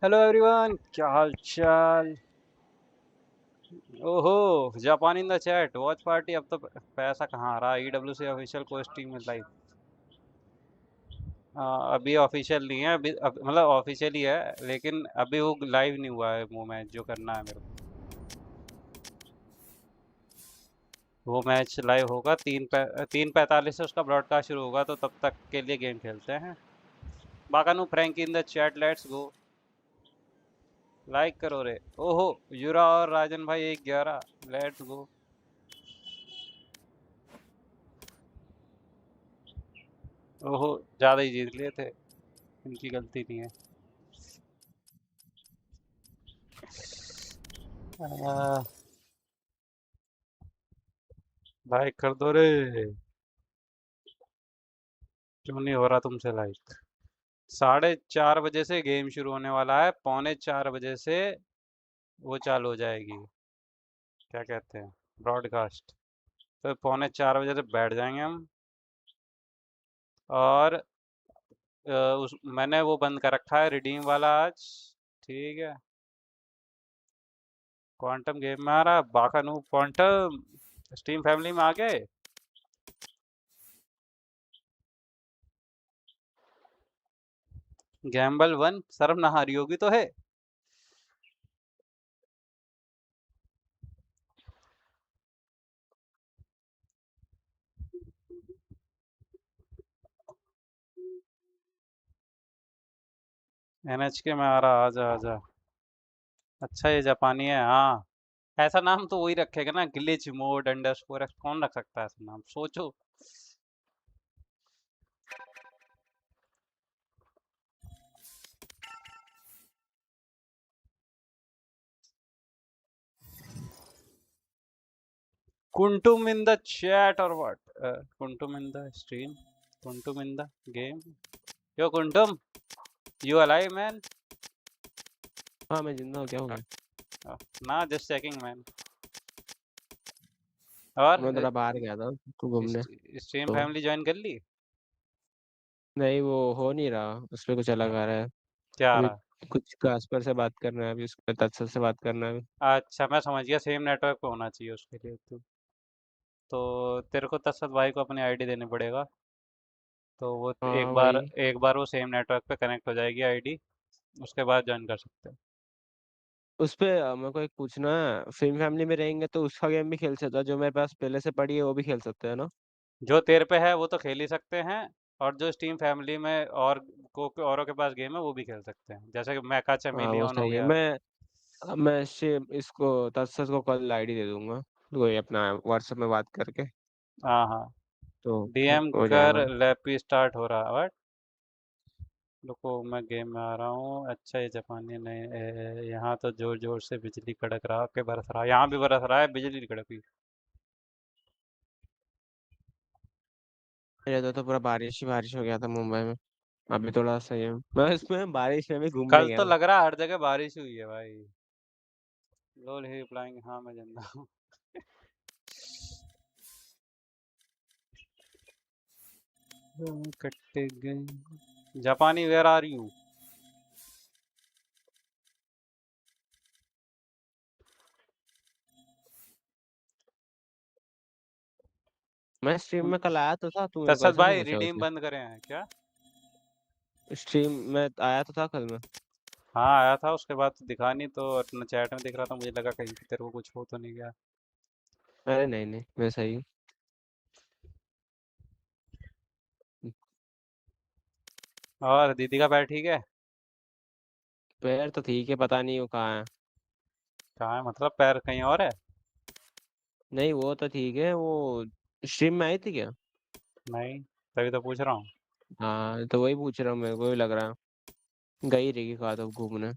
Hello everyone, क्या हाल चाल। ओहो, Japan in the chat watch party. अब तो पैसा कहाँ आ रहा। EWC ऑफिशियल कोस्ट टीम में लाइव। अभी ऑफिशियल नहीं है, अभी मतलब ऑफिशियल ही है, लेकिन अभी वो लाइव नहीं हुआ है वो मैच जो करना है मेरे को। वो मैच लाइव होगा 3:45 से उसका ब्रॉडकास्ट शुरू होगा, तो तब तक के लिए गेम खेलते हैं। बाकानू frank in the chat, let's go. Like करो रे। ओहो, युरा और राजन भाई 1-11, लेट्स गो। ओहो, ज्यादा ही जीत लिए थे, इनकी गलती नहीं है। लाइक कर दो रे। क्यों नहीं हो रहा तुमसे लाइक? 4:30 बजे से गेम शुरू होने वाला है, 3:45 से वो चालू हो जाएगी, क्या कहते हैं, ब्रॉडकास्ट। तो 3:45 से बैठ जाएंगे हम। और मैंने वो बंद कर रखा है रिडीम वाला आज। ठीक है। क्वांटम गेम में आ रहा, बाकानू क्वांटम स्टीम फैमिली में आ गए। गैम्बल 1 शर्म नहारी होगी तो है। NHK में आ रहा, आजा आजा। अच्छा, ये जापानी है, हाँ। ऐसा नाम तो वही रखेगा ना, ग्लिच मोड अंडरस्कोर एक्स। कौन रख सकता है ऐसा नाम, सोचो। कुंटुम इन द चैट और व्हाट? कुंटुम इन द स्ट्रीम, कुंटुम इन द गेम। यो कुंटुम, यू अलाइव मैन? हाँ मैं जिंदा हूँ, क्या हो गया? ना, जस्ट चेकिंग मैन। और मैं थोड़ा बाहर गया था तो घूमने। स्ट्रीम तो फैमिली ज्वाइन कर ली? नहीं, वो हो नहीं रहा, उस पे कुछ अलग आ रहा है क्या आ अभी। रहा कुछ कास्पर से बात करना है अभी, उस पे तत्सत से बात करना है अभी। है? अच्छा, मैं समझ गया, सेम नेटवर्क पे होना चाहिए उसके लिए तो तेरे को तसद भाई को अपनी आईडी देनी पड़ेगा। तो वो हाँ एक बार वही। एक बार वो सेम नेटवर्क पे कनेक्ट हो जाएगी आईडी, उसके बाद ज्वाइन कर सकते हैं। उस पे मेरे को एक पूछना है, फिल्म फैमिली में रहेंगे तो उसका गेम भी खेल सकता है, जो मेरे पास पहले से पड़ी है वो भी खेल सकते हैं ना? जो तेरे पे है वो तो खेल ही सकते हैं, और जो स्टीम फैमिली में और औरों के पास गेम है वो भी खेल सकते हैं, जैसे कि मैका हाँ वो चैमेलियन हो सही है। गया। मैं इसको तत्सत को कल आईडी दे दूंगा, कोई अपना व्हाट्सएप में बात करके। हाँ हाँ। तो DM हो कर, जाएगा। लैपी स्टार्ट हो रहा है। रुको, मैं गेम में आ रहा हूँ। अच्छा, ये जापानी नहीं यहाँ तो जोर जोर से बिजली कड़क रहा के बरस रहा, यहाँ भी बरस रहा है बिजली कड़की। मेरे तो पूरा बारिश ही बारिश हो गया था मुंबई में। अभी थोड़ा सही है, मैं इसमें बारिश में भी घूमने कल गया तो हूँ। लग रहा है हर जगह बारिश हुई है भाई। लोल ही रिप्लाइंग, हाँ मैं जिंदा हूँ। कट्टे गए। जापानी, वेयर आर यू? मैं स्ट्रीम में कल आया तो था, तू मेरे को तसद ऐसे क्यों भाई, पूछा रिडीम वैसे? बंद करे हैं क्या? स्ट्रीम में आया तो था कल मैं। हाँ आया था, उसके बाद तो दिखा नहीं, तो अपना चैट में दिख रहा था, मुझे लगा कहीं तेरे को कुछ हो तो नहीं गया। अरे नहीं नहीं, मैं सही हूँ। और दीदी का पैर ठीक है? पैर तो ठीक है, पता नहीं वो कहाँ है। कहाँ है मतलब, पैर कहीं और है? नहीं वो तो ठीक है, वो स्ट्रीम में आई थी क्या? नहीं, तभी तो पूछ रहा हूँ। हाँ तो वही पूछ रहा हूँ, मेरे को भी लग रहा है गई रहेगी कहा तो घूमने,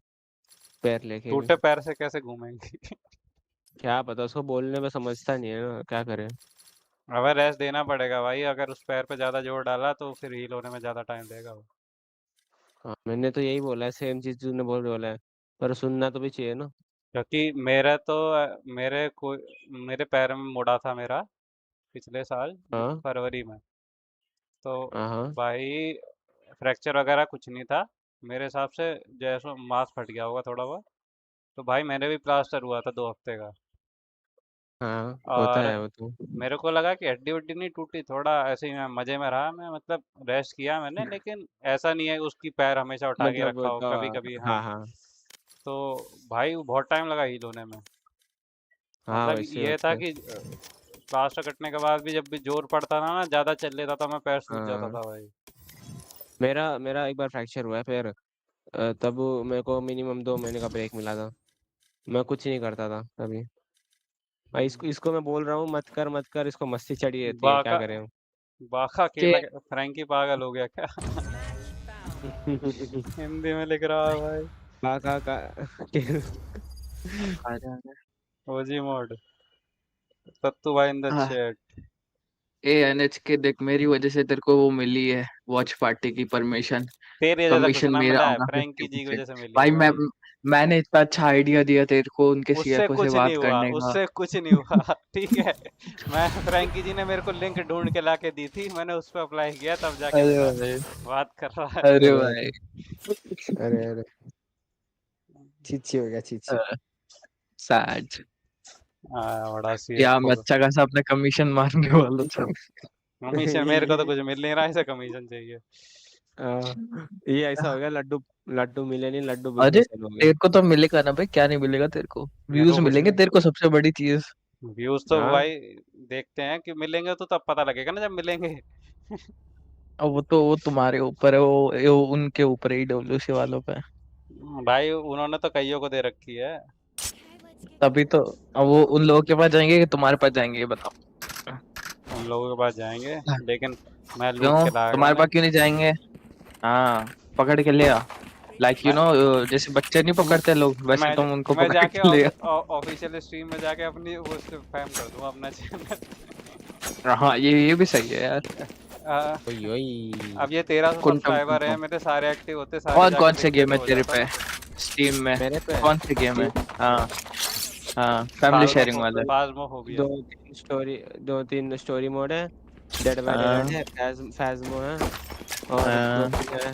पैर लेके भी। टूटे पैर से कैसे घूमेंगी? क्या पता, उसको बोलने में समझता नहीं है ना, क्या करे। अबे रेस्ट देना पड़ेगा भाई, अगर उस पैर पे ज्यादा जोर डाला तो फिर हील होने में ज्यादा टाइम लेगा वो। हाँ मैंने तो यही बोला है, सेम चीज तूने बोला है, पर सुनना तो भी चाहिए ना। क्योंकि मेरे पैर में मुड़ा था मेरा पिछले साल हाँ फरवरी में। तो हाँ। भाई फ्रैक्चर वगैरह कुछ नहीं था मेरे हिसाब से, जैसे मांस फट गया होगा थोड़ा बहुत। तो भाई मैंने भी प्लास्टर हुआ था 2 हफ्ते का। हाँ होता और है वो तो। मेरे को लगा कि हड्डी उड्डी नहीं टूटी, थोड़ा ऐसे ही मैं मजे में रहा, मैं मतलब रेस्ट किया मैंने, लेकिन ऐसा नहीं है उसकी पैर हमेशा उठा के मतलब रखा हो, तो कभी कभी हाँ। हाँ हाँ। तो भाई वो बहुत टाइम लगा हील होने में। हाँ मतलब वैसे ये था होता है। कि प्लास्टर कटने के बाद भी जब भी जोर पड़ता था ना, ज्यादा चल लेता था मैं, पैर सूज जाता हाँ था भाई। मेरा मेरा एक बार फ्रैक्चर हुआ है फिर तब मेरे को मिनिमम 2 महीने का ब्रेक मिला था। मैं कुछ नहीं करता था अभी। भाई इसको इसको मैं बोल रहा हूँ मत कर मत कर, इसको मस्ती चढ़ी रहती है, क्या बाका करें हम। बाका के अकेला फ्रैंकी पागल हो गया क्या? हिंदी में लिख रहा है भाई। का ओजी मोड। सत्तू भाई इन द हाँ, चैट। ए NHK देख, मेरी वजह से तेरे को वो मिली है वॉच पार्टी की परमिशन। तेरी वजह से कुछ कमीशन ना मेरा मिला है, होगा फ्रैंकी जी की 50%। वजह से मिली है भाई भाई। मैंने इतना अच्छा आइडिया दिया तेरे को उनके उससे CFO से कुछ नहीं बात हुआ, करने का। उससे कुछ नहीं हुआ। ठीक है। मैं फ्रैंकी जी ने मेरे को लिंक ढूंढ के ला के दी थी, मैंने उस पर अप्लाई किया, तब जाके अरे मिला। भाई, बात कर रहा है। अरे अरे भाई। अरे अरे छीछी हो गया छीछी। सैड। हाँ बड़ा या मैं सीएफओ। अच्छा खासा अपने कमीशन मारने वाला था। कमीशन मेरे को तो कुछ मिल नहीं रहा है, इसे कमीशन चाहिए। ये ऐसा हो गया लड्डू। लड्डू मिले नहीं, लड्डू अरे बिजनेस हो गया। तेरे को तो मिलेगा ना भाई, क्या नहीं मिलेगा तेरे को? मेरे व्यूज को कुछ मिलेंगे नहीं। तेरे को, सबसे बड़ी चीज। व्यूज तो हाँ भाई देखते हैं कि मिलेंगे तो तब पता लगेगा ना, जब मिलेंगे। अब वो तुम्हारे ऊपर है, वो उनके ऊपर है, EWC वालों पे। भाई उन्होंने तो कईयों को दे रखी है। तभी तो अब वो उन लोगों के पास जाएंगे कि तुम्हारे पास जाएंगे, ये बताओ। उन लोगों के पास जाएंगे, लेकिन मैं लूट क्यों के लाएगा तुम्हारे ना। पास क्यों नहीं जाएंगे? हाँ, पकड़ के ले आ। लाइक मैं जैसे बच्चे नहीं मैं पकड़ते लोग, वैसे तुम उनको मैं पकड़ जाके के ले ऑफिशियल स्ट्रीम में जाके अपनी वो स्पैम कर दूंगा अपना चैनल। आ। हाँ, ये भी सही है यार। ओई ओई। अब ये 1300 कुंटम सब्सक्राइबर है कुंटम। मेरे, सारे एक्टिव होते, सारे और जाके कौन से देखते गेम है तो हो तेरे जाता पे ना फिर। स्टीम में? मेरे पे कौन से गेम है? तीन हाँ हाँ, फैमिली शेयरिंग वाले। फाज्मोफोबिया। दो तीन स्टोरी मोड है। डेड बाय डेड हाँ है, फैज़मो है, और दो हाँ। तीन है।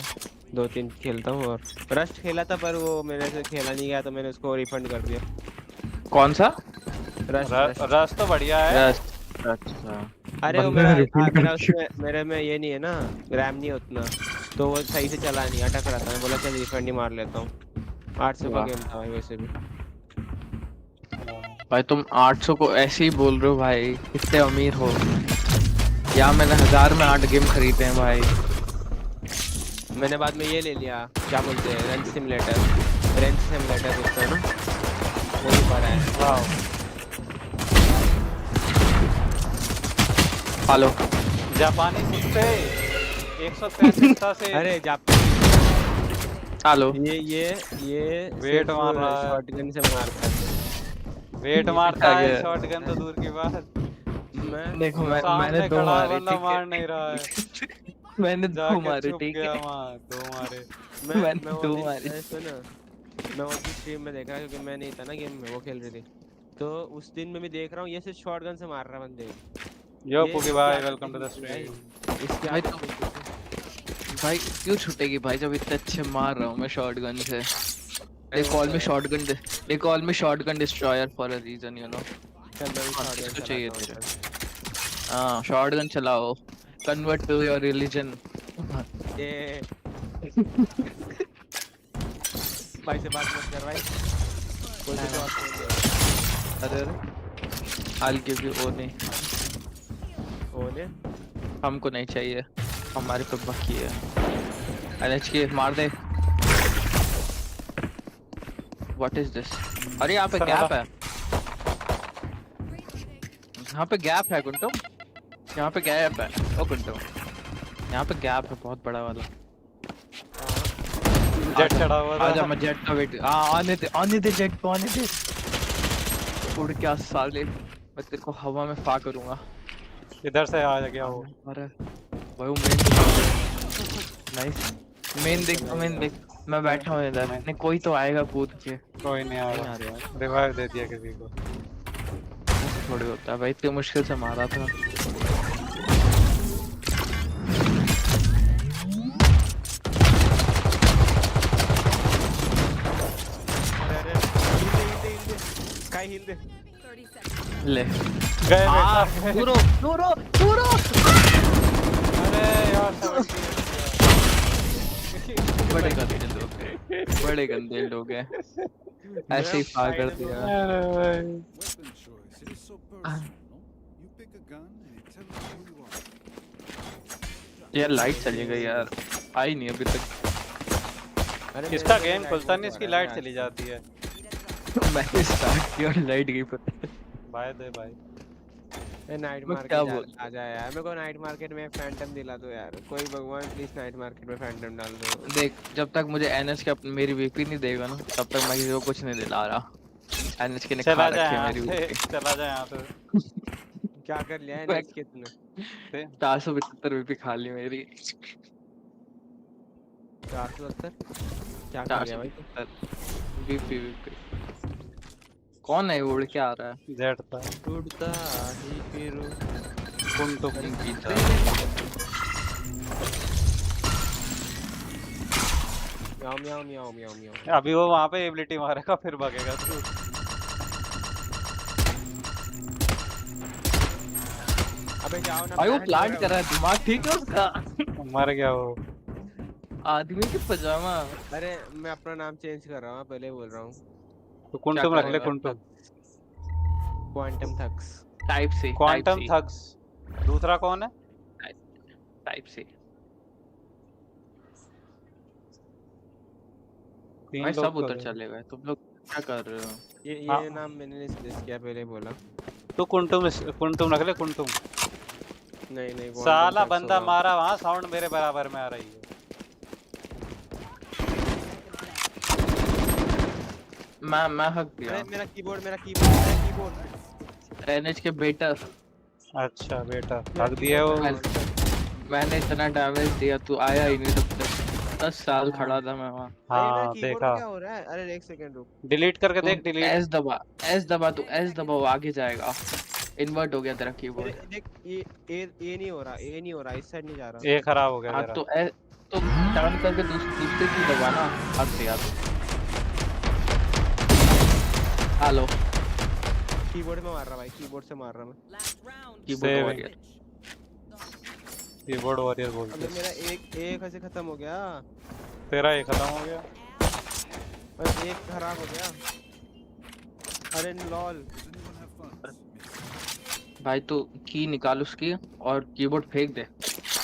दो तीन खेलता हूँ, और रस्ट खेला था पर वो मेरे से खेला नहीं गया तो मैंने उसको रिफंड कर दिया। कौन सा? Rust rust. रस तो बढ़िया है। रस्ट। अच्छा। अरे वो बंदे ने रिपीट कर मेरा दिया। उसमें मेरे में ये नहीं है ना, रैम नहीं उतना, तो वो सही से चला नहीं, अटक रहा था। मैं बोला चल रिफंड ही मार लेता हूँ। 800 का वाह गेम था भाई वैसे भी। भाई, तुम 800 को ऐसे ही बोल रहे हो भाई, कितने अमीर हो। या मैंने 1000 में 8 गेम खरीदे हैं भाई। मैंने बाद में ये ले लिया, क्या बोलते हैं, रेंच सिमुलेटर। रेंच सिमुलेटर कुछ है ना, वो भी पड़ा है। वाह। हेलो। जापानी कुत्ते 163 था से। अरे जाप हेलो। ये वेट सिर्फ मार रहा है। शॉटगन से मारता वेट ये मारता आ है, गया। शॉटगन तो दूर की बात। है। देखो मैंने सामने 2 खड़ा मारे, बंदा ठीक मार नहीं रहा है। है। मैंने 2 जाके मारे, छुप ठीक गया है। वहां, 2 मारे। मैं मैंने वो 2 दिन मारे। सुना, मैं वो स्ट्रीम में देख रहा क्योंकि मैं नहीं था ना गेम में, वो खेल रही थी। तो उस दिन मैं भी देख रहा हूँ ये सिर्फ शॉटगन से मार रहा है बंदे। यो ये पुकी इसकी भाई, आदत वेलकम टू द देखी थी भाई, स्ट्रीम। इसकी भाई आदत तुम, देखी थी। भाई क्यों छूटेगी भाई, जब इतने अच्छे मार रहा हूँ मैं शॉटगन से। अरे वो तो है। They call me shotgun destroyer for a reason, you know। चल मैं भी और शॉटगन किसको चाहिए चलाता हूँ तेरे? चल। हाँ, शॉटगन चलाओ। Convert to your religion. ये भाई से बात मत कर भाई, कोई तो और फोन दे। अरे अरे, I'll give you ओ नहीं, वो ने हमको नहीं चाहिए, हमारे पे बाकी है। NHK मार दे। What is this? अरे यहाँ पे गैप है, यहाँ पे गैप है कुंटुम, यहाँ पे गैप है। ओ कुंटुम, यहाँ पे गैप है बहुत बड़ा वाला। जेट चढ़ा हुआ आजा, था। मैं जेट का वेट, आने दे जेट को, आने दे। उड़ क्या साले, मैं तेरे को हवा में फा करूंगा। इधर से आ गया वो। अरे भाई वो मेन, नाइस। मेन देख तो, मेन देख, मैं बैठा हूँ इधर, नहीं कोई तो आएगा कूद के। कोई नहीं आ नहीं रहा। आ रहा यार, रिवाइव दे दिया किसी को। ऐसे थोड़ी होता है भाई, इतनी मुश्किल से मारा था। हील दे। ले गए हाँ बेटा गए। दूरो दूरो दूरो। अरे यार 70 बड़े गंदे लोग हैं, बड़े गंदे लोग हैं, ऐसे ही फाड़ कर दिया। अरे भाई Weapon choice, it is so personal, no? You pick a gun and it tells you who you are. यार लाइट चली गई यार, आई नहीं अभी तक। अरे इसका मेरे गेम को खुलता लाइट नहीं, बहुत इसकी हो रहा है लाइट यार। चली जाती है। मैंने स्टार्ट किया और लाइट गई पता है। बाय दे भाई। ए नाइट मैं मार्केट क्या बोल आ जा यार, मेरे को नाइट मार्केट में फैंटम दिला दो यार, कोई भगवान प्लीज नाइट मार्केट में फैंटम डाल दो। देख जब तक मुझे एनएच का मेरी वीपी नहीं देगा ना तब तक मैं किसी को कुछ नहीं दिला रहा। एनएच के ने खा चला जा रखी है यहाँ मेरी से, वीपी। चला जा यहाँ से। क्या कर लिया है मैं नेक्स्ट के तूने? 475 वीपी खा ली मेरी। 470 क्या कर लिया भाई तू? 475 वीपी वीपी। कौन है वो उड़ के आ रहा है? जेट था टूटता ही फिर कुंटू। पिज्जा। म्याऊ म्याऊ म्याऊ म्याऊ म्याऊ। अभी वो वहाँ पे एबिलिटी मारेगा फिर भागेगा तू। अबे जाओ ना भाई वो plant प्लांट हो कर रहा है, दिमाग ठीक है उसका? मर गया वो। आदमी के पजामा। अरे मैं अपना नाम चेंज कर रहा हूँ, पहले बोल रहा हूँ। तो कुंटुम रख ले करेगा? कुंटुम। Quantum thugs. Type C quantum thugs. दूसरा कौन है? Type C. तीन भाई लोग सब तो उधर गए। चले गए, तुम लोग क्या कर रहे हो? ये हाँ। नाम मैंने नहीं सजेस्ट किया, पहले बोला। तू कुंटुम कुंटुम रख ले कुंटुम। नहीं नहीं quantum साला thugs बंदा होगा। मारा वहाँ, साउंड मेरे बराबर में आ रही है। मैं हक दिया। अरे मेरा कीबोर्ड एनएच के बेटा अच्छा बेटा भाग दिया वो। मैंने इतना डैमेज दिया तू आया ही नहीं तब तक। 10 साल खड़ा था मैं वहाँ। अरे मेरा हाँ कीबोर्ड देखा। क्या हो रहा है? अरे एक सेकंड रुक। डिलीट करके देख तुम डिलीट। एस दबा तू एस दबा वो आगे जाएगा। इन्वर्ट हो गया तेरा मेरे कीबोर्ड। देख ये नहीं हो रहा, ये नहीं हो रहा, इस साइड नहीं जा रहा। ये खराब हो गया हाँ तेरा। तो टर्न करके दूसरे की दबाना। हक दिया तू। हेलो कीबोर्ड में मार रहा भाई, कीबोर्ड से मार रहा मैं। Keyboard Save warrior. Keyboard warrior बोलते अबे हैं। मेरा एक ऐसे खत्म हो गया तेरा ये खत्म हो गया। और एक खराब हो गया। अरे lol. Does anyone have funds? भाई तू की निकाल उसकी और कीबोर्ड फेंक दे,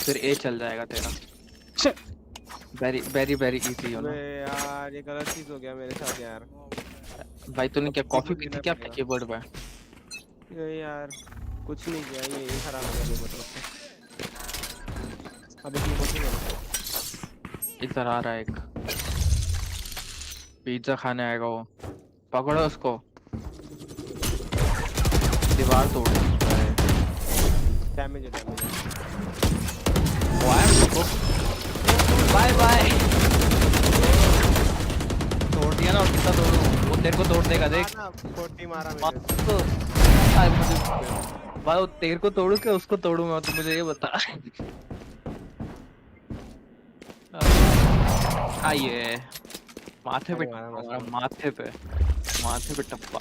फिर ए चल जाएगा तेरा। वेरी वेरी वेरी इजी हो ना। अबे यार ये गलत चीज हो गया मेरे साथ यार। भाई तूने क्या कॉफी कीबोर्ड पी थी लेना क्या अपने पड़ेगा। कीबोर्ड पे? ये यार कुछ नहीं किया, ये खराब हो गया कीबोर्ड। अबे कीबोर्ड नहीं है। इधर आ रहा है एक पिज्जा खाने आएगा वो, पकड़ो उसको। दीवार तोड़ डैमेज है बाय बाय। तोड़ दिया ना, कितना तोड़ू? वो तेरे को तोड़ देगा देख। 40 मारा मत मैंने। तो भाई वो तेरे को तोड़ू क्या उसको तोड़ू मैं, तो मुझे ये बता। आइए माथे पे मारा, टप्पा मारा, मारा, माथे पे टप्पा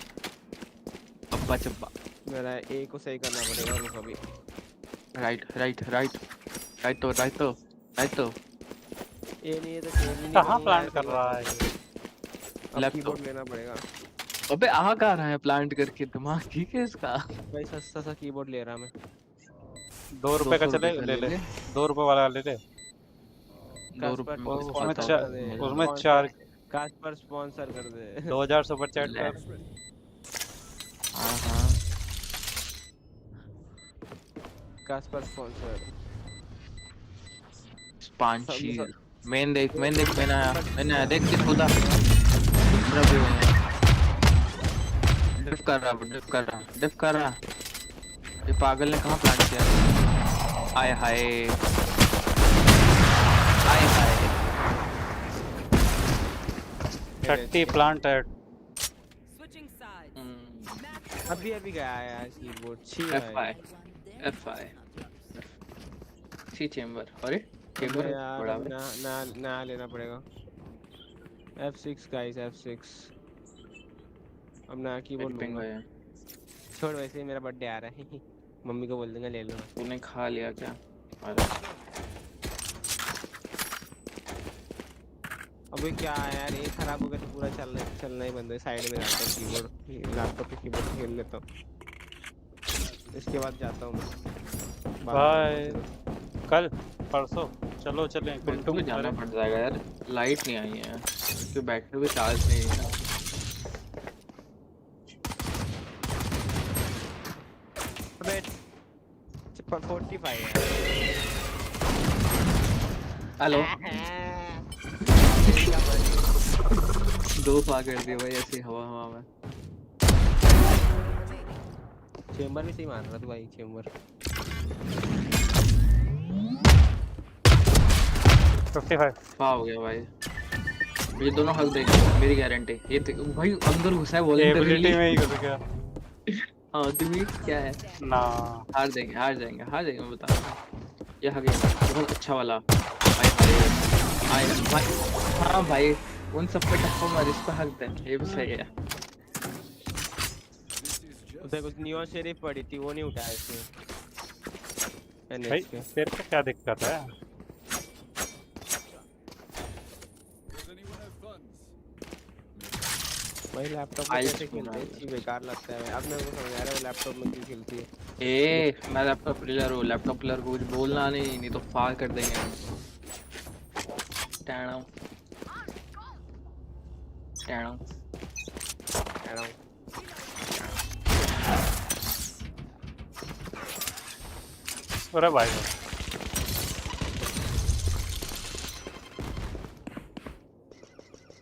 अब्बा चब्बा। मेरा ए को सही करना पड़ेगा मुझे अभी। राइट राइट राइट राइट तो राइट तो राइट तो ए नहीं है तो खेल नहीं कहाँ प्लांट कर रहा है? लेफ्ट कीबोर्ड लेना पड़ेगा अबे आ कहाँ रहा है प्लांट करके? दिमाग ठीक है इसका? भाई। सस्ता सा कीबोर्ड ले रहा मैं। 2 रुपए का 200 चले रुपए ले का ले। 2 रुपए वाला ले ले। 2 रुपए में कुछ उसमें खाता चा- हूँ मुझे। उसमें 4 कास्पर स्पॉन्सर कर दे। 2000 सुपर चैट ले। कर। हाँ हाँ कास्पर स्पॉन्सर। स्पांशीर मेन देख मैंने आया देख किस खुदा दूसरा भी है। डिफ कर रहा ये पागल ने कहाँ प्लांट किया? आय हाय आय हाय 30 प्लांट है। अभी गया है यार कीबोर्ड। छी FI सी चेंबर। अरे चेंबर यार बड़ा ना लेना पड़ेगा। F6 गाइस, F6 अब नया कीबोर्ड पिंग लूंगा। है। छोड़, वैसे ही मेरा बर्थडे आ रहा है। मम्मी को बोल दूंगा ले लो। तूने खा लिया क्या? अरे अबे क्या है यार, ये खराब हो गया तो पूरा चलना ही बंद है। साइड में जाता हूँ, कीबोर्ड लैपटॉप पे कीबोर्ड खेल लेता हूँ, इसके बाद जाता हूँ मैं बात करने बाय। से। कल परसों चलो चलें मेरे को भी कुंटुम। जाना अरे पड़ जाएगा यार, लाइट नहीं आई है, उसके बैटरी भी चार्ज नहीं है। अबे 45 है। हेलो। तेरी क्या मर्जी। दो पा कर दिए भाई ऐसी हवा हवा में। चेम्बर भी सही मार रहा तू भाई, चेम्बर। 55। पा हो गया भाई। ये दोनों हक देंगे मेरी गारंटी। भाई अंदर घुसा है एबिलिटी वॉलंटरीली। में ही घुस गया हाँ तुम्हें क्या है? ना। हार देंगे हार जाएंगे हार जाएंगे, मैं बता रहा हूँ। ये हक है बहुत अच्छा वाला। भाई भाई भाई हाँ भाई, उन सब पे टक्कर मार, इस पे हक दे, ये भी सही है। This is just उधर कुछ नियॉन शेरिफ पड़ी थी, वो नहीं उठाया इसने भाई एनएच के। तेरे को क्या दिक्कत है? Does anyone have funds? भाई लैपटॉप में आइस कैसे खेलते हैं, इतनी बेकार लगता है। अब मेरे को समझ आ रहा है वो लैपटॉप में क्यों खेलती है। मैं लैपटॉप प्लेयर हूँ, लैपटॉप प्लेयर को कुछ बोलना नहीं, नहीं तो फाड़ कर देंगे। टैणो टैणो। कह रहा हूँ। अरे भाई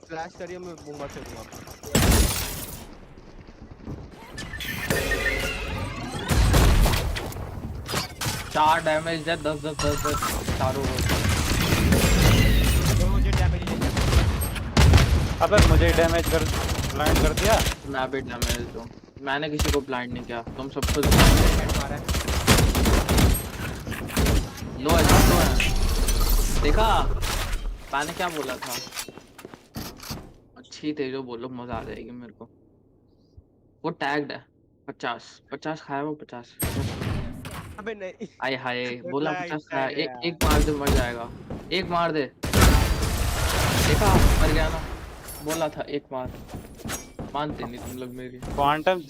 फ्लैश करिए, मैं बूमर से दूंगा। 4 डैमेज है, 10 चारों ओर। तो मुझे डैमेज नहीं दिया। अबे मुझे डैमेज कर ब्लाइंड कर दिया। मैं भी डैमेज दूँ, मैंने किसी को प्लांट नहीं किया, तुम सबको मारा है। लो है। देखा मैंने क्या बोला था? अच्छी थी जो बोलो, मजा आ जाएगी मेरे को। वो टैग्ड है 50 खाया वो 50। अबे नहीं। आए हाय, बोला लगा 50 इतना खाया, है एक यार। एक मार दे मर जाएगा, एक मार दे। देखा मर गया ना, बोला था एक मार। मानते नहीं तुम लोग मेरी। क्वांटम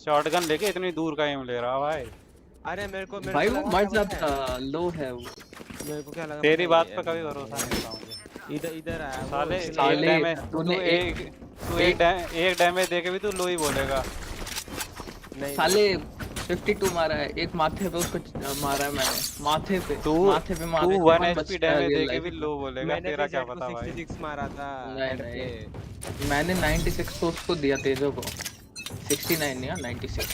शॉटगन लेके इतनी दूर का एम ले रहा भाई। अरे मेरे को भाई वो लगा मर क्या पता है? जाता, लो है वो। मेरे को क्या लगा पता तेरी है? बात पे कभी भरोसा नहीं था मुझे। इधर इधर आया वो, साले इसलिए एक साले डैमेज तूने एक डैमेज देके भी तू लो ही बोलेगा। नहीं साले 52 मारा है, एक माथे पे उसको मारा है मैंने, माथे पे तू माथे पे तू मारे, 1 कौन एचपी बचता है डैमेज रियल देके लाइफ भी में? लो बोलेगा, मैंने तेरा भी क्या जेट को पता भाई। 66 मारा था नहीं हेड पे। नहीं, मैंने 96 तो उसको दिया तेजो को, 69 नहीं 96।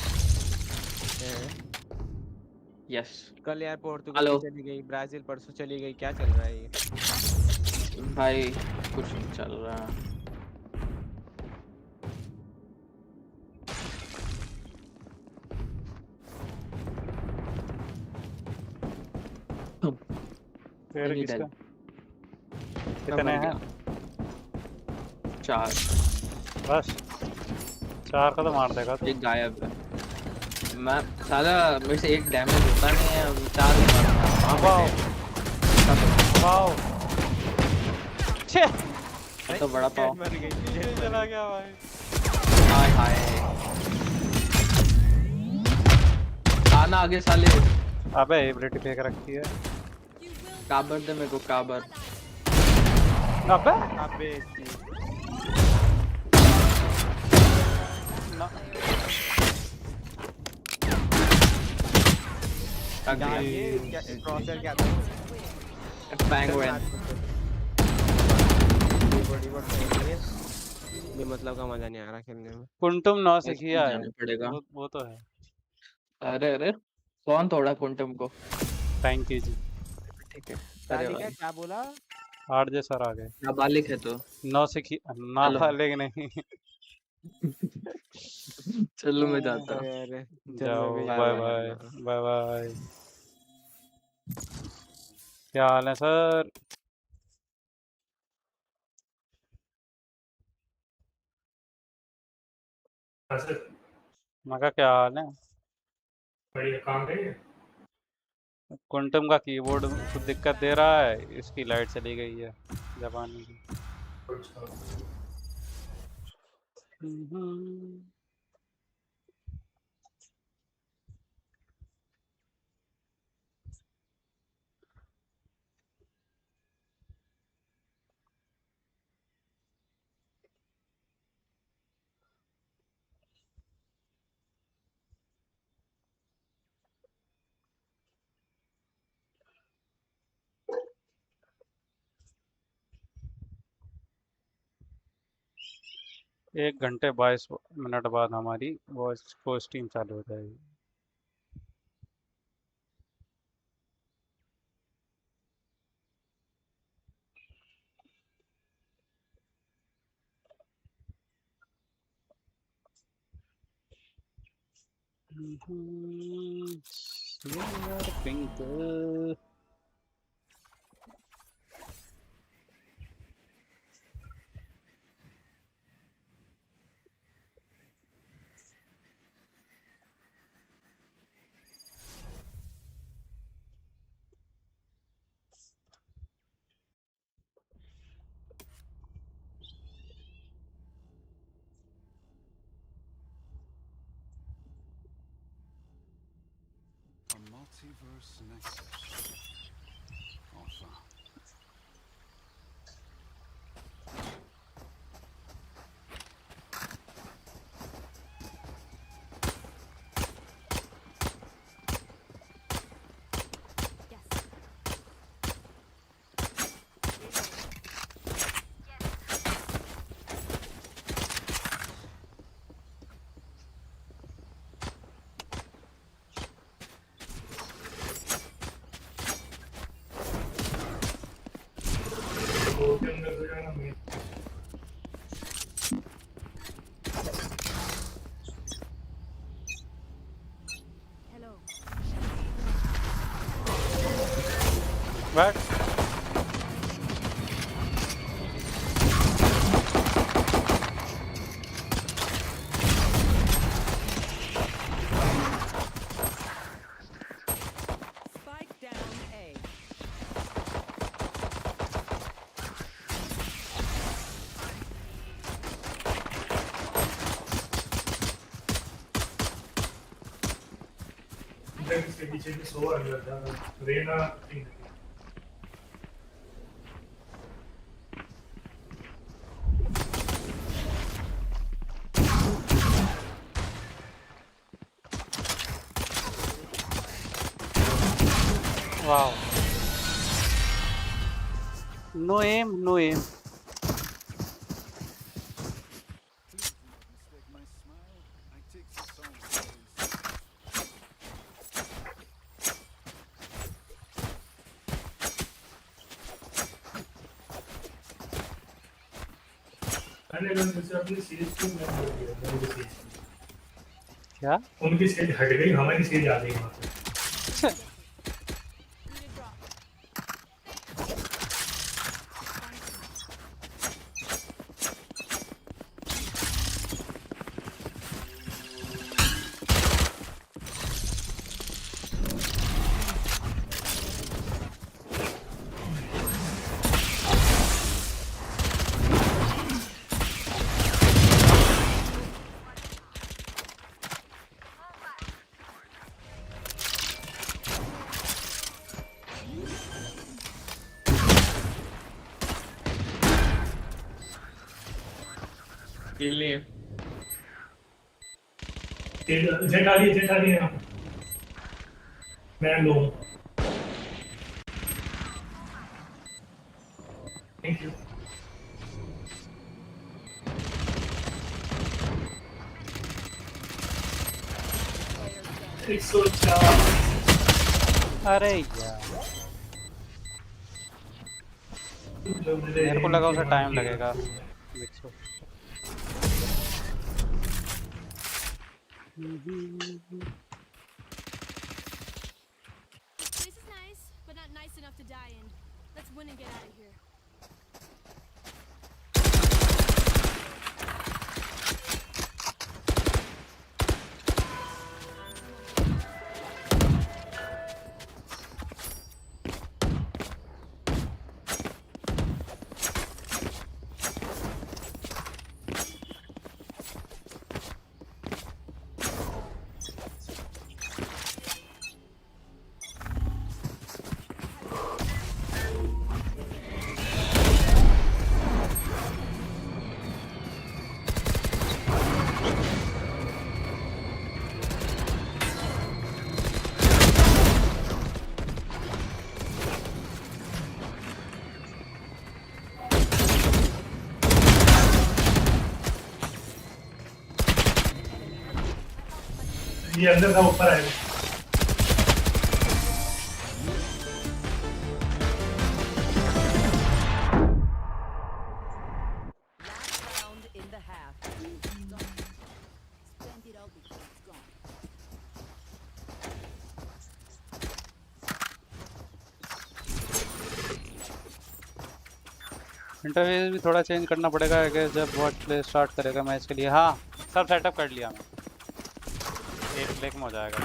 यस। कल यार पोर्तुगल भी हेलो चली गई, ब्राजील परसों चली गई, क्या चल रहा है ये? भाई, कुछ नहीं चल रहा। तेरे नहीं किसका डर, मैं कितने मर हैं? गया। 4। बस 4 का तो मार देगा तू। एक गायब है। मैं साला, मेरे से एक डैमेज होता नहीं है, 4 मारा। वाओ वाओ छे तो बड़ा पाओ। मर गई, पीछे चला गया भाई। हाय हाय, आना आगे साले। अबे एबिलिटी फेंक रखी है। काबर दे मेरे को, काबर। अबे अबे इसकी ना क्या ये क्या क्रॉसर क्या था? पेंगुइन। ये मतलब का मजा नहीं आ रहा खेलने में। कुंटुम 9 से ऐसे किया ही है। जाना पड़ेगा। वो तो है। अरे अरे, कौन तोड़ा कुंटम को? थैंक यू जी। ठीक है। अरे ताली भाई, क्या बोला? 8 जे सर आ गए। नाबालिग है तो। 9 से हेलो नाबालिग नहीं। चलो मैं जाता हूँ। अरे अरे, चल मैं जाओ भी बाय बाय जाता बाय। बाय। हूँ। Bye bye. क्या हाल है सर? ऐसे मगा क्या हाल है? बढ़िया काम करिए। क्वांटम का कीबोर्ड कुछ दिक्कत दे रहा है, इसकी लाइट चली गई है जापानी की। अच्छा, हम्म। एक घंटे 22 मिनट बाद हमारी वॉइस को स्ट्रीम चालू हो जाएगी। यार pink. A multiverse nexus. Enfin. तो के अंदर से जाना मैं बैठ। Spike down A. इधर इसके पीछे भी सो अंदर था रेना थिंग वाह। No aim, no aim. Please do not mistake my smile. I take the song very seriously. मैंने अगर जैसे अपनी सीरीज को मैं बोल दिया मेरी सीरीज क्या? उनकी सीरीज हट गई हमारी सीरीज आ गई वहाँ पे लिए जेट आ रही है यहाँ पे मैं लो थैंक यू 104 अरे यार, मेरे को लगा उसे टाइम लगेगा। देखो। This is nice, but not nice enough to die in. Let's win and get out of here. ये अंदर था, ऊपर आएगा। Last round in the half. Spend it all before it's gone. Interface भी थोड़ा चेंज करना पड़ेगा कि जब बॉट प्ले स्टार्ट करेगा मैच के लिए। हाँ सब सेटअप कर लिया मैं, एक क्लिक में हो जाएगा।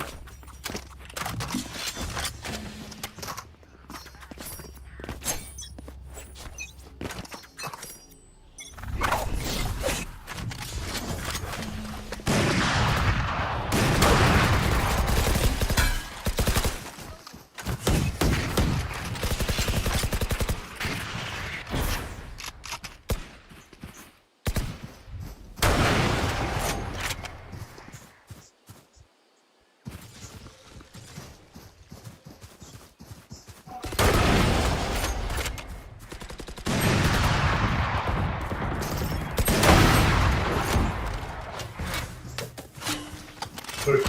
Good.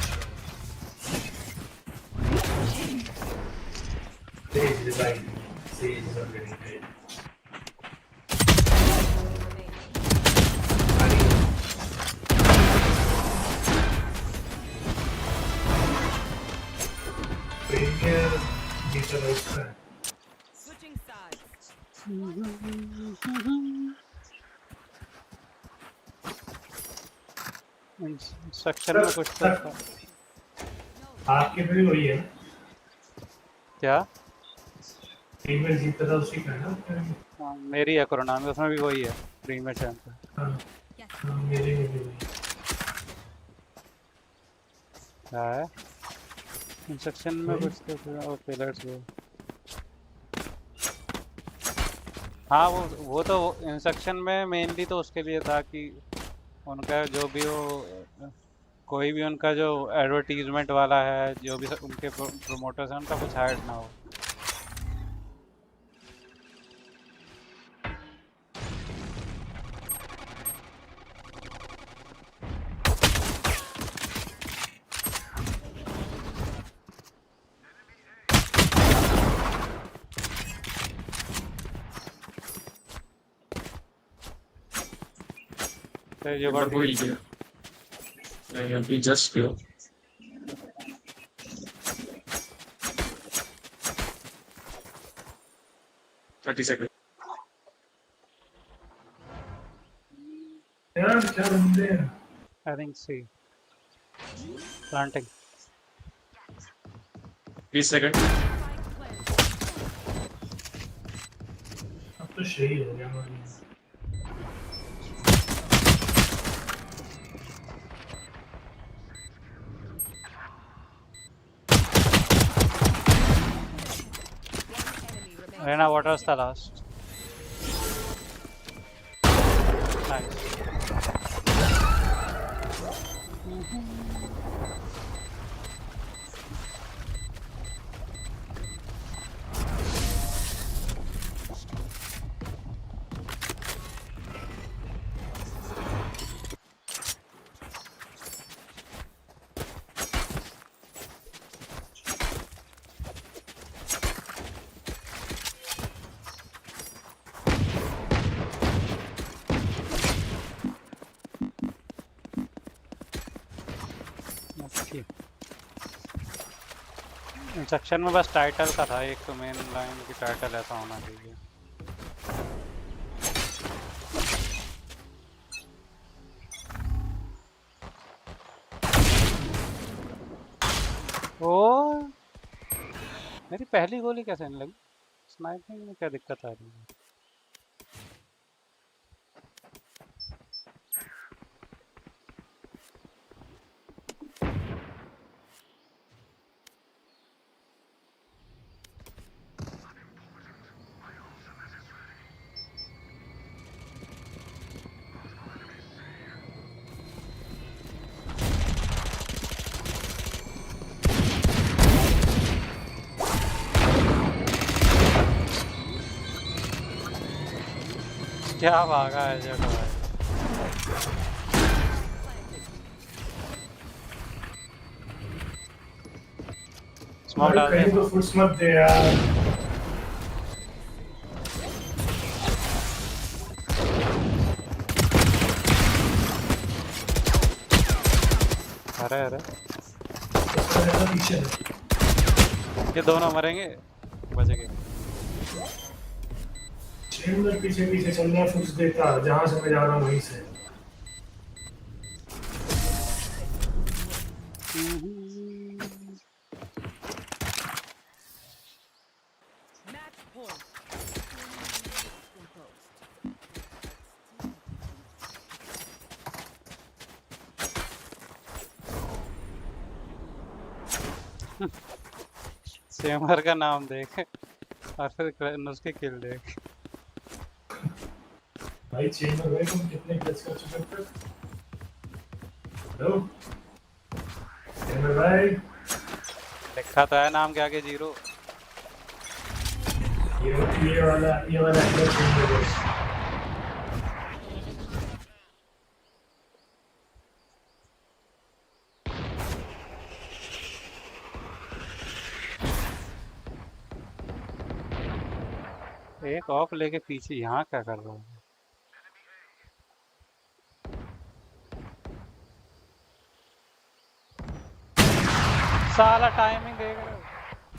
Stage design. Stage is already great. Premier जीता था उसका। Switching sides. इंस्ट्रक्शन में कुछ तो था। आपके पे भी वही है ना? क्या? प्रीमियर जीता था उसी का ना? हाँ, मेरी है कोरोना में, उसमें भी वही है प्रीमियर चैंपियन। हाँ, हाँ, मेरे में भी वही। है इंस्ट्रक्शन में कुछ तो था। Okay let's go. हाँ वो तो इंस्ट्रक्शन में मेनली तो उसके लिए था कि उनका जो भी हो, कोई भी उनका जो एडवर्टीजमेंट वाला है, जो भी उनके प्रोमोटर्स हैं, उनका कुछ हाइड ना हो। So you got Will you? Yeah, we just feel. $30. यार क्या बंदे हैं? I think C planting. 20 seconds. अब तो सही हो गया हमारे लिए। Rena, what was the last? Nice. Instruction में बस टाइटल का था, एक तो मेन लाइन की टाइटल ऐसा होना चाहिए। ओ मेरी पहली गोली कैसे नहीं लगी? स्नाइपिंग में क्या दिक्कत आ रही है? क्या भागा है जेट भाई। स्मोक डाल दे। कहीं तो फुट्स मत दे यार। अरे अरे उसका ज्यादा पीछे है। ये दोनों मरेंगे, बच गए। चेंबर पीछे पीछे चल रहा है, फुट्स देता जहां से मैं जा रहा हूँ वहीं से। Match point. सेमर का नाम देख और फिर उसके किल देख। भाई चेंबर भाई तुम कितने क्लच कर चुके हो? हेलो चेंबर भाई, लिखा तो है नाम के आगे 0। ये वाला चेंबर है। एक ऑफ लेके पीछे यहाँ क्या कर रहा है? साला टाइमिंग देख रहे हो।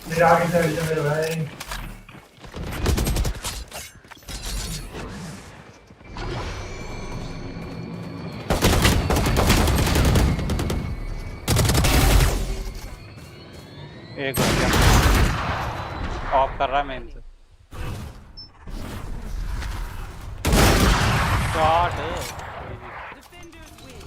मेरे आगे चल जा मेरे भाई। एक हो गया, ऑफ कर रहा है मेन से। Shot Defenders win.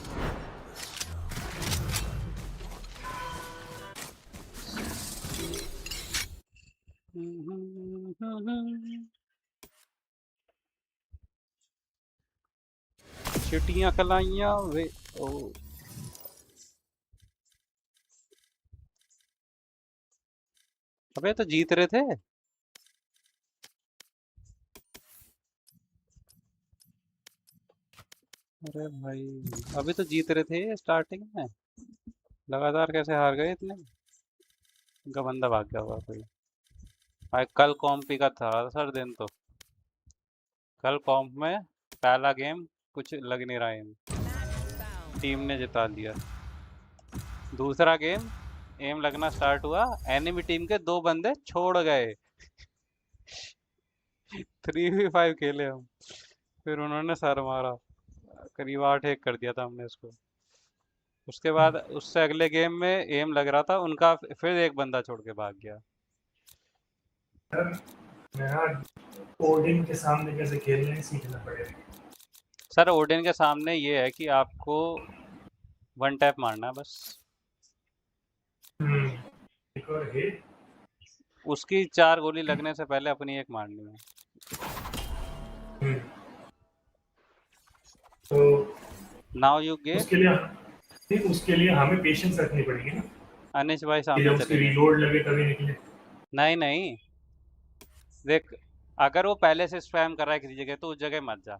चिटियां कलाइयां वे ओ। अबे तो जीत रहे थे। अरे भाई अभी तो जीत रहे थे स्टार्टिंग में, लगातार कैसे हार गए इतने? इनका बंदा भाग गया होगा कोई। भाई कल कॉम्पी का था सर दिन, तो कल कॉम्प में पहला गेम कुछ लग नहीं रहा है, Match found. टीम ने जिता दिया। दूसरा गेम एम लगना स्टार्ट हुआ, एनिमी टीम के 2 बंदे छोड़ गए। 3v5 खेले हम, फिर उन्होंने सर मारा, करीब 8-1 कर दिया था हमने इसको। उसके बाद उससे अगले गेम में एम लग रहा था उनका, फिर एक बंदा छोड़ के भाग गया। मेरा ओडिन के सामने कैसे खेलना है सीखना पड़ेगा। सर ओडिन के सामने ये है कि आपको 1 टैप मारना है बस। एक और हिट, उसकी 4 गोली लगने से पहले अपनी 1 मारनी है। तो नाउ यू गेट। उसके लिए हमें पेशेंस रखनी पड़ेगी ना, अनिश भाई कि सामने जब उसकी चले गए। रीलोड लगे तभी निकले। नहीं नहीं, देख अगर वो पहले से स्पैम कर रहा है किसी जगह तो उस जगह मत जा,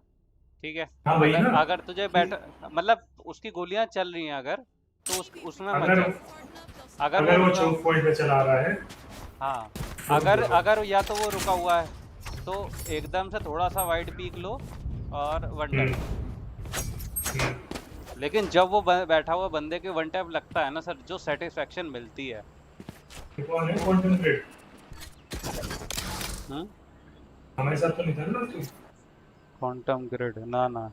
ठीक है? हाँ वही अगर ना, अगर तुझे बैठ मतलब उसकी गोलियां चल रही हैं अगर, तो उसमें मत अगर जा। अगर वो चौक पॉइंट पे चला रहा है, हाँ, अगर या तो वो रुका हुआ है तो एकदम से थोड़ा सा वाइड पीक लो और 1 टैप। लेकिन जब वो बैठा हुआ बंदे के 1 टैप लगता है ना सर, जो सेटिस्फेक्शन मिलती है। कौन है क्वांटम ग्रिड? हम्म, हमारे साथ तो नहीं था ना तू? क्वांटम ग्रिड ना ना,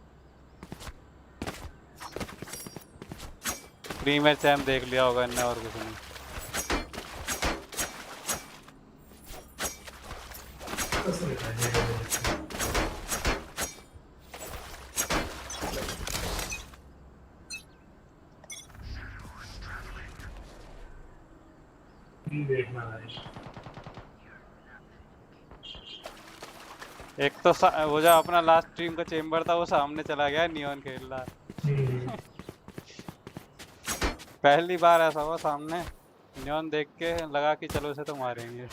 प्री मैच टाइम देख लिया होगा इनने और कुछ नहीं। कैसे बताएं? देखना है। एक तो वो जो अपना लास्ट स्ट्रीम का चेम्बर था वो सामने चला गया, नियॉन खेल रहा है। पहली बार ऐसा हुआ सामने, नियॉन देख के लगा कि चलो इसे तो मारेंगे।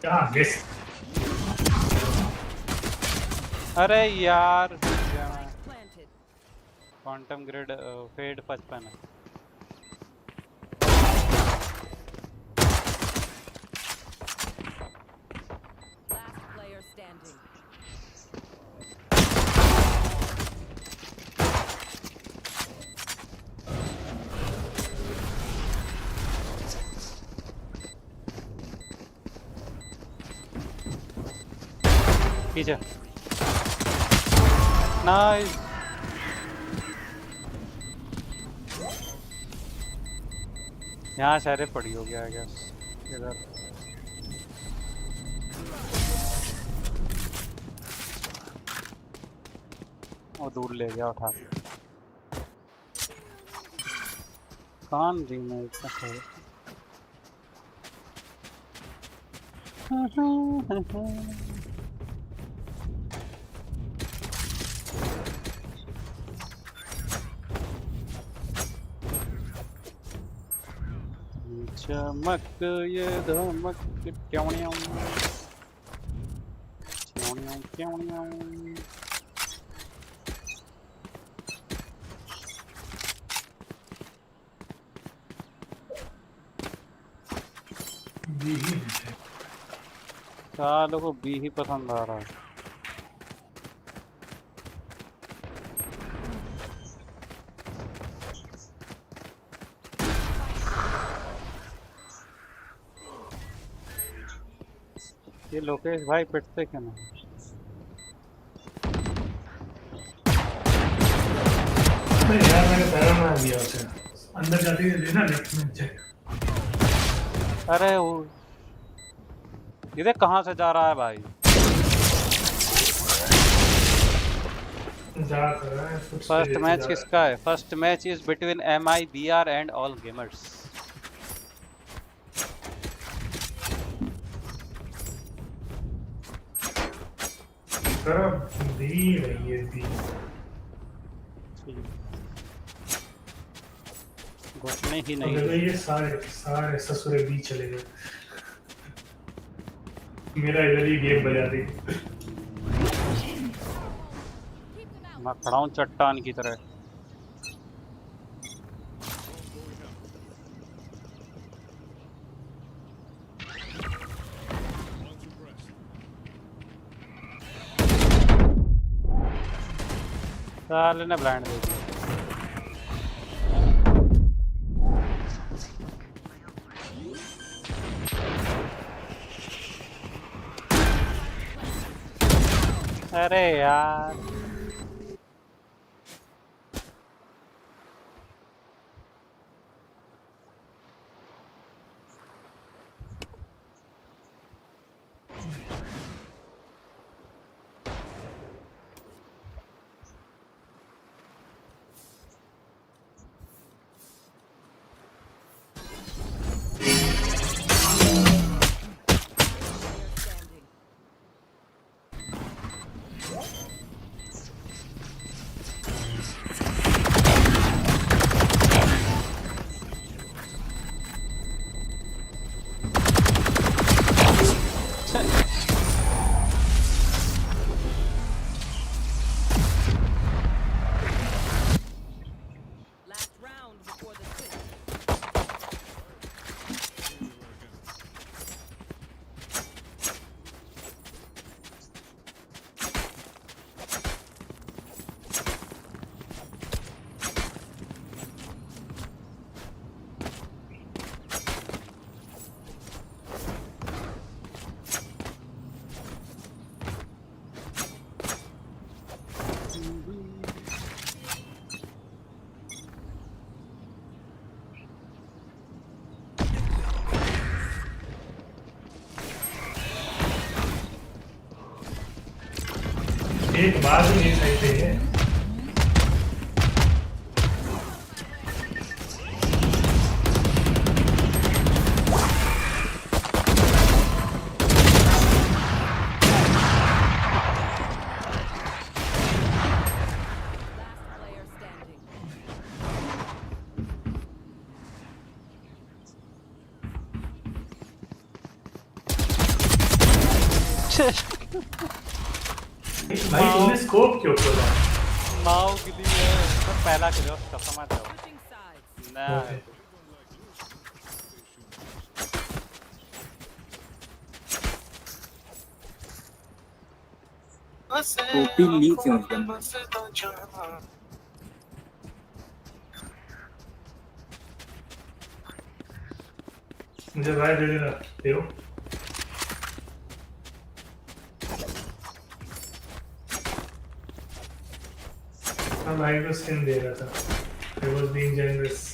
क्या गेस? अरे यार Planted. क्वांटम ग्रिड फेड 55 है। Last player standing. पीछे नाइस। यहाँ शहर पड़ी होगी आई गेस इधर। वो दूर ले गया उठा के। कान जी में इतना खैर। चमक ये धमक क्यों नहीं सालों को बी ही पसंद आ रहा है। ये लोकेश भाई पिटते क्यों नहीं? नहीं यार मैंने पैरा मार दिया उसे। अंदर जाते ही लेना लेफ्ट में चेक। अरे वो इधर कहाँ से जा रहा है भाई? जा कर रहा है फर्स्ट मैच किसका है? First match is between MIBR and all gamers. दी रही है दी। घुसने ही नहीं। अगर ये सारे ससुरे भी चले गए। मेरा इधर ही गेम बजा दी। मैं खड़ा हूँ चट्टान की तरह। साले ने ब्लाइंड दे दिया। अरे यार Last round before the switch. एक बात नहीं सही थे। Last player standing. भाई तुमने स्कोप क्यों खोला? माओ के लिए पहला किल है उसका, समझ जाओ Switching sides. ना। Okay. टोपी ली क्यों उसके अंदर? मुझे भाई दे देना देव। हाँ भाई को स्किन दे रहा था। I was being generous.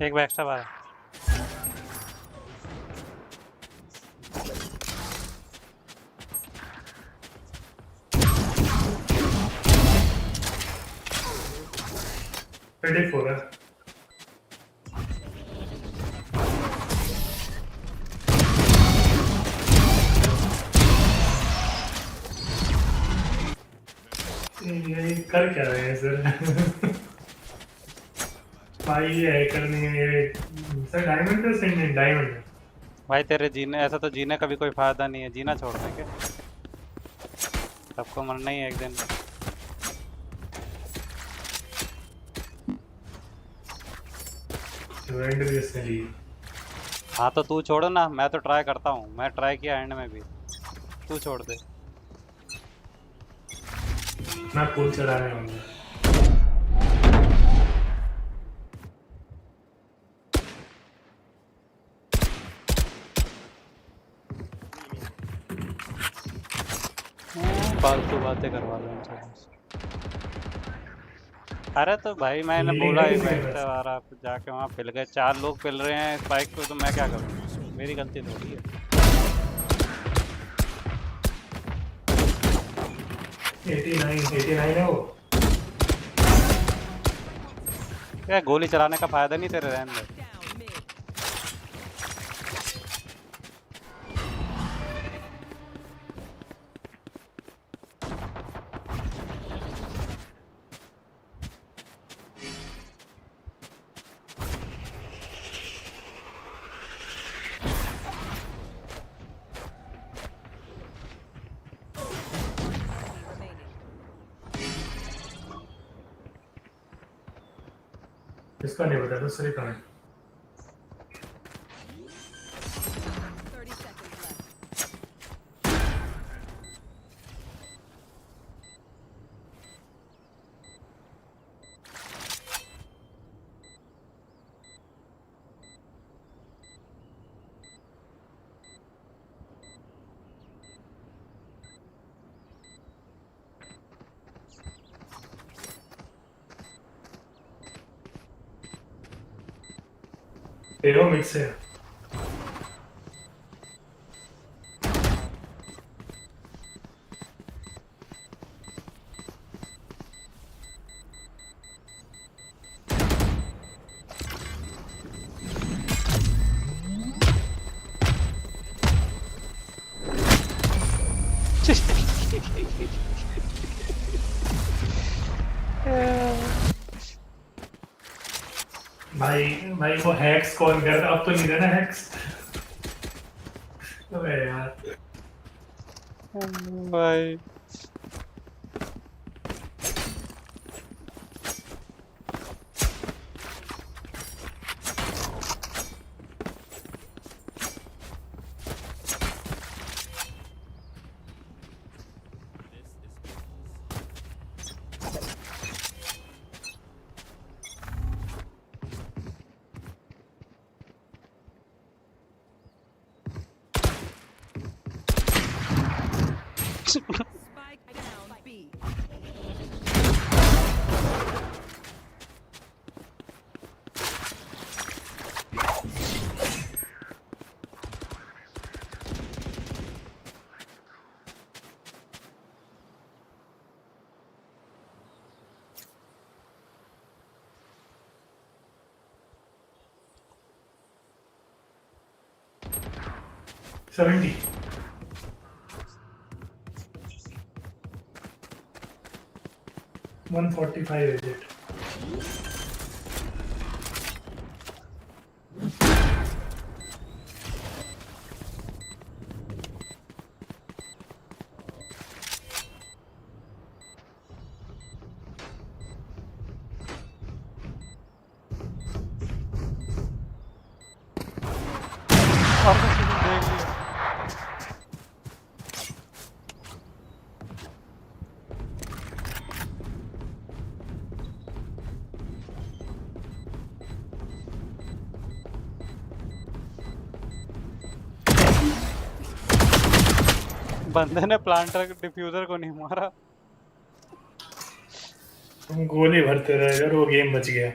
एक बैक स्टैब आया। Ready for है। ये कर क्या रहे हैं सर? भाई ये है करनी है ये। सर डायमंड है, सही नहीं डायमंड है। भाई तेरे जीने, ऐसा तो जीने का भी कोई फायदा नहीं है, जीना छोड़ दे के, सबको मरना ही है एक दिन। एंड भी इसने ली। हाँ तो तू छोड़ो ना, मैं तो ट्राई करता हूँ, मैं ट्राई किया एंड में भी, तू छोड़ दे। मैं पुल चढ़ाने वाला। फालतू बातें करवा लो इनसे बस। अरे तो भाई मैंने मिलेगा बोला ही किसी बैठ के पास? आ रहा, जाके वहाँ पिल गए, 4 लोग पिल रहे हैं स्पाइक को, तो मैं क्या करूँ, मेरी गलती थोड़ी है। 89 है वो। क्या गोली चलाने का फायदा नहीं तेरे रहने दे। Down mid. Remaining. इसका नहीं पता, दूसरे का है। 30 seconds left. तेरो मिक्स है। भाई भाई वो हैक्स कौन कर रहा? अब तो नहीं रहना हैक्स। अबे यार भाई Spike down B. 70. $145 is it? देख लिया। बंदे ने प्लांटर डिफ्यूजर को नहीं मारा। तुम गोली भरते रहे यार, वो गेम बच गया।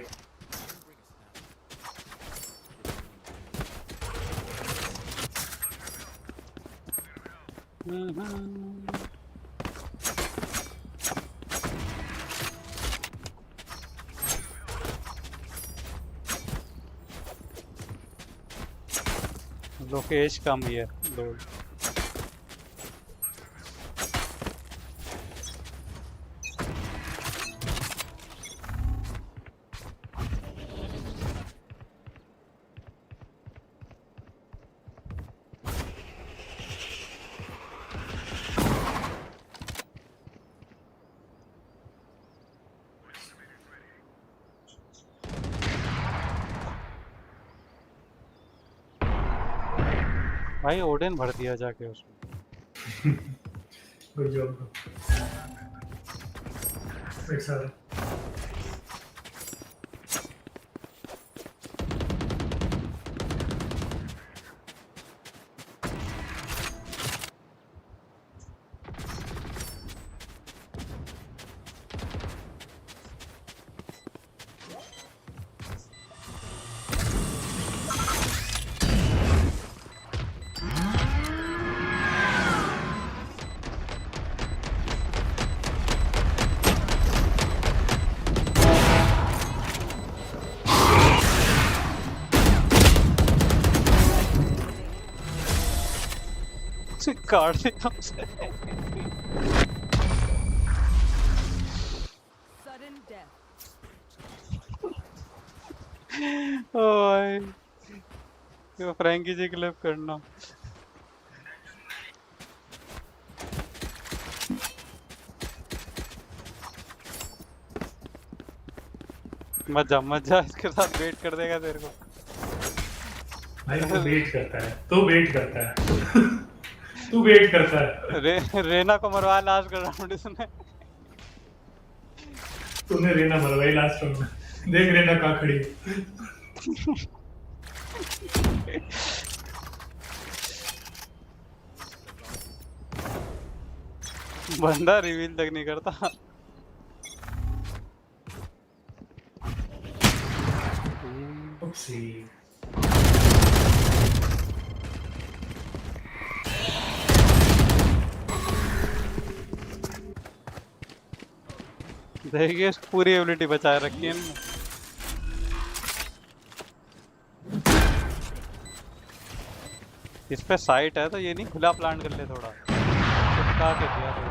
लोकेश कम ही है लोग। भाई ओडिन भर दिया जाके उसमें। Good job. एक साथ काट दिया उसे। Sudden death. ओए ये फ्रैंकी जी क्लिप करना। मत जा इसके साथ वेट कर देगा तेरे को। भाई तू वेट करता है, तू वेट करता है। तू वेट करता है। रेना को मरवा लास्ट का राउंड इसने। तूने रेना मरवाई लास्ट राउंड में। देख रेना कहाँ खड़ी है। बंदा रिवील तक नहीं करता। ओप्सी। देखिए पूरी एबिलिटी बचाए रखी है इनने। इस पे साइट है तो ये नहीं खुला प्लांट कर ले थोड़ा। चिपका के दिया तो।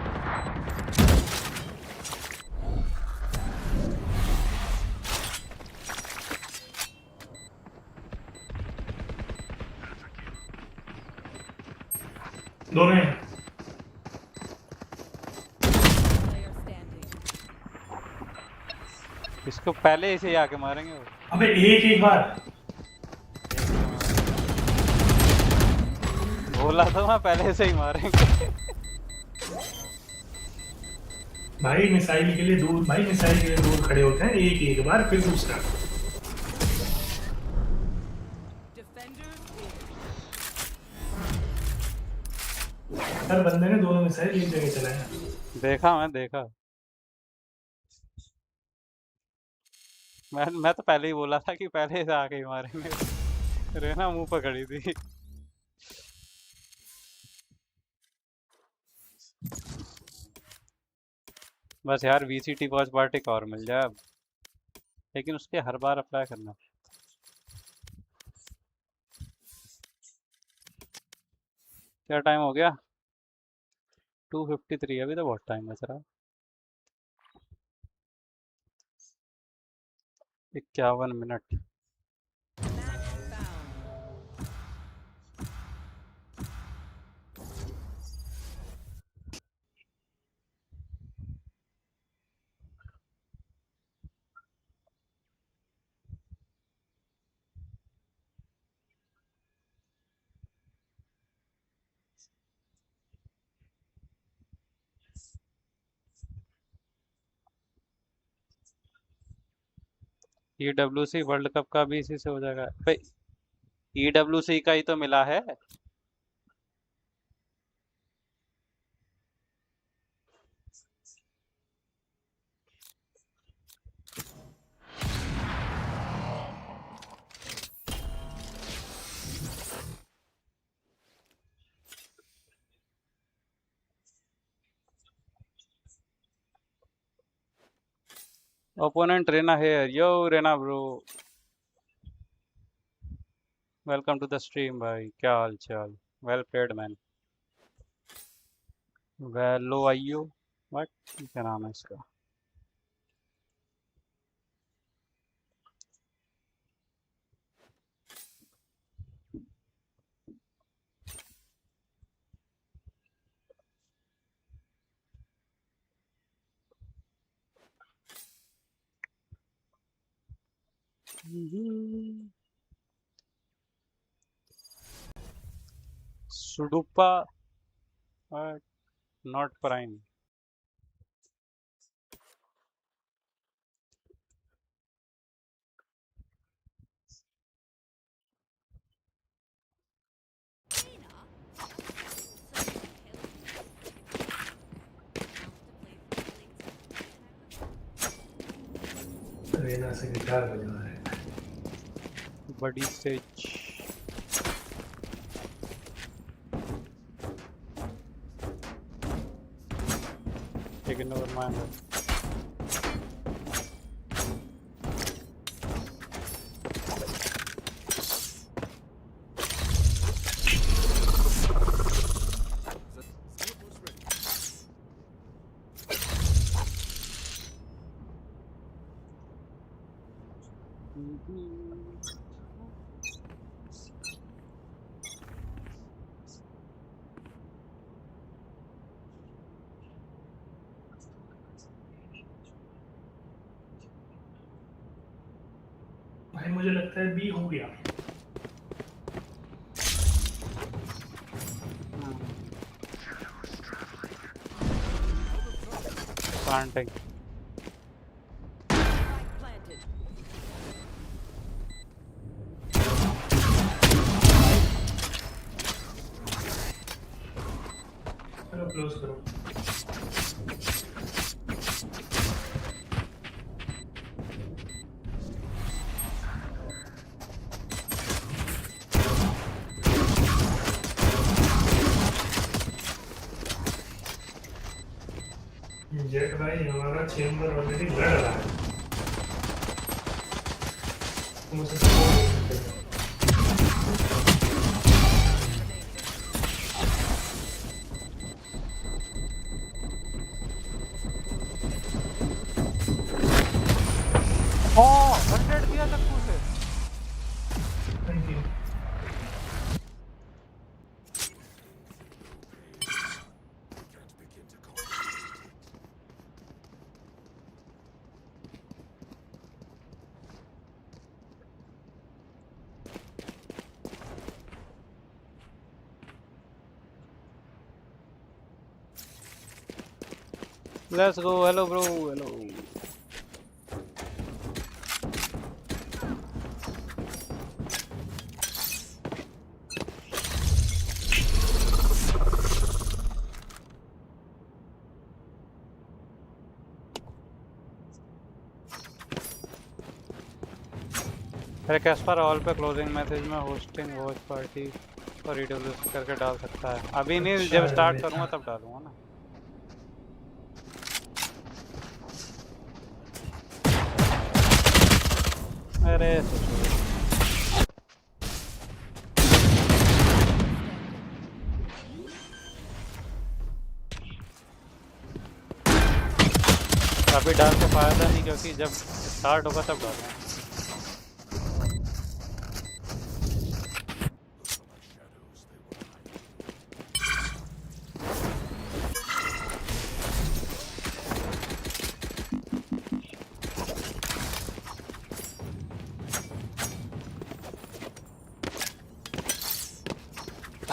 दोनों हैं। Player standing. इसको पहले इसे ही आके मारेंगे वो। अबे एक बार बोला था मैं पहले से ही मारेंगे। भाई मिसाइल के लिए दूर, भाई मिसाइल के लिए दूर खड़े होते हैं। एक बार फिर दूसरा। Defenders हर बंदे ने दोनों मिसाइल एक जगह चलाया। देखा मैं तो पहले ही बोला था कि पहले से आके ही मारेंगे। रेना मुंह पर खड़ी थी। बस यार VCT वॉच पार्टी और मिल जाए अब, लेकिन उसके हर बार अप्लाई करना। क्या टाइम हो गया? 2:53। अभी तो बहुत टाइम बच रहा है। 51 minute. Match found. EWC world cup का भी इसी से हो जाएगा भाई। EWC का ही तो मिला है। Opponent Rena here. Yo Rena bro, welcome to the stream भाई। क्या हाल चाल? Well played man। वेलो आइयो व्हाट, क्या नाम है इसका? सुडुपा नॉट प्राइम। रेना से गिटार बजा रहा है। बड़ी स्टेज। इग्नोर माय भाई मुझे लगता है बी हो गया। planting। Planted. चलो क्लोज करो। जेट भाई हमारा चेंबर ऑलरेडी लड़ रहा है। तुम उसे सपोर्ट नहीं सकते। ओह 100 दिया चक्कू से। Thank you. Let's go. Hello bro, hello. Request all पे क्लोजिंग मैसेज में होस्टिंग वॉच पार्टी और EWC करके डाल सकता है। अभी नहीं, जब स्टार्ट करूंगा तब डालूंगा ना। अरे अभी डाल के फायदा नहीं, क्योंकि जब स्टार्ट होगा तब डालना।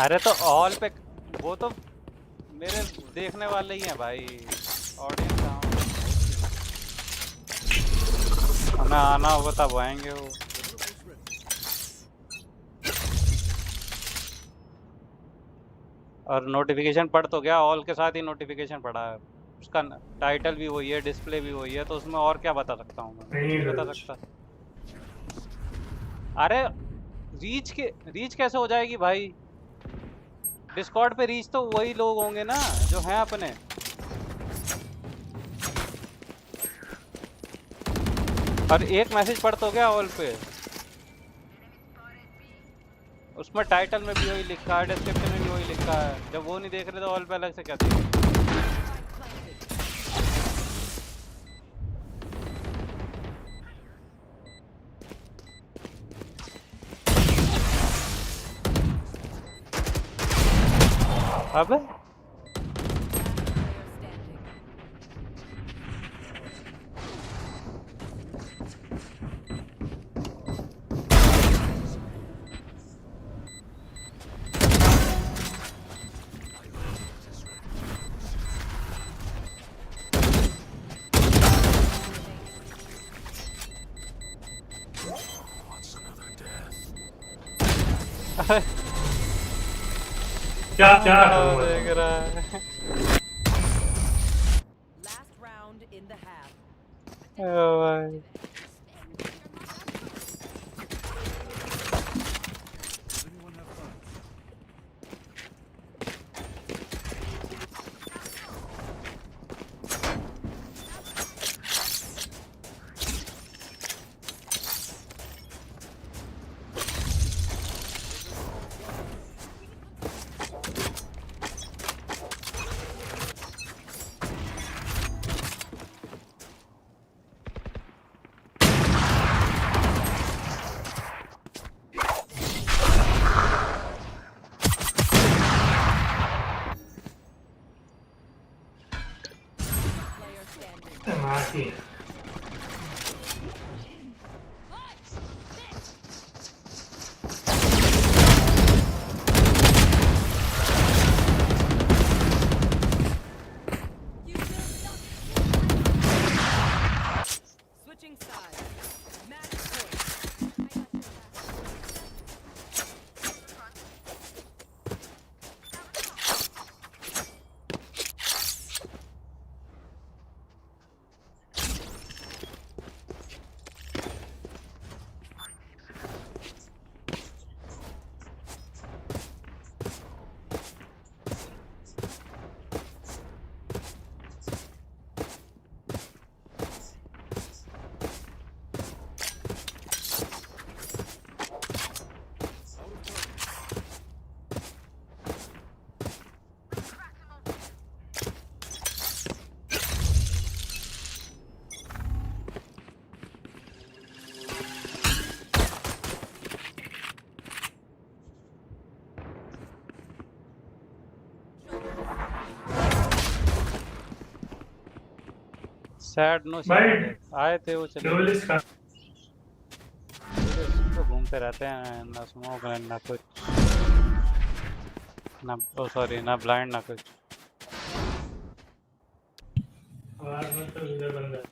अरे तो ऑल पे वो तो मेरे देखने वाले ही हैं भाई, ऑडियंस। हमें आना होगा तब आएंगे वो। और नोटिफिकेशन पढ़ तो गया, ऑल के साथ ही नोटिफिकेशन पड़ा है, उसका टाइटल भी वही है, डिस्प्ले भी वही है, तो उसमें और क्या बता सकता हूँ मैं? नहीं बता सकता। अरे रीच कैसे हो जाएगी भाई? डिस्कॉर्ड पे रीच तो वही लोग होंगे ना जो हैं अपने। और एक मैसेज पढ़ तो गया ऑल पे, उसमें टाइटल में भी वही लिखा है, डिस्क्रिप्शन में भी वही लिखा है। जब वो नहीं देख रहे तो ऑल पे अलग से क्या देख रहे? अबे क्या क्या करूं मैं? देख रहा है। Last round in the half. ओ भाई Does anyone have fun? Player standing. मार की You will not. Switching sides. Match point. सैड नो भाई आए थे वो, चले डुअलिस्ट का तो घूमते रहते हैं, ना स्मोक ना कुछ, ना ओ सॉरी ना ब्लाइंड ना कुछ। आवाज में तो इधर बंदा है।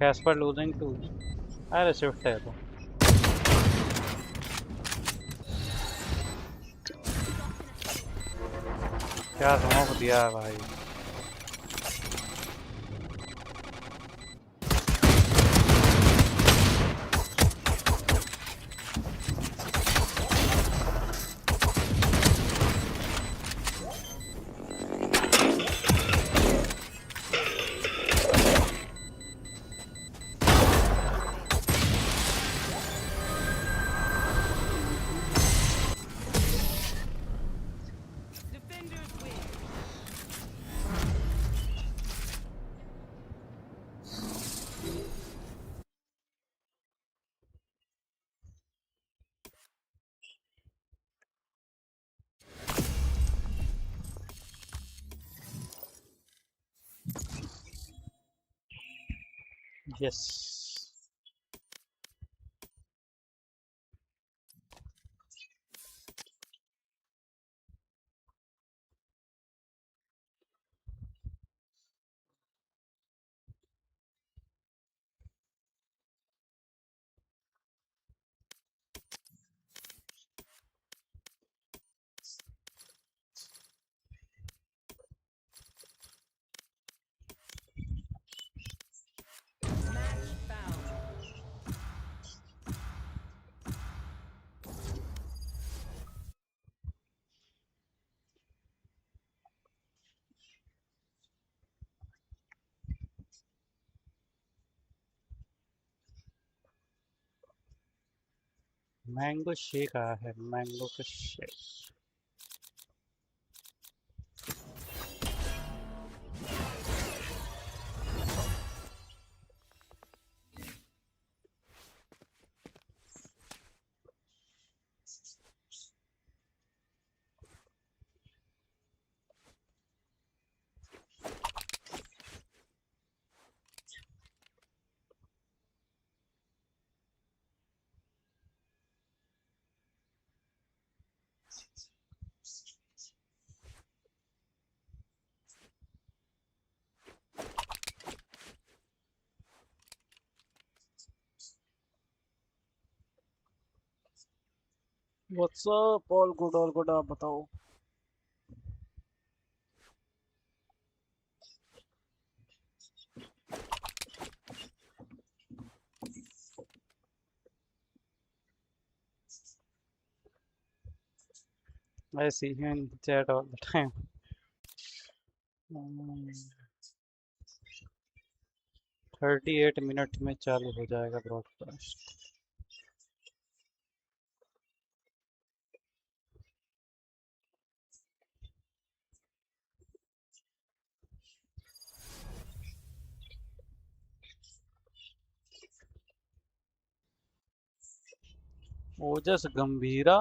कैस्पर लूजिंग टू, अरे स्विफ्ट है तो। क्या स्मोक दिया है भाई। Yes Match found. Mango shake आया है मैंगो का शेक व्हाट्सअप ऑल गुड आप बताओ I see you in the chat all the time 38 minute में चालू हो जाएगा ब्रॉडकास्ट ओजस गंभीरा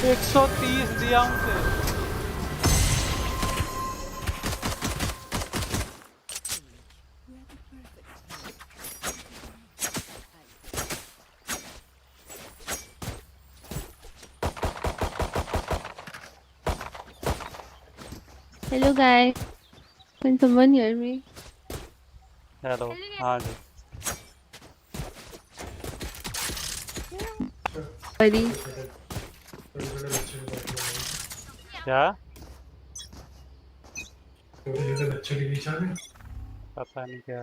एक 130 दिया उनसे Hello guys, can someone hear me? Hello हाँ जी Sorry. क्या बच्चों के बीच आ गए पता नहीं क्या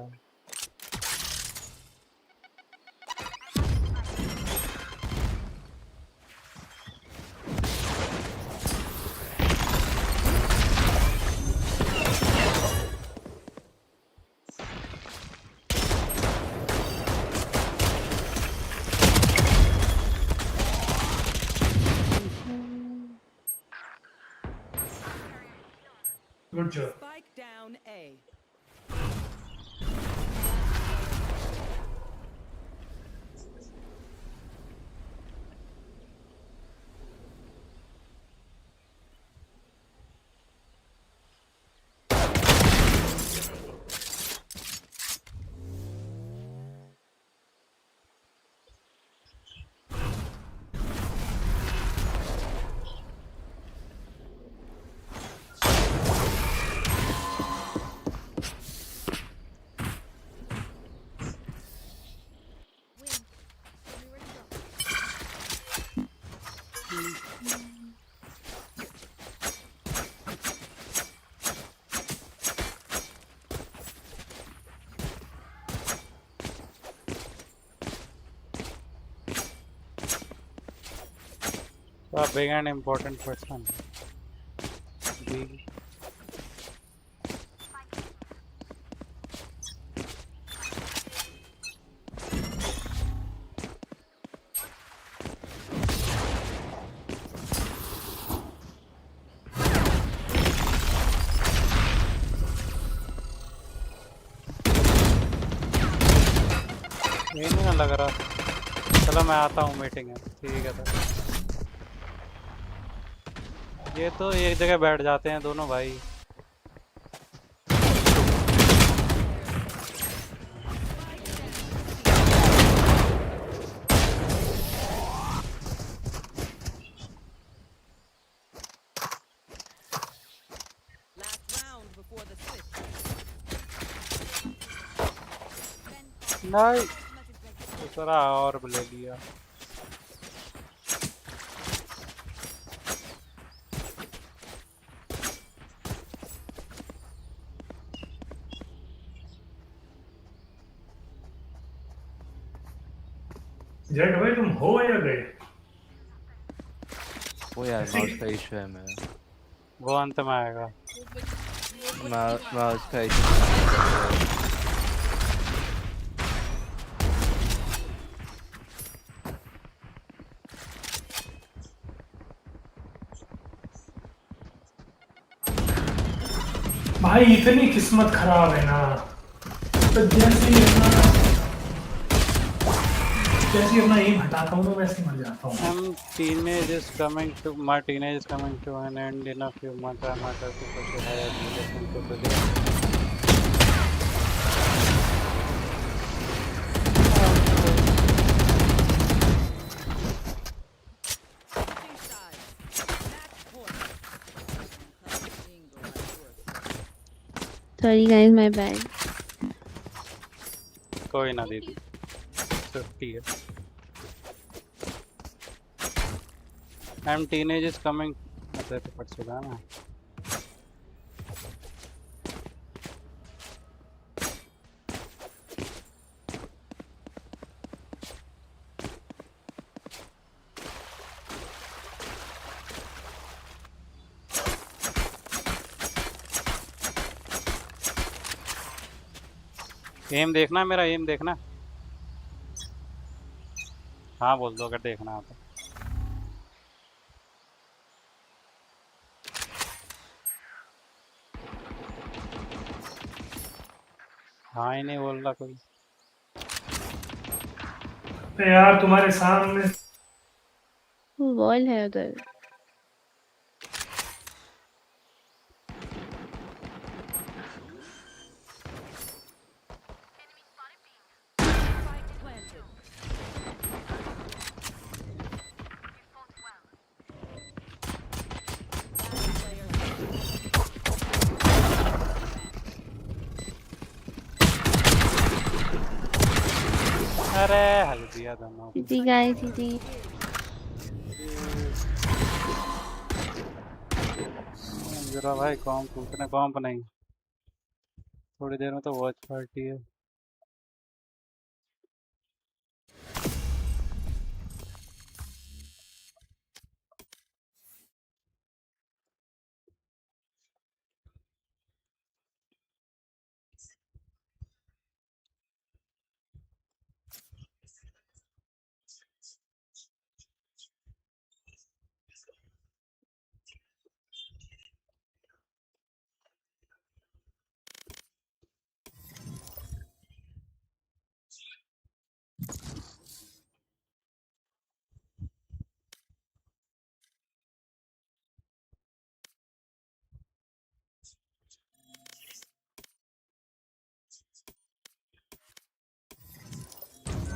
good job Spike down A. So a big and important person. Big. ये नहीं ना लग रहा। चलो मैं आता हूँ, मीटिंग है। ठीक है तो ये तो एक जगह बैठ जाते हैं दोनों भाई। Last round before the switch. नहीं दूसरा और ले लिया। जेट भाई तुम हो या गए? वो यार ऐसे माउस का इशू है मेरा। वो अंत में आएगा। माउस का इशू। भाई इतनी किस्मत खराब है ना, तो जैसे ही अपना एम हटाता हूँ तो वैसे ही मर जाता हूँ। Teenage is coming to my teenage is coming to an end in a few months. I might have to push it higher relation to begin. Switching sides. Match point. Jingle like yours. Sorry guys, my bad. कोई ना दीदी, 50 है। I'm teenage is coming. अच्छा तो पढ़ चुका ना। M देखना, मेरा एम देखना। हाँ बोल दो अगर देखना हो तो। हाँ ही नहीं बोल रहा कोई। तो यार तुम्हारे सामने वॉल है उधर। Spike planted. Last player. अरे हल दिया दोनों। जीजी गाइस, जीजी। जरा भाई कॉम्प पूछना, कॉम्प नहीं, थोड़ी देर में तो वॉच पार्टी है।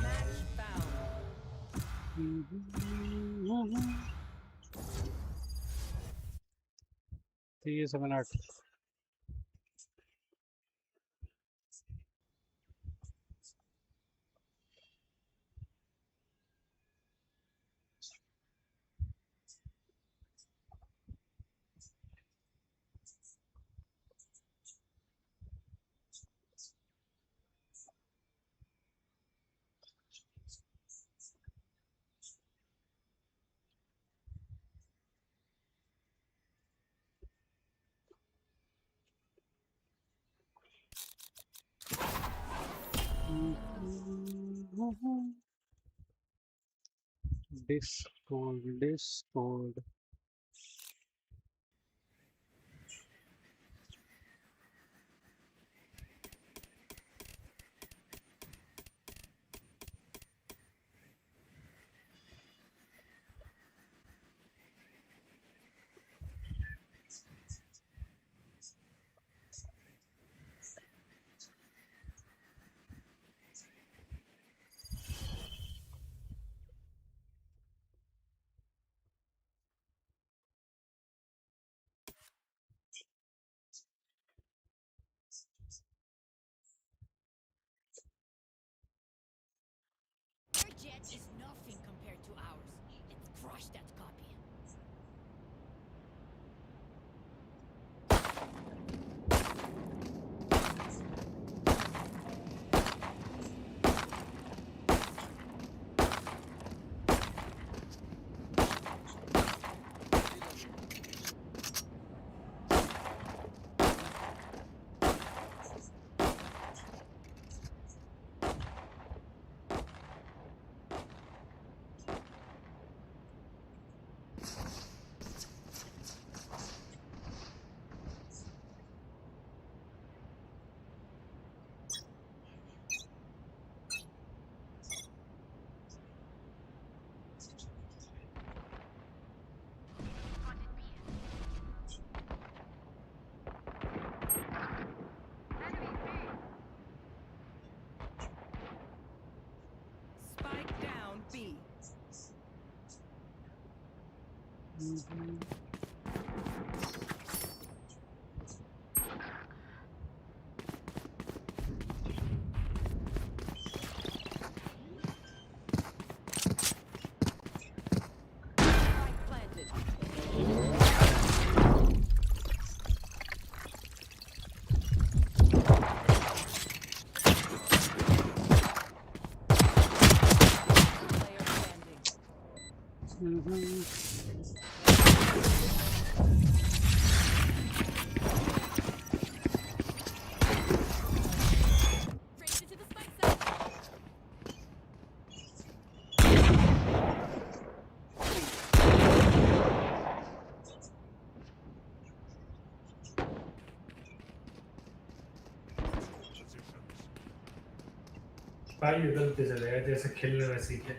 Match found. 30 minute. Discord. Their jet is nothing compared to ours. Let's crush that copy. Spike down B. Spike planted. Player standing. Race it to the spike site. भाई उधर चले गए जैसे खेलने में सीखे।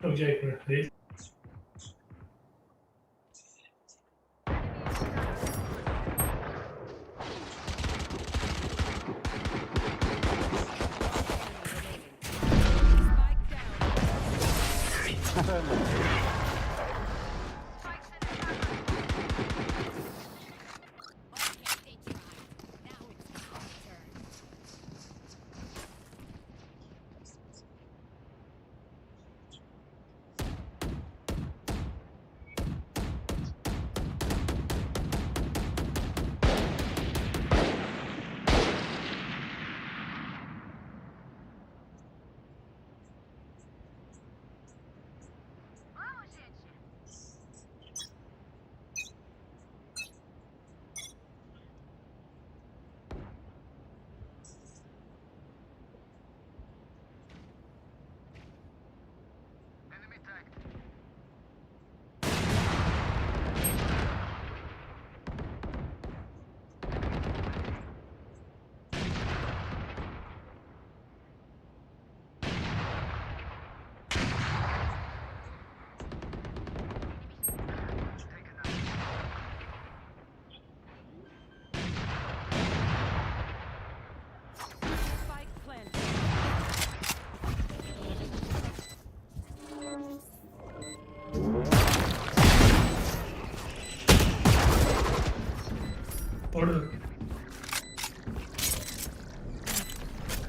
रुक जा एक minute please. Spike down. Okay, they tried. Now it's our turn.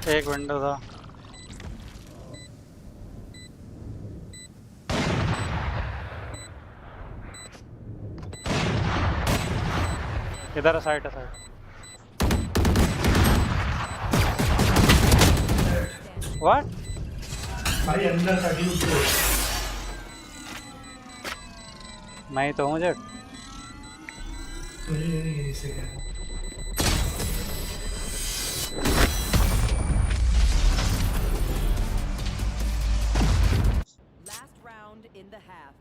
एक विंडो था। इधर साइड है साइड। व्हाट? भाई अंदर था ड्यूब पे। मैं ही तो हूँ जेट। नहीं इसे क्या Last round in the half.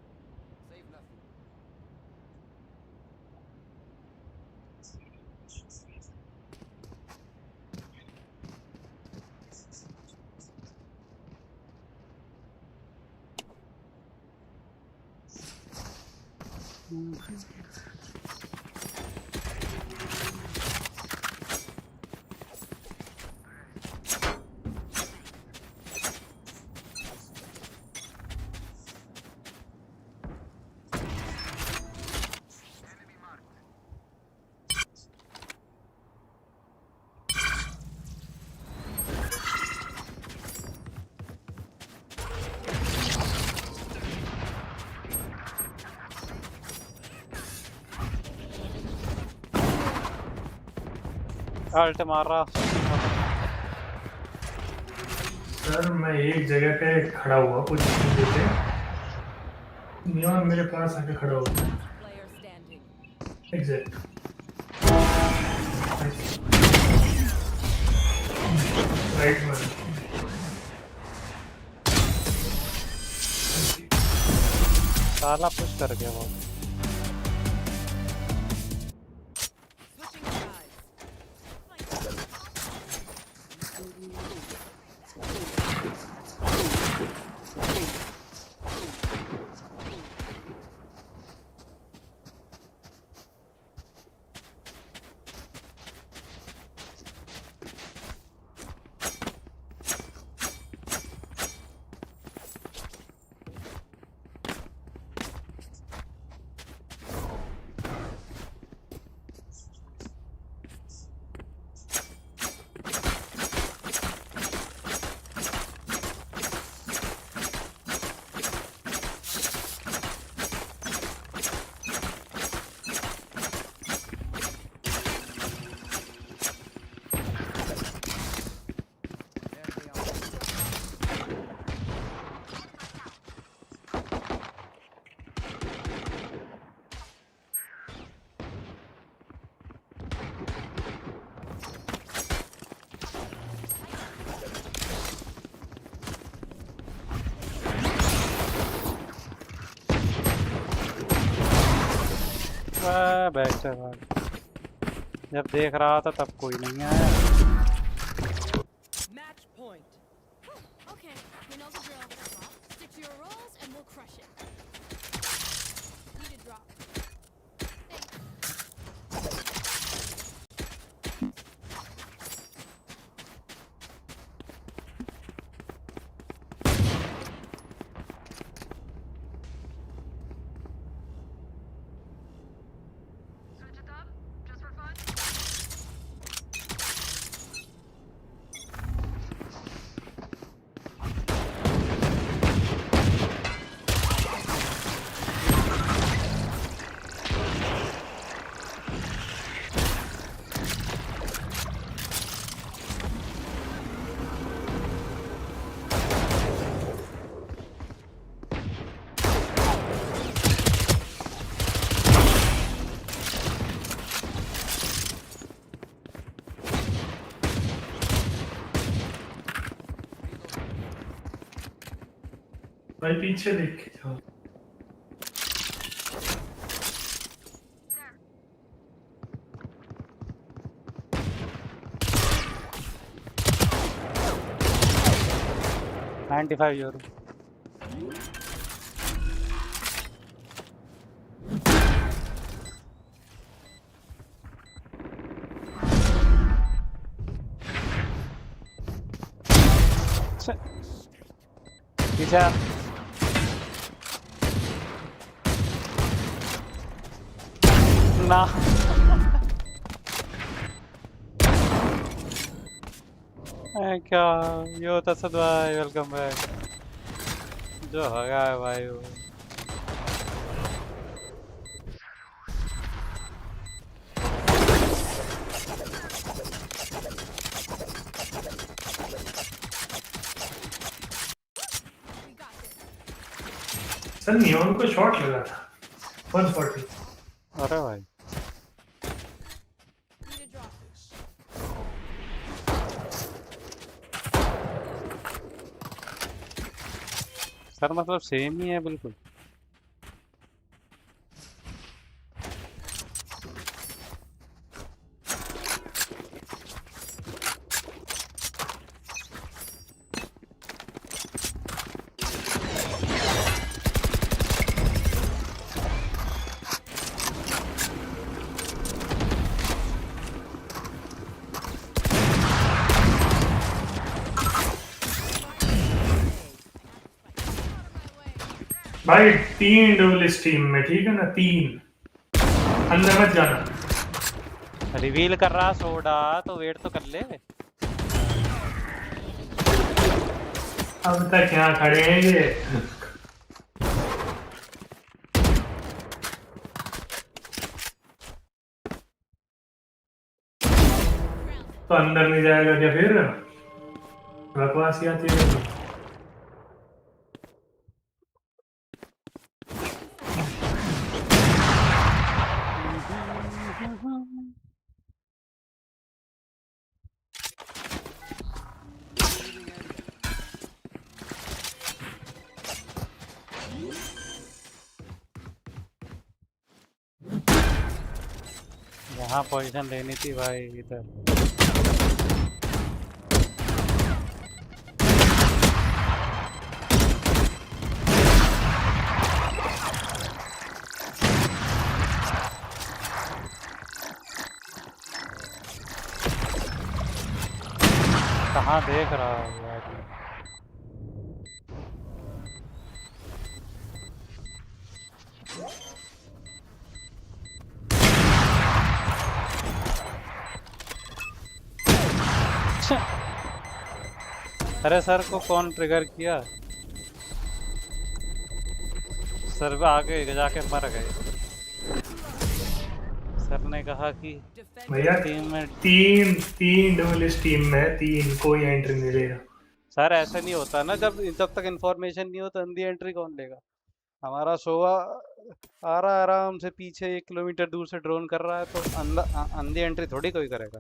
Ult मार रहा। सर मैं एक जगह पे खड़ा हुआ कुछ देते नियॉन मेरे पास आके खड़ा हुआ Player standing. एग्जैक्ट राइट में साला पुश कर गया वो। Switching sides. बैक से भाग। जब देख रहा था तब कोई नहीं आया। Match point. Okay, you know the drill. Stick to your roles and we'll crush it. Need a drop. भाई पीछे देख के जाओ €95। पीछे ना क्या ये होता सद भाई, वेलकम बैक। जो होगा भाई वो। सर नियॉन को शॉट लगा था 140। अरे भाई Need a drop. सर मतलब सेम ही है बिल्कुल। भाई 3 डबल स्ट्रीम में, ठीक है ना? 3 अंदर मत जाना। रिवील कर रहा सोडा तो वेट तो कर ले। अब तक यहाँ खड़े हैं ये। तो अंदर नहीं जाएगा क्या फिर? बकवास ही आती है। यहाँ पोजीशन लेनी थी भाई इधर। कहाँ देख रहा है आदमी? अरे सर को कौन ट्रिगर किया? सर भी आगे जाके मर गए। सर ने कहा कि भैया टीम में तीन डबल स्ट्रीम में 3 कोई एंट्री नहीं लेगा। सर ऐसा नहीं होता ना, जब तक इंफॉर्मेशन नहीं हो तो अंधी एंट्री कौन लेगा? हमारा सोवा आ रहा आराम से पीछे 1 किलोमीटर दूर से ड्रोन कर रहा है तो अंधी एंट्री थोड़ी कोई करेगा।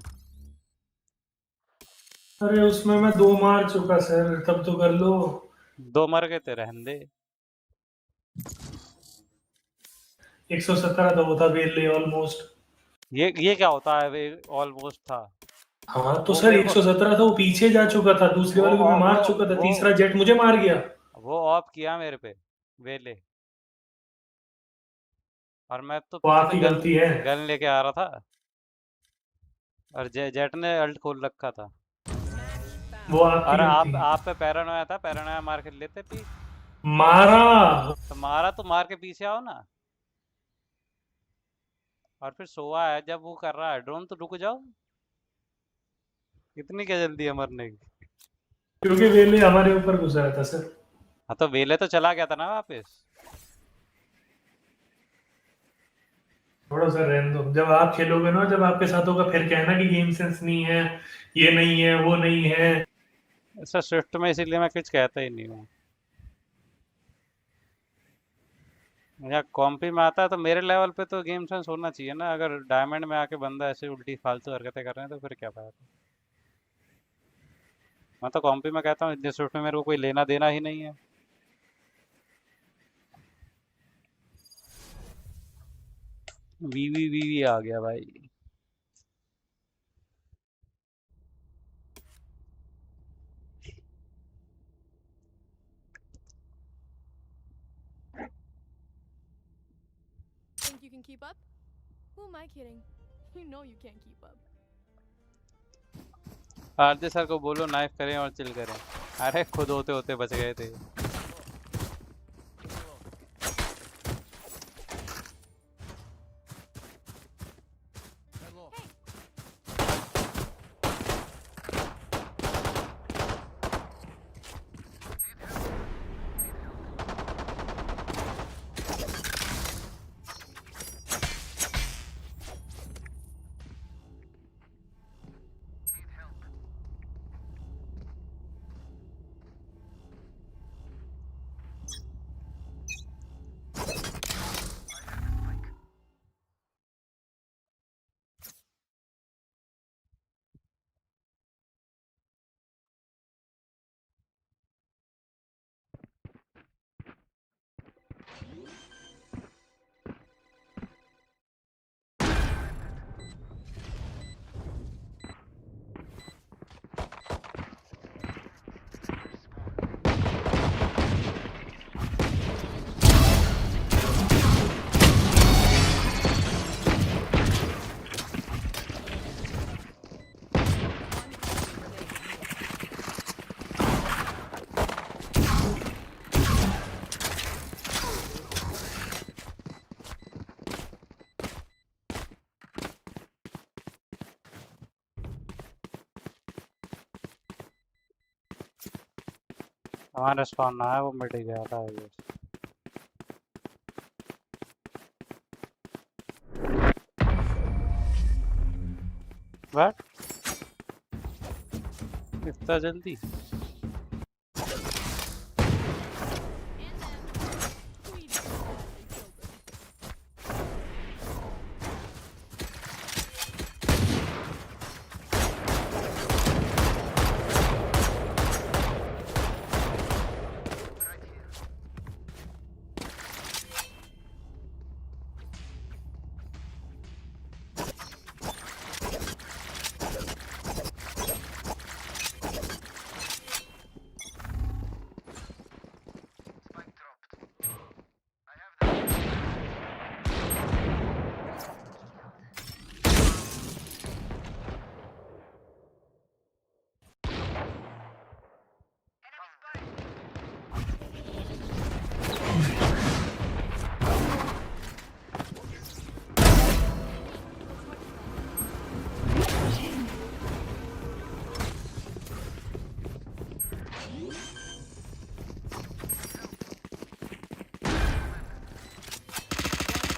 अरे उसमें मैं 2 मार चुका सर, तब तो कर लो। 2 मर गए थे, रहने दे। 117 तो होता वेले ऑलमोस्ट। ये क्या होता है? ऑलमोस्ट था। हाँ तो वो सर मेरे को 117 था, वो पीछे जा चुका था, दूसरे वाले को मैं मार चुका था, तीसरा जेट मुझे मार गया। वो ऑफ किया मेरे पे वेले, और मैं तो वो पीछे आपकी से गलती है। गन लेके आ रहा था और जेट ने अल्ट खोल रखा था। वो आपकी और गलती है। आप पे पैरानोया था, पैरानोया मार के लेते पी। मारा तो मारा तो मार के पीछे आओ ना। और फिर सोवा है जब वो कर रहा है ड्रोन तो रुक जाओ। इतनी क्या जल्दी है मरने की? क्योंकि वेले हमारे ऊपर गुजरा था सर। हाँ तो वेले तो चला गया था ना वापस। थोड़ा सा रहने दो, जब आप खेलोगे ना, जब आपके साथ होगा फिर कहना कि गेम सेंस नहीं है, ये नहीं है, वो नहीं है। सर स्विफ्ट में इसीलिए मैं कुछ कहता ही नहीं हूँ। या कॉम्पी में आता है तो मेरे लेवल पे तो गेम सेंस होना चाहिए ना। अगर डायमंड में आके बंदा ऐसे उल्टी फालतू हरकतें कर रहे हैं तो फिर क्या फायदा? मैं तो कॉम्पी में कहता हूँ इतने स्विफ्ट में मेरे को कोई लेना देना ही नहीं है। वी आ गया भाई। Think you can keep up? Who am I kidding? You know you can't keep up. RJ sir को बोलो नाइफ करें और चिल करें। अरे खुद होते होते बच गए थे। हमारा स्पॉन ना है, वो मिट गया था ये। What? इतना जल्दी?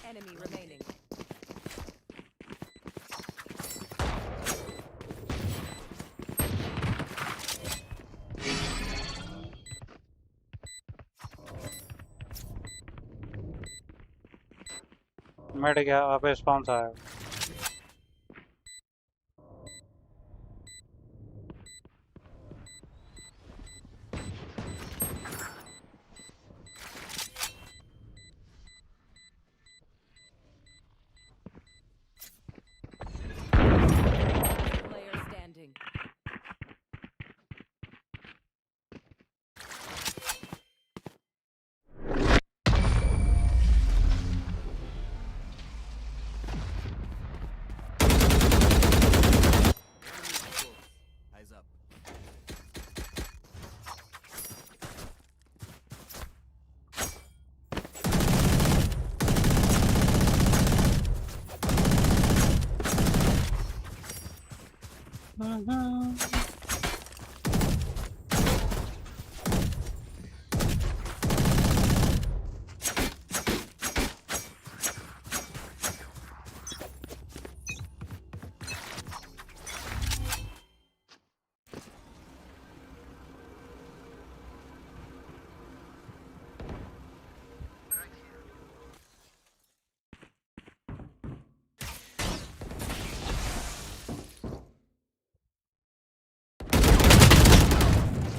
Enemy remaining. मिट गया, आप स्पॉन आया। Player standing. Eyes up.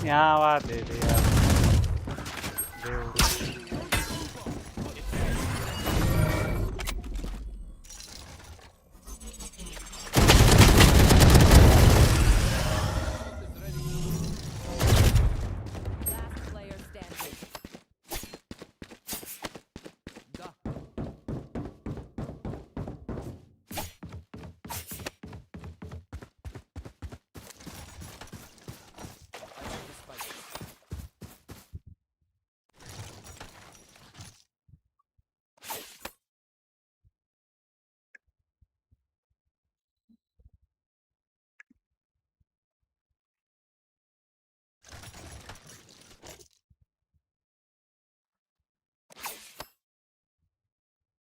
यहाँ आवाज दे दे यार। Last player standing.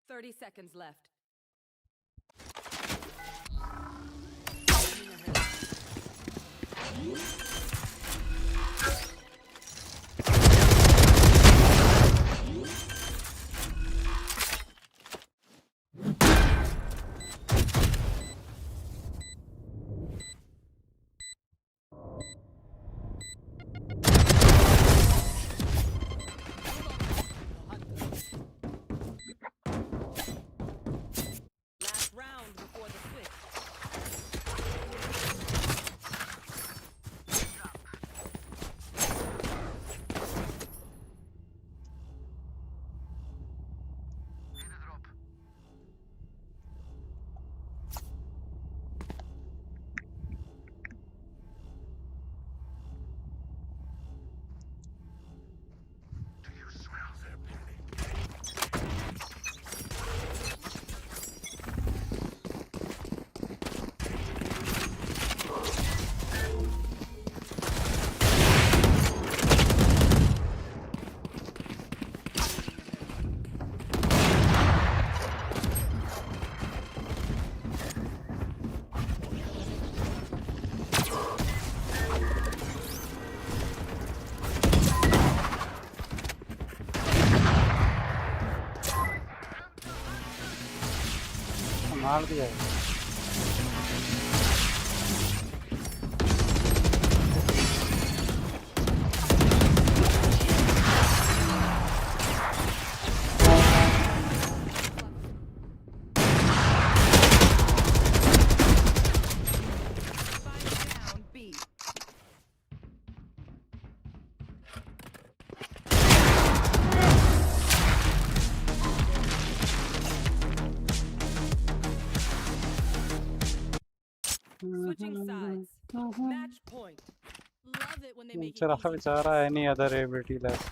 Thirty seconds left. Last round before the switch. मार दिया। Down B. Switching sides. Match point. Love it when they make it चला easy. बेचारा any other ability left.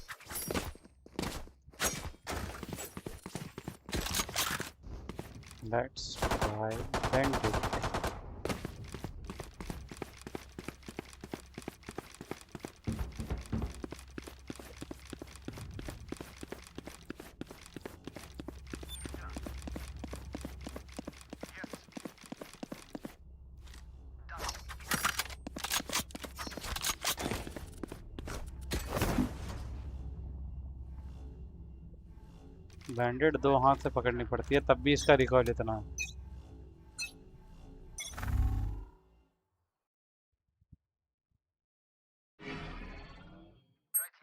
Let's try bend it. बैंडेड दो हाथ से पकड़नी पड़ती है तब भी इसका रिकॉइल इतना है।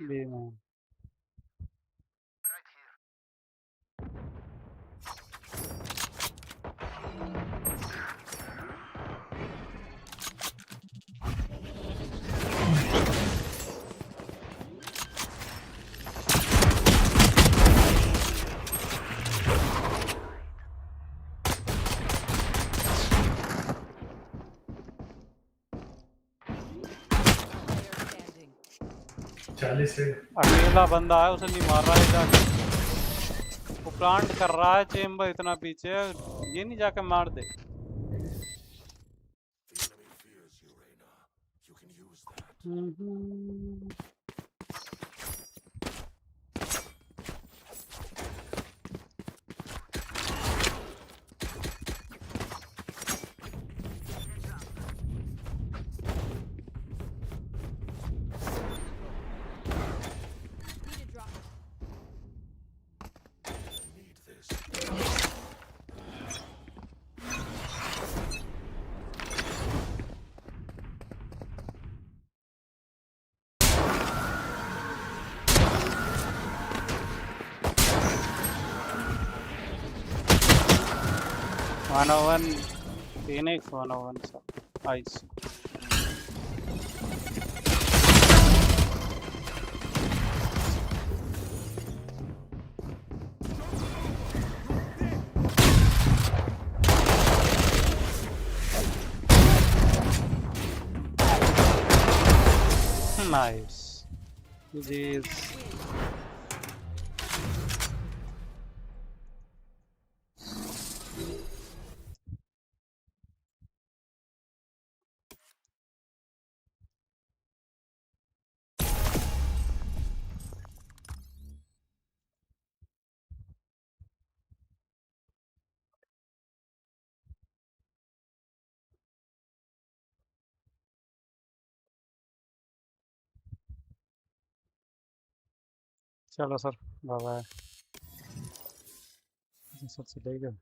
बी में Player standing. 40 से अकेला बंदा है उसे नहीं मार रहा है जाके वो प्लांट कर रहा है चेम्बर इतना पीछे है, ये नहीं जाके मार दे। Need a drop. One O one Phoenix 101 aisi. Nice. GG's. चलो सर, बाय बाय। सर चलेगा।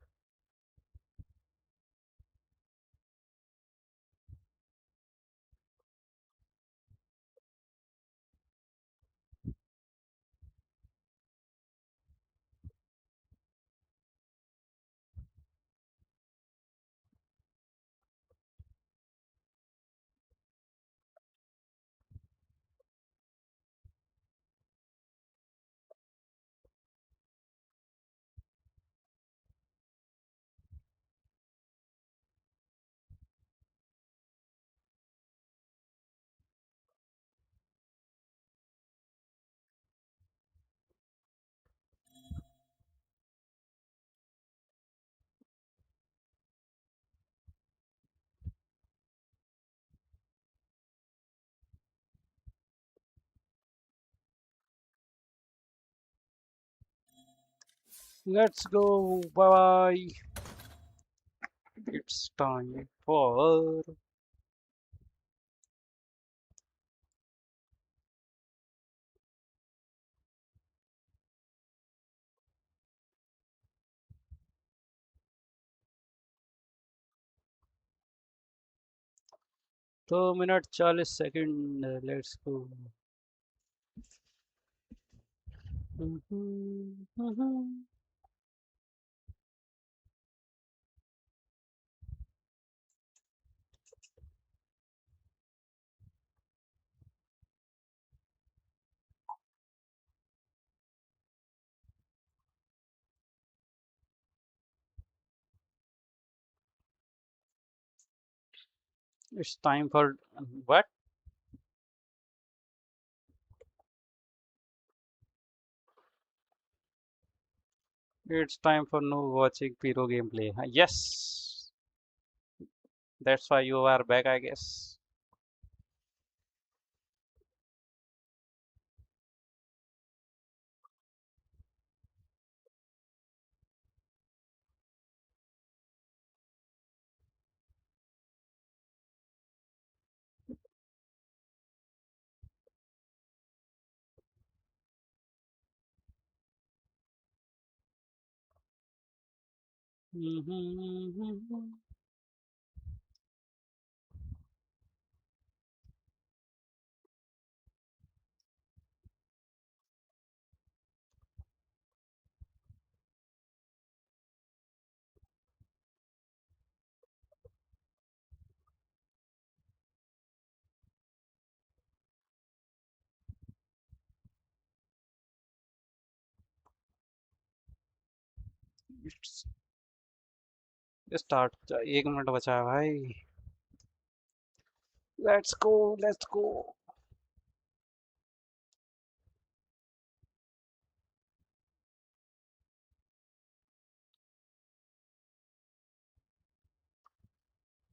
Let's go. Bye bye. It's time for 2 minute 40 second, let's go. It's time for what? It's time for no watching Pyro gameplay. Yes, that's why you are back, I guess. Start, 1 minute बचा है भाई। Let's go, let's go.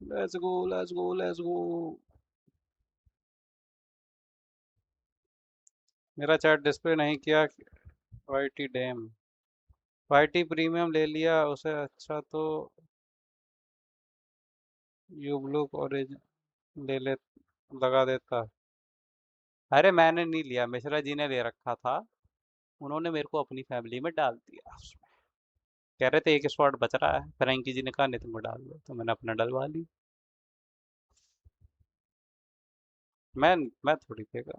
Let's go, let's go, let's go. मेरा chat display नहीं किया। YT dam, YT premium ले लिया उसे। अच्छा तो यूब्लू ऑरेंज ले ले, लगा देता। अरे मैंने नहीं लिया, मिश्रा जी ने ले रखा था, उन्होंने मेरे को अपनी फैमिली में डाल दिया उसमें। कह रहे थे एक स्पॉट बच रहा है, फ्रैंकी जी ने कहा नहीं तुमको डाल दो, तो मैंने अपना डलवा ली। मैं थोड़ी फेंका।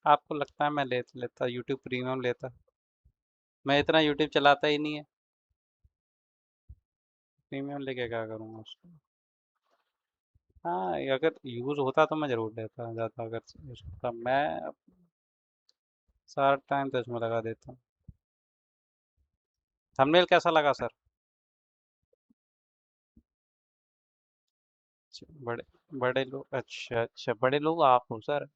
आपको लगता है मैं ले लेता यूट्यूब प्रीमियम लेता? मैं इतना यूट्यूब चलाता ही नहीं है, प्रीमियम लेके क्या करूँगा उसको। हाँ, ये अगर यूज़ होता तो मैं ज़रूर लेता ज़्यादा, अगर यूज़ होता मैं सारा टाइम तो इसमें लगा देता हूँ। थंबनेल कैसा लगा सर? अच्छा, बड़े बड़े लोग, अच्छा अच्छा, बड़े लोग आप हो सर?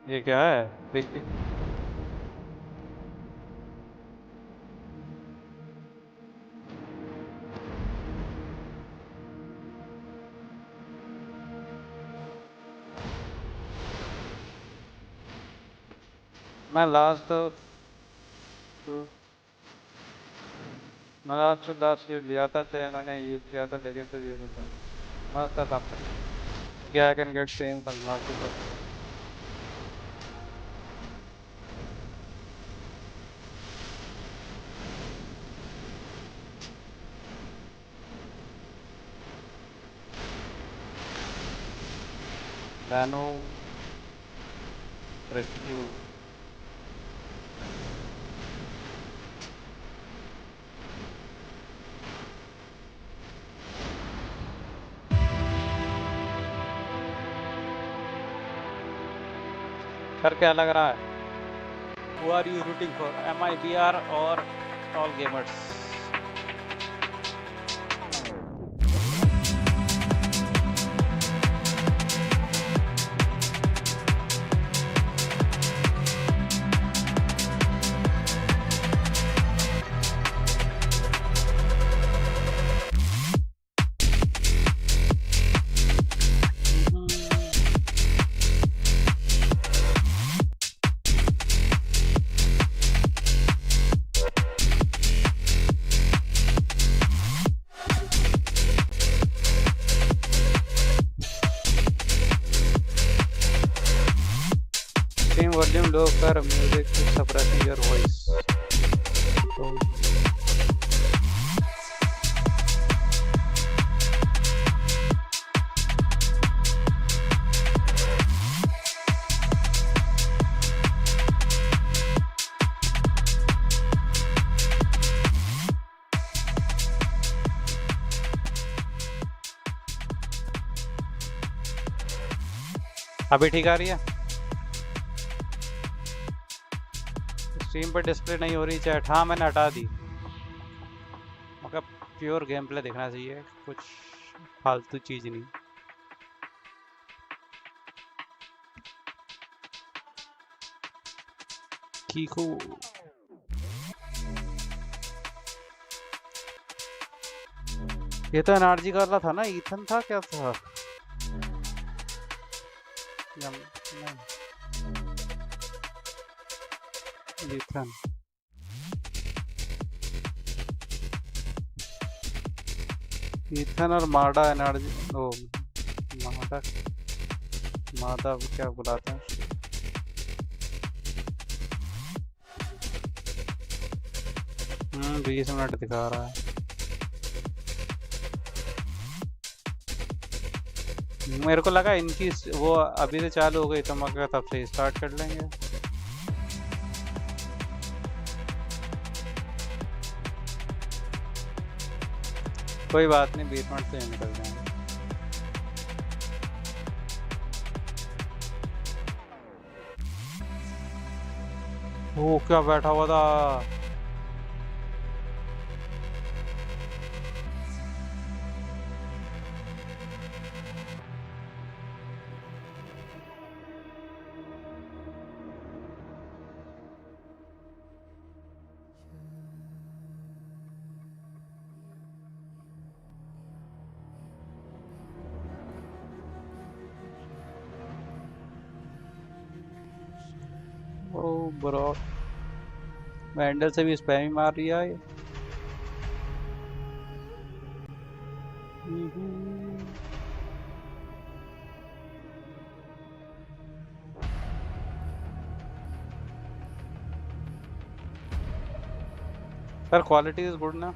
ये क्या है? देखिए मैं लास्ट मैं लास्ट 10 लिया था, तो मैंने यूज किया था, लेकिन तो यूज होता मस्त था। क्या can get same Nano Rescue। Sir क्या लग रहा है? Who are you rooting for? MIBR और all gamers? prefer music to suppressing your voice. So, अभी ठीक आ रही है? स्ट्रीम पर डिस्प्ले नहीं हो रही चैट। हाँ मैंने हटा दी, मगर प्योर गेम प्ले दिखना चाहिए, कुछ फालतू चीज नहीं। ठीक हो। ये तो एनर्जी का वाला था ना, ईथन था क्या था? ईथन ईथन और माडा एनर्जी, ओ माडा मादा क्या बुलाते हैं? 20 मिनट दिखा रहा है। मेरे को लगा इनकी वो अभी से चालू हो गई तो मैं तब से स्टार्ट कर लेंगे। कोई बात नहीं, 20 मिनट से निकल जाएंगे। वो क्या बैठा हुआ था? ब्रो मैंडल से भी स्पैम ही मार रही है ये। सर क्वालिटी इज गुड ना?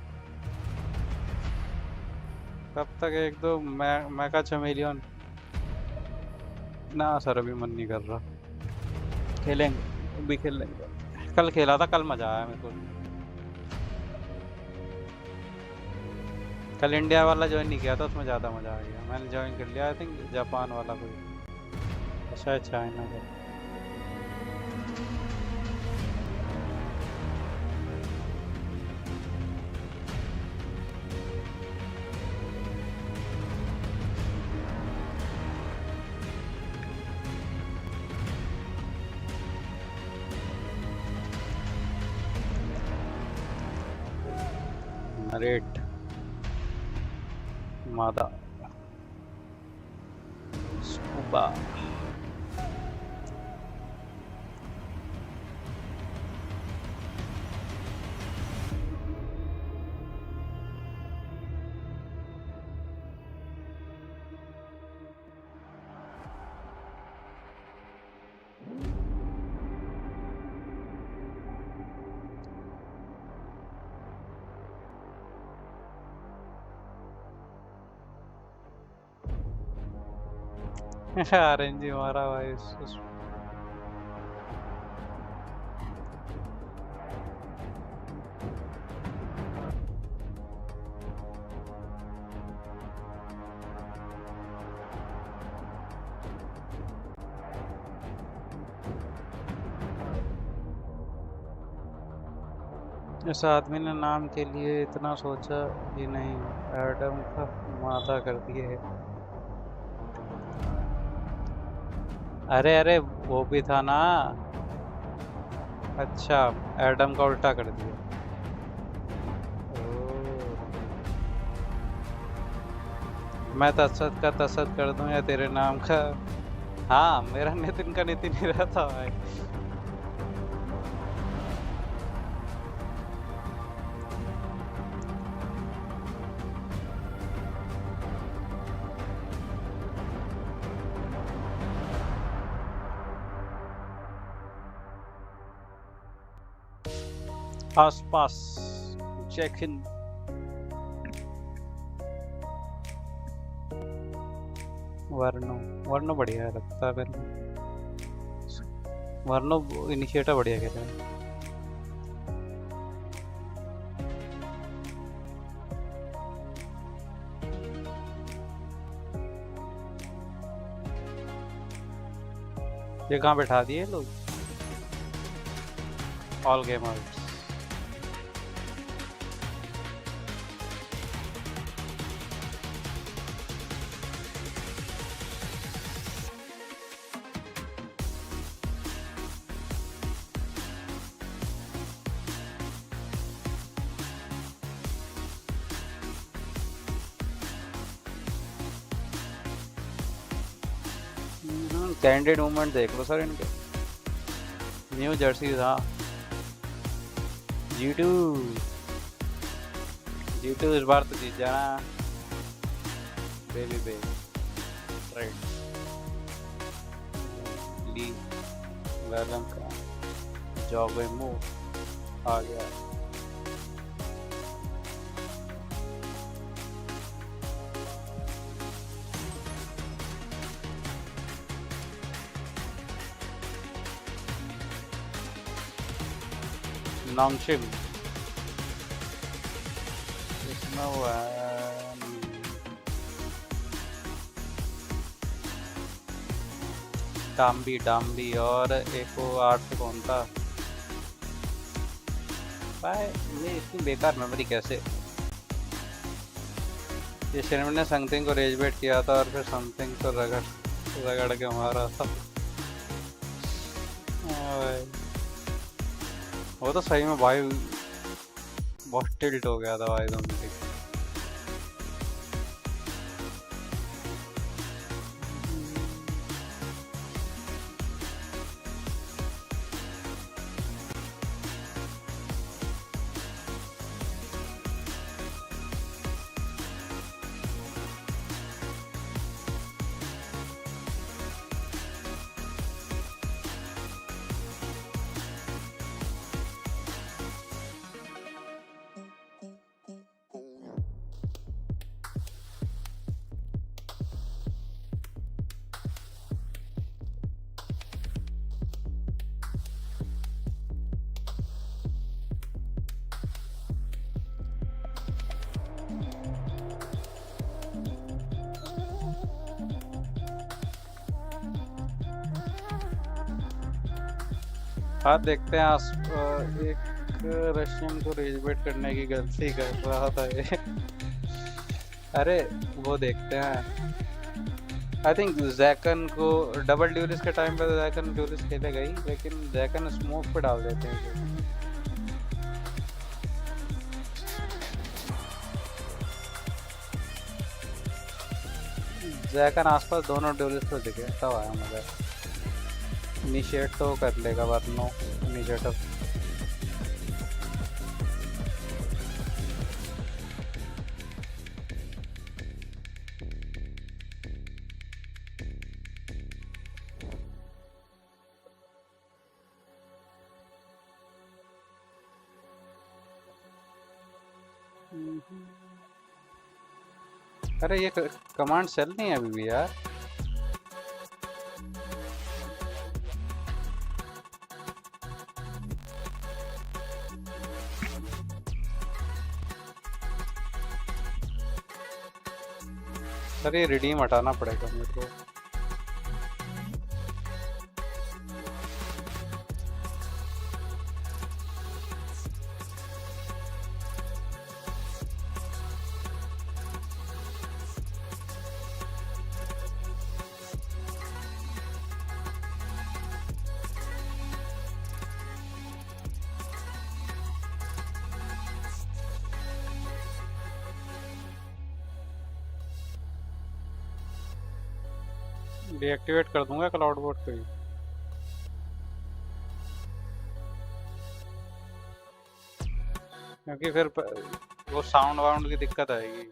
कब तक एक दो मैका चमेलियन? ना सर अभी मन नहीं कर रहा, खेलेंगे भी खेल लेंगे। कल खेला था, कल मजा आया मेरे को। कल इंडिया वाला ज्वाइन नहीं किया था, उसमें ज़्यादा मजा आ गया। मैंने ज्वाइन कर लिया, आई थिंक जापान वाला कोई, शायद चाइना का। रेट मादा स्कूबा आरएनजी मारा भाई इस आदमी ने नाम के लिए इतना सोचा ही नहीं, एडम का माता कर दिए है। अरे अरे वो भी था ना। अच्छा एडम का उल्टा कर दिया। मैं तसद का तसद कर दूं या तेरे नाम का? हाँ मेरा नितिन का नितिन ही रहता भाई। आसपास चेक इन। वर्नो वर्नो बढ़िया लगता है मेरे को। वर्नो इनिशिएटर बढ़िया खेल रहा है। ये कहाँ बैठा दिए लोग? All gamers. कैंडिड मूवमेंट देख लो सर इनके। न्यू जर्सी था। G2 G2 इस बार तो जीत जाना बेबी बे। राइट ली वेलम का जॉब मूव आ गया। Nongshim. इसमें वो है डाम्बी और एक वो 8 कौन था भाई? ये इतनी बेकार मेमोरी कैसे? ये शर्मिन ने समथिंग को रेज बेट किया था और फिर समथिंग को रगड़ के मारा था। वो तो सही में भाई बहुत टिल्ट हो गया था भाई तुम। हाँ देखते हैं। एक रशियन को रेजबेट करने की गलती कर रहा था ये। अरे वो देखते हैं। आई थिंक जैकन को डबल ड्यूलिस के टाइम पे जैकन ड्यूलिस खेलेगा ही, लेकिन जैकन स्मोक पे डाल देते हैं। जैकन आसपास दोनों ड्यूलिस पे दिखे तब आया मजा। इनिशिएट तो कर लेगा वरनो इनिशिएटिव। अरे ये कमांड सेल नहीं है अभी भी यार। सर ये रिडीम हटाना पड़ेगा मेरे को। डीएक्टिवेट कर दूंगा क्लाउड बोर्ड को ही। क्योंकि फिर वो साउंड वाउंड की दिक्कत आएगी।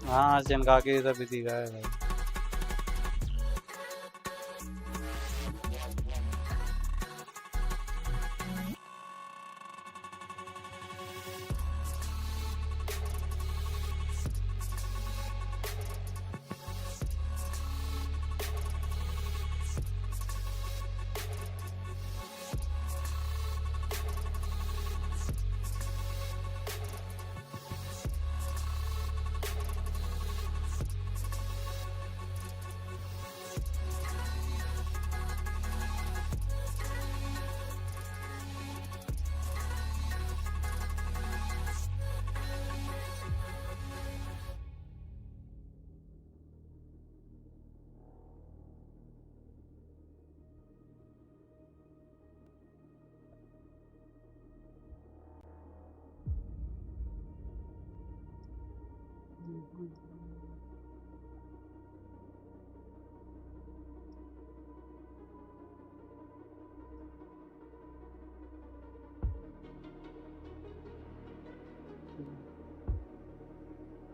हाँ जिनका के सब बिजी का है भाई।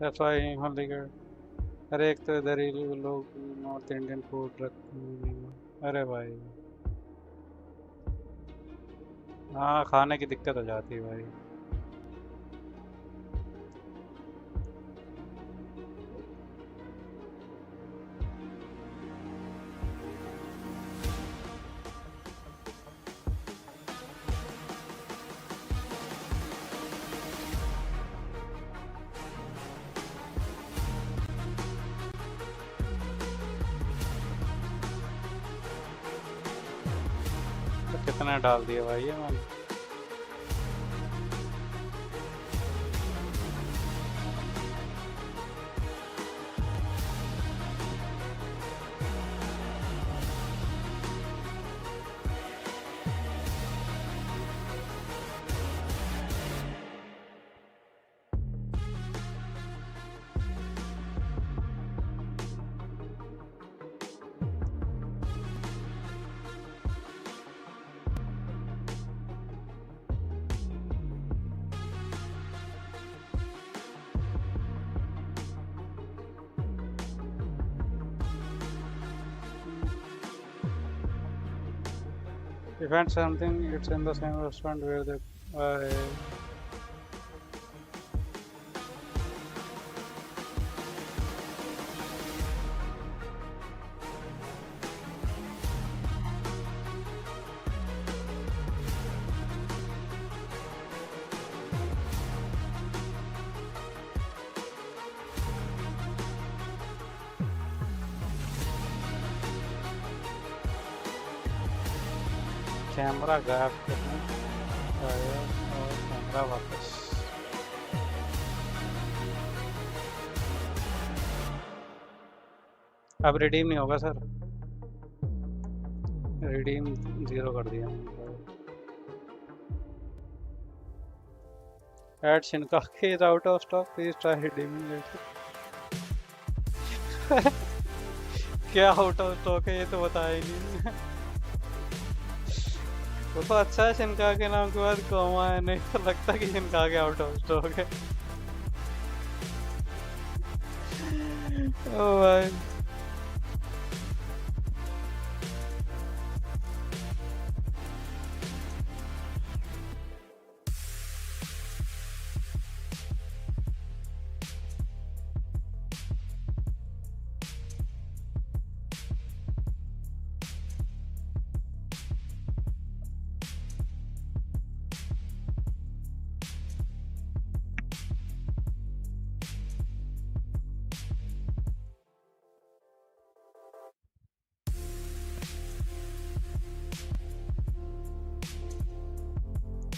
That's why only good. अरे एक तो इधर ही लोग नॉर्थ इंडियन फूड रखते। अरे भाई हाँ, खाने की दिक्कत हो जाती है भाई। तो कितना डाल दिया भाई ये मैंने? If and something, it's in the same restaurant where the camera गायब करना आया और कैमरा वापस। अब रिडीम नहीं होगा सर, रिडीम 0 कर दिया। At Shinkake is out of stock, please try redeeming later। क्या आउट ऑफ स्टॉक है ये तो बताया ही नहीं। वो तो अच्छा है शिनका के नाम के बाद कॉमा है, नहीं तो लगता कि शिनका के आउट ऑफ स्टॉक है। ओ भाई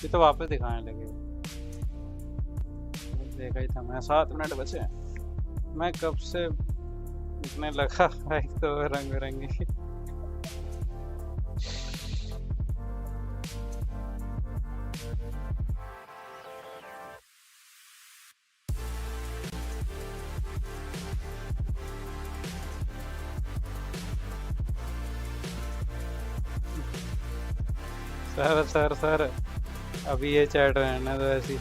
ये तो वापस दिखाने लगे। देखा ही था मैं, 7 मिनट बचे। मैं कब से इतने लगा एक तो रंग बिरंगी। सर सर सर अभी ये चैट रहना तो ऐसी।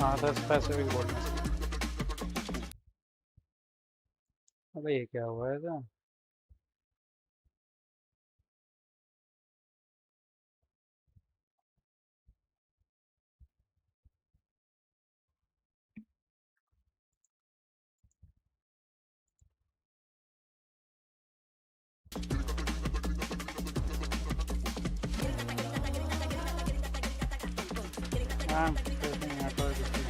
हाँ 10 पैसे भी बोलना। अबे ये क्या हुआ है था? I'm facing network issue.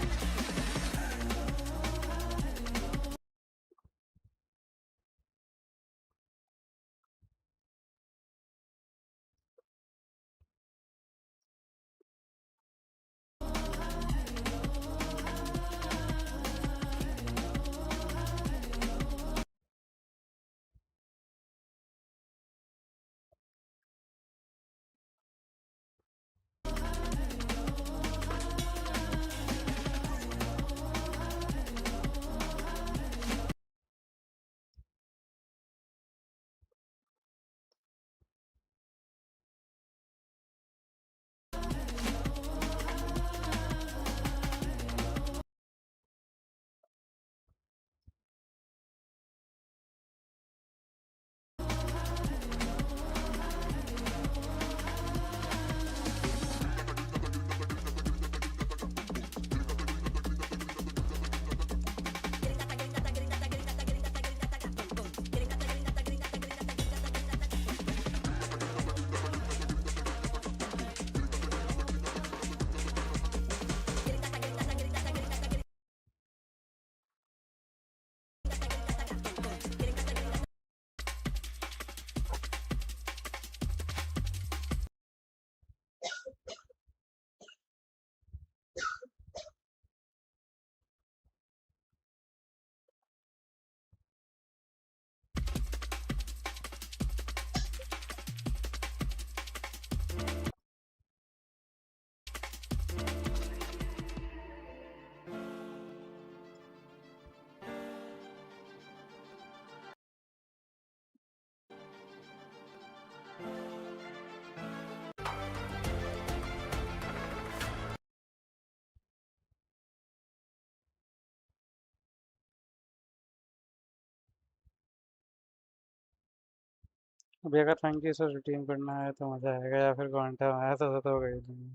अभी अगर फंकी से टीम करना है तो मजा आएगा, या फिर क्वांटम आया तो गई नहीं।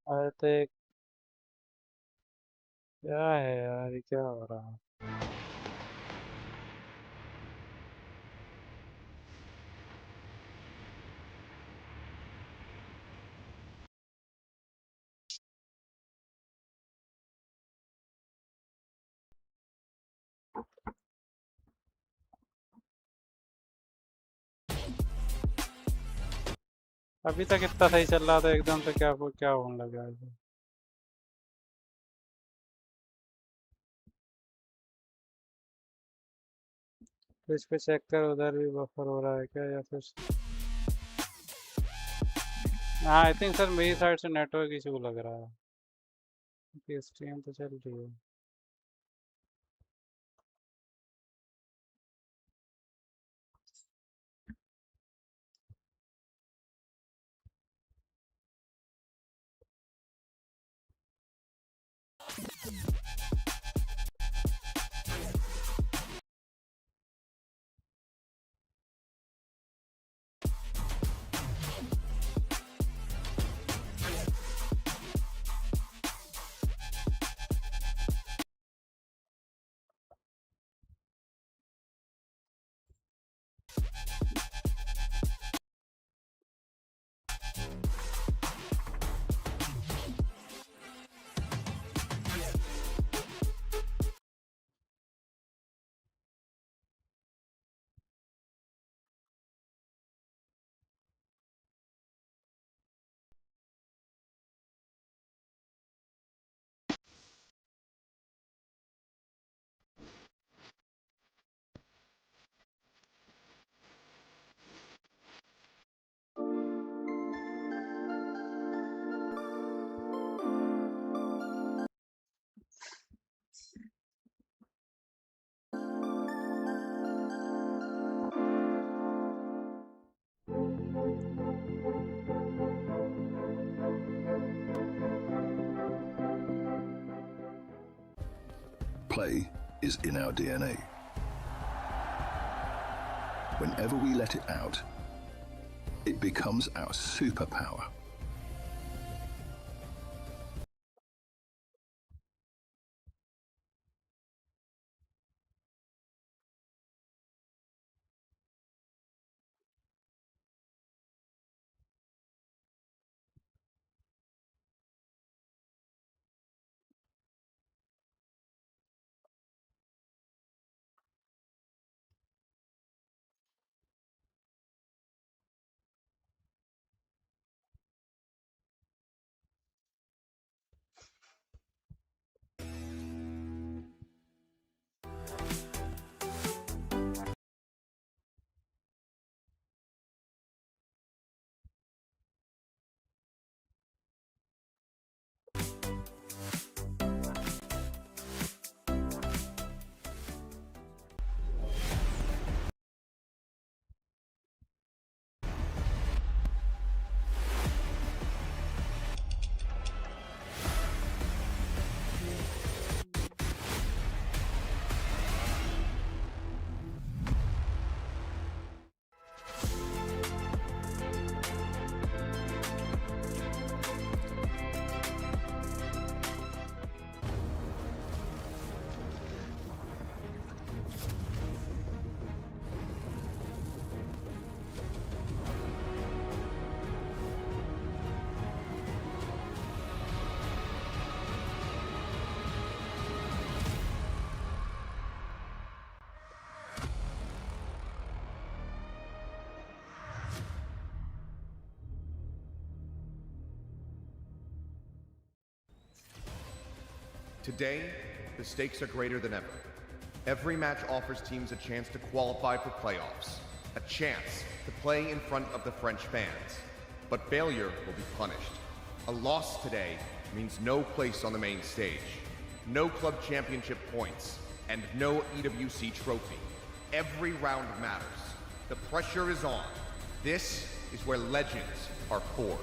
अरे तो क्या है यार, ये क्या हो रहा है? अभी तक इतना सही चल रहा था, एकदम से क्या होने लगा है? ट्विच पे चेक कर, उधर भी बफर हो रहा है क्या, या फिर हाँ आई थिंक सर मेरी साइड से नेटवर्क इशू लग रहा है, क्योंकि स्ट्रीम तो चल रही है। Play is in our DNA. Whenever we let it out, it becomes our superpower. Today, the stakes are greater than ever. Every match offers teams a chance to qualify for playoffs, a chance to play in front of the French fans. But failure will be punished. A loss today means no place on the main stage, no club championship points, and no EWC trophy. Every round matters. The pressure is on. This is where legends are forged.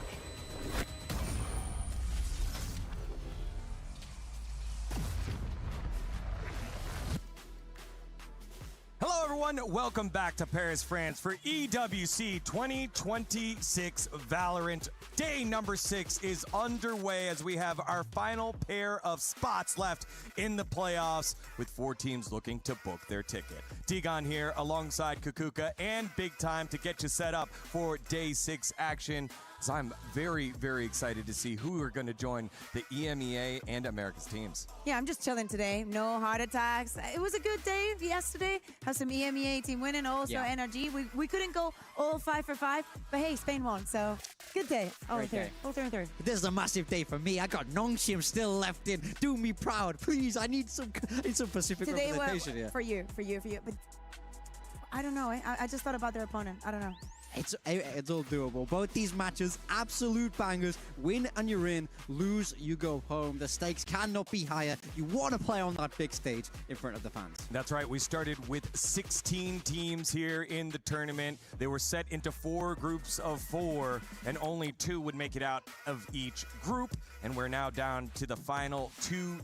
Hello everyone, welcome back to Paris, France for EWC 2026 Valorant. Day number 6 is underway as we have our final pair of spots left in the playoffs with 4 teams looking to book their ticket. Tigon here alongside Kukuka and Big Time to get you set up for day 6 action. So I'm very, very excited to see who are going to join the EMEA and Americas teams. Yeah, I'm just chilling today. No heart attacks. It was a good day yesterday. Have some EMEA team winning, also NRG. We couldn't go all 5 for 5, but hey, Spain won, so good day. All third. This is a massive day for me. I got Nongshim still left in. Do me proud, please. I need some Pacific Today representation here. For you. But I don't know. I just thought about their opponent. I don't know. It's all doable. Both these matches, absolute bangers. Win and you're in. Lose, you go home. The stakes cannot be higher. You want to play on that big stage in front of the fans. That's right. We started with 16 teams here in the tournament. They were set into 4 groups of 4, and only 2 would make it out of each group. And we're now down to the final 2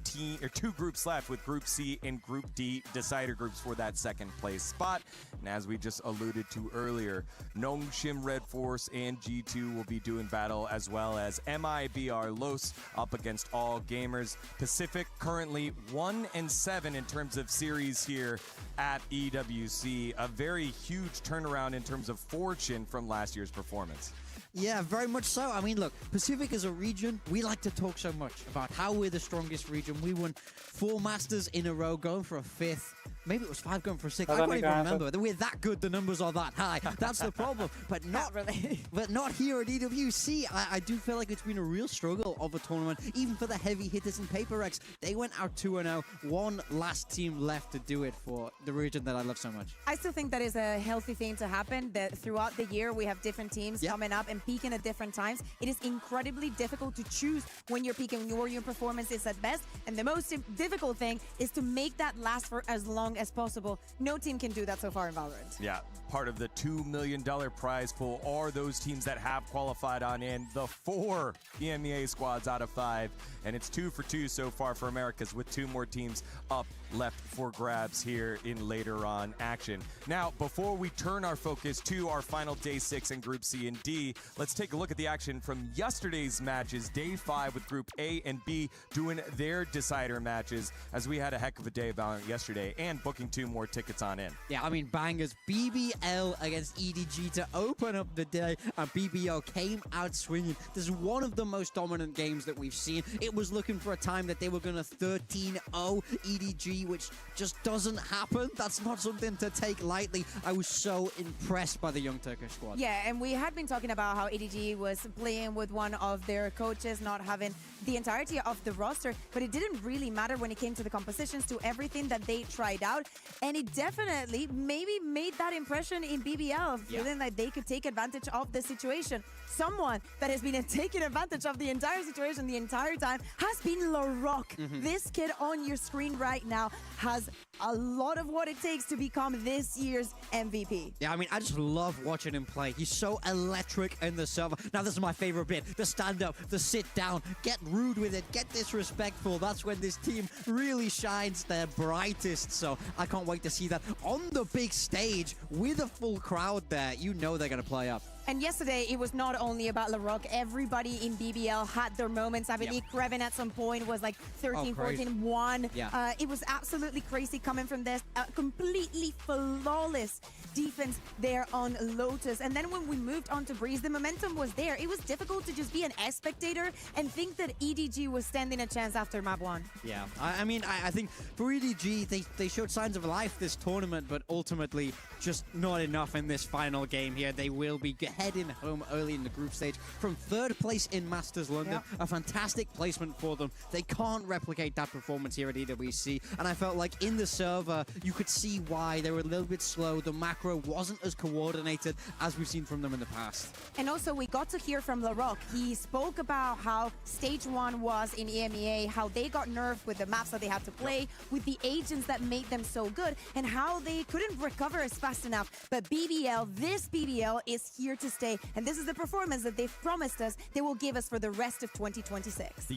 groups left, with Group C and Group D decider groups for that second place spot. And as we just alluded to earlier, Nongshim, Redforce, and G2 will be doing battle, as well as MIBR Los up against All Gamers. Pacific currently 1-7 in terms of series here at EWC. A very huge turnaround in terms of fortune from last year's performance. Yeah, very much so. I mean, look, Pacific as a region, we like to talk so much about how we're the strongest region. We won 4 Masters in a row, going for a 5th. Maybe it was 5 going for a 6th. I don't even remember. We're that good, the numbers are that high. That's the problem. But not really. But not here at EWC. I do feel like it's been a real struggle of a tournament, even for the heavy hitters in Paper X. They went out 2-0. One last team left to do it for the region that I love so much. I still think that is a healthy thing to happen, that throughout the year we have different teams coming up and peaking at different times. It is incredibly difficult to choose when you're peaking, or your performance is at best. And the most difficult thing is to make that last for as long as possible. No team can do that so far in Valorant. Yeah, part of the $2 million prize pool are those teams that have qualified on in. The 4 EMEA squads out of 5. And it's 2 for 2 so far for Americas, with 2 more teams up left for grabs here in later on action. Now, before we turn our focus to our final day 6 in Group C and D, let's take a look at the action from yesterday's matches. Day 5 with Group A and B doing their decider matches, as we had a heck of a day of Valorant yesterday and booking 2 more tickets on in. Yeah, I mean, bangers. BBL against EDG to open up the day, and BBL came out swinging. This is one of the most dominant games that we've seen. It was looking for a time that they were going to 13-0 EDG, which just doesn't happen. That's not something to take lightly. I was so impressed by the young Turkish squad. Yeah, and we had been talking about how EDG was playing with one of their coaches, not having the entirety of the roster, but it didn't really matter when it came to the compositions, to everything that they tried out, and it definitely maybe made that impression in BBL, feeling like they could take advantage of the situation. Someone that has been taking advantage of the entire situation the entire time has been LaRock. This kid on your screen right now has a lot of what it takes to become this year's MVP. Yeah, I mean, I just love watching him play. He's so electric in the server. Now, this is my favorite bit. The stand up, the sit down, get rude with it, get disrespectful. That's when this team really shines their brightest. So I can't wait to see that on the big stage with a full crowd there. You know they're going to play up. And yesterday, it was not only about LaRock. Everybody in BBL had their moments. I believe Kreven at some point was like 13, 14, 1. It was absolutely crazy coming from this. Completely flawless defense there on Lotus. And then when we moved on to Breeze, the momentum was there. It was difficult to just be an spectator and think that EDG was standing a chance after map 1. Yeah, I mean, I think for EDG, they showed signs of life this tournament, but ultimately just not enough in this final game here. They will be heading home early in the group stage from 3rd place in Masters London. A fantastic placement for them. They can't replicate that performance here at EWC, and I felt like in the server, you could see why they were a little bit slow. The macro wasn't as coordinated as we've seen from them in the past. And also, we got to hear from LaRock. He spoke about how stage 1 was in EMEA, how they got nerfed with the maps that they had to play, with the agents that made them so good, and how they couldn't recover as fast enough. But BBL, this BBL is here to stay, and this is the performance that they've promised us they will give us for the rest of 2026. The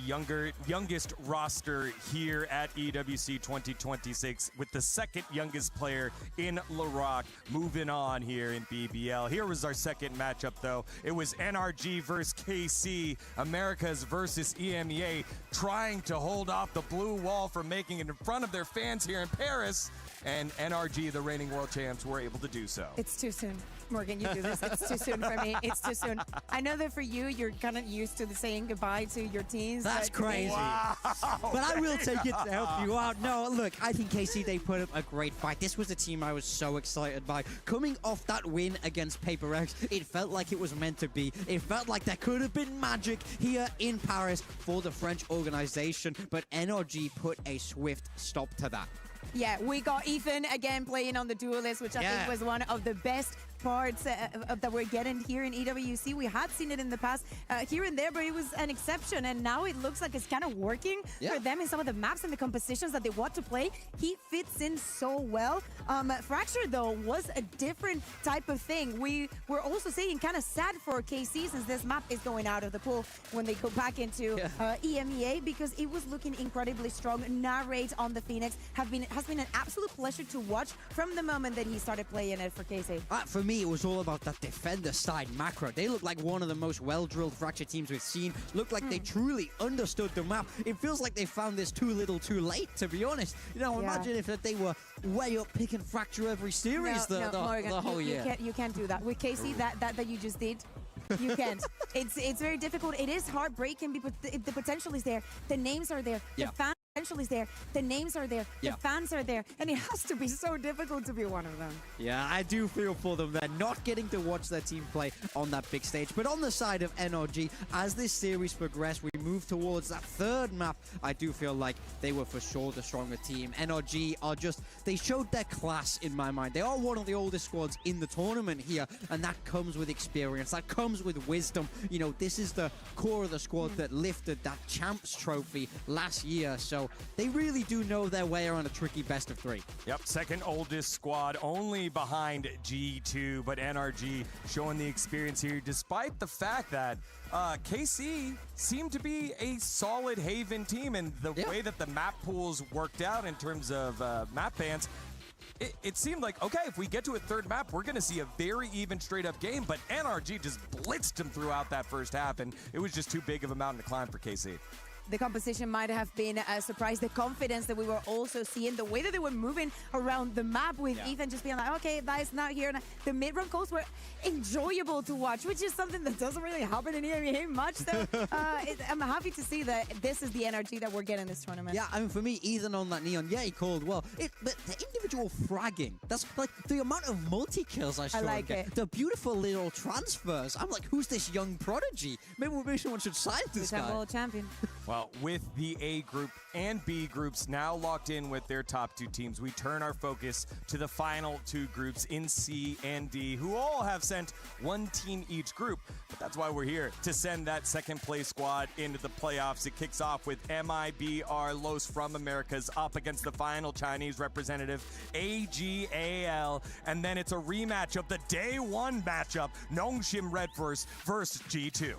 youngest roster here at EWC 2026, with the 2nd youngest player in LaRock moving on here in BBL. Here was our 2nd matchup, though. It was NRG versus KC, Americas versus EMEA, trying to hold off the blue wall from making it in front of their fans here in Paris. And NRG, the reigning world champs, were able to do so. It's too soon. Morgan, you do this. It's too soon for me. It's too soon. I know that for you, you're kind of used to saying goodbye to your teams. That's crazy. Wow. But I will take it to help you out. No, look, I think KC, they put up a great fight. This was a team I was so excited by. Coming off that win against Paper X, it felt like it was meant to be. It felt like there could have been magic here in Paris for the French organization, but NRG put a swift stop to that. Yeah, we got Ethan again playing on the duelist, which I think was one of the best parts that we're getting here in EWC. We had seen it in the past here and there, but it was an exception, and now it looks like it's kind of working for them in some of the maps and the compositions that they want to play. He fits in so well. Fracture, though, was a different type of thing. We were also saying kind of sad for KC since this map is going out of the pool when they go back into EMEA, because it was looking incredibly strong. Narrate on the Phoenix has been an absolute pleasure to watch from the moment that he started playing it for KC. For me, it was all about that defender side macro. They look like one of the most well-drilled Fracture teams we've seen. Look like they truly understood the map. It feels like they found this too little too late, to be honest. You know, imagine if they were way up picking Fracture every series Morgan, the whole year. You can't do that. With KC, that you just did, you can't. It's very difficult. It is heartbreaking because the potential is there. The names are there. The fan potential is there. The names are there. The fans are there. And it has to be so difficult to be one of them. Yeah, I do feel for them. They're not getting to watch their team play on that big stage. But on the side of NRG, as this series progressed, we move towards that 3rd map. I do feel like they were for sure the stronger team. NRG are just, they showed their class in my mind. They are one of the oldest squads in the tournament here, and that comes with experience. That comes with wisdom. You know, this is the core of the squad that lifted that Champs trophy last year. So they really do know their way around a tricky best of 3. Yep, 2nd oldest squad, only behind G2, but NRG showing the experience here, despite the fact that KC seemed to be a solid Haven team, and the way that the map pools worked out in terms of map bans, it seemed like, okay, if we get to a 3rd map, we're going to see a very even straight-up game, but NRG just blitzed them throughout that first half, and it was just too big of a mountain to climb for KC. The composition might have been a surprise. The confidence that we were also seeing, the way that they were moving around the map with Ethan just being like, okay, that is not here. The mid-run calls were enjoyable to watch, which is something that doesn't really happen in EMEA much. So I'm happy to see that this is the energy that we're getting this tournament. Yeah, I mean, for me, Ethan on that Neon, he called well. But the individual fragging, that's like the amount of multi-kills I saw. I like it. The beautiful little transfers. I'm like, who's this young prodigy? Maybe someone should sign this guy. World champion. Well, with the A group and B groups now locked in with their top 2 teams, we turn our focus to the final 2 groups in C and D, who all have sent 1 team each group. But that's why we're here, to send that 2nd place squad into the playoffs. It kicks off with MIBR Los from Americas up against the final Chinese representative, AGAL. And then it's a rematch of the day 1 matchup, Nongshim Redforce versus G2.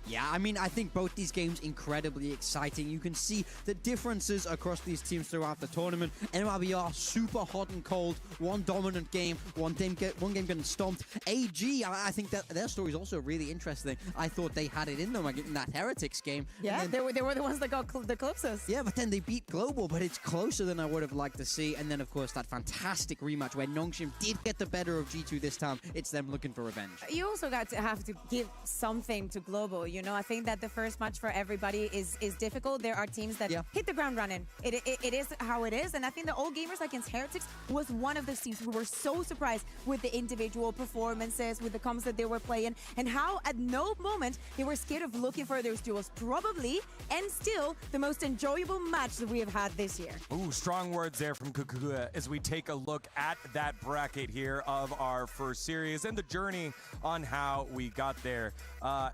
Yeah, I mean, I think both these games incredibly exciting. You can see the differences across these teams throughout the tournament. MIBR super hot and cold, one dominant game, one game getting stomped. AG, I think that their story is also really interesting. I thought they had it in them in that Heretics game. Yeah, they were the ones that got the closest. Yeah, but then they beat Global, but it's closer than I would have liked to see. And then, of course, that fantastic rematch where Nongshim did get the better of G2 this time. It's them looking for revenge. You also have to give something to Global. You know, I think that the first match for everybody is difficult. There are teams that hit the ground running. It is how it is. And I think the All Gamers against Heretics was one of those teams. We were so surprised with the individual performances, with the comps that they were playing, and how at no moment they were scared of looking for those duels. Probably, and still, the most enjoyable match that we have had this year. Ooh, strong words there from Kukua as we take a look at that bracket here of our first series and the journey on how we got there.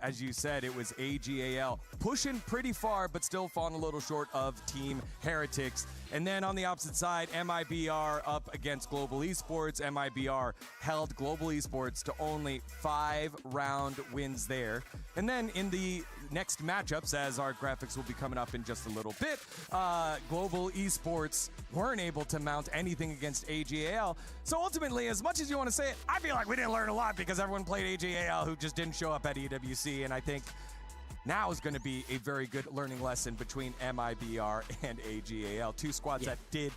As you said, it was AGAL pushing pretty far, but still falling a little short of Team Heretics. And then on the opposite side, MIBR up against Global Esports. MIBR held Global Esports to only 5-round wins there. And then in the next matchups, as our graphics will be coming up in just a little bit, Global Esports weren't able to mount anything against AGAL. So ultimately, as much as you want to say it, I feel like we didn't learn a lot because everyone played AGAL who just didn't show up at EWC. And I think now is going to be a very good learning lesson between MIBR and AGAL. Two squads that did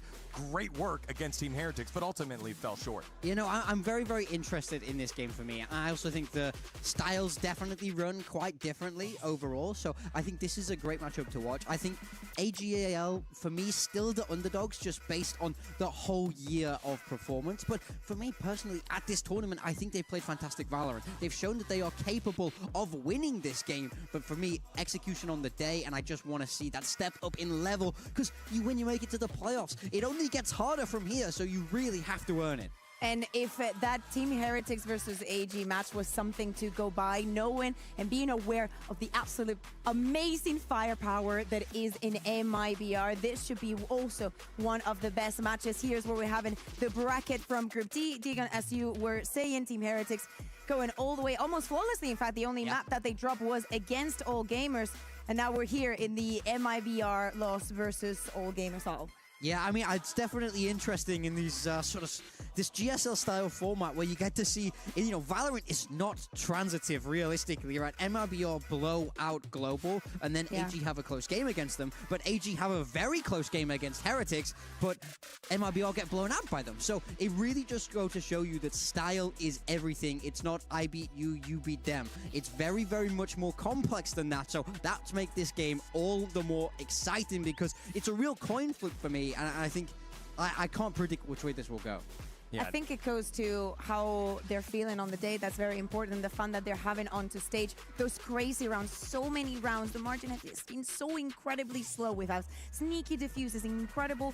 great work against Team Heretics, but ultimately fell short. You know, I'm very, very interested in this game for me. I also think the styles definitely run quite differently overall, so I think this is a great matchup to watch. I think AGAL, for me, still the underdogs just based on the whole year of performance, but for me personally, at this tournament, I think they played fantastic Valorant. They've shown that they are capable of winning this game, but for me, execution on the day, and I just want to see that step up in level, because when you make it to the playoffs, it only gets harder from here, so you really have to earn it. And if that Team Heretics versus AG match was something to go by, knowing and being aware of the absolute amazing firepower that is in MIBR, this should be also one of the best matches. Here's where we're having the bracket from Group D. Deegan, as you were saying, Team Heretics going all the way, almost flawlessly. In fact, the only map that they dropped was against All Gamers. And now we're here in the MIBR loss versus All Gamers all. Yeah, I mean, it's definitely interesting in these this GSL style format where you get to see, you know, Valorant is not transitive realistically, right? MIBR blow out Global, and then AG have a close game against them, but AG have a very close game against Heretics, but MIBR get blown out by them. So it really just goes to show you that style is everything. It's not I beat you, you beat them. It's very, very much more complex than that. So that's make this game all the more exciting because it's a real coin flip for me. And I think I can't predict which way this will go. I think it goes to how they're feeling on the day. That's very important. The fun that they're having onto stage. Those crazy rounds, so many rounds. The margin has been so incredibly slow. We've had sneaky diffuses, incredible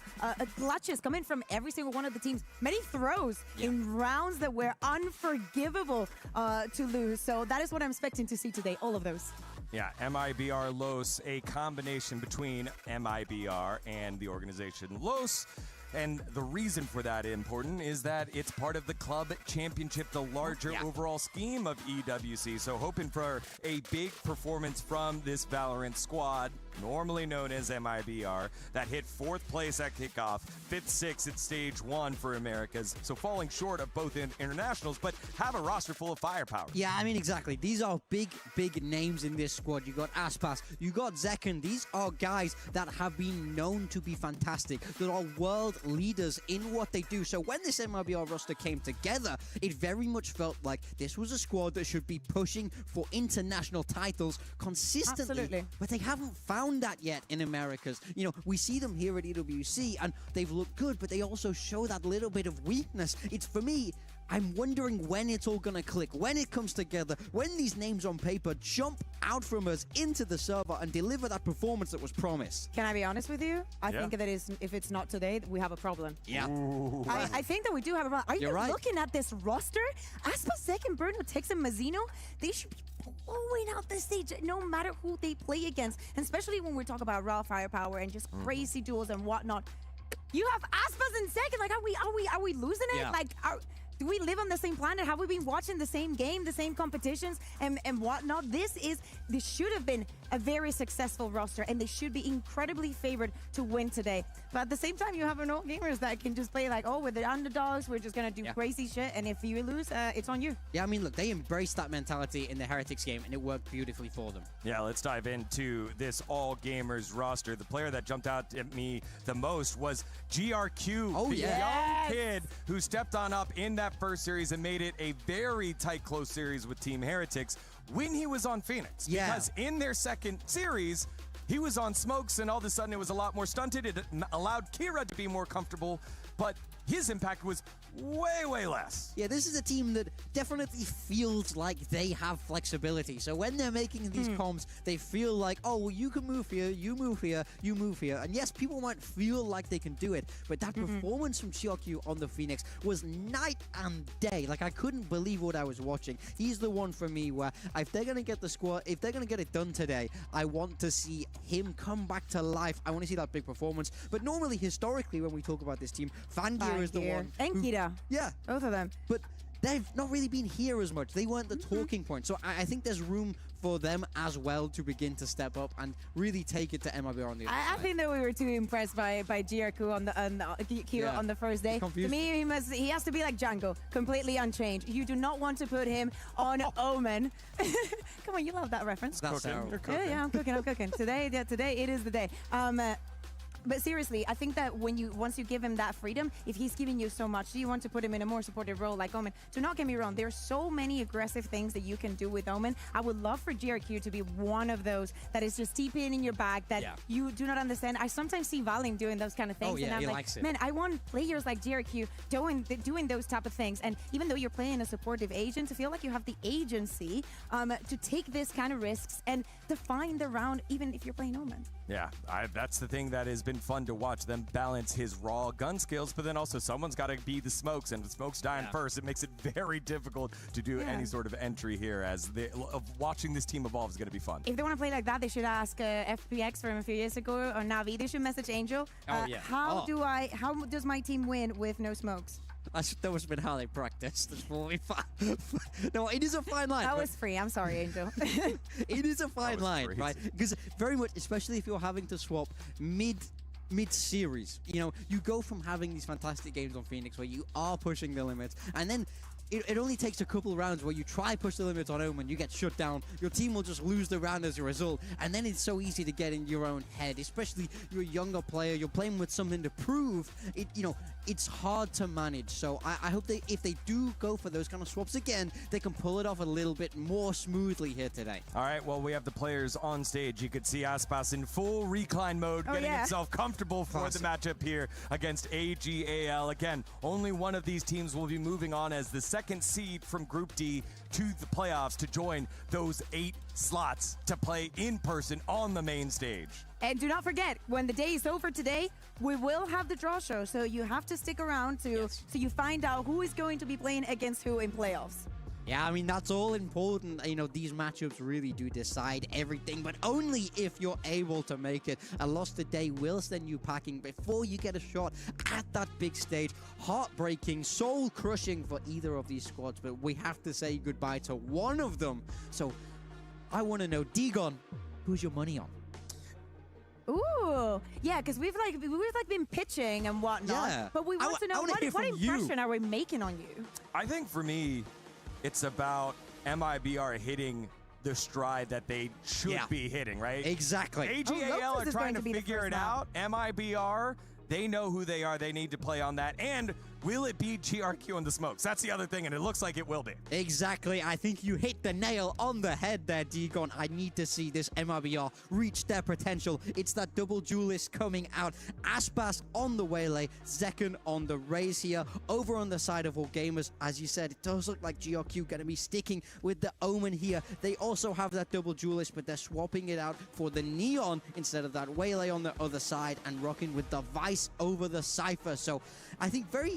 clutches coming from every single one of the teams. Many throws in rounds that were unforgivable to lose. So that is what I'm expecting to see today, all of those. Yeah, MIBR Los, a combination between MIBR and the organization Los. And the reason for that important is that it's part of the club championship, the larger overall scheme of EWC. So hoping for a big performance from this Valorant squad, normally known as MIBR, that hit 4th place at kickoff, 5th, 6th at stage 1 for Americas. So falling short of both internationals, but have a roster full of firepower. Yeah, I mean, exactly. These are big, big names in this squad. You got Aspas, you got Zekken. These are guys that have been known to be fantastic, that are world leaders in what they do. So when this MIBR roster came together, it very much felt like this was a squad that should be pushing for international titles consistently. Absolutely. But they haven't found that yet in Americas. You know, we see them here at EWC and they've looked good, but they also show that little bit of weakness. It's, for me, I'm wondering when it's all going to click, when it comes together, when these names on paper jump out from us into the server and deliver that performance that was promised. Can I be honest with you? I think that if it's not today, we have a problem. Yeah. I think that we do have a problem. Are you looking at this roster? Aspas, Zekken, Bruno, Tex, and Mazzino, they should be blowing out the stage no matter who they play against. And especially when we talk about raw firepower and just crazy duels and whatnot. You have Aspas and Zekken. Like, are we losing it? Yeah. Like, do we live on the same planet? Have we been watching the same game, the same competitions, and whatnot? This should have been a very successful roster, and they should be incredibly favored to win today. But at the same time, you have All Gamers that can just play like, oh, we're the underdogs, we're just gonna do crazy shit, and if you lose, it's on you. Yeah, I mean, look, they embraced that mentality in the Heretics game, and it worked beautifully for them. Yeah, let's dive into this All Gamers roster. The player that jumped out at me the most was GRQ, the young kid who stepped on up in that first series and made it a very tight, close series with Team Heretics. when he was on Phoenix. Yeah. Because in their second series, he was on smokes, and all of a sudden it was a lot more stunted. It allowed Kira to be more comfortable, but his impact was way, way less. Yeah, this is a team that definitely feels like they have flexibility. So when they're making these comms, they feel like, oh, well, you can move here, you move here, you move here. And yes, people might feel like they can do it, but that performance from Xiaoqiu on the Phoenix was night and day. Like, I couldn't believe what I was watching. He's the one for me where if they're going to get the squad, if they're going to get it done today, I want to see him come back to life. I want to see that big performance. But normally, historically, when we talk about this team, Fangir is the one. And Kira. Yeah. Both of them. But they've not really been here as much. They weren't the talking point. So I think there's room for them as well to begin to step up and really take it to MIBR on the other I side. think that we were too impressed by Kira on the on the first day. To me, he has to be like Django, completely unchanged. You do not want to put him on Omen. Come on, you love that reference. That's terrible. Yeah, I'm cooking. Today it is the day. But seriously, I think that once you give him that freedom, if he's giving you so much, do you want to put him in a more supportive role like Omen? Do not get me wrong, there's so many aggressive things that you can do with Omen. I would love for GRQ to be one of those that is just TPing in your back that you do not understand. I sometimes see Valim doing those kind of things, and I'm like, man, I want players like GRQ doing those type of things. And even though you're playing a supportive agent, to feel like you have the agency to take this kind of risks and define the round, even if you're playing Omen. Yeah, that's the thing that has been fun to watch them balance his raw gun skills, but then also someone's got to be the smokes, and the smokes dying first. It makes it very difficult to do any sort of entry here, as watching this team evolve is going to be fun. If they want to play like that, they should ask FPX from a few years ago, or Navi. They should message Angel. How does my team win with no smokes? That must have been how they practiced. No, it is a fine line. That was free. I'm sorry, Angel. It is a fine line, right? Because very much, especially if you're having to swap mid-series, you know, you go from having these fantastic games on Phoenix where you are pushing the limits, and then it only takes a couple rounds where you try push the limits on Omen, you get shut down, your team will just lose the round as a result, and then it's so easy to get in your own head, especially you're a younger player, you're playing with something to prove, it's hard to manage. So I hope if they do go for those kind of swaps again, they can pull it off a little bit more smoothly here today. All right, well, we have the players on stage. You could see Aspas in full recline mode, getting himself comfortable for the matchup here against AGAL. Again, only one of these teams will be moving on as the second seed from Group D to the playoffs to join those 8 slots to play in person on the main stage. And do not forget, when the day is over today, we will have the draw show, so you have to stick around so you find out who is going to be playing against who in playoffs. Yeah, I mean, that's all important. You know, these matchups really do decide everything, but only if you're able to make it. A loss today will send you packing before you get a shot at that big stage. Heartbreaking, soul-crushing for either of these squads, but we have to say goodbye to one of them. So I want to know, Dagon, who's your money on? Ooh, yeah, because we've been pitching and whatnot, but we want to know what impression are we making on you? I think for me, it's about MIBR hitting the stride that they should be hitting, right? Exactly. AGAL are trying to figure it out. MIBR, they know who they are. They need to play on that. And will it be GRQ in the smokes? That's the other thing, and it looks like it will be. Exactly. I think you hit the nail on the head there, Dagon. I need to see this MIBR reach their potential. It's that double duelist coming out. Aspas on the Wale, Zekan on the raise here. Over on the side of all gamers, as you said, it does look like GRQ going to be sticking with the Omen here. They also have that double duelist, but they're swapping it out for the Neon instead of that Wale on the other side and rocking with the Vice over the Cypher. So I think very,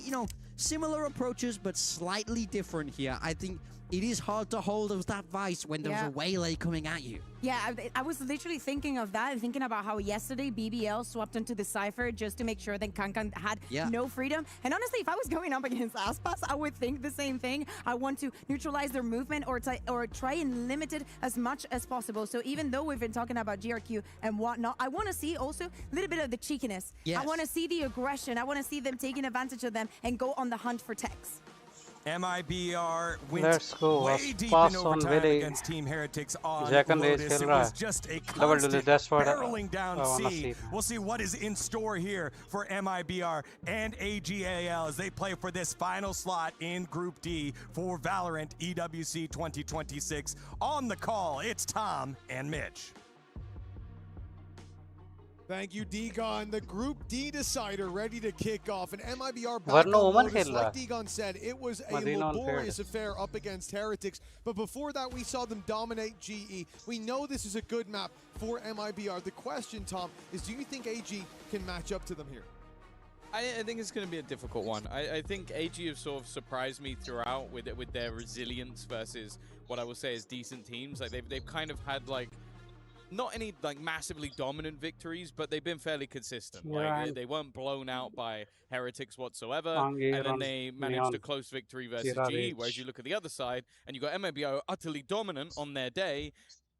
similar approaches, but slightly different here. I think it is hard to hold of that Vice when there's a Wale coming at you. Yeah, I was literally thinking of that and thinking about how yesterday BBL swapped into the Cypher just to make sure that Kankan had no freedom. And honestly, if I was going up against Aspas, I would think the same thing. I want to neutralize their movement or try and limit it as much as possible. So even though we've been talking about GRQ and whatnot, I want to see also a little bit of the cheekiness. Yes. I want to see the aggression. I want to see them taking advantage of them and go on the hunt for techs. MIBR went Let's go. way deep Pass in on overtime Valley. against Team Heretics on Jahan race Lotus. खेल It रहा was है. just a Double delete. constant That's what barreling down I wanna C. see. We'll see what is in store here for MIBR and AGAL as they play for this final slot in Group D for VALORANT EWC 2026. On the call, it's Tom and Mitch. Thank you, Degon. The Group D decider ready to kick off. And MIBR back Varno on Oman Lotus. खेल रहा Like है. Degon said, it was a Madina on laborious third. affair up against Heretics. But before that, we saw them dominate GE. We know this is a good map for MIBR. The question, Tom, is do you think AG can match up to them here? I think it's going to be a difficult one. I think AG have sort of surprised me throughout with their resilience versus what I will say is decent teams. Like they've kind of had like not any like massively dominant victories, but they've been fairly consistent. Yeah, Like they weren't blown out by Heretics whatsoever, Anger and then on they managed Neon. a close victory versus Tira GE. rage. Whereas you look at the other side, and you got MIBR utterly dominant on their day,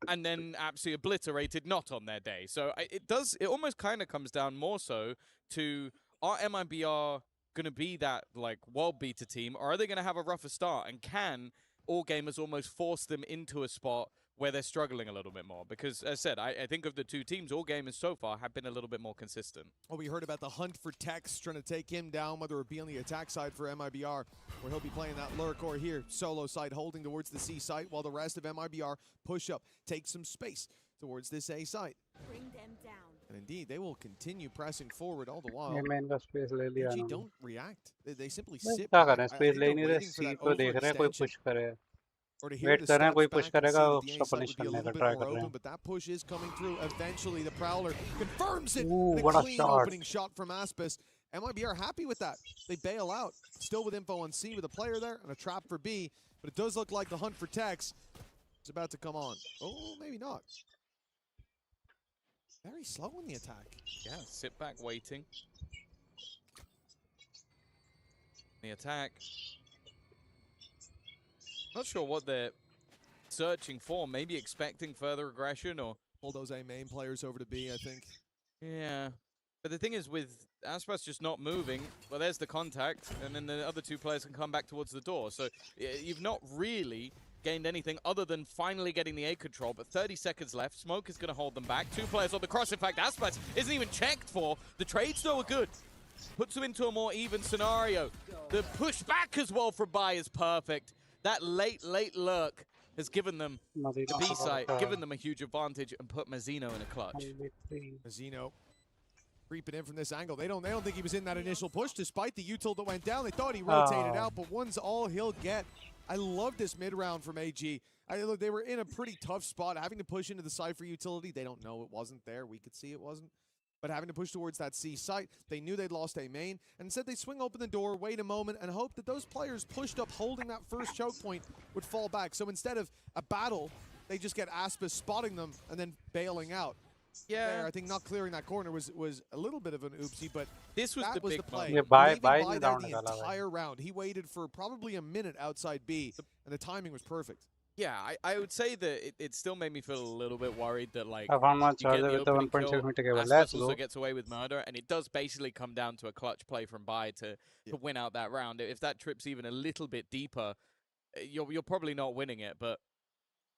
and then absolutely obliterated not on their day. So it almost kind of comes down more so to, are MIBR going to be that like world beater team, or are they going to have a rougher start? And can All Gamers almost force them into a spot where they're struggling a little bit more? Because as I said, I think of the two teams, All Gamers so far have been a little bit more consistent. Well, we heard about the hunt for Tex trying to take him down, whether it be on the attack side for MIBR, where he'll be playing that lurk, or here, solo side, holding towards the C site, while the rest of MIBR push up, take some space towards this A site. Bring them down. And indeed, they will continue pressing forward all the while. ये main का space ले लिया AG इन्होंने. don't react. They simply नहीं, sit क्या back. करें? I Space think ले they're नहीं रहे. waiting for C that को देख रहे हैं कोई overextension. push करे. Or to hear Wait the कर रहे हैं steps कोई back push and करेगा, see that the उसको A site punish would be a करने little का bit try more कर रहे open, हैं. but that push is coming through. Eventually, the Prowler confirms it. Ooh, And what a a clean shot. opening shot from Aspis. MIB are happy with that. They bail out. Still with info on C with a player there and a trap for B. But it does look like the hunt for Tex is about to come on. Oh, maybe not. Very slow in the attack. Yeah, sit back waiting. The attack. Not sure what they're searching for. Maybe expecting further aggression, or pull those A main players over to B, I think. Yeah. But the thing is, with Aspas just not moving, well, there's the contact, and then the other two players can come back towards the door. So you've not really gained anything other than finally getting the A control, but 30 seconds left. Smoke is going to hold them back. Two players on the cross. In fact, Aspas isn't even checked for. The trades, though, are good. Puts them into a more even scenario. The push back as well from Bai is perfect. That late lurk has given them the B site, given them a huge advantage, and put Mazzino in a clutch. Mazzino creeping in from this angle. They don't think he was in that initial push, despite the util that went down. They thought he rotated out, but one's all he'll get. I love this mid round from AG. Look, they were in a pretty tough spot, having to push into the Cypher utility. They don't know it wasn't there. We could see it wasn't. But having to push towards that C site, they knew they'd lost a main, and instead they swing open the door, wait a moment, and hope that those players pushed up holding that first choke point would fall back. So instead of a battle, they just get Aspis spotting them and then bailing out. Yeah, there, I think not clearing that corner was a little bit of an oopsie, but this was that was the play. Yeah, Bai Leaving Bai ne there down the निकाला entire round. He waited for probably a minute outside B, and the timing was perfect. Yeah, I would say that it still made me feel a little bit worried that, like, I found my you get charger the with the opening 1.6 kill, meter cable. Aspas Let's also go. gets away with murder, and it does basically come down to a clutch play from Bai to win out that round. If that trips even a little bit deeper, you're probably not winning it, but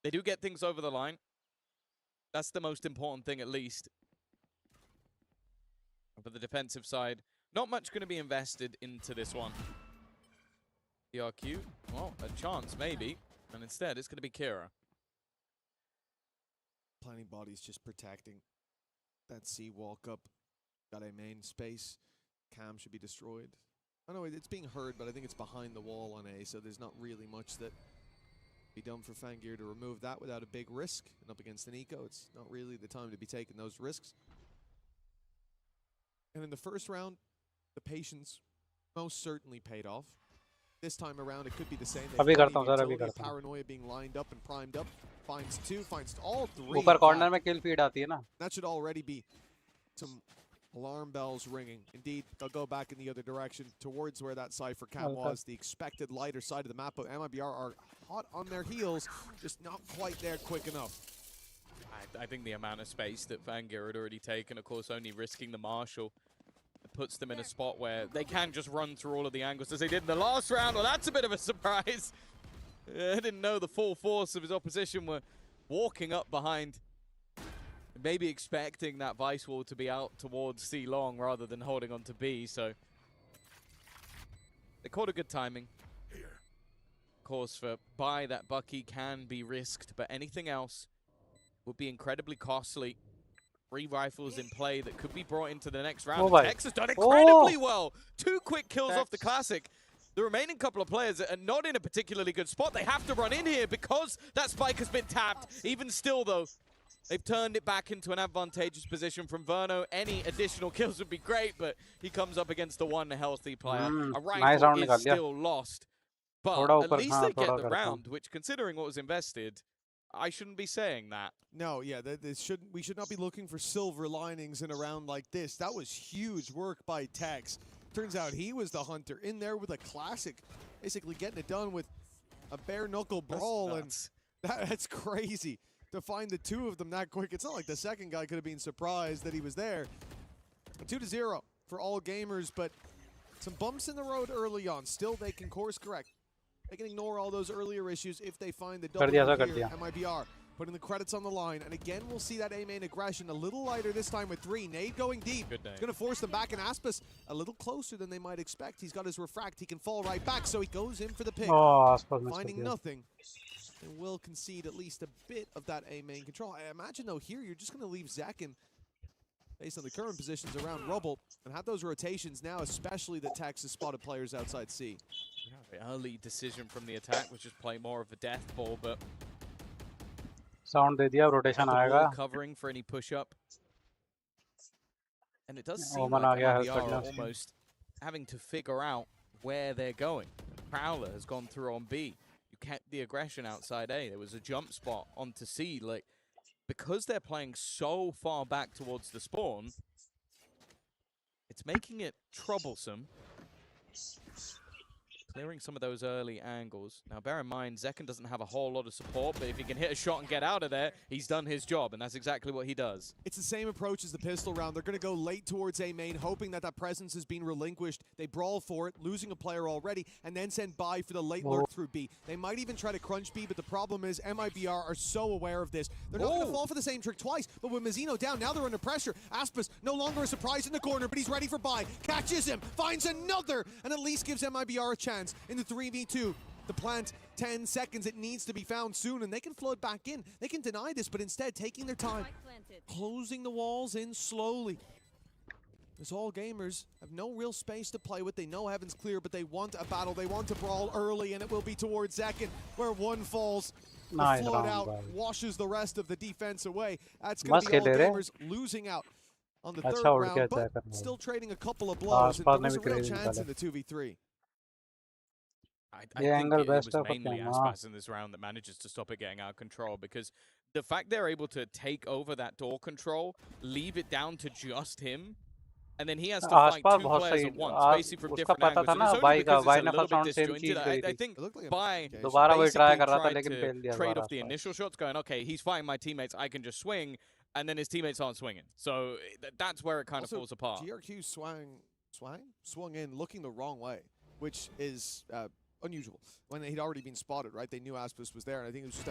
they do get things over the line. That's the most important thing, at least. But the defensive side, not much going to be invested into this one. ERQ, well, a chance maybe, and instead it's going to be Kira. Planning bodies just protecting that C walk up. Got a main space. Cam should be destroyed. I know it's being heard, but I think it's behind the wall on A, so there's not really much that be done for Fangir to remove that without a big risk. And up against an eco, it's not really the time to be taking those risks. And in the first round, the patience most certainly paid off. This time around, it could be the same. अभी करता हूँ sir, अभी करता हूँ. Paranoia being lined up and primed up. Finds two, finds all three. ऊपर corner में kill feed आती है ना. That should already be some alarm bells ringing. Indeed, they'll go back in the other direction towards where that Cypher cam was, the expected lighter side of the map. But MIBR are hot on their heels, just not quite there quick enough. I think the amount of space that Fangir had already taken, of course, only risking the Marshal, puts them in a spot where they can just run through all of the angles as they did in the last round. Well, that's a bit of a surprise. I didn't know the full force of his opposition were walking up behind, maybe expecting that Vice wall to be out towards C long rather than holding on to B, so they caught a good timing. Of course, for buy, that Bucky can be risked, but anything else would be incredibly costly. 3 rifles in play that could be brought into the next round. Oh, Tex has done incredibly well. 2 quick kills off the Classic. The remaining couple of players are not in a particularly good spot. They have to run in here because that spike has been tapped. Even still, though, they've turned it back into an advantageous position from Verno. Any additional kills would be great, but he comes up against the one healthy player. A rifle is still lost. But at least they get the round, which, considering what was invested, I shouldn't be saying that. No, yeah, we should not be looking for silver linings in a round like this. That was huge work by Tex. Turns out he was the hunter in there with a Classic, basically getting it done with a bare knuckle brawl, and that's crazy to find the 2 of them that quick. It's not like the second guy could have been surprised that he was there. 2-0 for all gamers, but some bumps in the road early on. Still, they can course correct. They can ignore all those earlier issues if they find the double here. MIBR putting the credits on the line. And again, we'll see that A main aggression a little lighter this time with 3. Nade going deep. It's going to force them back, and Aspas a little closer than they might expect. He's got his refract. He can fall right back, so he goes in for the pick. Finding nothing. And will concede at least a bit of that A main control. I imagine, though, here you're just going to leave Zekin, based on the current positions around Rubble, and have those rotations now, especially that Tex has spotted players outside C. Yeah, the early decision from the attack was just play more of a death ball, but sound de diya, rotation aayega. Covering for any push up, and it does seem like MIBR are almost having to figure out where they're going. Prowler has gone through on B. You kept the aggression outside A. There was a jump spot onto C. Like, because they're playing so far back towards the spawn, it's making it troublesome. Clearing some of those early angles. Now, bear in mind, Zekin doesn't have a whole lot of support, but if he can hit a shot and get out of there, he's done his job, and that's exactly what he does. It's the same approach as the pistol round. They're going to go late towards A main, hoping that that presence has been relinquished. They brawl for it, losing a player already, and then send by for the late lurk through B. They might even try to crunch B, but the problem is MIBR are so aware of this. They're not going to fall for the same trick twice, but with Mazzino down, now they're under pressure. Aspas, no longer a surprise in the corner, but he's ready for buy. Catches him, finds another, and at least gives MIBR a chance in the 3v2. The plant, 10 seconds, it needs to be found soon, and they can flood back in. They can deny this, but instead taking their time, closing the walls in slowly. As all gamers have no real space to play with. They know heaven's clear, but they want a battle. They want to brawl early, and it will be towards Zekin, where one falls. The float out washes the rest of the defense away. That's going to be all gamers losing out on the third round, but still trading a couple of blows, and there was a real chance in the 2v3. I think it was mainly Aspas in this round that manages to stop it getting out of control, because the fact they're able to take over that door control, leave it down to just him, and then he has to fight 2 players at once, basically from different angles. And it's only because it's a little bit disjointed. I think by basically tried to trade off the initial shots, going, okay, he's fighting my teammates, I can just swing, and then his teammates aren't swinging. So that's where it kind of falls apart. GRQ swung in looking the wrong way, which is unusual. When he'd already been spotted, right? They knew Aspas was there, and I think it was just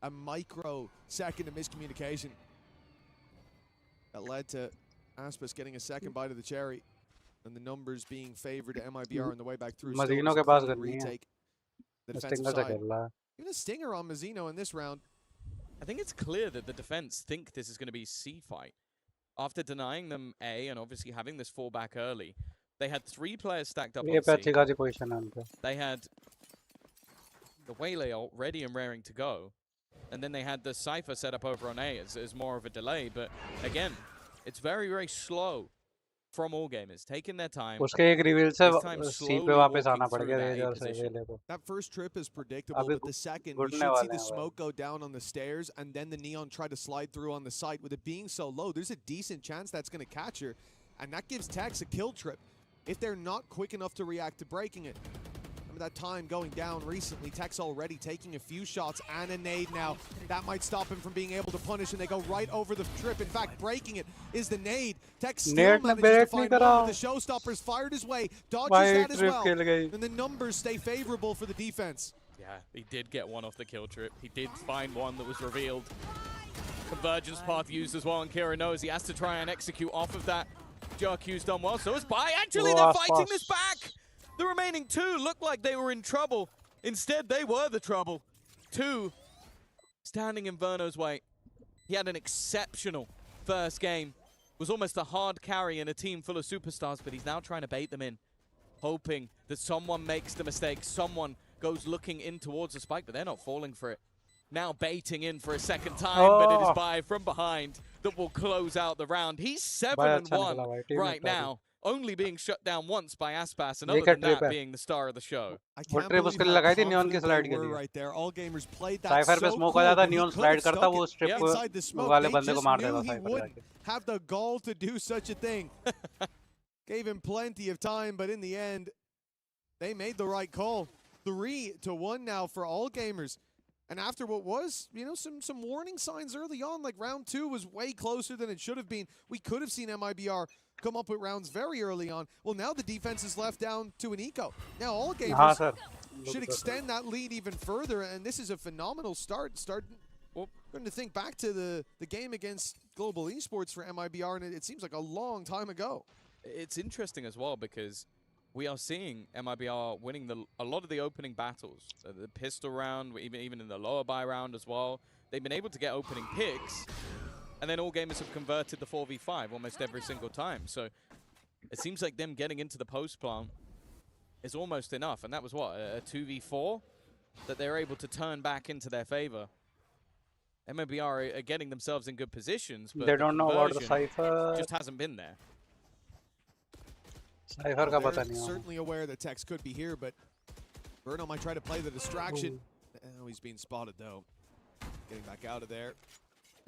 a micro-second of miscommunication that led to Aspas getting a second bite of the cherry, and the numbers being favored to MIBR on the way back through. Mazzino ke paas karni hai. Retake the defensive side. Even a stinger on Mazzino in this round. I think it's clear that the defense think this is going to be C fight. After denying them A and obviously having this fallback early, they had 3 players stacked up on C. They had the Wale ult ready and raring to go, and then they had the Cypher set up over on A as more of a delay. But again, it's very, very slow from all gamers, taking their time. That first trip is predictable, but the second, we should see the smoke go down on the stairs, and then the Neon try to slide through on the site. With it being so low, there's a decent chance that's going to catch her, and that gives Tex a kill trip if they're not quick enough to react to breaking it. Remember that time going down recently, Tex already taking a few shots and a nade now. That might stop him from being able to punish, and they go right over the trip. In fact, breaking it is the nade. Tech still net ने manages to break नहीं find करा one with the showstoppers, fired his way, dodges भाई that as trip well. खेल गई And the numbers stay favorable for the defense. Yeah, he did get one off the kill trip. He did find one that was revealed. Convergence path used as well, and Kira knows he has to try and execute off of that. JRQ's done well, so is Bai. Actually, they're fighting this back! The remaining two looked like they were in trouble. Instead, they were the trouble. Two standing in Verno's way. He had an exceptional first game. Was almost a hard carry in a team full of superstars, but he's now trying to bait them in, hoping that someone makes the mistake, someone goes looking in towards the spike, but they're not falling for it. Now baiting in for a second time, but it is Bai from behind that will close out the round. He's 7-1 right now, only being shut down once by Aspas, and other than that, being the star of the show. I can't believe how confident they were right there. All gamers played that so cool, but he could have stuck it inside the smoke. They just knew he wouldn't have the gall to do such a thing. Gave him plenty of time, but in the end, they made the right call. 3-1 now for all gamers. And after what was, you know, some warning signs early on, like round 2 was way closer than it should have been. We could have seen MIBR come up with rounds very early on. Well, now the defense is left down to an eco. Now all gamers should extend that lead even further, and this is a phenomenal start. Going to think back to the game against Global Esports for MIBR, and it seems like a long time ago. It's interesting as well because we are seeing MIBR winning a lot of the opening battles. The pistol round, even in the lower buy round as well. They've been able to get opening picks, and then all gamers have converted the 4v5 almost every single time. So it seems like them getting into the post plant is almost enough. And that was what, a 2v4 that they're able to turn back into their favor. MIBR are getting themselves in good positions, but they don't know about the Cypher. Just hasn't been there. They're certainly aware that Tex could be here, but Verno might try to play the distraction. Oh, he's being spotted, though. Getting back out of there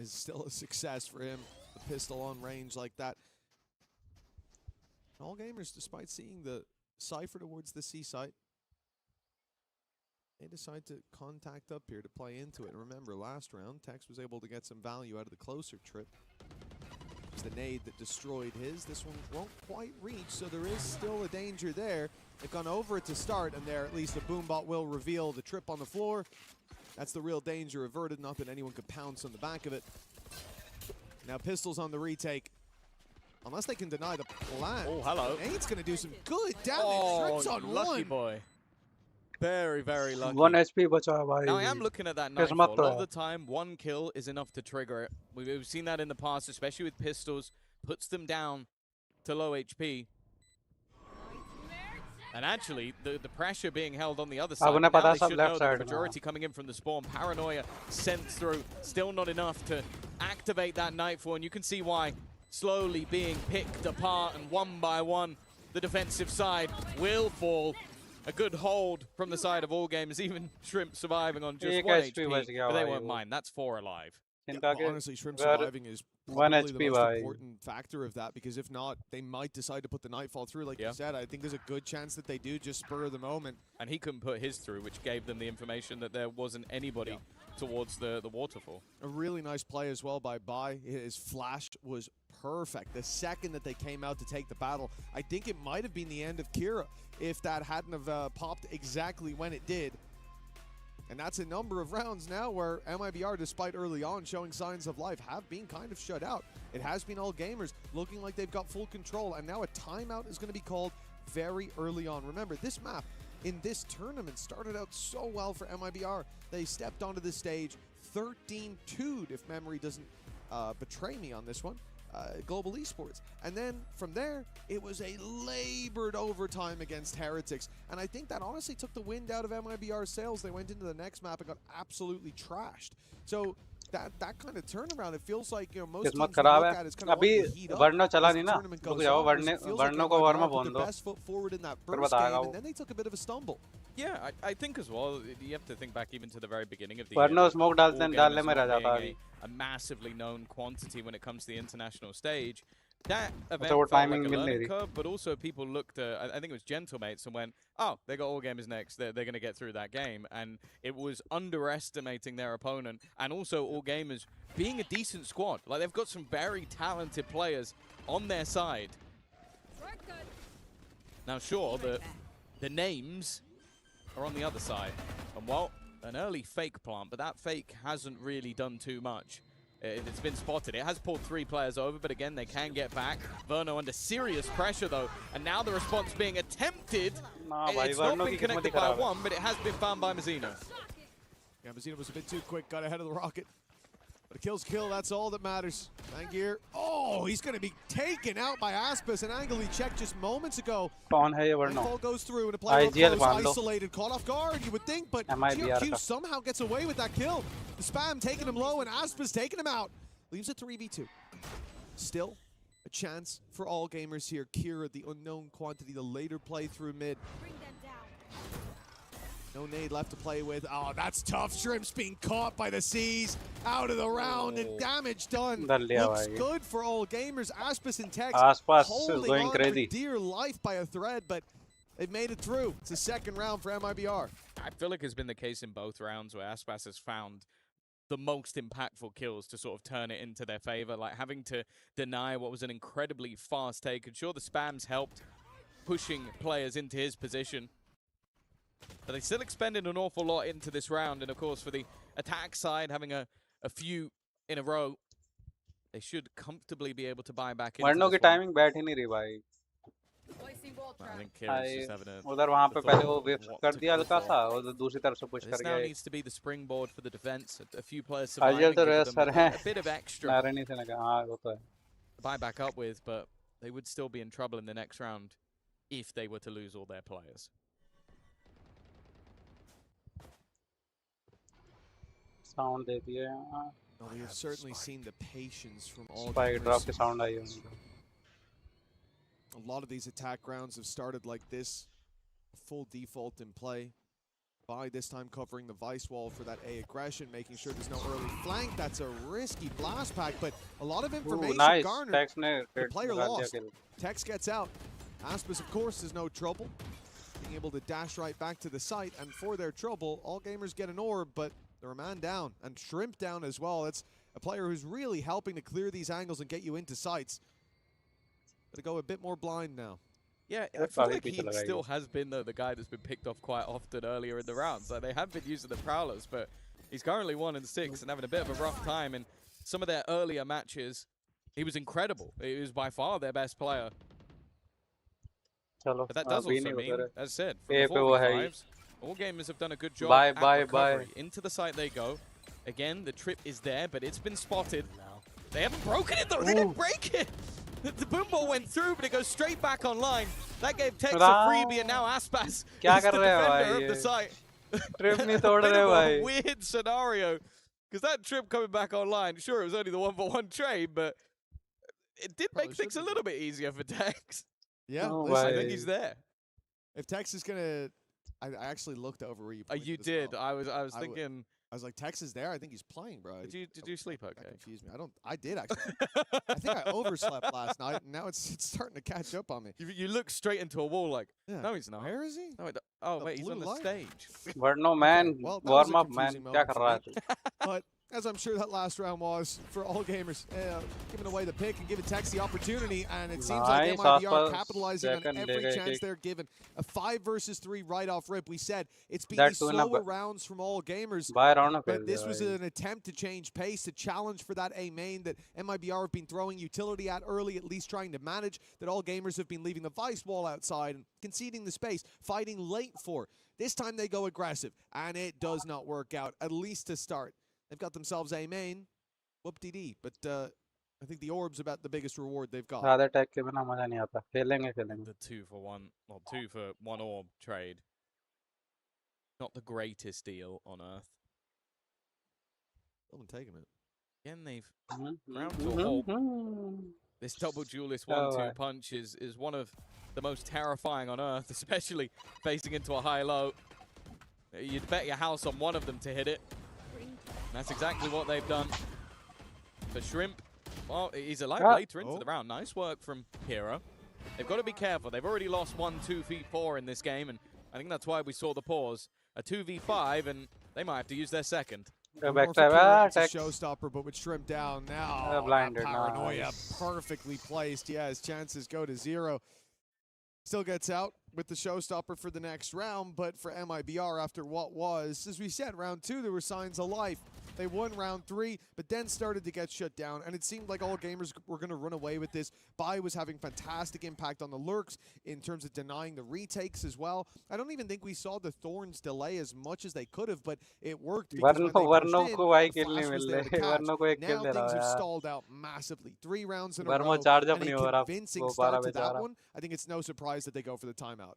is still a success for him. The pistol on range like that. All gamers, despite seeing the Cypher towards the C site, they decide to contact up here to play into it. And remember, last round, Tex was able to get some value out of the closer trip. It's the nade that destroyed his. This one won't quite reach, so there is still a danger there. They've gone over it to start, and there at least a boombot will reveal the trip on the floor. That's the real danger averted, not that anyone could pounce on the back of it. Now pistols on the retake. Unless they can deny the plant. Oh, hello. Nade's going to do some good damage. Trips on lucky one. Boy. Very, very lucky. 1 HP बचा है भाई. Now I am looking at that nightfall. A lot of the time, one kill is enough to trigger it. We've seen that in the past, especially with pistols. Puts them down to low HP. And actually, the pressure being held on the other side. Now they should know the majority coming in from the spawn. Paranoia sent through. Still not enough to activate that nightfall. And you can see why. Slowly being picked apart, and one by one, the defensive side will fall. A good hold from the side of all gamers, even Shrimp surviving on just 1 HP, but they won't mind. That's 4 alive. Yeah, honestly, Shrimp surviving is probably the most important factor of that, because if not, they might decide to put the Nightfall through. Like you said, I think there's a good chance that they do, just spur of the moment. And he couldn't put his through, which gave them the information that there wasn't anybody towards the waterfall. A really nice play as well by Bai. His flash was perfect. The second that they came out to take the battle, I think it might have been the end of Kira if that hadn't have popped exactly when it did. And that's a number of rounds now where MIBR, despite early on showing signs of life, have been kind of shut out. It has been all gamers looking like they've got full control, and now a timeout is going to be called very early on. Remember, this map in this tournament started out so well for MIBR. They stepped onto the stage 13-2'd, if memory doesn't betray me on this one. Global Esports. And then from there, it was a labored overtime against Heretics. And I think that honestly took the wind out of MIBR's sails. They went into the next map and got absolutely trashed. So that kind of turnaround, it feels like, you know, most teams look at is kind of heat up Verno चला as the नहीं ना. tournament goes रुक जाओ, on. It feels like Verno को warm up put होने the दो. best foot forward in that first game, and then they took a bit of a stumble. Yeah, I think as well, you have to think back even to the very beginning of the Verno year. smoke डालने में रह जाता है. A massively known quantity when it comes to the international stage. that event वो felt like timing a मिल नहीं learning रही. curve, but also people looked at, I think it was Gentlemates, and went, oh, they got All Gamers next, they're going to get through that game. And it was underestimating their opponent, and also All Gamers being a decent squad. Like, they've got some very talented players on their side. Now, sure, the names are on the other side. And, well, an early fake plant, but that fake hasn't really done too much. It's been spotted. It has pulled 3 players over, but again, they can get back. Verno under serious pressure, though, and now the response being attempted. It's not been connected by one, but it has been found by Mazzino. Yeah, Mazzino was a bit too quick, got ahead of the rocket. But a kill's kill, that's all that matters. Langir, oh, he's going to be taken out by Aspis, an angle he checked just moments ago. कौन है ये And Verno? ball goes through, and a player up IGL close, isolated, caught off guard, you would think, but MIBR GOQ का. somehow gets away with that kill. The spam taking him low, and Aspis taking him out. Leaves it 3v2. Still a chance for all gamers here. Kira, the unknown quantity, the later play through mid. No nade left to play with. Oh, that's tough. Shrimp's being caught by the seas. Out of the round and damage done. Looks good for all gamers. Aspis and Tex holding going on crazy. for dear life by a thread, but they've made it through. It's the second round for MIBR. I feel like it's been the case in both rounds where Aspas has found the most impactful kills to sort of turn it into their favor, like having to deny what was an incredibly fast take. And sure, the spams helped pushing players into his position, but they still expended an awful lot into this round. And of course, for the attack side, having a few in a row, they should comfortably be able to buy back into Verno this की one. timing बैठ ही नहीं रही भाई. I think Kira's just having a उधर वहाँ पे the पहले thought वो of वेव what कर to दिया go हल्का for. सा और दूसरी तरफ से पुश This कर now गया. needs to be the springboard for the defense. A few players IGL surviving, तो give रेस them सर हैं. a bit of extra नारनी से लगा. हाँ वो तो है. to buy back up with, but they would still be in trouble in the next round if they were to lose all their players. Sound दे दिए. Well, we have certainly seen the patience from all Spike gamers. drop की sound आई है. A lot of these attack rounds have started like this. Full default in play. By this time covering the vice wall for that A aggression, making sure there's no early flank. That's a risky blast pack, but a lot of information Nice. garnered. Tex ने The player लगा दिया lost. kill. Tex gets out. Aspis, of course, is no trouble. Being able to dash right back to the site, and for their trouble, all gamers get an orb, but they're a man down, and Shrimp down as well. It's a player who's really helping to clear these angles and get you into sites. Gotta go a bit more blind now. Yeah, I feel like he still has been the guy that's been picked off quite often earlier in the rounds. Like, they have been using the Prowlers, but he's currently 1-6 and having a bit of a rough time. In some of their earlier matches, he was incredible. He was by far their best player. चलो. But that does also mean, as I said, from A the पे वो है ही. 4v5s, all gamers have done a good job Bye, at bye, recovery. bye. Into the site they go. Again, the trip is there, but it's been spotted. They haven't broken it, though. They didn't break it. The boom ball went through, but it goes straight back online. That gave Tex a freebie, and now Aspas is the defender of the site. Trip नहीं तोड़ Bit रहे of a भाई. weird scenario, because that trip coming back online, sure, it was only the 1-for-1 trade, but it did make things a little bit easier for Tex. Yeah, I think he's there. If Tex is gonna, I actually looked over where you. You did. I was thinking. I was like, Tex is there. I think he's playing, bro. Did you sleep okay? That confused me. I did actually. I think I overslept last night. And now it's starting to catch up on me. You look straight into a wall like, no, he's not. Where is he? No, oh wait, he's on the stage. Verno man, Well, that was a warm up man. confusing क्या moment कर for रहा है me. तू? But as I'm sure that last round was for all gamers, giving away the pick and giving Tex the opportunity, and it seems like Nice, MIBR Aapko capitalizing on second every lega chance kick. they're given. A 5 versus 3 right off rip. We said it's been That these too in a slower rounds from all gamers, By round of but this failure, was भाई. an attempt to change pace, to challenge for that A main that MIBR have been throwing utility at early, at least trying to manage, that all gamers have been leaving the vice wall outside and conceding the space, fighting late for. This time they go aggressive, and it does not work out, at least to start. They've got themselves a main, whoop-dee-dee, but I think the orb's about the biggest reward they've got. ज़्यादा tag के बिना मजा नहीं आता. खेलेंगे. The 2-for-1, well, 2 for 1 orb trade. Not the greatest deal on earth. I'm taking it. Again, they've ground to a halt. This double duelist 1-2 punch is one of the most terrifying on earth, especially facing into a high-low. You'd bet your house on one of them to hit it. And that's exactly what they've done. For Shrimp, Oh, he's alive later into the round. Nice work from Hero. They've got to be careful. They've already lost 1 2v4 in this game, and I think that's why we saw the pause. A 2v5, and they might have to use their second. It's a showstopper, but with Shrimp down now. Blinded, paranoia nice. perfectly placed. Yeah, his chances go to 0. Still gets out with the showstopper for the next round, but for MIBR, after what was, as we said, round 2, there were signs of life. They won round 3, but then started to get shut down, and it seemed like all gamers were going to run away with this. Bai was having fantastic impact on the lurks in terms of denying the retakes as well. I don't even think we saw the Thorns delay as much as they could have, but it worked because when they pushed in, the Flash was there to catch. Now things have stalled out massively. 3 rounds in a row, and a convincing start to that one. I think it's no surprise that they go for the timeout.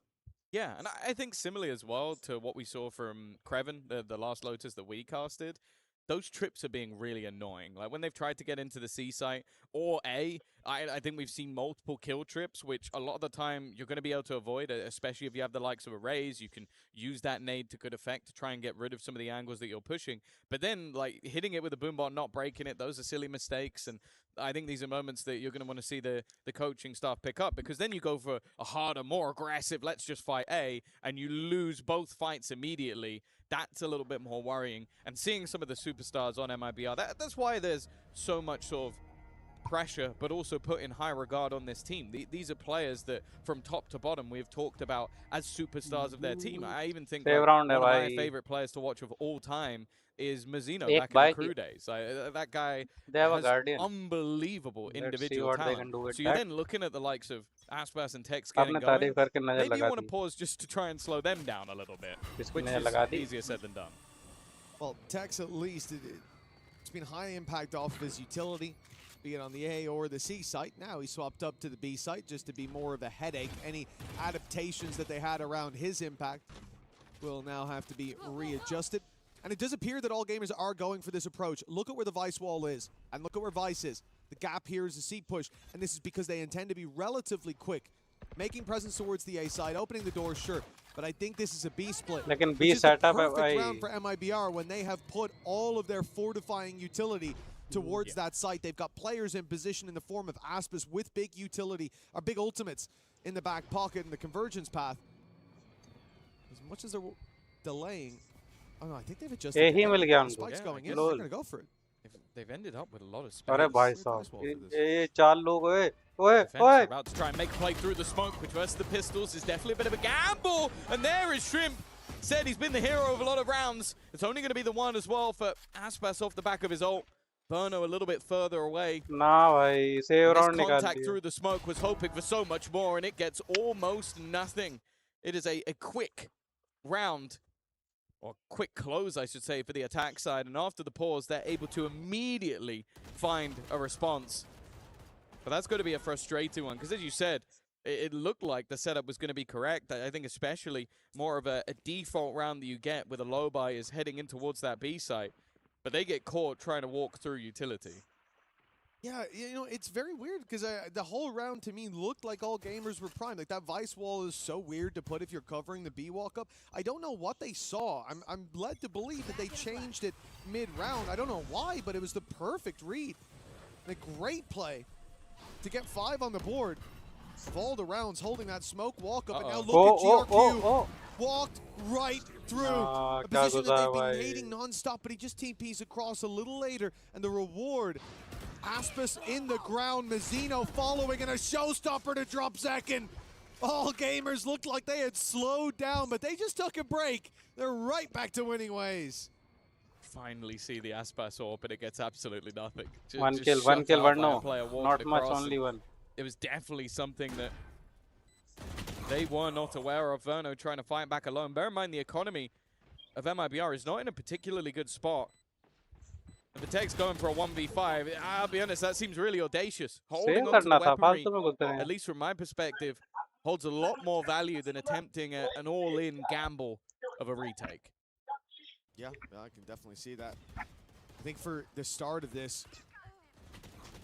Yeah, and I think similarly as well to what we saw from Kreven, the last Lotus that we casted, those trips are being really annoying. Like when they've tried to get into the C site or A, I think we've seen multiple kill trips, which a lot of the time you're going to be able to avoid, especially if you have the likes of a Raze. You can use that nade to good effect to try and get rid of some of the angles that you're pushing. But then, like, hitting it with a boombot, not breaking it, those are silly mistakes. And I think these are moments that you're going to want to see the coaching staff pick up, because then you go for a harder, more aggressive, let's just fight A, and you lose both fights immediately. That's a little bit more worrying. And seeing some of the superstars on MIBR, that's why there's so much sort of pressure, but also put in high regard on this team. These are players that, from top to bottom, we've talked about as superstars of their team. I even think like, one of my favorite players to watch of all time is Mazzino back in the crew days. That guy has unbelievable individual talent. So you're then looking at the likes of Aspas and Tex getting going. Maybe you want to pause just to try and slow them down a little bit, which is easier said than done. Well, Tex at least, it's been high impact off of his utility, be it on the A or the C site. Now he swapped up to the B site just to be more of a headache. Any adaptations that they had around his impact will now have to be readjusted. And it does appear that all gamers are going for this approach. Look at where the Vice wall is, and look at where Vice is. The gap here is a seat push, and this is because they intend to be relatively quick. Making presence towards the A side, opening the door, sure. But I think this is a B split. Like in B which is the setup, perfect round for MIBR when they have put all of their fortifying utility towards that site. They've got players in position in the form of Aspas with big utility, or big ultimates in the back pocket in the convergence path. As much as they're delaying, oh no, I think they've adjusted. The spike's going in. They're going to go for it. They've ended up with a lot of space. अरे भाई साहब ये 4 लोग about to try and make a play through the smoke, which versus the pistols is definitely a bit of a gamble. And there is Shrimp. Said he's been the hero of a lot of rounds. It's only going to be the one as well for Aspas off the back of his ult. Berno a little bit further away. Nah, bhai, save round निकाल contact through the smoke was hoping for so much more, and it gets almost nothing. It is a quick round, or quick close, I should say, for the attack side. And after the pause, they're able to immediately find a response. But that's going to be a frustrating one, because as you said, it looked like the setup was going to be correct. I think especially more of a default round that you get with a low buy is heading in towards that B site. But they get caught trying to walk through utility. Yeah, you know, it's very weird because the whole round to me looked like all gamers were primed. Like that Vice wall is so weird to put if you're covering the B walk up. I don't know what they saw. I'm led to believe that they changed it mid-round. I don't know why, but it was the perfect read. And a great play to get 5 on the board. Of all the rounds holding that smoke walk up, and now look at GRQ. Walked right through a position that they've been hating non-stop, but he just TPs across a little later, and the reward, Aspas in the ground, Mazzino following, and a showstopper to drop second. All gamers looked like they had slowed down, but they just took a break. They're right back to winning ways. Finally see the Aspas AWP, but it gets absolutely nothing. One kill, one, no. Not much, only one. It was definitely something that they were not aware of. Verno trying to fight back alone. Bear in mind, the economy of MIBR is not in a particularly good spot. And the Tech's going for a 1v5. I'll be honest, that seems really audacious. Holding on to the weaponry, at least from my perspective, holds a lot more value than attempting an all-in gamble of a retake. Yeah, I can definitely see that. I think for the start of this,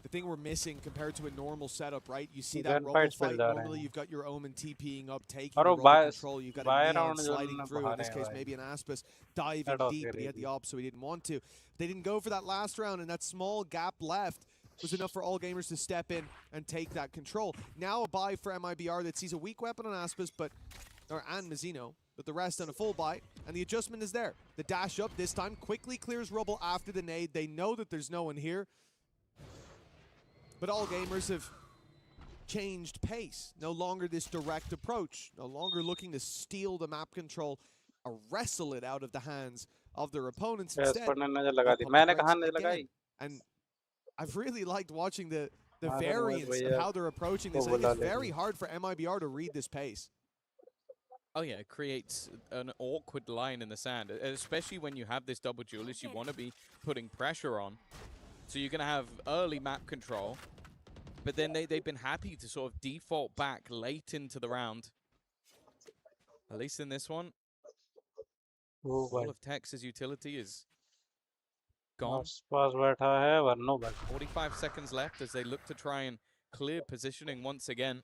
the thing we're missing compared to a normal setup, right? You see that rumble fight, normally you've got your Omen TPing up, taking the control, you've got a Neon sliding through, in this case maybe an Aspas diving deep, but he had the op, so he didn't want to. They didn't go for that last round, and that small gap left was enough for all gamers to step in and take that control. Now a buy for MIBR that sees a weak weapon on Aspas, and Mizzino, but the rest on a full buy, and the adjustment is there. The dash up this time quickly clears rubble after the nade. They know that there's no one here, but all gamers have changed pace. No longer this direct approach, no longer looking to steal the map control or wrestle it out of the hands of their opponents. Instead, पर ने नजर लगा दी, up मैंने the कहाँ threats नजर लगाई? again. And I've really liked watching the हाँ, sir, variance of भैया how they're approaching को this. I think बुला it's very लेंगे। hard for MIBR to read this pace. Oh yeah, it creates an awkward line in the sand, especially when you have this double duelist. You want to be putting pressure on, so you're going to have early map control, but then they've been happy to sort of default back late into the round. At least in this one, all of Tex's utility is gone. आसपास बैठा है वरनो बैठा। 45 seconds left as they look to try and clear positioning once again.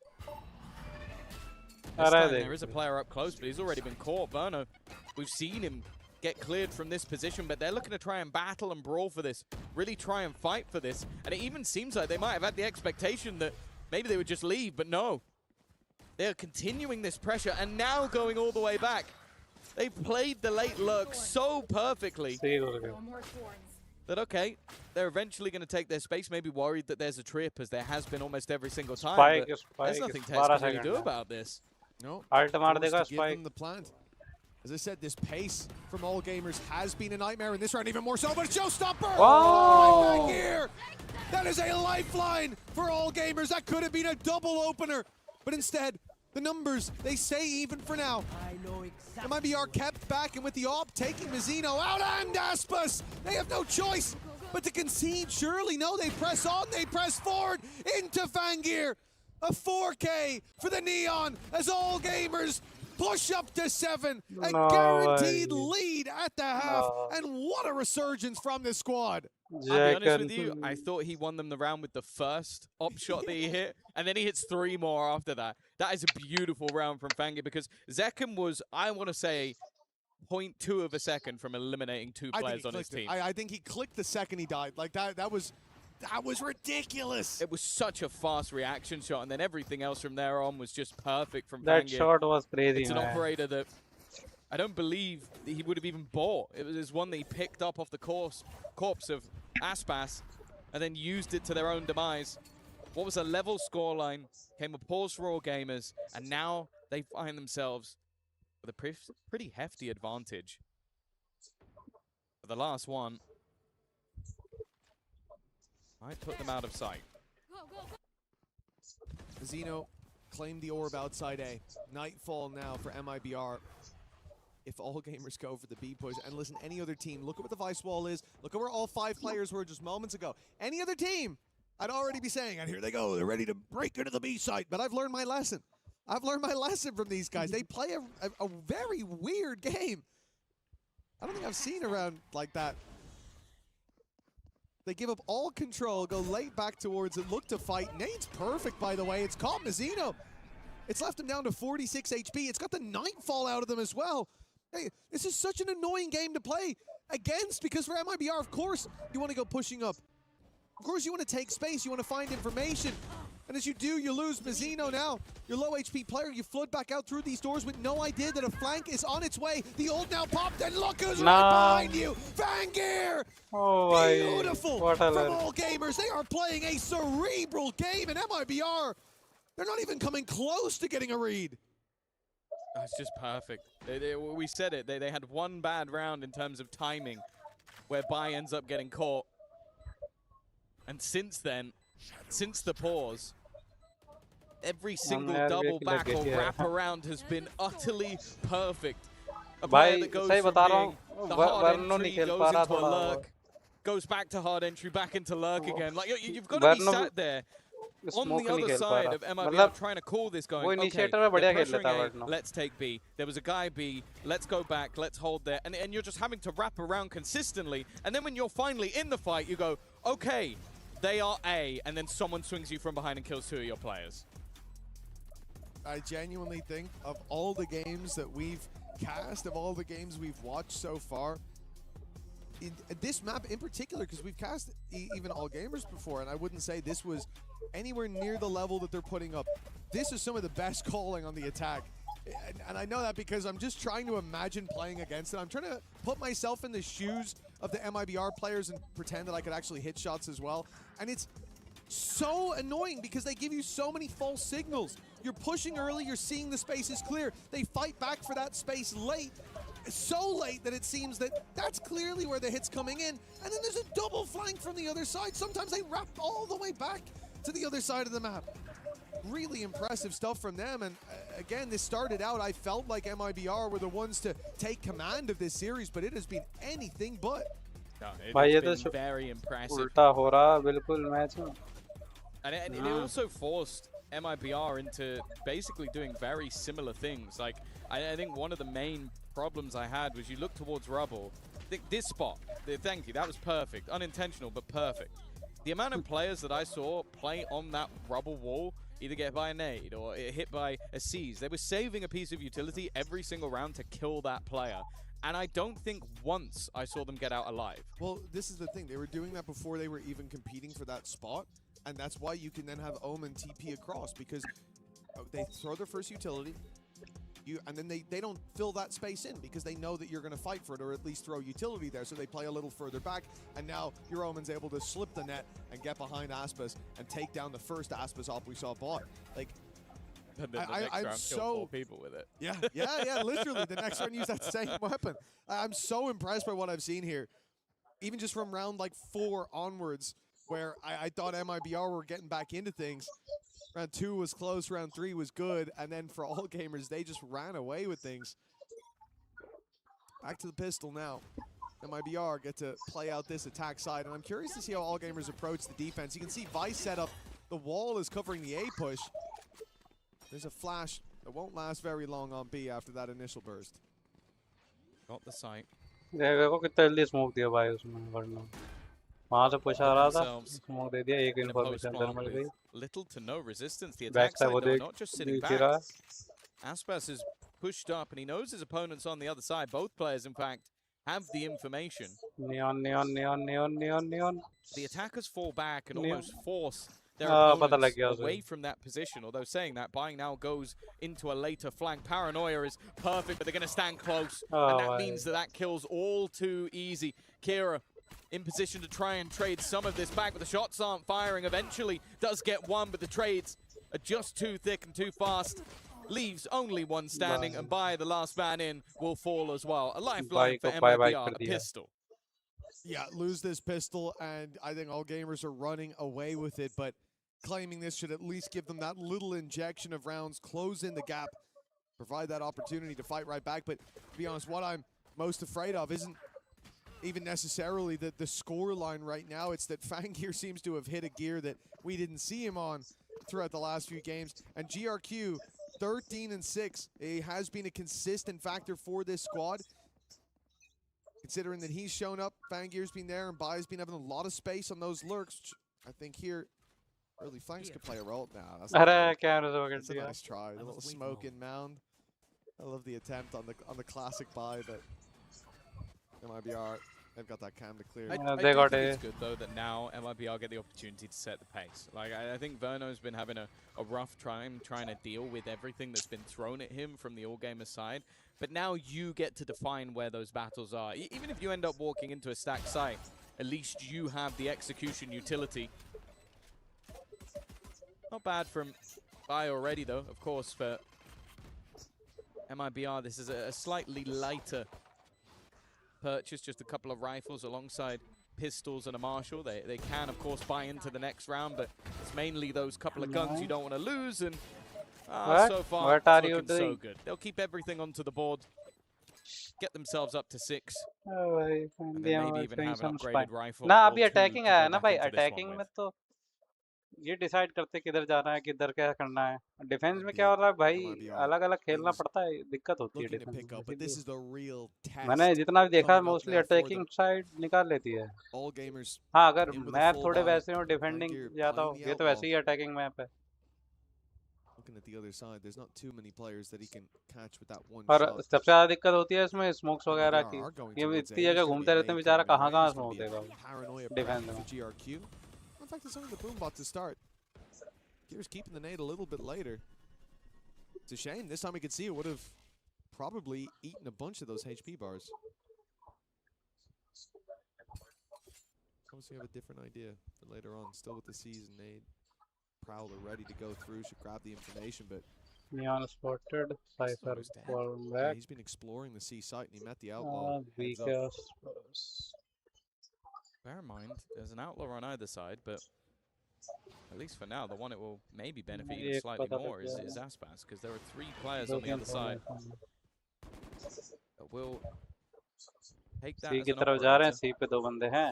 This time there is a player up close, but he's already been caught. Verno, we've seen him get cleared from this position, but they're looking to try and battle and brawl for this, really try and fight for this. And it even seems like they might have had the expectation that maybe they would just leave, but no. They're continuing this pressure and now going all the way back. They played the late lurk so perfectly that, okay, they're eventually going to take their space, maybe worried that there's a trip, as there has been almost every single time. But there's nothing Tex can really do about this. No, Alt मार forced देगा to give spike। them the plant. As I said, this pace from all gamers has been a nightmare in this round, even more so, but showstopper! Oh! Right back here! That is a lifeline for all gamers. That could have been a double opener, but instead, the numbers, they say even for now. MIBR kept back, and with the AWP taking Mizzino out and Aspas, they have no choice but to concede. Surely, no, they press on, they press forward into Fangir. A 4K for the Neon as all gamers push up to 7. A guaranteed lead at the half, and what a resurgence from this squad. I'll be honest with you, I thought he won them the round with the first op shot that he hit, and then he hits 3 more after that. That is a beautiful round from Fangir, because Zekum was, I want to say, 0.2 of a second from eliminating 2 players on his team. I think he clicked the second he died. Like, that was ridiculous. It was such a fast reaction shot, and then everything else from there on was just perfect from That Fangir. shot was crazy, It's an man. operator that I don't believe that he would have even bought. It was one that he picked up off the corpse of Aspas and then used it to their own demise. What was a level scoreline, came a pause for all gamers, and now they find themselves with a pretty hefty advantage. For the last one, might put them out of sight. Mizzino claimed the orb outside A. Nightfall now for MIBR. If all gamers go for the B push, and listen, any other team, look at what the Vice Wall is. Look at where all 5 players were just moments ago. Any other team, I'd already be saying, and here they go, they're ready to break into the B site. But I've learned my lesson. I've learned my lesson from these guys. They play a very weird game. I don't think I've seen a round like that. They give up all control, go late back towards it, look to fight. Nate's perfect, by the way. It's caught Mizzino. It's left him down to 46 HP. It's got the Nightfall out of them as well. Hey, this is such an annoying game to play against, because for MIBR, of course, you want to go pushing up. Of course, you want to take space. You want to find information. And as you do, you lose Mizzino now. Your low HP player, you flood back out through these doors with no idea that a flank is on its way. The ult now popped, and look who's right behind you. Fangir! Oh, Beautiful what a from all gamers. They are playing a cerebral game, and MIBR, they're not even coming close to getting a read. It's just perfect. We said it. They had one bad round in terms of timing, where Bai ends up getting caught. And since then, since the pause, every single double back or wrap around has been utterly perfect. A player that goes from being the hard entry, goes into a lurk, goes back to hard entry, back into lurk again. Like, you've got to be sat there on the other side of MIBR trying to call this going, okay, they're pressuring A, let's take B. There was a guy B, let's go back, let's hold there. And you're just having to wrap around consistently. And then when you're finally in the fight, you go, okay, they are A, and then someone swings you from behind and kills 2 of your players. I genuinely think of all the games that we've cast, of all the games we've watched so far, this map in particular, because we've cast even all gamers before, and I wouldn't say this was anywhere near the level that they're putting up. This is some of the best calling on the attack. And I know that because I'm just trying to imagine playing against it. I'm trying to put myself in the shoes of the MIBR players and pretend that I could actually hit shots as well. And it's so annoying because they give you so many false signals. You're pushing early, you're seeing the space is clear. They fight back for that space late. So late that it seems that that's clearly where the hit's coming in. And then there's a double flank from the other side. Sometimes they wrap all the way back to the other side of the map. Really impressive stuff from them. And again, this started out, I felt like MIBR were the ones to take command of this series, but it has been anything but. No, भाई ये it's तो been very impressive. उल्टा हो रहा बिल्कुल match में. And it also forced MIBR into basically doing very similar things. Like, I think one of the main problems I had was you look towards rubble. This spot, thank you, that was perfect. Unintentional, but perfect. The amount of players that I saw play on that rubble wall, either get by a nade or hit by a seize, they were saving a piece of utility every single round to kill that player. And I don't think once I saw them get out alive. Well, this is the thing. They were doing that before they were even competing for that spot. And that's why you can then have Omen TP across, because they throw their first utility, and then they don't fill that space in because they know that you're going to fight for it or at least throw utility there. So they play a little further back, and now your Omen's able to slip the net and get behind Aspas and take down the first Aspas op we saw bought. Like, I'm so four people with it. Yeah, literally. The next round used that same weapon. I'm so impressed by what I've seen here. Even just from round like 4 onwards, where I thought MIBR were getting back into things. Round 2 was close, round 3 was good, and then for all gamers, they just ran away with things. Back to the pistol now. MIBR get to play out this attack side, and I'm curious to see how all gamers approach the defense. You can see Vice set up. The wall is covering the A push. There's a flash that won't last very long on B after that initial burst. Got the sight. देखो कितना जल्दी smoke दिया भाई उसने वरना वहां से push आ रहा था स्मोक दे दिया एक इन्फॉर्मेशन अंदर मिल गई. Little to no resistance. The Back attack side side वो though, देख not just sitting back. Aspas is pushed up and he knows his opponents on the other side. Both players, in fact, have the information. Neon. The attackers fall back and almost force their पता लग opponents गया उसे. away from that position. Although saying that, buying now goes into a later flank. Paranoia is perfect, but they're going to stand close. And that means that kills all too easy. Kira in position to try and trade some of this back, but the shots aren't firing. Eventually does get one, but the trades are just too thick and too fast. Leaves only one standing, and by the last man in will fall as well. A lifeline for MIBR, a pistol. Yeah, lose this pistol, and I think all gamers are running away with it, but claiming this should at least give them that little injection of rounds, close in the gap, provide that opportunity to fight right back. But to be honest, what I'm most afraid of isn't even necessarily the score line right now. It's that Fangir seems to have hit a gear that we didn't see him on throughout the last few games. And GRQ, 13-6, he has been a consistent factor for this squad. Considering that he's shown up, Fangir's been there, and Bai's been having a lot of space on those lurks. I think here, early flanks could play a role. Nah, that's a nice try. A little smoke in mound. I love the attempt on the classic Bai, but MIBR, they've got that cam to clear. I do think it's good though that now MIBR get the opportunity to set the pace. Like I think Verno's been having a rough time trying to deal with everything that's been thrown at him from the all gamer side. But now you get to define where those battles are. Even if you end up walking into a stacked site, at least you have the execution utility. Not bad from Bai already though, of course, for MIBR. This is a slightly lighter purchase, just a couple of rifles alongside pistols and a marshal. They can, of course, buy into the next round, but it's mainly those couple of guns you don't want to lose. And so far, it's looking so good. They'll keep everything onto the board, get themselves up to 6, and then maybe even have an upgraded rifle. ना अभी attacking आया ना भाई, attacking में तो ये decide करते किधर जाना है, किधर क्या करना है. डिफेंस में क्या हो रहा है भाई, अलग-अलग खेलना पड़ता है, दिक्कत होती है डिफेंस में. मैंने जितना भी देखा मोस्टली अटैकिंग साइड निकाल लेती है. हाँ, अगर मैप थोड़े वैसे हो, डिफेंडिंग ज्यादा हो, ये तो वैसे ही अटैकिंग मैप है. looking at the other side, there's not too many players that he can catch with that one और shot. सबसे ज़्यादा दिक्कत होती है इसमें स्मोक्स And वगैरह MIBR की। are going ये towards इतनी A. जगह It's gonna be घूमते a रहते हैं nade बेचारा, coming their कहाँ way. कहाँ It's gonna smoke be a देगा वो paranoia डिफेंस pressure में। for GRQ. In fact, it's only the boombot to start. Gears keeping the nade a little bit later. It's a shame. This time we could see it would have probably eaten a bunch of those HP bars. Obviously, we have a different idea for later on. Still with the season nade. Prowler ready to go through. Should grab the information, but Neon spotted, Cypher almost dead. falling Yeah, back. he's been exploring the C site and he met the outlaw. Heads up. Weakest. Bear in mind, there's an outlaw on either side, but at least for now, the one it will maybe benefit even एक slightly पता more लग गया is Aspas, because there are 3 players दो on the तीन other side formation that will take that सी as की an तरफ जा रहे हैं, operator. सी पे 2 बंदे हैं।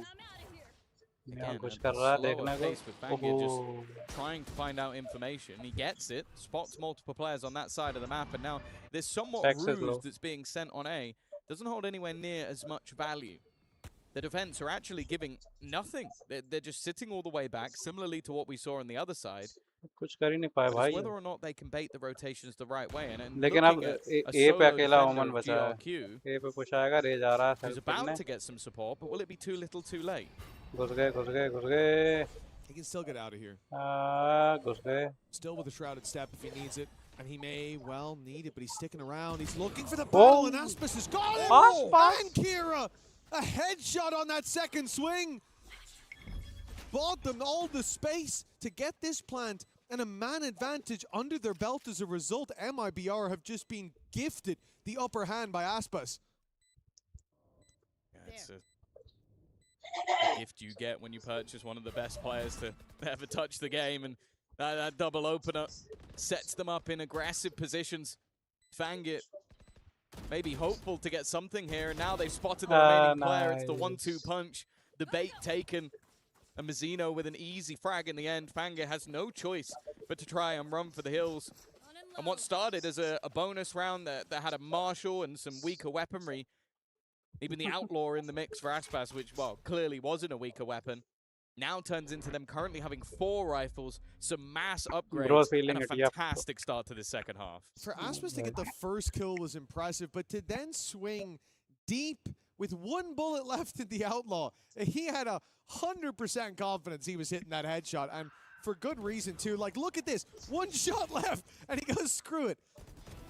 यहाँ Again, कुछ a कर रहा है slower देखने pace with को। Fangir, just ओहो trying to find out information. He gets it, spots multiple players on that side of the map, and now there's somewhat Sex is ruse low. that's being sent on A. Doesn't hold anywhere near as much value. The defense are actually giving nothing. They're just sitting all the way back, similarly to what we saw on the other side. कुछ कर ही नहीं पाए But भाई। it's whether or not they can bait the rotations the right way. And लेकिन अब looking at A a पे solo अकेला defender ओमन of बचा है। GRQ, ए पे पुश आएगा, रे जा रहा है who's हेल्प about करने। to get some support, but will it be too little too late? घुस गए घुस गए घुस गए। He can still get out of here. घुस गए। Still with a shrouded step if he needs it. And he may well need it, but he's sticking around. He's looking for the battle, and Aspas has got it! And Kira! A headshot on that second swing! Bought them all the space to get this plant, and a man advantage under their belt as a result. MIBR have just been gifted the upper hand by Aspas. Yeah, it's a gift you get when you purchase one of the best players to ever touch the game, and that double opener sets them up in aggressive positions. Fangit maybe hopeful to get something here, and now they've spotted the remaining player. It's the 1-2 punch, the bait taken, and Mazzino with an easy frag in the end. Fangit has no choice but to try and run for the hills. And what started as a bonus round that had a Marshall and some weaker weaponry, even the Outlaw in the mix for Aspas, which, well, clearly wasn't a weaker weapon, now turns into them currently having 4 rifles, some mass upgrades, and a fantastic start to this second half. For Aspas to get the first kill was impressive, but to then swing deep with 1 bullet left in the Outlaw, he had 100% confidence he was hitting that headshot, and for good reason too. Like, look at this, 1 shot left, and he goes, screw it.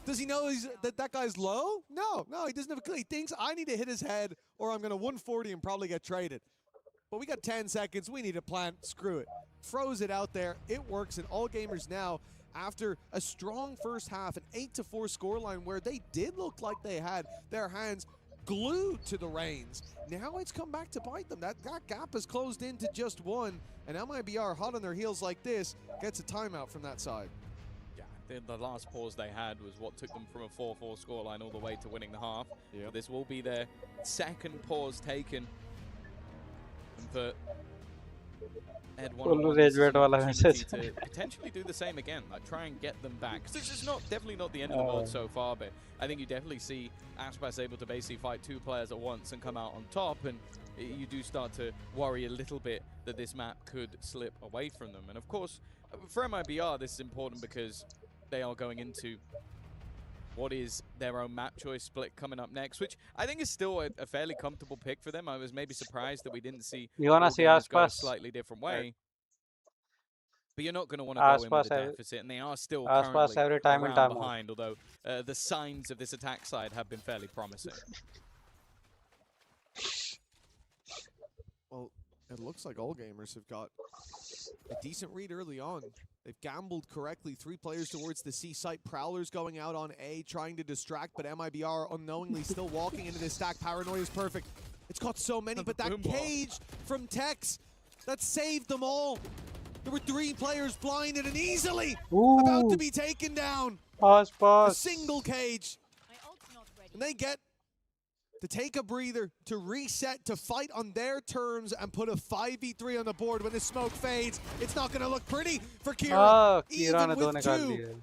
Does he know that guy's low? No, he doesn't have a clue. He thinks, I need to hit his head, or I'm going to 140 and probably get traded. But we got 10 seconds. We need a plant. Screw it. Throws it out there. It works. And all gamers now, after a strong first half, an 8-4 scoreline where they did look like they had their hands glued to the reins. Now it's come back to bite them. That gap has closed into just 1. And MIBR, hot on their heels like this, gets a timeout from that side. Yeah, the last pause they had was what took them from a 4-4 scoreline all the way to winning the half. Yep. This will be their second pause taken. And for Ed to potentially do the same again, like try and get them back. Because this is definitely not the end of the world so far, but I think you definitely see Aspas able to basically fight 2 players at once and come out on top, and you do start to worry a little bit that this map could slip away from them. And of course, for MIBR, this is important because they are going into what is their own map choice split coming up next, which I think is still a fairly comfortable pick for them. I was maybe surprised that we didn't see go a slightly different way. But you're not going to want to go in with a deficit, and they are still currently around behind, although the signs of this attack side have been fairly promising. Well, it looks like all gamers have got a decent read early on. They've gambled correctly. 3 players towards the C site. Prowler's going out on A, trying to distract, but MIBR unknowingly still walking into this stack. Paranoia is perfect. It's got so many, but that cage from Tex, that saved them all. There were 3 players blinded and easily about to be taken down. A single cage. And they get to take a breather, to reset, to fight on their terms, and put a 5v3 on the board. When the smoke fades, it's not going to look pretty for Kira. Even with 2,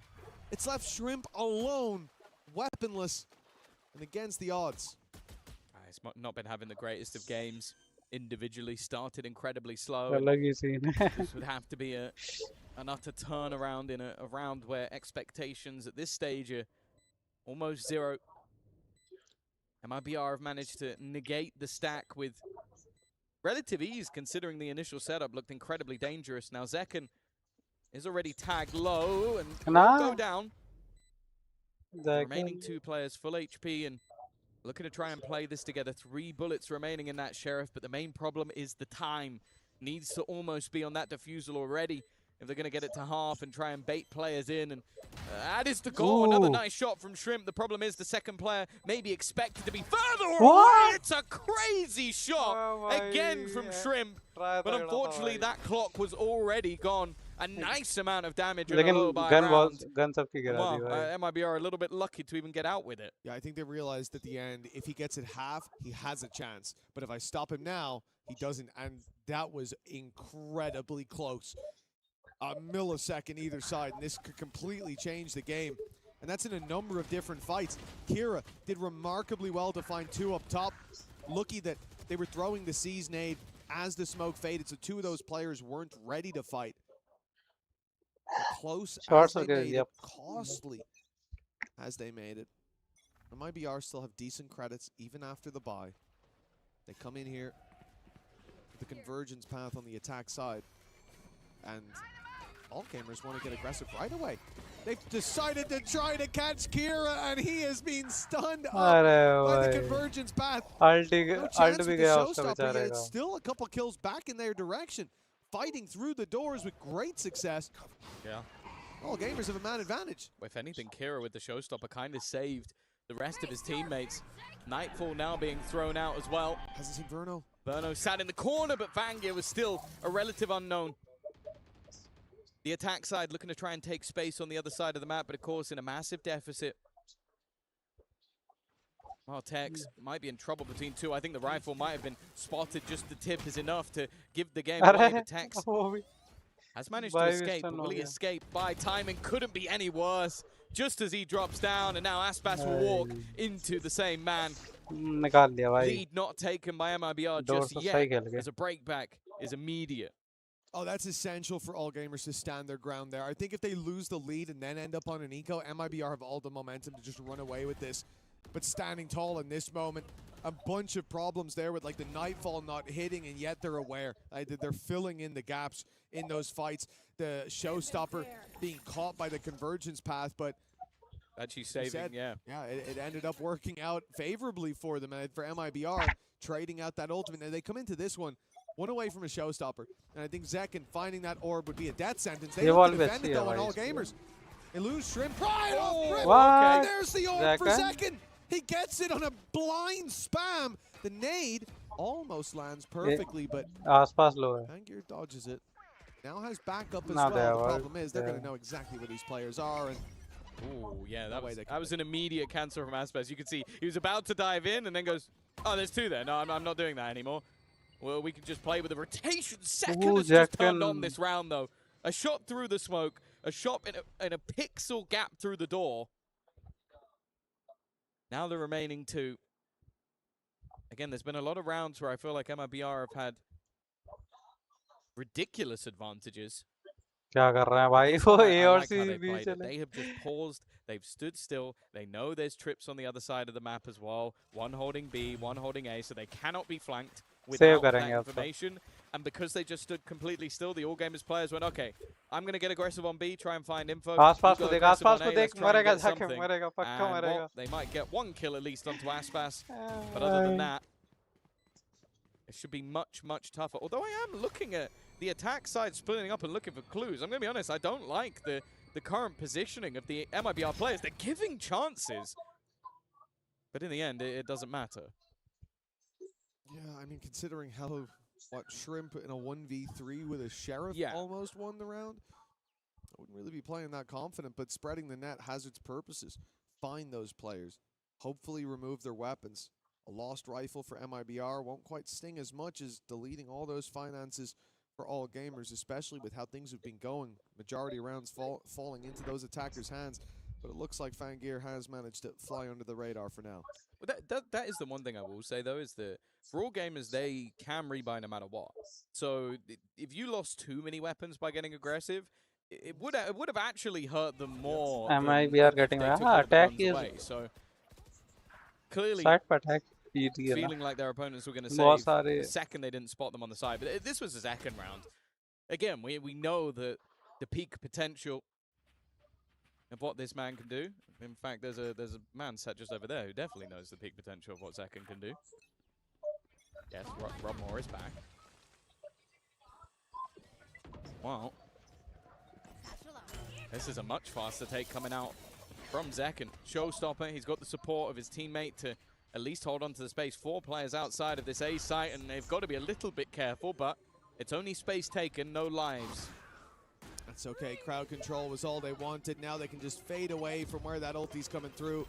it's left Shrimp alone, weaponless, and against the odds. It's not been having the greatest of games. individually started incredibly slow. and अलग ही scene है. This would have to be an utter turnaround in a round where expectations at this stage are almost zero. MIBR have managed to negate the stack with relative ease, considering the initial setup looked incredibly dangerous. Now Zekken is already tagged low and will go down. The remaining two players full HP and looking to try and play this together. 3 bullets remaining in that Sheriff, but the main problem is the time. Needs to almost be on that defusal already if they're going to get it to half and try and bait players in. And that is the goal. Another nice shot from Shrimp. The problem is the second player may be expected to be further away. It's a crazy shot again from Shrimp. But unfortunately, that clock was already gone. A nice amount of damage in a low by round. Gun सबकी गिरा दी भाई. MIBR are a little bit lucky to even get out with it. Yeah, I think they realized at the end, if he gets it half, he has a chance. But if I stop him now, he doesn't. And that was incredibly close. A millisecond either side, and this could completely change the game. And that's in a number of different fights. Kira did remarkably well to find 2 up top. Lucky that they were throwing the Seize nade as the smoke faded, so 2 of those players weren't ready to fight. Close as they made it, costly as they made it. The MIBR still have decent credits even after the buy. They come in here with the convergence path on the attack side, and all gamers want to get aggressive right away. They've decided to try to catch Kira, and he has been stunned up by the convergence path. No chance with the showstopper, yet it's still a couple kills back in their direction. Fighting through the doors with great success. Yeah. All gamers have a man advantage. If anything, Kira with the showstopper kind of saved the rest of his teammates. Nightfall now being thrown out as well. Has this Inferno? Verno sat in the corner, but Vangear was still a relative unknown. The attack side looking to try and take space on the other side of the map, but of course in a massive deficit. Tex might be in trouble between 2. I think the rifle might have been spotted. Just the tip is enough to give the game away to Tex. Has managed to escape, but will he escape by timing? Couldn't be any worse. Just as he drops down, and now Aspas will walk into the same man. Lead not taken by MIBR just yet, as a breakback is immediate. Oh, that's essential for all gamers to stand their ground there. I think if they lose the lead and then end up on an eco, MIBR have all the momentum to just run away with this. But standing tall in this moment, a bunch of problems there with like the Nightfall not hitting, and yet they're aware. They're filling in the gaps in those fights. The showstopper being caught by the convergence path, but actually saving, yeah, it ended up working out favorably for them. And for MIBR, trading out that ultimate. And they come into this one away from a showstopper. And I think Zekken finding that orb would be a death sentence. They look to defend it though on all gamers. They lose Shrimp right off rip. And there's the orb for Zekken. He gets it on a blind spam. The nade almost lands perfectly, but Vangear dodges it. Now has backup as well. The problem is they're going to know exactly where these players are. And oh, yeah, that was an immediate cancel from Aspas. You could see he was about to dive in and then goes, oh, there's 2 there. No, I'm not doing that anymore. Well, we can just play with a rotation. Second has just turned on this round, though. A shot through the smoke, a shot in a pixel gap through the door. Now the remaining 2. Again, there's been a lot of rounds where I feel like MIBR have had ridiculous advantages. क्या कर रहा है भाई वो A और C बीच में they have just paused, they've stood still, they know there's trips on the other side of the map as well, one holding B, one holding A, so they cannot be flanked without that information. And because they just stood completely still, the all gamers players went, okay, I'm going to get aggressive on B, try and find info. आसपास को देख मरेगा जाके मरेगा पक्का मरेगा. They might get 1 kill at least onto Aspas, but other than that, it should be much, much tougher. Although I am looking at the attack side splitting up and looking for clues. I'm going to be honest, I don't like the current positioning of the MIBR players. They're giving chances, but in the end, it doesn't matter. Yeah, I mean, considering how Shrimp in a 1v3 with a Sheriff almost won the round, I wouldn't really be playing that confident, but spreading the net has its purposes. Find those players. Hopefully remove their weapons. A lost rifle for MIBR won't quite sting as much as deleting all those finances for all gamers, especially with how things have been going. Majority of rounds falling into those attackers' hands. But it looks like Vangear has managed to fly under the radar for now. Well, that is the one thing I will say, though, is that for all gamers, they can rebuy no matter what. So if you lost too many weapons by getting aggressive, it would have actually hurt them more than MIBR if getting they took हाँ all the attack guns is away. So clearly side पर attack की थी ना feeling like their opponents were going to बहुत save सारे the second they didn't spot them on the side. But this was the second round. Again, we know that the peak potential of what this man can do. In fact, there's a man sat just over there who definitely knows the peak potential of what Zekken can do. Yes, Rob Moore is back. Wow. This is a much faster take coming out from Zekken. Showstopper, he's got the support of his teammate to at least hold on to the space. 4 players outside of this A site, and they've got to be a little bit careful, but it's only space taken, no lives. That's okay. Crowd control was all they wanted. Now they can just fade away from where that ulti's coming through.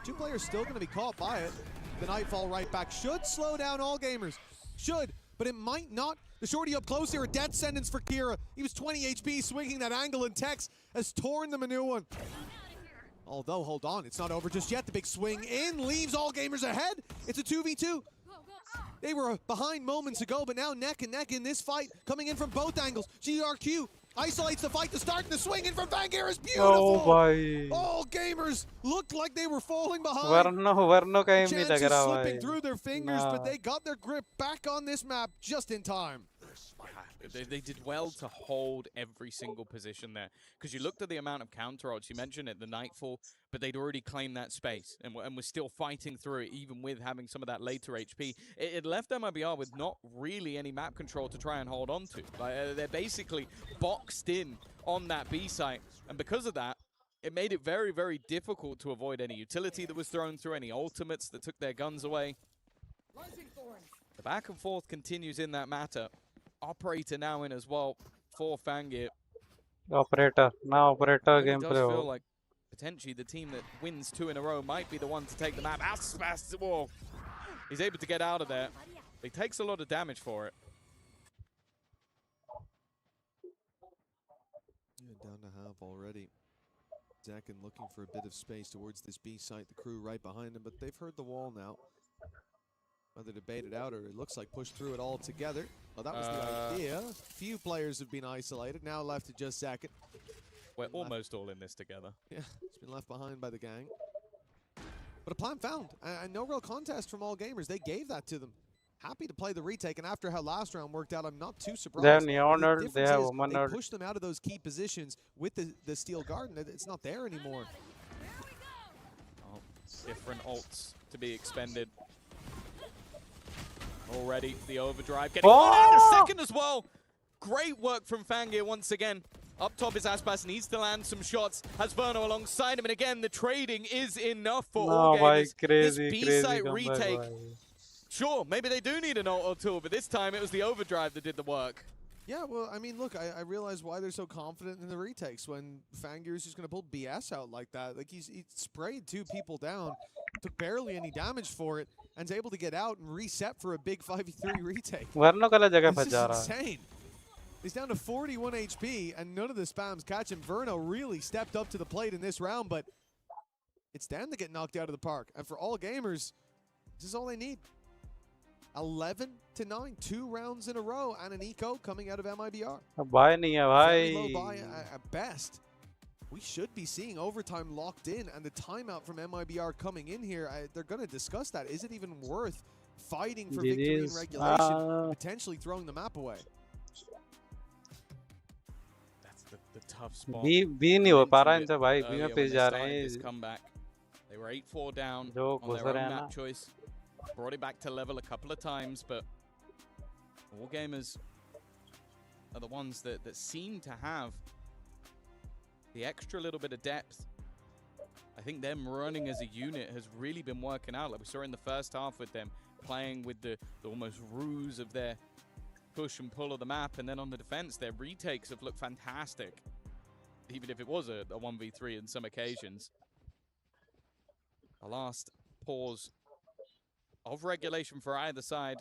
2 players still going to be caught by it. The Nightfall right back should slow down all gamers. Should, but it might not. The shorty up close here, a death sentence for Kira. He was 20 HP, swinging that angle, and Tex has torn them a new one. Although, hold on, it's not over just yet. The big swing in leaves all gamers ahead. It's a 2v2. They were behind moments ago, but now neck and neck in this fight, coming in from both angles. GRQ isolates the fight to start, and the swing in from Vangear is beautiful. Oh boy. All gamers looked like they were falling behind. Varno का aim नहीं लग Chances रहा slipping भाई through their fingers, but they got their grip back on this map just in time. They did well to hold every single position there. Because you looked at the amount of counter odds, you mentioned it, the Nightfall, but they'd already claimed that space and were still fighting through it, even with having some of that later HP. It left MIBR with not really any map control to try and hold on to. Like, they're basically boxed in on that B site, and because of that, it made it very, very difficult to avoid any utility that was thrown through, any ultimates that took their guns away. The back and forth continues in that matter. Operator now in as well for Fangir. Operator now operator It game does play feel like potentially the team that wins 2 in a row might be the one to take the map. Whoa. He's able to get out of there. He takes a lot of damage for it. Yeah, down to half already. Zekken looking for a bit of space towards this B site. The crew right behind him, but they've heard the wall now. Whether to bait it out or it looks like push through it all together. Well, that was the idea. Few players have been isolated. Now left to just Zekken. We're almost all in this together. Yeah, it's been left behind by the gang. But a plan found, and no real contest from all gamers. They gave that to them. Happy to play the retake, and after how last round worked out, I'm not too surprised. They have Neon, they have Woman. They pushed them out of those key positions with the Steel Garden. It's not there anymore. Oh, different ults to be expended. Already, the overdrive getting out in a second as well. Great work from Fangir once again. Up top is Aspas, needs to land some shots. Has Verno alongside him, and again, the trading is enough for all gamers. This B-site retake. Sure, maybe they do need an ult or two, but this time it was the overdrive that did the work. Yeah, well, I mean, look, I realize why they're so confident in the retakes when Fangir is just going to pull BS out like that. Like, he sprayed 2 people down, took barely any damage for it, and is able to get out and reset for a big 5v3 retake. This is insane. He's down to 41 HP, and none of the spams catch him. Verno really stepped up to the plate in this round, but it's them to get knocked out of the park. And for all gamers, this is all they need. 11-9, 2 rounds in a row, and an eco coming out of MIBR. Very low buy at best. We should be seeing overtime locked in, and the timeout from MIBR coming in here, they're going to discuss that. Is it even worth fighting for victory in regulation, potentially throwing the map away? That's the tough spot. B नहीं हो पा रहा इनसे भाई B में पेश जा रहे हैं comeback. They were 8-4 down on their own map choice. Brought it back to level a couple of times, but all gamers are the ones that seem to have the extra little bit of depth. I think them running as a unit has really been working out. Like we saw in the first half with them playing with the almost ruse of their push and pull of the map, and then on the defense, their retakes have looked fantastic, even if it was a 1v3 in some occasions. The last pause of regulation for either side.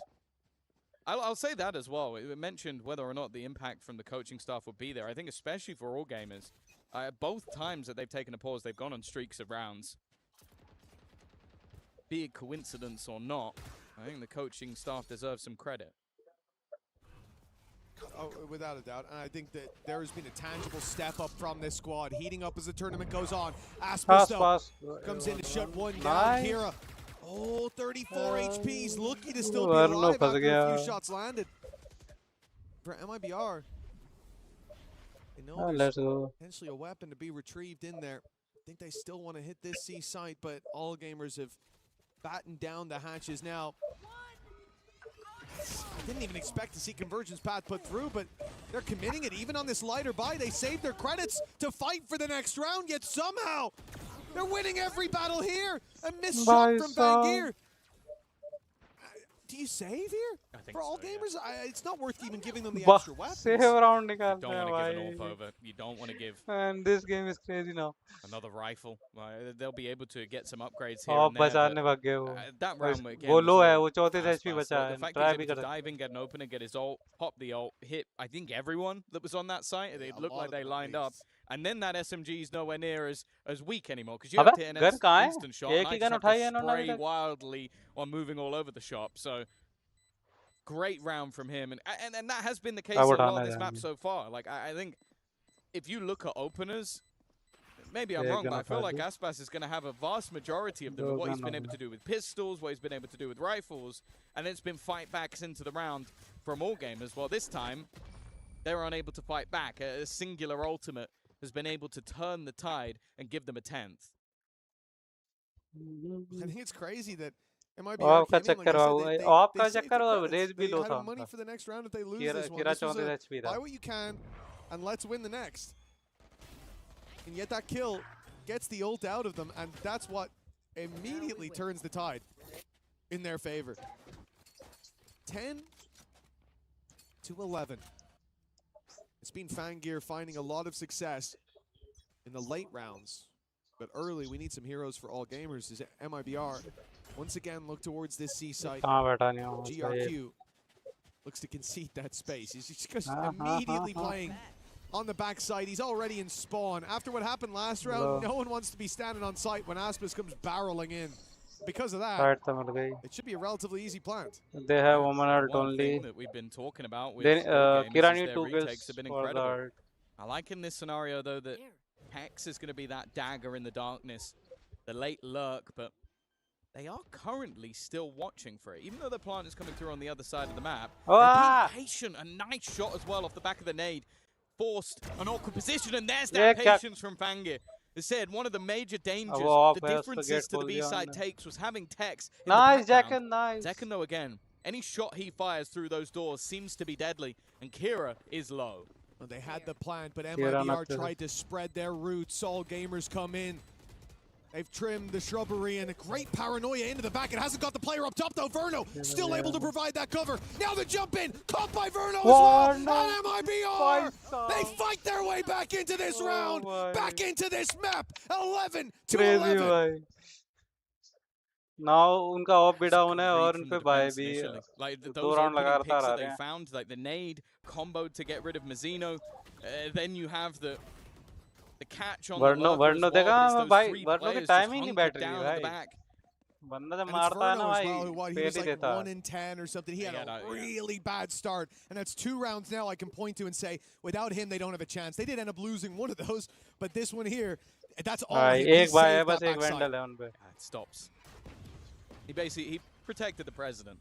I'll say that as well. It mentioned whether or not the impact from the coaching staff would be there. I think especially for all gamers, both times that they've taken a pause, they've gone on streaks of rounds. Be it coincidence or not, I think the coaching staff deserves some credit. Oh, without a doubt. And I think that there has been a tangible step up from this squad, heating up as the tournament goes on. Aspis, though, comes in to shut one down. Kira, oh, 34 HPs, lucky to still be alive after a few shots landed. For MIBR, they know there's potentially a weapon to be retrieved in there. I think they still want to hit this C site, but all gamers have battened down the hatches now. I didn't even expect to see Convergence Path put through, but they're committing it. Even on this lighter buy, they saved their credits to fight for the next round, yet somehow they're winning every battle here. A missed shot from Bangir. Do you save here? I think for all so, gamers? yeah. It's not worth even giving them the extra weapons. Save round You निकाल don't रहे हैं want to give an भाई. AWP over. You don't want to give And this game is crazy now. another rifle. They'll be able to get some upgrades here Off and there. बचाने but, भाग गए वो. that round again वो was low all है, वो 34 Aspis. HP बचा The है. fact Try he's भी able कर. to dive in, get an opener, get his ult, pop the ult, hit I think everyone that was on that site. It looked like they lined up. And then that SMG is nowhere near as weak anymore because you have to hit an instant shot. And I just have to spray wildly while moving all over the shop. So great round from him, and that has been the case a lot on this map so far. Like I think if you look at openers, maybe I'm wrong, but I feel like Aspis is going to have a vast majority of them. What he's been able to do with pistols, what he's been able to do with rifles, and it's been fight backs into the round from all gamers. Well, this time they were unable to fight back. A singular ultimate has been able to turn the tide and give them a 10th. I think it's crazy that MIBR आपका चक्कर हुआ आपका चक्कर हुआ race भी लो था money for the next round if they lose this one. This was a buy what you can and let's win the next. And yet that kill gets the ult out of them, and that's what immediately turns the tide in their favor. 10-11. It's been Fangir finding a lot of success in the late rounds, but early we need some heroes for all gamers. Is MIBR once again look towards this C site. GRQ looks to concede that space. He's just immediately playing on the backside. He's already in spawn. After what happened last round, no one wants to be standing on site when Aspis comes barreling in. Because of that, it should be a relatively easy plant. They have woman ult only. That we've been talking about with Then Kira need their 2 retakes kills have been for the incredible. ult. I like in this scenario though that Hex is going to be that dagger in the darkness, the late lurk, but they are currently still watching for it. Even though the plant is coming through on the other side of the map, they're being patient. A nice shot as well off the back of the nade. Forced an awkward position, and there's that patience from Fangir. They said one of the major dangers, the differences to the B-side takes was having Tex in nice, the background. Jacken, nice. Tekken though again, any shot he fires through those doors seems to be deadly, and Kira is low. Well, they had the plant, but MIBR tried to spread their roots. All gamers come in. They've trimmed the shrubbery, and a great paranoia into the back. It hasn't got the player up top, though. Verno still able to provide that cover. Now the jump in, caught by Verno as well. And MIBR, they fight their way back into this round, back into this map. 11-11. Now उनका of भी down है और उन पे bye भी like 2 round लगातार आ रहे हैं. They found like the nade comboed to get rid of Mazzino. Then you have the catch on Verno the Verno देखा भाई Verno की टाइमिंग नहीं बैठ रही है भाई. बंदा जब मारता है ना भाई he was like 1 in 10 or something. He had a really bad start, and that's 2 rounds now I can point to and say without him they don't have a chance. They did end up losing one of those, but this one here, that's all. एक bye है बस एक वेंडल है उन पे. It stops. He basically protected the president.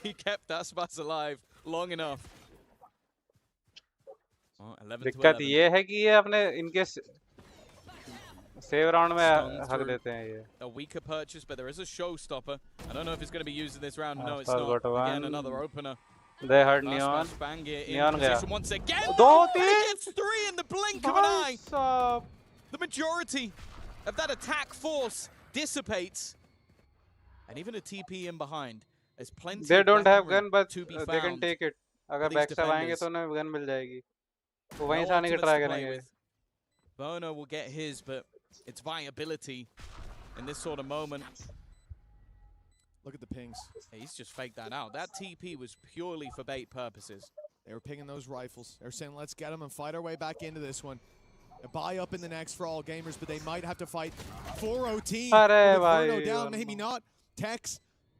He kept that spot alive long enough. Oh, 11 दिक्कत ये है कि ये अपने इनके सेव राउंड में हक देते हैं ये. A weaker purchase, but there is a showstopper. I don't know if it's going to be used in this round. No, it's not. Again, another opener. They heard Neon. Neon gaya. Once again. He gets 3 in the blink of an eye. The majority of that attack force dissipates. And even a TP in behind. There's plenty. They don't have gun, but they can take it. अगर back से आएंगे तो उन्हें gun मिल जाएगी. वो वहीं से आने की ट्राई करेंगे. Bono will get his, but it's viability in this sort of moment. Look at the pings. Yeah, he's just faked that out. That TP was purely for bait purposes. They were pinging those rifles. They're saying, let's get them and fight our way back into this one. A buy up in the next for all gamers, but they might have to fight for OT. Verno down, maybe not. Tex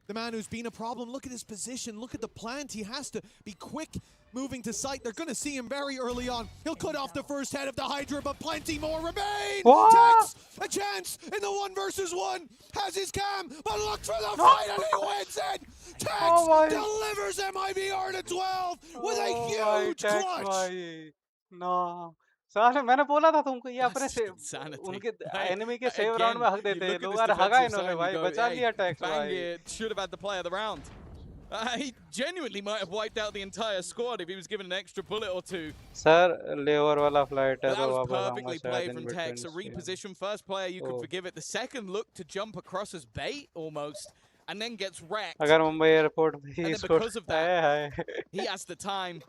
the man who's been a problem. Look at his position. Look at the plant. He has to be quick moving to sight. They're going to see him very early on. He'll cut off the first head of the Hydra, but plenty more remain. Tex, a chance in the 1 versus 1. Has his cam, but look for the fight and he wins it. Tex delivers MIBR to 12 with a huge clutch. No. साले मैंने बोला था तुमको ये अपने से उनके enemy के सेव राउंड में हक देते हैं लोग यार हगा इन्होंने भाई बचा लिया टैक्स भाई should have had the play of the round. He genuinely might have wiped out the entire squad if he was given an extra bullet or two. Sir लेवर वाला फ्लाइट है That तो was वापस आऊंगा perfectly शायद played in from between Tex. A reposition first player, you could forgive it. The second look to jump across as bait almost, and then gets wrecked. अगर Mumbai airport पे And he then score because of that, he has the time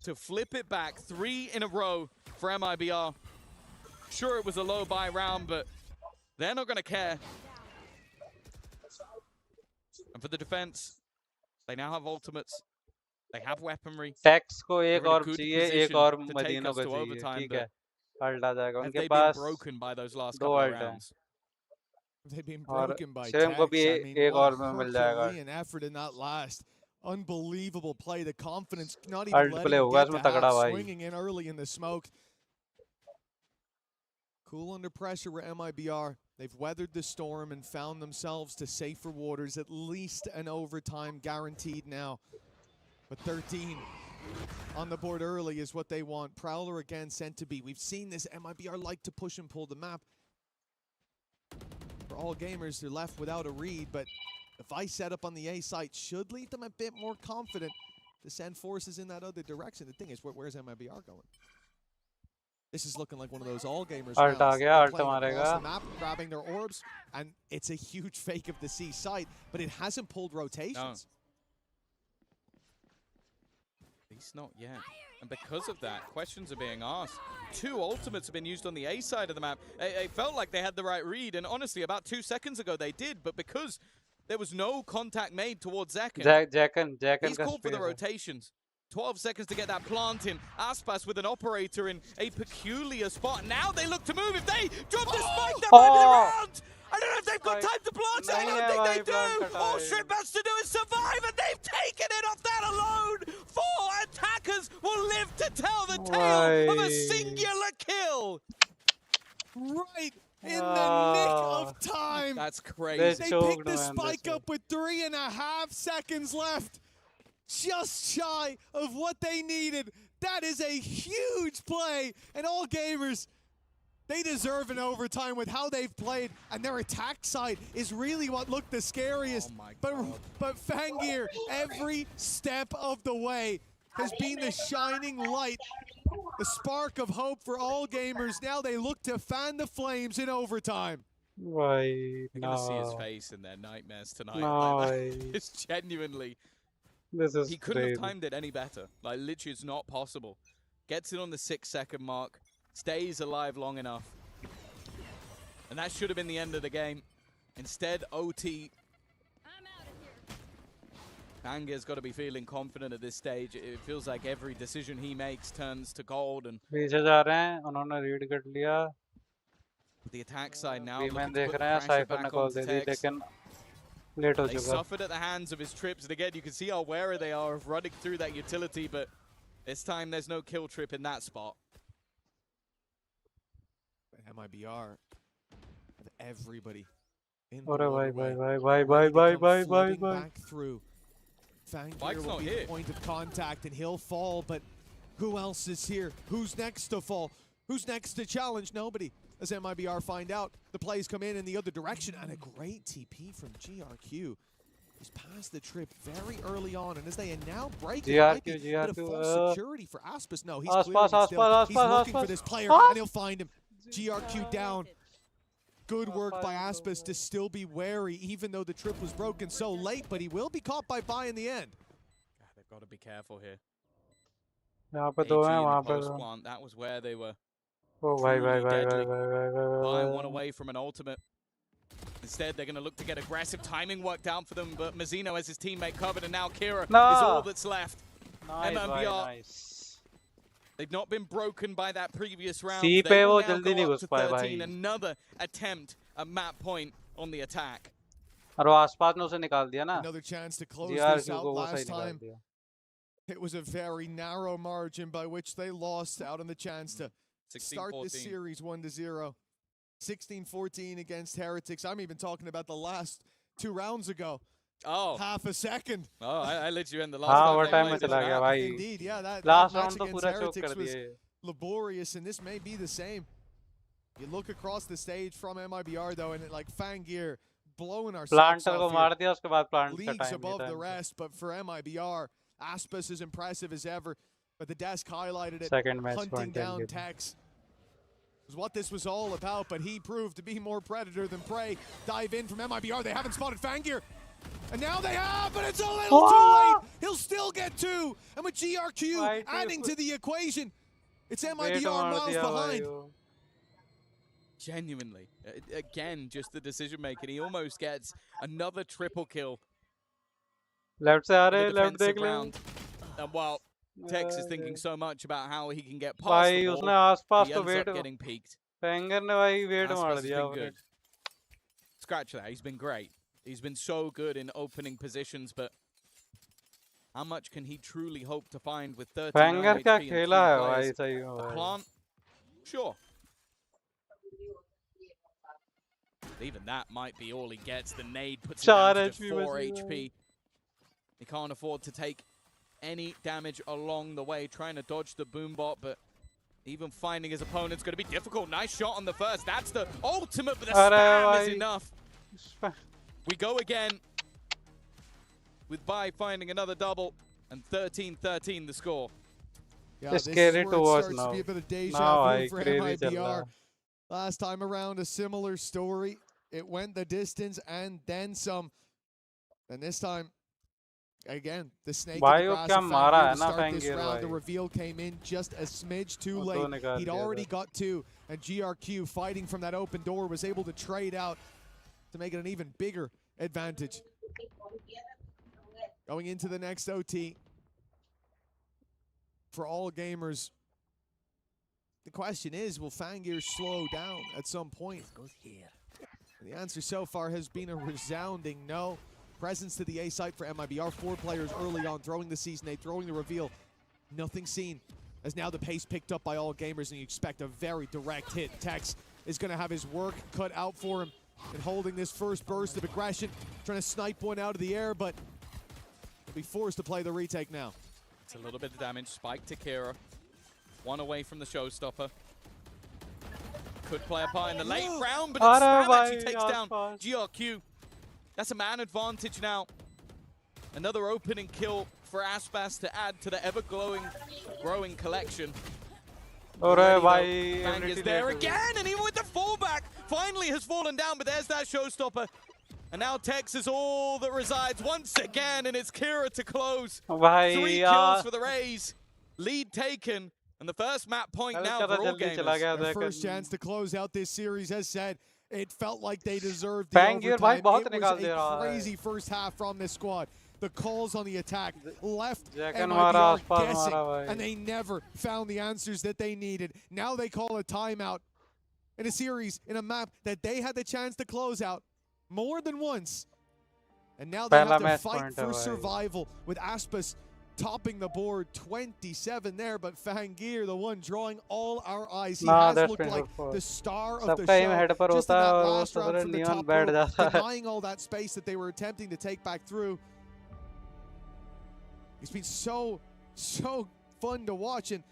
to flip it back. 3 in a row for MIBR. Sure, it was a low buy round, but they're not going to care. And for the defense, they now have ultimates. They have weaponry. Tax को एक और चाहिए एक और मदीनों को चाहिए ठीक है अल्ट आ जाएगा उनके पास broken by those last 2 couple of ult हैं rounds. They've been और broken by सेम को Tex. भी I mean, एक what और में मिल जाएगा Herculean effort in that last. Unbelievable play. The confidence, not Alt even play letting होगा it इसमें get to तगड़ा half, भाई swinging in early in the smoke. Cool under pressure with MIBR. They've weathered the storm and found themselves to safer waters. At least an overtime guaranteed now. But 13 on the board early is what they want. Prowler again sent to B. We've seen this. MIBR like to push and pull the map. For all gamers, they're left without a read, but the Vice setup on the A site should leave them a bit more confident to send forces in that other direction. The thing is, where's MIBR going? This is looking like one of those all gamers rounds. आ गया They're alt playing मारेगा across the map, grabbing their orbs, and it's a huge fake of the C site, but it hasn't pulled rotations. At least not yet. And because of that, questions are being asked. 2 ultimates have been used on the A side of the map. It felt like they had the right read, and honestly, about 2 seconds ago they did, but because there was no contact made towards Zekken, he's called for the rotations. 12 seconds to get that plant in. Aspas with an operator in a peculiar spot. Now they look to move. If they drop the spike, that might be the round! I don't know if they've got time to plant it. I don't think they do. All Shrimp has to do is survive, and they've taken it off that alone. 4 attackers will live to tell the tale of a singular kill. Right in the nick of time. That's crazy. They picked the spike up with 3.5 seconds left. Just shy of what they needed. That is a huge play, and all gamers, they deserve an overtime with how they've played, and their attack side is really what looked the scariest. But Fangir, every step of the way, has been the shining light, the spark of hope for all gamers. Now they look to fan the flames in overtime. Why? You're gonna see his face in their nightmares tonight. No. It's genuinely. This is he couldn't crazy. have timed it any better. Like literally, it's not possible. Gets it on the 6-second mark. Stays alive long enough. And that should have been the end of the game. Instead, OT. Fangir's got to be feeling confident at this stage. It feels like every decision he makes turns to gold. And पीछे जा रहे हैं उन्होंने read कर लिया the attack side now. बीमैन देख रहे हैं साइफर ने कॉल दे दी लेकिन लेट हो They चुका suffered at the hands of his trips, and again, you can see how wary they are of running through that utility, but this time there's no kill trip in that spot. MIBR of everybody in the अरे भाई waterway. भाई भाई भाई भाई भाई भाई भाई Back through. Fangir Mike's will not be here. the point of contact, and he'll fall, but who else is here? Who's next to fall? Who's next to challenge? Nobody. As MIBR find out, the plays come in the other direction, and a great TP from GRQ. He's passed the trip very early on, and as they are now breaking, it might be a bit of false security for Aspas. No, he's clearing still. He's looking for this player, and he'll find him. GRQ down. Good work by Aspas to still be wary, even though the trip was broken so late, but he will be caught by Bai in the end. God, they've got to be careful here. यहाँ पे दो हैं वहाँ पे Post plant, that was where they were. ओ भाई भाई भाई deadly. भाई Buying one away from an ultimate. Instead, they're going to look to get aggressive. Timing worked out for them, but Mazzino has his teammate covered, and now Kira is all that's left. MIBR, they've not been broken by that previous round. C They पे will वो now जल्दी go नहीं up घुस to पाए 13. भाई Another attempt at map point on the attack. और वो आसपास में उसे निकाल दिया ना Another chance to close GRQ this out. को वो सही Last निकाल time, दिया it was a very narrow margin by which they lost out on the chance to start the 16-14. series 1-0. 16-14 against Heretics. I'm even talking about the last 2 rounds ago. Oh. Half a second. Oh, I let you in the last हाँ time over they time में played चला this गया map. भाई Indeed, yeah, that last match round तो against पूरा चोक Heretics कर was दिए laborious, and this may be the same. You look across the stage from MIBR though, and like Fangir blowing our socks planter को off मार here. दिया उसके बाद plant का Leagues टाइम नहीं above था the इनका rest, but for MIBR, Aspas is impressive as ever. But the desk highlighted it, Second match hunting point down and Tex. Was what this was all about, but he proved to be more predator than prey. Dive in from MIBR. They haven't spotted Fangir. And now they have, but it's a little too late. He'll still get 2. And with GRQ adding to the equation, it's MIBR miles behind. Genuinely. Again, just the decision making. He almost gets another triple kill left से आ in रहे a left देख defensive ले round. And while Tex is thinking so much about how he can get past भाई the उसने wall, आसपास he तो ends wait up getting peaked. फैंगर ने भाई वेट मार Aspas has दिया been अपने good. Scratch that. He's been great. He's been so good in opening positions, but how much can he truly hope to find with 39 फैंगर HP क्या and 3 खेला है भाई players? सही में A भाई plant? Sure. Even that might be all he gets. The nade puts him down 4 to HP 4 बची HP. He can't afford to take any damage along the way, trying to dodge the boombot, but even finding his opponent's going to be difficult. Nice shot on the first. That's the ultimate, but the spam is enough. We go again with Bai finding another double, and 13-13 the score. Yeah, this is scary where to it watch starts now. to be a bit of deja Now vu I for crazy चल MIBR. रहा Last time around, a similar story. It went the distance and then some. And this time, again, the snake in भाई the वो grass क्या of मारा Fangir है to ना start this फैंगिर round. The भाई reveal came in just a smidge too वो late. दो निकाल He'd दिया already था got 2, and GRQ fighting from that open door was able to trade out to make it an even bigger advantage. Going into the next OT, for all gamers, the question is, will Fangir slow down at some point? And the answer so far has been a resounding no. Presence to the A site for MIBR. 4 players early on, throwing the season, throwing the reveal. Nothing seen. As now the pace picked up by all gamers, and you expect a very direct hit. Tex is going to have his work cut out for him in holding this first burst of aggression, trying to snipe one out of the air, but he'll be forced to play the retake now. It's a little bit of damage. Spike to Kira. 1 away from the showstopper. Could play a part in the late round, but it's Spam actually takes down GRQ. That's a man advantage now. Another opening kill for Aspas to add to the growing collection. अरे Already, भाई though, Fang is ability there late again, and even with the fallback, finally has fallen down, but there's that showstopper. And now Tex is all that resides once again, and it's Kira to close. भाई 3 kills for the Rays. Lead taken, and the first map point now for all gamers. Their first chance to close out this series, as said, it felt like they deserved the Fangir भाई overtime. बहुत It निकाल was दे रहा a है crazy first half from this squad. The calls on the attack left जैकन मारा MIBR आसपास guessing, मारा भाई and they never found the answers that they needed. Now they call a timeout in a series, in a map that they had the chance to close out more than once. And now they पहला have to match fight point है for भाई survival with Aspas topping the board, 27 there, but Fangir, the one drawing all our eyes. He has that's looked been like helpful. the star of the सबका aim show, head पर just in होता है that और वो last round सब from the neon top बैठ rope, जाता है denying all that space that they were attempting to take back through. It's been so fun to watch, and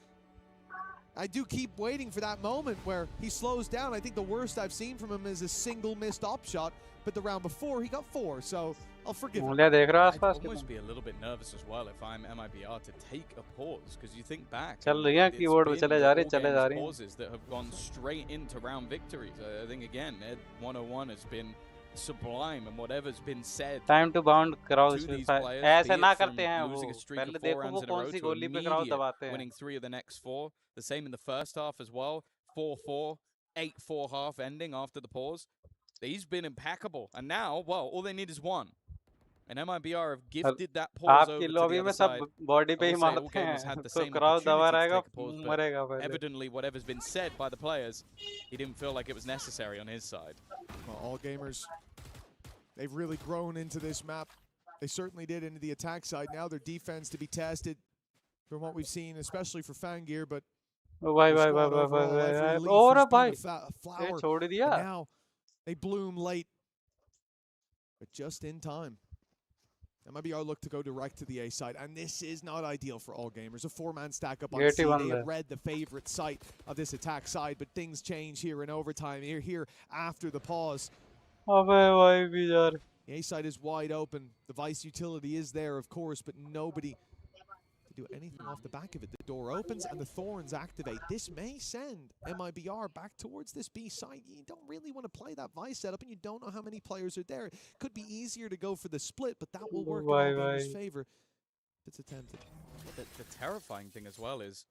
I do keep waiting for that moment where he slows down. I think the worst I've seen from him is a single missed op shot, but the round before he got 4, so I'll forgive him. उंगलियां देख रहा है I'd आसपास almost be a little bit nervous as well if I'm MIBR to take a pause, because you think back, चल and रही हैं it's keyboard पे been चले the जा रही all चले games जा रही हैं pauses that have gone straight into round victories. I think again, Ed 101 has been sublime, and whatever's been said time to bound कराओ to these इसमें players, ऐसे be ना it from करते हैं वो losing a streak पहले of 4 देखो rounds वो in a कौन row सी to गोली पे क्राउड immediate दबाते हैं winning 3 of the next 4. The same in the first half as well. 4-4, 8-4 half ending after the pause. He's been impeccable, and now, well, all they need is 1. And MIBR have gifted that pause over आपकी to lobby the में other सब side. Body पे I he will say all मारते gamers had हैं the तो same crowd दबा opportunity to रहेगा take a pause, but मरेगा पहले evidently whatever's been said by the players, he didn't feel like it was necessary on his side. Well, all gamers They've really grown into this map. They certainly did into the attack side. Now their defense to be tested from what we've seen, especially for Fangir, but भाई their भाई squad भाई overall, भाई every भाई leaf और has been भाई a ये flower, छोड़ दिया and now they bloom late, but just in time. MIBR look to go direct to the A side, and this is not ideal for all gamers. A 4-man stack up on C. 81 They there. had read the favorite site of this attack side, but things change here in overtime. Here after the pause. अबे भाई भी यार The A side is wide open. The Vice utility is there, of course, but nobody to do anything off the back of it. The door opens and the Thorns activate. This may send MIBR back towards this B side. You don't really want to play that Vice setup, and you don't know how many players are there. It could be easier to go for the split, but that will work in all gamers' favor if it's attempted. The terrifying thing as well is,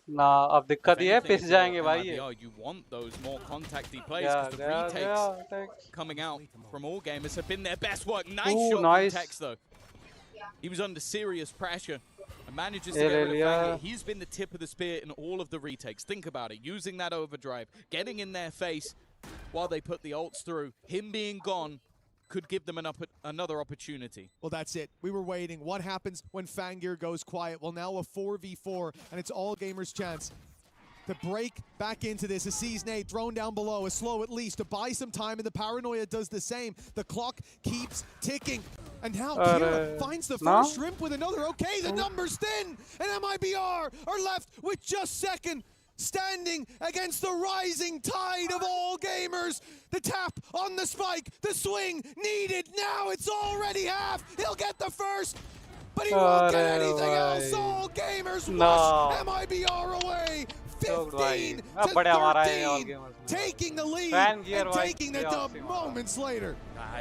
ना अब दिक्कत ये है if anything, piece if you're जाएंगे भाई ये MIBR, you want those more contacty plays गया because the गया retakes गया coming out from all gamers have been their best work. Nice Ooh, shot nice. from Tex though. He was under serious pressure and manages to Yeah, get rid of yeah. Fangir. He's been the tip of the spear in all of the retakes. Think about it, using that overdrive, getting in their face while they put the ults through. Him being gone could give them another opportunity. Well, that's it. We were waiting. What happens when Fangir goes quiet? Well, now a 4v4, and it's all gamers' chance to break back into this. A seedhe thrown down below, a slow at least, to buy some time, and the paranoia does the same. The clock keeps ticking. And now Kira finds the first shrimp with another. Okay, the number's thin, and MIBR are left with just second, standing against the rising tide of all gamers. The tap on the spike, the swing needed. Now it's already half. He'll get the first, but he won't get anything else. All gamers wash MIBR away. 15 to 13, taking the lead and taking the dub moments later.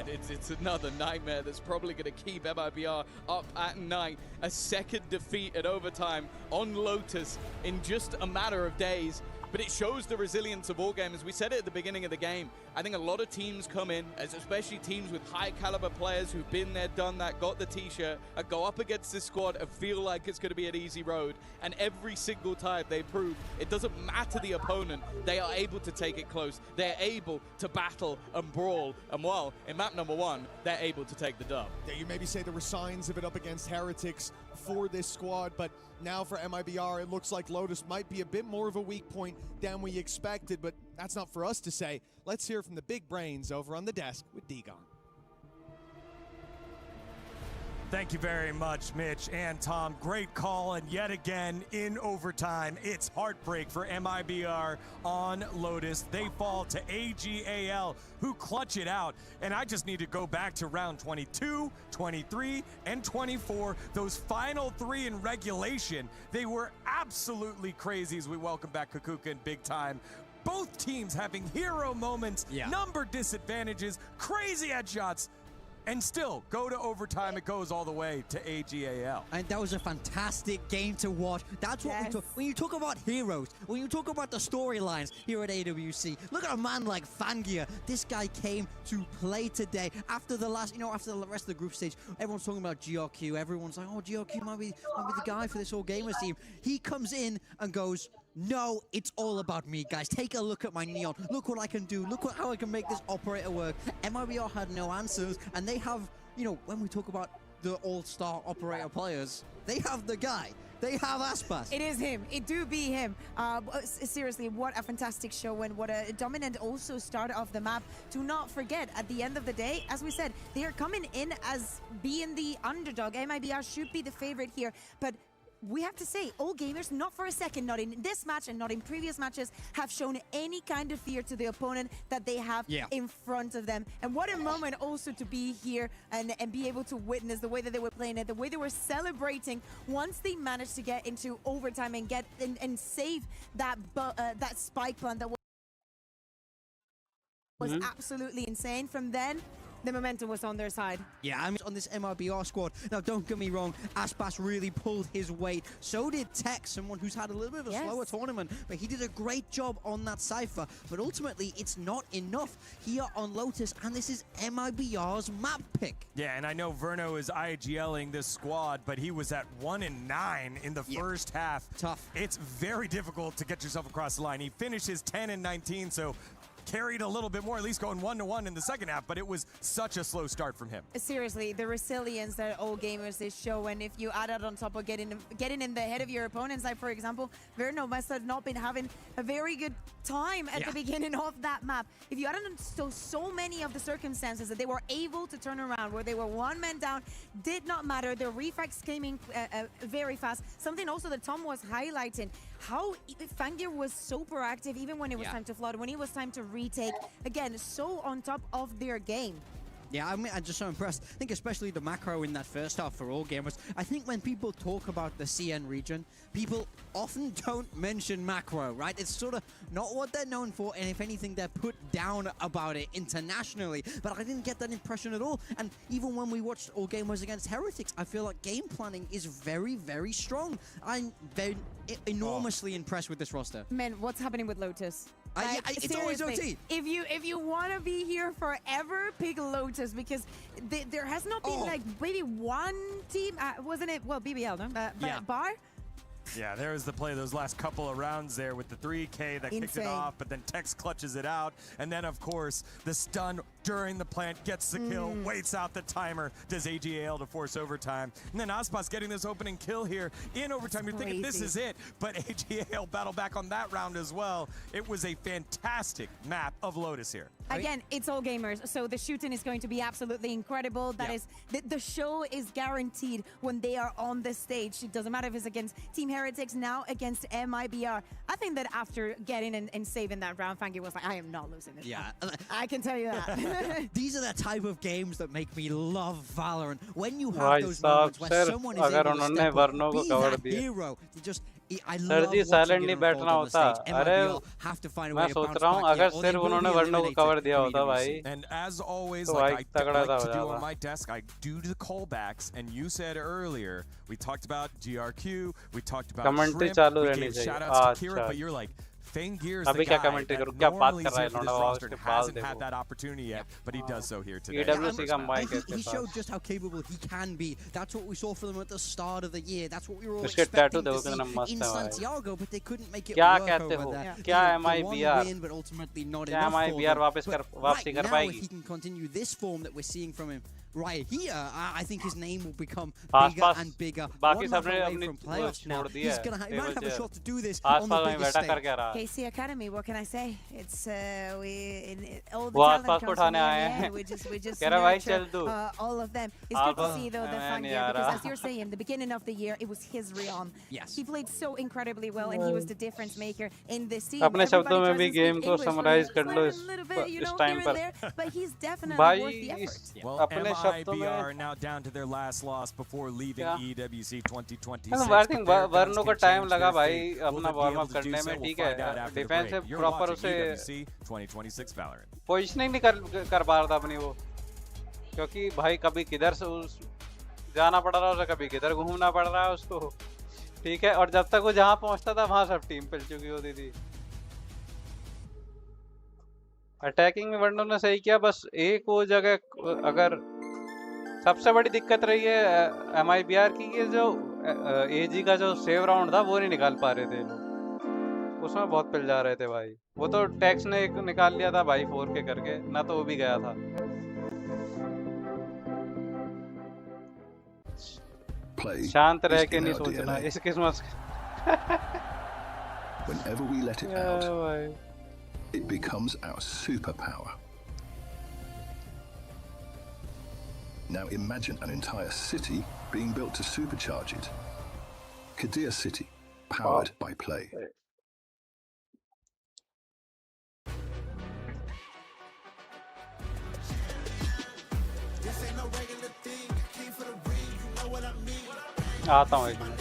It's another nightmare that's probably going to keep MIBR up at night. A second defeat at overtime on Lotus in just a matter of days. But it shows the resilience of all gamers. We said it at the beginning of the game. I think a lot of teams come in, especially teams with high caliber players who've been there, done that, got the t-shirt, and go up against this squad and feel like it's going to be an easy road. And every single time they prove it doesn't matter the opponent, they are able to take it close. They're able to battle and brawl. And while in map number 1, they're able to take the dub. Yeah, you maybe say there were signs of it up against Heretics for this squad, but now for MIBR, it looks like Lotus might be a bit more of a weak point than we expected, but that's not for us to say. Let's hear from the big brains over on the desk with Dagon. Thank you very much, Mitch and Tom. Great call, and yet again in overtime, it's heartbreak for MIBR on Lotus. They fall to AGAL, who clutch it out. And I just need to go back to round 22, 23, and 24. Those final 3 in regulation, they were absolutely crazy as we welcome back Kukuka in big time. Both teams having hero moments, number disadvantages, crazy headshots, and still go to overtime. It goes all the way to AGAL. And that was a fantastic game to watch. That's what we talk. When you talk about heroes, when you talk about the storylines here at AWC, look at a man like Fangir. This guy came to play today after the last, after the rest of the group stage. Everyone's talking about GRQ. Everyone's like, oh, GRQ might be the guy for this whole gamers team. He comes in and goes, no, it's all about me, guys. Take a look at my neon. Look what I can do. Look how I can make this operator work. MIBR had no answers, and they have, when we talk about the all-star operator players, they have the guy. They have Aspas. It is him. It do be him. Seriously, what a fantastic show and what a dominant also start of the map. Do not forget, at the end of the day, as we said, they are coming in as being the underdog. MIBR should be the favorite here, but we have to say, all gamers, not for a second, not in this match and not in previous matches, have shown any kind of fear to the opponent that they have in front of them. And what a moment also to be here and be able to witness the way that they were playing it, the way they were celebrating once they managed to get into overtime and get and save that spike plant that was absolutely insane. From then, the momentum was on their side. Yeah, I mean, on this MIBR squad. Now, don't get me wrong, Aspas really pulled his weight. So did Tech, someone who's had a little bit of a slower tournament, but he did a great job on that Cypher. But ultimately, it's not enough here on Lotus, and this is MIBR's map pick. Yeah, and I know Verno is IGLing this squad, but he was at 1-9 in the first half. Tough. It's very difficult to get yourself across the line. He finishes 10-19, so carried a little bit more, at least going 1-1 in the second half, but it was such a slow start from him. Seriously, the resilience that all gamers is showing, if you add that on top of getting in the head of your opponents, like for example, Verno must have not been having a very good time at the beginning of that map. If you add on so many of the circumstances that they were able to turn around, where they were one man down, did not matter. The refrags came in very fast. Something also that Tom was highlighting, how Fangir was so proactive even when it was time to flood, when it was time to retake. Again, so on top of their game. Yeah, I mean, I'm just so impressed. I think especially the macro in that first half for all gamers. I think when people talk about the CN region, people often don't mention macro, right? It's sort of not what they're known for, and if anything, they're put down about it internationally. But I didn't get that impression at all. And even when we watched all gamers against Heretics, I feel like game planning is very, very strong. I'm very enormously impressed with this roster. Man, what's happening with Lotus? It's always OT. If you want to be here forever, pick Lotus, because there has not been like maybe one team, wasn't it? Well, BBL, no? Bar. Yeah, there was the play those last couple of rounds there with the 3K that kicked it off, but then Tex clutches it out. And then, of course, the stun during the plant gets the kill, waits out the timer, does AGAL to force overtime. And then Aspas getting this opening kill here in overtime. You're thinking this is it, but AGAL battled back on that round as well. It was a fantastic map of Lotus here. Again, it's all gamers, so the shooting is going to be absolutely incredible. That is, the show is guaranteed when they are on the stage. It doesn't matter if it's against Team Heretics, now against MIBR. I think that after getting and saving that round, Fangir was like, I am not losing this. Yeah. I can tell you that. These are the type of games that make me love Valorant. When you have those moments where someone is able to step up, be that hero, I love watching silent it नहीं unfold बैठना on the होता stage. अरे MIBR have to find a way मैं to सोच bounce रहा हूँ back अगर here, or सिर्फ they will उन्होंने be वर्नो को कवर eliminated दिया from होता भाई EWC. And as always, तो like भाई I तगड़ा like था to do ज़्यादा on my desk, I do the callbacks. And you said earlier, we talked about GRQ, we talked about commentary Shrimp, चालू we रहनी gave चाहिए shout-outs to Kira, अच्छा but you're like, Fangir is अभी the क्या guy commentary that करूँ क्या बात normally कर is रहा here है for this लौंडा roster उसके and बाल hasn't had देखो that opportunity yet, but he does so here today. EWC का माइक है He showed just how capable he can be. That's what we saw from them at the start of the year. That's what we were all उसके expecting tattoo to देखो see कितना मस्त in है भाई Santiago, but they couldn't make it क्या work कहते over हो there. क्या The one MIBR win, but ultimately not क्या enough for MIBR them. वापस But वापसी कर right now, if पाएगी he can continue this form that we're seeing from him right here, I think his name will become us bigger pass and bigger. बाकी One map सबने away अपनी from playoffs now. छोड़ दी He's है gonna he might have a shot to do this us on the पास वहीं biggest बैठा कर stage. क्या रहा KC Academy, what can I say? It's all the वो talent आसपास को comes from उठाने आए the हैं NBA. We just कह रहा भाई nurture चल तू all of them. It's good to आसपास see though the मैं fun नहीं here, आ because रहा as you're saying, the beginning of the year it was his realm. Yes. He played so incredibly well, and he was the difference maker in this team. अपने शब्दों में Everybody भी tries to game speak को English, but summarise he's कर लो learning a little bit, you इस know, time here पर and there, but he's definitely भाई worth the इस effort. Well, अपने शब्दों में MIBR now down to their last loss before leaving EWC 2026. I think वर्नो का time लगा भाई अपना वार्म अप करने में ठीक है डिफेंस से प्रॉपर उसे 2026 Valorant. पोजीशनिंग नहीं कर पा रहा था अपनी वो क्योंकि भाई कभी किधर से जाना पड़ रहा है उसे कभी किधर घूमना पड़ रहा है उसको ठीक है और जब तक वो जहाँ पहुँचता था वहाँ सब टीम पिल चुकी होती थी अटैकिंग में वर्नो ने सही किया बस एक वो जगह अगर सबसे बड़ी दिक्कत रही है MIBR की ये जो एजी का जो सेव राउंड था वो नहीं निकाल पा रहे थे लोग उसमें बहुत पिल जा रहे थे भाई वो तो टैक्स ने एक निकाल लिया था भाई 4K करके ना तो वो भी गया था शांत रह के नहीं सोचना इस किस्मत Whenever we let it out, it becomes our superpower. Now imagine an entire city being built to supercharge it. Kadir City, powered by play. आता हूँ एक minute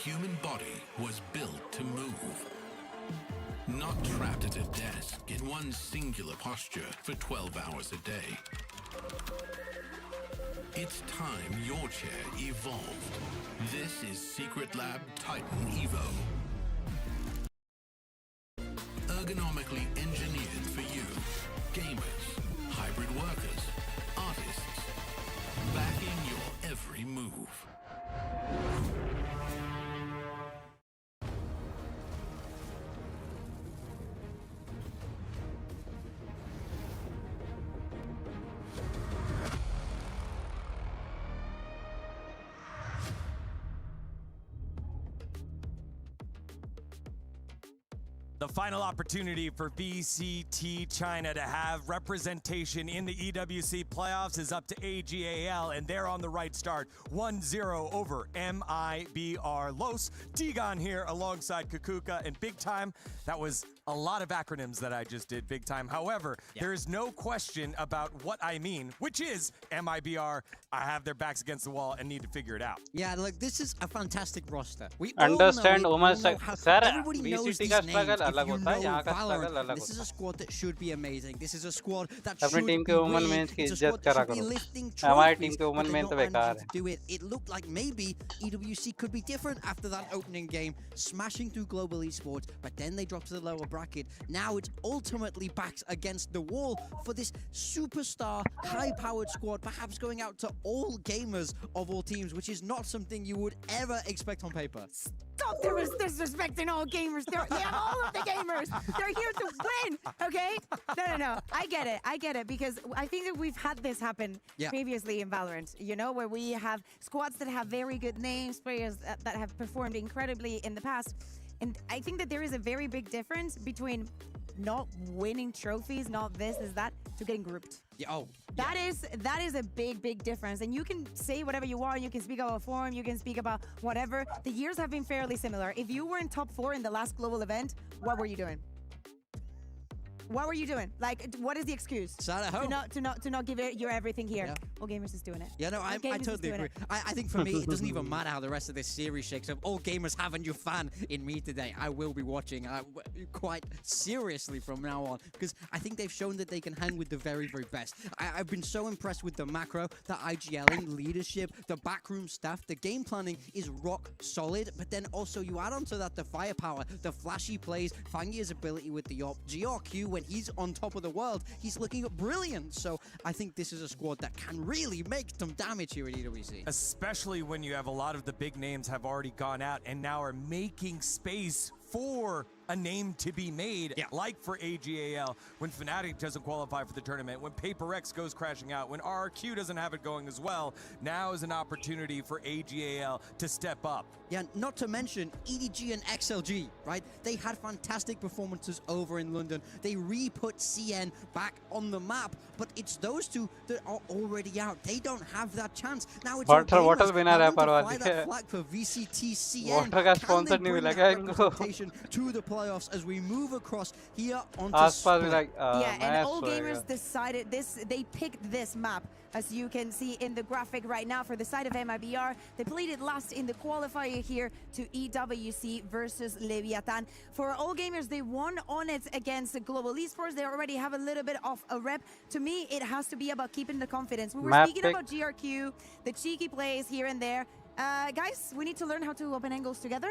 human body was built to move. Not trapped at a desk in one singular posture for 12 hours a day. It's time your chair evolved. This is Secret Lab Titan Evo. Ergonomically engineered for you, gamers, hybrid workers, artists, backing your every move. The final opportunity for VCT China to have representation in the EWC playoffs is up to AGAL, and they're on the right start. 1-0 over MIBR. Los Tigan here alongside Kukuka and Big Time. That was a lot of acronyms that I just did, Big Time. However, there is no question about what I mean, which is MIBR. I have their backs against the wall and need to figure it out. Yeah, look, this is a fantastic roster. We Understand women's sir, VCT का struggle अलग होता है, यहाँ का struggle अलग This is a squad that should be amazing. This is a squad that अपनी should team be के women winning. Mains की It's a इज्जत squad that करा should be करो lifting हमारी trophies, टीम के but वुमेन they're मेन तो not बेकार managing है to do it. It looked like maybe EWC could be different after that opening game, smashing through global esports, but then they dropped to the lower bracket. Now it's ultimately backs against the wall for this superstar, high-powered squad, perhaps going out to all gamers of all teams, which is not something you would ever expect on paper. Stop disrespecting all gamers. They have all of the gamers. They're here to win, okay? No. I get it, because I think that we've had this happen previously in Valorant, you know, where we have squads that have very good names, players that have performed incredibly in the past. And I think that there is a very big difference between not winning trophies, not this is that, to getting grouped. That is a big difference. And you can say whatever you want. You can speak about form. You can speak about whatever. The years have been fairly similar. If you were in top 4 in the last global event, what were you doing? What were you doing? Like, what is the excuse? Sat at home. To not give it your everything here. All gamers is doing it. Yeah, no, I totally agree. I think for me, it doesn't even matter how the rest of this series shakes up. All gamers have a new fan in me today. I will be watching quite seriously from now on, because I think they've shown that they can hang with the very best. I've been so impressed with the macro, the IGLing, leadership, the backroom staff. The game planning is rock solid, but then also you add onto that the firepower, the flashy plays, Fangia's ability with the op, GRQ, when he's on top of the world, he's looking brilliant. So I think this is a squad that can really make some damage here at EWC. Especially when you have a lot of the big names have already gone out and now are making space for a name to be made, like for AGAL, when Fnatic doesn't qualify for the tournament, when Paper X goes crashing out, when RRQ doesn't have it going as well. Now is an opportunity for AGAL to step up. Yeah, not to mention EDG and XLG, right? They had fantastic performances over in London. They re-put CN back on the map, but it's those two that are already out. They don't have that chance. Now it's water winner है पर वाली that flag for VCT CN. water का sponsor नहीं मिलेगा इनको to the playoffs as we move across here onto आसपास भी like and all gamers decided this. They picked this map, as you can see in the graphic right now, for the side of MIBR. They played it last in the qualifier here to EWC versus Leviathan. For all gamers, they won on it against the Global Esports. They already have a little bit of a rep. To me, it has to be about keeping the confidence. We were speaking about GRQ, the cheeky plays here and there. Guys, we need to learn how to open angles together.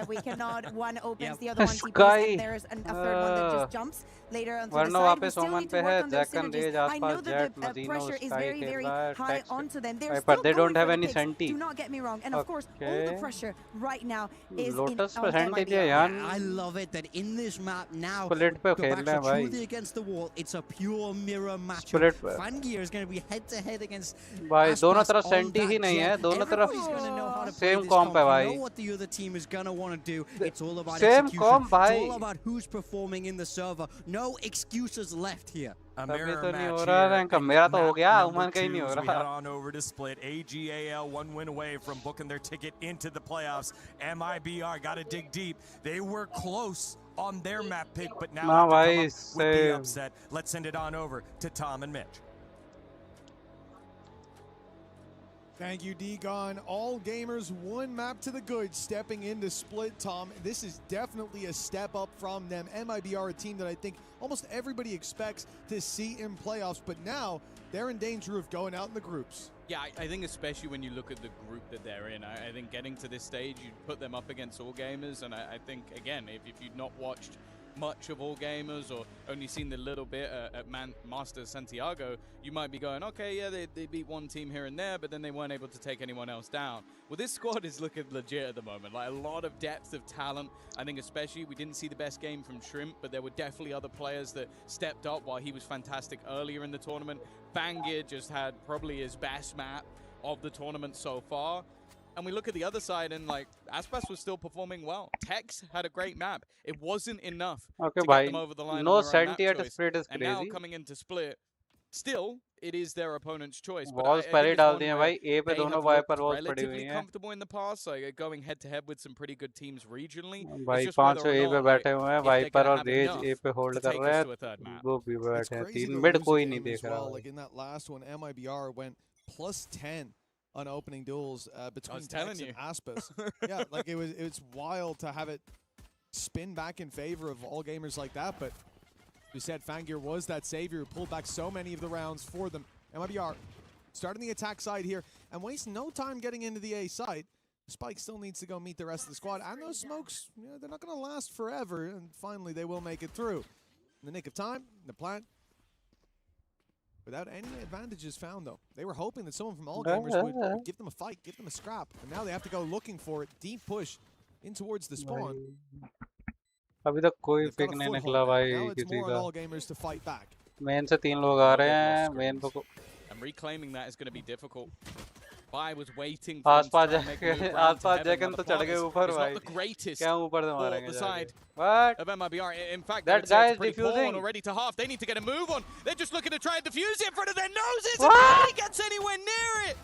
We cannot, one opens, the other one TPs, and there's a third one that just jumps later onto the side. We still need to work on those synergies. I know that the pressure is very high onto them. They're still they don't going have for any the picks. senti. Do not get me wrong. And of course, all the pressure right now is Lotus on percentage MIBR. I love it that in this map now, Split पे the खेल backs रहे हैं are भाई truly against the wall. It's a pure mirror matchup. Split पे Fangear is going to be head-to-head against भाई दोनों Aspas तरफ on senti that ही नहीं है jet. दोनों तरफ Everybody's gonna know how to play same this comp है You भाई know what the other team is going to want to do. It's all about same execution. comp भाई It's all about who's performing in the server. No excuses left here. A अभी mirror तो नहीं match हो रहा here. Rank मेरा तो हो गया Number उमन का ही नहीं हो twos, we head रहा on over to split. AGAL 1 win away from booking their ticket into the playoffs. MIBR got to dig deep. They were close on their map pick, but now have to come up with the upset. Let's send it on over to Tom and Mitch. Thank you, D-Gon. All gamers, one map to the good, stepping into split, Tom. This is definitely a step up from them. MIBR, a team that I think almost everybody expects to see in playoffs, but now they're in danger of going out in the groups. Yeah, I think especially when you look at the group that they're in, I think getting to this stage, you put them up against All Gamers, and I think, again, if you've not watched much of All Gamers or only seen the little bit at Master Santiago, you might be going, okay, yeah, they beat one team here and there, but then they weren't able to take anyone else down. Well, this squad is looking legit at the moment, like a lot of depth of talent. I think especially we didn't see the best game from Shrimp, but there were definitely other players that stepped up while he was fantastic earlier in the tournament. Bangir just had probably his best map of the tournament so far. And we look at the other side, and like Aspas was still performing well. Tex had a great map. It wasn't enough to get them over the line no on their own map sentient choice. split is And now crazy. coming into split, still it is their opponent's choice. But Walls I पहले think डाल it's दिए one भाई where A पे they दोनों have wiper looked walls पड़ी हुई relatively हैं comfortable in the past, like going head to head with some pretty good teams regionally. It's भाई just whether 500 or A पे not, like, बैठे हुए हैं if they're वाइपर gonna और have raise enough A पे to hold कर take रहे us हैं to a third map. वो भी It's बैठे हैं crazy तीन to मिड lose a कोई नहीं game as देख रहा well. भाई Like in that last one, MIBR went +10 on opening duels between Tex and Aspas. Yeah, like it's wild to have it spin back in favor of all gamers like that, but we said Fangir was that savior who pulled back so many of the rounds for them. MIBR starting the attack side here and waste no time getting into the A site. Spike still needs to go meet the rest of the squad, and those smokes, you know, they're not going to last forever, and finally they will make it through. In the nick of time, the plant without any advantages found, though. They were hoping that someone from All Gamers would give them a fight, give them a scrap, and now they have to go looking for it. Deep push in towards the spawn. अभी तक कोई They've got pick a नहीं foothold निकला now. भाई Now it's किसी more on का All Gamers to fight back. Main से 3 लोग आ रहे हैं मेन पे And reclaiming that is going to be difficult. Bai was waiting for him to आसपास try and make a move round to आसपास heaven. जैकन Now, तो the चढ़ path गए is ऊपर not भाई the greatest क्या ऊपर से for मारेंगे the जाके side What? of MIBR. In fact, That it's guy a is pretty poor one defusing. already to half. They need to get a move on. They're just looking to try and defuse it in front of their noses. What? And nobody gets anywhere near it.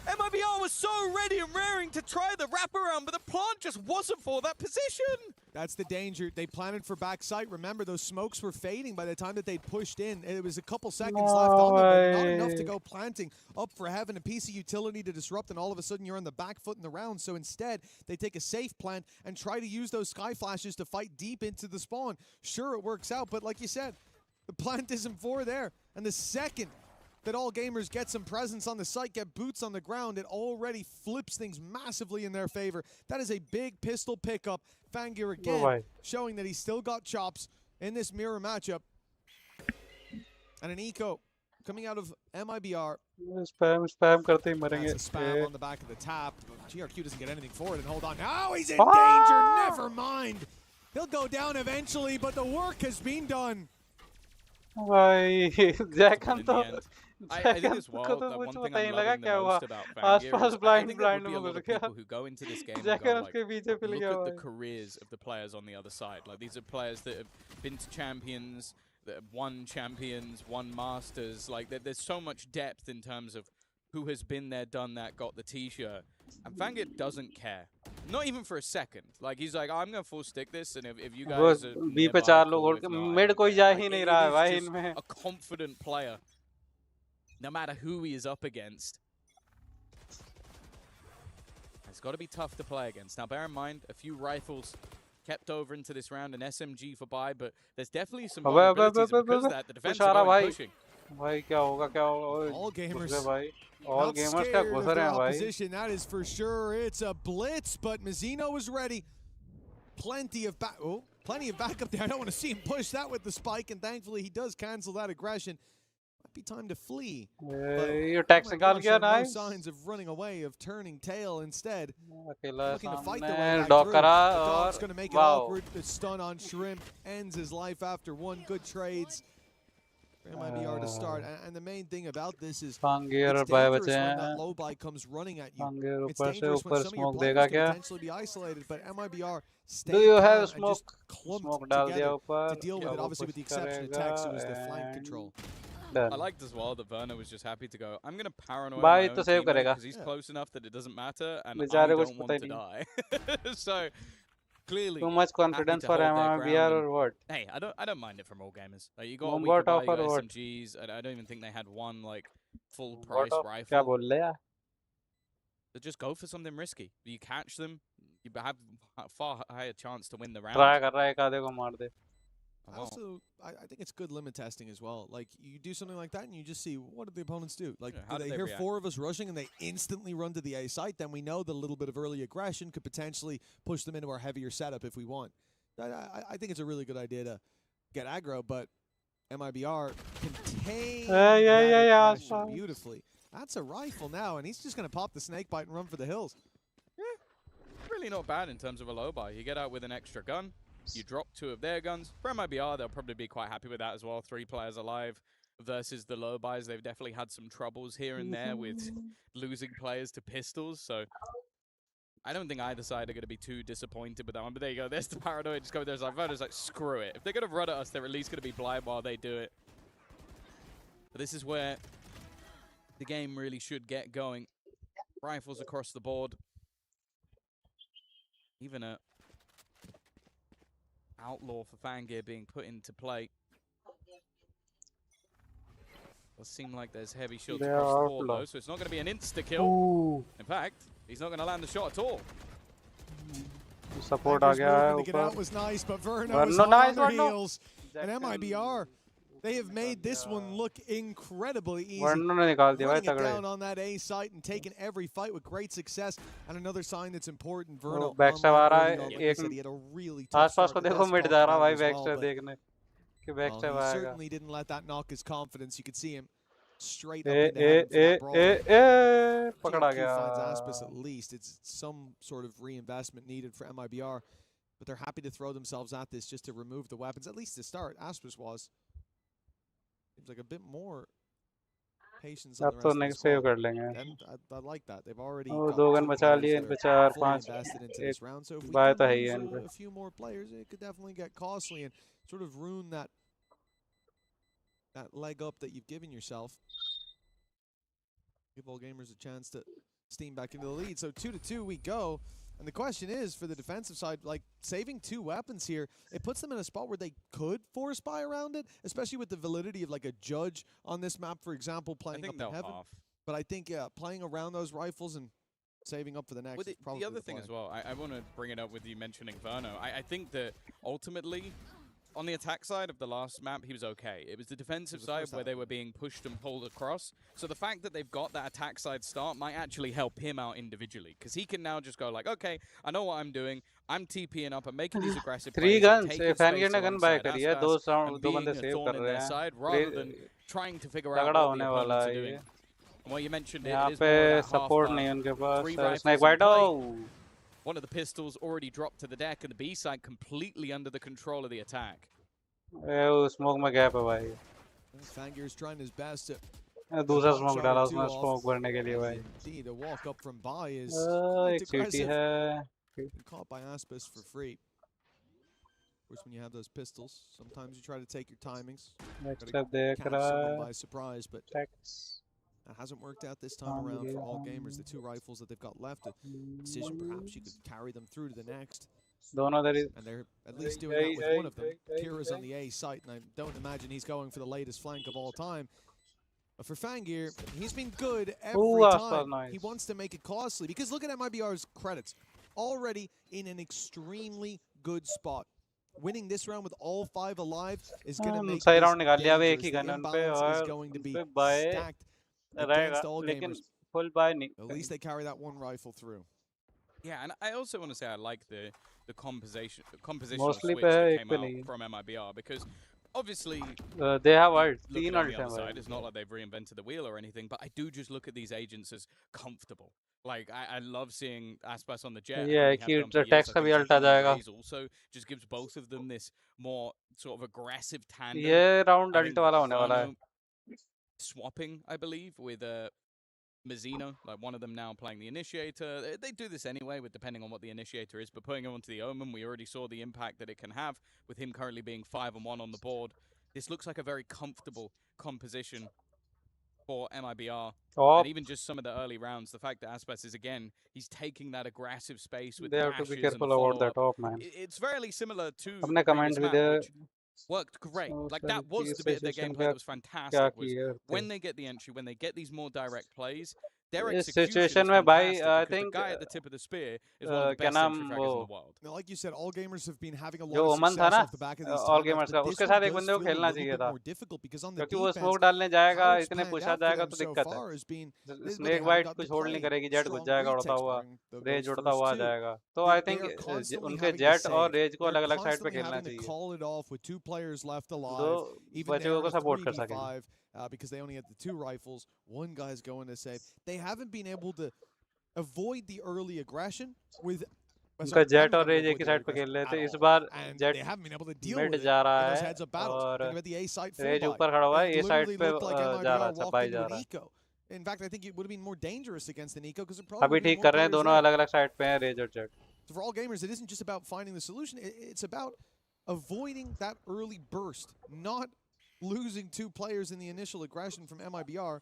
MIBR was so ready and raring to try the wraparound, but the plant just wasn't for that position. That's the danger. They planted for backside. Remember, those smokes were fading by the time that they'd pushed in. It was a couple seconds left on them, but not enough to go planting up for heaven. A piece of utility to disrupt, and all of a sudden you're on the back foot in the round. So instead, they take a safe plant and try to use those sky flashes to fight deep into the spawn. Sure, it works out, but like you said, the plant isn't for there. And the second that All Gamers get some presence on the site, get boots on the ground, it already flips things massively in their favor. That is a big pistol pickup. Fangir again showing that he's still got chops in this mirror matchup. And an eco coming out of MIBR. spam करते ही मरेंगे That's a spam on the back of the tap. GRQ doesn't get anything for it, and hold on. Now he's in danger. Never mind. He'll go down eventually, but the work has been done. भाई जैकन तो I think as well, the one thing I'm loving the most about Fangir is I think there would be a lot of people who go into this game and go like, look at the careers of the players on the other side. Like, these are players that have been to champions, that have won champions, won masters. Like, there's so much depth in terms of who has been there, done that, got the t-shirt. And Fangir doesn't care. Not even for a second. Like, he's like, I'm going to full stick this, and if you guys are B पे 4 लोग mid कोई जा ही नहीं रहा है भाई इनमें a confident player, no matter who he is up against. It's got to be tough to play against. Now, bear in mind, a few rifles kept over into this round, an SMG for Bai, but there's definitely some vulnerabilities, and because of that, the defense are going pushing. भाई क्या होगा क्या होगा All Gamers भाई All Gamers क्या घुस रहे हैं भाई opposition, that is for sure. It's a blitz, but Mazzino was ready. Plenty of backup there. I don't want to see him push that with the spike, and thankfully he does cancel that aggression. Might be time to flee. ये tax निकाल गया No nice signs of running away, of turning tail instead. अकेला Looking to fight the way सामने back dog through. करा The और dog's going to make it wow awkward. The stun on Shrimp ends his life after one good trades. MIBR to start, and the main thing about this is Fangir it's और dangerous बचे when हैं that low buy comes running at you. Fangir It's ऊपर से dangerous when ऊपर some of your smoke players देगा could क्या potentially be isolated, but MIBR Do stayed you calm have and smoke just clumped smoke डाल दिया together ऊपर to deal with क्या it, वो obviously with the push exception of करेगा Tex, who was the flank and control. I liked as well that Werner was just happy to go, I'm going to paranoid भाई my तो own save teammate करेगा because he's close enough that it doesn't matter, and I बेचारे कुछ don't पता want he to नहीं die. So, clearly, Too much confidence for MIBR or what? Hey, I don't mind it from all gamers. Like, you got a Bombard weaker buy, you offer got what? SMGs, and I don't even think they had one like full What price of क्या rifle. बोल रहे यार So just go for something risky. You catch them, you have a far higher chance to win the round. Try कर रहा है, एक आधे को मार दे. I think it's good limit testing as well. Like, you do something like that and you just see, what did the opponents do? Like, how do did they they hear react? 4 of us rushing and they instantly run to the A site? Then we know that a little bit of early aggression could potentially push them into our heavier setup if we want. I think it's a really good idea to get aggro, but MIBR contain that aggression beautifully. That's a rifle now, and he's just going to pop the snake bite and run for the hills. Really not bad in terms of a low buy. You get out with an extra gun. You drop 2 of their guns. For MIBR, they'll probably be quite happy with that as well. 3 players alive versus the low buys. They've definitely had some troubles here and there with losing players to pistols. So I don't think either side are going to be too disappointed with that one. But there you go. There's the paranoia. Just go there. Like, voters like, screw it. If they're going to run at us, they're at least going to be blind while they do it. But this is where the game really should get going. Rifles across the board. Even a outlaw for Fangir being put into play. Does seem like there's heavy shields across the board though, so it's not going to be an insta-kill. In fact, he's not going to land the shot at all. Support आ गया है To get out ऊपर. was nice, but Verno was nice on their Verno. heels. And MIBR, they have made this one look incredibly easy. Verno ने निकाल दिया भाई Running it तगड़े. down on that A site and taking every fight with great success. And another sign that's important, वो Verno. backstab आ रहा है. Like I said, he had a really tough आसपास start को to देखो that मिट spot जा रहा round भाई as well, backstab but, देखने कि well, backstab he आएगा. certainly didn't let that knock his confidence. You could see him straight up A into A heaven for A that brawl. ए पकड़ा GQ गया. finds Aspis at least. It's some sort of reinvestment needed for MIBR, but they're happy to throw themselves at this just to remove the weapons, at least to start. Aspis was. Seems like a bit more patience on अब the तो rest of the next save squad. कर लेंगे. And I like that. They've already वो got दो gun 2 बचा players लिए that इन पे are 4 fully 5 invested into एक this round. So if we buy do तो है ही lose है इन पे. a few more players, it could definitely get costly and sort of ruin that leg up that you've given yourself. Give all gamers a chance to steam back into the lead. So 2-2 we go. And the question is, for the defensive side, like, saving 2 weapons here, it puts them in a spot where they could force buy around it, especially with the validity of, like, a judge on this map, for example, playing up in heaven. But I think, yeah, playing around those rifles and saving up for the next Well, is probably the other thing play. as well, I want to bring it up with you mentioning Verno. I think that ultimately, on the attack side of the last map, he was okay. It was the defensive side where they were being pushed and pulled across. So the fact that they've got that attack side start might actually help him out individually. Because he can now just go like, okay, I know what I'm doing. I'm TPing up. I'm making these aggressive 3 plays. I'm guns. taking Fangir space ने gun bye alongside करी है. Aspas and दो being बंदे a save thorn कर in रहे their हैं. side rather than trying to figure out तगड़ा what the होने वाला opponents are है doing. ये. And well, you mentioned it, यहाँ it is पे more of that support half नहीं है उनके पास. 3 rifles स्नाइक in वाइट play. आओ. One of the pistols already dropped to the deck, and the B side completely under the control of the attack. वो smoke में gap है भाई. Fangir's trying his best to दूसरा smoke डाला उसने smoke भरने के लिए भाई. indeed, a walk up from buy is एक सीटी aggressive. है. Been caught by Aspis for free. Of course, when you have those pistols, sometimes you try to take your timings. Next Gotta up देख catch रहा someone है. by surprise, but that hasn't worked out this time around for all gamers. The 2 rifles that they've got left, a decision perhaps you could carry them through to the next. दोनों दर. And they're at least doing that with one of them. Kira's on the A site, and I don't imagine he's going for the latest flank of all time. But for Fangir, he's been good every time. Nice. He wants to make it costly, because look at MIBR's credits. Already in an extremely good spot. Winning this round with all 5 alive is going to make सही this round निकाल लिया. अब एक dangerous. He The gun उन पे imbalance is और going to उन be पे बाय stacked रहेगा. against all लेकिन gamers. फुल बाय नहीं. At least they carry that 1 rifle through. Yeah, and I also want to say I like the compositional Mostly switch पे है, that एक came पे out नहीं. from MIBR, because obviously they have ult. looking 3 on ult the हैं other भाई. side, it's not like they've reinvented the wheel or anything, but I do just look at these agents as comfortable. Like, I love seeing Aspas on the jet. Yeah, the text का भी ult आ जाएगा. Also just gives both of them this more sort of aggressive tandem. ये round I ult think वाला होने वाला है. Verno swapping, I believe, with Mazzino, like one of them now playing the initiator. They do this anyway, with depending on what the initiator is, but putting him onto the Omen, we already saw the impact that it can have with him currently being 5-1 on the board. This looks like a very comfortable composition for MIBR. And even just some of the early rounds, the fact that Aspas is, again, he's taking that aggressive space with They have to be careful about that top, man. It's fairly similar to अपने the previous comments भी map, they. which worked great. So Like, that was the bit of their gameplay that was fantastic. क्या Was किया when they get the entry, when they get these more direct plays, their इस execution is situation में भाई fantastic I because the think guy at the tip of the spear is one of the क्या best नाम entry वो fraggers in the world. Now, like you said, all gamers have been having a जो lot of ओमन था success ना off the back of these all timeouts, gamers but का this उसके one साथ एक does बंदे को feel a खेलना little चाहिए bit था more difficult because on the क्योंकि वो defense, स्मोक डालने जाएगा how it's इतने panned पुश आ out for जाएगा them तो so दिक्कत है far has been this is where they snake haven't white got to कुछ होल्ड नहीं play करेगी जेट घुस strong जाएगा उड़ता retakes हुआ during रेज those उड़ता first हुआ two. जाएगा तो आई थिंक They're constantly उनके having to जेट और save. रेज को They're अलग अलग साइड पे constantly खेलना having to चाहिए call it off with 2 players left दो alive, even बचे there को in a सपोर्ट कर सकें 3v5, because they only had the 2 rifles. One guy's going to save. They haven't been able to avoid the early aggression with. उनका jet और raise एक ही side पे खेल रहे थे इस बार And jet they haven't been able to deal mid with it जा in रहा those है heads-up battles. और Think about the A site full रेज buy. ऊपर खड़ा हुआ है It ये साइड literally पे looked like जा MIBR रहा walked बाई into जा an रहा है eco. In fact, I think it would have been more dangerous against an eco because there अभी probably would be ठीक more कर रहे हैं players दोनों there. अलग अलग साइड पे हैं रेज और jet So for all gamers, it isn't just about finding the solution. It's about avoiding that early burst, not losing 2 players in the initial aggression from MIBR,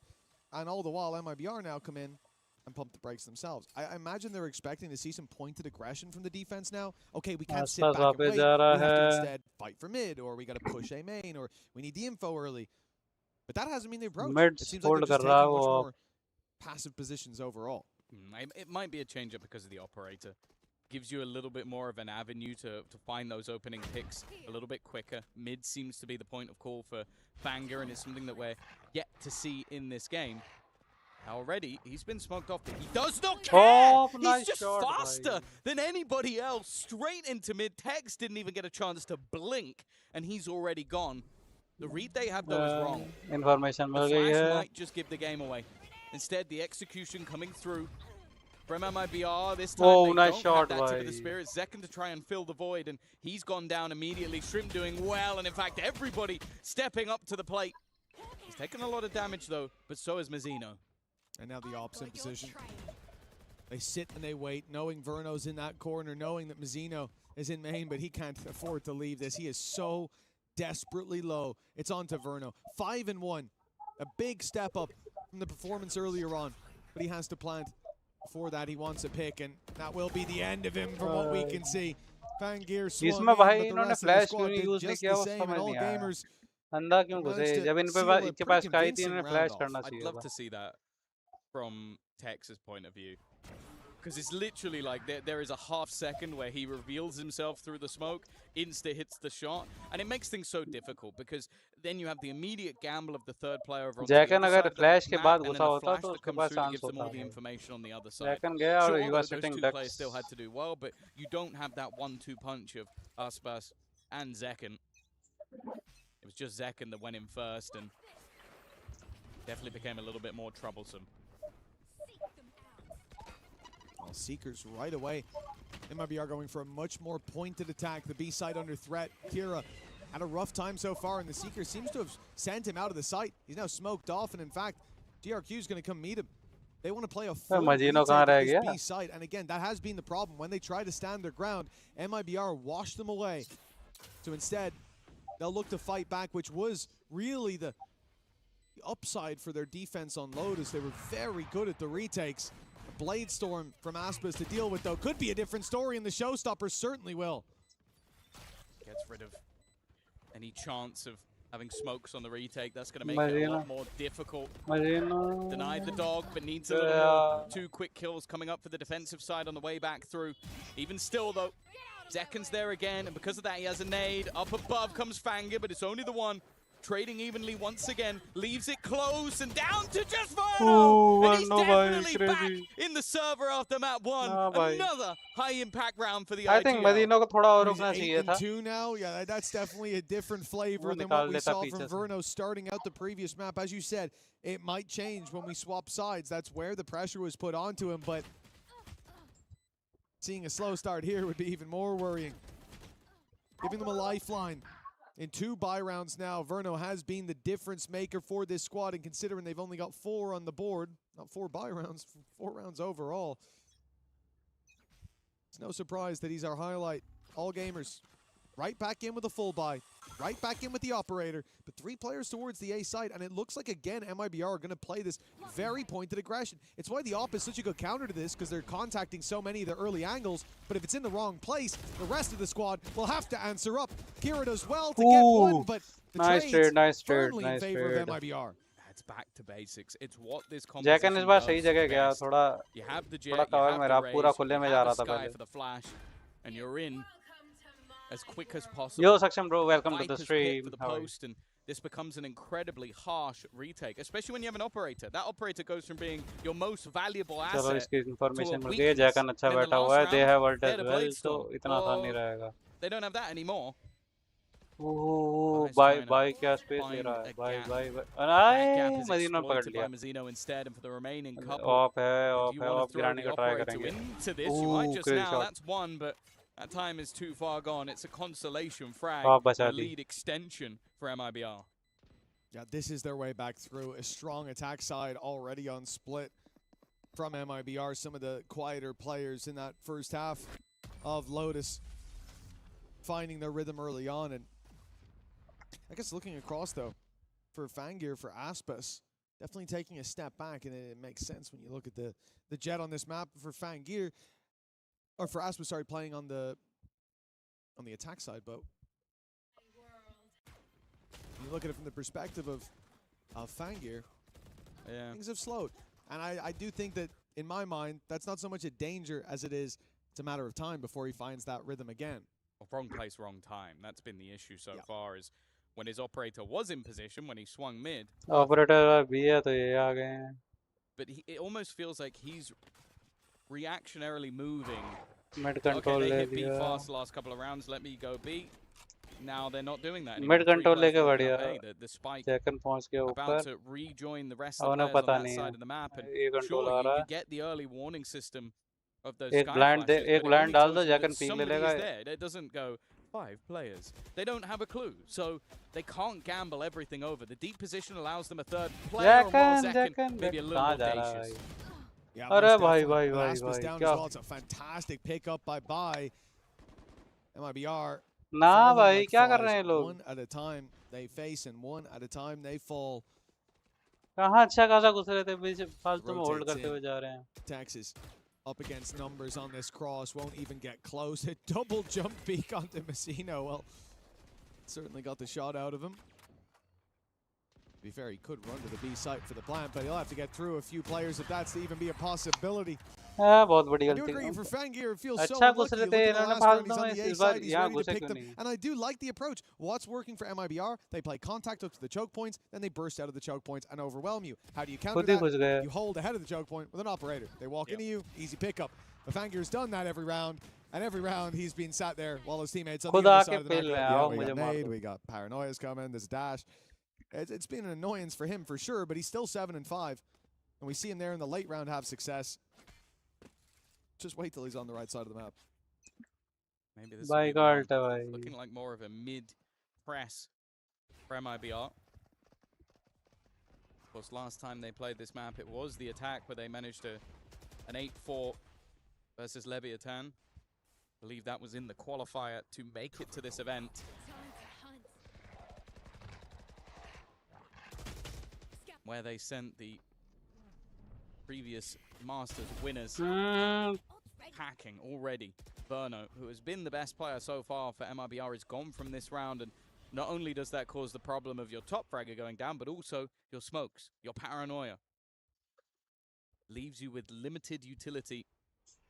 and all the while MIBR now come in and pump the brakes themselves. I imagine they're expecting to see some pointed aggression from the defense now. Okay, we can't sit आसपास back and वापस wait. जा We रहा have to है instead fight for mid, or we got to push A main, or we need the info early. But that hasn't been the approach. Mid It seems like hold they're कर just रहा है taking वो much अब more passive positions overall. It might be a change-up because of the operator. Gives you a little bit more of an avenue to find those opening picks a little bit quicker. Mid seems to be the point of call for Fanger, and it's something that we're yet to see in this game. Already, he's been smoked off, but he does not care! Oh, He's nice just shot, faster bhai. than anybody else. Straight into mid. Tex didn't even get a chance to blink, and he's already gone. The read they had, though, is wrong. Information The मिल गई flash है might just give the game away. Instead, the execution coming through from MIBR. This time Oh, they nice don't shot, have that tip of the bhai. spear. It's Zekken to try and fill the void, and he's gone down immediately. Shrimp doing well, and in fact, everybody stepping up to the plate. He's taken a lot of damage, though, but so is Mazzino. And now the ops in position. They sit and they wait, knowing Verno's in that corner, knowing that Mazzino is in main, but he can't afford to leave this. He is so desperately low. It's on to Verno. 5-1. A big step up from the performance earlier on, but he has to plant. Before that, he wants a pick, and that will be the end of him from what we can see. Fangir swung in, इसमें but भाई the इन्होंने rest of the flash squad क्यों नहीं did use नहीं just किया the वो same, समझ and all नहीं आया gamers अंधा क्यों घुसे managed to जब इन पे seal a इनके pretty पास काई थी convincing इन्होंने round फ्लैश off. करना I'd चाहिए love था to see that from Tex's point of view. Because it's literally like there is a half second where he reveals himself through the smoke, insta hits the shot, and it makes things so difficult because then you have the immediate gamble of the third player over on the जैकन other अगर side of the flash के map, बाद and then घुसा the होता flash तो that उसके comes pass through that chance gives them होता all the information on the other side. जैकन गया और Sure, you are those sitting two players still डक्स had to do well, but you don't have that 1-2 punch of Aspas and Zekken. It was just Zekken that went in first and definitely became a little bit more troublesome. Well, Seekers right away. MIBR going for a much more pointed attack. The B side under threat. Kira had a rough time so far, and the Seeker seems to have sent him out of the site. He's now smoked off, and in fact, GRQ is going to come meet him. They want to play a full Mazzino retake कहाँ at रह this गया? B site, and again, that has been the problem. When they try to stand their ground, MIBR washed them away. So instead, they'll look to fight back, which was really the upside for their defense on Lotus. They were very good at the retakes. A Blade Storm from Aspas to deal with, though, could be a different story, and the Showstoppers certainly will. Gets rid of any chance of having smokes on the retake. That's going to make it a lot more difficult. Denied the dog, but needs a little more. 2 quick kills coming up for the defensive side on the way back through. Even still, though, Zekken's there again, and because of that, he has a nade. Up above comes Fanger, but it's only the one. Trading evenly once again, leaves it close and down to just Verno! And he's definitely back in the server after map 1. Another high-impact round for the IGL. I think Mazzino को थोड़ा और रुकना He's चाहिए था 8-2 now. Yeah, that's definitely a different flavor than what we saw from Verno starting out the previous map. As you said, it might change when we swap sides. That's where the pressure was put onto him, but seeing a slow start here would be even more worrying. Giving them a lifeline. In 2 buy rounds now, Verno has been the difference maker for this squad, and considering they've only got 4 on the board, not 4 buy rounds, 4 rounds overall, it's no surprise that he's our highlight. All gamers, right back in with a full buy, right back in with the operator, but 3 players towards the A side, and it looks like, again, MIBR are going to play this very pointed aggression. It's why the op is such a good counter to this, because they're contacting so many of the early angles, but if it's in the wrong place, the rest of the squad will have to answer up. Kira does well to get one, but the nice trades trade, firmly in favor of MIBR. it's back to basics. It's what this जैकन इस composition बार सही does जगह गया, best. थोड़ा You have the थोड़ा jet, you cover have में the रहा, पूरा raise, खुले you में जा have रहा the था sky पहले. for the flash, and you're in as quick as possible. Yo, Saksham bro, welcome to the Viper's pit stream. for the How are you? post, and this becomes an incredibly harsh retake, especially when you have an operator. That operator goes from being your most valuable चलो asset इसकी to a information मिल गई है. weakness. जैकन अच्छा And in the बैठा last हुआ है. They round, have ult they as had a well, blade तो storm. इतना आसान नहीं Oh, रहेगा. they don't have that anymore. Oh Vice भाई trying to भाई क्या स्पेस ले find रहा है. a भाई gap. भाई भाई. That gap अरे is मदीना पकड़ exploited by लिया. Mazzino instead, and for the remaining couple, of है, if ऑफ you है, want ऑफ to throw गिराने the का ट्राई operator करेंगे. into this, you might just krill now. Shot. That's one, but that time is too far gone. It's a consolation frag of and बचा a the. lead extension for MIBR. Yeah, this is their way back through. A strong attack side already on split from MIBR. Some of the quieter players in that first half of Lotus finding their rhythm early on. And I guess looking across, though, for Fangir, for Aspas, definitely taking a step back. And it makes sense when you look at the jet on this map. For Fangir, or for Aspas, sorry, playing on the attack side, but you look at it from the perspective of Fangir, things have slowed. And I do think that, in my mind, that's not so much a danger as it is, it's a matter of time before he finds that rhythm again. Well, wrong place, wrong time. That's been the issue so far, is when his operator was in position, when he swung mid. Operator भी है तो ये आ गए हैं. But it almost feels like he's reactionarily moving. Mid Okay, control they ले hit B लिया. fast the last couple of rounds. Let me go B. Now they're not doing that anymore. Mid Three control players लेके walking बढ़िया. up A. The spike जैकन पहुंच गया about ऊपर. to rejoin the rest अब of the उन्हें players पता on that नहीं side है. of the map. And ये कंट्रोल sure, आ रहा you है. get the early warning system of those एक sky ब्लाइंड दे, flashes, एक but it ब्लाइंड only डाल tells दो. you that जैकन पीक ले somebody लेगा. is there. It doesn't go 5 players. They don't have a clue, so they can't gamble everything over. The deep position allows them a third player, and while Zekken maybe a little कहाँ जा रहा है audacious. भाई? Yeah, अरे most भाई definitely. भाई But भाई Aspas भाई down क्या? as well. It's a fantastic pickup by MIBR. ना Follow them भाई like क्या कर flies. रहे हैं लोग? One at a time they face, and one at a time they fall. कहाँ अच्छा खासा घुस रहे थे, बीच फालतू में होल्ड Rotates करते हुए in. जा रहे हैं. Texas up against numbers on this cross, won't even get close. A double jump peek onto Messino. Well, certainly got the shot out of him. To be fair, he could run to the B site for the plant, but he'll have to get through a few players if that's to even be a possibility. हाँ बहुत बड़ी I do गलती. agree for Fangir, it feels so अच्छा घुस unlucky. रहे You थे look at the इन्होंने last round, फालतू he's on में. the A इस बार side, he's यहाँ ready to घुसे pick क्यों them. नहीं? And I do like the approach. What's working for MIBR? They play contact up to the choke points, then they burst out of the choke points and overwhelm you. How do you counter खुद ही घुस that? गए. You hold ahead of the choke point with an operator. They walk into you, easy pickup. But Fangir's done that every round, and every round he's been sat there while his teammates on the खुद other आके side of the map. पेल रहे हैं. Yeah, आओ we मुझे got मार nade, दो. we got paranoias coming, there's dash. It's been an annoyance for him for sure, but he's still 7-5. And we see him there in the late round have success. Just wait till he's on the right side of the map. Maybe this भाई will be the का round. Alt है भाई. Looking like more of a mid-press for MIBR. Of course, last time they played this map, it was the attack where they managed an 8-4 versus Leviathan. I believe that was in the qualifier to make it to this event. Where they sent the previous Masters winners packing already. Verno, who has been the best player so far for MIBR, is gone from this round, and not only does that cause the problem of your top fragger going down, but also your smokes, your paranoia. Leaves you with limited utility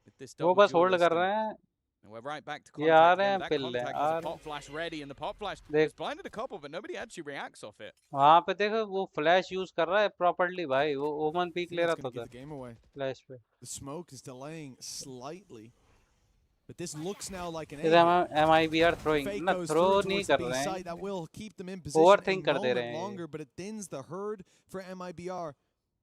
with this वो double बस hold कर duelist, रहे हैं. and we're right back to ये आ contact रहे again. हैं That पिल ले. contact uh has a रहे pop flash ready, and the pop flash देख. has blinded a couple, but nobody actually reacts off it. वहाँ पे देखो वो फ्लैश यूज कर रहा है प्रॉपर्ली भाई. वो ओमन पीक ले That's रहा going to था give the game away. Flash पे. The smoke is delaying slightly. But this looks now like an इधर MIBR throwing Fake ना goes throw through नहीं towards the कर B रहे site. हैं. That will keep them in position Overthink a कर दे रहे moment हैं. longer, but it thins the herd for MIBR.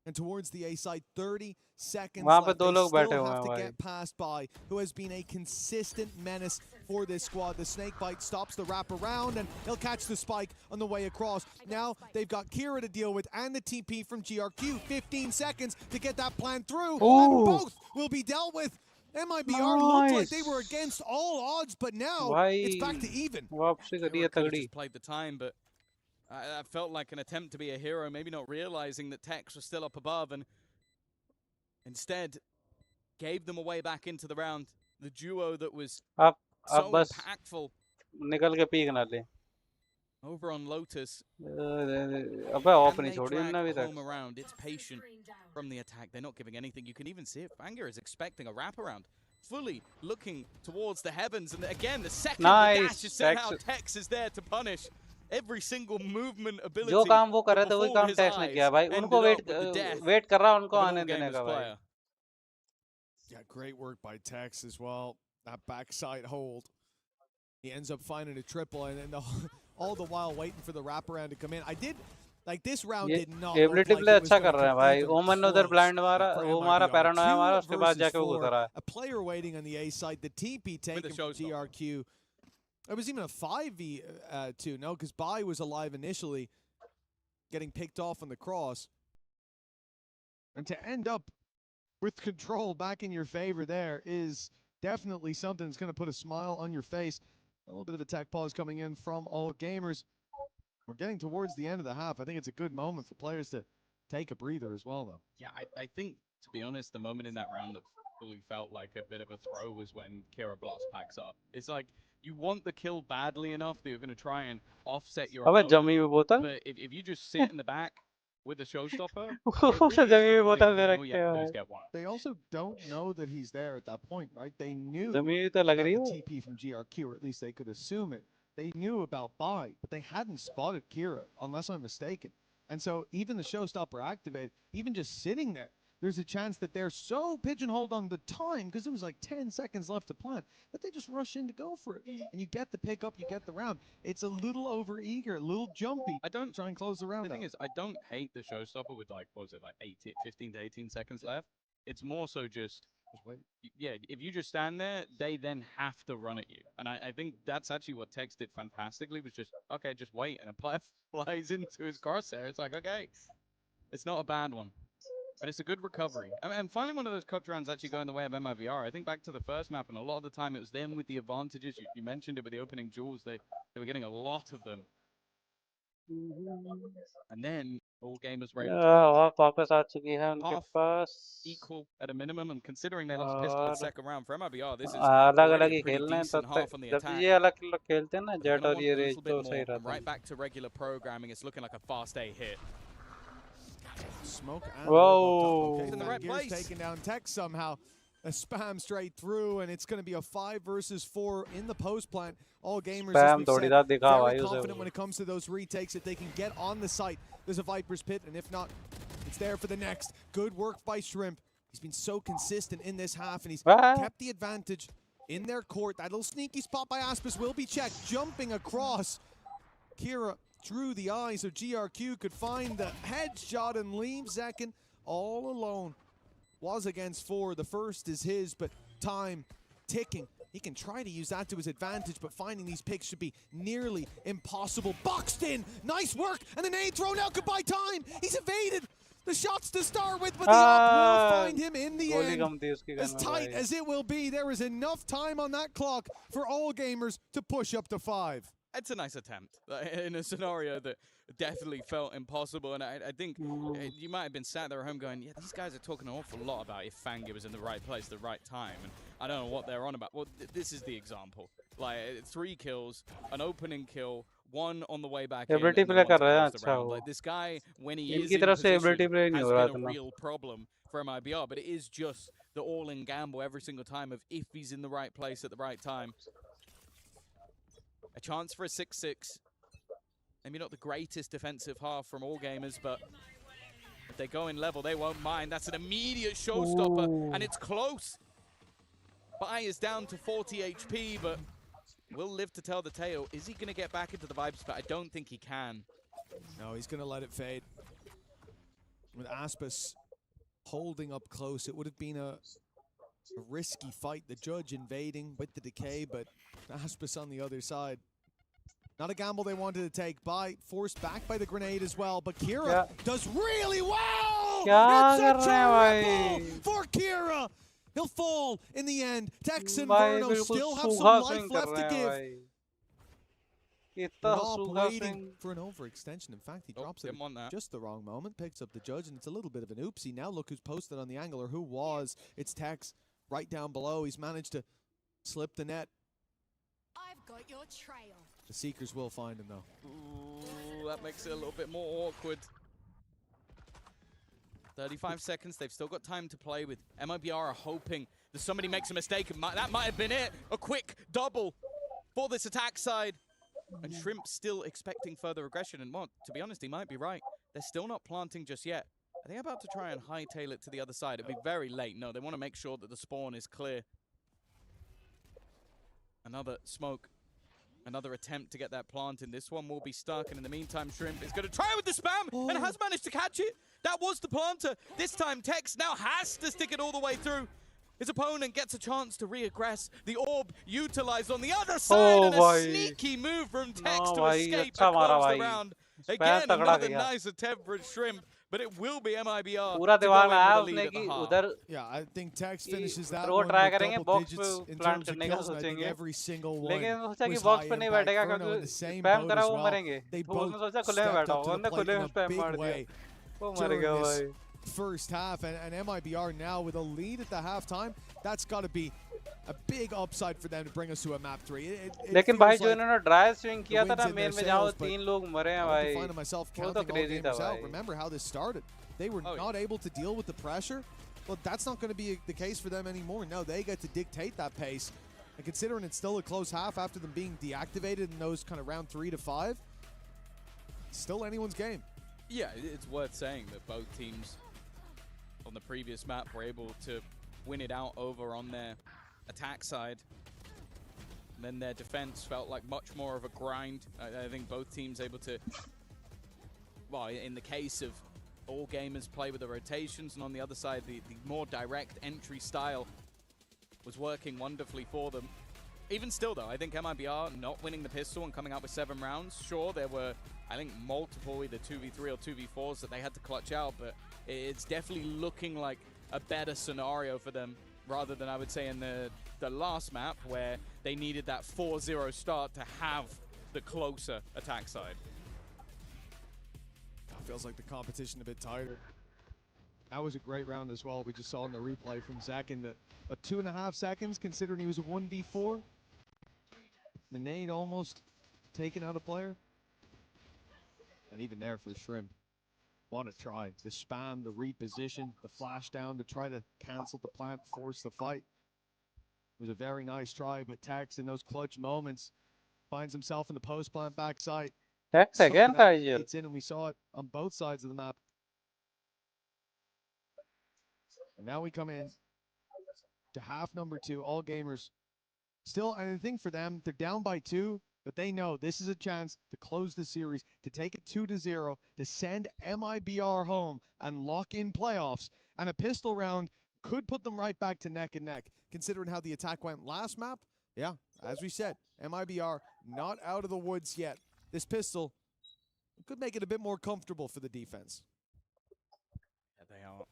And towards the A site, 30 seconds वहाँ पे left. दो They लोग बैठे still हुए have हैं to भाई. get past by, who has been a consistent menace for this squad. The snake bite stops the wrap around, and he'll catch the spike on the way across. Now they've got Kira to deal with and the TP from GRQ. 15 seconds to get that plan through, and both will be dealt with. MIBR looked like they were against all odds, but now it's back to even. वापसी करी है Could have तगड़ी. just played the time, but I felt like an attempt to be a hero, maybe not realizing that Tex was still up above, and instead gave them a way back into the round. The duo that was अब so बस impactful. निकल के peak ना ले. over on Lotus. अबे of Can नहीं they छोड़ी drag इनने अभी home तक. around? It's patient from the attack. They're not giving anything. You can even see it. Anger is expecting a wraparound, fully looking towards the heavens. And again, the second the dash is sent out, Tex is there to punish. Every single movement ability जो काम वो कर रहे थे वही before काम his tax ने किया eyes भाई. उनको ended up with the death wait कर रहा उनको of an आने देने all-gamers का भाई. player. Yeah, great work by Tex as well. That backside hold. He ends up finding a triple, and then all the while waiting for the wraparound to come in. I did, like, this round ये did not look ability like play it was अच्छा going कर to रहे हैं come भाई. even ओमन ने उधर close blind मारा, for वो मारा MIBR. पैरानोया मारा, 2 उसके बाद versus जाके वो 4. उतरा. A player waiting on the A side. The TP taken from GRQ. It was even a 5v2, no, because Bai was alive initially, getting picked off on the cross. And to end up with control back in your favor there is definitely something that's going to put a smile on your face. A little bit of attack pause coming in from all gamers. We're getting towards the end of the half. I think it's a good moment for players to take a breather as well, though. Yeah, I think, to be honest, the moment in that round that fully felt like a bit of a throw was when Kira Blast packs up. It's like, you want the kill badly enough that you're going to try and offset your अबे opponent, जमी में बोतल. but if you just sit in the back with a showstopper, उसे जमी में बोतल दे रखते हैं भाई. They also don't know that he's there at that point, right? They knew जमी तो लग about रही the हो. TP from GRQ, or at least they could assume it. They knew about Bai, but they hadn't spotted Kira, unless I'm mistaken. And so even the showstopper activated, even just sitting there, there's a chance that they're so pigeonholed on the time, because it was like 10 seconds left to plant, that they just rush in to go for it. And you get the pickup, you get the round. It's a little over-eager, a little jumpy. I don't try and close the round The thing out. is, I don't hate the showstopper with, like, what was it, like 15 to 18 seconds left. It's more so just yeah, if you just stand there, they then have to run at you. And I think that's actually what Tex did fantastically, was just, okay, just wait, and a player flies into his crosshair. It's like, okay, it's not a bad one. But it's a good recovery. And finally one of those clutch rounds actually going the way of MIBR. I think back to the first map, and a lot of the time it was them with the advantages. You mentioned it with the opening jewels. They were getting a lot of them. And then all gamers were able to वापस आ चुकी है उनके half pass. equal at a minimum, and considering they lost pistol in और second round for MIBR, this is अलग already अलग a he pretty खेलना है. decent तब half तक on the जब attack. ये अलग अलग खेलते हैं ना, But they're जेट gonna और want ये a रेज little तो bit सही more, and रहता है. right back to regular programming. It's looking like a fast A hit. Smoke and Whoa. okay, in the right Gear's place. taking down Tex somehow. A spam straight through, and it's going to be a 5 versus 4 in the post plant. All gamers, as Spam we've थोड़ी said, सा दिखा very भाई उसे. confident when it comes to those retakes that they can get on the site. There's a Viper's Pit, and if not, it's there for the next. Good work by Shrimp. He's been so consistent in this half, and he's kept the advantage in their court. That little sneaky spot by Aspis will be checked. Jumping across. Kira drew the eye so GRQ could find the headshot and leave Zekin all alone. Was against 4. The first is his, but time ticking. He can try to use that to his advantage, but finding these picks should be nearly impossible. Boxed in! Nice work! And the nade thrown out. Goodbye time! He's evaded the shots to start with, but the up will find him in the end. As tight as it will be, there is enough time on that clock for all gamers to push up to 5. It's a nice attempt in a scenario that definitely felt impossible. And I think you might have been sat there at home going, yeah, these guys are talking an awful lot about if Fangir was in the right place, the right time. And I don't know what they're on about. Well, this is the example. Like, 3 kills, an opening kill, 1 on the way back in, ability and then play 1 कर to रहे हैं. close the अच्छा round. वो Like, this guy, when he is इनकी in तरफ से position, ability play नहीं has हो रहा been था a ना. real problem for MIBR. But it is just the all-in gamble every single time of if he's in the right place at the right time. A chance for a 6-6. Maybe not the greatest defensive half from all gamers, but if they go in level, they won't mind. That's an immediate showstopper, and it's close. Bai is down to 40 HP, but will live to tell the tale. Is he going to get back into the vibes? But I don't think he can. No, he's going to let it fade. With Aspis holding up close, it would have been a risky fight. The judge invading with the decay, but Aspis on the other side. Not a gamble they wanted to take. Bai forced back by the grenade as well, but Kira does really well! It's a triple for Kira! He'll fall in the end. Tex and Verno still have some life left to give. Not waiting for an overextension. In fact, he drops it just the wrong moment, picks up the judge, and it's a little bit of an oopsie. Now look who's posted on the angle, or who was. It's Tex right down below. He's managed to slip the net. I've got your trail. The Seekers will find him, though. Ooh, that makes it a little bit more awkward. 35 seconds. They've still got time to play with. MIBR are hoping that somebody makes a mistake. That might have been it. A quick double for this attack side. And Shrimp still expecting further aggression. And well, to be honest, he might be right. They're still not planting just yet. Are they about to try and hightail it to the other side? It'd be very late. No, they want to make sure that the spawn is clear. Another smoke. Another attempt to get that planted. This one will be stuck. And in the meantime, Shrimp is going to try with the spam and has managed to catch it. That was the planter. This time, Tex now has to stick it all the way through. His opponent gets a chance to re-aggress. The orb utilized on the other side, and a sneaky move from Tex to escape and close the round. Again, another nice attempt for Shrimp, but it will be MIBR. पूरा दिमाग आया उसने कि उधर Yeah, I think Tex finishes that throw one try with करेंगे double box digits पे in plant terms of करने का kills, and I think सोचेंगे every single one लेकिन सोचा कि was बॉक्स high पे नहीं impact. बैठेगा Furno in क्योंकि the same स्पैम boat करा as वो well. मरेंगे They तो both उसने सोचा खुले में stepped बैठा up to हुआ the उसने plate खुले in में a स्पैम big मार दिया way वो मर during गया this भाई first half, and MIBR now with a lead at the halftime. That's got to be a big upside for them to bring us to a map 3. लेकिन भाई जो इन्होंने ड्राई स्विंग किया था ना मेन में जहाँ तीन लोग मरे हैं भाई वो तो क्रेजी था भाई Remember how this started. They were not able to deal with the pressure. Well, that's not going to be the case for them anymore. No, they get to dictate that pace. And considering it's still a close half after them being deactivated in those kind of round 3 to 5, it's still anyone's game. Yeah, it's worth saying that both teams on the previous map were able to win it out over on their attack side. And then their defense felt like much more of a grind. I think both teams able to, well, in the case of all gamers play with the rotations, and on the other side, the more direct entry style was working wonderfully for them. Even still, though, I think MIBR not winning the pistol and coming out with 7 rounds. Sure, there were, I think, multiple either 2v3 or 2v4s that they had to clutch out, but it's definitely looking like a better scenario for them rather than, I would say, in the last map where they needed that 4-0 start to have the closer attack side. Feels like the competition a bit tighter. That was a great round as well. We just saw in the replay from Zach in the 2.5 seconds, considering he was a 1v4. The nade almost taken out a player. And even there for Shrimp. What a try. The spam, the reposition, the flash down to try to cancel the plant, force the fight. It was a very nice try, but Tex in those clutch moments finds himself in the post plant backside. Tex again, It's in, and we saw it on both sides of the map. And now we come in to half number 2. All gamers still, and I think for them, they're down by 2, but they know this is a chance to close the series, to take it 2-0, to send MIBR home and lock in playoffs. And a pistol round could put them right back to neck and neck, considering how the attack went last map. Yeah, as we said, MIBR not out of the woods yet. This pistol could make it a bit more comfortable for the defense. Yeah, they are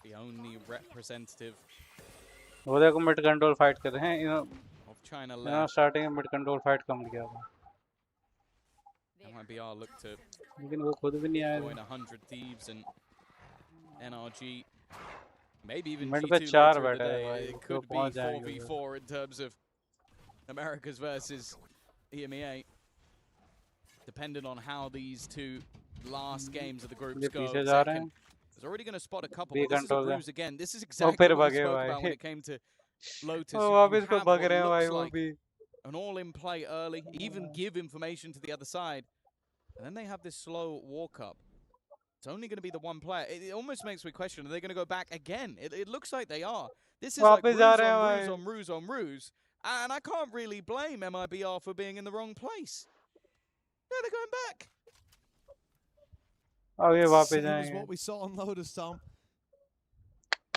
the only representative वो देखो mid control fight कर रहे हैं of China starting में mid control fight कम किया था MIBR look to लेकिन वो खुद भी नहीं आया join 100 Thieves and NRG, maybe even mid पे G2 चार later in the बैठे day. हैं भाई It could be 4v4 in terms of Americas versus EMEA, depending on how these two last games of the groups go. Second is already going to spot a couple, but this is a bruise again. This is exactly what we spoke about when it came to Lotus. You have what looks like an all-in play early, even give information to the other side, and then they have this slow walk-up. It's only going to be the one player. It almost makes me question, are they going to go back again? It looks like they are. This is like ruse on ruse on ruse. And I can't really blame MIBR for being in the wrong place. Yeah, they're going back. Same as what we saw on Lotus, Tom.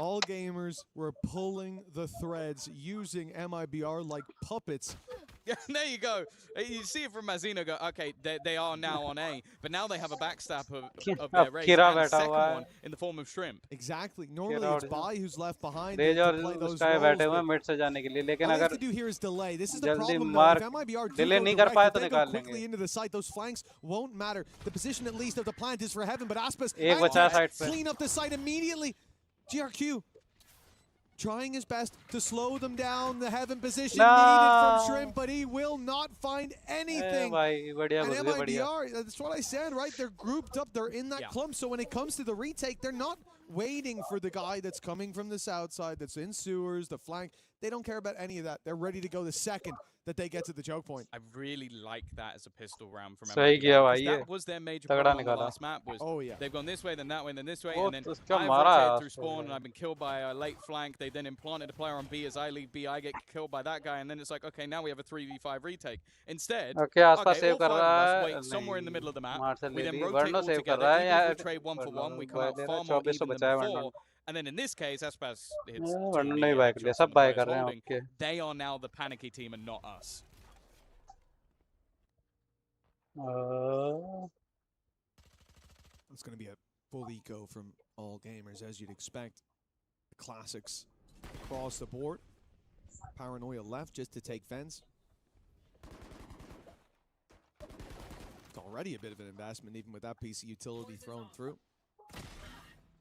All gamers were pulling the threads, using MIBR like puppets. Yeah, there you go. You see it from Mazino go, okay, they are now on A, but now they have a backstab of their race, and a second one in the form of Shrimp. Exactly. Normally it's Bai who's left behind to to play those roles. All they have to do here is delay. This is the problem though. If MIBR do go direct, if they go quickly into the site, those flanks won't matter. The position at least of the plant is for heaven, but Aspas clean up the site immediately. GRQ trying his best to slow them down. The heaven position No. needed from Shrimp, but he will not find anything. भाई बढ़िया And घुस गए, बढ़िया. MIBR, that's what I said, right? They're grouped up, they're in that clump, so when it comes to the retake, they're not waiting for the guy that's coming from the south side, that's in sewers, the flank. They don't care about any of that. They're ready to go the second that they get to the choke point. I really like that as a pistol round from सही MIBR, किया because भाई ये. that was their major तगड़ा problem on the निकाला. last map. Was they've gone this way, then that way, then this way, वो and then तो उसका I've मारा rotated through उसको spawn and भाई. I've been killed by a late flank. They then implanted a player on B as I leave B. I get killed by that guy, and then it's like, okay, now we have a 3v5 retake. Instead, Okay, आसपास okay, save all कर 5 रहा of us है. wait somewhere in the middle of the map. मार से We ले then ली. rotate वर्णो all save कर together. रहा है Even if यार. we trade 1 for 1, we come भाई out दे रहा far है. more 2400 even बचा है than वर्णो. before. And then in this case, Aspas hits वर्णो 2 नहीं immediate बाय कर लिया. headshots on सब the बाय players कर रहे हैं. holding. Okay. They are now the panicky team and not us. It's going to be a full eco from all gamers, as you'd expect. The classics across the board. Paranoia left just to take fence. It's already a bit of an investment, even with that piece of utility thrown through.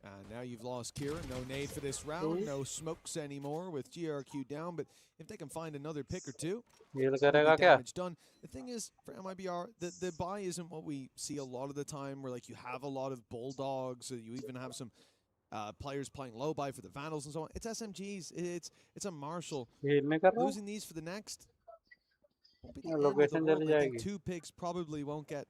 And now you've lost Kira. No nade for this round. No smokes anymore with GRQ down. But if they can find another pick or two, Heal there'll be करेगा क्या? damage done. The thing is, for MIBR, the buy isn't what we see a lot of the time, where like you have a lot of bulldogs, or you even have some players playing low buy for the Vandals and so on. It's SMGs. It's a Marshall. Heal नहीं कर रहा हूँ. Losing these for the next won't be the end of the location world. चली I think जाएगी. 2 picks probably won't get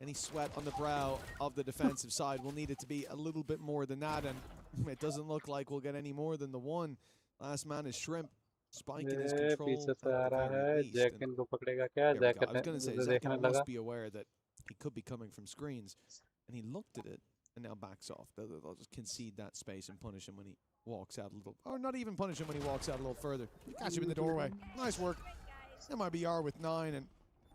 any sweat on the brow of the defensive side. We'll need it to be a little bit more than that, and it doesn't look like we'll get any more than the 1. Last man is Shrimp. Spike in his control. पीछे से आ at the रहा very है. least, and जैकिन को पकड़ेगा क्या? there we go. I जैकिन was going to say, उसे Zach देखने must लगा. be aware that he could be coming from screens, and he looked at it and now backs off. They'll just concede that space and punish him when he walks out a little, or not even punish him when he walks out a little further. Catch him in the doorway. Nice work. MIBR with 9, and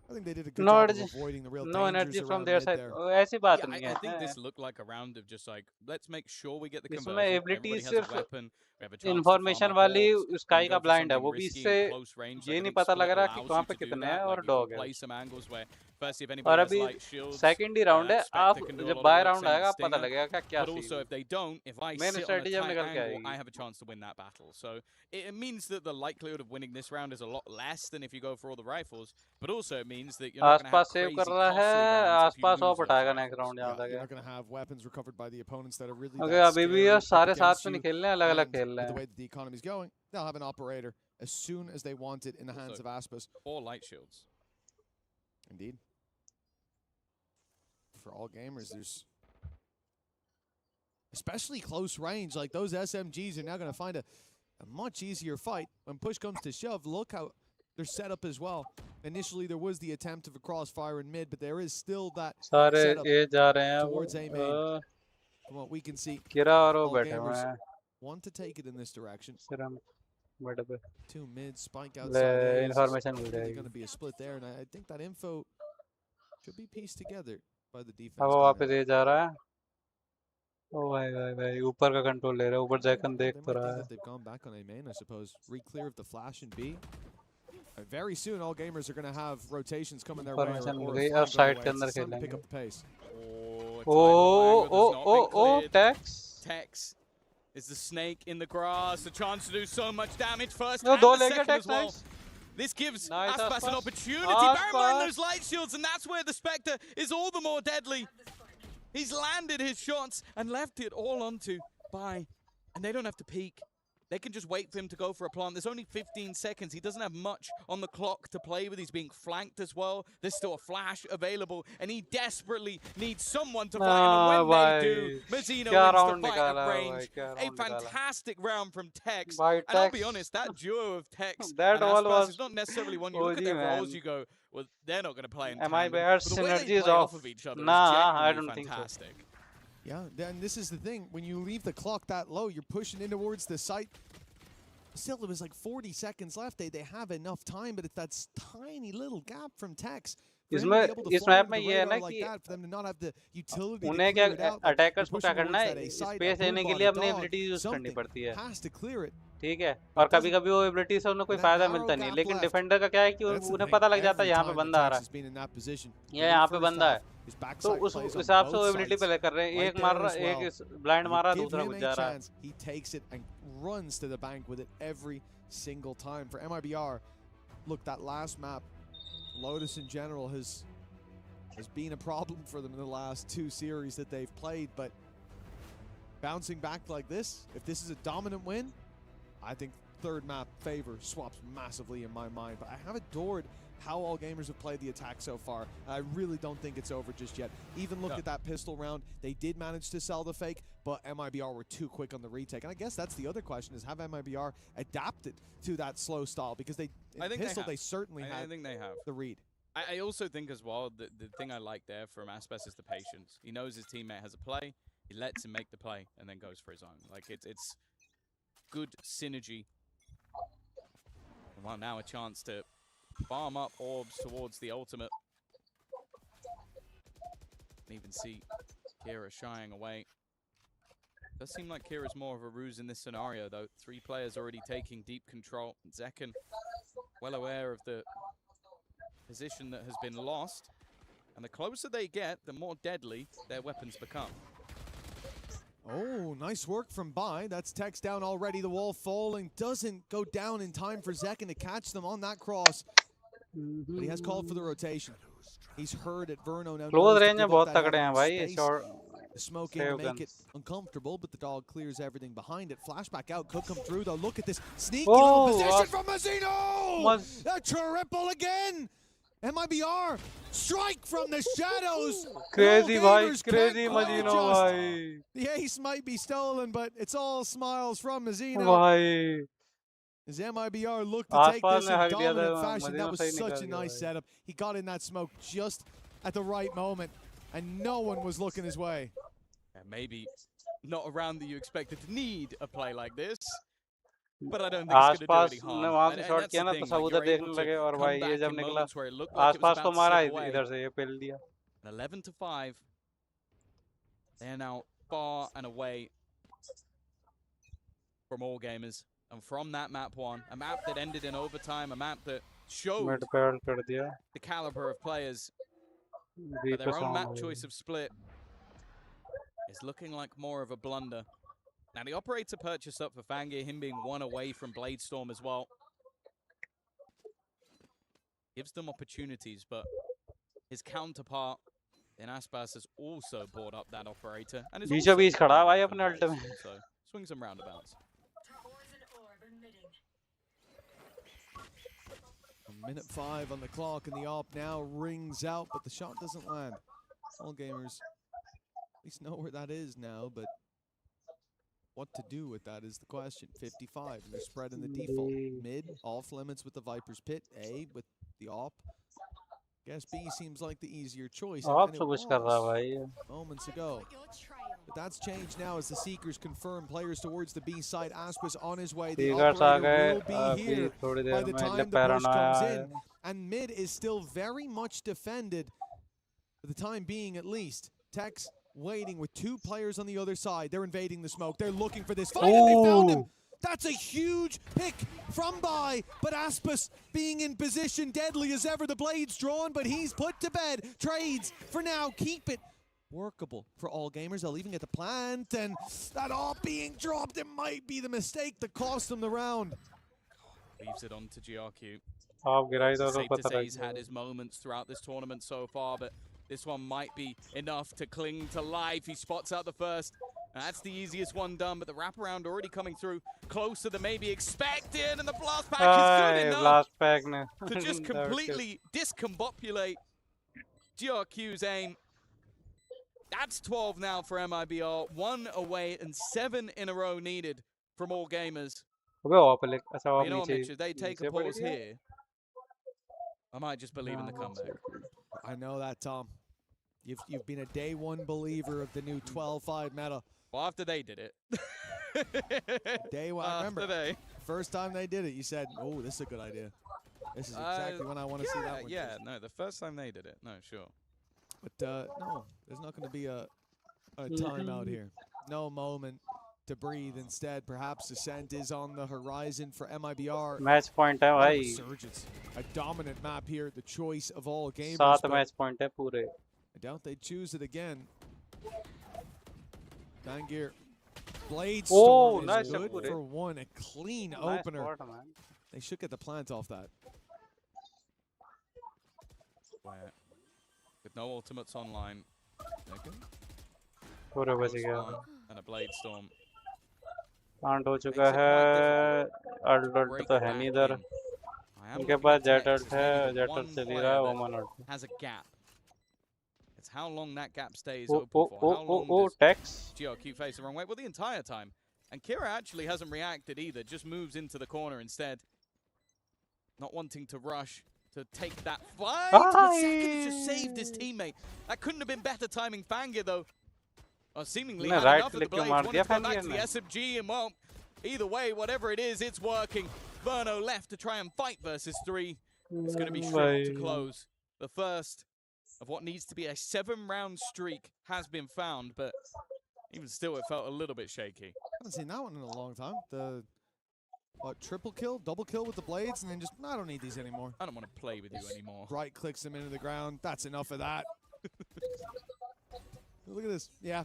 I think they did a good job of avoiding the real No dangers energy from around their mid side. there. ऐसी बात Yeah, नहीं I है. think this looked like a round of just like, let's make sure we get the इसमें conversion. ability Everybody has a सिर्फ weapon. We have a chance to farm information our वाली orbs sky and का go for blind है. something वो भी risky इससे in close range. ये Like, I नहीं think पता Split लग रहा कि allows कहाँ you पे to do कितने that. हैं Like, और you डॉग can है. play some angles where firstly if और anybody has अभी light shields, सेकंड ही राउंड है. Spectre आप can do a जब lot of buy work, round send आएगा the पता stinger. लगेगा क्या क्या But also, scene. if they don't, if I मेन sit on a स्ट्रेटजी जब tight निकल के angle, आएगी. I have a chance to win that battle. So it means that the likelihood of winning this round is a lot less than if you go for all the rifles. But also it means that you're not going to have आसपास save crazy कर रहा costly है. rounds if you आसपास lose of those उठाएगा next rifles. Round जहाँ Yeah, तक you're है. not going to have weapons recovered by the opponents that are really Okay, that अभी भी scary ये up सारे साथ against में नहीं you. खेल रहे हैं. अलग-अलग And खेल with रहे the हैं. way that the economy's going, they'll have an operator as soon as they want it in the hands of Aspas. 4 light shields. Indeed. For all gamers, there's especially close range, like those SMGs are now going to find a much easier fight when push comes to shove. Look how they're set up as well. Initially, there was the attempt of a crossfire in mid, but there is still that सारे setup ये जा रहे हैं. towards A main. From what we can see, किरा और वो all बैठे हुए gamers हैं. want to take it in this direction. सिर्फ बैठे पे. 2 mid, spike outside. ले A is information mill really जाएगी. going to be a split there, and I think that info should be pieced together by the defense. अब वो team वापस now. ये जा रहा है. ओ भाई भाई भाई ऊपर का कंट्रोल ले रहा है. ऊपर जैकन They देख might तो रहा think है. that they've gone back on A main, I suppose. Re-clear of the flash and B. Very soon, all gamers are going to have rotations coming their way. Information mill Or गई. a अब flank side going के away. अंदर It's time to pick खेलेंगे. up the pace. Oh oh oh oh Tex. Tex is the snake in the grass. A chance to do so much damage first No, and दो the लेके second tax as well. Nice. This gives Nice, Aspas an Aspas. opportunity. Bear in mind Aspas. those light shields, and that's where the Spectre is all the more deadly. He's landed his shots and left it all onto Bai, and they don't have to peek. They can just wait for him to go for a plant. There's only 15 seconds. He doesn't have much on the clock to play with. He's being flanked as well. There's still a flash available, and he desperately needs someone to fight him. And when they do, Mazzino wins the fight at range. A fantastic round from Tex. And I'll be honest, that duo of Tex That and all Aspas was is not necessarily one you look at OG, their roles, man. you go, well, they're not going to play in tandem. MIBR But the way they synergy is play off. of each other Nah, is I genuinely don't think so. fantastic. Yeah, and this is the thing. When you leave the clock that low, you're pushing in towards the site. Still, there was like 40 seconds left. They have enough time, but it's that tiny little gap from Tex. इसमें इस map में ये है ना कि उन्हें क्या attackers को क्या करना है, स्पेस लेने के लिए अपनी एबिलिटी यूज करनी पड़ती है. ठीक है, और कभी कभी वो एबिलिटी से उन्हें कोई फायदा मिलता नहीं है, लेकिन डिफेंडर का क्या है कि उन्हें पता लग जाता है यहाँ पे बंदा आ रहा है या यहाँ पे बंदा है, तो उस हिसाब से वो एबिलिटी पे कर रहे हैं, एक मार रहा, एक ब्लाइंड मार रहा, दूसरा घुस जा रहा है. He takes it and runs to the bank with it every single time. For MIBR, look, that last map, Lotus in general has been a problem for them in the last 2 series that they've played, but bouncing back like this, if this is a dominant win, I think third map favor swaps massively in my mind. But I have adored how all gamers have played the attack so far. I really don't think it's over just yet. Even look at that pistol round. They did manage to sell the fake, but MIBR were too quick on the retake. And I guess that's the other question, is have MIBR adapted to that slow style? Because they, in pistol, they certainly had I think they have. the read. I also think as well, the thing I like there from Aspas is the patience. He knows his teammate has a play, he lets him make the play, and then goes for his own. Like, it's good synergy. Well, now a chance to farm up orbs towards the ultimate. And even see Kira shying away. Does seem like Kira's more of a ruse in this scenario, though. 3 players already taking deep control. Zekken, well aware of the position that has been lost. And the closer they get, the more deadly their weapons become. Oh, nice work from Bai. That's Tex down already. The wall falling. Doesn't go down in time for Zekken to catch them on that cross. But he has called for the rotation. He's heard it. Verno now Close knows to range give में up बहुत that तगड़े हैं भाई ये space. short The smoke in to save make it guns. uncomfortable, but the dog clears everything behind it. Flashback out could come through, though. Look at this sneaky Oh, little position from Mazzino! Was- A triple again! MIBR strike from the shadows! Crazy All bhai, gamers crazy can't quite Mazzino adjust. bhai. The ace might be stolen, but it's all smiles from Mazzino. भाई As MIBR looked to take आसपास this में in हक दिया था, dominant fashion, that मदीना was सही such निकाल a दिया nice भाई. setup. He got in that smoke just at the right moment, and no one was looking his way. And maybe not a round that you expected to need a play like this. But I don't think it's going to do आसपास any ने harm. वहां And, से and shot that's किया the ना thing, तो सब like, उधर you're देखने able to लगे, और come भाई ये back जब in निकला moments where it looked like it was आसपास about को to मारा, slip away. इधर से ये पेल दिया. 11 to 5. They're now far and away from all gamers. And from that map 1, a map that ended in overtime, a map that showed mid पैड कर दिया. the caliber of players. B But पे their own सॉन्ग map है. choice of split is looking like more of a blunder. Now, the operator purchase up for Fangir, him being 1 away from Bladestorm as well, gives them opportunities, but his counterpart in Aspas has also bought up that operator. And is बीचों also बीच खड़ा है भाई for अपने alt में. Bladestorm, so swings and roundabouts. Minute 5 on the clock, and the AWP now rings out, but the shot doesn't land. All gamers at least know where that is now, but what to do with that is the question. 55, and they're spread in the default. Mid, off limits with the Viper's Pit. A with the AWP. Guess B seems like the easier choice. आप and तो it कुछ कर रहा was भाई. moments ago. But that's changed now as the Seekers confirm players towards the B side. Aspas on his way. The Seekers uh operator गए, will be अभी here थोड़ी by there the में time जब the push paranoia comes है. in. And mid is still very much defended, for the time being at least. Tex waiting with 2 players on the other side. They're invading the smoke. They're looking for this fight, and they found him. That's a huge pick from Bai, but Aspas being in position, deadly as ever. The blade's drawn, but he's put to bed. Trades for now, keep it workable for all gamers. They'll even get the plant, and that all being dropped, it might be the mistake that cost them the round. Leaves it on to GRQ. आप गिराई तो Safe पता to say लग he's had his moments throughout this tournament so far, but this one might be enough to cling to life. He spots out the first. And that's the easiest one done, but the wraparound already coming through closer than maybe expected, and the blast pack is good enough blast pack ने. to just completely discombobulate GRQ's aim. That's 12 now for MIBR. 1 away and 7 in a row needed from all gamers. अबे op ले, अच्छा op You know what, नीचे. Mitch, if they take a नीचे पड़ी pause है. here, I might just believe in the comeback. I know that, Tom. You've been a day 1 believer of the new 12-5 meta. Well, after they did it. Day 1, I remember. They. First time they did it, you said, oh, this is a good idea. This is exactly when I want to see that one. Yeah, no, the first time they did it. No, sure. But no, there's not going to be a timeout here. No moment to breathe. Instead, perhaps Ascent is on the horizon for MIBR. Match point है भाई. Resurgence, a dominant map here, the choice of all gamers. 7 match point है पूरे. I doubt they choose it again. Bangir. Blade Storm is good for one, a clean opener. They should get the plant off that. With no ultimates online. पूरे बच गया. And a Blade Storm. कांट हो चुका है. Ult तो है नहीं इधर. उनके पास जेट अल्ट है. जेट अल्ट चली रहा है. वोमन ult. Has a gap. It's how long that gap stays open for. How long does Tex. GRQ face the wrong way? Well, the entire time. And Kira actually hasn't reacted either. Just moves into the corner instead. Not wanting to rush to take that fight. But Second has just saved his teammate. That couldn't have been better timing. Fangir, though, seemingly had enough of the blades. Wanted to go back to the SMG, and well, either way, whatever it is, it's working. Verno left to try and fight versus 3. It's going to be short to close. The first of what needs to be a 7-round streak has been found, but even still, it felt a little bit shaky. I haven't seen that one in a long time. The triple kill, double kill with the blades, and then just, I don't need these anymore. I don't want to play with you anymore. Right clicks him into the ground. That's enough of that. Look at this. Yeah.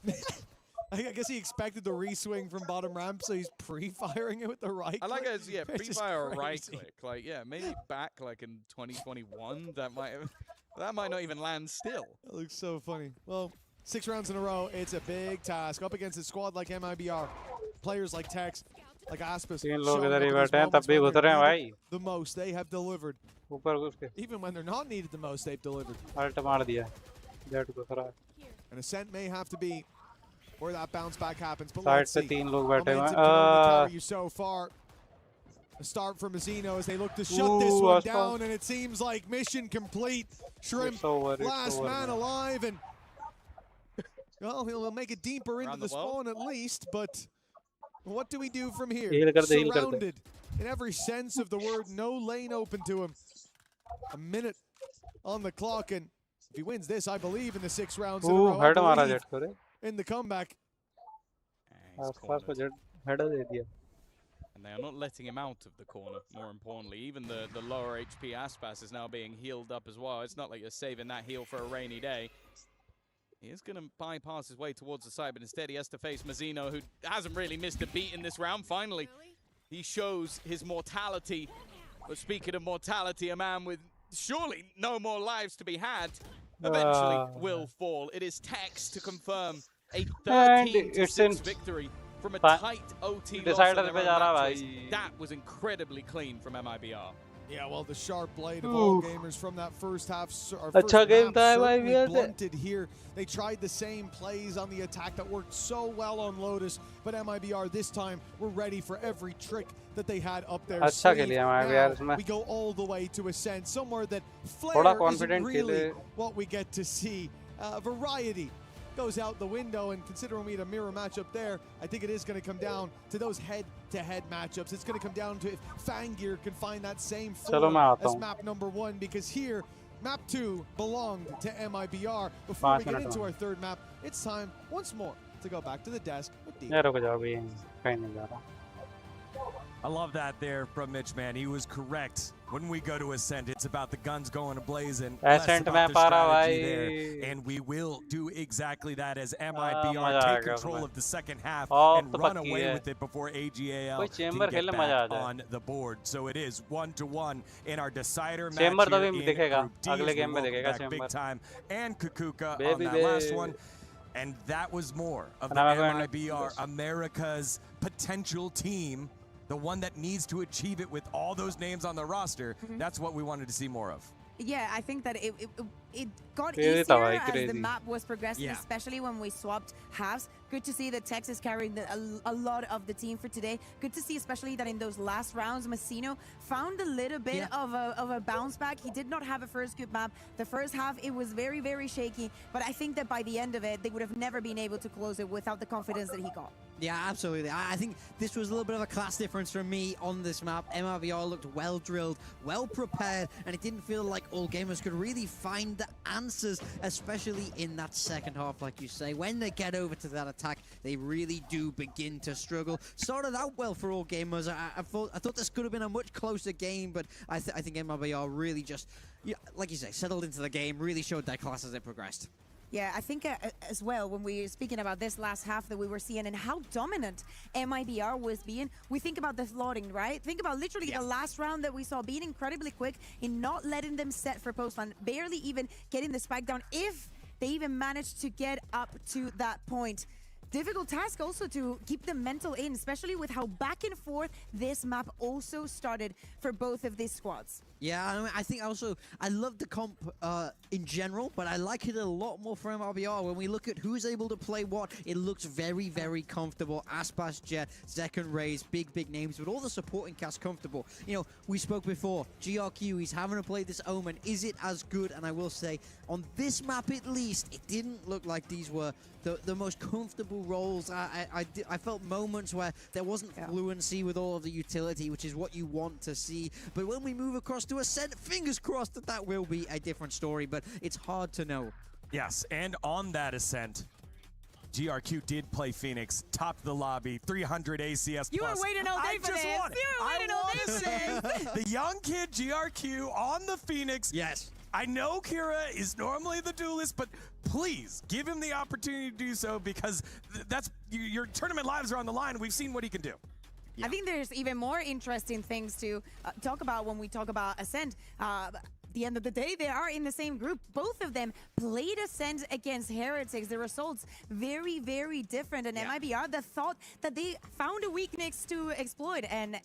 I guess he expected the re-swing from bottom ramp, so he's pre-firing it with the right click. I like it as, yeah, pre-fire or right click. Like, yeah, maybe back like in 2021, that might not even land still. That looks so funny. Well, 6 rounds in a row, it's a big task. Up against a squad like MIBR, players like Tex, like Aspis, the most they have delivered. Even when they're not needed the most, they've delivered. And Ascent may have to be where that bounce back happens. But let's see. Momentum can only carry you so far. A start from Mazzino as they look to shut this one down, and it seems like mission complete. Shrimp, last man alive, and well, he'll make it deeper into the spawn at least, but what do we do from here? Surrounded in every sense of the word, no lane open to him. A minute on the clock, and if he wins this, I believe in the 6 rounds in a row, in the comeback. And they are not letting him out of the corner, more importantly. Even the lower HP Aspas is now being healed up as well. It's not like you're saving that heal for a rainy day. He is going to bypass his way towards the side, but instead he has to face Mazzino, who hasn't really missed a beat in this round. Finally, he shows his mortality. But speaking of mortality, a man with surely no more lives to be had eventually will fall. It is Tex to confirm a 13-6 victory from a tight OT loss. That was incredibly clean from MIBR. Yeah, well, the sharp blade of all gamers from that first half certainly blunted here. They tried the same plays on the attack that worked so well on Lotus, but MIBR this time were ready for every trick that they had up their sleeve. Now, we go all the way to Ascent, somewhere that Flair isn't really what we get to see. Variety goes out the window, and considering we had a mirror matchup there, I think it is going to come down to those head-to-head matchups. It's going to come down to if Fangir can find that same form as map number 1, because here, map 2 belonged to MIBR. Before we get into our third map, it's time once more to go back to the desk with D. I love that there from Mitch, man. He was correct. When we go to Ascent, it's about the guns going ablazing. Ascent mein para bhai. And we will do exactly that as MIBR take control of the second half and run away with it before AGAL can get back on the board. So it is 1-1 in our decider match here in Group D. Back big time, and Kukuka on that last one. And that was more of the MIBR, America's potential team. The one that needs to achieve it with all those names on the roster. That's what we wanted to see more of. Yeah, I think that it got easier as the map was progressing, especially when we swapped halves. Good to see that Tex is carrying a lot of the team for today. Good to see especially that in those last rounds, Mazzino found a little bit of a bounce back. He did not have a first good map. The first half, it was very, very shaky. But I think that by the end of it, they would have never been able to close it without the confidence that he got. Yeah, absolutely. I think this was a little bit of a class difference for me on this map. MIBR looked well drilled, well prepared, and it didn't feel like all gamers could really find find the answers, especially in that second half, like you say. When they get over to that attack, they really do begin to struggle. Started out well for all gamers. I thought this could have been a much closer game, but I think MIBR really just, like you say, settled into the game, really showed their class as it progressed. Yeah, I think as well, when we were speaking about this last half that we were seeing and how dominant MIBR was being, we think about the flooding, right? Think about literally the last round that we saw being incredibly quick in not letting them set for postline, barely even getting the spike down, if they even managed to get up to that point. Difficult task also to keep the mental in, especially with how back and forth this map also started for both of these squads. Yeah, I think also, I love the comp in general, but I like it a lot more for MIBR. When we look at who's able to play what, it looks very, very comfortable. Aspas, Jet, Second Rays, big names, but all the supporting cast comfortable. You know, we spoke before, GRQ, he's having to play this Omen. Is it as good? And I will say, on this map at least, it didn't look like these were the most comfortable roles. I felt moments where there wasn't fluency with all of the utility, which is what you want to see. But when we move across to Ascent, fingers crossed that will be a different story, but it's hard to know. Yes, and on that Ascent, GRQ did play Phoenix, topped the lobby, 300 ACS+. You were waiting all day for this. You were waiting all day for this. The young kid GRQ on the Phoenix. Yes. I know Kira is normally the duelist, but please give him the opportunity to do so, because that's your tournament lives are on the line. We've seen what he can do. Yeah. I think there's even more interesting things to talk about when we talk about Ascent. At the end of the day, they are in the same group. Both of them played Ascent against Heretics. The results very, very different. And MIBR, the thought that they found a weakness to exploit, and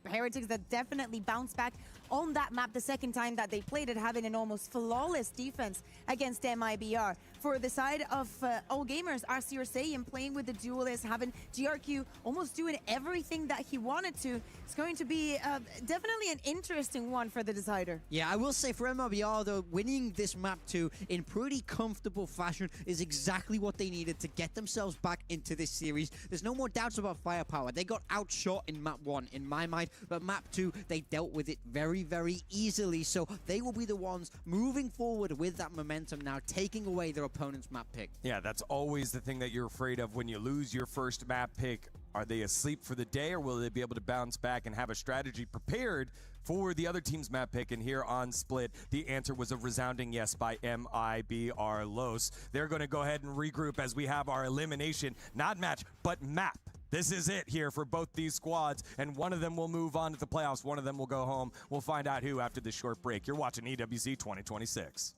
Heretics that definitely bounced back on that map the second time that they played it, having an almost flawless defense against MIBR. For the side of all gamers, as you're saying, playing with the duelists, having GRQ almost doing everything that he wanted to, it's going to be definitely an interesting one for the decider. Yeah, I will say for MIBR, though, winning this map too in pretty comfortable fashion is exactly what they needed to get themselves back into this series. There's no more doubts about firepower. They got outshot in map 1, in my mind, but map 2, they dealt with it very, very easily. So they will be the ones moving forward with that momentum now, taking away their opponent's map pick. Yeah, that's always the thing that you're afraid of when you lose your first map pick. Are they asleep for the day, or will they be able to bounce back and have a strategy prepared for the other team's map pick? And here on Split, the answer was a resounding yes by MIBR Los. They're going to go ahead and regroup as we have our elimination, not match, but map. This is it here for both these squads, and one of them will move on to the playoffs, one of them will go home. We'll find out who after this short break. You're watching EWC 2026.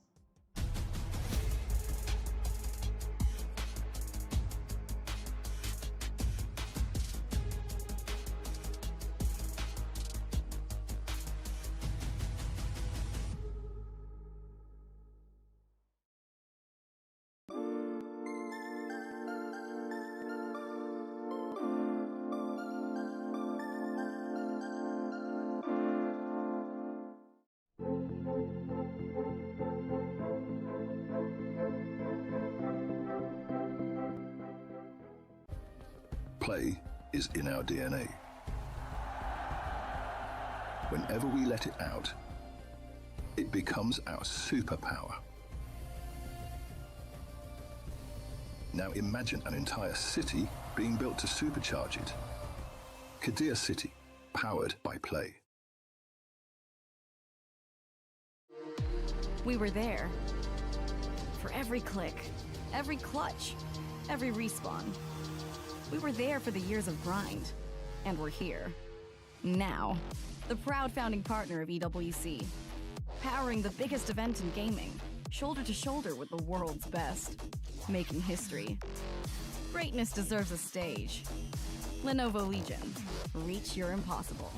Play is in our DNA. Whenever we let it out, it becomes our superpower. Now imagine an entire city being built to supercharge it. Kadir City, powered by play. We were there. For every click, every clutch, every respawn. We were there for the years of grind, and we're here. Now, the proud founding partner of EWC, powering the biggest event in gaming, shoulder to shoulder with the world's best, making history. Greatness deserves a stage. Lenovo Legion, reach your impossible.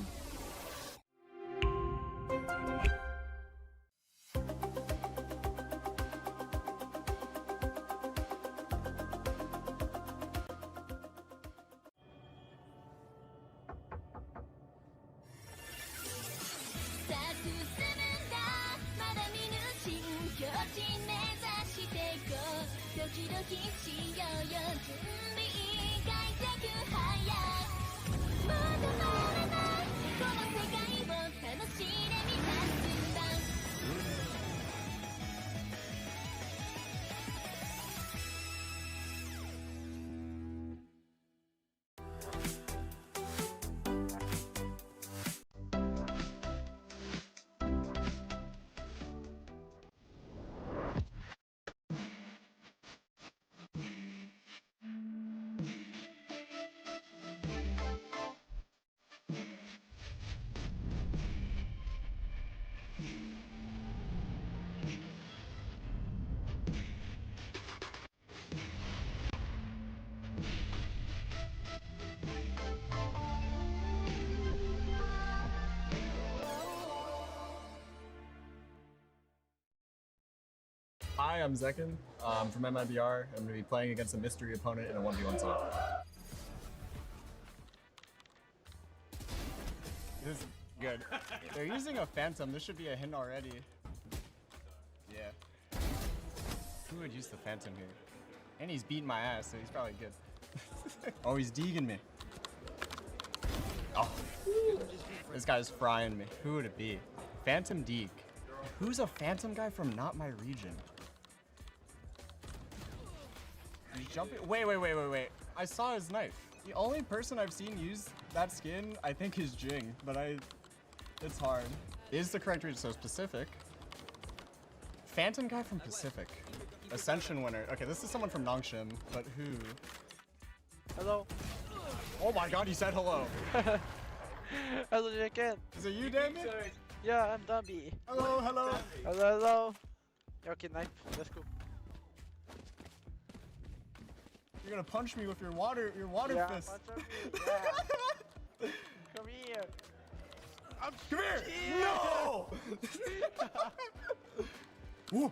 Hi, I'm Zekin. I'm from MIBR. I'm going to be playing against a mystery opponent in a 1v1 solo. This is good. They're using a Phantom. This should be a hint already. Yeah. Who would use the Phantom here? And he's beating my ass, so he's probably good. Oh, he's deeging me. Oh. This guy's frying me. Who would it be? Phantom Deeg. Who's a Phantom guy from not my region? He's jumping. Wait. I saw his knife. The only person I've seen use that skin, I think, is Jing, but it's hard. Is the correct region so specific? Phantom guy from Pacific. Ascension winner. Okay, this is someone from Nongshim, but who? Hello. Oh my god, he said hello. Hello, Jacket. Is it you, David? Yeah, I'm Dumby. Hello. Hello. Okay, knife. Let's go. You're gonna punch me with your water fist. Punch me. Yeah. Come here. Come here! No! Whoa!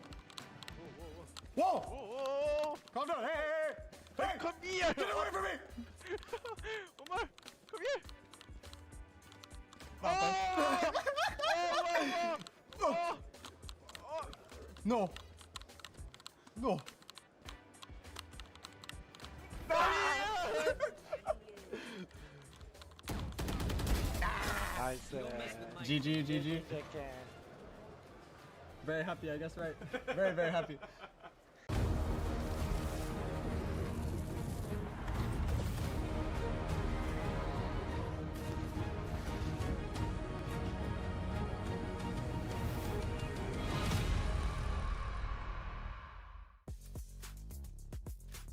Whoa! Calm down! Hey! Come here! Get away from me! Omar, come here! No! Nice. GG. Very happy, I guess, right? Very happy.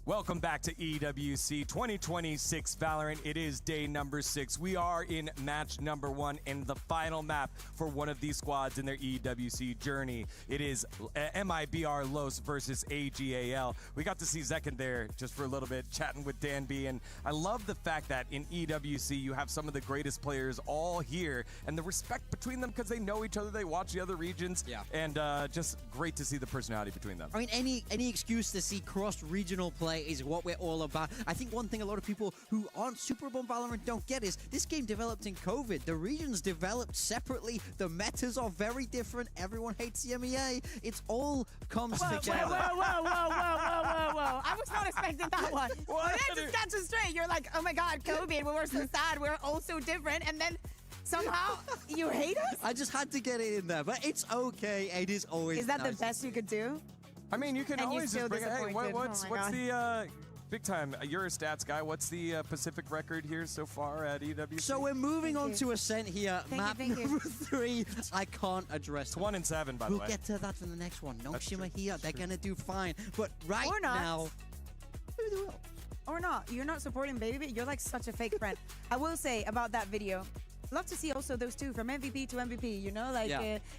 Welcome back to EWC 2026 Valorant. It is day number 6. We are in match number 1 in the final map for one of these squads in their EWC journey. It is MIBR Los versus AGAL. We got to see Zekin there just for a little bit, chatting with Dan B. And I love the fact that in EWC you have some of the greatest players all here, and the respect between them because they know each other, they watch the other regions, and just great to see the personality between them. I mean, any excuse to see cross-regional play is what we're all about. I think one thing a lot of people who aren't super up on Valorant don't get is this game developed in COVID. The regions developed separately. The metas are very different. Everyone hates the MEA. It's all comes together. Whoa. I was not expecting that one. Let's just catch it straight. You're like, oh my god, COVID, we were so sad. We're all so different. And then somehow you hate us? I just had to get it in there, but it's okay. It is always Is that nice. the best you could do? I mean, you can And always you're just bring it. Hey, disappointed. what's Oh my God. the big time? You're a stats guy. What's the Pacific record here so far at EWC? So we're moving on to Ascent here. Map number 3. I can't address. It's 1 and 7, by the way. We'll get to that in the next one. Nongshim are here. They're gonna do fine. But right Or not. now, maybe they will. Or not. You're not supporting Baby. You're like such a fake friend. I will say about that video. Love to see also those two from MVP to MVP, you know, like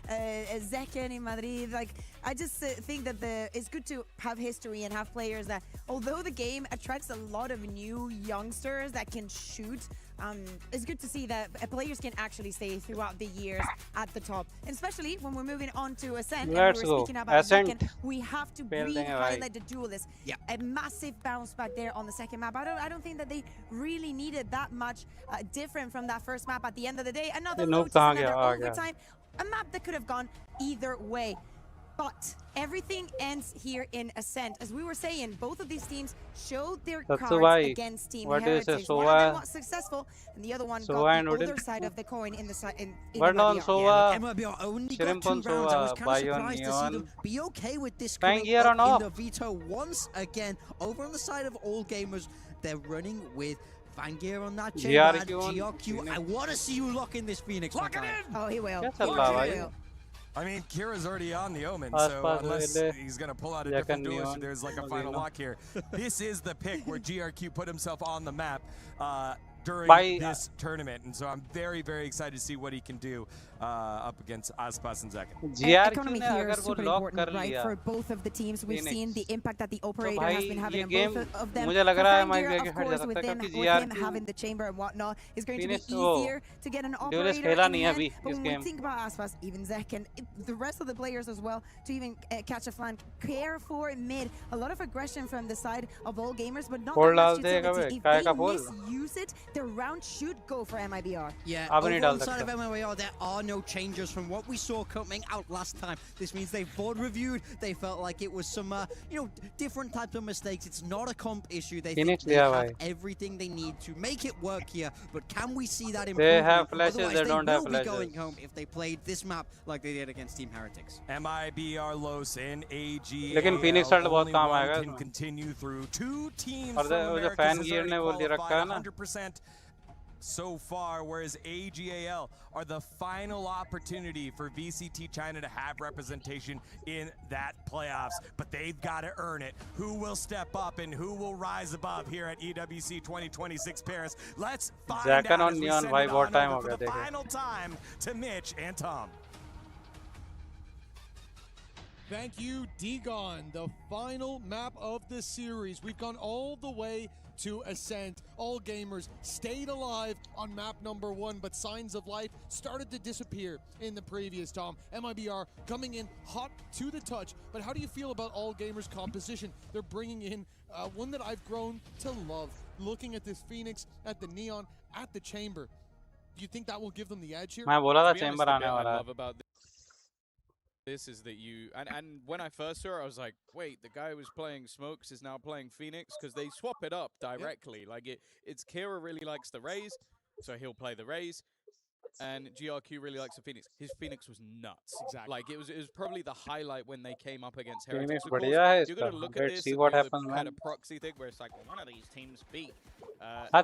Zekin in Madrid. Like, I just think that it's good to have history and have players that, although the game attracts a lot of new youngsters that can shoot, it's good to see that players can actually stay throughout the years at the top. And especially when we're moving on to Ascent, and Let's we're go. speaking about Ascent. Zekin, we have to Building a re-highlight the duelist. A massive bounce back there on the second map. I don't think that they really needed that much different from that first map at the end of the day. Another Nope, load, kahan another gaya? overtime. A map that could have gone either way. But everything ends here in Ascent. As we were saying, both of these teams showed their That's cards why. against Team What do you say? Heritage. So One of them why? was successful, and the other one So got why the not other it? side of the coin in the in Vernon MIBR. Sova, MIBR only got 2 Shrimpon rounds. I was Sova, kind of Bayon surprised to see them Neon. be okay with this Bang coming here up on off. in the veto once again. Over on the side of All Gamers, they're running with Fangir on that chamber. GRQ. I want to see you lock in this Phoenix. Lock it in! Oh, he will. Yes, He Allah, will. I mean, Kira's already on the Omen, Pass, so pass, unless wale. he's going to pull out a Yeah, different can duelist, neon. there's like a Okay, final no. lock here. This is the pick where GRQ put himself on the map. during this tournament, and so I'm very, very excited to see what he can do up against Aspas and Zekan. Economy here is super important, right? For both of the teams, we've seen the impact that the operator has been having on both of them. मुझे लग रहा है MIBR, MIBR of course, with him having the chamber and whatnot, is going to be easier to get an operator in hand. But when we think about Aspas, even Zekan, the rest of the players as well, to even catch a flank, care for mid, a lot of aggression from the side of all gamers, but not that much utility. If they misuse it, the round should go for MIBR. Yeah, over on the side of MIBR, there are no changes from what we saw coming out last time. This means they've board reviewed. They felt like it was some, different types of mistakes. It's not a comp issue. They think they have everything they need to make it work here. But can we see that improvement? They have flashes, they don't have flashes. They will be going home if they played this map like they did against Team Heretics. MIBR Los and AG. लेकिन Phoenix side बहुत काम आएगा can continue through two teams और जो fan gear ने वो ले रखा है ना 100% so far, whereas AGAL are the final opportunity for VCT China to have representation in that playoffs, but they've got to earn it. Who will step up and who will rise above here at EWC 2026 Paris? Let's find out as we send it on over for the final time to Mitch and Tom. Thank you, Dagon. The final map of the series. We've gone all the way to Ascent. All gamers stayed alive on map number 1, but signs of life started to disappear in the previous, Tom. MIBR coming in hot to the touch, but how do you feel about all gamers' composition? They're bringing in one that I've grown to love. Looking at this Phoenix, at the Neon, at the Chamber. Do you think that will give them the edge here? मैं बोला था Chamber आने वाला है. This is that you and when I first saw it, I was like, wait, the guy who was playing Smokes is now playing Phoenix, because they swap it up directly. Like it's Kira really likes the Raze, so he'll play the Raze, and GRQ really likes the Phoenix. His Phoenix was nuts. Exactly. Like it was probably the highlight when they came up against Heretics. You're gonna look at this see what happens, kind of proxy thing where it's like, well, one of these teams beat.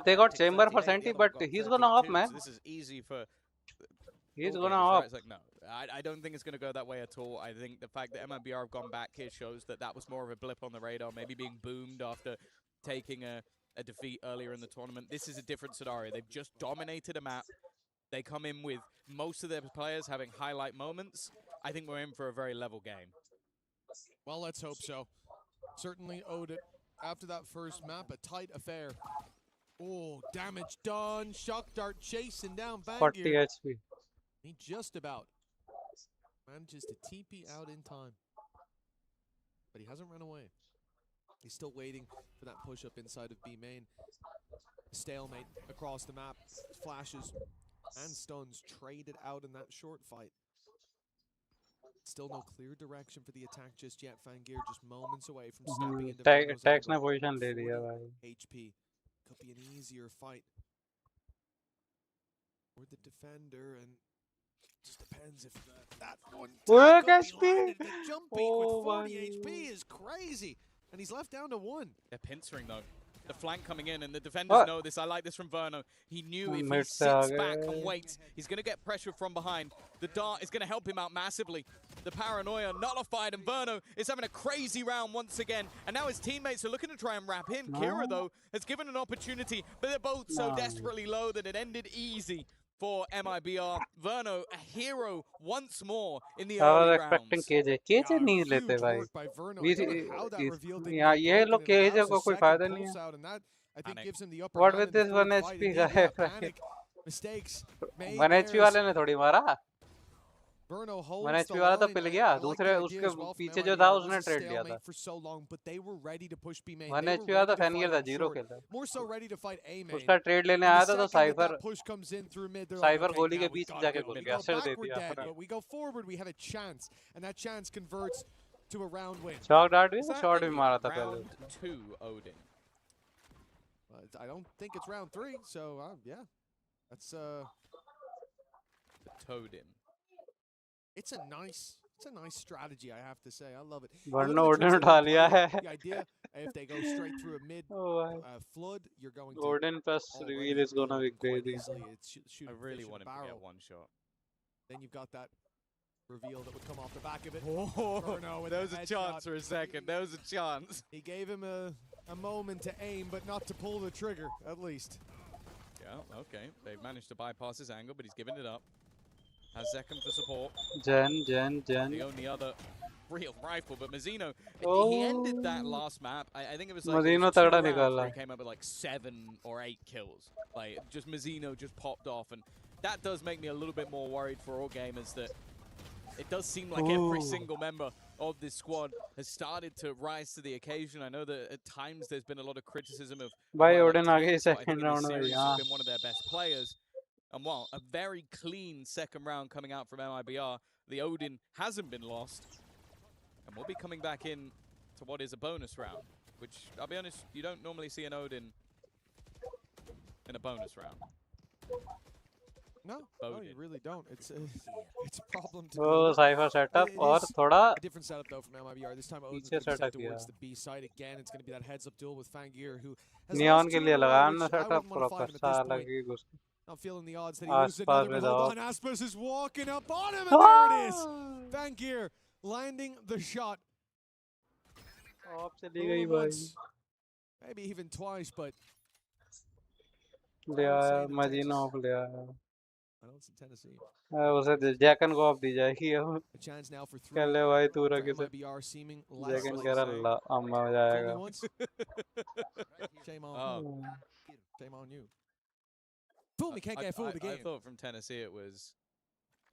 They got Chamber for Senti, but he's gonna off, man. So this is easy for. He's gonna off. It's like, no, I don't think it's going to go that way at all. I think the fact that MIBR have gone back here shows that that was more of a blip on the radar, maybe being boomed after taking a defeat earlier in the tournament. This is a different scenario. They've just dominated a map. They come in with most of their players having highlight moments. I think we're in for a very level game. Well, let's hope so. Certainly owed it. After that first map, a tight affair. Oh, damage done. Shock Dart chasing down Van 40 HP. He just about manages to TP out in time. But he hasn't run away. He's still waiting for that push-up inside of B main. Stalemate across the map. Flashes and stuns traded out in that short fight. Still no clear direction for the attack just yet. Fangir just moments away from stepping into Tax ने position ले लिया भाई. HP. Could be an easier fight for the defender, and just depends if that one Work HP. The jump beat with 40 HP is crazy, and he's left down to 1. They're pincering though. The flank coming in, and the defenders know this. I like this from Verno. He knew if he sits back and waits, he's going to get pressure from behind. The dart is going to help him out massively. The paranoia nullified, and Verno is having a crazy round once again. And now his teammates are looking to try and wrap him. Kira, though, has given an opportunity, but they're both so desperately low that it ended easy for MIBR. Verno, a hero once more in the early rounds. expecting KJ. KJ नहीं लेते भाई. यहाँ ये लोग KJ को कोई फायदा नहीं है. What with this 1 HP guy? 1 HP वाले ने थोड़ी मारा. 1 HP वाला तो पिल गया. दूसरे उसके पीछे जो था उसने ट्रेड लिया था. 1 HP वाला तो फैनियर था, 0 खेलता. उसका ट्रेड लेने आया था तो साइबर गोली के बीच जाके घुस गया. सिर दे दिया. शॉट डार्ट भी शॉट भी मारा था पहले. Round 2, Odin. I don't think it's round 3, so yeah, that's the Totem. It's a nice strategy, I have to say. I love it. Verno Odin उठा लिया है. The idea, if they go straight through a mid flood, you're going to Odin plus reveal is gonna be crazy. I really want him to get one shot. Then you've got that reveal that would come off the back of it. Oh, there was a chance for a second. There was a chance. He gave him a moment to aim, but not to pull the trigger, at least. Yeah, okay. They've managed to bypass his angle, but he's given it up. Has Zekhan for support. Jen. The only other real rifle, but Mazzino, Oh. he ended that last map. I think it was like Mazzino 2 तगड़ा rounds निकाला. where he came up with like 7 or 8 kills. Like, just Mazzino just popped off, and that does make me a little bit more worried for all gamers that it does seem like every single member of this squad has started to rise to the occasion. I know that at times there's been a lot of criticism of भाई like, Odin आ गई Tex, but I think second in this round में series यहाँ. has been one of their best players. And while a very clean second round coming out from MIBR, the Odin hasn't been lost. And we'll be coming back in to what is a bonus round, which, I'll be honest, you don't normally see an Odin in a bonus round. No, you really don't. It's a problem to वो deal with. Cipher setup It और is थोड़ा a different setup though from MIBR. This time Odin's पीछे going to be setup sent किया. towards the B side again. It's going to be that heads-up duel with Fangir, who has neon lost के 2 लिए in a row, लगाया which ना I setup wouldn't want to proper find him at सा this point. लगी घुस. Not feeling the odds that he loses आसपास another, में but hold जाओ. on, Aspas is walking up on him, and there it is. Fangir landing the shot. Of चली गई भाई. Maybe even twice, but ले आया मजीना ऑफ ले आया. I know it's in Tennessee. उसे जैकन को ऑफ दी जाएगी अब. A chance now for 3. कह ले भाई तू for रखे से. MIBR seeming less जैकन like कह saying, रहा अम्मा "Fool me जाएगा. once, shame on, shame on you. Fool me, can't get fooled I again." thought from Tennessee it was,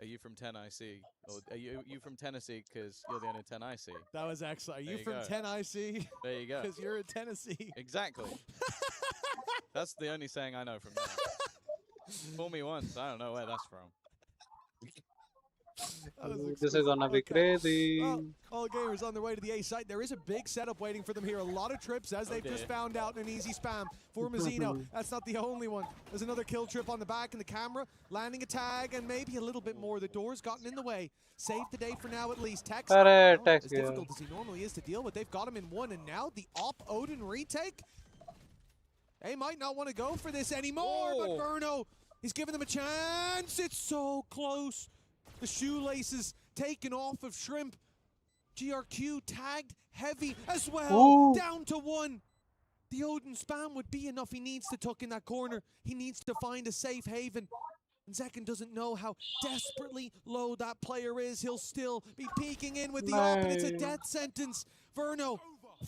are you from 10 IC? Or are you from Tennessee because you're the only 10 IC? That was excellent. Are There you you from go. 10 IC? There you go. Because you're in Tennessee. Exactly. That's the only saying I know from that. Fool me once, I don't know where that's from. This is gonna be crazy. Well, all gamers on their way to the A site. There is a big setup waiting for them here. A lot of trips, as they've just found out, an easy spam for Mazzino. That's not the only one. There's another kill trip on the back in the camera, landing a tag, and maybe a little bit more. The door's gotten in the way. Save the day for now, at least. Tex, Tex, as difficult as he normally is to deal with, they've got him in one, and now the Odin retake. They might not want to go for this anymore, but Verno, he's giving them a chance. It's so close. The shoelaces taken off of Shrimp. GRQ tagged heavy as well. Ooh. Down to 1. The Odin spam would be enough. He needs to tuck in that corner. He needs to find a safe haven. And Zekhan doesn't know how desperately low that player is. He'll still be peeking in with the ult, and it's a death sentence. Verno,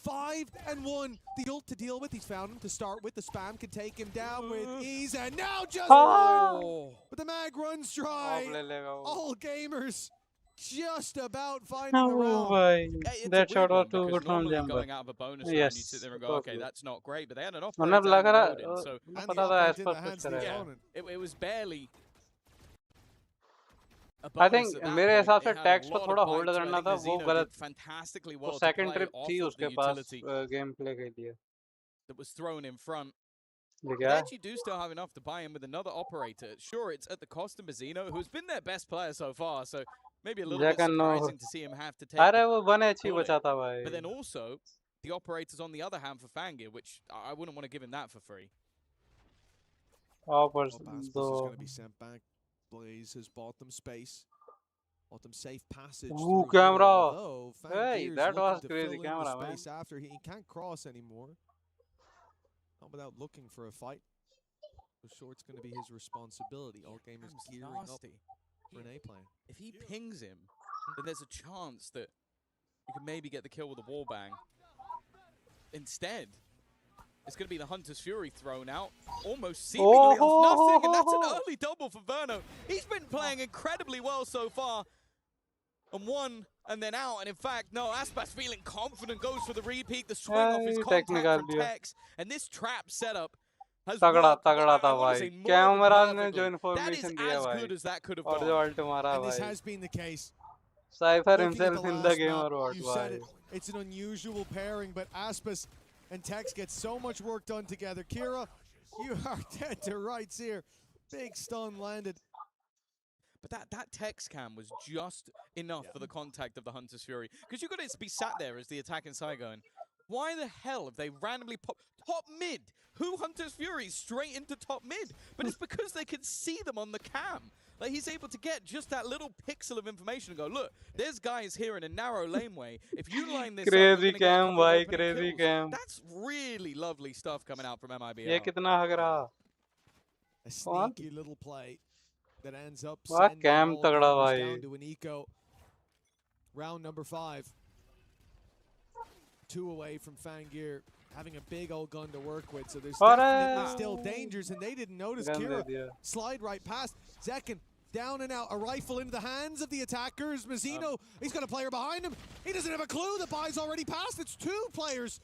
5 and 1. The ult to deal with. He's found him to start with. The spam can take him down with ease, and now just one. But the mag runs dry. All gamers just about finding the round. That shot was too good from normally Jumper. going out of a bonus round, you sit there and go, okay, that's not great, but they had an operator मतलब लग रहा Odin, so पता था Esports कुछ करेगा. it was barely. I think मेरे हिसाब से टैक्स को थोड़ा होल्ड करना था, वो गलत. Fantastically वो well सेकंड ट्रिप थी उसके पास गेम प्ले के लिए. That was thrown in front. ठीक They है. actually do still have enough to buy him with another operator. Sure, it's at the cost of Mazzino, who's been their best player so far, so maybe a little bit surprising to see him have to take. अरे वो बने अच्छी बचाता भाई. But then also, the operators on the other hand for Fangir, which I wouldn't want to give him that for free. Offers Aspas is going to be sent back. Blaze has bought them space. Bought them safe passage. Ooh, through camera. middle, although Hey, Fangir's that looking was to crazy fill in the camera, man. space after he can't cross anymore. Not without looking for a fight. So short's going to be his responsibility. All gamers gearing up for an A plan. If he pings him, then there's a chance that you can maybe get the kill with a wall bang. Instead, it's going to be the Hunter's Fury thrown out, almost seemingly off nothing, and that's an early double for Verno. He's been playing incredibly well so far. And one, and then out, and in fact, no, Aspas feeling confident, goes for the repeat, the swing off his contact from Tex, and this trap setup has तगड़ा worked, तगड़ा था I wanna भाई. say more than camera ने perfectly. जो That is information दिया as भाई. good as that could have और gone. जो अल्ट मारा And this भाई. has been the case. Cypher Looking at himself the in the last game map, or what? you said भाई. it. It's an unusual pairing, but Aspas and Tex get so much work done together. Kira, you are dead to rights here. Big stun landed. But that Tex cam was just enough for the contact of the Hunter's Fury. Because you've got to be sat there as the attacking side going, why the hell have they randomly popped top mid? Who Hunter's Fury straight into top mid? But it's because they could see them on the cam. Like, he's able to get just that little pixel of information and go, look, there's guys here in a narrow laneway. If you line this Crazy up, cam भाई, crazy cam. That's really lovely stuff coming out from MIBR. ये कितना हग रहा? A sneaky little play that ends up वाह sending cam all तगड़ा gamers भाई down to an eco. Round number 5. 2 away from Fangir, having a big old gun to work with, so there's definitely still dangers, and they didn't notice Gun Kira दे दिया slide right past. Zekin down and out, a rifle into the hands of the attackers. Mazzino, he's got a player behind him. He doesn't have a clue. The buy's already passed. It's 2 players.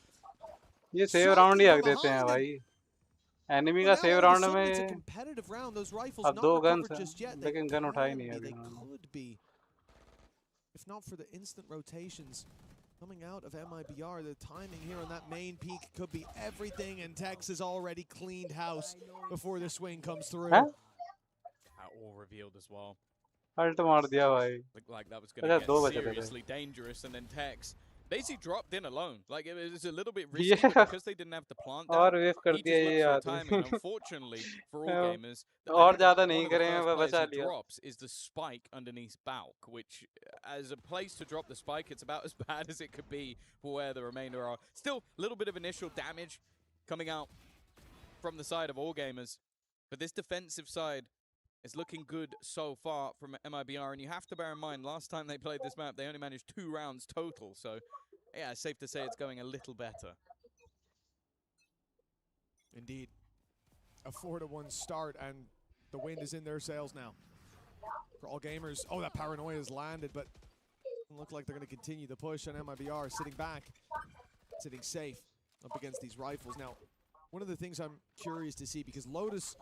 ये save round ही रख देते हैं भाई enemy का save round में अब 2 guns हैं लेकिन गन उठा ही नहीं है अभी उन्होंने If not for the instant rotations coming out of MIBR, the timing here on that main peak could be everything, and Tex has already cleaned house before the swing comes through. All revealed as well. Ult मार दिया भाई Looked like that was going to get seriously dangerous, and then Tex basically dropped in alone. Like, it was a little bit risky, but because they didn't have the plant down, he just looked for timing. Unfortunately for all gamers, और ज़्यादा नहीं one of the करेंगे first वह बचा players who लिया drops is the spike underneath Balk, which, as a place to drop the spike, it's about as bad as it could be for where the remainder are. Still, a little bit of initial damage coming out from the side of all gamers, but this defensive side is looking good so far from MIBR, and you have to bear in mind, last time they played this map, they only managed 2 rounds total, so yeah, it's safe to say it's going a little better. Indeed. A 4-1 start, and the wind is in their sails now. For all gamers, oh, that paranoia has landed, but doesn't look like they're going to continue the push on MIBR, sitting back, sitting safe up against these rifles. Now, one of the things I'm curious to see, because Lotus,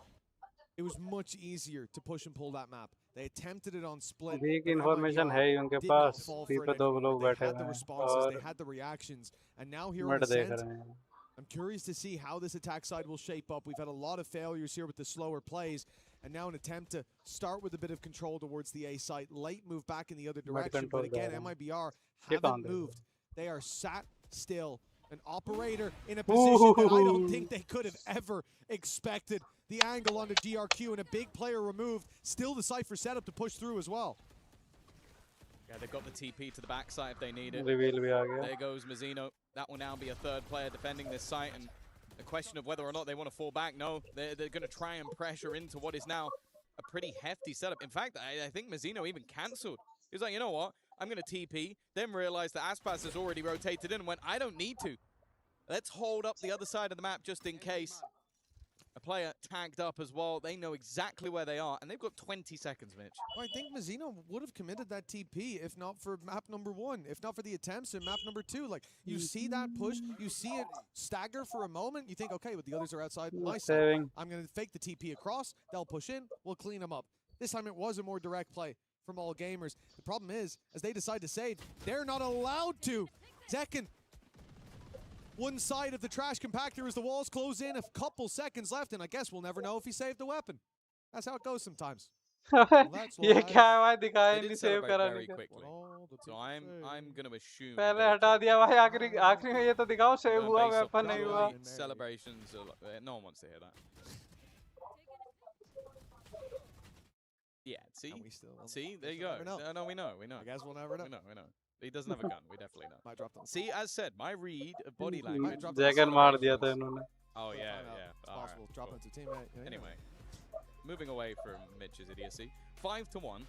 it was much easier to push and pull that map. They attempted it on split. Weak information है ही उनके पास P पे 2 लोग बैठे हुए हैं और they had the reactions, and now here mid on देख Ascent, रहे हैं I'm curious to see how this attack side will shape up. We've had a lot of failures here with the slower plays, and now an attempt to start with a bit of control towards the A site. Late move back in the other direction, but again, MIBR haven't moved. They are sat still. An operator in a position that I don't think they could have ever expected. The angle onto GRQ and a big player removed. Still the Cypher setup to push through as well. Yeah, they've got the TP to the backside if they need it. Reveal भी आ गया There goes Mazzino. That will now be a 3rd player defending this site, and the question of whether or not they want to fall back, no, they're going to try and pressure into what is now a pretty hefty setup. In fact, I think Mazzino even cancelled. He was like, you know what, I'm going to TP, then realized that Aspas has already rotated in and went, I don't need to. Let's hold up the other side of the map just in case. A player tagged up as well. They know exactly where they are, and they've got 20 seconds, Mitch. Well, I think Mazzino would have committed that TP if not for map number 1, if not for the attempts in map number 2. Like, you see that push, you see it stagger for a moment, you think, okay, but the others are outside my side. I'm going to fake the TP across, they'll push in, we'll clean them up. This time it was a more direct play from all gamers. The problem is, as they decide to save, they're not allowed to. Zekin, one side of the trash compactor as the walls close in, a couple seconds left, and I guess we'll never know if he saved the weapon. That's how it goes sometimes. ये क्या है भाई दिखाया They नहीं did save celebrate करा very नहीं quickly. So I'm going to assume पहले हटा दिया भाई आखिरी में ये तो दिखाओ सेव हुआ वेपन नहीं हुआ celebrations are, no one wants to hear that. Yeah, see? See, there you go. No, we know. I guess we'll never know. We know. He doesn't have a gun. We definitely know. Might drop them. See, as said, my read of body language. Jagan मार दिया था इन्होंने Oh, yeah. It's possible. Drop it to teammate. Yeah, anyway, moving away from Mitch's idiocy. 5-1.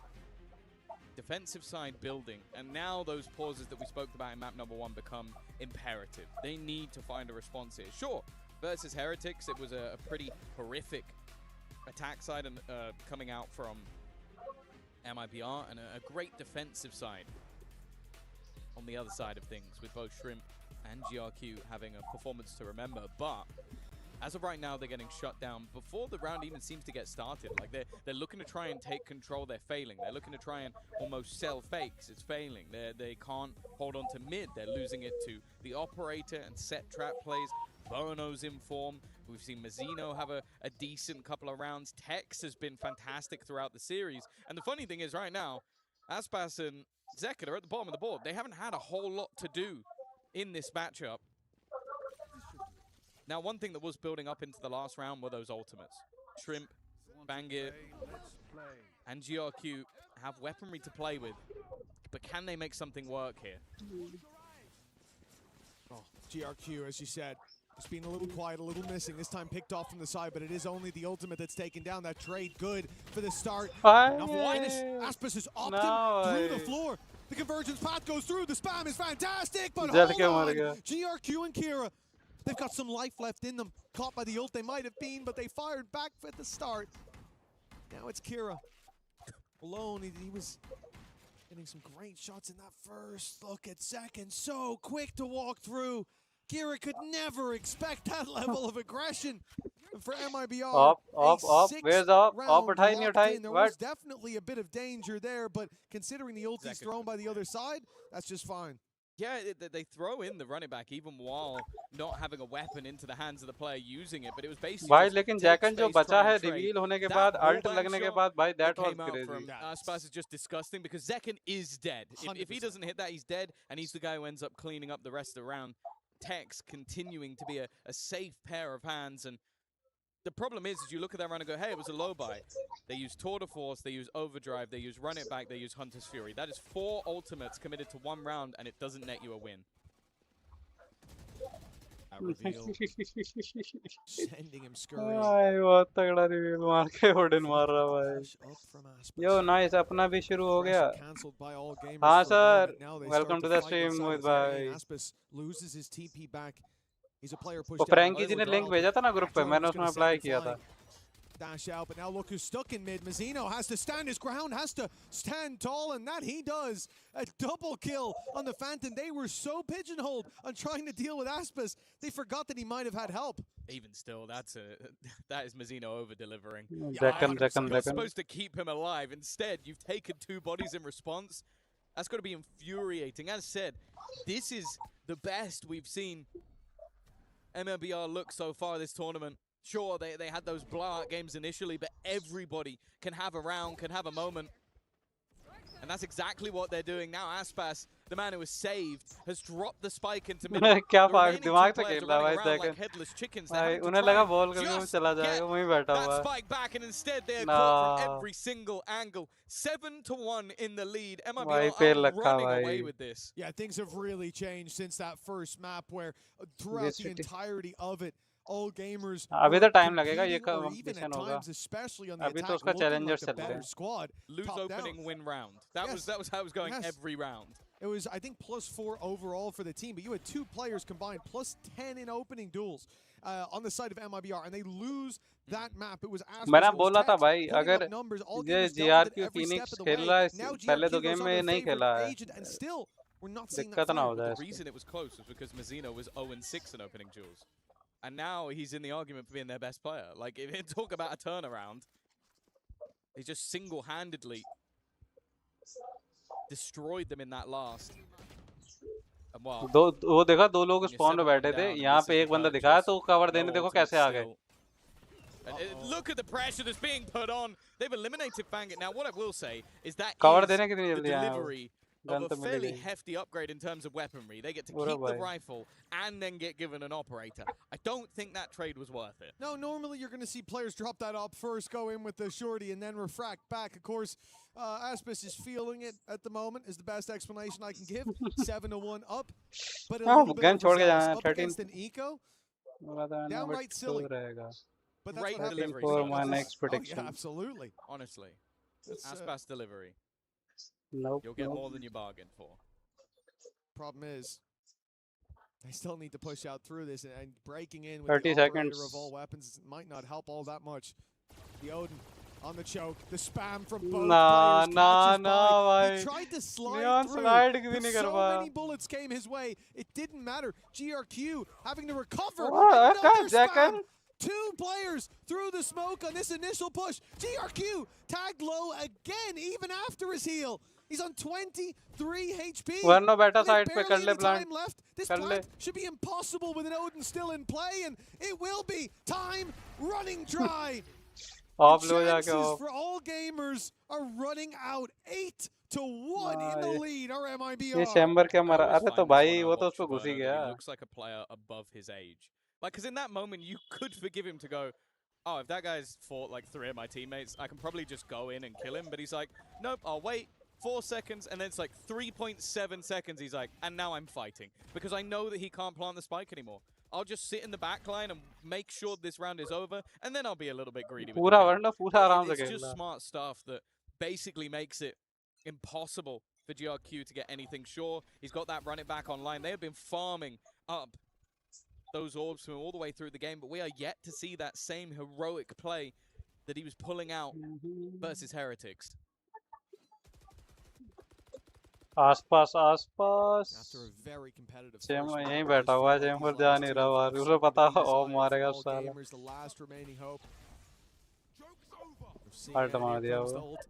Defensive side building. And now those pauses that we spoke about in map number 1 become imperative. They need to find a response here. Sure, versus Heretics, it was a pretty horrific attack side and coming out from MIBR, and a great defensive side on the other side of things, with both Shrimp and GRQ having a performance to remember. But as of right now, they're getting shut down before the round even seems to get started. Like, they're looking to try and take control. They're failing. They're looking to try and almost sell fakes. It's failing. They can't hold on to mid. They're losing it to the operator and set trap plays. Bono's in form. We've seen Mazzino have a decent couple of rounds. Tex has been fantastic throughout the series. And the funny thing is, right now, Aspas and Zekin are at the bottom of the board. They haven't had a whole lot to do in this matchup. Now, one thing that was building up into the last round were those ultimates. Shrimp, Bangir, and GRQ have weaponry to play with. But can they make something work here? Oh, GRQ, as you said, Just being a little quiet, a little missing. This time picked off from the side, but it is only the ultimate that's taken down. That trade good for the start. Enough finish. Aspis is opting through the floor. The convergence path goes through. The spam is fantastic, but hold on. GRQ and Kira, they've got some life left in them. Caught by the ult they might have been, but they fired back at the start. Now it's Kira. Alone, he was getting some great shots in that first. Look at second, so quick to walk through. Kira could never expect that level of aggression for MIBR. Where's up? There was definitely a bit of danger there, but considering the ult is thrown by the other side, that's just fine. Yeah, they throw in the running back even while not having a weapon into the hands of the player using it, but it was basically भाई लेकिन जैकन जो बचा है reveal होने के बाद alt लगने के बाद भाई that was crazy. Aspas is just disgusting because Zekan is dead. If he doesn't hit that, he's dead, and he's the guy who ends up cleaning up the rest of the round. Tex continuing to be a safe pair of hands, and the problem is you look at that run and go, hey, it was a low buy. They use Tour de Force, they use Overdrive, they use Run It Back, they use Hunter's Fury. That is 4 ultimates committed to 1 round, and it doesn't net you a win. Sending him scurrying. बहुत तगड़ा reveal मार के Odin मार रहा भाई. Yo, nice. अपना भी शुरू हो गया. हाँ sir. Welcome to the stream with भाई. Loses his TP back. He's a player वो फ्रैंकी जी ने लिंक भेजा था ना ग्रुप पे, मैंने उसमें अप्लाई किया था. Dash out, but now look who's stuck in mid. Mazzino has to stand his ground, has to stand tall, and that he does. A double kill on the Phantom. They were so pigeonholed on trying to deal with Aspas, they forgot that he might have had help. Even still, that is Mazzino over-delivering. You're supposed to keep him alive. Instead, you've taken 2 bodies in response. That's got to be infuriating. As said, this is the best we've seen MIBR look so far this tournament. Sure, they had those blowout games initially, but everybody can have a round, can have a moment. And that's exactly what they're doing now. Aspas, the man who was saved, has dropped the spike into mid. क्या fight दिमाग से खेल रहा है भाई second. भाई उन्हें लगा बॉल करके वो चला जाएगा, वहीं बैठा हुआ है. Spike back, and instead they're caught from every single angle. 7-1 in the lead. MIBR are running away with this. Yeah, things have really changed since that first map, where throughout the entirety of it, all gamers अभी तो time लगेगा ये competition होगा. अभी तो उसका Challengers चल रहे हैं. Lose opening, win round. That was how it was going every round. It was, I think, +4 overall for the team, but you had 2 players combined, +10 in opening duels on the side of MIBR, and they lose that map. It was मैंने बोला था भाई अगर ये GRQ Phoenix खेल रहा है पहले 2 गेम में नहीं खेला है. दिक्कत ना हो जाए. The reason it was close was because Mazzino was 0-6 in opening duels. And now he's in the argument for being their best player. Like, if you talk about a turnaround, he just single-handedly destroyed them in that last. And wow. वो देखा 2 लोग spawn में बैठे थे, यहाँ पे एक बंदा दिखाया तो कवर देने देखो कैसे आ गए. Look at the pressure that's being put on. They've eliminated Fangit. Now, what I will say is that cover is देने कितनी the जल्दी आया. delivery of a fairly hefty upgrade in terms of weaponry. They get to keep the rifle and then get given an operator. I don't think that trade was worth it. No, normally you're going to see players drop that up first, go in with the shorty, and then refract back. Of course, Aspas is feeling it at the moment, is the best explanation I can give. 7-1 up, but a little bit of results up against an eco. Downright silly. But that's Great what delivery. For my next prediction. Oh, yeah, absolutely. Honestly. Aspas delivery. Nope. You'll get more than you bargained for. Problem is, they still need to push out through this, and breaking in with 30 the operator seconds. of all weapons might not help all that much. The Odin on the choke, the spam from both players. He tried to slide through, but so many bullets came his way, it didn't matter. GRQ having to recover. Another spam. 2 players through the smoke on this initial push. GRQ tagged low again, even after his heal. He's on 23 HP. वरना बैठा side पे कर ले plant. This plant should be impossible with an Odin still in play, and it will be. Time running dry. Chances for all gamers are running out. 8-1 in the lead. Our MIBR. ये chamber क्या मारा? अरे तो भाई वो तो उसको घुस ही गया. Looks like a player above his age. Like, because in that moment, you could forgive him to go, oh, if that guy's fought like 3 of my teammates, I can probably just go in and kill him. But he's like, nope, I'll wait 4 seconds. And then it's like 3.7 seconds. He's like, and now I'm fighting. Because I know that he can't plant the spike anymore. I'll just sit in the back line and make sure this round is over, and then I'll be a little bit greedy with the पूरा kill. वरना पूरा आराम से It's just खेलना smart stuff that basically makes it impossible for GRQ to get anything. Sure, he's got that run it back online. They have been farming up those orbs from all the way through the game, but we are yet to see that same heroic play that he was pulling out versus Heretics. आसपास आसपास After a very competitive चेम first round, यहीं it बैठा does हुआ है feel like चेम पर these जा last नहीं two रहा have बाहर उसे something पता to be ओ decided मारेगा for all साला gamers, the last remaining hope. Ult मार दिया Comes the वो ult.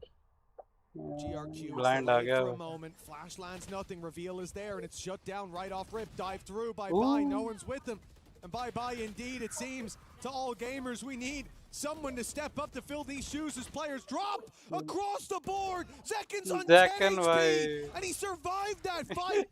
GRQ is ब्लाइंड आ delayed गया for a वो moment. Flash lands nothing. Reveal is there, and it's shut down right off rip. Dive through. Bye Ooh. bye. No one's with them. And bye bye indeed, it seems, to all gamers. We need someone to step up to fill these shoes as players drop across the board. Zekin's on 10 Zekin HP, भाई and he survived that fight.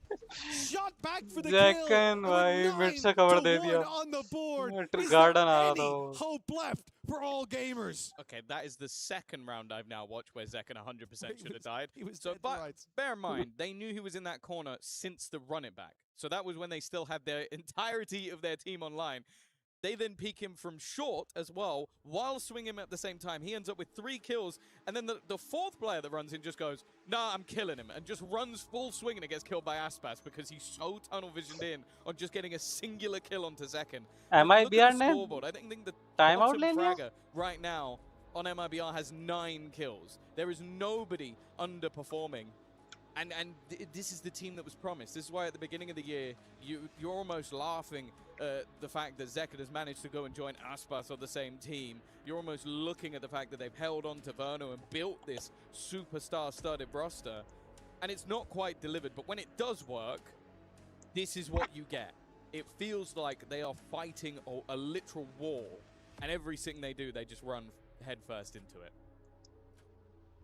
Shot back for the Zekin kill. And भाई with mid 9 से cover to दे 1 दिया on the board. Is garden there आ रहा any था वो hope left for all gamers? Okay, that is the second round I've now watched where Zekin 100% should have died. He was So, dead to but rights. bear in mind, they knew he was in that corner since the run it back. So that was when they still had their entirety of their team online. They then peek him from short as well, while swinging him at the same time. He ends up with 3 kills, and then the fourth player that runs in just goes, nah, I'm killing him, and just runs full swing and it gets killed by Aspas because he's so tunnel visioned in on just getting a singular kill onto Zekin. MIBR ने Scoreboard. I think the time out bottom ले लिया fragger right now on MIBR has 9 kills. There is nobody underperforming. And this is the team that was promised. This is why at the beginning of the year, you're almost laughing at the fact that Zekin has managed to go and join Aspas on the same team. You're almost looking at the fact that they've held on to Verno and built this superstar-studded roster. And it's not quite delivered, but when it does work, this is what you get. It feels like they are fighting a literal war. And everything they do, they just run headfirst into it.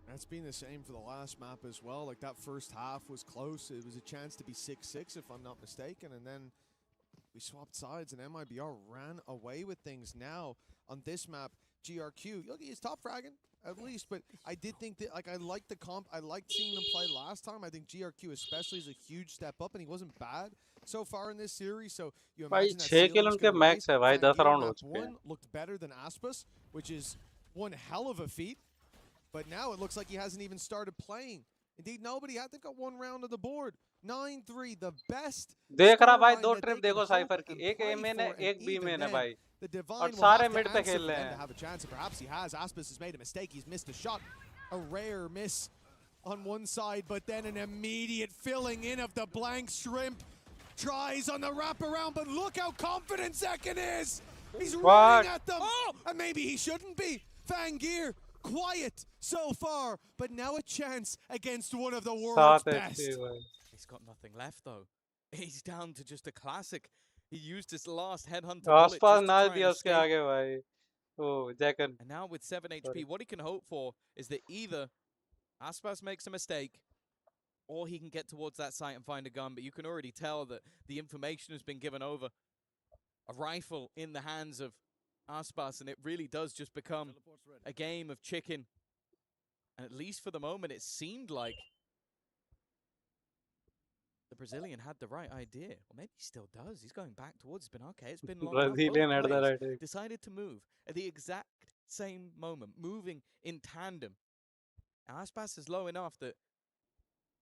That's been the same for the last map as well. Like, that first half was close. It was a chance to be 6-6 if I'm not mistaken. And then we swapped sides and MIBR ran away with things. Now, on this map, GRQ, look, he's top fragging, at least. But I did think that, like, I liked the comp. I liked seeing them play last time. I think GRQ especially is a huge step up, and he wasn't bad so far in this series. So you भाई imagine that 6 kill ceiling's उनके gonna max raise. है भाई 10 Fangir round हो map चुके हैं 1 looked better than Aspas, which is one hell of a feat. But now it looks like he hasn't even started playing. Indeed, nobody had. They've got 1 round on the board. 9-3, the best. देख रहा भाई scoreline 2 that trip they देखो could cipher hope की and एक ए pray में for, है and एक B even में है then, भाई the और Divine will सारे have to मिड पे answer खेल for रहे them to हैं have a chance, and perhaps he has. Aspas has made a mistake. He's missed a shot. A rare miss on one side, but then an immediate filling in of the blank shrimp. Tries on the wraparound, but look how confident Zekin is! He's running at them! Oh! And maybe he shouldn't be. Fangir, quiet so far, but now a chance against one of the world's best. He's got nothing left, though. He's down to just a classic. He used his last headhunter bullet just to आसपास try नाच and दिया उसके escape. आगे भाई ओ जैकन And now with 7 HP, what he can hope for is that either Aspas makes a mistake, or he can get towards that site and find a gun, but you can already tell that the information has been given over. A rifle in the hands of Aspas, and it really does just become a game of chicken. And at least for the moment, it seemed like the Brazilian had the right idea. Or maybe he still does. He's going back towards Benake. It's been long enough. Brazilian had Both the players right idea. decided to move at the exact same moment, moving in tandem. Now, Aspas is low enough that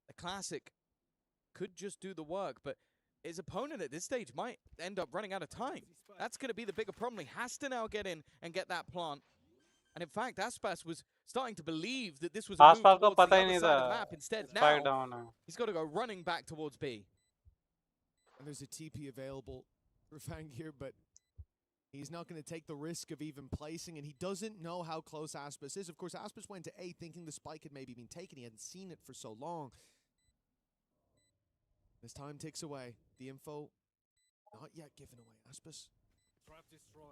the classic could just do the work, but his opponent at this stage might end up running out of time. That's going to be the bigger problem. He has to now get in and get that plant. And in fact, Aspas was starting to believe that this was a move आसपास को towards the पता ही other नहीं side of था the map. Instead, spike now down है he's got to go running back towards B. And there's a TP available for Fangir, but he's not going to take the risk of even placing, and he doesn't know how close Aspas is. Of course, Aspas went to A thinking the spike had maybe been taken. He hadn't seen it for so long. As time ticks away, the info not yet given away. Aspas,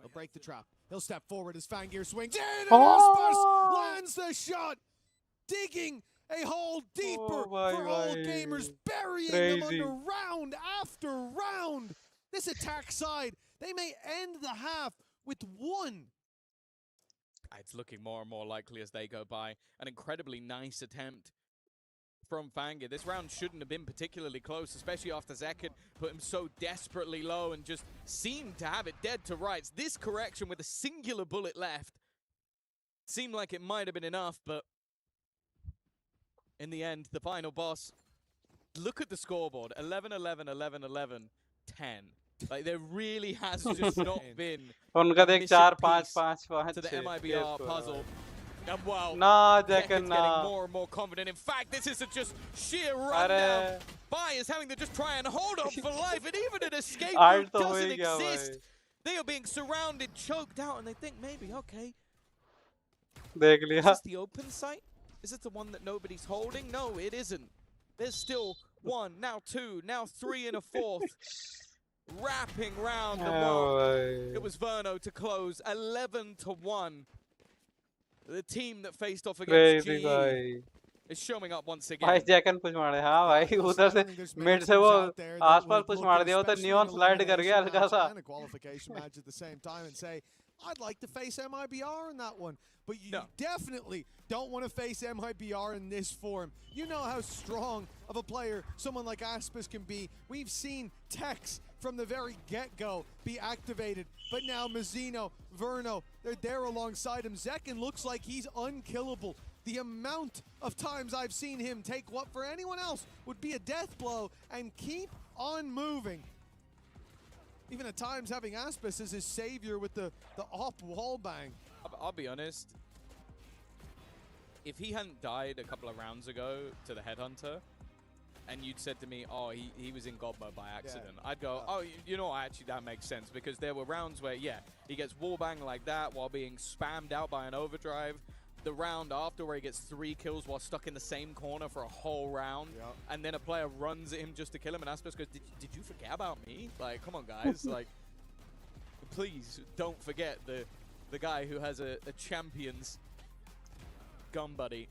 he'll break the trap. He'll step forward as Fangir swings in, and Aspas lands the shot, digging a hole deeper for all gamers, burying them under round after round. This attack side, they may end the half with 1. It's looking more and more likely as they go by. An incredibly nice attempt from Fangir. This round shouldn't have been particularly close, especially after Zek had put him so desperately low and just seemed to have it dead to rights. This correction with a singular bullet left seemed like it might have been enough, but in the end, the final boss, look at the scoreboard, 11, 11, 11, 11, 10. Like, there really has just not been उनका a देख missing 4 5 piece 5 5 to the 6 MIBR puzzle. And wow, ना Zekin's जैकन ना getting more and more confident. In fact, this is a just sheer rundown. Bai is having to just try and hold on for life, and even an escape route तो हो doesn't ही गया exist. भाई. They are being surrounded, choked out, and they think maybe, okay, देख is लिया. this the open site? Is this the one that nobody's holding? No, it isn't. There's still one, now two, now three and a fourth. Wrapping round the mark. It was Verno to close 11-1. The team that faced off against Crazy GE भाई. is showing up once भाई again. जैकन push मारे हाँ भाई उधर से mid से वो आसपास पुश मार दिया वो तो नियॉन स्लाइड कर गया हल्का सा. And a qualification match at the same time and say, I'd like to face MIBR in that one. But you definitely don't want to face MIBR in this form. You know how strong of a player someone like Aspis can be. We've seen Tex from the very get-go be activated. But now Mazzino, Verno, they're there alongside him. Zekin looks like he's unkillable. The amount of times I've seen him take what for anyone else would be a death blow and keep on moving. Even at times having Aspis as his savior with the op wall bang. I'll be honest. If he hadn't died a couple of rounds ago to the Headhunter, and you'd said to me, oh, he was in God mode by accident, I'd go, oh, you know, actually that makes sense, because there were rounds where, yeah, he gets wallbang like that while being spammed out by an overdrive. The round after where he gets 3 kills while stuck in the same corner for a whole round, and then a player runs at him just to kill him, and Aspis goes, did you forget about me? Like, come on, guys. Like, please don't forget the guy who has a champion's gun buddy.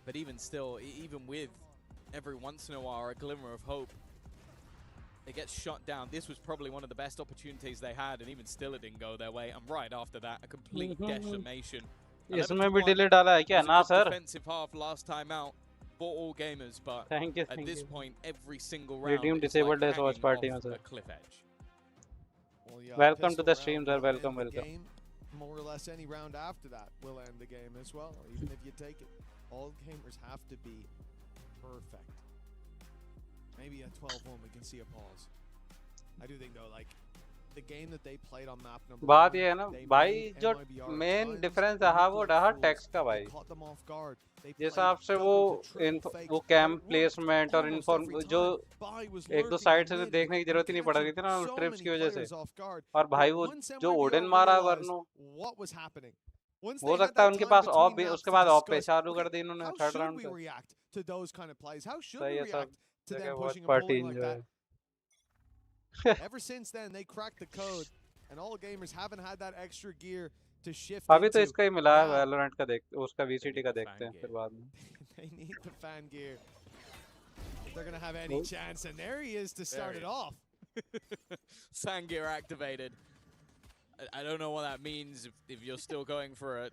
But even still, even with every once in a while a glimmer of hope, it gets shot down. This was probably one of the best opportunities they had, and even still it didn't go their way. And right after that, a complete decimation. इसमें भी delay डाला है क्या? ना sir. Defensive half last time out for all gamers, but thank you, at this point, every single round Redeem is disabled like as watch party, hanging sir. off a cliff edge. Well, yeah, Welcome to the stream, sir. Welcome, welcome. Game, more or less any round after that will end the game as well, even if you take it. All gamers have to be perfect. Maybe at 12-1 we can see a pause. I do think though, like, the game that they played on map number 1, बात ये है ना भाई जो main difference रहा वो रहा text का भाई. जिस हिसाब से वो कैंप प्लेसमेंट और इन्फॉर्म जो एक दो साइड से देखने की जरूरत ही नहीं पड़ रही थी ना ट्रिप्स की वजह से. और भाई वो जो ओडन मारा वरनो हो सकता है उनके पास ऑफ भी उसके बाद ऑफ पे चालू कर दी इन्होंने थर्ड राउंड पे. सही है सब जगह watch party enjoy. Ever since then, they cracked the code, and all gamers haven't had that extra gear to shift. अभी तो इसका ही मिला है वैलोरेंट का देखते उसका VCT का देखते हैं फिर बाद में. They need the fan gear if they're gonna have any chance, and there he is to start it off. Fan gear activated. I don't know what that means if you're still going for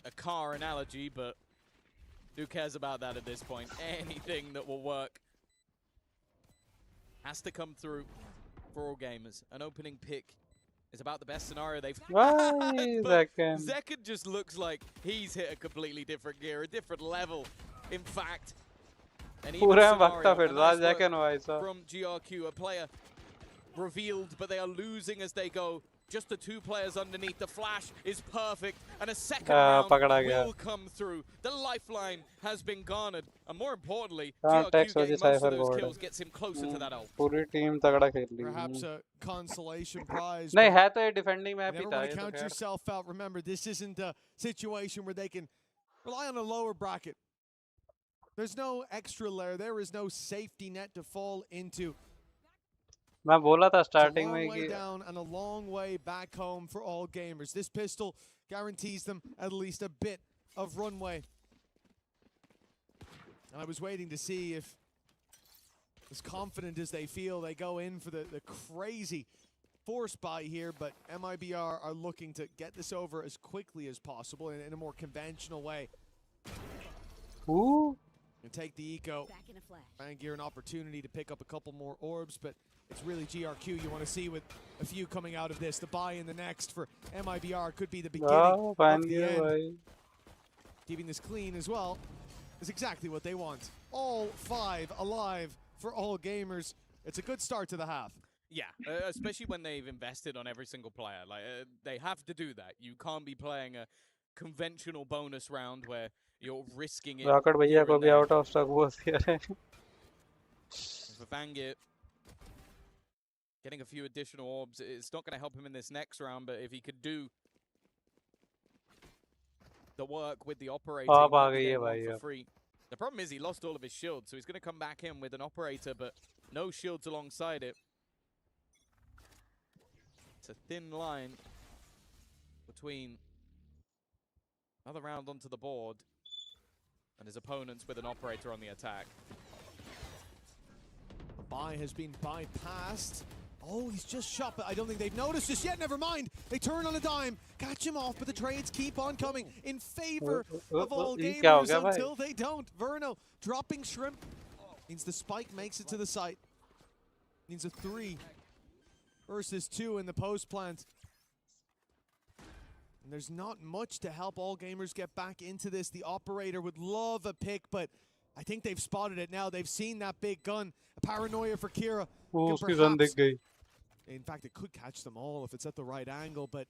a car analogy, but who cares about that at this point? Anything that will work has to come through. For all gamers, an opening pick is about the best scenario they've had. Zekin just looks like he's hit a completely different gear, a different level. In fact, an even scenario, from GRQ, a player revealed, but they are losing as they go. Just the 2 players underneath. The flash is perfect, and a second round will come through. The lifeline has been garnered, and more importantly, GRQ getting most of those kills gets him closer to that ult. पूरी team तगड़ा खेल रही है. Perhaps a consolation prize. नहीं है तो ये defending map ही था. Never count yourself out. Remember, this isn't a situation where they can rely on a lower bracket. There's no extra layer. There is no safety net to fall into. मैं बोला था starting में कि down and a long way back home for all gamers. This pistol guarantees them at least a bit of runway. And I was waiting to see if, as confident as they feel, they go in for the crazy force buy here, but MIBR are looking to get this over as quickly as possible in a more conventional way. Ooh. And take the eco. Fangear an opportunity to pick up a couple more orbs, but it's really GRQ you want to see with a few coming out of this. The buy in the next for MIBR could be the beginning of the end. Keeping this clean as well is exactly what they want. All 5 alive for all gamers. It's a good start to the half. Yeah, especially when they've invested on every single player. Like they have to do that. You can't be playing a conventional bonus round where you're risking it. Rocket भैया को भी out of stock बोल दिया है. For Fangear, getting a few additional orbs, it's not going to help him in this next round, but if he could do the work with the operator, for free. The problem is he lost all of his shields, so he's going to come back in with an operator, but no shields alongside it. It's a thin line between another round onto the board and his opponents with an operator on the attack. The buy has been bypassed. Oh, he's just shot, but I don't think they've noticed this yet. Never mind. They turn on a dime, catch him off, but the trades keep on coming in favor of all gamers until they don't. Verno dropping shrimp. Means the spike makes it to the site. Means a 3 versus 2 in the post plant. And there's not much to help all gamers get back into this. The operator would love a pick, but I think they've spotted it now. They've seen that big gun. A paranoia for Kira. In fact, it could catch them all if it's at the right angle, but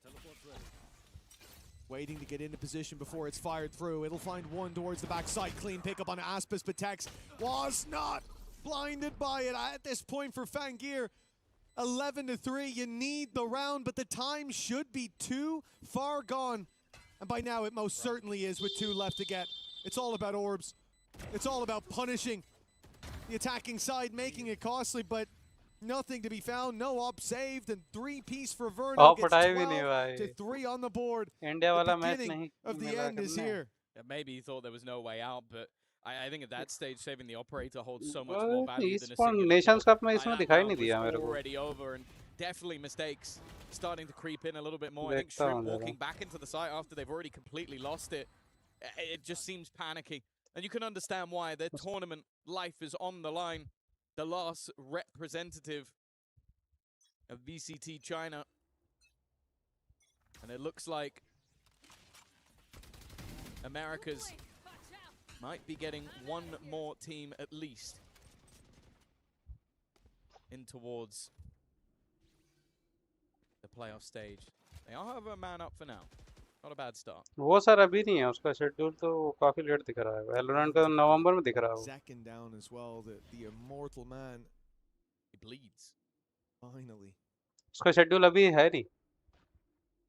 waiting to get into position before it's fired through. It'll find one towards the backside. Clean pickup on Aspis, but Tex was not blinded by it at this point for Fangear. 11-3, you need the round, but the time should be too far gone. And by now it most certainly is with 2 left to get. It's all about orbs. It's all about punishing the attacking side, making it costly, but nothing to be found. No op saved, and 3-piece for Verno gets 12-3 on the board. The beginning of the end is here. Yeah, maybe he thought there was no way out, but I think at that stage, saving the operator holds so much more value than a single Nations Cup में इसमें दिखाई नहीं दिया मेरे को. Already over, and definitely mistakes starting to creep in a little bit more. I think Shrimp walking back into the site after they've already completely lost it. It just seems panicky. And you can understand why. Their tournament life is on the line. The last representative of VCT China. And it looks like America's might be getting one more team at least in towards the playoff stage. They all have a man up for now. Not a bad start. वो sir अभी नहीं है, उसका schedule तो काफी late दिख रहा है. वैलोरेंट का नवंबर में दिख रहा है. Second down as well, the immortal man. He bleeds. Finally. उसका शेड्यूल अभी है नहीं.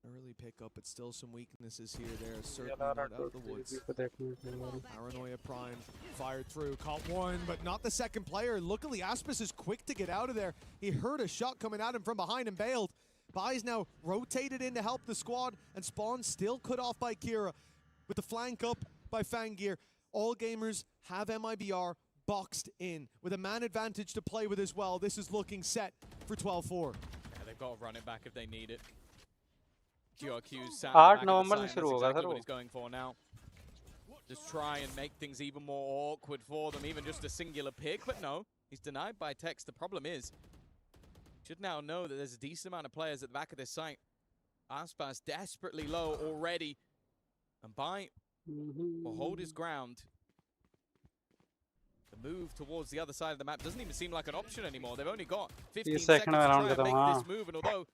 Early pickup, but still some weaknesses here. They're certainly not out of the woods. Paranoia Prime fired through, caught one, but not the second player. Luckily, Aspis is quick to get out of there. He heard a shot coming at him from behind and bailed. Bai's now rotated in to help the squad, and Spawn still cut off by Kira with the flank up by Fangear. All gamers have MIBR boxed in with a man advantage to play with as well. This is looking set for 12-4. Yeah, they've got to run it back if they need it. GRQ's 8 नवंबर से शुरू होगा sir वो. What he's going for now. Just try and make things even more awkward for them, even just a singular pick, but no, he's denied by Tex. The problem is, should now know that there's a decent amount of players at the back of this site. Aspas desperately low already, and Bai will hold his ground. The move towards the other side of the map doesn't even seem like an option anymore. They've only got 15 seconds to try and make this move, and although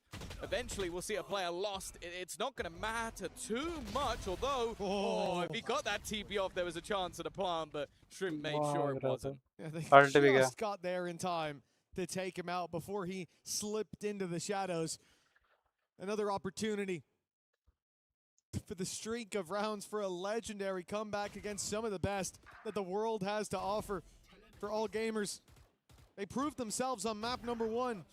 eventually we'll see a player lost, it's not going to matter too much, although if he got that TP off, there was a chance at a plant, but Shrimp made sure it wasn't. Yeah, they just got there in time to take him out before he slipped into the shadows. Another opportunity for the streak of rounds for a legendary comeback against some of the best that the world has to offer for all gamers. They proved themselves on map number 1.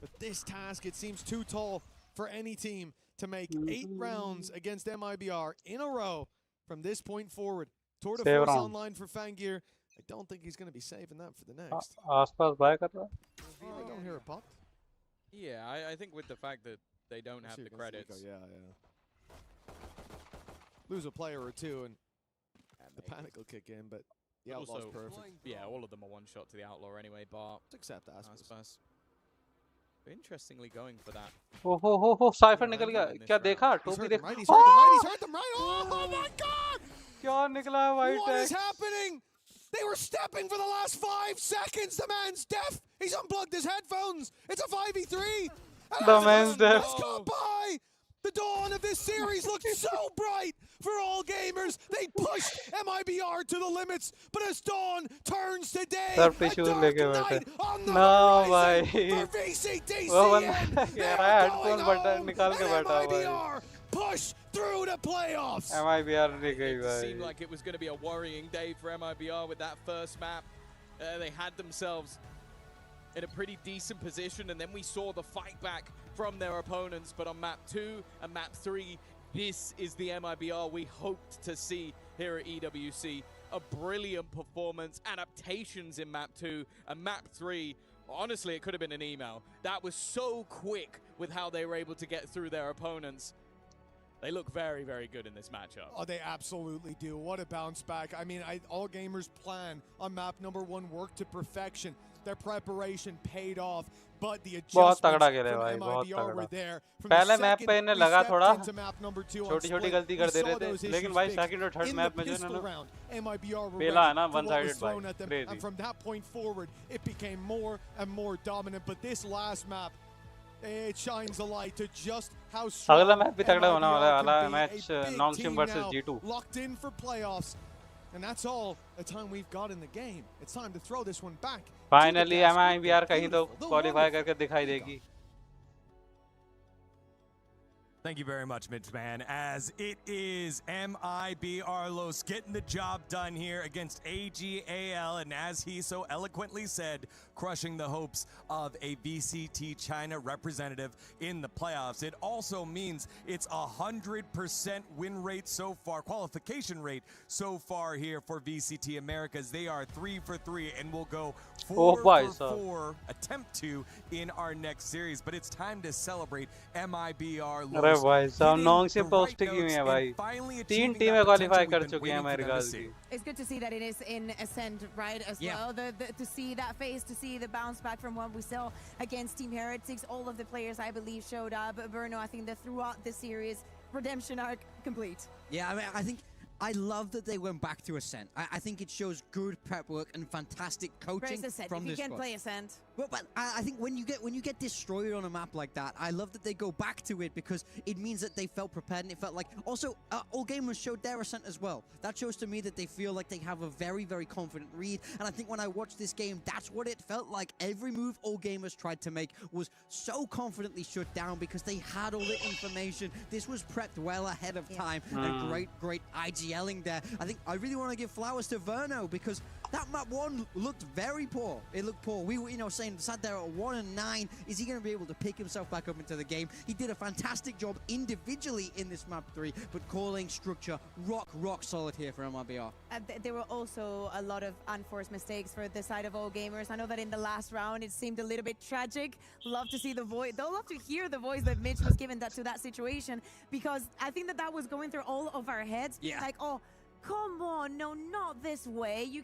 But this task, it seems too tall for any team to make 8 rounds against MIBR in a row from this point forward. Tour de Force online for Fangear. I don't think he's going to be saving that for the next. आसपास bye कर रहा है. I don't hear it popped. Yeah, I think with the fact that they don't have the credits. Lose a player or two, and The panic will kick in, but the But Outlaw's also, perfect. yeah, all of them are one shot to the Outlaw anyway, bar. Except Aspas. Interestingly going for that. हो cipher निकल गया क्या देखा टोपी देख He's hurt them right. Oh my god! क्या निकला है white What is happening? They were stepping for the last 5 seconds. The man's deaf. He's unplugged his headphones. It's a 5v3. The man's deaf. Let's go by. The dawn of this series looked so bright for all gamers. They pushed MIBR to the limits, but as dawn turns to day, sir a tissues dark लेके night बैठे on the ना horizon भाई for VCTCN. वो बंदा कह रहा है going headphone button home, निकाल के and बैठा हुआ है MIBR push through the playoffs. MIBR नहीं गई It seemed भाई like it was going to be a worrying day for MIBR with that first map. They had themselves in a pretty decent position, and then we saw the fight back from their opponents. But on map 2 and map 3, this is the MIBR we hoped to see here at EWC. A brilliant performance, adaptations in map 2 and map 3. Honestly, it could have been an email. That was so quick with how they were able to get through their opponents. They look very, very good in this matchup. Oh, they absolutely do. What a bounce back. I mean, all gamers' plan on map number 1 worked to perfection. Their preparation paid off, but the बहुत adjustments तगड़ा खेले from भाई बहुत MIBR were तगड़ा there. From पहले the map second पे इन्हें we लगा stepped थोड़ा into map number 2 on छोटी छोटी split, गलती we कर दे saw रहे थे those लेकिन issues भाई fixed. सेकंड और थर्ड In मैप the में जो pistol इन्होंने round, MIBR were पेला है ना ready for one what was sided thrown भाई at them, crazy and from that point forward, it became more and more dominant. But this last map, it shines a light to just how strong अगला match भी तगड़ा होने वाला है MIBR अगला can be. Match A big नोंगशिम team versus now, G2 locked in for playoffs. And that's all the time we've got in the game. It's time to throw this one back. Finally MIBR कहीं तो qualify करके दिखाई देगी Thank you very much, Midman. As it is MIBR Los getting the job done here against AGAL, and as he so eloquently said, crushing the hopes of a VCT China representative in the playoffs. It also means it's 100% win rate so far, qualification rate so far here for VCT Americas. They are 3 for 3 and will go 4 for 4, attempt to in our next series. But it's time to celebrate MIBR Los. अरे भाई साहब नोंगशिम पे stick हुई है भाई 3 टीमें qualify कर चुकी हैं हमारे गाल की It's good to see that it is in ascent, right, as well. To see that phase, to see the bounce back from what we saw against Team Heretics. All of the players, I believe, showed up. Bruno, I think that throughout the series, redemption arc complete. Yeah, I mean, I think I love that they went back to Ascent. I think it shows good prep work and fantastic coaching from if you this can squad. play Ascent. Well, but I think when you get destroyed on a map like that, I love that they go back to it because it means that they felt prepared and it felt like also all gamers showed their Ascent as well. That shows to me that they feel like they have a very, very confident read. And I think when I watched this game, that's what it felt like. Every move all gamers tried to make was so confidently shut down because they had all the information. This was prepped well ahead of time. And great IGLing there. I think I really want to give flowers to Verno because that map 1 looked very poor. It looked poor. We were, sat there at 1 and 9. Is he going to be able to pick himself back up into the game? He did a fantastic job individually in this map 3, but calling structure rock solid here for MIBR. There were also a lot of unforced mistakes for the side of all gamers. I know that in the last round it seemed a little bit tragic. Love to see the voice. They'll love to hear the voice that Mitch was given to that situation because I think that was going through all of our heads. Yeah. Like, oh, come on, no, not this way. You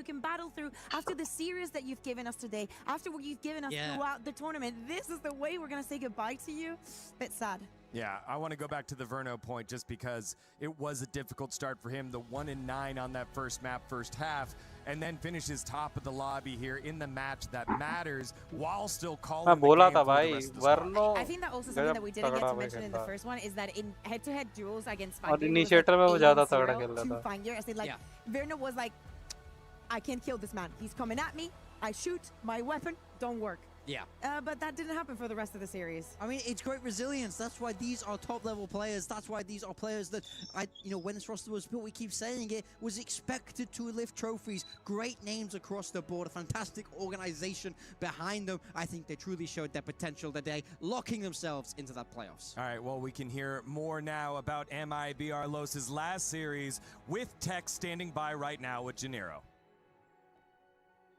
can battle through after the series that you've given us today, after what you've given us throughout the tournament. This is the way we're gonna say goodbye to you. Bit sad. Yeah, I want to go back to the Verno point just because it was a difficult start for him. The 1 and 9 on that first map, first half, and then finishes top of the lobby here in the match that matters while still calling the game for the rest of the squad. I think that also something that we didn't get to mention in the first one is that in head-to-head duels against और initiator में वो ज़्यादा तगड़ा खेल रहा था I think like Verno was like, I can't kill this man. He's coming at me. I shoot. My weapon don't work. Yeah. But that didn't happen for the rest of the series. I mean, it's great resilience. That's why these are top-level players. That's why these are players that, when this roster was built, we keep saying it, was expected to lift trophies. Great names across the board, a fantastic organization behind them. I think they truly showed their potential today, locking themselves into that playoffs. All right, well, we can hear more now about MIBR Los' last series with Tech standing by right now with Gennaro.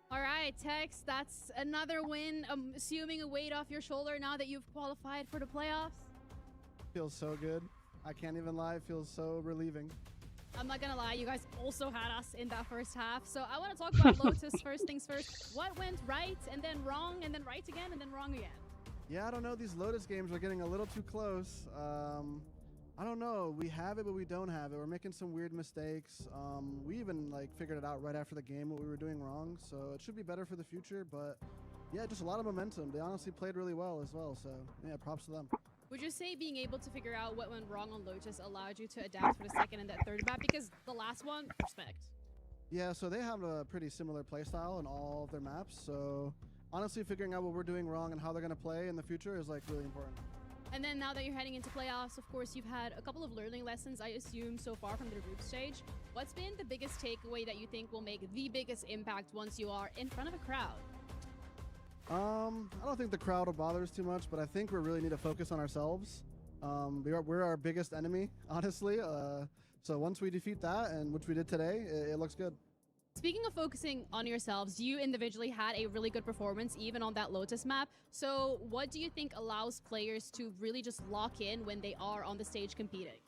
All right, Tex, that's another win. Assuming a weight off your shoulder now that you've qualified for the playoffs. Feels so good. I can't even lie. It feels so relieving. I'm not gonna lie, you guys also had us in that first half. So I want to talk about Lotus first things first. What went right and then wrong and then right again and then wrong again? Yeah, I don't know. These Lotus games are getting a little too close. I don't know. We have it, but we don't have it. We're making some weird mistakes. We even like figured it out right after the game what we were doing wrong. So it should be better for the future. But yeah, just a lot of momentum. They honestly played really well as well. So yeah, props to them. Would you say being able to figure out what went wrong on Lotus allowed you to adapt for the second and that third map? Because the last one, respect. Yeah, so they have a pretty similar playstyle in all of their maps. So honestly, figuring out what we're doing wrong and how they're going to play in the future is like really important. And then now that you're heading into playoffs, of course, you've had a couple of learning lessons, I assume, so far from the group stage. What's been the biggest takeaway that you think will make the biggest impact once you are in front of a crowd? I don't think the crowd will bother us too much, but I think we really need to focus on ourselves. We're our biggest enemy, honestly. So once we defeat that, and which we did today, it looks good. Speaking of focusing on yourselves, you individually had a really good performance even on that Lotus map. So what do you think allows players to really just lock in when they are on the stage competing?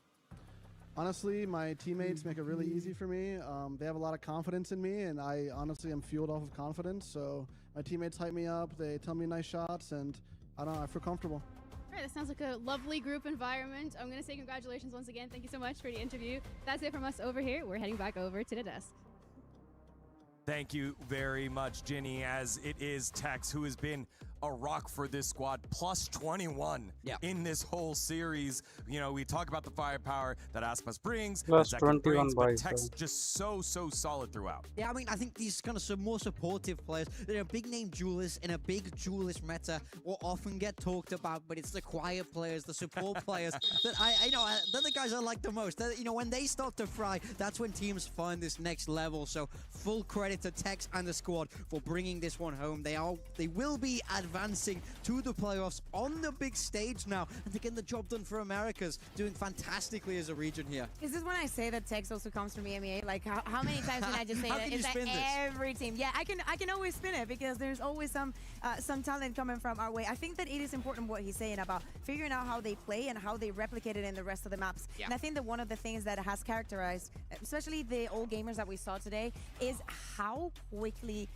Honestly, my teammates make it really easy for me. They have a lot of confidence in me, and I honestly am fueled off of confidence. So my teammates hype me up, they tell me nice shots, and I feel comfortable. All right, that sounds like a lovely group environment. I'm going to say congratulations once again. Thank you so much for the interview. That's it from us over here. We're heading back over to the desk. Thank you very much, Ginny, as it is Tex who has been a rock for this squad, plus 21 in this whole series. You know, we talk about the firepower that Aspas brings, Plus that 21 brings, but boys, Tex just so solid throughout. Yeah, I mean, I think these kind of some more supportive players, they're big name duelists in a big duelist meta will often get talked about, but it's the quiet players, the support players that they're the guys I like the most. You know, when they start to fry, that's when teams find this next level. So full credit to Tex and the squad for bringing this one home. They will be advancing to the playoffs on the big stage now, and they're getting the job done for Americas, doing fantastically as a region here. Is this when I say that Tex also comes from EMEA? Like how many times can I just say that? It's like every team. Yeah, I can always spin it because there's always some talent coming from our way. I think that it is important what he's saying about figuring out how they play and how they replicate it in the rest of the maps. Yeah. And I think that one of the things that has characterized, especially the old gamers that we saw today, is how quickly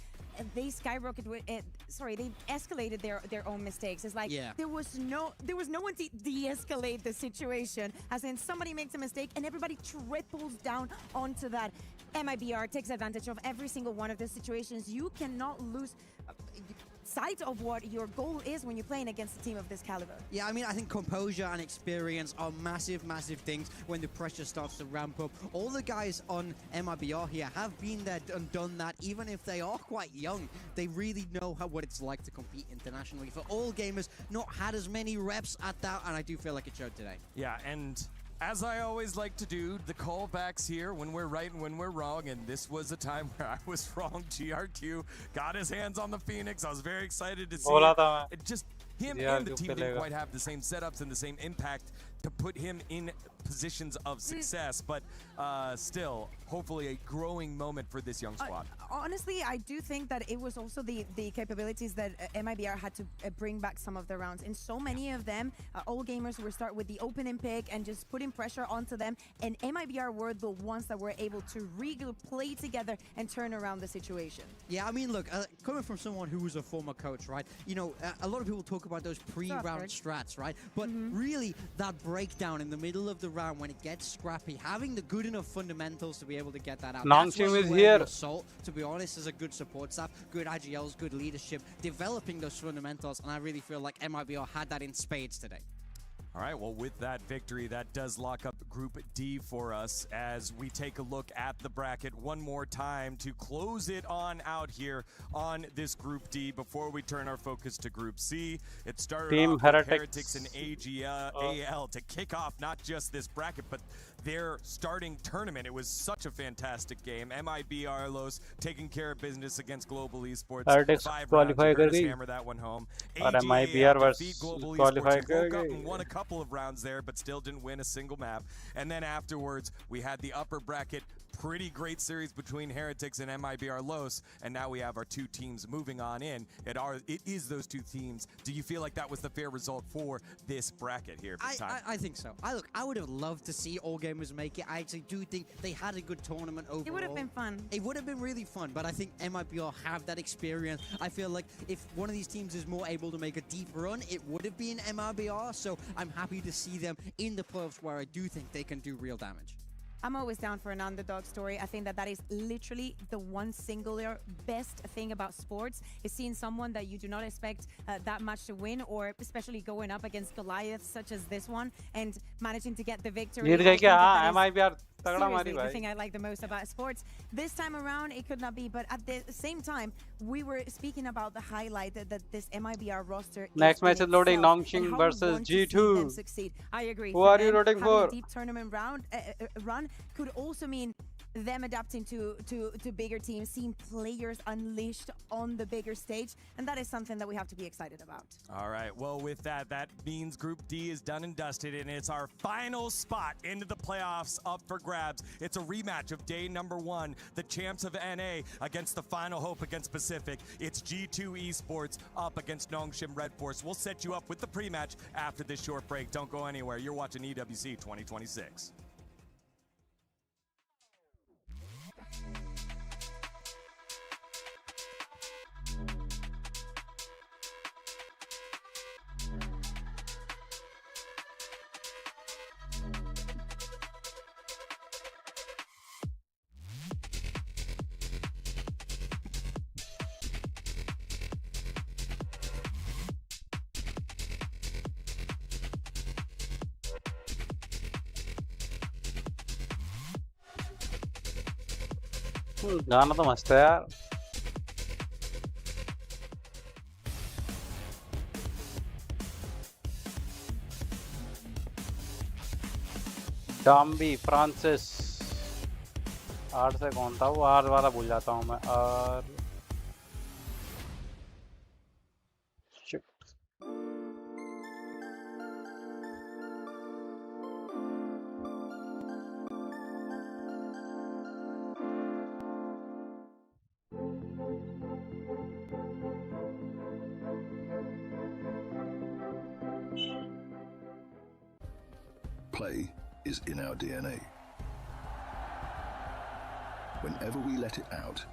they skyrocketed. They escalated their own mistakes. It's like there was no one to de-escalate the situation. As in, somebody makes a mistake and everybody triples down onto that. MIBR takes advantage of every single one of the situations. You cannot lose sight of what your goal is when you're playing against a team of this caliber. Yeah, I mean, I think composure and experience are massive things when the pressure starts to ramp up. All the guys on MIBR here have been there and done that, even if they are quite young. They really know what it's like to compete internationally. For all gamers, not had as many reps at that, and I do feel like it showed today. Yeah, and as I always like to do, the callbacks here when we're right and when we're wrong, and this was a time where I was wrong. GRQ got his hands on the Phoenix. I was very excited to see it. Just him and the team didn't quite have the same setups and the same impact to put him in positions of success, but still, hopefully a growing moment for this young squad. Honestly, I do think that it was also the capabilities that MIBR had to bring back some of the rounds. And so many of them, all gamers were start with the opening pick and just putting pressure onto them. And MIBR were the ones that were able to really play together and turn around the situation. Yeah, I mean, look, coming from someone who was a former coach, right? You know, a lot of people talk about those pre-round strats, right? But really, that breakdown in the middle of the round when it gets scrappy, having the good enough fundamentals to be able to get that out. Nongshim is here. Assault, to be honest, is a good support staff, good IGLs, good leadership, developing those fundamentals, and I really feel like MIBR had that in spades today. All right, well, with that victory, that does lock up Group D for us as we take a look at the bracket one more time to close it on out here on this Group D before we turn our focus to Group C. It started off with Heretics and AL to kick off not just this bracket, but their starting tournament. It was such a fantastic game. MIBR Los taking care of business against Global Esports. Heretics qualify कर गई hammer that one home. और MIBR defeat Global Esports, woke up and won a couple couple of rounds there, but still didn't win a single map. And then afterwards, we had the upper bracket. Pretty great series between Heretics and MIBR Los, and now we have our two teams moving on in. It is those two teams. Do you feel like that was the fair result for this bracket here? I think so. I would have loved to see all gamers make it. I actually do think they had a good tournament overall. It would have been fun. It would have been really fun, but I think MIBR have that experience. I feel like if one of these teams is more able to make a deep run, it would have been MIBR, so I'm happy to see them in the playoffs where I do think they can do real damage. I'm always down for an underdog story. I think that is literally the one singular best thing about sports, is seeing someone that you do not expect that much to win, or especially going up against Goliaths such as this one and managing to get the victory. MIBR Seriously, the thing I like the most about sports. This time around, it could not be, but at the same time, we were speaking about the highlight that this MIBR roster. Next match is loading Nongshim versus G2. Succeed. I agree. Who are you rooting for? A deep tournament run could also mean them adapting to bigger teams, seeing players unleashed on the bigger stage, and that is something that we have to be excited about. All right, well, with that means Group D is done and dusted, and it's our final spot into the playoffs up for grabs. It's a rematch of day number 1, the champs of NA against the final hope against Pacific. It's G2 Esports up against Nongshim Redforce. We'll set you up with the pre-match after this short break. Don't go anywhere. You're watching EWC 2026. गाना तो मस्त है यार. डॉम्बी Francis are से कौन था वो? Are वाला भूल जाता हूँ मैं. आर Play is in our DNA. Whenever we let it out,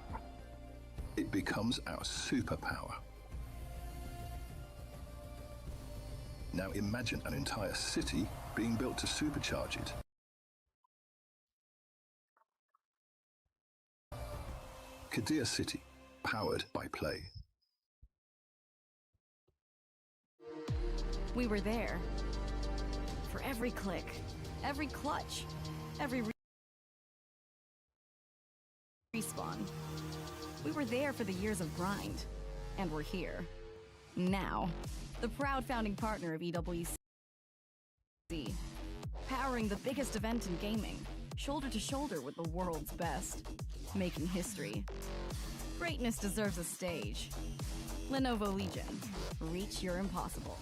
it becomes our superpower. Now imagine an entire city being built to supercharge it. Kadir City, powered by play. We were there. For every click, every clutch, every respawn. We were there for the years of grind, and we're here. Now, the proud founding partner of EWC, powering the biggest event in gaming, shoulder to shoulder with the world's best, making history. Greatness deserves a stage. Lenovo Legion, reach your impossible.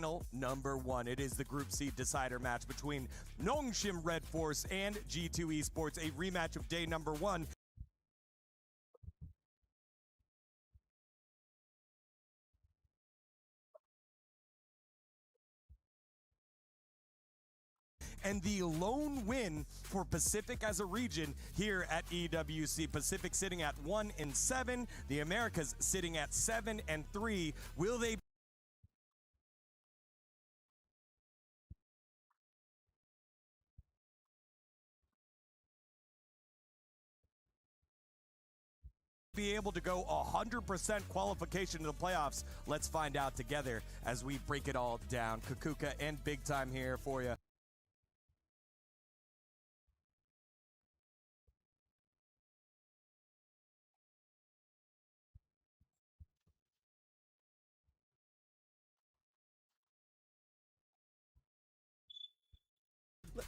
final number 1. It is the Group C decider match between Nongshim Redforce and G2 Esports, a rematch of day number 1. And the lone win for Pacific as a region here at EWC. Pacific sitting at 1-7, the Americas sitting at 7-3. Will they be able to go 100% qualification to the playoffs? Let's find out together as we break it all down. Kukuka and Big Time here for you.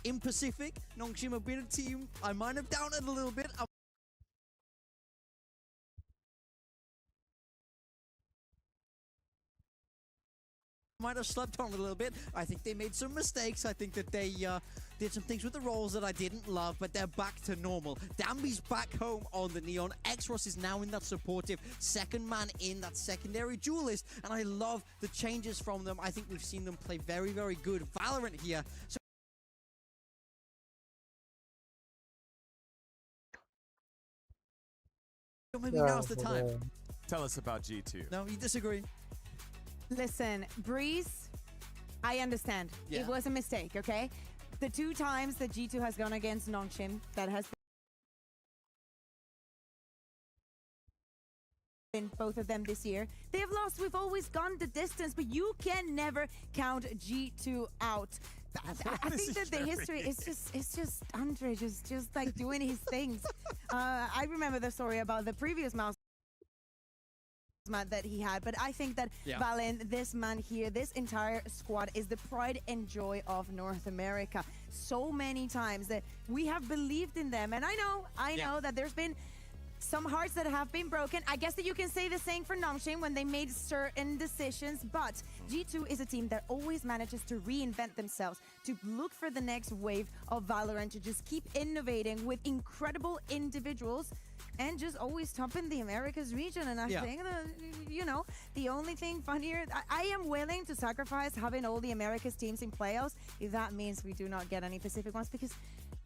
In Pacific, Nongshim have been a team I might have doubted a little bit. Might have slept on a little bit. I think they made some mistakes. I think that they did some things with the roles that I didn't love, but they're back to normal. Danby's back home on the Neon. X-Ross is now in that supportive second man in that secondary duelist, and I love the changes from them. I think we've seen them play very, very good Valorant here. So maybe now's the time. Tell us about G2. No, you disagree? Listen, Breeze, I understand. Yeah. It was a mistake, okay? The 2 times that G2 has gone against Nongshim, that has been both of them this year. They have lost. We've always gone the distance, but you can never count G2 out. I think that the history is just Andre just like doing his things. I remember the story about the previous mouse that he had, but I think that Valen, this man here, this entire squad is the pride and joy of North America. So many times that we have believed in them, and I know that there's been some hearts that have been broken. I guess that you can say the same for Nongshim when they made certain decisions, but G2 is a team that always manages to reinvent themselves, to look for the next wave of Valorant, to just keep innovating with incredible individuals and just always topping the Americas region. And I think that, you know, the only thing funnier, I am willing to sacrifice having all the Americas teams in playoffs if that means we do not get any Pacific ones, because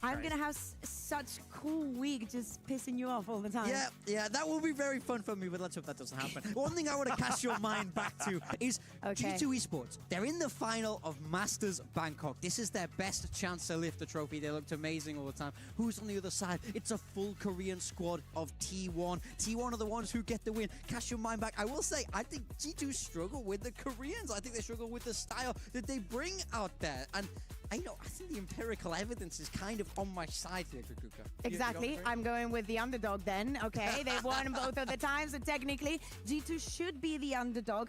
I'm going to have such cool week just pissing you off all the time. Yeah, that will be very fun for me, but let's hope that doesn't happen. One thing I want to cast your mind back to is G2 Esports. They're in the final of Masters Bangkok. This is their best chance to lift the trophy. They looked amazing all the time. Who's on the other side? It's a full Korean squad of T1. T1 are the ones who get the win. Cast your mind back. I will say, I think G2 struggle with the Koreans. I think they struggle with the style that they bring out there. And I think the empirical evidence is kind of on my side here, Kukuka. Exactly. I'm going with the underdog then, okay? They've won both of the times, so technically G2 should be the underdog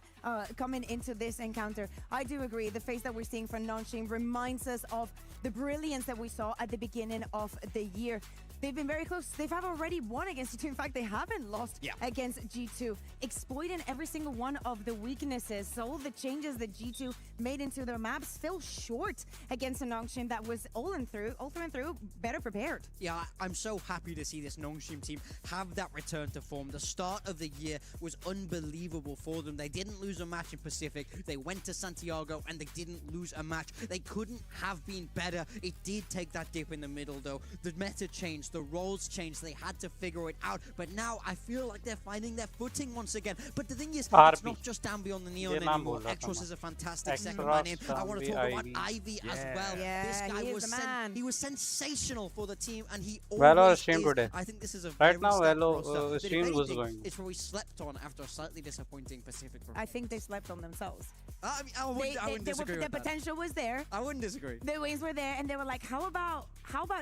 coming into this encounter. I do agree. The face that we're seeing from Nongshim reminds us of the brilliance that we saw at the beginning of the year. They've been very close. They've already won against G2. In fact, they haven't lost against G2, exploiting every single one of the weaknesses. So all the changes that G2 made into their maps fell short against a Nongshim that was all through and through better prepared. Yeah, I'm so happy to see this Nongshim team have that return to form. The start of the year was unbelievable for them. They didn't lose a match in Pacific. They went to Santiago and they didn't lose a match. They couldn't have been better. It did take that dip in the middle though. The meta changed. The roles changed. They had to figure it out. But now I feel like they're finding their footing once again. But the thing is, it's not just Danby on the Neon anymore. X-Ross is a fantastic second man in. I want to talk about Ivy as well. Yeah, this guy was sensational for the team, and he Valo always stream is. today. I think this is a Right very now, stacked Valo roster. stream was going. It's probably slept on after a slightly disappointing Pacific performance. I think they slept on themselves. I wouldn't disagree with the that. potential was there. I wouldn't disagree. The wings were there, and they were like, how about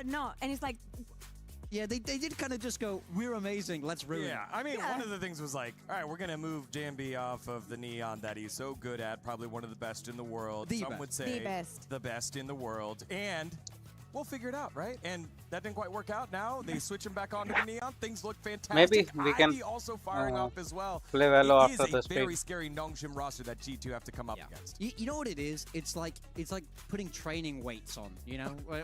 not? And it's like, yeah, they did kind of just go, we're amazing, let's ruin it. Yeah, I mean, one of the things was like, all right, we're going to move JMB off of the Neon that he's so good at, probably one of the best in the world. Some would say the best in the world. And we'll figure it out, right? And that didn't quite work out. Now they switch him back onto the neon. Things look fantastic. Maybe we can Ivy also firing up as well. play Valo It after is the a very stream. scary Nongshim roster that G2 have to come up against. You know what it is? It's like putting training weights on. You know, when,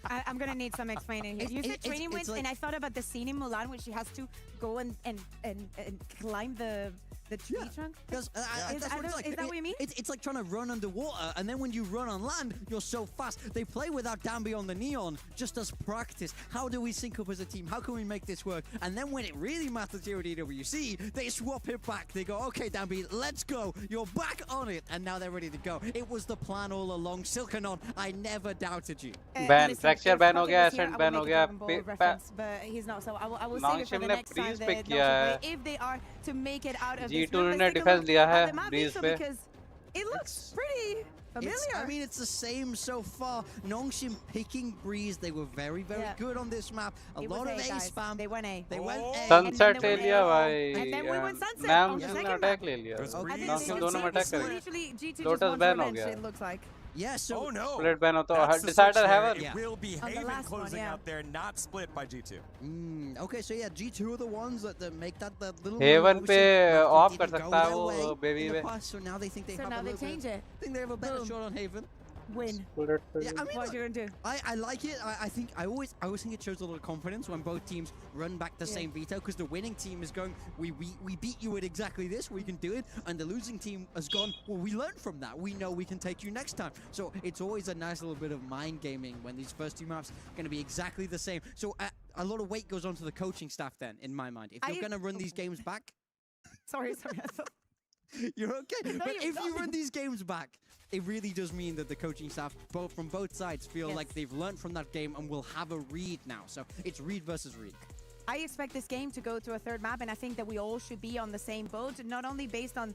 I'm gonna need some explaining here. You said training weights, and I thought about the scene in Mulan when she has to go and climb the tree trunk. Because Is that what you mean? It's like trying to run underwater, and then when you run on land, you're so fast. They play without Danby on the neon, just as practice. How do we sync up as a team? How can we make this work? And then when it really matters here at EWC, they swap it back. They go, okay, Danby, let's go. You're back on it, and now they're ready to go. It was the plan all along. Silkanon, I never doubted you. Ban fracture ban हो गया, ascent ban हो गया. But he's not, so I will save it for the next time that if they are to make it out of G2 ने defense लिया है breeze पे. because it looks pretty familiar. I mean, it's the same so far. Nongshim picking breeze. They were very, very good on this map. A lot of A spam. They went A. They went A. Sunset ले लिया भाई. And then we went sunset नाम on the ने second attack map. ले लिया. Okay. Nongshim दोनों में attack कर गए. Literally, G2 just Lotus wants ban हो revenge, गया. it looks like. Yeah, so oh no, split ban होता That's है. the Decider switch Haven. there. It will be On the Haven last one, closing yeah. out there, not split by G2. Okay, so yeah, G2 are the ones that make that little. Haven पे off कर didn't सकता है go वो their way baby in the पे. past, so now they think they So have now a they little change bit. it. I think they have a better Boom. shot on Haven. Win. Yeah, I mean, What look, you gonna do? I like it. I think I always think it shows a little confidence when both teams run back the same veto, because the winning team is going, we beat you at exactly this, we can do it, and the losing team has gone, well, we learned from that, we know we can take you next time. So it's always a nice little bit of mind gaming when these first two maps are going to be exactly the same. So a lot of weight goes on to the coaching staff then, in my mind. If you're going to run these games back, Sorry. you're okay. No, But you're if you not. run these games back, it really does mean that the coaching staff, from both sides, feel like they've learned from that game and will have a read now. So it's read versus read. I expect this game to go to a third map, and I think that we all should be on the same boat, not only based on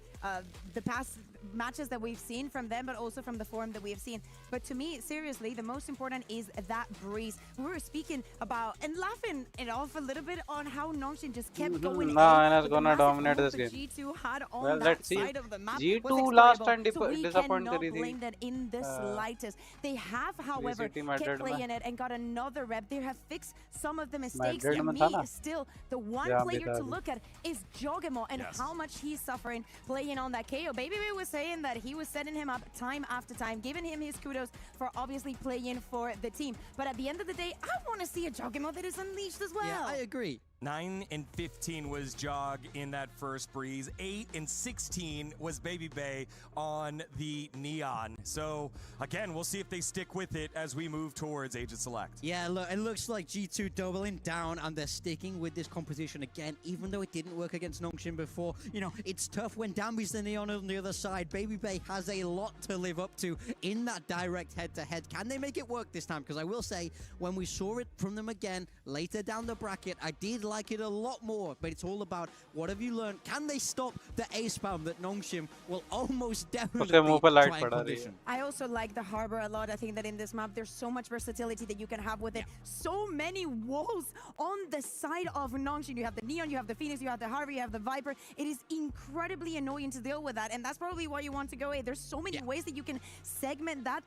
the past matches that we've seen from them, but also from the form that we have seen. But to me, seriously, the most important is that breeze. We were speaking about and laughing it off a little bit on how Nongshim just kept going. No, Anna's gonna dominate this game. G2 had on Well, that let's see. side of the map G2 was last exploitable. time So we disappoint cannot करी थी. blame that in the slightest. They have, however, City kept Madrid playing में. it and got another rep. They have fixed some of the mistakes. Madrid To में me, था ना? still, the one Yeah, player beta to भी. look at is Jogemo and how much he's suffering playing on that KO. Baby was saying that he was setting him up time after time, giving him his kudos for obviously playing for the team. But at the end of the day, I want to see a Jogemo that is unleashed as well. Yeah, I agree. 9 and 15 was Jog in that first breeze. 8 and 16 was Baby Bay on the Neon. So again, we'll see if they stick with it as we move towards Agent Select. Yeah, look, it looks like G2 doubling down and they're sticking with this composition again, even though it didn't work against Nongshim before. You know, it's tough when Danby's the Neon on the other side. Baby Bay has a lot to live up to in that direct head-to-head. Can they make it work this time? Because I will say, when we saw it from them again later down the bracket, I did like it a lot more, but it's all about what have you learned? Can they stop the A spam that Nongshim will almost definitely try and condition? I also like the harbor a lot. I think that in this map, there's so much versatility that you can have with it. So many walls on the side of Nongshim. You have the Neon, you have the Phoenix, you have the Harbor, you have the Viper. It is incredibly annoying to deal with that, and that's probably why you want to go A. There's so many ways that you can segment that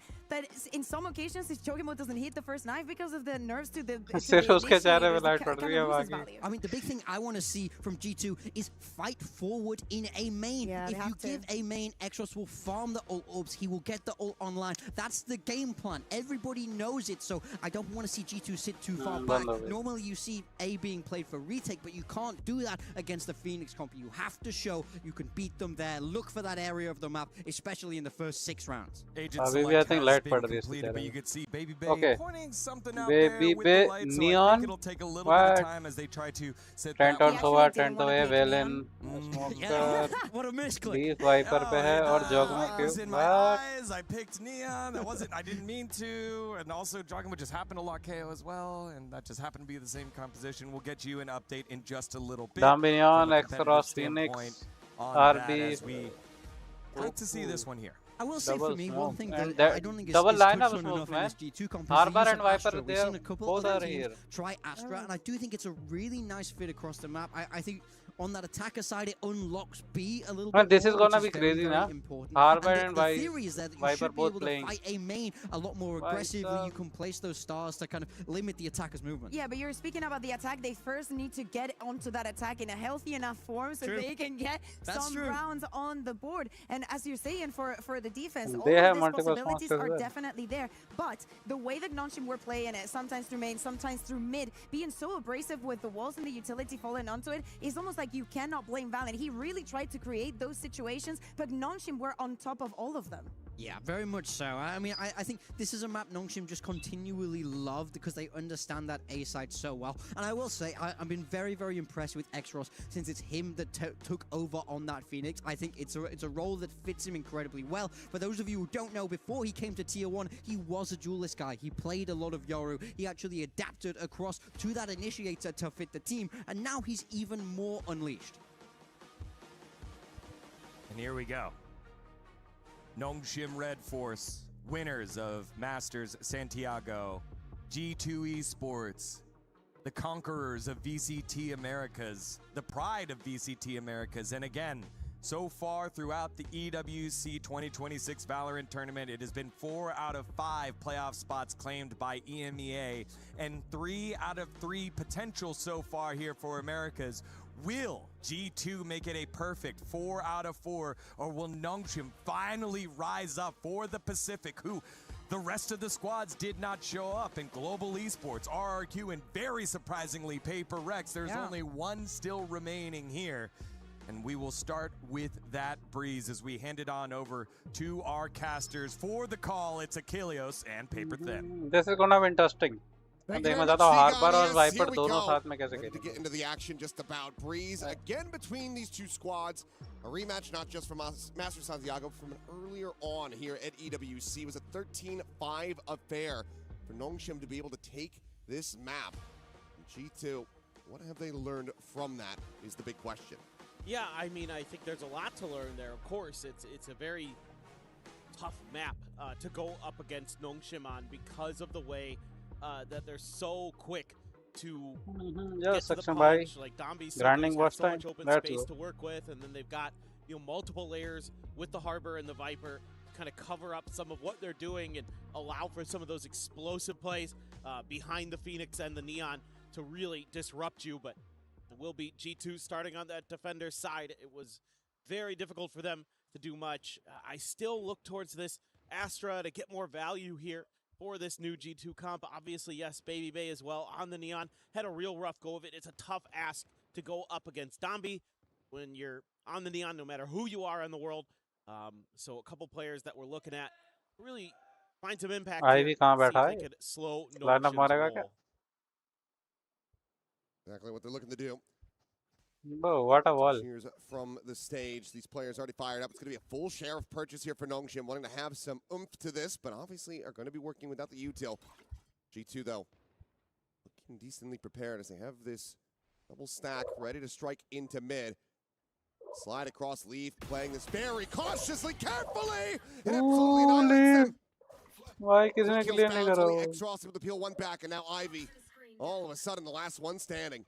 in some occasions, if Jogemo doesn't hit the first knife because of the nerves to the I mean, the big thing I want to see from G2 is fight forward in A main. Yeah, if you give A main, Extros will farm the ult orbs. He will get the ult online. That's the game plan. Everybody knows it, so I don't want to see G2 sit too far back. Normally, you see A being played for retake, but you can't do that against the Phoenix comp. You have to show you can beat them there. Look for that area of the map, especially in the first 6 rounds. Agent Select has been completed, but you could see Baby Bay pointing something out there with the lights, so I think it'll take a little bit of time as they try to set that Trent up. Sova, Trent away, Valen, What a misclick. Bees Viper पे है और Jogmo It was क्यों? in my eyes. I picked Neon. I didn't mean to. And also, Jogmo just happened to lock KO as well, and that just happened to be the same composition. We'll get you an update in just a little bit. Dambinion, From a competitive X-Ross, standpoint Phoenix, on that RB. as we like to see this one here. I will say for me, one thing that I don't think is double touched lineup on smoke, enough in man. this G2 competition. Harbor Use and of Viper, Astra. We've they seen a couple both of are other teams here. try Astra, and I do think it's a really nice fit across the map. I think On that attacker side, it unlocks B a little But bit this is more, which gonna is be very, crazy, very na? important. Harbor And and the theory is that you Viper should be both able to playing. fight a main a lot more aggressively. You can place those stars to kind of limit the attacker's movement. Yeah, but you're speaking about the attack. They first need to get onto that attack in a healthy enough form so True. they can get That's some true. rounds on the board. And as you're saying, for the defense, all They of have these multiple possibilities smokes as are well. definitely there. But the way that Nongshim were playing it, sometimes through main, sometimes through mid, being so abrasive with the walls and the utility falling onto it, is almost like you cannot blame Valen. He really tried to create those situations, but Nongshim were on top of all of them. Yeah, very much so. I mean, I think this is a map Nongshim just continually loved because they understand that A side so well. And I will say, I've been very, very impressed with Xros since it's him that took over on that Phoenix. I think it's a role that fits him incredibly well. For those of you who don't know, before he came to Tier 1, he was a duelist guy. He played a lot of Yoru. He actually adapted across to that initiator to fit the team. And now he's even more unleashed. And here we go. Nongshim Redforce, winners of Masters Santiago, G2 Esports, the conquerors of VCT Americas, the pride of VCT Americas. And again, so far throughout the EWC26 Valorant tournament, it has been 4 out of 5 playoff spots claimed by EMEA and 3 out of 3 potential so far here for Americas. Will G2 make it a perfect 4 out of 4, or will Nongshim finally rise up for the Pacific, who the rest of the squads did not show up in Global Esports, RRQ, and very surprisingly Paper Rex? There's only one still remaining here. And we will start with that breeze as we hand it on over to our casters for the call. It's Achilles and Paper Thin. This is gonna be interesting. देखना चाहता हूँ Harbor और Viper दोनों साथ में कैसे Ready to get into the action just about. Breeze again between these two squads. A rematch not just from Master Santiago, but from an earlier on here at EWC. It was a 13-5 affair for Nongshim to be able to take this map. G2, what have they learned from that is the big question. Yeah, I mean, I think there's a lot to learn there. Of course, it's a very tough map to go up against Nongshim on because of the way that they're so quick to get to the punch. Like Dombi grinding have so time. much open Let's space go. to work with, and then they've got multiple layers with the Harbor and the Viper to kind of cover up some of what they're doing and allow for some of those explosive plays behind the Phoenix and the Neon to really disrupt you. But it will be G2 starting on that defender side. It was very difficult for them to do much. I still look towards this Astra to get more value here for this new G2 comp. Obviously, yes, Baby Bay as well on the Neon. Had a real rough go of it. It's a tough ask to go up against Dombi when you're on the Neon, no matter who you are in the world. So a couple players that we're looking at really find some impact here. Ivy कहाँ See if बैठा they है? could slow Lineup Nongshim's मारेगा क्या? roll. Exactly what they're looking to do. Bro, what a wall. Cheers from the stage. These players already fired up. It's going to be a full share of purchase here for Nongshim, wanting to have some oomph to this, but obviously are going to be working without the util. G2, though, looking decently prepared as they have this double stack ready to strike into mid. Slide across Leaf, playing this very cautiously, carefully, and absolutely annihilates him. Why किसने clear नहीं करा वो? X-Ross able to peel one back, and now Ivy, all of a sudden, the last one standing.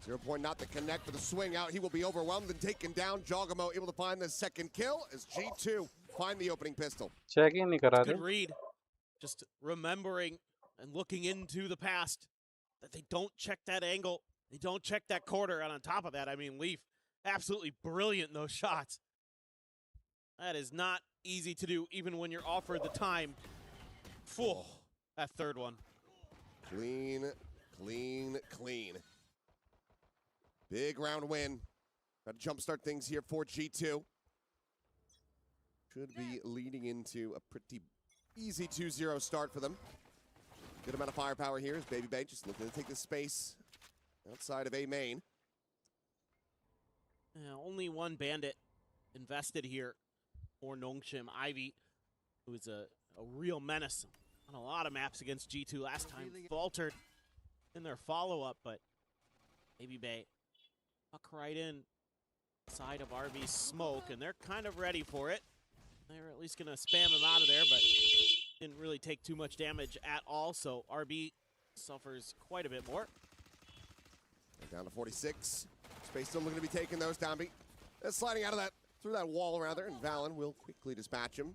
0 point not to connect for the swing out. He will be overwhelmed and taken down. Jogamo able to find the second kill as G2 find the opening pistol. Check ही नहीं करा Good थे. read. Just remembering and looking into the past that they don't check that angle. They don't check that quarter. And on top of that, I mean, Leaf, absolutely brilliant in those shots. That is not easy to do, even when you're offered the time. Phew, that third one. Clean, clean, clean. Big round win. Got to jumpstart things here for G2. Should be leading into a pretty easy 2-0 start for them. Good amount of firepower here as Baby Bay just looking to take the space outside of A main. Only one bandit invested here for Nongshim. Ivy, who is a real menace on a lot of maps against G2 last time, faltered in their follow-up, but Baby Bay tuck right in side of RB's smoke, and they're kind of ready for it. They're at least going to spam him out of there, but didn't really take too much damage at all, so RB suffers quite a bit more. Down to 46. Space still looking to be taken though. Stamby sliding out of that, through that wall rather, and Valen will quickly dispatch him.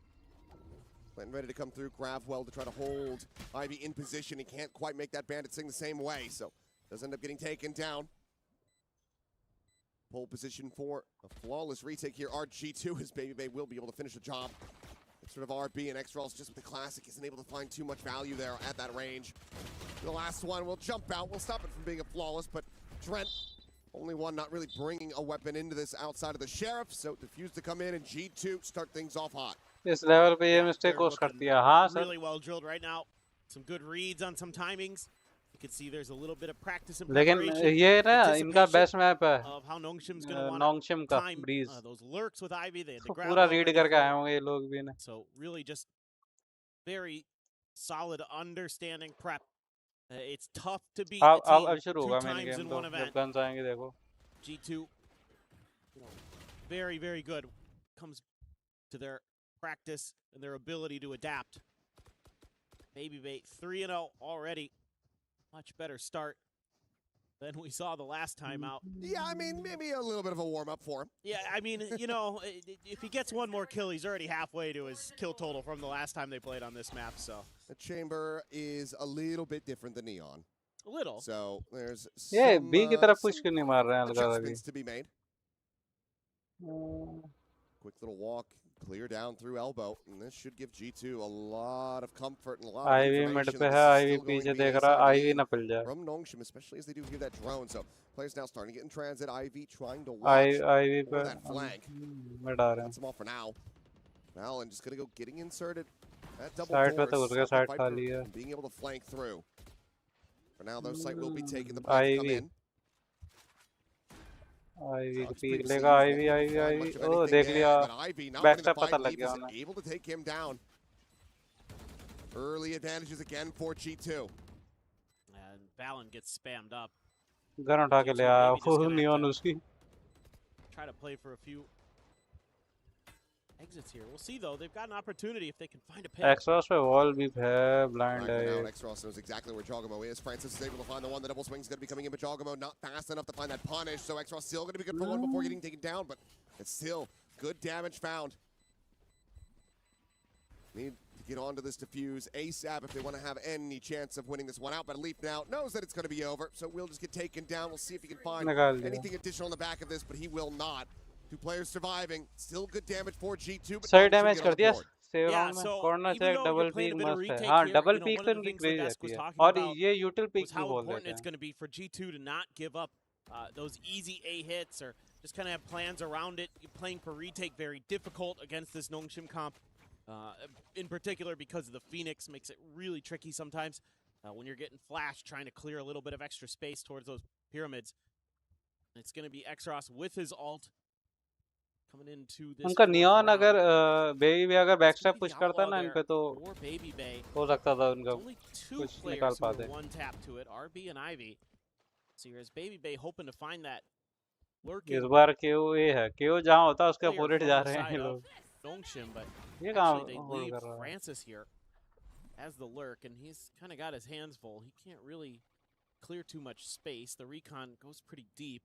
Clinton ready to come through. Gravwell to try to hold Ivy in position. He can't quite make that bandit sing the same way, so does end up getting taken down. Pole position for a flawless retake here. RG2 as Baby Bay will be able to finish the job. It's sort of RB and X-Rolls just with the classic isn't able to find too much value there at that range. The last one will jump out. We'll stop it from being a flawless, but Trent, only one not really bringing a weapon into this outside of the Sheriff, so Diffuse to come in and G2 start things off hot. इस level पे ये mistake कोस करती है हाँ sir Really well drilled right now. Some good reads on some timings. You can see there's a little bit of practice and लेकिन preparation. ये ना इनका बेस्ट मैप है Of how Nongshim's going to want Nongshim का time Breeze those lurks with Ivy. They had the grab पूरा well read ready करके for आए it. होंगे ये लोग भी ना So really just very solid understanding prep. It's tough to beat a अब team शुरू 2 होगा मेन times गेम in तो one जब event. गन्स आएंगे देखो G2, you know, very, very good. Comes to their practice and their ability to adapt. Baby Bait 3-0 already. Much better start than we saw the last time out. Yeah, I mean, maybe a little bit of a warm-up for him. Yeah, I mean, you know, if he gets one more kill, he's already halfway to his kill total from the last time they played on this map, so. The Chamber is a little bit different than Neon. A little. So there's ये some, B की तरफ some push क्यों नहीं मार रहे हैं अलग अलग adjustments to be made. Quick little walk, clear down through elbow, and this should give G2 a lot of comfort and a lot of Ivy mid information पे that है this is Ivy still going पीछे to be देख an रहा inside Ivy lead ना पिल जाए from Nongshim, especially as they do hear that drone. So players now starting to get in transit. Ivy trying to watch Ivy for पे that flank. Mid आ रहे हैं Cuts him off for now. Valen just gonna go getting inserted. That double side पे तो doors, घुस गया the side Viper खाली है being able to flank through. For now, though, site will be taken. The play to come Ivy in. Ivy Obviously, peek previously लेगा he Ivy wasn't Ivy able to find Ivy much of oh anything देख there, लिया but Ivy, not back winning the step fight, पता लग Leaf गया was उन्हें able to take him down. Early advantages again for G2. And Valen gets spammed up. Gun उठा के ले आया maybe just वो gonna have नियॉन to उसकी try to play for a few exits here. We'll see though. They've got an opportunity if they can find a pick. एक्सॉस पे wall भी है blind Right, है now, X-Ross knows exactly where Jogamo is. Francis is able to find the one. The double swing is going to be coming in, but Jogamo not fast enough to find that punish. So X-Ross still going to be good for one before getting taken down, but it's still good damage found. Need to get onto this defuse ASAP if they want to have any chance of winning this one out. But Leap now knows that it's going to be over, so we'll just get taken down. We'll see if he can find निकाल दिया anything additional on the back of this, but he will not. Two players surviving. Still good damage for G2, but सही Nongshim damage get कर on the दिया board. Save Yeah, round में so corner even check though double you're playing peek a bit of मस्त है retake हाँ here, double you know, peek one तो of the इनकी things crazy that रहती was है talking और about ये यूटिल पीक was भी how बोल important देते it's हैं going to be for G2 to not give up those easy A hits or just kind of have plans around it. You're playing for retake very difficult against this Nongshim comp. In particular because of the Phoenix makes it really tricky sometimes when you're getting flashed trying to clear a little bit of extra space towards those pyramids. It's going to be X-Ross with his ult coming into this उनका fourth neon round. अगर baby भी अगर back It's step gonna be push the करता outlaw ना इन there पे तो for Baby Bay. हो सकता था उनका Only two कुछ players निकाल who पाते are one tap to it, RB and Ivy. So here's Baby Bay hoping to find that इस lurking बार क्यों ये है क्यों जहाँ होता है उसके player अपोजिट from जा the रहे हैं side ये of लोग Nongshim, but ये कहाँ actually they होल्ड leave कर रहा है Francis here as the lurk, and he's kind of got his hands full. He can't really clear too much space. The recon goes pretty deep.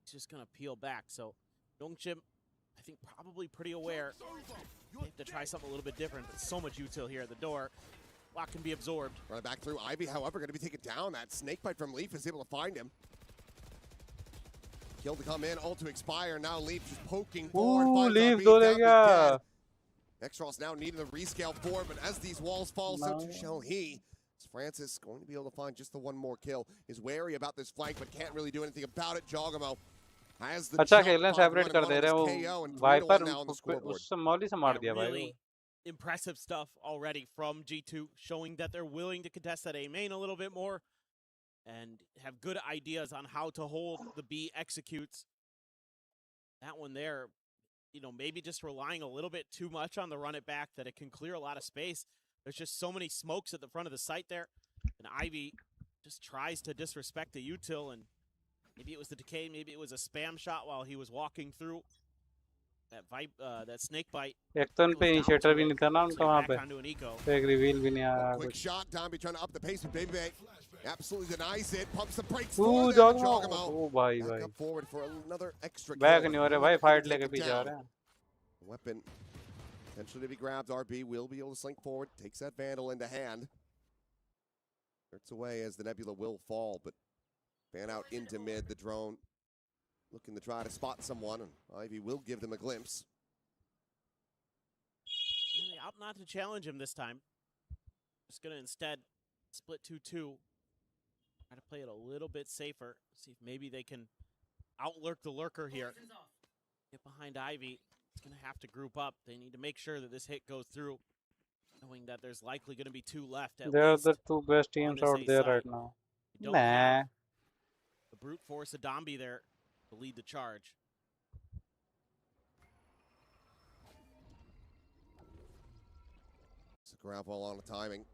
He's just going to peel back. So Nongshim, I think, probably pretty aware. They have to try something a little bit different, but so much util here at the door. Lock can be absorbed. Run it back through. Ivy, however, going to be taken down. That snake bite from Leaf is able to find him. Kill to come in, all to expire. Now Leaf just poking forward. finds Leaf RB, दो ले down, be गया dead. X-Ross now needing the rescale forward, but as these walls fall, so too shall he. Francis going to be able to find just the one more kill. Is wary about this flank, but can't really do anything about it. Jogamo has the अच्छा jump खेल रहे हैं clock separate running कर दे on रहे हैं his KO, वो and 3-1 Viper now on the scoreboard. उससे मौली से मार दिया भाई वो Really impressive stuff already from G2, showing that they're willing to contest that A main a little bit more and have good ideas on how to hold the B executes. That one there, you know, maybe just relying a little bit too much on the run it back that it can clear a lot of space. There's just so many smokes at the front of the site there. And Ivy just tries to disrespect the util, and maybe it was the decay, maybe it was a spam shot while he was walking through. that snake bite. एक तो उनपे initiator भी नहीं था ना उनका वहाँ पे, Onto an eco. तो एक रिवील भी नहीं आया Quick कुछ। shot. Domby trying to up the pace with Baby Bay. Absolutely denies it. Pumps the brakes Ooh, for them. Jogamo. Oh, भाई Back भाई। up forward for another extra kill. Back नहीं हो रहे भाई, Looking to फाइट take लेके it पीछे आ down. रहे हैं। Weapon potentially to be grabbed. RB will be able to slink forward. Takes that Vandal into hand. Hurts away as the Nebula will fall, but fan out into mid. The drone looking to try to spot someone, and Ivy will give them a glimpse. And they opt not to challenge him this time. Just going to instead split 2-2. Try to play it a little bit safer. See if maybe they can outlurk the lurker here. Get behind Ivy. It's going to have to group up. They need to make sure that this hit goes through, knowing that there's likely going to be 2 left at They're least. the 2 best teams out there right now. Don't Nah. have the brute force of Domby there to lead the charge. It's a grab ball on the timing.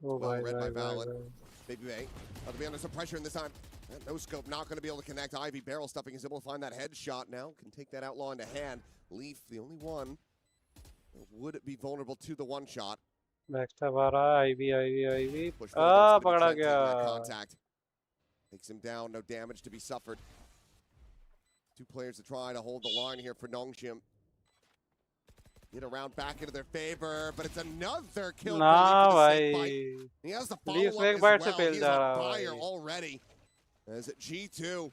Oh, Well bhai, read bhai, by bhai, Valid. bhai. Baby Bay about to be under some pressure in this time. No scope, not going to be able to connect. Ivy barrel stuffing is able to find that headshot now. Can take that outlaw into hand. Leaf, the only one that would be vulnerable to the one shot. Backstab आ रहा है, Ivy। Push forward, goes to the पकड़ा Trent, गया। taking that contact. Takes him down, no damage to be suffered. 2 players to try to hold the line here for Nongshim. Get around back into their favor, but it's another kill. ना for Leaf with the snake भाई। bite. He has the Leaf follow-up एक as bite से well. पेल He's जा on रहा fire भाई। already. As G2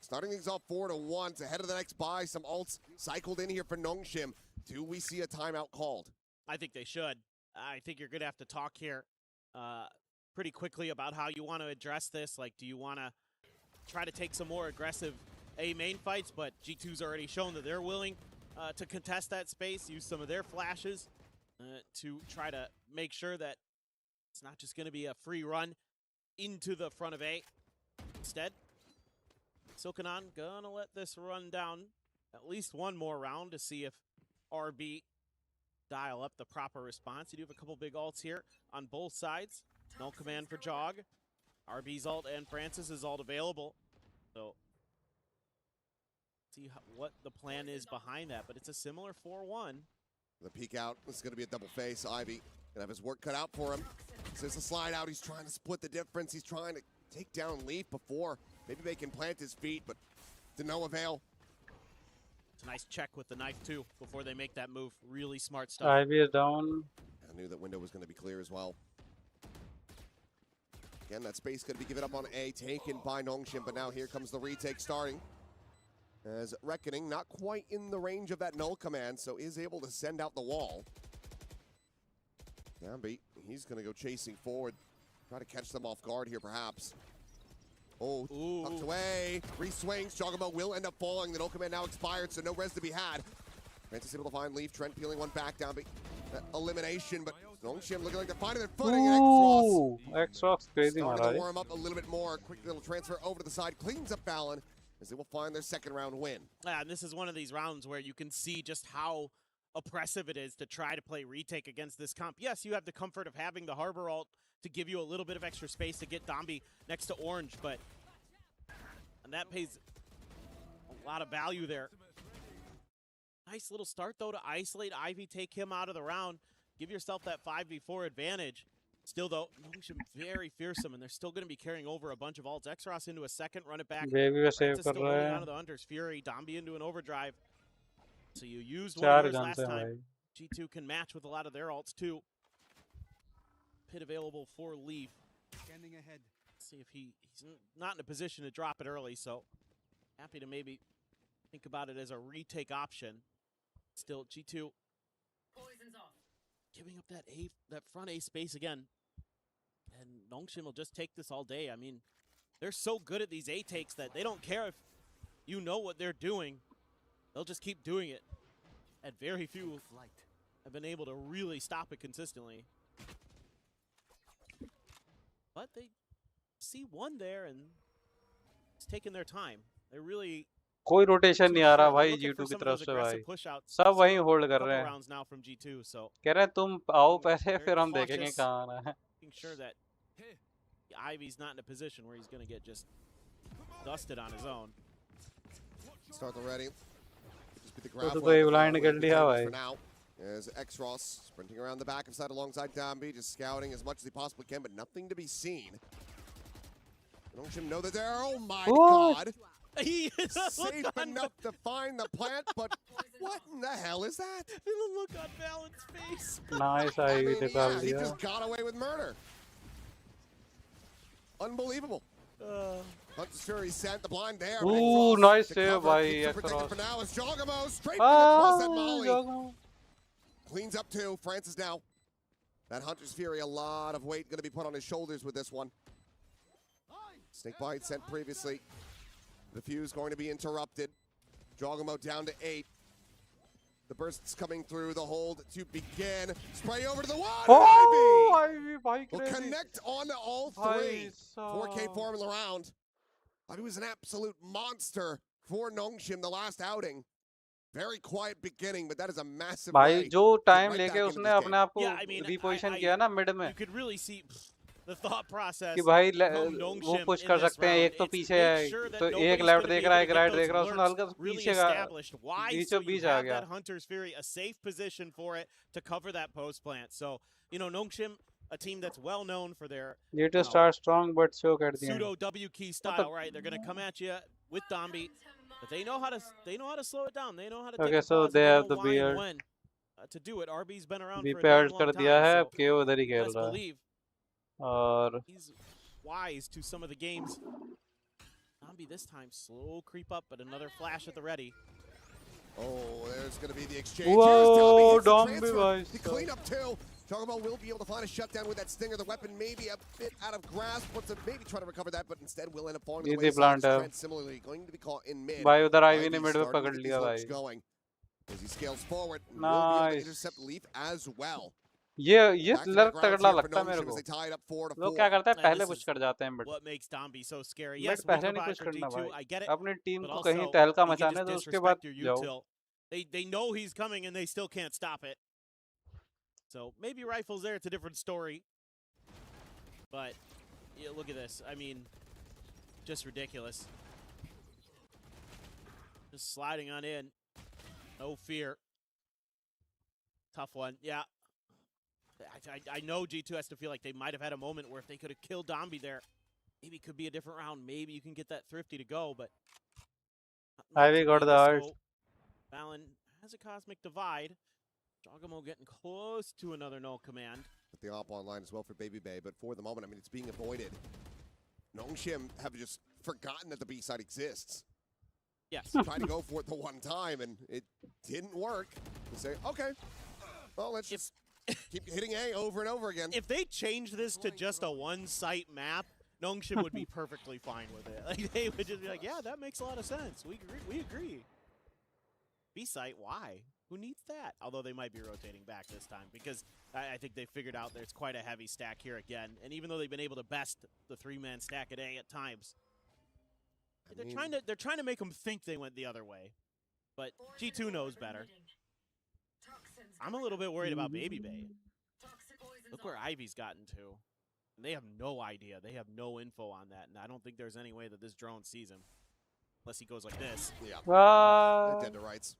starting things off 4-1. It's ahead of the next buy. Some ults cycled in here for Nongshim. Do we see a timeout called? I think they should. I think you're going to have to talk here pretty quickly about how you want to address this. Like, do you want to try to take some more aggressive A main fights? But G2's already shown that they're willing to contest that space, use some of their flashes to try to make sure that it's not just going to be a free run into the front of A. Instead, Silkanon gonna let this run down at least one more round to see if RB dial up the proper response. You do have a couple big ults here on both sides. No command for Jog. RB's ult and Francis' ult available. So, see what the plan is behind that, but it's a similar 4-1. The peek out. This is going to be a double face. Ivy gonna have his work cut out for him. So there's a slide out. He's trying to split the difference. He's trying to take down Leaf before maybe they can plant his feet, but to no avail. It's a nice check with the knife too before they make that move. Really smart stuff. Ivy is down. I knew that window was going to be clear as well. Again, that space going to be given up on A, taken by Nongshim, but now here comes the retake starting. As Reckoning not quite in the range of that null command, so is able to send out the wall. Downbeat, he's going to go chasing forward. Try to catch them off guard here, perhaps. Oh, tucked away. Re-swings. Jogamo will end up falling. The null command now expired, so no res to be had. Francis able to find Leaf. Trent peeling one back. Downbeat. Elimination, but Nongshim looking like they're finding their footing. Ooh, X-Rock's crazy, starting Maharaj. to warm up a little bit more. Quick little transfer over to the side. Cleans up Fallon as they will find their second round win. And this is one of these rounds where you can see just how oppressive it is to try to play retake against this comp. Yes, you have the comfort of having the Harbor ult to give you a little bit of extra space to get Domby next to Orange, but and that pays a lot of value there. Nice little start, though, to isolate Ivy, take him out of the round, give yourself that 5v4 advantage. Still, though, Nongshim very fearsome, and they're still going to be carrying over a bunch of ults. X-Ross into a second, run it back. Baby was save Francis कर still रहा holding है. on to the Hunter's Fury. Domby into an overdrive. So you used one चार of yours guns last हैं time. भाई. G2 can match with a lot of their ults, too. Pit available for Leaf. Scanning ahead. See if he's not in a position to drop it early, so happy to maybe think about it as a retake option. Still, G2 giving up that front A space again. And Nongshim will just take this all day. I mean, they're so good at these A takes that they don't care if you know what they're doing. They'll just keep doing it. And very few have been able to really stop it consistently. But they see one there, and it's taking their time. They're really कोई rotation नहीं आ रहा भाई looking G2 for की some of तरफ those से aggressive भाई. push-outs. सब वहीं Seen होल्ड a कर couple रहे हैं. rounds now from G2, so कह रहे हैं तुम आओ पहले very फिर हम देखेंगे cautious, कहाँ आना है. making sure that Ivy's not in a position where he's going to get just dusted on his own. Start already. Just The तो grab कोई well, blind कर लिया भाई. for now. As X-Ross sprinting around the back of side alongside Dambi, just scouting as much as he possibly can, but nothing to be seen. Nongshim know that they're, oh my god! He is safe enough to find the plant, but what in the hell is that? The look on Valen's face. Nice I ivy mean, निकाल yeah, he दिया. just got away with murder. Unbelievable. Hunter's Fury sent the blind there. but Ooh, X-Ross nice to save cover, by keeps it protected X-Ross. for now as Jogamo straight across that molly. Jogamo. Cleans up too. Francis now. That Hunter's Fury, a lot of weight going to be put on his shoulders with this one. Snake Bite sent previously. The fuse going to be interrupted. Jogamo down to 8. The bursts coming through, the hold to begin. Spray over to the wall. Oh, Ivy, bhai will crazy. connect on to all three. 4K formula round. Ivy was an absolute monster for Nongshim the last outing. Very quiet beginning, but that is a massive भाई play. जो Get time right लेके back into उसने this अपने game. आप को Yeah, I mean, reposition किया ना mid में You could really see the thought process. कि भाई from वो Nongshim पुश in कर this सकते हैं round. एक तो It's पीछे make है sure that तो एक nobody's लेफ्ट gonna देख be रहा है able एक to get राइट those देख रहा है उसने alerts हल्का सा really पीछे का established. Why? So बीचों you बीच आ have गया that Hunter's Fury, a safe position for it to cover that post plant. So, you know, Nongshim, a team that's well known for their ये to start strong but choke at the end pseudo W key style, right? They're going to come at you with Dambi, but they know how to slow it down. They know how to take okay a so pause. they And they have know the why and beard when to do it. RB's been around B for a पे damn add long कर दिया time, है so अब KO उधर ही खेल best रहा है believe और he's wise to some of the games. Dambi this time slow creep up, but another flash at the ready. Oh, there's going to be the exchange. Whoa, Here's Dambi, Dambi, hits the bhai, transfer. The cleanup too. Jogamo will be able to find a shutdown with that stinger. The weapon maybe a bit out of grasp. Wants to maybe try to recover that, but instead will end up falling to the Easy wayside. plant है Trent similarly going to be caught in mid. भाई उधर ivy ने Ivy mid में starting to पकड़ get लिया these भाई hooks going. As he scales forward, will be able to Nice. intercept Leaf as well. ये Back to back लग rounds तगड़ा here for लगता है मेरे Nongshim as को they tie it up 4-4. लोग क्या करते हैं And पहले this पुश is कर जाते हैं but what makes Dambi so scary. Mid Yes, पहले weaker नहीं buy पुश for करना G2, भाई I get it. अपनी टीम But को कहीं also, तहलका you can मचाने just दो उसके disrespect बाद your जाओ util. They know he's coming and they still can't stop it. So maybe rifles there, it's a different story. But yeah, look at this. I mean, just ridiculous. Just sliding on in. No fear. Tough one. Yeah. I know G2 has to feel like they might have had a moment where if they could have killed Dambi there, maybe it could be a different round. Maybe you can get that thrifty to go, but Ivy got the art. Valen has a cosmic divide. Jogamo getting close to another null command. Put the op online as well for Baby Bay, but for the moment, I mean, it's being avoided. Nongshim have just forgotten that the B side exists. Yes. Tried to go for it the one time, and it didn't work. They say, okay, well, let's just keep hitting A over and over again. If they change this to just a one-site map, Nongshim would be perfectly fine with it. Like they would just be like, yeah, that makes a lot of sense. We agree. We agree. B-site, why? Who needs that? Although they might be rotating back this time because I think they figured out there's quite a heavy stack here again. And even though they've been able to best the three-man stack at A at times, they're trying to make them think they went the other way. But G2 knows better. I'm a little bit worried about Baby Bay. Look where Ivy's gotten to. And they have no idea. They have no info on that. And I don't think there's any way that this drone sees him. Unless he goes like this. Yeah. Wow. Dead to rights.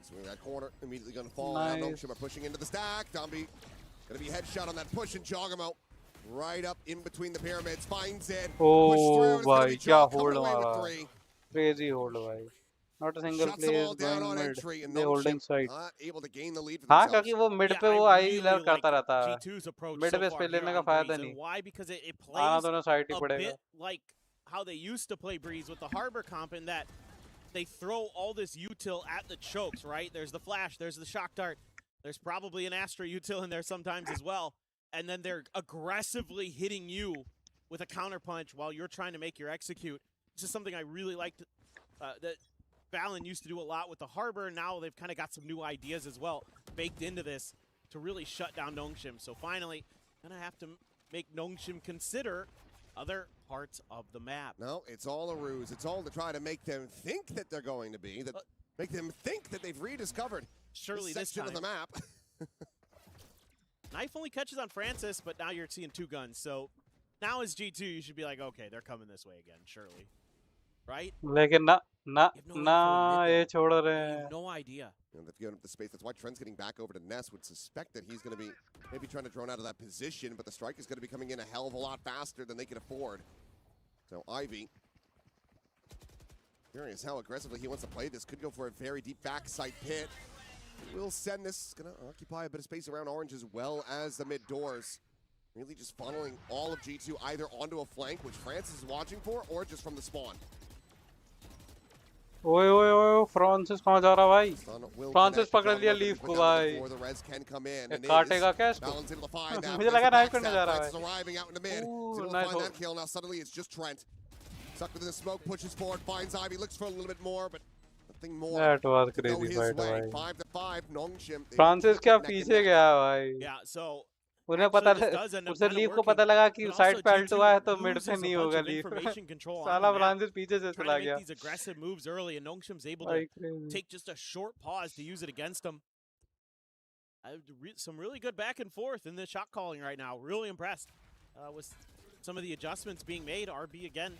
Swing that corner. Immediately going to fall. Nice. Now Nongshim are pushing into the stack. Dambi going to be headshot on that push, and Jogamo right up in between the pyramids. Finds it. Oh भाई क्या hold away with मारा three. crazy hold भाई not a single Shuts them player all down on going mid entry, and they holding Nongshim side not able to gain the lead for हाँ themselves. क्योंकि वो mid Yeah, पे वो I I really love like करता रहता है G2's approach mid so पे far spell here लेने का on फायदा Breeze. नहीं And why? Because it आना plays दोनों साइड ही a पड़ेगा bit like how they used to play Breeze with the Harbor comp in that they throw all this util at the chokes, right? There's the flash, there's the shock dart, there's probably an Astra util in there sometimes as well. And then they're aggressively hitting you with a counterpunch while you're trying to make your execute. This is something I really liked that Valen used to do a lot with the Harbor, and now they've kind of got some new ideas as well baked into this to really shut down Nongshim. So finally, gonna have to make Nongshim consider other parts of the map. No, it's all a ruse. It's all to try to make them think that they're going to be, make them think that they've rediscovered surely this section of the map. Knife only catches on Francis, but now you're seeing two guns. So now as G2, you should be like, okay, they're coming this way again, surely. Right? लेकिन ना ना ये छोड़ रहे हैं. No idea. And they've given up the space. That's why Trent's getting back over to Ness. Would suspect that he's going to be maybe trying to drone out of that position, but the strike is going to be coming in a hell of a lot faster than they can afford. So Ivy, curious how aggressively he wants to play this. Could go for a very deep backside pit. Will send this. Going to occupy a bit of space around Orange as well as the mid doors. Really just funneling all of G2 either onto a flank, which Francis is watching for, or just from the spawn. ओए ओए ओए Francis कहाँ जा रहा भाई? Francis पकड़ लिया leaf को भाई. ये काटेगा क्या इसको? मुझे लगा नाइफ करने जा रहा है. Now suddenly it's just Trent. Stuck within the smoke, pushes forward, finds Ivy, looks for a little bit more, but nothing more. That was to go crazy his fight way. भाई. 5 to 5, Nongshim. Francis क्या पीछे गया भाई? Yeah, so उन्हें पता उसे leaf को पता लगा कि साइड पे अल्ट हुआ है तो मिड पे नहीं होगा लीफ. साला फ्रांसिस पीछे से चला गया. These aggressive moves early, and Nongshim's able to take just a short pause to use it against him. Some really good back and forth in the shot calling right now. Really impressed with some of the adjustments being made. RB again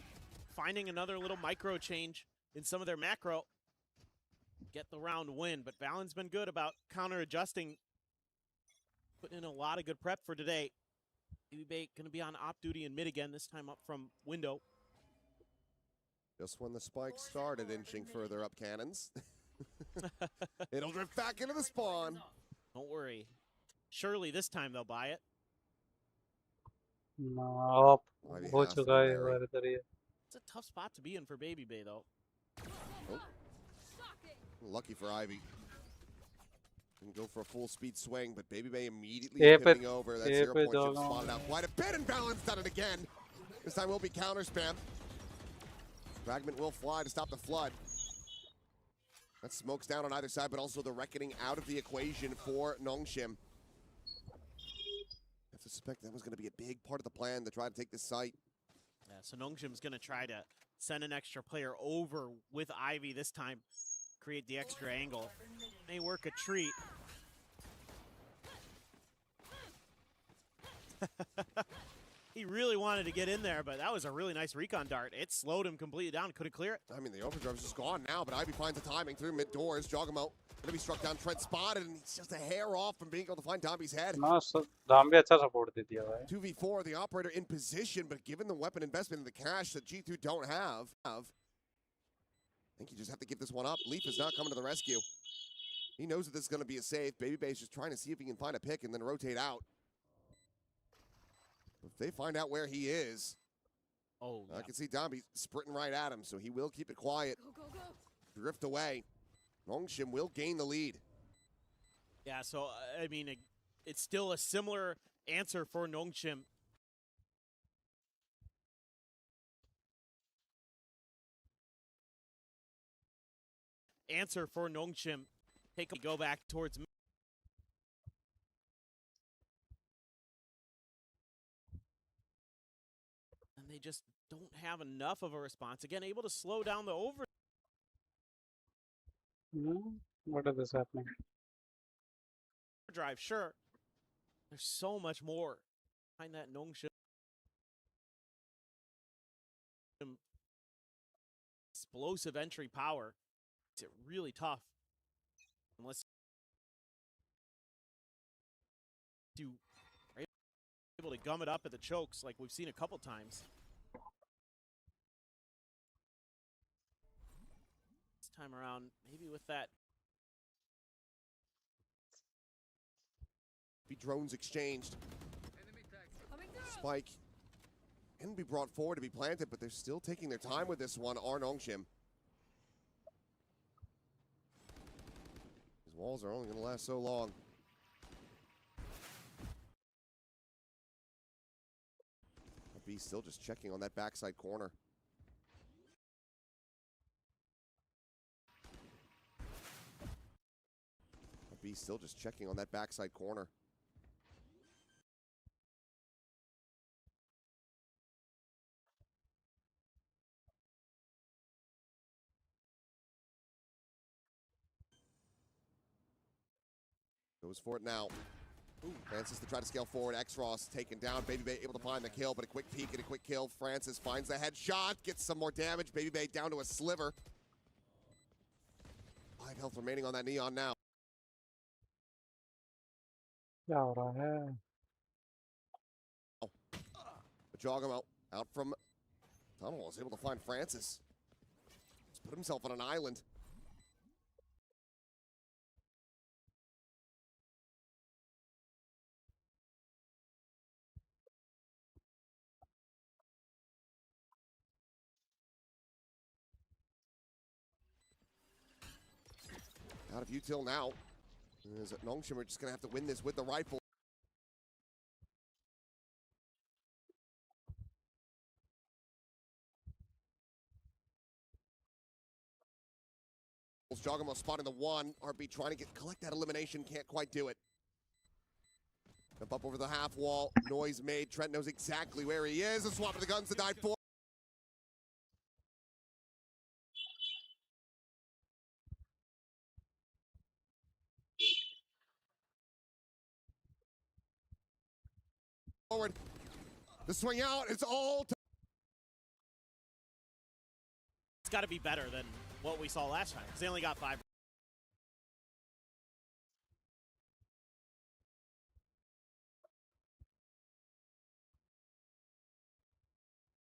finding another little micro change in some of their macro. Get the round win, but Valen's been good about counter adjusting. Putting in a lot of good prep for today. BB going to be on op duty in mid again, this time up from window. Just when the spike started inching further up cannons. It'll drift back into the spawn. Don't worry. Surely this time they'll buy it. No, हो चुका है हमारे तरह. It's a tough spot to be in for Baby Bay though. Oh. Lucky for Ivy. Can go for a full speed swing, but Baby Bay immediately pivoting over. That 0 point chip spotted out quite a bit, and Balance done it again. This time will be counter spam. Fragment will fly to stop the flood. That smokes down on either side, but also the reckoning out of the equation for Nongshim. I have to suspect that was going to be a big part of the plan to try to take this site. Yeah, so Nongshim's going to try to send an extra player over with Ivy this time. Create the extra angle. May work a treat. He really wanted to get in there, but that was a really nice recon dart. It slowed him completely down. Couldn't clear it. I mean, the overdrive's just gone now, but Ivy finds the timing through mid doors. Jogamo gonna be struck down. Trent spotted, and he's just a hair off from being able to find Dambi's head. No, so Dambi अच्छा support दे दिया भाई. 2v4, the operator in position, but given the weapon investment and the cash that G2 don't have, I think you just have to give this one up. Leaf is not coming to the rescue. He knows that this is going to be a save. Baby Bay's just trying to see if he can find a pick and then rotate out. If they find out where he is, I can see Dambi sprinting right at him, so he will keep it quiet. Drift away. Nongshim will gain the lead. Yeah, so, I mean, it's still a similar answer for Nongshim. Answer for Nongshim. Go back towards me. And they just don't have enough of a response. Again, able to slow down the over. What is this happening? Drive, sure. There's so much more behind that Nongshim. Explosive entry power. It's really tough. Unless you are able to gum it up at the chokes like we've seen a couple times. This time around, maybe with that. Be drones exchanged. Spike can be brought forward to be planted, but they're still taking their time with this one, are Nongshim. These walls are only going to last so long. B still just checking on that backside corner. B still just checking on that backside corner. Goes for it now. Ooh, Francis to try to scale forward. X-Ross taken down. Baby Bay able to find the kill, but a quick peek and a quick kill. Francis finds the headshot, gets some more damage. Baby Bay down to a sliver. 5 health remaining on that Neon now. क्या हो रहा है? Jogamo out from tunnel was able to find Francis. He's put himself on an island. Out of util now. As Nongshim are just going to have to win this with the rifle. Jogamo spotting the one. RB trying to collect that elimination. Can't quite do it. Jump up over the half wall. Noise made. Trent knows exactly where he is. A swap of the guns to die for. Forward. The swing out. It's all. It's got to be better than what we saw last time, because they only got 5.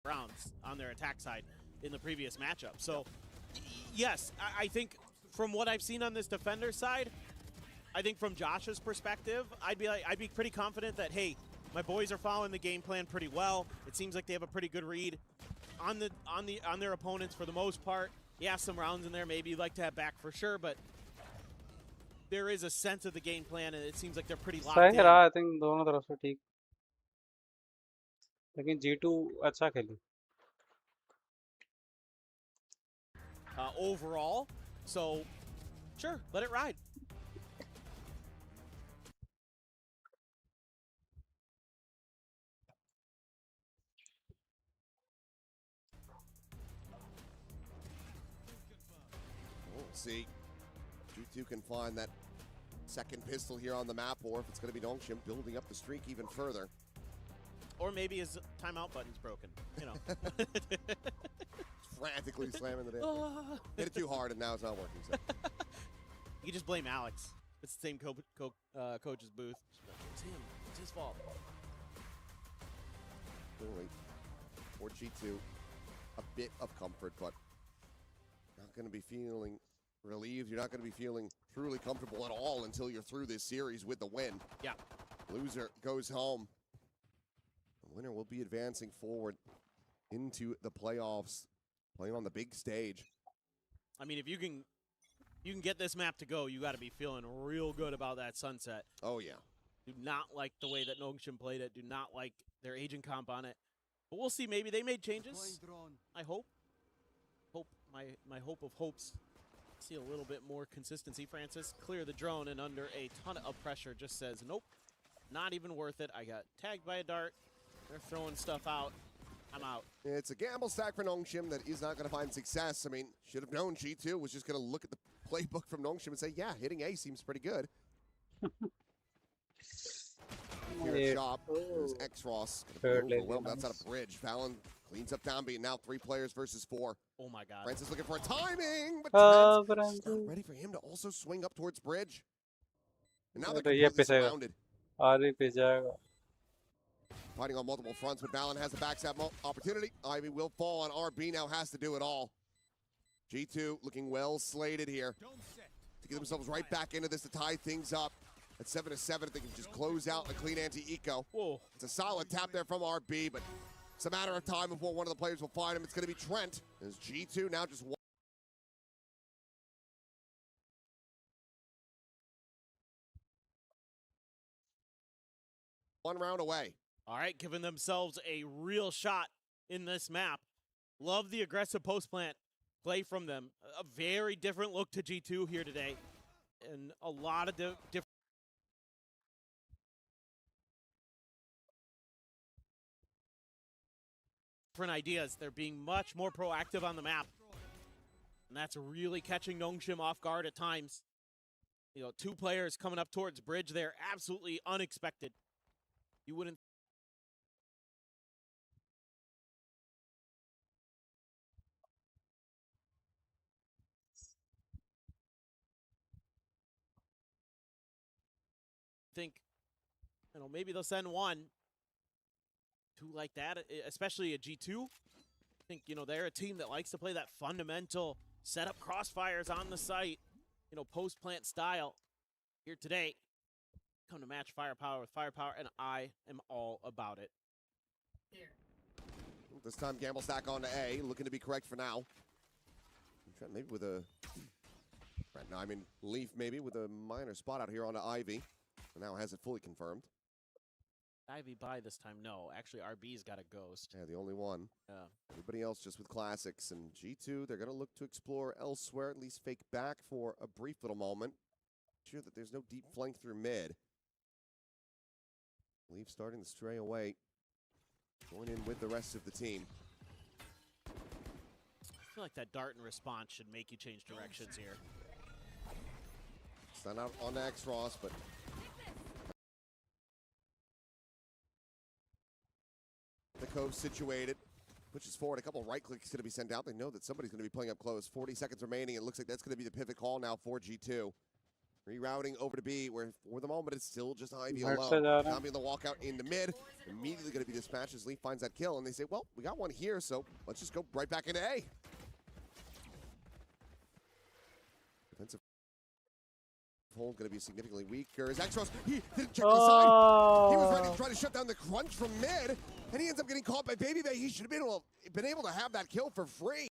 Rounds on their attack side in the previous matchup. So, yes, I think from what I've seen on this defender side, I think from Josh's perspective, I'd be pretty confident that, hey, my boys are following the game plan pretty well. It seems like they have a pretty good read on their opponents for the most part. Yeah, some rounds in there maybe you'd like to have back for sure, but there is a sense of the game plan, and it seems like they're pretty locked सही in. रहा I think दोनों तरफ से ठीक. लेकिन G2 अच्छा खेली. Overall, so sure, let it ride. We'll see. G2 can find that second pistol here on the map, or if it's going to be Nongshim building up the streak even further. Or maybe his timeout button's broken, you know. Frantically slamming the damn. Hit it too hard and now it's not working. So. You just blame Alex. It's the same coach's booth. It's him. It's his fault. Clearly, for G2, a bit of comfort, but not going to be feeling relieved. You're not going to be feeling truly comfortable at all until you're through this series with the win. Yeah. Loser goes home. The winner will be advancing forward into the playoffs, playing on the big stage. I mean, if you can get this map to go, you got to be feeling real good about that sunset. Oh, yeah. Do not like the way that Nongshim played it. Do not like their agent comp on it. But we'll see. Maybe they made changes. I hope. My hope of hopes. See a little bit more consistency. Francis, clear the drone, and under a ton of pressure just says, nope, not even worth it. I got tagged by a dart. They're throwing stuff out. I'm out. It's a gamble stack for Nongshim that is not going to find success. I mean, should have known G2 was just going to look at the playbook from Nongshim and say, yeah, hitting A seems pretty good. Here at shop, there's X-Ross. That's out of bridge. Fallon cleans up downbeat. Now 3 players versus 4. Oh my God. Francis looking for a timing, but not ready for him to also swing up towards bridge. And now they're completely surrounded. Fighting on multiple fronts, but Valen has the backstab opportunity. Ivy will fall on RB, now has to do it all. G2 looking well slated here to get themselves right back into this to tie things up. At 7-7, if they can just close out a clean anti-eco. It's a solid tap there from RB, but it's a matter of time before one of the players will find him. It's going to be Trent. As G2 now just one round away. All right, giving themselves a real shot in this map. Love the aggressive post plant play from them. A very different look to G2 here today. And a lot of different ideas. They're being much more proactive on the map. And that's really catching Nongshim off guard at times. You know, 2 players coming up towards bridge there, absolutely unexpected. You wouldn't. think, you know, maybe they'll send one. Two like that, especially a G2. I think, you know, they're a team that likes to play that fundamental setup crossfires on the site, you know, post-plant style. Here today, come to match firepower with firepower, and I am all about it. This time, Gamble stack on to A, looking to be correct for now. Maybe with a... Right now, I mean, Leaf maybe with a minor spot out here on to Ivy. Now has it fully confirmed. Ivy by this time, no. Actually, RB's got a ghost. Yeah, the only one. Yeah. Everybody else just with classics. And G2, they're going to look to explore elsewhere, at least fake back for a brief little moment. Sure that there's no deep flank through mid. Leaf starting to stray away. Going in with the rest of the team. I feel like that dart and response should make you change directions here. It's not out on the X-Ross, but... The coast situated. Pushes forward. A couple right clicks going to be sent out. They know that somebody's going to be playing up close. 40 seconds remaining. It looks like that's going to be the pivot call now for G2. Rerouting over to B, where for the moment it's still just Ivy alone. Zombie in the walkout into mid. Immediately going to be dispatched as Leaf finds that kill. And they say, well, we got one here, so let's just go right back into A. Defensive hold going to be significantly weaker. His X-Ross, he didn't check the side. He was ready to try to shut down the crunch from mid. And he ends up getting caught by Baby Bay. He should have been able to have that kill for free.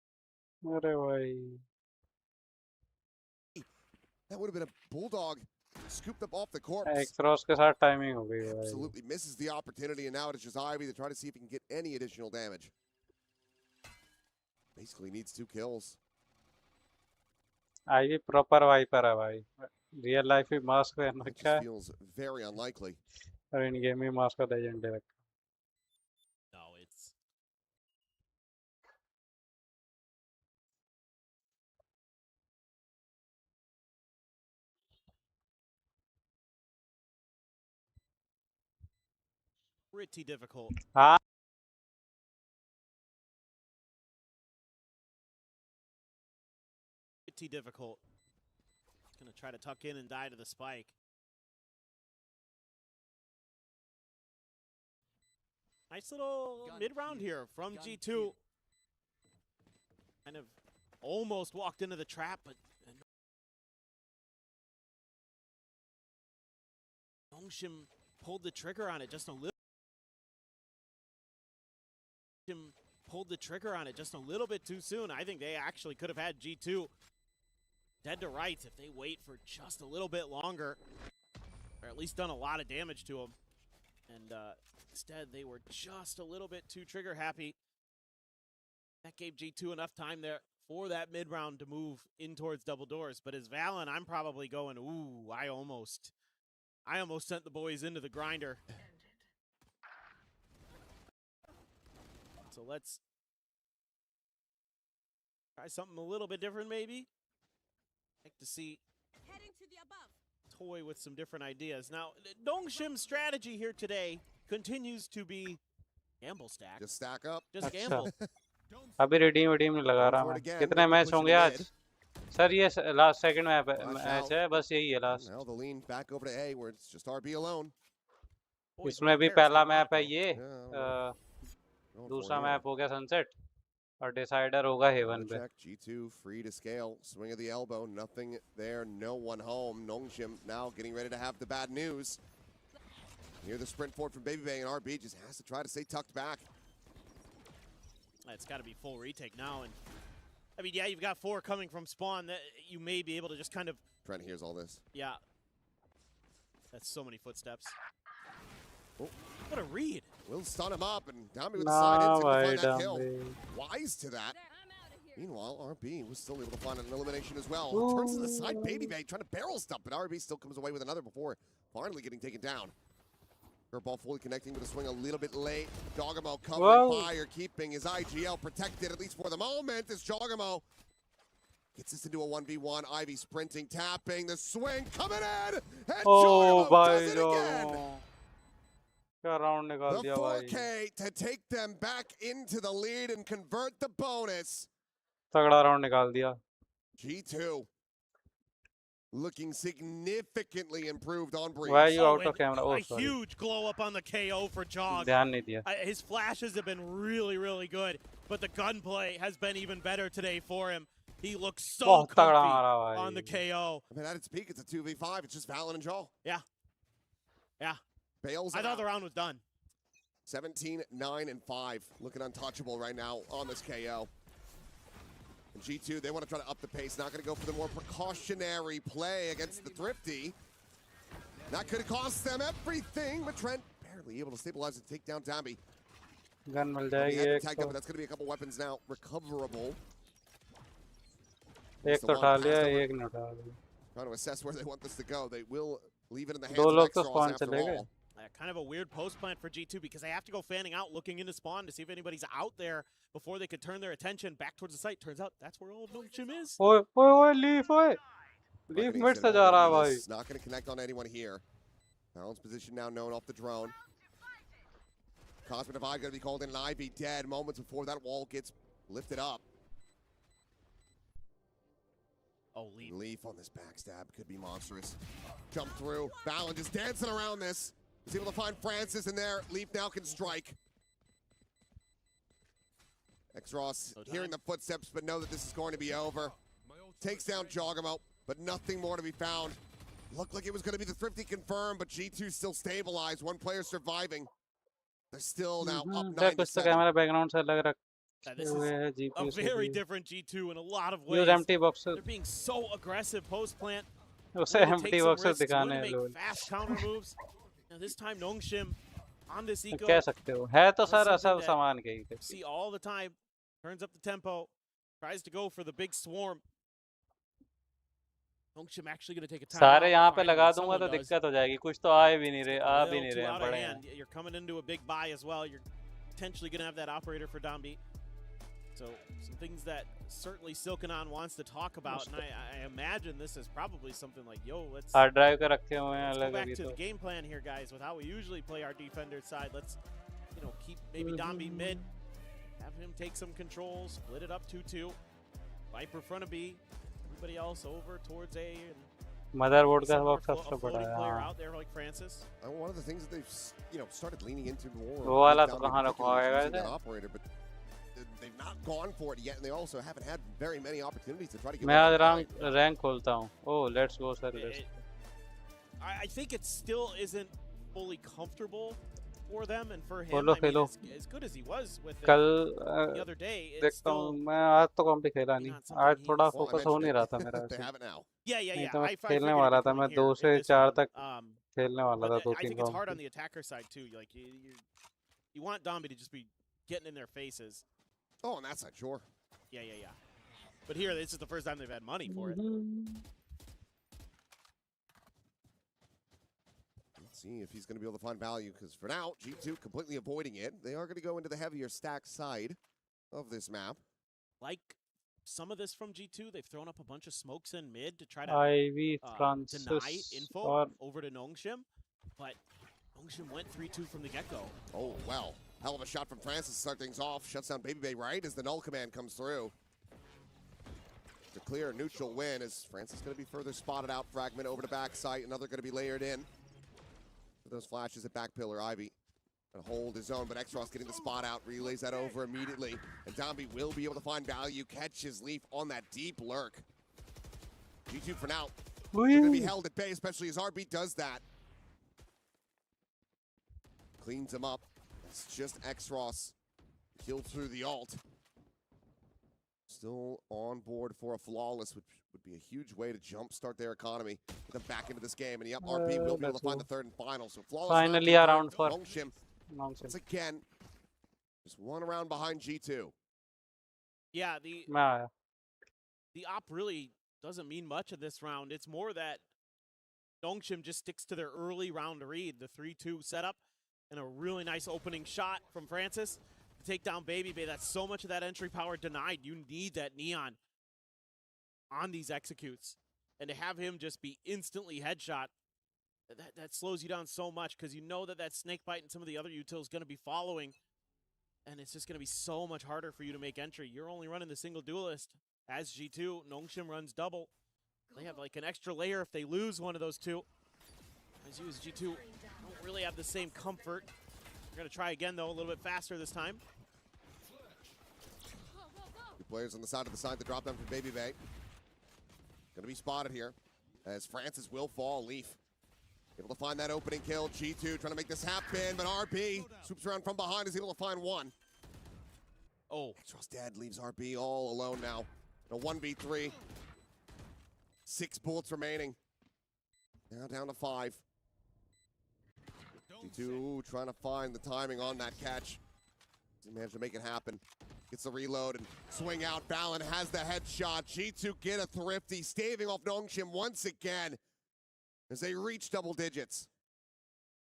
That would have been a bulldog scooped up off the corpse. X-Ross के साथ timing हो गई भाई. Absolutely misses the opportunity, and now it's just Ivy to try to see if he can get any additional damage. Basically needs 2 kills. Ivy proper viper है भाई. Real life में mask पहन रखा है. Feels very unlikely. और in game में mask का legend है. No, it's... pretty difficult. हाँ. Pretty difficult. He's gonna try to tuck in and die to the spike. Nice little mid-round here from G2. Kind of almost walked into the trap, but Nongshim pulled the trigger on it just a little. Pulled the trigger on it just a little bit too soon. I think they actually could have had G2 dead to rights if they wait for just a little bit longer, or at least done a lot of damage to him. And instead, they were just a little bit too trigger happy. That gave G2 enough time there for that mid round to move in towards double doors. But as Valen, I'm probably going, ooh, I almost sent the boys into the grinder. So let's try something a little bit different, maybe. Like to see Toy with some different ideas. Now, Nongshim's strategy here today continues to be gamble stack. Just stack up. Just gamble. अभी redeem नहीं लगा रहा मैं. कितने match होंगे आज? Sir ये last second match है, बस यही है last. Now the lean back over to A where it's just RB alone. इसमें भी पहला मैप है ये. दूसरा मैप हो गया सनसेट और डिसाइडर होगा हेवन पे. G2 free to scale. Swing of the elbow. Nothing there. No one home. Nongshim now getting ready to have the bad news. Hear the sprint forward from Baby Bay, and RB just has to try to stay tucked back. It's got to be full retake now. And I mean, yeah, you've got 4 coming from spawn. That you may be able to just kind of... Trent hears all this. Yeah. That's so many footsteps. Oh, what a read. Will stun him up, and Dami with the slide in to find that kill. Wise to that. Meanwhile, RB was still able to find an elimination as well. Turns to the side, Baby Bay trying to barrel stuff, but RB still comes away with another before finally getting taken down. Curveball fully connecting with a swing a little bit late. Jogamo covering fire, keeping his IGL protected, at least for the moment, as Jogamo gets this into a 1v1. Ivy sprinting, tapping, the swing coming in, and Jogamo does it again. Round निकाल The दिया भाई. 4K to take them back into the lead and convert the bonus. तगड़ा round निकाल दिया. G2 looking significantly improved on Breeze. Why are you out and of camera? Oh, a sorry. huge glow up on the KO for Jog. ध्यान नहीं दिया. His flashes have been really, really good, but the gunplay has been even better today for him. He looks so बहुत तगड़ा comfy मारा भाई. on the KO. I mean, at its peak, it's a 2v5. It's just Valen and Jaw. Yeah. Yeah. Bales I it thought out. the round was done. 17, 9, and 5. Looking untouchable right now on this KO. And G2, they want to try to up the pace. Not going to go for the more precautionary play against the Thrifty. That could have cost them everything, but Trent barely able to stabilize and take down Dambi. Gun mill He जाएगी had एक to tag तो. up, but that's going to be a couple weapons now. Recoverable. एक तो उठा लिया, एक नहीं उठा लिया. Trying to assess where they want this to go. They will leave it in the hands दो of लोग तो Extros spawn after चले गए. all. Kind of a weird post plant for G2 because they have to go fanning out, looking into spawn to see if anybody's out there before they could turn their attention back towards the site. Turns out that's where all of Nongshim is. ओए ओए ओए leaf ओए. Leaf mid से जा रहा है भाई. Not going to connect on anyone here. Balance position now known off the drone. Cosmic Divide going to be called in, and Ivy dead moments before that wall gets lifted up. Oh, Leaf. Leaf on this backstab could be monstrous. Jump through. Valen just dancing around this. He's able to find Francis in there. Leaf now can strike. X-Ross hearing the footsteps, but know that this is going to be over. Takes down Jogamo, but nothing more to be found. Looked like it was going to be the Thrifty confirmed, but G2 still stabilized. One player surviving. They're still now up 9 to कुछ तो 7. Camera background से लग रहा This हुए is है a GPU से very भी. different G2 in a lot of ways. Use empty boxes. They're being so aggressive post plant. उसे empty boxes दिखाने हैं Make लोग. fast counter moves. Now this time Nongshim on this eco. कह सकते हो. है तो does सर something सब that सामान के ही. See all the time. Turns up the tempo. Tries to go for the big swarm. Nongshim actually going to take a time. सारे यहाँ पे लगा दूंगा तो दिक्कत हो जाएगी. कुछ तो आए भी नहीं रहे, आ भी नहीं रहे हैं बड़े हैं. You're coming into a big buy as well. You're potentially going to have that operator for Dambi. So some things that certainly Silkenon wants to talk about, and I imagine this is probably something like, yo, let's hard drive का रखे हुए हैं go अलग back अभी to तो. the game plan here, guys, with how we usually play our defender side. Let's, keep maybe Dambi mid, have him take some control, split it up 2-2. Viper front of B, everybody else over towards A. And motherboard का some box more सबसे a बड़ा floating है. player हाँ. out there like Francis. One of the things that they've, started leaning into more. वो वाला तो Down in कहाँ particular is रखवाएगा using that इसे? operator, but they've not gone for it yet, and they also haven't had very many opportunities to try to get. मैं आज rank खोलता हूँ. Oh, let's go sir. I think it still isn't fully comfortable for them and for him. खोलो I mean, Khelo. as good as he was with it कल the other day, it's देखता हूँ. still मैं आज तो कम भी खेला नहीं. आज थोड़ा फोकस हो नहीं रहा था मेरा. They have it now. Yeah. नहीं तो मैं I खेलने figured वाला it था. coming मैं here 2 in से this 4 one. तक खेलने वाला था. But 2-3 I think it's hard on round. the attacker side too. Like you want Dambi to just be getting in their faces. Oh, on that side, sure. Yeah. But here, this is the first time they've had money for it. Let's see if he's going to be able to find value, because for now, G2 completely avoiding it. They are going to go into the heavier stack side of this map. Like some of this from G2, they've thrown up a bunch of smokes in mid to try to Ivy, Francis, deny info और over to Nongshim, but Nongshim went 3-2 from the get-go. Oh, well. Hell of a shot from Francis to start things off. Shuts down Baby Bay right as the null command comes through. To clear a neutral win as Francis going to be further spotted out. Fragment over to backside. Another going to be layered in. For those flashes at back pillar, Ivy going to hold his own, but X-Ross getting the spot out. Relays that over immediately. And Dambi will be able to find value. Catches Leaf on that deep lurk. G2 for now. They're going to be held at bay, especially as RB does that. Cleans him up. It's just X-Ross killed through the ult. Still on board for a flawless, which would be a huge way to jumpstart their economy. Get them back into this game, and yep, RB will be able to find the third and final. So flawless. Finally around for Nongshim. Once again, just one round behind G2. Yeah, the op really doesn't mean much of this round. It's more that Nongshim just sticks to their early round read, the 3-2 setup. And a really nice opening shot from Francis to take down Baby Bay. That's so much of that entry power denied. You need that neon on these executes. And to have him just be instantly headshot, that slows you down so much because you know that snake bite and some of the other util is going to be following. And it's just going to be so much harder for you to make entry. You're only running the single duelist as G2. Nongshim runs double. They have like an extra layer if they lose one of those two. As you as G2 don't really have the same comfort. They're going to try again, though, a little bit faster this time. Two players on the side of the side. The drop down from Baby Bay. Going to be spotted here as Francis will fall. Leaf able to find that opening kill. G2 trying to make this happen, but RB swoops around from behind, is able to find one. Oh. Extros dead, leaves RB all alone now. In a 1v3. 6 bullets remaining. Now down to 5. G2 trying to find the timing on that catch. He managed to make it happen. Gets the reload and swing out. Valen has the headshot. G2 get a thrifty, staving off Nongshim once again as they reach double digits.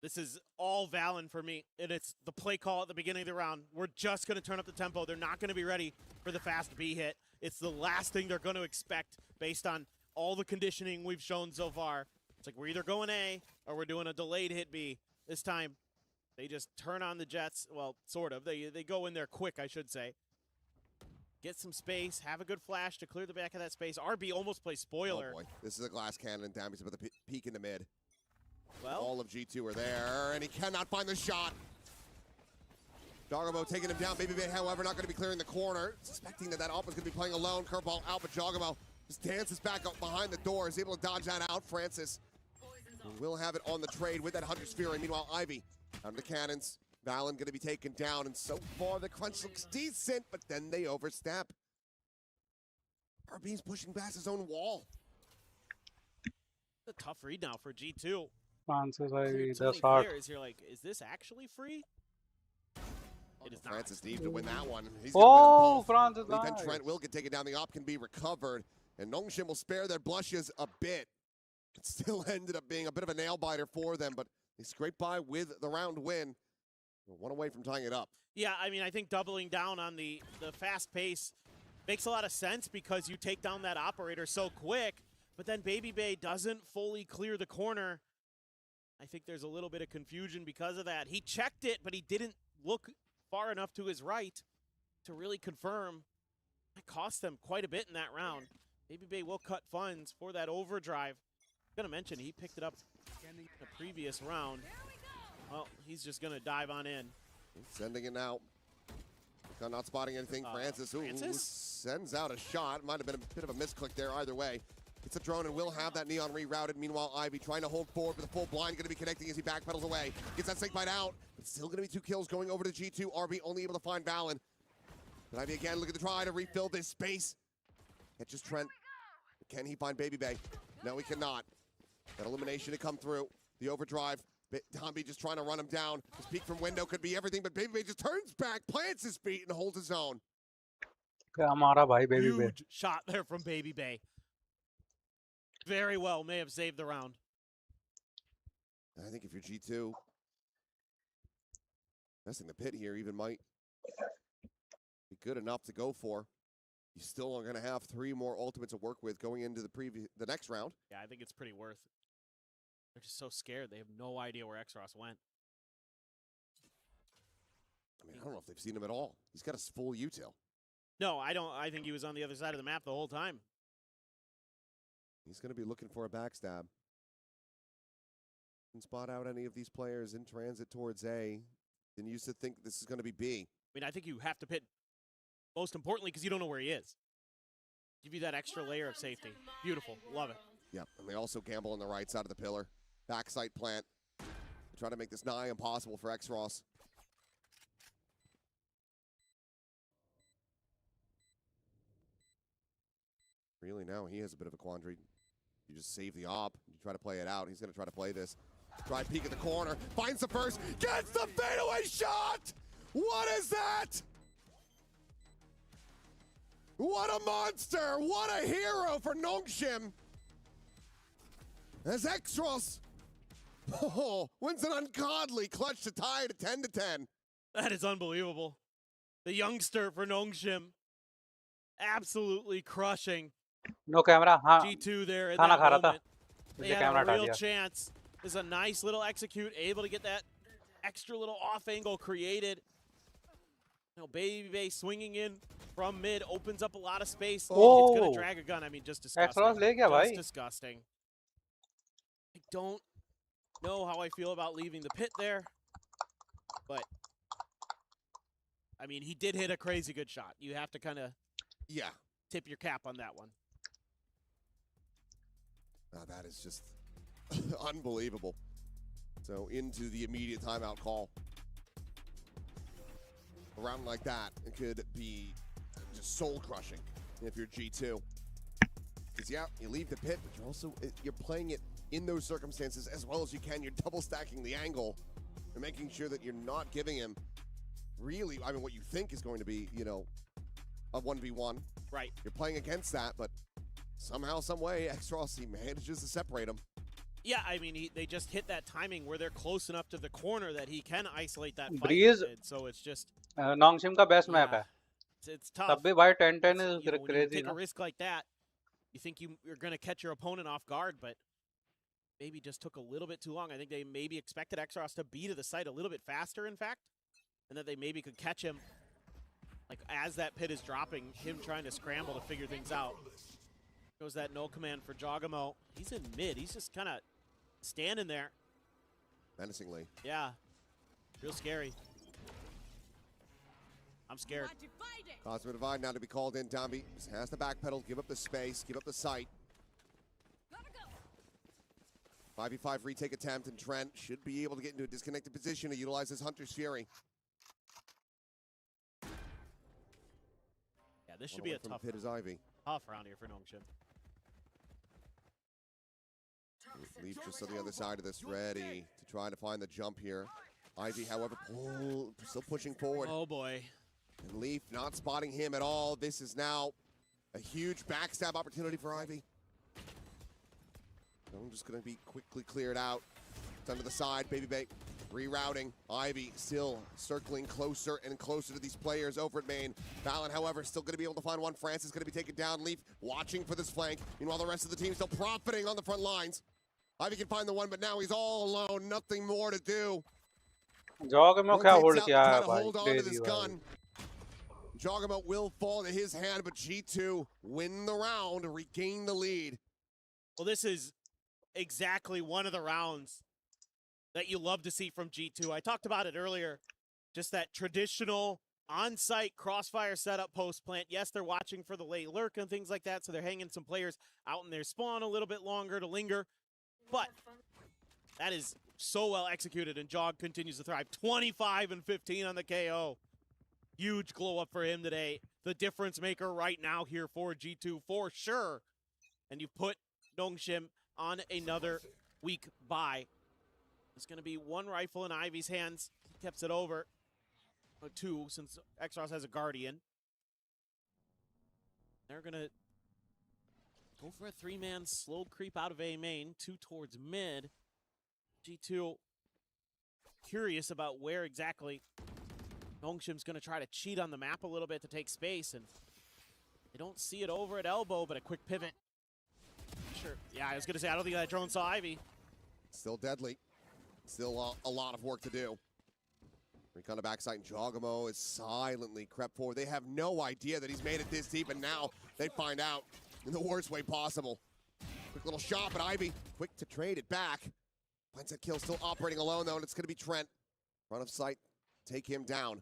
This is all Valen for me, and it's the play call at the beginning of the round. We're just going to turn up the tempo. They're not going to be ready for the fast B hit. It's the last thing they're going to expect based on all the conditioning we've shown so far. It's like we're either going A or we're doing a delayed hit B. This time, they just turn on the jets. Well, sort of. They go in there quick, I should say. Get some space, have a good flash to clear the back of that space. RB almost plays spoiler. Oh boy, this is a glass cannon down. He's about to peek in the mid. Well, all of G2 are there, and he cannot find the shot. Jogomo taking him down. Baby Bay, however, not going to be clearing the corner. Suspecting that Alpha is going to be playing alone. Curveball out, but Jogomo just dances back up behind the door. Is able to dodge that out. Francis will have it on the trade with that Hunter's Fury. Meanwhile, Ivy out of the cannons. Valen going to be taken down, and so far the crunch looks decent, but then they overstep. RB's pushing past his own wall. a tough read now for G2. Francis, Cleared so many hard. players. You're like, is this actually free? It is not. Francis needs to win that one. He's Oh, Francis Leaf and nice. Trent will get taken down. The op can be recovered, and Nongshim will spare their blushes a bit. It still ended up being a bit of a nail biter for them, but they scraped by with the round win. We're one away from tying it up. Yeah, I mean, I think doubling down on the fast pace makes a lot of sense because you take down that operator so quick, but then Baby Bay doesn't fully clear the corner. I think there's a little bit of confusion because of that. He checked it, but he didn't look far enough to his right to really confirm. That cost them quite a bit in that round. Baby Bay will cut funds for that overdrive. I'm going to mention he picked it up in the previous round. Well, he's just going to dive on in. Sending it now. Not spotting anything. Francis, who sends out a shot. Might have been a bit of a misclick there either way. It's a drone and will have that Neon rerouted. Meanwhile, Ivy trying to hold forward with a full blind. Going to be connecting as he backpedals away. Gets that snake bite out. But still going to be 2 kills going over to G2. RB only able to find Valen. But Ivy again looking to try to refill this space. Catches Trent. Can he find Baby Bay? No, he cannot. That elimination to come through. The overdrive. Tomby just trying to run him down. His peek from window could be everything, but Baby Bay just turns back, plants his feet, and holds his own. Huge shot there from Baby Bay. Very well, may have saved the round. I think if you're G2, messing the pit here even might be good enough to go for. You still are going to have 3 more ultimates to work with going into the next round. Yeah, I think it's pretty worth it. They're just so scared. They have no idea where X-Ross went. I mean, I don't know if they've seen him at all. He's got a full util. No, I don't. I think he was on the other side of the map the whole time. He's going to be looking for a backstab. Can spot out any of these players in transit towards A. Then used to think this is going to be B. I mean, I think you have to pit, most importantly, because you don't know where he is. Give you that extra layer of safety. Beautiful. Love it. Yep, and they also gamble on the right side of the pillar. Backside plant. They try to make this nigh impossible for X-Ross. Really now he has a bit of a quandary. You just save the op. You try to play it out. He's going to try to play this. Try peek at the corner. Finds the first. Gets the fadeaway shot! What is that? What a monster! What a hero for Nongshim! As X-Ross wins an ungodly clutch to tie it at 10-10. That is unbelievable. The youngster for Nongshim absolutely crushing. No camera. हाँ. G2 there in खाना that खा रहा था. moment. They इसलिए had camera a हटा real दिया. chance. This is a nice little execute, able to get that extra little off angle created. You know, Baby swinging in from mid opens up a lot of space. Oh. It's gonna drag a gun. I mean, just disgusting. Extras ले गया Just भाई. disgusting. I don't know how I feel about leaving the pit there, but I mean, he did hit a crazy good shot. You have to kind of tip your cap on that one. Now that is just unbelievable. So into the immediate timeout call. A round like that, it could be just soul crushing if you're G2. Because yeah, you leave the pit, but you're also you're playing it in those circumstances as well as you can. You're double stacking the angle and making sure that you're not giving him really, I mean, what you think is going to be, you know, a 1v1. Right. You're playing against that, but somehow, some way, X-Rossi manages to separate him. Yeah, I mean, they just hit that timing where they're close enough to the corner that he can isolate that fight. Breeze, So it's just Nongshim का best map है. it's tough. तब भी भाई 10-10 is You know, when you crazy take ना. a risk like that, you think you're going to catch your opponent off guard, but maybe just took a little bit too long. I think they maybe expected X-Ross to be to the site a little bit faster, in fact, and that they maybe could catch him like as that pit is dropping, him trying to scramble to figure things out. Goes that no command for Jogamo. He's in mid. He's just kind of standing there. Menacingly. Yeah. Real scary. I'm scared. Cosmic Divide now to be called in. Dambi has the backpedal, give up the space, give up the sight. 5v5 retake attempt, and Trent should be able to get into a disconnected position to utilize his Hunter's Fury. Yeah, this should be a tough pit is Ivy. tough round here for Nongshim. Leaf just on the other side of this, ready to try to find the jump here. Ivy, however, still pushing forward. Oh boy. And Leaf not spotting him at all. This is now a huge backstab opportunity for Ivy. I'm just going to be quickly cleared out. It's under the side, Baby Bait rerouting. Ivy still circling closer and closer to these players over at main. Valen, however, still going to be able to find one. France is going to be taken down. Leaf watching for this flank. Meanwhile, the rest of the team still profiting on the front lines. Ivy can find the one, but now he's all alone. Nothing more to do. Jogamo क्या hold Rotates out to किया try है to भाई. hold on to Crazy this भाई. gun. Jogamo will fall to his hand, but G2 win the round, regain the lead. Well, this is exactly one of the rounds that you love to see from G2. I talked about it earlier. Just that traditional on-site crossfire setup post plant. Yes, they're watching for the late lurk and things like that, so they're hanging some players out in their spawn a little bit longer to linger. But that is so well executed, and Jog continues to thrive. 25 and 15 on the KO. Huge glow up for him today. The difference maker right now here for G2 for sure. And you've put Nongshim on another weak bye. It's going to be one rifle in Ivy's hands. He keeps it over. Two, since X-Ross has a Guardian. They're going to go for a three-man slow creep out of A main. Two towards mid. G2 curious about where exactly Nongshim's going to try to cheat on the map a little bit to take space. And they don't see it over at elbow, but a quick pivot. Sure. Yeah, I was going to say, I don't think that drone saw Ivy. Still deadly. Still a lot of work to do. Recon to backside, and Jogamo is silently crept forward. They have no idea that he's made it this deep, and now they find out in the worst way possible. Quick little shot, but Ivy quick to trade it back. Finds that kill, still operating alone, though, and it's going to be Trent. Front of sight, take him down.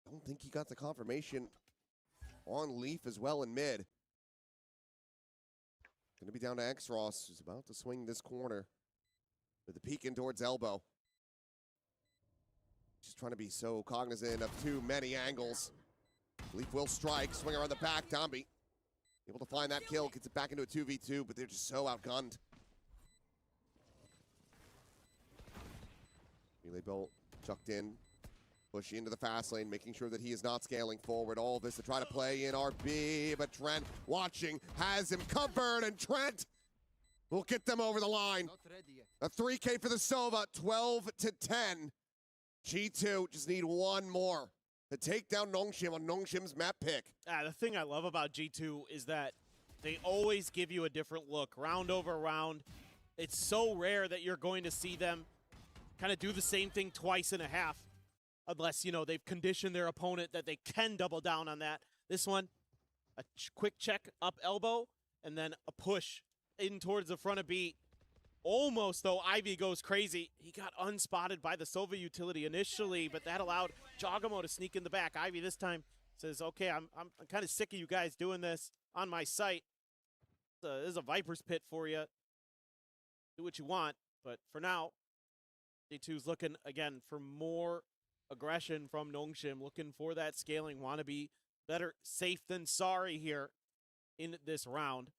I don't think he got the confirmation on Leaf as well in mid. Going to be down to X-Ross, who's about to swing this corner with the peek in towards elbow. Just trying to be so cognizant of too many angles. Leaf will strike, swing around the back. Dambi able to find that kill, gets it back into a 2v2, but they're just so outgunned. Melee bolt chucked in, push into the fast lane, making sure that he is not scaling forward. All this to try to play in RB, but Trent watching, has him covered, and Trent will get them over the line. A 3K for the Sova, 12 to 10. G2 just need one more to take down Nongshim on Nongshim's map pick. The thing I love about G2 is that they always give you a different look, round over round. It's so rare that you're going to see them kind of do the same thing twice and a half. unless, you know, they've conditioned their opponent that they can double down on that. This one, a quick check up elbow, and then a push in towards the front of B. Almost, though, Ivy goes crazy. He got unspotted by the Sova utility initially, but that allowed Jogamo to sneak in the back. Ivy this time says, okay, I'm kind of sick of you guys doing this on my site. There's a Viper's Pit for you. Do what you want, but for now, G2's looking, again, for more aggression from Nongshim, looking for that scaling, want to be better safe than sorry here in this round.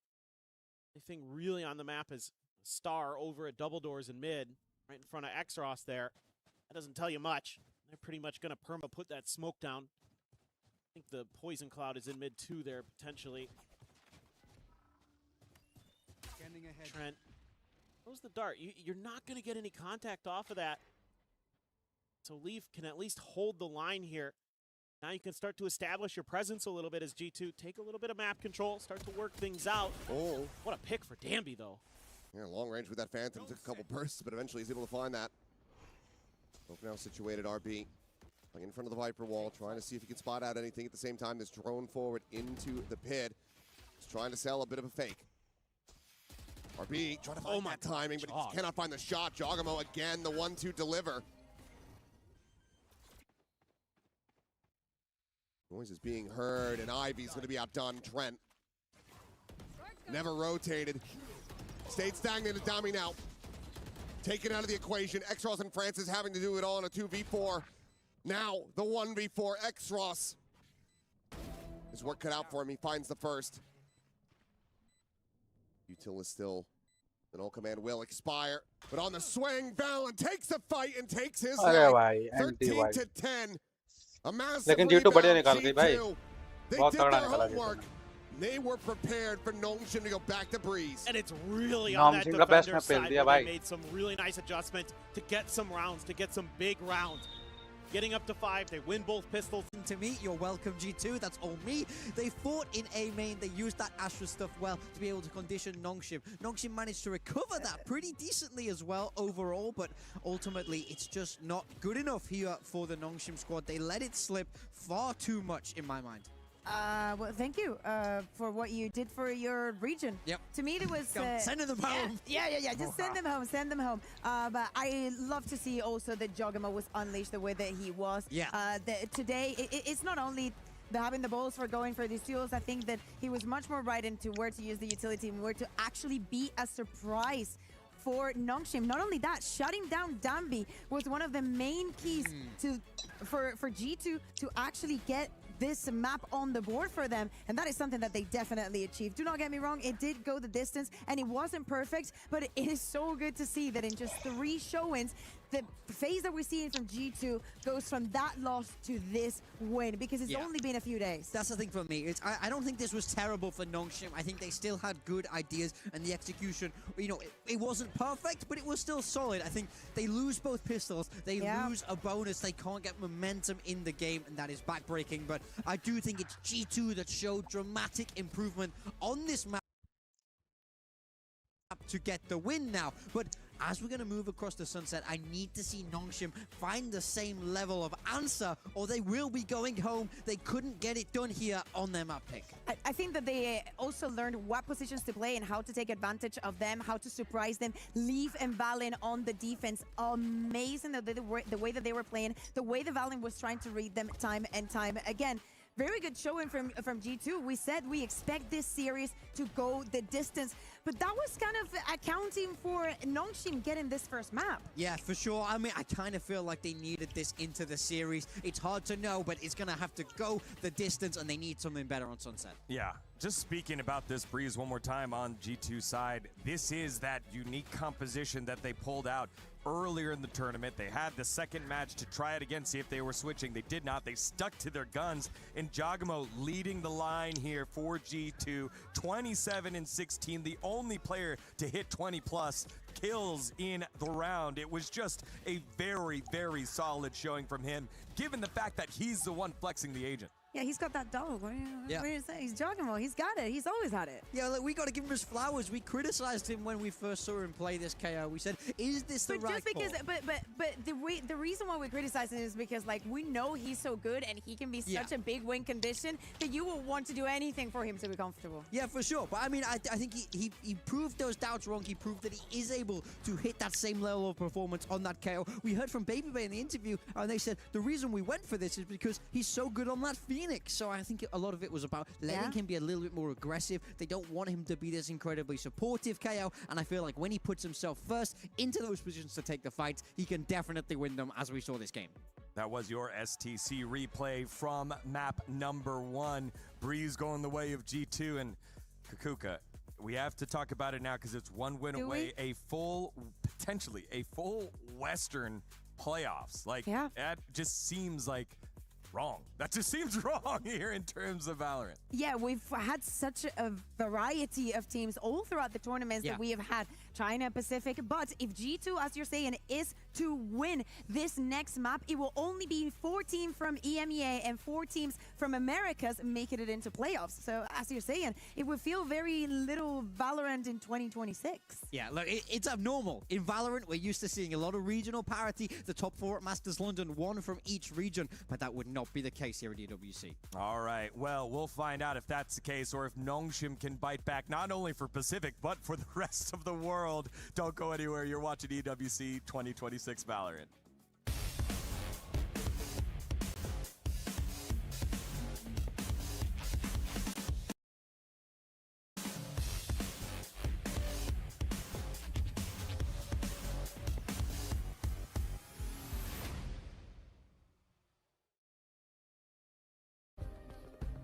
The thing really on the map is Star over at double doors in mid, right in front of Xros there. That doesn't tell you much. They're pretty much going to perma put that smoke down. I think the poison cloud is in mid 2 there, potentially. Trent, throws the dart. You're not going to get any contact off of that. So Leaf can at least hold the line here. Now you can start to establish your presence a little bit as G2 take a little bit of map control, start to work things out. Oh. What a pick for Danby, though. Yeah, long range with that Phantom. Took a couple bursts, but eventually he's able to find that. Both now situated, RB. Like in front of the Viper wall, trying to see if he can spot out anything at the same time. This drone forward into the pit. He's trying to sell a bit of a fake. RB trying to find that timing, but he cannot find the shot. Jogamo again, the 1-2 deliver. Noise is being heard, and Ivy's going to be outdone. Trent never rotated. Stayed stagnant at Dami now. Taken out of the equation. Xros and Francis having to do it all in a 2v4. Now the 1v4. Xros. His work cut out for him. He finds the first. Util is still an all command will expire. But on the swing, Valen takes the fight and takes his life. 13-10. A massive लेकिन G2 बढ़िया निकाल गई भाई They बहुत did तगड़ा their निकाला homework. They were prepared for Nongshim to go back to Breeze. And it's really on that defender side where they made some really nice adjustments to get some rounds, to get some big rounds. Getting up to 5, they win both pistols. To me, you're welcome, G2. That's all me. They fought in A main. They used that Astra stuff well to be able to condition Nongshim. Nongshim managed to recover that pretty decently as well overall, but ultimately it's just not good enough here for the Nongshim squad. They let it slip far too much in my mind. Well, thank you for what you did for your region. Yep. To me, it was... sending them home. Yeah. Just send them home, send them home. But I love to see also that Jogamo was unleashed the way that he was. Yeah. Today, it's not only having the balls for going for these duels. I think that he was much more right into where to use the utility and where to actually be a surprise for Nongshim. Not only that, shutting down Danby was one of the main keys for G2 to actually get this map on the board for them, and that is something that they definitely achieved. Do not get me wrong, it did go the distance and it wasn't perfect, but it is so good to see that in just 3 showings the phase that we're seeing from G2 goes from that loss to this win, because it's only been a few days. That's the thing for me. I don't think this was terrible for Nongshim. I think they still had good ideas, and the execution, you know, it wasn't perfect, but it was still solid. I think they lose both pistols, they lose a bonus, they can't get momentum in the game, and that is backbreaking. But I do think it's G2 that showed dramatic improvement on this map to get the win now. But as we're going to move across the sunset, I need to see Nongshim find the same level of answer, or they will be going home. They couldn't get it done here on their map pick. I think that they also learned what positions to play and how to take advantage of them, how to surprise them. Leaf and Valen on the defense, amazing the way that they were playing, the way the Valen was trying to read them time and time again. Very good showing from G2. We said we expect this series to go the distance, but that was kind of accounting for Nongshim getting this first map. Yeah, for sure. I mean, I kind of feel like they needed this into the series. It's hard to know, but it's going to have to go the distance, and they need something better on Sunset. Yeah, just speaking about this Breeze one more time on G2 side, this is that unique composition that they pulled out earlier in the tournament. They had the second match to try it again, see if they were switching. They did not. They stuck to their guns, and Jogamo leading the line here for G2. 27-16, the only player to hit 20+ kills in the round. It was just a very, very solid showing from him, given the fact that he's the one flexing the agent. Yeah, he's got that dog. What Yeah. are you saying? He's Jogamo. He's got it. He's always had it. Yeah, look, we got to give him his flowers. We criticized him when we first saw him play this KO. We said, "Is this the But right just because, call?" but the reason why we criticize him is because like we know he's so good and he can be such a big win condition that you will want to do anything for him to be comfortable. Yeah, for sure. But I mean, I think he proved those doubts wrong. He proved that he is able to hit that same level of performance on that KO. We heard from Baby Bay in the interview, and they said the reason we went for this is because he's so good on that Phoenix. So I think a lot of it was about letting him be a little bit more aggressive. They don't want him to be this incredibly supportive KO, and I feel like when he puts himself first into those positions to take the fights, he can definitely win them, as we saw this game. That was your STC replay from map number 1. Breeze going the way of G2 and Kukuka. We have to talk about it now because it's one win away, potentially a full Western playoffs. Like, that just seems like wrong. That just seems wrong here in terms of Valorant. Yeah, we've had such a variety of teams all throughout the tournaments that we have had. China, Pacific, but if G2, as you're saying, is to win this next map, it will only be 4 teams from EMEA and 4 teams from Americas making it into playoffs. So, as you're saying, it would feel very little Valorant in 2026. Yeah, look, it's abnormal. In Valorant, we're used to seeing a lot of regional parity. The top 4 at Masters London, 1 from each region, but that would not be the case here at EWC. All right, well, we'll find out if that's the case or if Nongshim can bite back, not only for Pacific, but for the rest of the world. Don't go anywhere. You're watching EWC 2026 Valorant.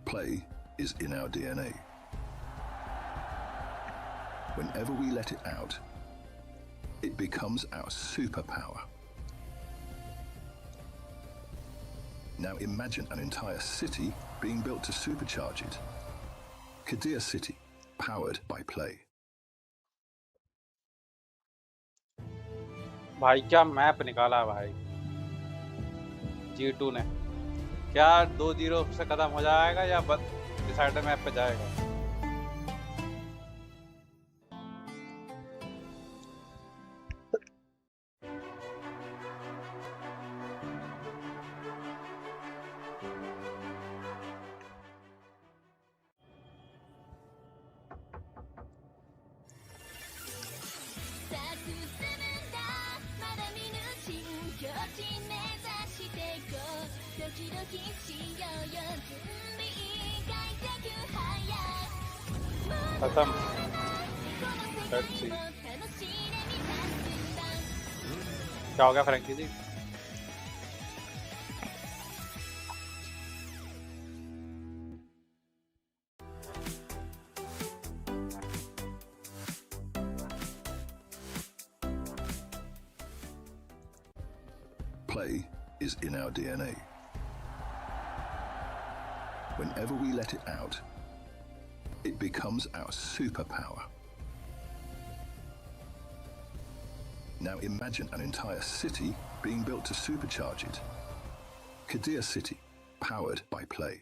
Play is in our DNA. Whenever we let it out, it becomes our superpower. Now imagine an entire city being built to supercharge it. Kadir City, powered by play. भाई क्या map निकाला भाई G2 ने। क्या 2-0 से खत्म हो जाएगा या डिसाइडर मैप पे जाएगा? खत्म। Let's see। क्या हो गया Frankie ji? Play is in our DNA. Whenever we let it out, it becomes our superpower. Now imagine an entire city being built to supercharge it. Kadir City, powered by play.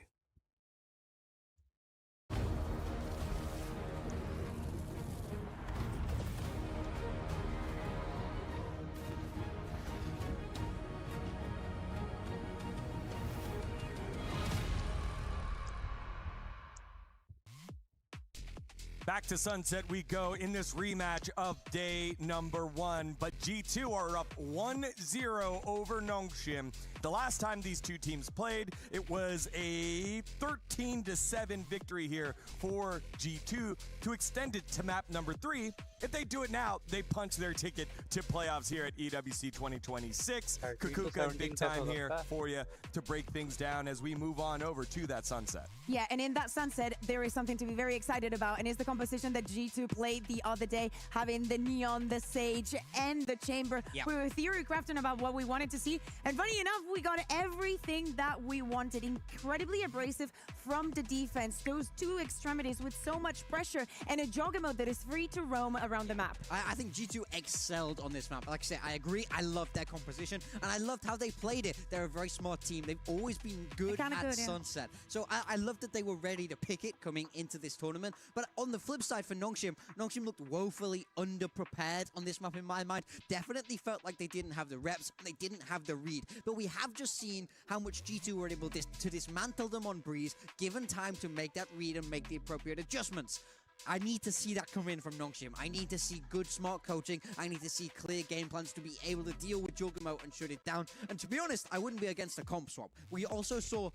Back to Sunset we go in this rematch of day number 1, but G2 are up 1-0 over Nongshim. The last time these two teams played, it was a 13-7 victory here for G2 to extend it to map number 3. If they do it now, they punch their ticket to playoffs here at EWC 2026. Kukuka, big time here for you to break things down as we move on over to that Sunset. Yeah, and in that Sunset, there is something to be very excited about, and it's the composition that G2 played the other day, having the Neon, the Sage, and the Chamber. Yeah. We were theory crafting about what we wanted to see, and funny enough, we got everything that we wanted. Incredibly abrasive from the defense. Those two extremities with so much pressure, and a Jogamo that is free to roam around the map. I think G2 excelled on this map. Like I say, I agree. I loved their composition, and I loved how they played it. They're a very smart team. They've always been good at good, yeah. Sunset. So I loved that they were ready to pick it coming into this tournament. But on the flip side for Nongshim, Nongshim looked woefully underprepared on this map in my mind. Definitely felt like they didn't have the reps, they didn't have the read. But we have just seen how much G2 were able to dismantle them on Breeze, given time to make that read and make the appropriate adjustments. I need to see that come in from Nongshim. I need to see good, smart coaching. I need to see clear game plans to be able to deal with Juggernaut and shut it down. And to be honest, I wouldn't be against a comp swap. We also saw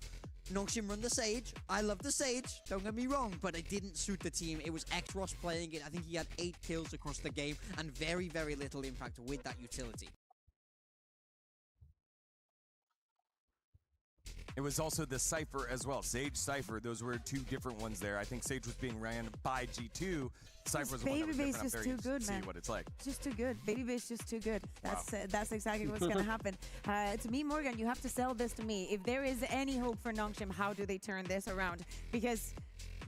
Nongshim run the Sage. I love the Sage, don't get me wrong, but it didn't suit the team. It was X-Ross playing it. I think he had 8 kills across the game and very, very little impact with that utility. It was also the Cypher as well. Sage, Cypher, those were 2 different ones there. I think Sage was being ran by G2. Cypher was the one that was different. I'm very interested to see what it's like. Just too good. Baby base just too good. That's exactly what's going to happen. To me, Morgan, you have to sell this to me. If there is any hope for Nongshim, how do they turn this around? Because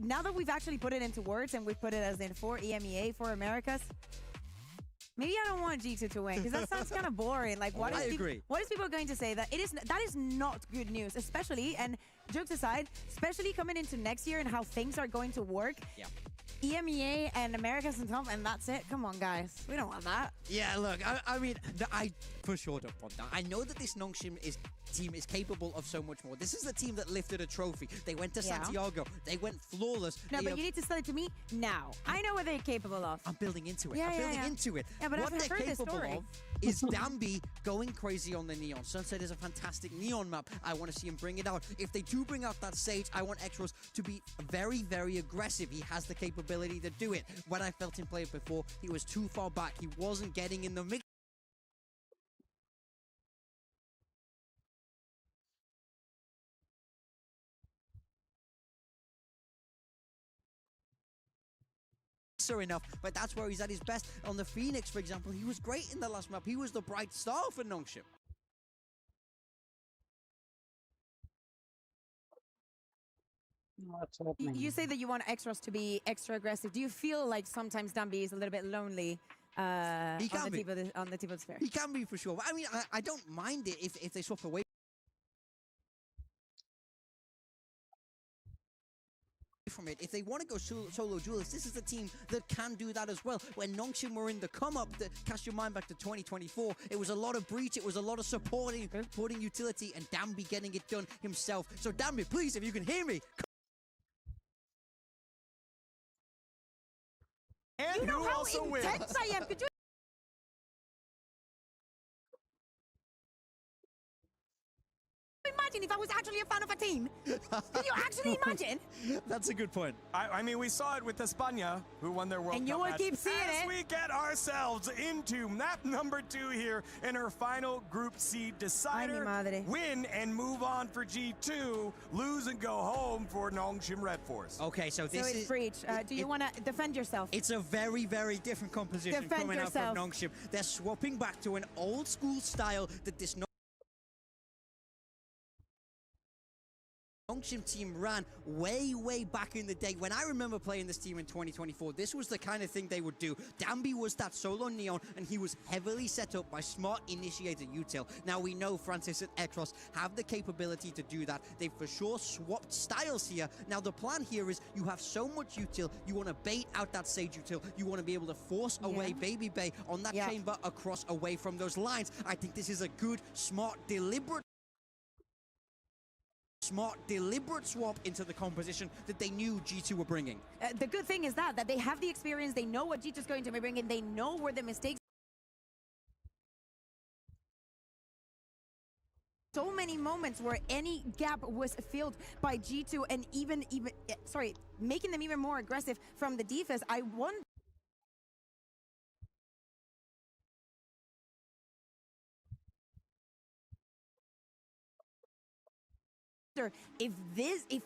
now that we've actually put it into words and we've put it as in for EMEA, for Americas, maybe I don't want G2 to win because that sounds kind of boring. Like, what is people going to say? That is not good news, especially, and jokes aside, especially coming into next year and how things are going to work. Yeah. EMEA and Americas and top, and that's it. Come on, guys. We don't want that. Yeah, look, I mean, I for sure don't want that. I know that this Nongshim team is capable of so much more. This is the team that lifted a trophy. They went to Santiago. They went flawless. No, but you need to sell it to me now. I know what they're capable of. I'm building into it. Yeah, I'm building into it. Yeah, but what I've they're heard this capable story. of is Dambi going crazy on the Neon. Sunset is a fantastic Neon map. I want to see him bring it out. If they do bring out that Sage, I want X-Ross to be very, very aggressive. He has the capability to do it. When I felt him play it before, he was too far back. He wasn't getting in the mix. Enough, but that's where he's at his best. On the Phoenix, for example, he was great in the last map. He was the bright star for Nongshim. You say that you want X-Ross to be extra aggressive. Do you feel like sometimes Dambi is a little bit lonely on the tip of the spear? He can be for sure. But I mean, I don't mind it if they swap away from it. If they want to go solo duelist, this is a team that can do that as well. When Nongshim were in the come-up, cast your mind back to 2024, it was a lot of breach, it was a lot of supporting utility, and Dambi getting it done himself. So Dambi, please, if you can hear me, and you know how intense I am. Could you imagine if I was actually a fan of a team? Can you actually imagine? That's a good point. I mean, we saw it with España, who won their World And Cup you will match. keep seeing As it. we get ourselves into map number 2 here in her final Group C decider. Win and move on for G2. Lose and go home for Nongshim Redforce. Okay, so this it's is breach. Do you want to defend yourself? It's a very, very different composition Defend coming yourself. out from Nongshim. They're swapping back to an old school style that this Nongshim team ran way, way back in the day. When I remember playing this team in 2024, this was the kind of thing they would do. Dambi was that solo Neon, and he was heavily set up by smart initiator util. Now we know Francis and X-Ross have the capability to do that. They've for sure swapped styles here. Now the plan here is you have so much util, you want to bait out that Sage util, you want to be able to force away Baby Bay on that chamber across away from those lines. I think this is a good, smart, deliberate swap into the composition that they knew G2 were bringing. The good thing is that they have the experience, they know what G2 is going to be bringing, they know where the mistakes. So many moments where any gap was filled by G2 and even making them even more aggressive from the defense. I wonder if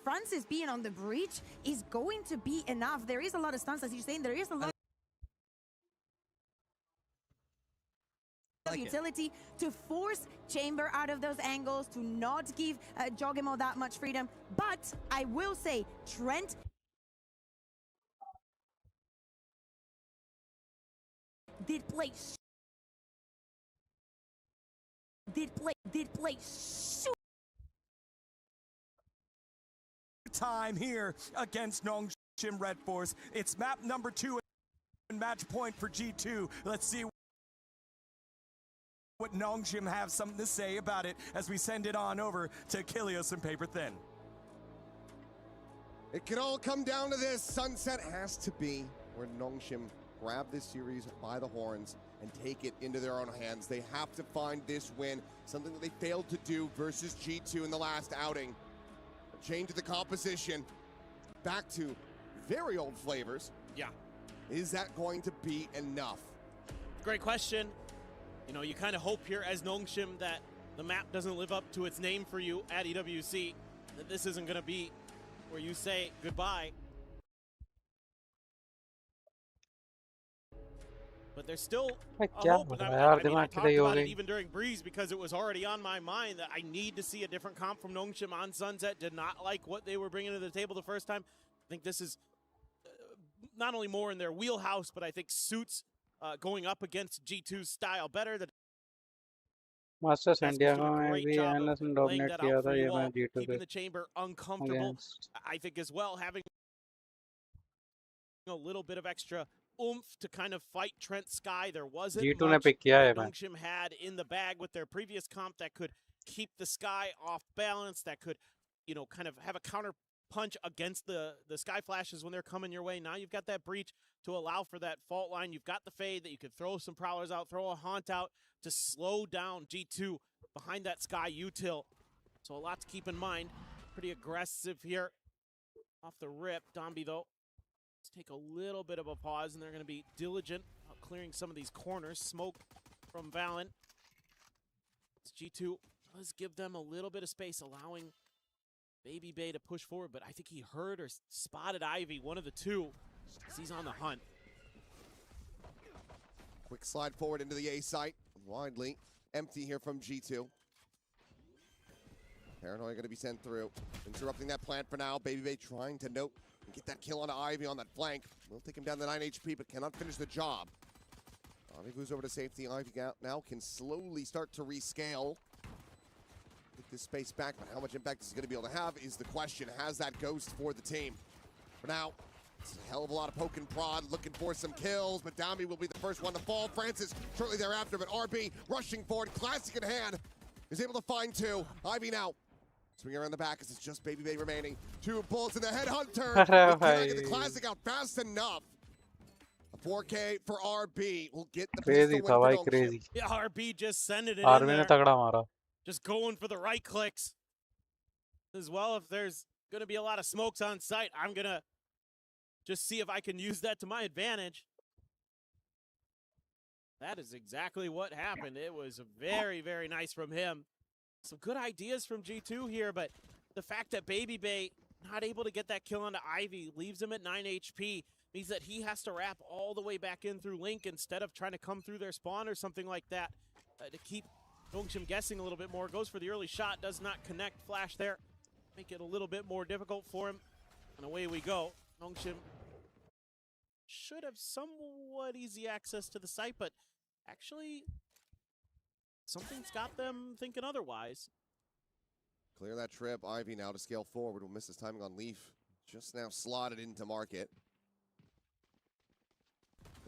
Francis being on the breach is going to be enough. There is a lot of stunts, as you're saying. There is a lot of utility to force Chamber out of those angles, to not give Jogimo that much freedom. But I will say, Trent did play super time here against Nongshim Redforce. It's map number 2 and match point for G2. Let's see what Nongshim have something to say about it as we send it on over to Kilios and Paper Thin. It can all come down to this. Sunset has to be where Nongshim grab this series by the horns and take it into their own hands. They have to find this win, something that they failed to do versus G2 in the last outing. A change of the composition, back to very old flavors. Yeah. Is that going to be enough? Great question. You know, you kind of hope here as Nongshim that the map doesn't live up to its name for you at EWC, that this isn't going to be where you say goodbye. But there's still a hope. And I talked about it even during Breeze because it was already on my mind that I need to see a different comp from Nongshim on Sunset. Did not like what they were bringing to the table the first time. I think this is not only more in their wheelhouse, but I think suits going up against G2's style better. Masters India में भी NS ने dominate किया था ये match G2 keeping the chamber uncomfortable. I think as well having a little bit of extra oomph to kind of fight Trent Sky. There wasn't G2 ने much pick किया है Nongshim had in the bag with their previous comp that could keep the Sky off balance, that could, you know, kind of have a counter punch against the Sky Flashes when they're coming your way. Now you've got that breach to allow for that fault line. You've got the fade that you could throw some prowlers out, throw a haunt out to slow down G2 behind that Sky util. So a lot to keep in mind. Pretty aggressive here off the rip. Dombi though, let's take a little bit of a pause, and they're going to be diligent about clearing some of these corners. Smoke from Valen. G2 does give them a little bit of space, allowing Baby Bay to push forward, but I think he heard or spotted Ivy, one of the two, as he's on the hunt. Quick slide forward into the A site. Widely empty here from G2. Paranoia going to be sent through. Interrupting that plant for now. Baby Bay trying to note and get that kill on Ivy on that flank. Will take him down to 9 HP, but cannot finish the job. Ivy moves over to safety. Ivy now can slowly start to rescale. Get this space back, but how much impact is he going to be able to have is the question. Has that ghost for the team? For now, it's a hell of a lot of poke and prod, looking for some kills, but Dami will be the first one to fall. Francis shortly thereafter, but RB rushing forward, classic in hand, is able to find two. Ivy now swinging around the back as it's just Baby Bay remaining. Two bullets in the headhunter. Cannot get the classic out fast enough. A 4K for RB will get the crazy pistol win for crazy. Yeah, RB just sending it RB in ने there. तगड़ा मारा. Just going for the right clicks. As well, if there's going to be a lot of smokes on site, I'm going to just see if I can use that to my advantage. That is exactly what happened. It was very, very nice from him. Some good ideas from G2 here, but the fact that Baby Bay not able to get that kill onto Ivy leaves him at 9 HP means that he has to wrap all the way back in through Link instead of trying to come through their spawn or something like that to keep Nongshim guessing a little bit more. Goes for the early shot, does not connect. Flash there, make it a little bit more difficult for him. And away we go. Nongshim should have somewhat easy access to the site, but actually something's got them thinking otherwise. Clear that trip. Ivy now to scale forward. Will miss his timing on Leaf. Just now slotted into market.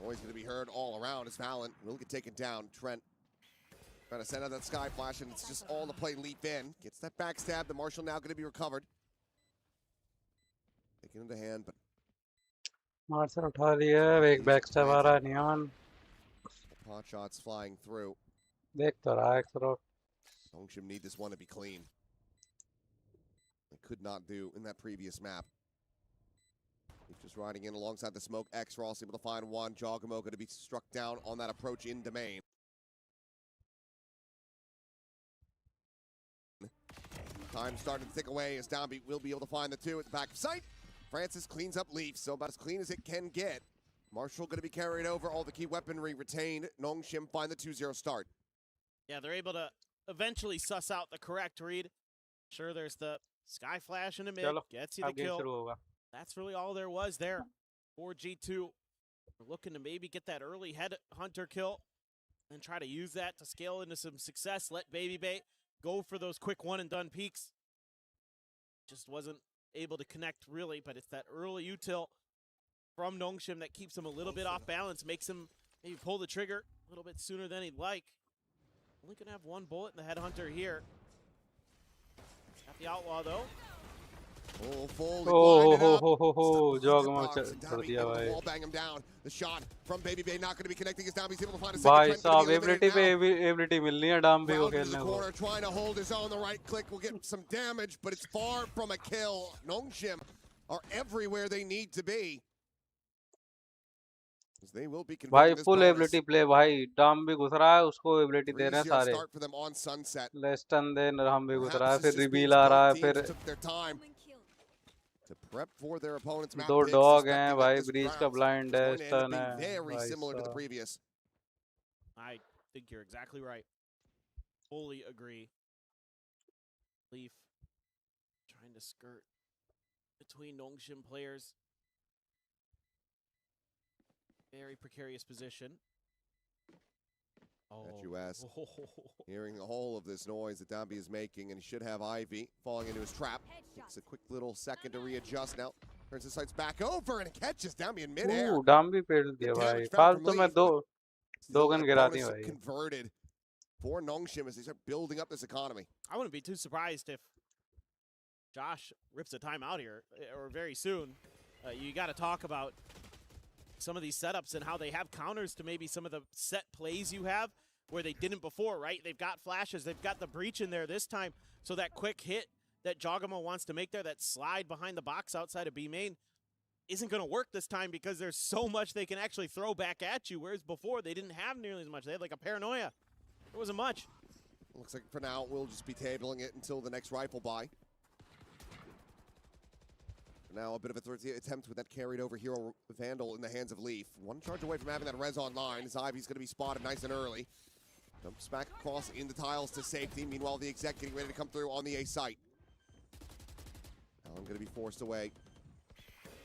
Always going to be heard all around as Valen will get taken down. Trent trying to send out that Sky Flash, and it's just all to play Leap in. Gets that backstab. The Marshall now going to be recovered. Taking into hand, but Marshal उठा लिया. एक backstab आ रहा है Neon. pot shots flying through. देख तो रहा है एक तरफ. Nongshim need this one to be clean. They could not do in that previous map. Just riding in alongside the smoke. X Ross able to find one. Jogamo going to be struck down on that approach in domain. Time starting to tick away as Downbeat will be able to find the two at the back of sight. Francis cleans up Leaf, so about as clean as it can get. Marshall going to be carried over. All the key weaponry retained. Nongshim find the 2-0 start. Yeah, they're able to eventually suss out the correct read. Sure, there's the Sky Flash in the mid. Gets you the kill. That's really all there was there for G2. Looking to maybe get that early headhunter kill and try to use that to scale into some success. Let BabyBay go for those quick one and done peaks. Just wasn't able to connect really, but it's that early util from Nongshim that keeps him a little bit off balance, makes him maybe pull the trigger a little bit sooner than he'd like. Only gonna have one bullet in the headhunter here. Got the outlaw though. Oh, full. Jogma कर दिया भाई. Wall bang him down. The shot from BabyBay not going to be connecting his down. He's able to find a भाई second. साहब ability पे ability मिलनी है डाम्बी को खेलने को. Corner trying to hold his own. The right click will get some damage, but it's far from a kill. Nongshim are everywhere they need to be. They will be भाई full ability play भाई. डाम्बी घुस रहा है उसको ability दे रहे हैं सारे. लेस्टन दे डाम्बी घुस रहा है फिर रिवील आ रहा है फिर. To prep for their opponent's map दो picks, डॉग हैं suspecting भाई. that this ब्रीच का round ब्लाइंड है. is going to stun end है. up being very भाई similar to the साहब. previous. I think you're exactly right. Fully agree. Leaf trying to skirt between Nongshim players. Very precarious position. US hearing the whole of this noise that Dambi is making, and he should have Ivy falling into his trap. Takes a quick little second to readjust now. Turns his sights back over and catches Dambi in midair. डाम्बी पेड़ दिया भाई. फालतू में दो gun गिरा दी भाई. Converted for Nongshim as they start building up this economy. I wouldn't be too surprised if Josh rips a timeout here, or very soon. You got to talk about some of these setups and how they have counters to maybe some of the set plays you have where they didn't before, right? They've got flashes, they've got the breach in there this time, so that quick hit that Jogamo wants to make there, that slide behind the box outside of B main, isn't going to work this time because there's so much they can actually throw back at you, whereas before they didn't have nearly as much. They had like a paranoia. There wasn't much. Looks like for now we'll just be tabling it until the next rifle buy. Now a bit of a third attempt with that carried over Hero Vandal in the hands of Leaf. One charge away from having that res online. As Ivy's going to be spotted nice and early. Dumps back across in the tiles to safety. Meanwhile, the exec getting ready to come through on the A site. Allen going to be forced away.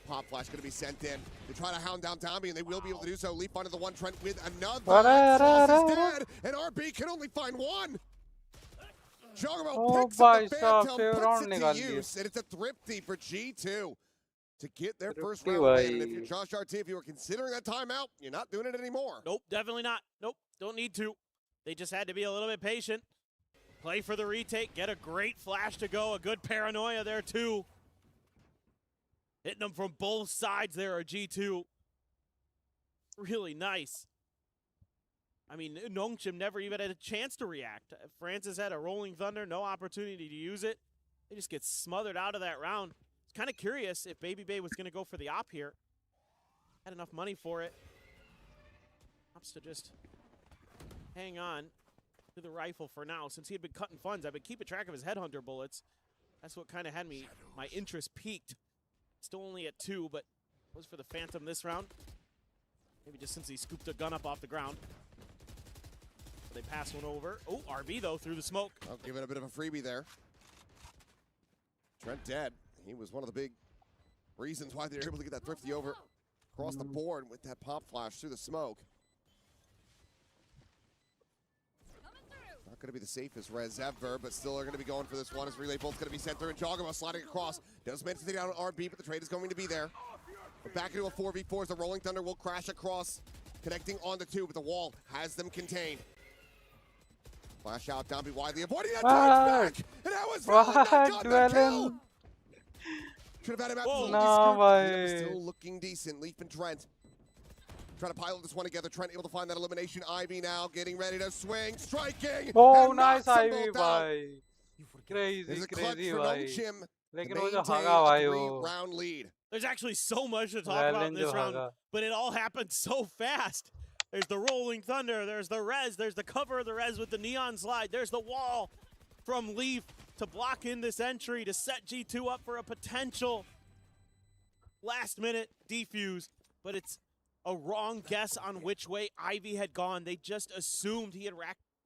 Pop flash going to be sent in. They try to hound down Tommy, and they will be able to do so. Leaf onto the one Trent with another. Sauce is dead, and RB can only find one. Jogamo picks up the Phantom, puts it to use, and it's a thrifty for G2 to get their first round win. And if you're Josh RT, if you were considering that timeout, you're not doing it anymore. Nope, definitely not. Nope, don't need to. They just had to be a little bit patient. Play for the retake, get a great flash to go, a good paranoia there too. Hitting them from both sides there, a G2. Really nice. I mean, Nongshim never even had a chance to react. Francis had a rolling thunder, no opportunity to use it. They just get smothered out of that round. It's kind of curious if BabyBay was going to go for the op here. Had enough money for it. Opts to just hang on to the rifle for now. Since he had been cutting funds, I've been keeping track of his headhunter bullets. That's what kind of had my interest peaked. Still only at 2, but was for the Phantom this round. Maybe just since he scooped a gun up off the ground. They pass one over. Oh, RB though through the smoke. I'll give it a bit of a freebie there. Trent dead. He was one of the big reasons why they were able to get that thrifty over across the board with that pop flash through the smoke. Not going to be the safest res ever, but still are going to be going for this one as Relay Bolt's going to be sent through, and Jogamo sliding across. Does manage to take down RB, but the trade is going to be there. But back into a 4v4 as the Rolling Thunder will crash across, connecting on the 2, but the wall has them contained. Flash out, Downbeat widely avoiding that back, and that was got the kill. Should have had him absolutely screwed. Still looking decent. Leaf and Trent trying to pilot this one together. Trent able to find that elimination. Ivy now getting ready to swing, striking. Oh, nice Ivy, bhai. Crazy, crazy, bhai. Lekin wo jo bhaga bhai wo. Round lead. There's actually so much to talk about in this round, but it all happened so fast. There's the Rolling Thunder, there's the res, there's the cover of the res with the neon slide, there's the wall from Leaf to block in this entry to set G2 up for a potential last-minute defuse, but it's a wrong guess on which way Ivy had gone. They just assumed he had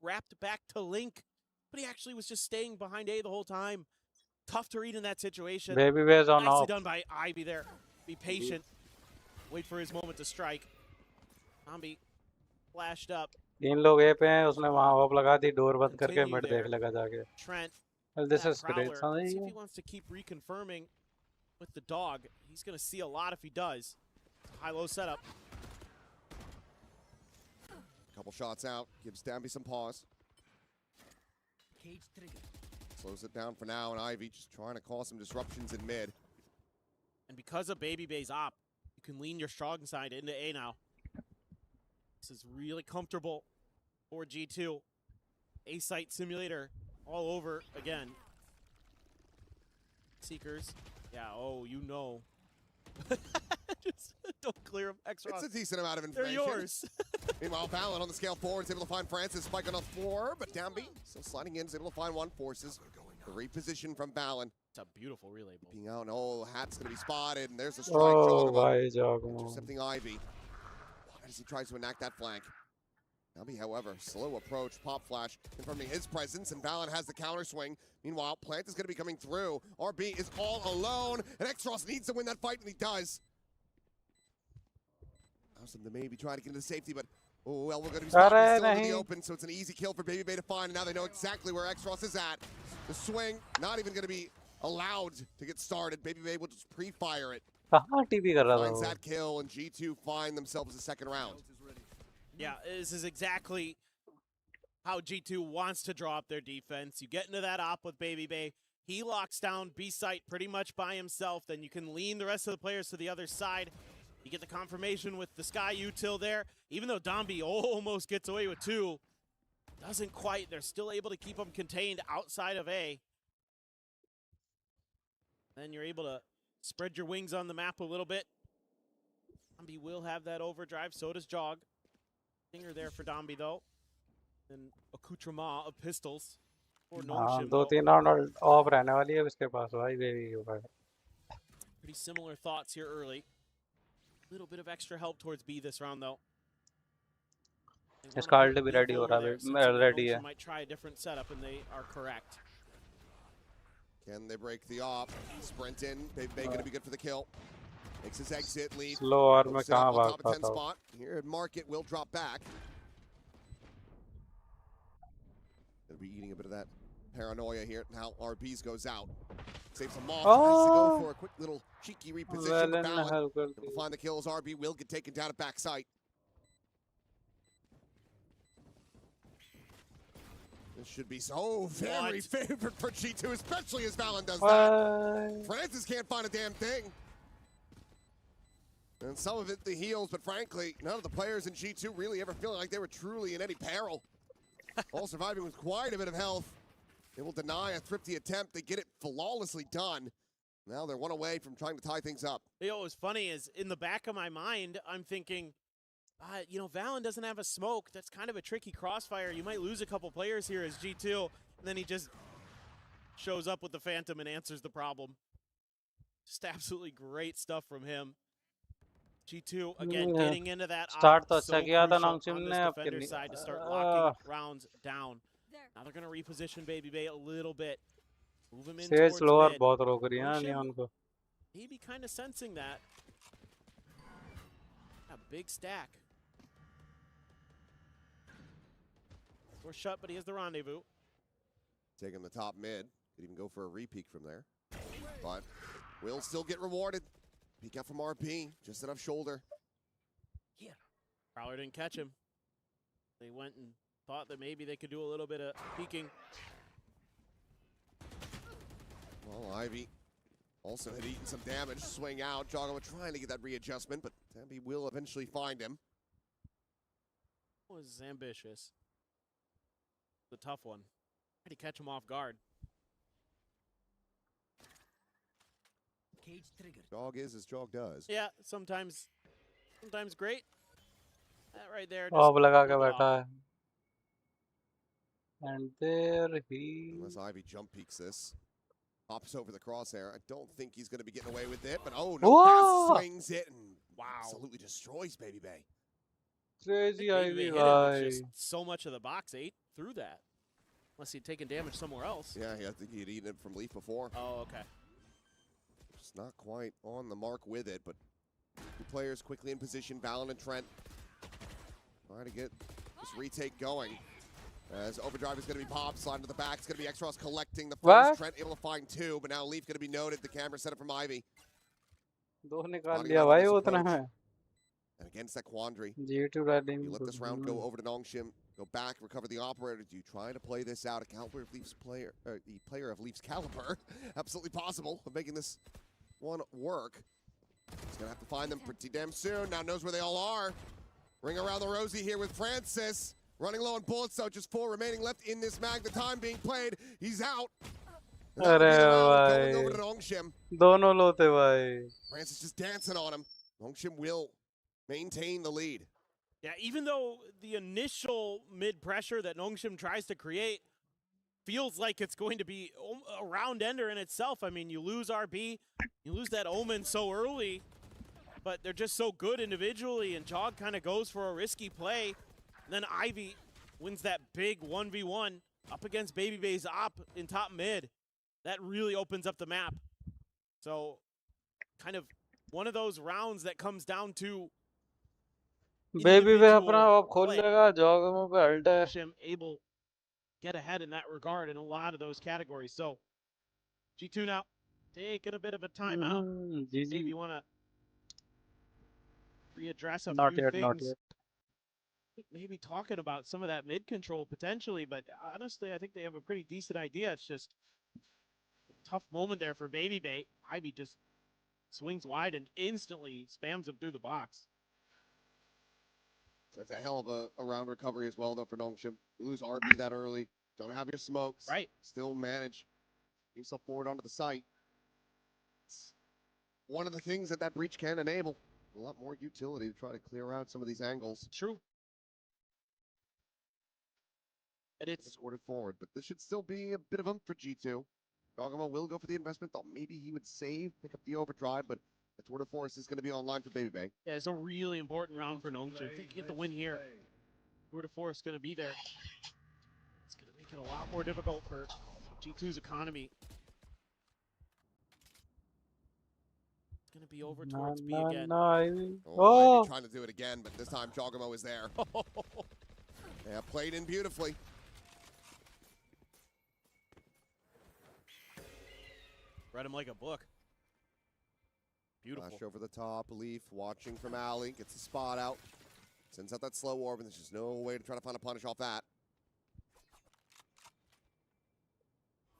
wrapped back to Link, but he actually was just staying behind A the whole time. Tough to read in that situation. BabyBay's on Nicely off. done by Ivy there. Be patient. Wait for his moment to strike. Zombie flashed up. 3 लोग ए पे हैं, उसने वहां of लगा दी, door बंद करके Continue mid देख there. लेगा जाके. Trent, Well, this that is great. prowler. समझ See if गए? he wants to keep reconfirming with the dog. He's going to see a lot if he does. High-low setup. Couple shots out, gives Damby some pause. Slows it down for now, and Ivy just trying to cause some disruptions in mid. And because of Baby Bay's op, you can lean your strong side into A now. This is really comfortable for G2. A-site simulator all over again. Seekers. Yeah, oh, you know. Just don't clear them. Extra. It's a decent amount of information. They're yours. Meanwhile, Valen on the scale forward is able to find Francis. Spike on the floor, but Damby still sliding in, is able to find one. Forces the reposition from Valen. It's a beautiful relay ball. Being out, oh, Hat's going to be spotted, and there's a strike. Oh, Jogamo bhai, Jogamo. intercepting Ivy as he tries to enact that flank. Damby, however, slow approach, pop flash, confirming his presence, and Valen has the counter swing. Meanwhile, Plant is going to be coming through. RB is all alone, and Xros needs to win that fight, and he does. Allows him to maybe try to get into safety, but oh, well, we're going to be spotted still in the open, so it's an easy kill for Baby Bay to find, and now they know exactly where Xros is at. The swing, not even going to be allowed to get started. Baby Bay will just pre-fire it. कहाँ TP कर रहा था Finds वो? that kill, and G2 find themselves a second round. Yeah, this is exactly how G2 wants to draw up their defense. You get into that op with Baby Bay. He locks down B-site pretty much by himself. Then you can lean the rest of the players to the other side. You get the confirmation with the Sky util there. Even though Dambi almost gets away with 2, doesn't quite. They're still able to keep him contained outside of A. Then you're able to spread your wings on the map a little bit. Dambi will have that overdrive. So does Jog. Stinger there for Dambi though. And accoutrement of pistols for हाँ, Nongshim. 2-3 round of रहने वाली है उसके पास भाई baby के ऊपर. Pretty similar thoughts here early. A little bit of extra help towards B this round though. इसका alt भी रेडी हो रहा है, रेडी है. Might try a different setup and they are correct. Can they break the op? Sprint in. Baby Bay going to be good for the kill. Makes his exit lead. Slow और मैं कहाँ भागता था? Spot. Here at Market will drop back. They'll be eating a bit of that paranoia here. Now RB's goes out. Saves him off. Tries to go for a quick little cheeky reposition. Able to find the kills. RB will get taken down at backside. This should be so very favored for G2, especially as Valen does that. Francis can't find a damn thing. And some of it the heals, but frankly, none of the players in G2 really ever feeling like they were truly in any peril. All surviving with quite a bit of health. They will deny a thrifty attempt. They get it flawlessly done. Now they're one away from trying to tie things up. You know, what's funny is in the back of my mind, I'm thinking, you know, Valen doesn't have a smoke. That's kind of a tricky crossfire. You might lose a couple players here as G2, and then he just shows up with the Phantom and answers the problem. Just absolutely great stuff from him. G2 again getting into that start तो so अच्छा किया था crucial Nongshim on ने, this अब defender side to start locking rounds down. Now they're going to reposition Baby Bay a little bit. Move him in Sage towards lower mid. बहुत रोक रही है ना Nongshim नियॉन को. maybe kind of sensing that. A big stack. We're shut, but he has the rendezvous. Taking the top mid. Could even go for a re-peek from there. But will still get rewarded. Peek out from RP. Just enough shoulder. Prowler didn't catch him. They went and thought that maybe they could do a little bit of peeking. Well, Ivy also had eaten some damage. Swing out. Jogamo trying to get that readjustment, but Damby will eventually find him. Was ambitious. The tough one. Tried to catch him off guard. Jog is as Jog does. Yeah, sometimes great. That right there. Of लगा के बैठा है. And there he. Unless Ivy jump peeks this. Pops over the crosshair. I don't think he's going to be getting away with it, but oh no, Whoa! swings it and absolutely destroys Baby Bay. Crazy Ivy, Hit it with just so much of the box ate through that. Unless he'd taken damage somewhere else. Yeah, I think he had eaten it from Leaf before. Oh, okay. Just not quite on the mark with it, but two players quickly in position. Valen and Trent Trying to get this retake going. As Overdrive is going to be popped, sliding to the back. It's going to be X-Ross collecting the first. What? Trent able to find two, but now Leaf going to be noted. The camera set up from Ivy. दो निकाल Plotting लिया around on भाई this उतना approach. है And against that quandary, G2 riding you let this round go over to Nongshim, go back, recover the operator. Do you try to play this out? A caliber of Leafs player, the player of Leafs caliber, absolutely possible of making this one work. He's gonna have to find them pretty damn soon. Now knows where they all are. Ring around the rosy here with Francis. Running low on bullets, so just 4 remaining left in this mag. The time being played, he's out. And that will be the round going over to Nongshim. दोनों लोते भाई Francis just dancing on him. Nongshim will maintain the lead. Yeah, even though the initial mid-pressure that Nongshim tries to create feels like it's going to be a round ender in itself. I mean, you lose RB, you lose that Omen so early, but they're just so good individually, and Jog kind of goes for a risky play. And then Ivy wins that big 1v1 up against Baby Bay's op in top mid. That really opens up the map. So kind of one of those rounds that comes down to baby way अपना आप खोल लेगा jog पे alt है Nongshim able get ahead in that regard in a lot of those categories. So G2 now taking a bit of a timeout. GG Maybe you want to readdress a not few yet things. not yet Maybe talking about some of that mid control potentially, but honestly, I think they have a pretty decent idea. It's just a tough moment there for Baby Bay. Ivy just swings wide and instantly spams him through the box. That's a hell of a round recovery as well, though, for Nongshim. You lose RB that early. Don't have your smokes. Right. Still manage. Get yourself forward onto the site. It's one of the things that breach can enable. A lot more utility to try to clear out some of these angles. True. And it's ordered forward, but this should still be a bit of for G2. Dogamo will go for the investment. Thought maybe he would save, pick up the overdrive, but the Tour de Force is going to be online for Baby Bay. Yeah, it's a really important round for Nongshim. If they can get the win here, Tour de Force is going to be there. It's going to make it a lot more difficult for G2's economy. It's going to be over towards B again. Ivy trying to do it again, but this time Jogamo is there. Yeah, played in beautifully. Read him like a book. Beautiful. Flash over the top. Leaf watching from Alley. Gets the spot out. Sends out that slow orb, and there's just no way to try to find a punish off that.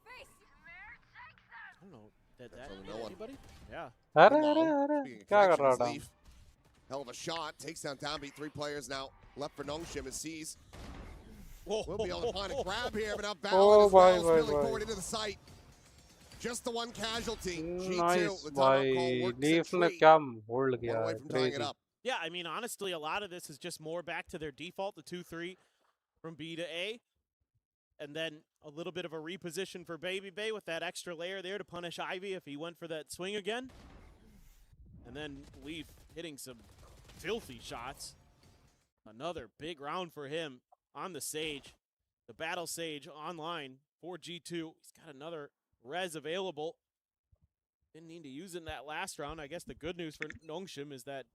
I don't know. Did that That's hit no one. anybody? Yeah. Speaking of क्या कर रहा connections, था Leaf, hell of a shot. Takes down downbeat. 3 players now left for Nongshim as sees. We'll be able to find a grab here, but now Battle as well, spilling forward into the site. Just the one casualty. G2, nice the timeout call भाई works leaf a ने treat. क्या hold किया One away है from tying it crazy up. Yeah, I mean, honestly, a lot of this is just more back to their default, the 2-3 from B to A. And then a little bit of a reposition for Baby Bay with that extra layer there to punish Ivy if he went for that swing again. And then Leaf hitting some filthy shots. Another big round for him on the Sage. The Battle Sage online for G2. He's got another res available. Didn't need to use it in that last round. I guess the good news for Nongshim is that,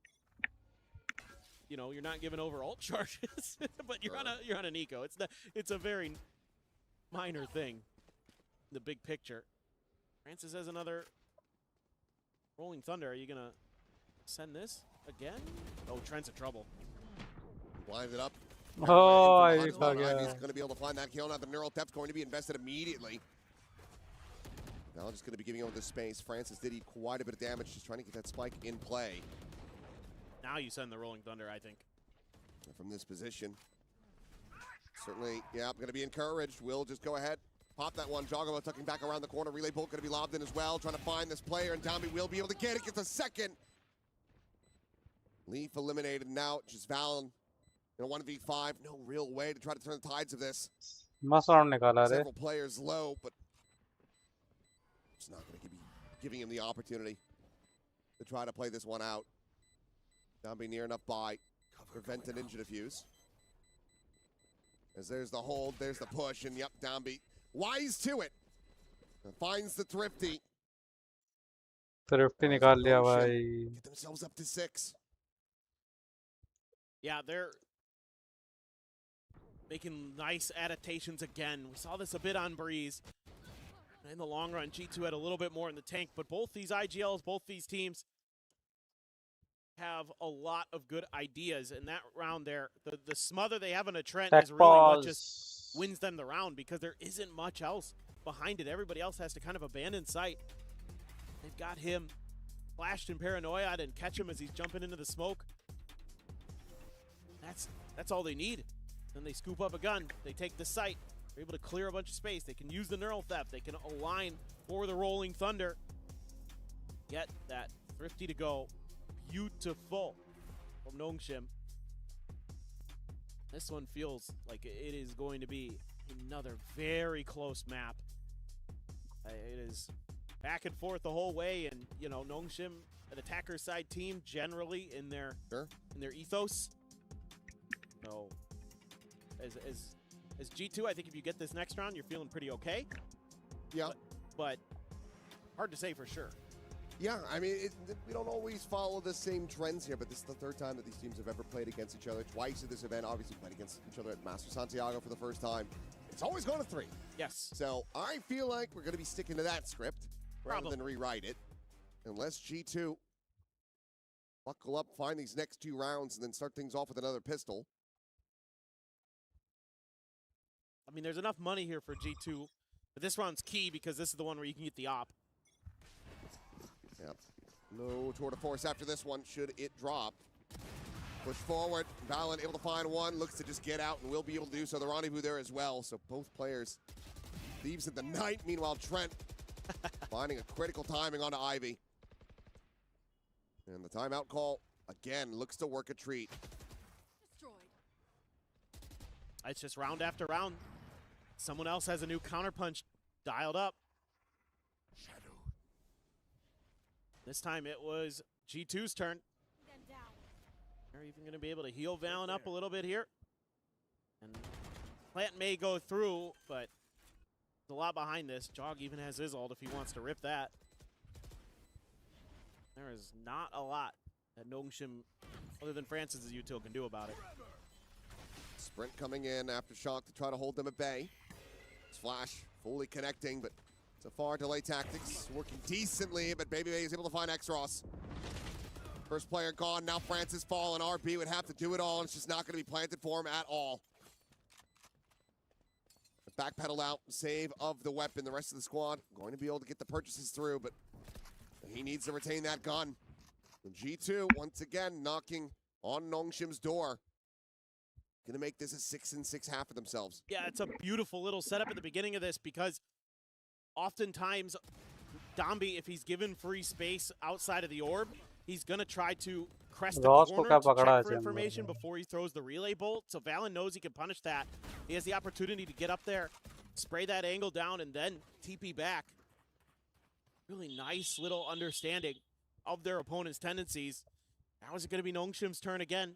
you know, you're not giving over ult charges, but you're on an eco. It's a very minor thing. The big picture. Francis has another Rolling Thunder. Are you gonna send this again? Oh, Trent's in trouble. Blinded up. Oh, Ivy's Ivy खा गया going to be able to find that kill. Now the neural depth going to be invested immediately. Now just going to be giving over the space. Francis did eat quite a bit of damage, just trying to get that spike in play. Now you send the Rolling Thunder, I think. From this position. Certainly, yeah, going to be encouraged. Will just go ahead. Pop that one. Jogamo tucking back around the corner. Relay bolt going to be lobbed in as well. Trying to find this player, and Downbeat will be able to get it. Gets a second. Leaf eliminated now. Just Valen in a 1v5. No real way to try to turn the tides of this. मस्त round निकाला रे Several players low, but it's not going to be giving him the opportunity to try to play this one out. Downbeat near enough by. Prevent an ninja defuse. As there's the hold, there's the push, and yep, Downbeat wise to it. Finds the thrifty. thrifty निकाल लिया भाई Get themselves up to 6. Yeah, they're making nice adaptations again. We saw this a bit on Breeze. In the long run, G2 had a little bit more in the tank, but both these IGLs, both these teams have a lot of good ideas. In that round there, the smother they have on a Trent is really what just wins them the round, because there isn't much else behind it. Everybody else has to kind of abandon sight. They've got him flashed and paranoid and catch him as he's jumping into the smoke. That's all they need. Then they scoop up a gun. They take the site. They're able to clear a bunch of space. They can use the neural theft. They can align for the rolling thunder. Get that thrifty to go. Beautiful from Nongshim. This one feels like it is going to be another very close map. It is back and forth the whole way, and you know, Nongshim, an attacker side team, generally in their ethos. So as G2, I think if you get this next round, you're feeling pretty okay. Yeah. But hard to say for sure. Yeah, I mean, we don't always follow the same trends here, but this is the third time that these teams have ever played against each other. Twice at this event, obviously played against each other at Master Santiago for the first time. It's always gone to 3. Yes. So I feel like we're going to be sticking to that script rather than rewrite it. Unless G2 buckle up, find these next 2 rounds, and then start things off with another pistol. I mean, there's enough money here for G2, but this round's key because this is the one where you can get the op. Yep. No tour de force after this one, should it drop. Push forward, VALORANT able to find one, looks to just get out and will be able to do so. The rendezvous there as well, so both players. Thieves in the night, meanwhile Trent finding a critical timing onto Ivy. And the timeout call, again, looks to work a treat. It's just round after round. Someone else has a new counterpunch dialed up. Shadow. This time it was G2's turn. They're even going to be able to heal VALORANT up a little bit here. And Plant may go through, but there's a lot behind this. Jog even has his ult if he wants to rip that. There is not a lot that Nongshim, other than Francis's util, can do about it. Sprint coming in after Shock to try to hold them at bay. It's Flash fully connecting, but so far delay tactics working decently, but Baby Bay is able to find X-Ross. First player gone, now Francis fallen. RB would have to do it all, and it's just not going to be planted for him at all. Backpedal out, save of the weapon. The rest of the squad going to be able to get the purchases through, but he needs to retain that gun. And G2, once again, knocking on Nongshim's door. Gonna make this a 6-6 half of themselves. Yeah, it's a beautiful little setup at the beginning of this, because oftentimes Dombi, if he's given free space outside of the orb, he's gonna try to crest the corner to check for information before he throws the relay bolt. So VALORANT knows he can punish that. He has the opportunity to get up there, spray that angle down, and then TP back. Really nice little understanding of their opponent's tendencies. Now is it gonna be Nongshim's turn again?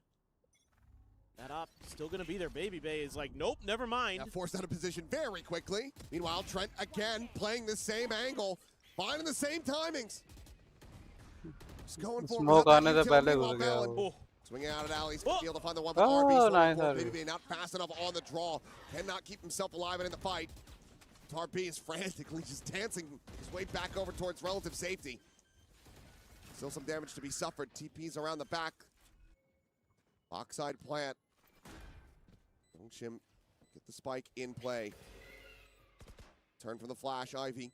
That op still going to be there. Baby Bay is like, nope, never mind. Got forced out of position very quickly. Meanwhile, Trent again playing the same angle, finding the same timings. Just going for Smoke aane se pehle ghus gaya wo. Swinging out at alleys, be able to find the one with RB. Nice. Baby Bay not fast enough on the draw. Cannot keep himself alive and in the fight. RB is frantically just dancing his way back over towards relative safety. Still some damage to be suffered. TP's around the back. Backside plant. Nongshim get the spike in play. Turn from the flash, Ivy.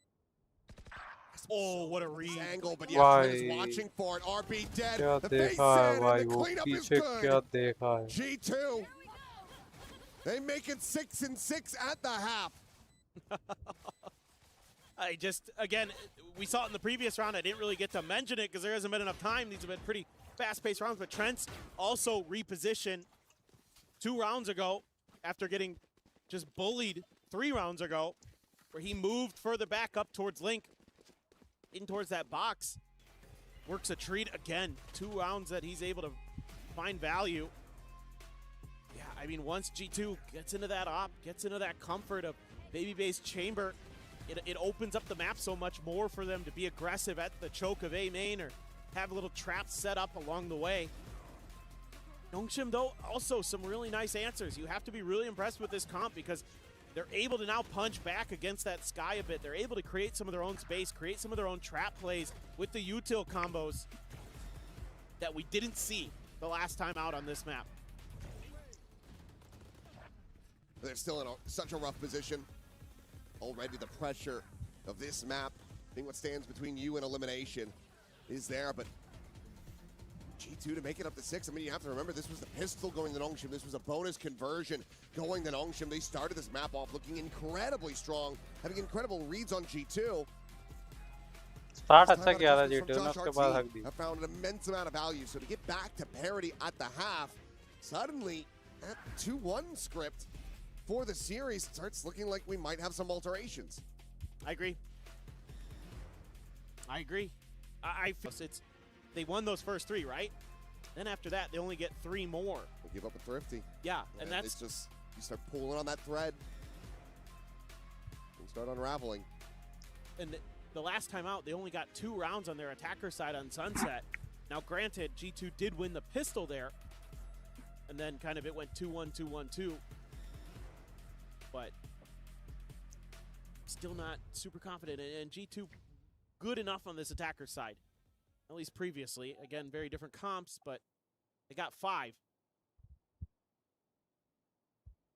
Oh, what a read. Angle, but yeah, is watching for it. RB dead. The face in, and the cleanup is good. G2. They make it 6-6 at the half. Again, we saw it in the previous round. I didn't really get to mention it because there hasn't been enough time. These have been pretty fast-paced rounds, but Trent's also repositioned 2 rounds ago after getting just bullied 3 rounds ago, where he moved further back up towards Link, in towards that box. Works a treat again. 2 rounds that he's able to find value. Yeah, I mean, once G2 gets into that op, gets into that comfort of Baby Bay's chamber, it opens up the map so much more for them to be aggressive at the choke of A main or have little traps set up along the way. Nongshim, though, also some really nice answers. You have to be really impressed with this comp because they're able to now punch back against that sky a bit. They're able to create some of their own space, create some of their own trap plays with the util combos that we didn't see the last time out on this map. They're still in such a rough position. Already the pressure of this map, being what stands between you and elimination, is there, but G2 to make it up to 6. I mean, you have to remember this was the pistol going to Nongshim. This was a bonus conversion going to Nongshim. They started this map off looking incredibly strong, having incredible reads on G2. Start अच्छा किया था G2 ने, उसके बाद हक दी. I found an immense amount of value. So to get back to parity at the half, suddenly that 2-1 script for the series starts looking like we might have some alterations. I agree. I agree. I feel it's they won those first 3, right? Then after that, they only get 3 more. They give up a thrifty. Yeah, and that's it's just you start pulling on that thread and start unraveling. And the last time out, they only got 2 rounds on their attacker side on Sunset. Now, granted, G2 did win the pistol there, and then kind of it went 2-1, 2-1, 2. But still not super confident. And G2 good enough on this attacker side, at least previously. Again, very different comps, but they got 5.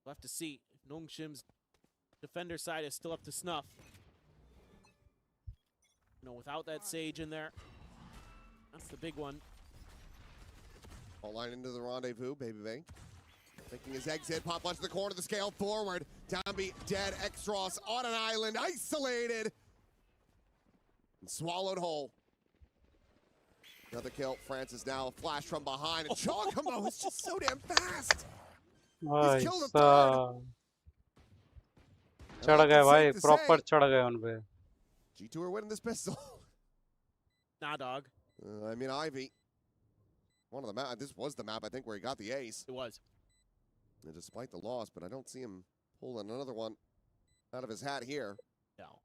We'll have to see if Nongshim's defender side is still up to snuff. You know, without that Sage in there, that's the big one. All line into the rendezvous, Baby Bay. Taking his exit, pop launch to the corner of the scale forward. Downbeat, dead, Extros on an island, isolated. And swallowed whole. Another kill, Francis now a flash from behind. And Chogamo is just so damn fast. He's killed a third. चढ़ गए भाई, proper चढ़ गए उन पे. G2 are winning this pistol. Nah, dog. I mean, Ivy. One of the map. This was the map, I think, where he got the ace. It was. And despite the loss, but I don't see him pulling another one out of his hat here. No.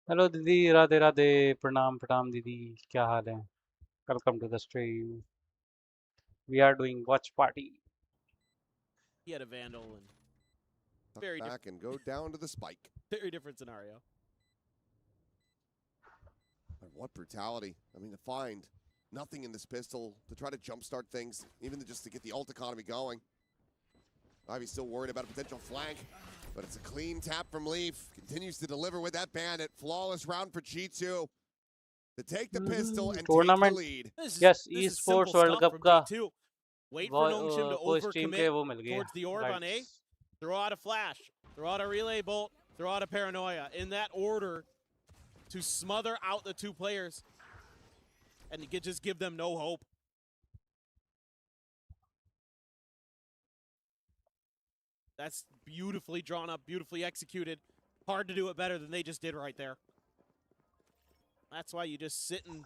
Hello दीदी, राधे राधे, प्रणाम प्रणाम दीदी, क्या हाल है? Welcome to the stream. We are doing watch party. He had a Vandal and Tuck very back and go down to the spike. Very different scenario. But what brutality. I mean, to find nothing in this pistol, to try to jumpstart things, even just to get the ult economy going. Ivy's still worried about a potential flank, but it's a clean tap from Leaf. Continues to deliver with that bandit. Flawless round for G2 to take the pistol and Tournament, take the lead. yes, Esports World Cup का Wait for Nongshim to वो stream पे वो मिल overcommit गया. towards the orb on A. Throw out a flash. Throw out a relay bolt. Throw out a paranoia. In that order to smother out the 2 players. And you could just give them no hope. That's beautifully drawn up, beautifully executed. Hard to do it better than they just did right there. That's why you just sit in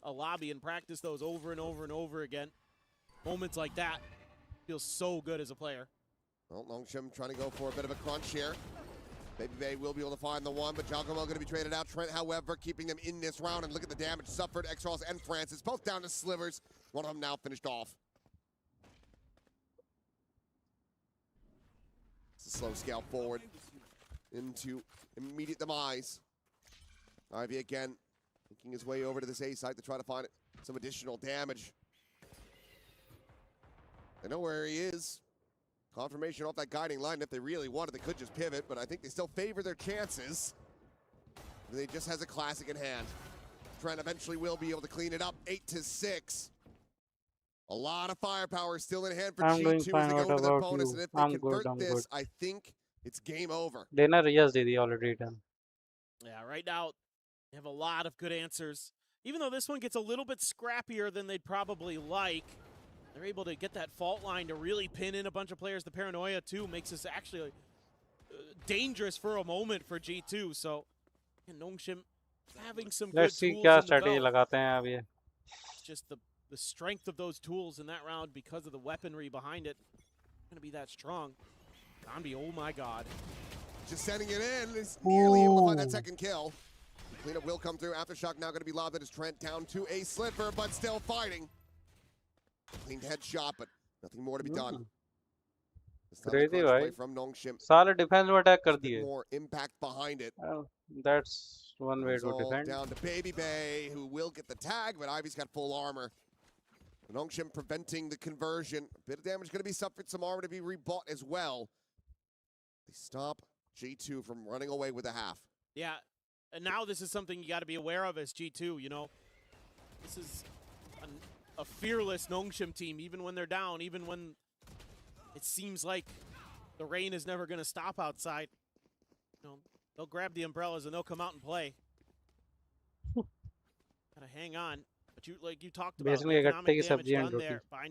a lobby and practice those over and over and over again. Moments like that feels so good as a player. Well, Nongshim trying to go for a bit of a crunch here. Baby Bay will be able to find the one, but Giacomo going to be traded out. Trent, however, keeping them in this round, and look at the damage suffered. Extros and Francis both down to slivers. One of them now finished off. It's a slow scale forward into immediate demise. Ivy again making his way over to this A site to try to find some additional damage. They know where he is. Confirmation off that guiding line. If they really wanted, they could just pivot, but I think they still favor their chances. They just has a classic in hand. Trent eventually will be able to clean it up. 8-6. A lot of firepower still in hand for G2 as they go into their bonus, and if they convert this, I think it's game over. Dinner, yes, Didi, already done. Yeah, right now they have a lot of good answers. Even though this one gets a little bit scrappier than they'd probably like, they're able to get that fault line to really pin in a bunch of players. The paranoia, too, makes this actually dangerous for a moment for G2. So, and Nongshim having some good Let's see tools क्या in the strategy belt. लगाते हैं अब ये. It's just the strength of those tools in that round because of the weaponry behind it. Going to be that strong. Zombie, oh my god. Just sending it in. Is nearly able to find that second kill. Cleanup will come through. Aftershock now going to be lobbed at his Trent down to a Slipper, but still fighting. Clean headshot, but nothing more to be done. Crazy भाई. From Nongshim. सारे defense में attack कर दिए. More impact behind it. That's one way to all defend. Down to Baby Bay, who will get the tag, but Ivy's got full armor. Nongshim preventing the conversion. A bit of damage going to be suffered. Some armor to be rebought as well. They stop G2 from running away with a half. Yeah, and now this is something you got to be aware of as G2, you know. This is a fearless Nongshim team, even when they're down, even when it seems like the rain is never going to stop outside. You know, they'll grab the umbrellas and they'll come out and play. Gotta hang on. But you talked about basically economic damage done there by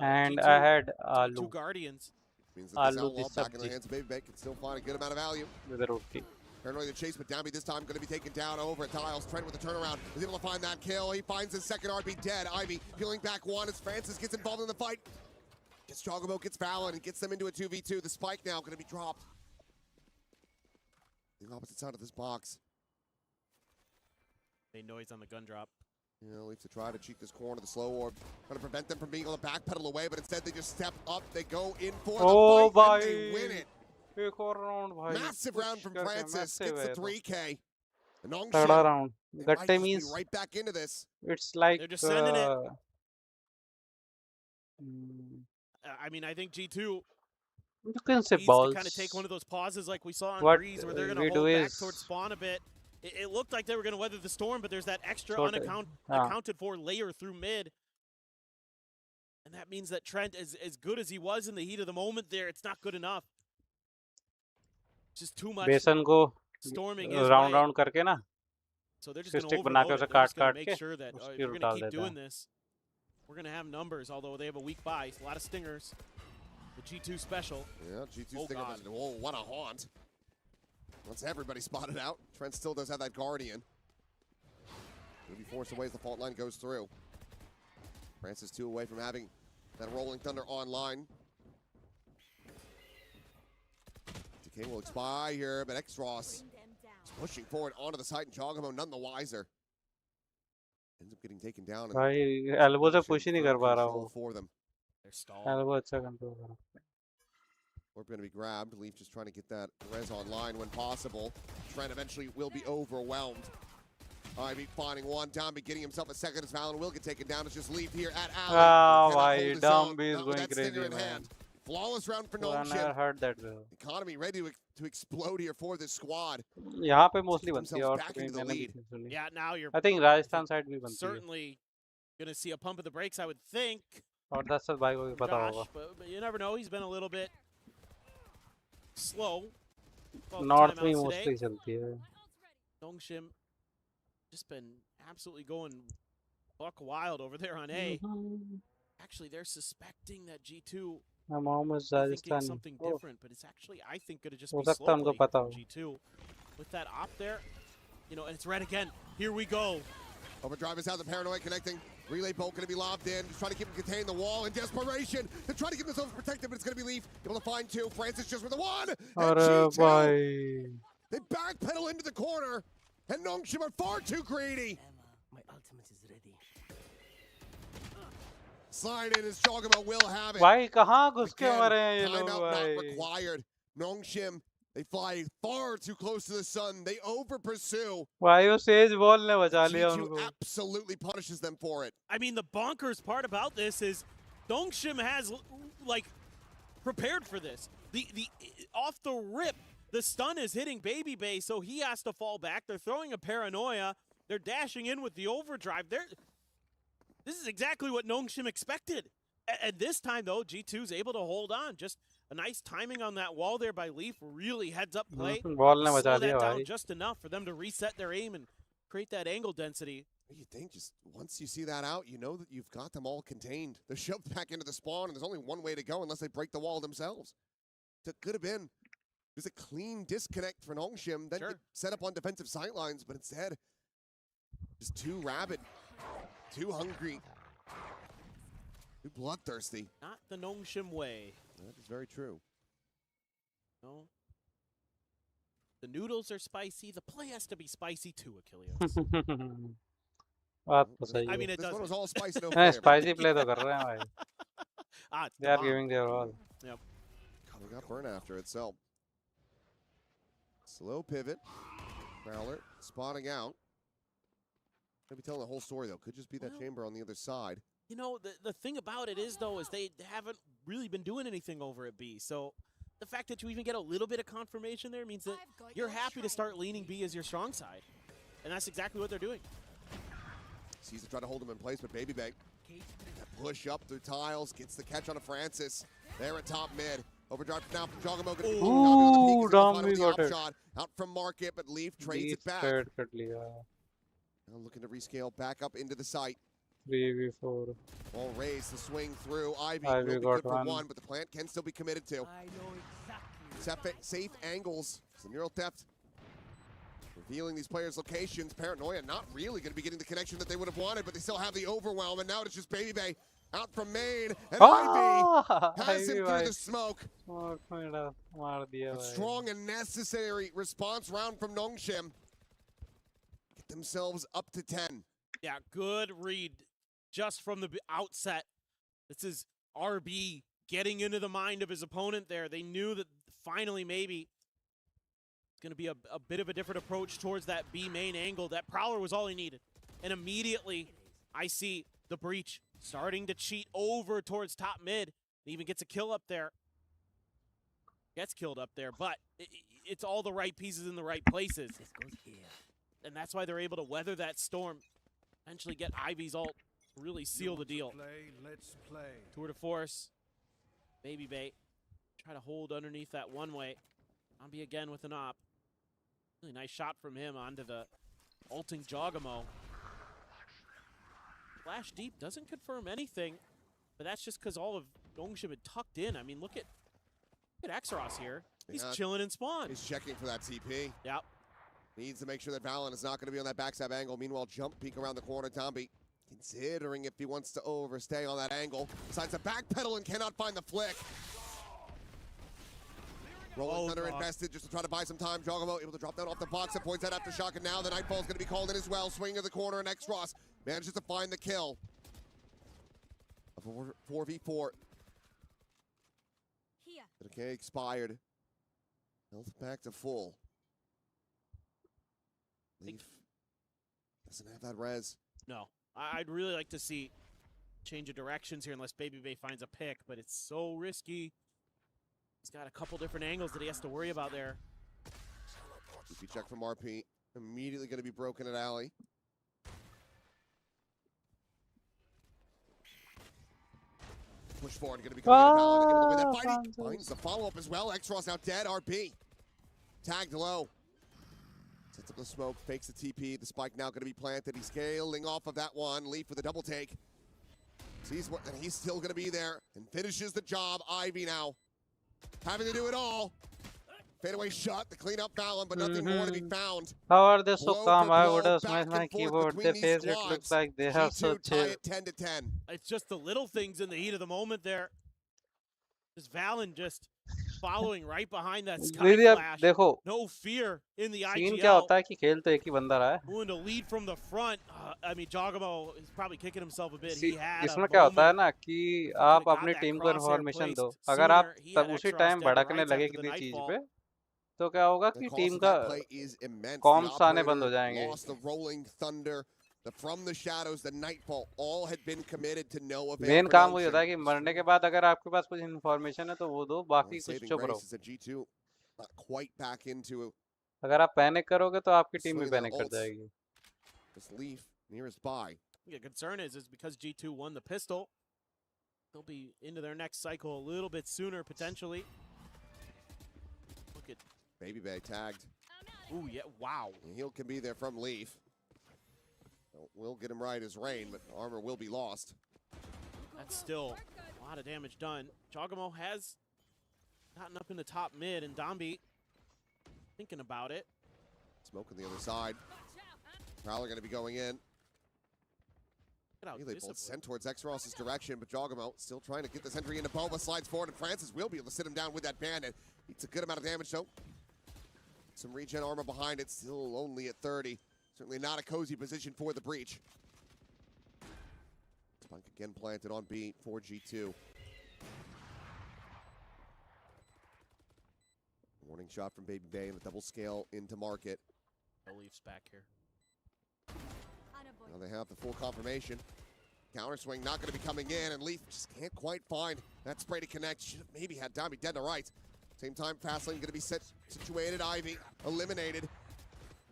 and G2, I had two Guardians. Means that this outlaw back in the hands of Baby Bay can still find a good amount of value. with a roti. Paranoid the chase, but Downby this time going to be taken down over Tiles. Trent with the turnaround is able to find that kill. He finds his second RB dead. Ivy peeling back one as Francis gets involved in the fight. Gets Chocobo, gets Valid, and gets them into a 2v2. The spike now going to be dropped. The opposite side of this box. Made noise on the gun drop. You know, Leaf to try to cheat this corner, the slow orb. Trying to prevent them from being able to backpedal away, but instead they just step up. They go in for the fight, and they win it. एक और round भाई. Massive round from Francis. Gets the 3K. Third round. That That means right back into this. it's like They're just sending it. I mean, I think G2 you can say needs balls. to kind of take one of those pauses like we saw on What Breeze, where they're going we to do hold back is- towards spawn a bit. It looked like they were going to weather the storm, but there's that extra Sort of, unaccounted for layer through mid. And that means that Trent, as good as he was in the heat of the moment there, it's not good enough. Just too much बेसन को storming his round way. round करके ना So they're just going to stick बना के overload उसे it. They're just काट going काट to के make sure that if उसकी you're रूट going डाल to keep देता doing है. this, we're going to have numbers, although they have a weak buy. A lot of stingers. The G2 special. Yeah, G2 Oh, stick up God. his- oh, what a haunt. Once everybody spotted out, Trent still does have that Guardian. He'll be forced away as the fault line goes through. Francis 2 away from having that Rolling Thunder online. Decay will expire here, but Extros is pushing forward onto the site, and Chogamo none the wiser. Ends up getting taken down. and भाई elbow से push ही नहीं कर पा रहा control वो. for them. They're stalled. Elbow अच्छा control कर रहा. Orb going to be grabbed. Leaf just trying to get that res online when possible. Trent eventually will be overwhelmed. Ivy finding one. Downby getting himself a second as Valen will get taken down. It's just Leaf here at Alley. Ah, Cannot भाई, hold his Downby own. is Not with going that stinger crazy, in man. hand. Flawless round for So I never Nongshim. heard that though. Economy ready to explode here for this squad. यहाँ पे mostly बनती है themselves और back कहीं into the मैंने lead. नहीं सुनी. Yeah, now you're I think Rajasthan side भी बनती है. certainly going to see a pump of the brakes, I would think. और 10 भाई को भी पता Josh, होगा. but you never know. He's been a little bit slow. Well, North में timeouts mostly today. चलती है. Nongshim just been absolutely going buck wild over there on A. Actually, they're suspecting that G2 I'm almost thinking Rajasthan. something different, but it's actually, I think, going to just हो be सकता है slow उनको play पता from हो. G2. With that op there, you know, and it's red again. Here we go. Overdrive is out, the Paranoid connecting. Relay bolt going to be lobbed in. Just trying to keep him contained the wall in desperation. They're trying to keep themselves protected, but it's going to be Leaf. Able to find two. Francis just with the one. And अरे G2, भाई. they backpedal into the corner. And Nongshim are far too greedy. My ultimate is ready. Slide in as Chogamo will have it. भाई कहाँ घुस के Again, मरे हैं ये लोग timeout भाई. not required. Nongshim, they fly far too close to the sun. They over pursue. भाई वो सेज बॉल ने बचा लिया G2 उनको. absolutely punishes them for it. I mean, the bonkers part about this is Nongshim has, like, prepared for this. The off the rip, the stun is hitting Baby Bay, so he has to fall back. They're throwing a paranoia. They're dashing in with the overdrive. This is exactly what Nongshim expected. And this time, though, G2's able to hold on. Just a nice timing on that wall there by Leaf. Really heads up play. Ball ने बचा Slow दिया that down भाई. just enough for them to reset their aim and create that angle density. You think just once you see that out, you know that you've got them all contained. They're shoved back into the spawn, and there's only one way to go unless they break the wall themselves. That could have been just a clean disconnect for Nongshim, then get set up on defensive sightlines, but instead, just too rabid, too hungry, too bloodthirsty. Not the Nongshim way. That is very true. No. The noodles are spicy. The play has to be spicy too, Achilles. बात तो सही I है। mean, it This one does. was all spicy, no नहीं, flavor. spicy play तो कर रहे हैं भाई। It's They the are bomb. giving their all. Yep. We got burn after it, so. Slow pivot. Prowler spotting out. Maybe telling the whole story, though. Could just be that chamber on the other side. You know, the thing about it is, though, is they haven't really been doing anything over at B. So the fact that you even get a little bit of confirmation there means that you're happy to start leaning B as your strong side. And that's exactly what they're doing. Sees to try to hold him in place, but Baby Bang. Push up through tiles, gets the catch on a Francis. There at top mid. Overdrive now from Jogamo. Ooh, Dombi got it. Shot out from Market, but Leaf trades Leaf it back. trade कर लिया। Now looking to rescale back up into the site. 3v4. Ball raised to swing through. Ivy Ivy will be got good for one. one, but the plant can still be committed to. I know exactly. Safe angles. Some neural theft. Revealing these players' locations. Paranoia not really going to be getting the connection that they would have wanted, but they still have the overwhelm, and now it's just Baby Bay out from main, and Ivy has him through the smoke. A strong and necessary response round from Nongshim. Get themselves up to 10. Yeah, good read just from the outset. This is RB getting into the mind of his opponent there. They knew that finally maybe it's going to be a bit of a different approach towards that B main angle. That Prowler was all he needed. And immediately I see the breach starting to cheat over towards top mid. He even gets a kill up there. Gets killed up there, but it's all the right pieces in the right places. And that's why they're able to weather that storm. Eventually get Ivy's ult, really seal the deal. Let's play. Tour de force. Baby bait. Try to hold underneath that one way. Zombie again with an op. Really nice shot from him onto the ulting Jogamo. Flash deep doesn't confirm anything, but that's just because all of Nongshim had tucked in. I mean, look at Exaros here. He's chilling in spawn. He's checking for that TP. Yep. Needs to make sure that Valen is not going to be on that backstab angle. Meanwhile, jump peek around the corner. Dombi considering if he wants to overstay on that angle. Decides to backpedal and cannot find the flick. Rolling Thunder invested just to try to buy some time. Jogamo able to drop down off the box and points that after shock. And now the Nightfall is going to be called in as well. Swing of the corner and Extros manages to find the kill. A 4v4. Okay, expired. Health back to full. Leaf doesn't have that res. No. I'd really like to see change of directions here unless Baby Bay finds a pick, but it's so risky. He's got a couple different angles that he has to worry about there. TP check from RP. Immediately going to be broken at Alley. Push forward, going to be coming able to win that fight. He finds the follow-up as well. Extros now dead. RP tagged low. Sets up the smoke, fakes the TP. The spike now going to be planted. He's scaling off of that one. Leaf with a double take. Sees what, and he's still going to be there and finishes the job. Ivy now having to do it all. Fadeaway shot, the clean up Valen, but nothing more to be found. How are they so calm? I would have smashed my keyboard. Their face, it looks like they have so chill. 10 to 10. It's just the little things in the heat of the moment there. Just Valen just following right behind that sky flash. देखो, no fear in the IGL. Scene क्या होता है कि खेल तो एक ही बंदा रहा है. Moving to lead from the front. I mean, Jogamo is probably kicking himself a bit. He had इसमें क्या होता है ना कि आप अपनी टीम को इन्फॉर्मेशन दो. अगर आप तब उसी टाइम भड़कने लगे किसी चीज पे, तो क्या होगा कि टीम का कॉम्स आने बंद हो जाएंगे. From the shadows, the Nightfall, all had been committed to no avail. Main काम वही होता है कि मरने के बाद अगर आपके पास कुछ इन्फॉर्मेशन है तो वो दो, बाकी कुछ चुप रहो. G2 not quite back into. अगर आप पैनिक करोगे तो आपकी टीम भी पैनिक कर जाएगी. This Leaf nearest by. The concern is because G2 won the pistol, they'll be into their next cycle a little bit sooner potentially. Look at Baby Bay tagged. Ooh, yeah, wow. And heal can be there from Leaf. We'll get him right as rain, but armor will be lost. That's still a lot of damage done. Jogamo has gotten up in the top mid, and Dombi thinking about it. Smoke on the other side. Prowler going to be going in. They both sent towards Exros's direction, but Jogamo still trying to get this entry into Boba. Slides forward, and Francis will be able to sit him down with that bandit. Eats a good amount of damage, though. Some regen armor behind it, still only at 30. Certainly not a cozy position for the breach. Spike again planted on B for G2. Warning shot from Baby Bay and the double scale into market. No Leafs back here. Now they have the full confirmation. Counter swing not going to be coming in, and Leaf just can't quite find that spray to connect. Should have maybe had Dami dead to right. Same time, Fastlane going to be situated. Ivy eliminated.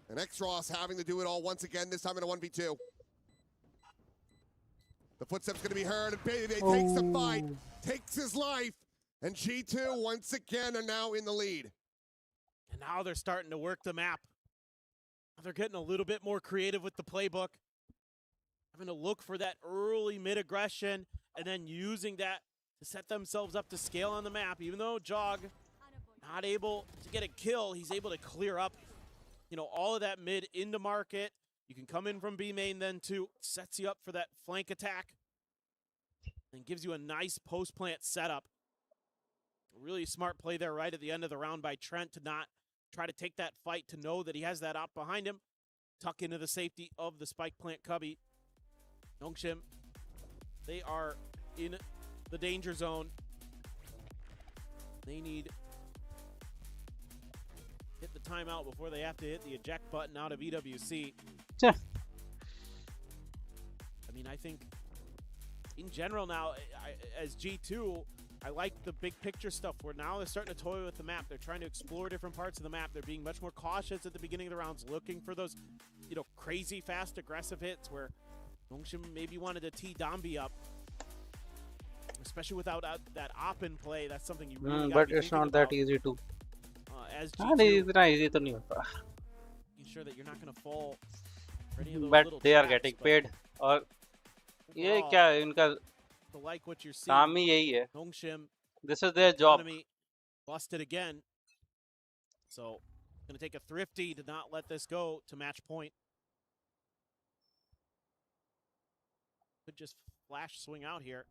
And X-Ross having to do it all once again, this time in a 1v2. The footsteps going to be heard, and Baby Bay takes the fight, takes his life, and G2 once again are now in the lead. And now they're starting to work the map. They're getting a little bit more creative with the playbook. Having to look for that early mid-aggression and then using that to set themselves up to scale on the map. Even though Jog not able to get a kill, he's able to clear up, you know, all of that mid into market. You can come in from B main then too. Sets you up for that flank attack and gives you a nice post-plant setup. A really smart play there right at the end of the round by Trent to not try to take that fight, to know that he has that op behind him. Tuck into the safety of the spike plant cubby. Nongshim, they are in the danger zone. They need hit the timeout before they have to hit the eject button out of EWC. Yeah. I mean, I think in general now, as G2, I like the big picture stuff where now they're starting to toy with the map. They're trying to explore different parts of the map. They're being much more cautious at the beginning of the rounds, looking for those, you know, crazy fast aggressive hits where Nongshim maybe wanted to tee Dambi up. Especially without that op in play, that's something you really got to be but it's not about. that easy to. As हाँ, G2, इतना easy तो नहीं होता. making sure that you're not going to fall for any of those But little they are traps, getting but paid. और ये overall, क्या है इनका to like what you're seeing. काम ही यही है. Nongshim, This is their job. economy busted again. So, going to take a thrifty to not let this go to match point. Could just flash swing out here.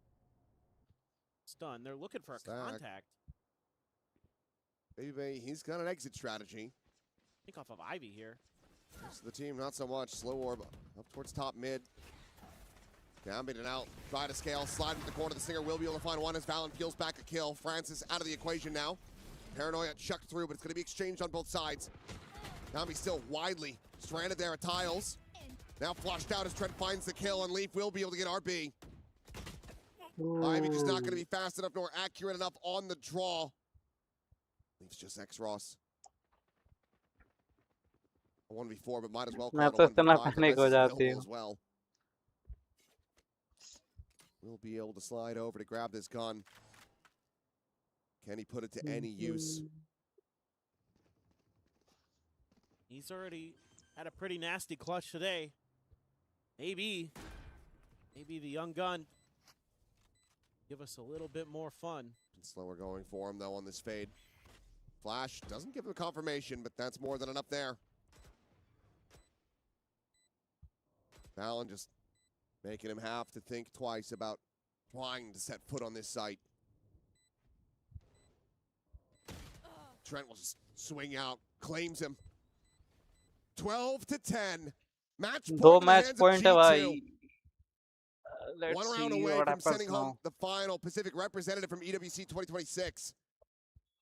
It's done. They're looking for a contact. Baby, he's got an exit strategy. I think off of Ivy here. Rest of the team, not so much. Slow orb up towards top mid. Down, beat it out. Try to scale, slide into the corner. The Singer will be able to find one as Valen peels back a kill. Francis out of the equation now. Paranoia chucked through, but it's going to be exchanged on both sides. Nami still widely stranded there at tiles. Now flushed out as Trent finds the kill, and Leaf will be able to get RB. Ivy just not going to be fast enough nor accurate enough on the draw. Leaf's just X-Ross. 1v4, but might as well call मैं it तो a इतना 1v5 panic हो unless it's जाती available हूँ. as well. We'll be able to slide over to grab this gun. Can he put it to any use? He's already had a pretty nasty clutch today. Maybe the young gun give us a little bit more fun. Slower going for him, though, on this fade. Flash doesn't give him confirmation, but that's more than enough there. Valen just making him have to think twice about trying to set foot on this site. Trent will just swing out, claims him. 12-10. Match point दो in the match hands of point है G2. भाई. Let's One round see away what from happens sending now. home the final Pacific representative from EWC 2026.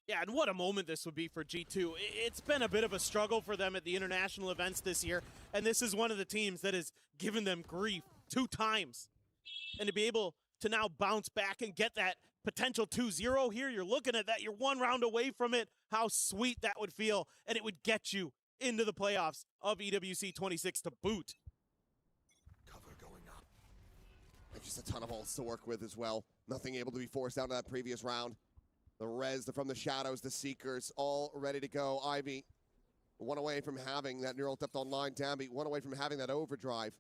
Yeah, and what a moment this would be for G2. It's been a bit of a struggle for them at the international events this year, and this is one of the teams that has given them grief 2 times. And to be able to now bounce back and get that potential 2-0 here, you're looking at that, you're 1 round away from it. How sweet that would feel, and it would get you into the playoffs of EWC 26 to boot. Just a ton of ults to work with as well. Nothing able to be forced out of that previous round. The res, from the shadows, the seekers, all ready to go. Ivy, 1 away from having that neural depth online. Dambi, 1 away from having that overdrive.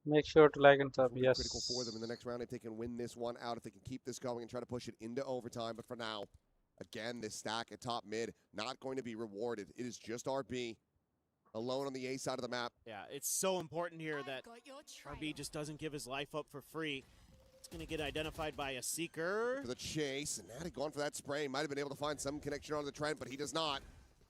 Make sure to like and sub. Yes. Critical for them in the next round if they can win this one out, if they can keep this going and try to push it into overtime. But for now, again, this stack at top mid, not going to be rewarded. It is just RB. Alone on the A side of the map. Yeah, it's so important here that RB just doesn't give his life up for free. He's Gonna get identified by a seeker. For the chase, and had he gone for that spray, might have been able to find some connection on the Trent, but he does not.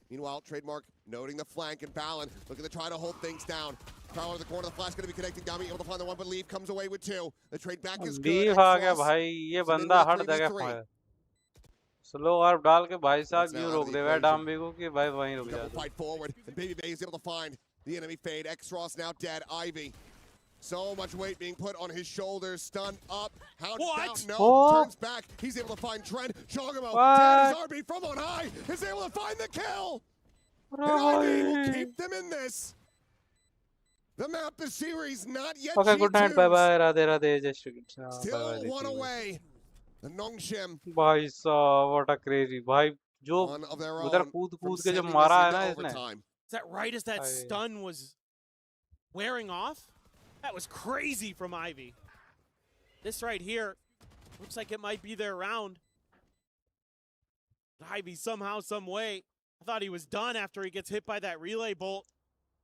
Meanwhile, Trademark noting the flank, and Balin looking to try to hold things down. Prowler in the corner, the flash going to be connecting. Dami able to find the one, but Leave comes away with two. The trade back is good. Leave आ गया भाई, ये बंदा हट देगा slow ऑर्ब डाल के भाई साहब यूं रोक देगा डाम्बी को कि भाई वहीं रुक जा. Fight forward, and Baby Bay is able to find the enemy fade. X-Ross now dead. Ivy. So much weight being put on his shoulders. Stunned up. Hound down. No. Oh. Turns back. He's able to find Trent. Chogamo. Dead as RB from on high. Is able to find the kill. And RB will keep them in this. The map, the series, not yet. Okay, good night. Bye bye. Radhe Radhe. Jai Shri Krishna. Still one away. The Nongshim. भाई साहब, what a crazy. भाई जो उधर कूद के जो मारा है ना इसने. Is that right as that stun was wearing off? That was crazy from Ivy. This right here looks like it might be their round. Ivy somehow, some way. I thought he was done after he gets hit by that relay bolt.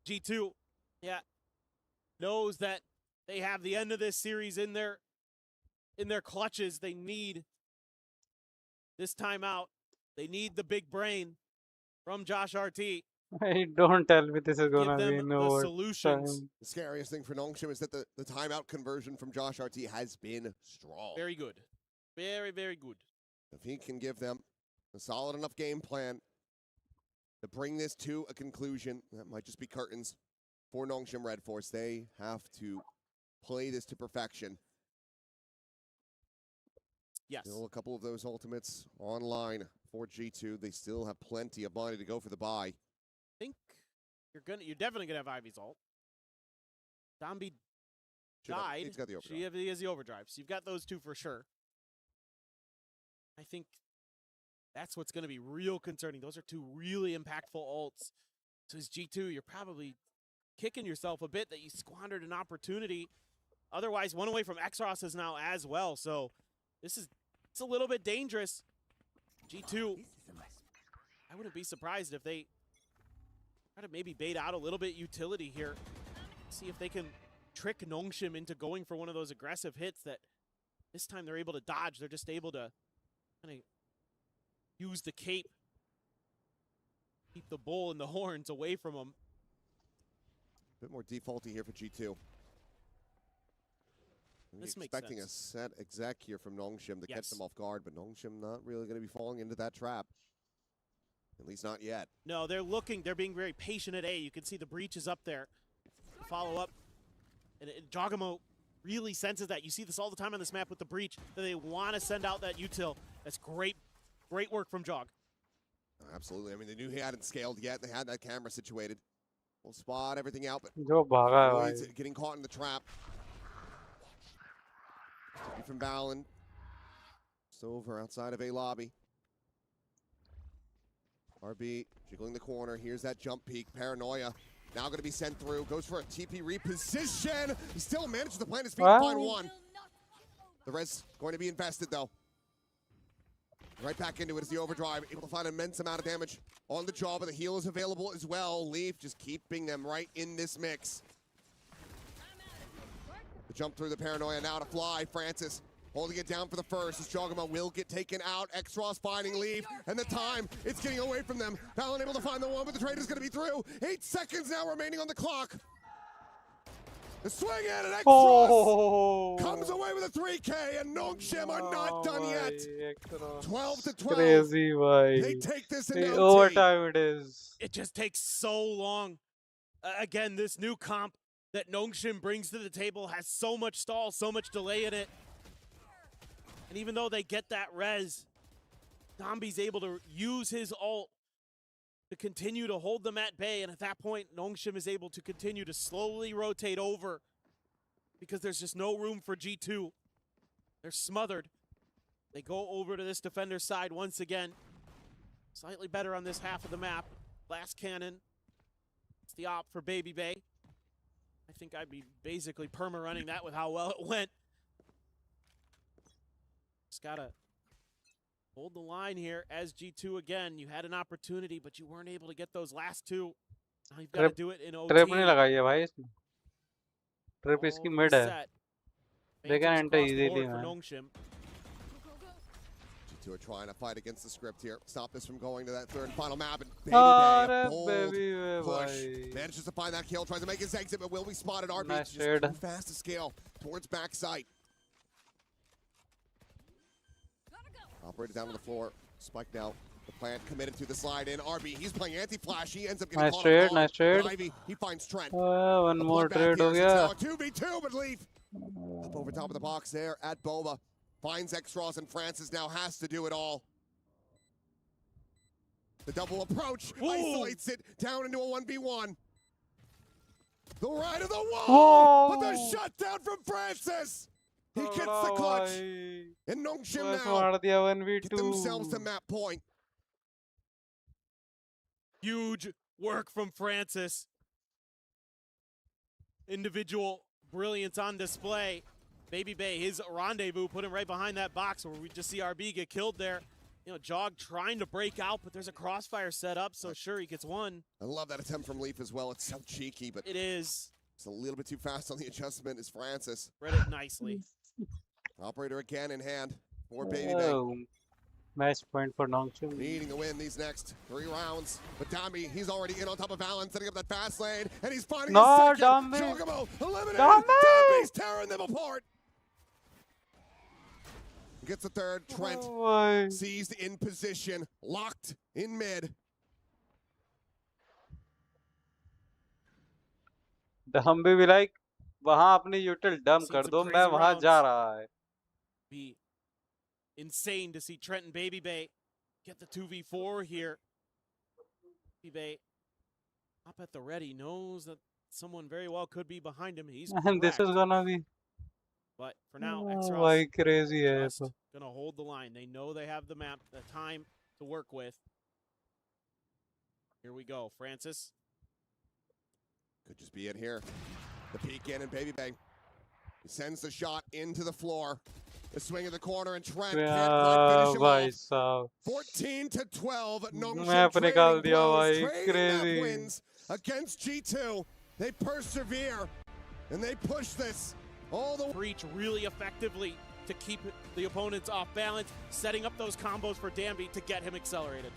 G2, yeah, knows that they have the end of this series in their clutches. They need this timeout. They need the big brain from Josh RT. Hey, don't tell me this is gonna be no solutions. The scariest thing for Nongshim is that the timeout conversion from Josh RT has been strong. Very good. Very, very good. If he can give them a solid enough game plan to bring this to a conclusion, that might just be curtains for Nongshim Redforce. They have to play this to perfection. Yes. Still a couple of those ultimates online for G2. They still have plenty of money to go for the buy. I think you're definitely gonna have Ivy's ult. Zombie died. He's got the overdrive. He has the overdrive. So you've got those two for sure. I think that's what's gonna be real concerning. Those are two really impactful ults. So as G2, you're probably kicking yourself a bit that you squandered an opportunity. Otherwise, one away from X-Ross is now as well. So it's a little bit dangerous. G2, I wouldn't be surprised if they try to maybe bait out a little bit utility here. See if they can trick Nongshim into going for one of those aggressive hits that this time they're able to dodge. They're just able to kind of use the cape, keep the bull and the horns away from them. A bit more defaulty here for G2. This makes expecting sense. a set exec here from Nongshim to catch them off guard, but Nongshim not really going to be falling into that trap. At least not yet. No, they're being very patient at A. You can see the breach is up there. Follow up. And Jogamo really senses that. You see this all the time on this map with the breach, that they want to send out that util. That's great work from Jog. Absolutely. I mean, they knew he hadn't scaled yet. They had that camera situated. We'll spot everything out, but avoids getting caught in the trap. From Balin. Just over outside of A lobby. RB jiggling the corner. Here's that jump peak. Paranoia now going to be sent through. Goes for a TP reposition. He still manages to plant his feet and find one. The res going to be invested though. Right back into it is the overdrive. Able to find an immense amount of damage on the jaw, but the heal is available as well. Leaf just keeping them right in this mix. The jump through the Paranoia now to fly. Francis holding it down for the first as Jogamo will get taken out. X-Ross finding Leaf, and the time, it's getting away from them. Balin able to find the one, but the trade is going to be through. 8 seconds now remaining on the clock. The swing in, and X-Ross comes away with a 3K, and Nongshim are not done yet. 12 to 12. Crazy, bhai. They take this in overtime it is. It just takes so long. Again, this new comp that Nongshim brings to the table has so much stall, so much delay in it. And even though they get that res, Zombie's able to use his ult to continue to hold them at bay. And at that point, Nongshim is able to continue to slowly rotate over because there's just no room for G2. They're smothered. They go over to this defender's side once again. Slightly better on this half of the map. Last cannon. It's the op for Baby Bay. I think I'd be basically perma-running that with how well it went. Just gotta hold the line here as G2 again. You had an opportunity, but you weren't able to get those last two. Now you've got to do it in OT. Trip नहीं लगाई है भाई इसने. Trip इसकी mid है. They can enter Across the easily, board for man. Nongshim. G2 are trying to fight against the script here. Stop this from going to that third and final map. And Arre, bold baby, push. bhai. Manages to find that kill. Tries to make his exit, but will be spotted. RB Nice just trade. too fast to scale towards backside. Operator down on the floor. Spike now. The plant committed to the slide in. RB, he's playing anti-flash. He ends up getting Nice caught trade, off guard. nice trade. But Ivy, he finds Trent. One The more bloodbath trade here ho is it's now gaya. a 2v2, but Leaf up over top of the box there at Boba. Finds Extros, and Francis now has to do it all. The double approach isolates it down into a 1v1. The right of the wall, but the shutdown from Francis. He gets the clutch. And Nongshim now get themselves to map point. Huge work from Francis. Individual brilliance on display. Baby Bay, his rendezvous, put him right behind that box where we just see RB get killed there. You know, Jog trying to break out, but there's a crossfire set up, so sure, he gets one. I love that attempt from Leaf as well. It's so cheeky, but it is. It's a little bit too fast on the adjustment is Francis. Read it nicely. Operator again in hand for Baby Bay. Oh, match point for Nongshim. Needing to win these next 3 rounds. But Dami, he's already in on top of Allen, setting up that fast lane, and he's finding his second. Jogamo eliminated. Dami's tearing them apart. Gets the third. Trent seized in position, locked in mid. हम भी like वहाँ अपनी util dump कर दो, मैं वहाँ जा रहा है. Be insane to see Trent and Baby Bay get the 2v4 here. Baby Bay up at the ready, knows that someone very well could be behind him. He's And this is gonna be. But for now, Why crazy hai just gonna hold the line. They know they have the map, the time to work with. Here we go, Francis. Could just be it here. The peek in and Baby Bay. He sends the shot into the floor. The swing of the corner and Trent can't quite finish him off. 14-12. Nongshim trading wins against G2. They persevere and they push this all the way. Breach really effectively to keep the opponents off balance, setting up those combos for Danby to get him accelerated.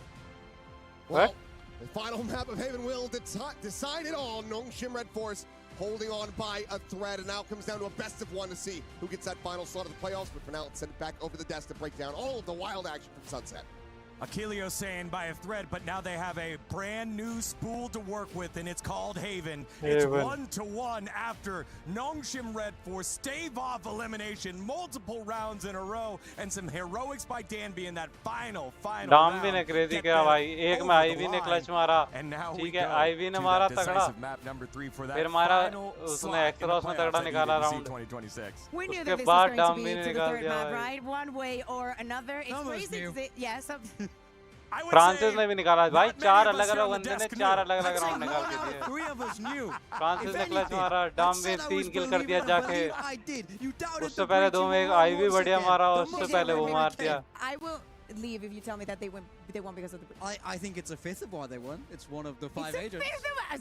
Well, the final map of Haven will decide it all. Nongshim Redforce holding on by a thread, and now it comes down to a best of 1 to see who gets that final slot of the playoffs. But for now, let's send it back over the desk to break down all of the wild action from Sunset. Achilleo saying by a thread, but now they have a brand new spool to work with, and it's called Haven. It's 1-1 after Nongshim Redforce stave off elimination multiple rounds in a row, and some heroics by Danby in that final Dam round. भी ने crazy किया भाई. एक में Ivy ने clutch मारा. ठीक है, Ivy ने मारा तगड़ा. फिर मारा उसने Extros में तगड़ा निकाला round. We knew उसके that this was बाद going to Dam be भी ने to the निकाल third दिया map, भाई. right? One way or another. It's crazy. Yeah, Francis ने भी निकाला भाई. 4 अलग-अलग बंदे ने 4 अलग-अलग राउंड निकाल के दिए. Three of us knew. Francis ने क्लच मारा. डाम में 3 किल कर दिया जाके. I did. You doubted उससे पहले 2 में Ivy बढ़िया मारा और उससे पहले वो मार दिया. I will leave if you tell me that they won because of the. I think it's a fifth of why they won. It's one of the 5 agents.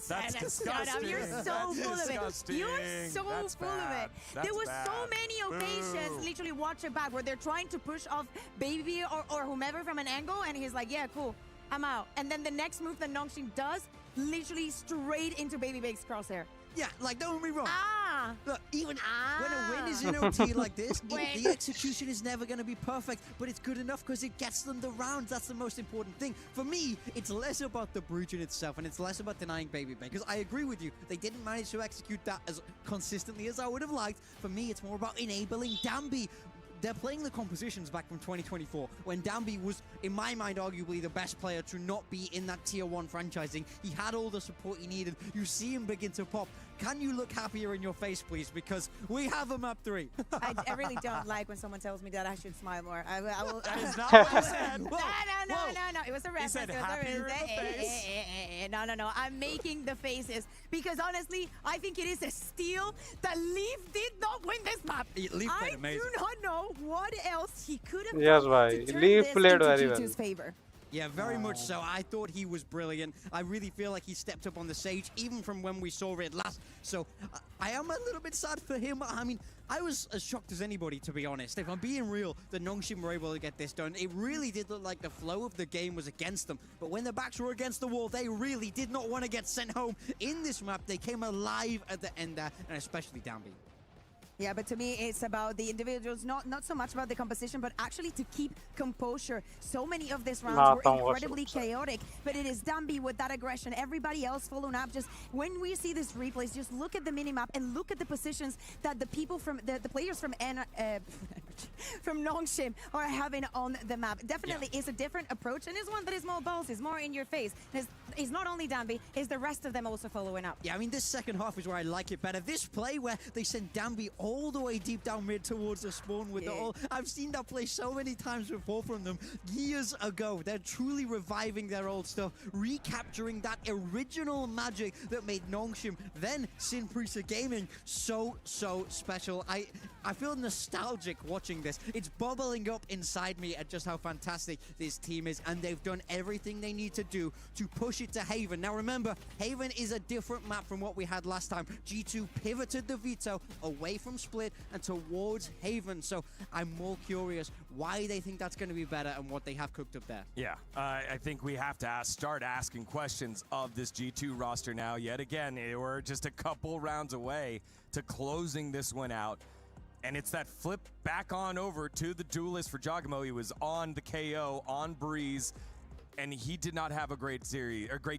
That's disgusting. You're so full of it. You're so full of it. There were so many occasions, literally watch it back, where they're trying to push off Baby or whomever from an angle, and he's like, yeah, cool, I'm out. And then the next move that Nongshim does, literally straight into Baby Bake's crosshair. Yeah, like, don't get me wrong. Look, even when a win is in OT like this, the execution is never going to be perfect, but it's good enough because it gets them the rounds. That's the most important thing. For me, it's less about the breach in itself, and it's less about denying Baby Bay, because I agree with you. They didn't manage to execute that as consistently as I would have liked. For me, it's more about enabling Danby. They're playing the compositions back from 2024 when Danby was, in my mind, arguably the best player to not be in that tier 1 franchising. He had all the support he needed. You see him begin to pop. Can you look happier in your face, please? Because we have a map 3. I really don't like when someone tells me that I should smile more. I will. That is not what I said. No. It was a reference. He said happier in the face. No. I'm making the faces because honestly, I think it is a steal that Leaf did not win this map. Leaf played amazing. I do not know what else he could have Yes, done bhai. to turn Leaf this played into very well. G2's favor. Yeah, very much so. I thought he was brilliant. I really feel like he stepped up on the stage, even from when we saw it last. So I am a little bit sad for him. I mean, I was as shocked as anybody, to be honest. If I'm being real, the Nongshim were able to get this done. It really did look like the flow of the game was against them. But when their backs were against the wall, they really did not want to get sent home in this map. They came alive at the end there, and especially Danby. Yeah, but to me, it's about the individuals, not so much about the composition, but actually to keep composure. So many of these rounds were incredibly chaotic, but it is Danby with that aggression. Everybody else following up. Just when we see these replays, just look at the minimap and look at the positions that the people from the players from from Nongshim are having on the map. Definitely is a different approach, and is one that is more ballsy, is more in your face. It's not only Danby, it's the rest of them also following up. Yeah, I mean, this second half is where I like it better. This play where they send Danby all the way deep down mid towards the spawn with the ult. I've seen that play so many times before from them years ago. They're truly reviving their old stuff, recapturing that original magic that made Nongshim, then Sin Prisa Gaming, so special. I feel nostalgic watching this. It's bubbling up inside me at just how fantastic this team is, and they've done everything they need to do to push it to Haven. Now remember, Haven is a different map from what we had last time. G2 pivoted the veto away from Split and towards Haven, so I'm more curious why they think that's going to be better and what they have cooked up there. Yeah, I think we have to start asking questions of this G2 roster now. Yet again, we're just a couple rounds away to closing this one out. And it's that flip back on over to the duelist for Giacomo. He was on the KO, on Breeze, and he did not have a great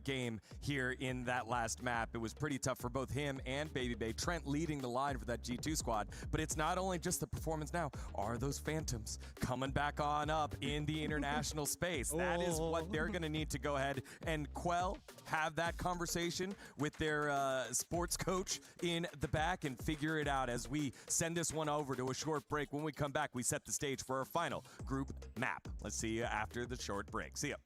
game here in that last map. It was pretty tough for both him and Baby Bay. Trent leading the line for that G2 squad. But it's not only just the performance now. Are those Phantoms coming back on up in the international space? That is what they're going to need to go ahead and quell, have that conversation with their sports coach in the back and figure it out as we send this one over to a short break. When we come back, we set the stage for our final group map. Let's see you after the short break. See ya.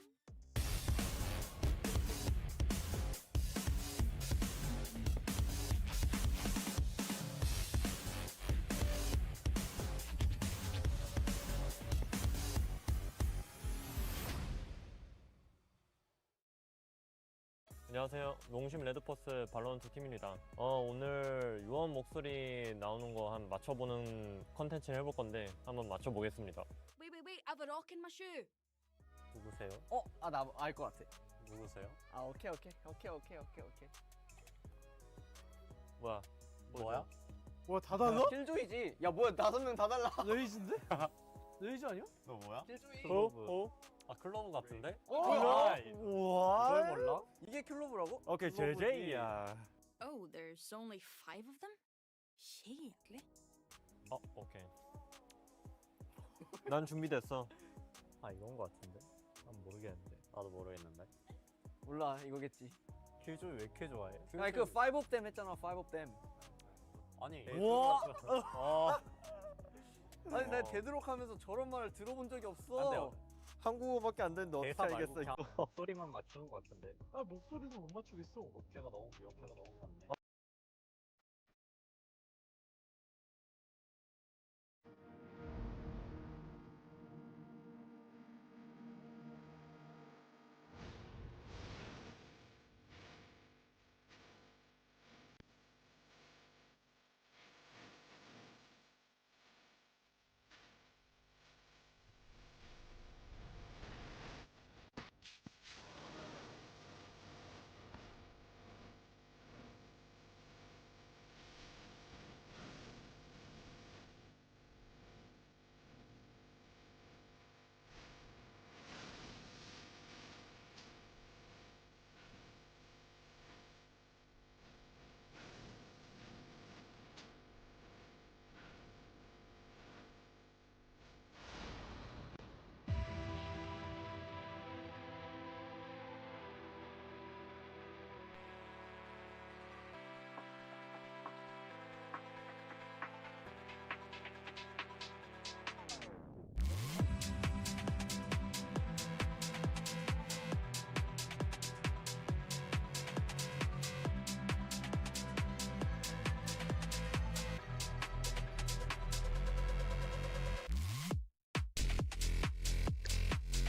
안녕하세요. 농심 레드포스 발로란트 팀입니다. 오늘 유언 목소리 나오는 거 한번 맞춰보는 컨텐츠를 해볼 건데 한번 맞춰보겠습니다. Wait, I have a rock in my shoe. 누구세요? 나 알 것 같아. 누구세요? 오케이. 뭐야? 뭐야, 다 달라? 킬조이지. 야, 뭐야, 5명 다 달라. 레이즈인데? 레이즈 아니야? 너 뭐야? 킬조이. 클로브 같은데? 우와. 이걸 몰라? 이게 클로브라고? 오케이, JJ야. Oh, there's only 5 of them? Kjedelig. 오케이. 난 준비됐어. 이건 거 같은데? 난 모르겠는데. 나도 모르겠는데. 몰라, 이거겠지. 킬조이 왜 이렇게 좋아해? 아니, 그 5 of them 했잖아, 5 of them. 아니. 우와. 아니, 나 데드록 하면서 저런 말을 들어본 적이 없어. 한국어밖에 안 되는데 어떻게 알겠어, 이거. 목소리만 맞추는 것 같은데. 목소리는 못 맞추겠어. 어깨가 너무 많네.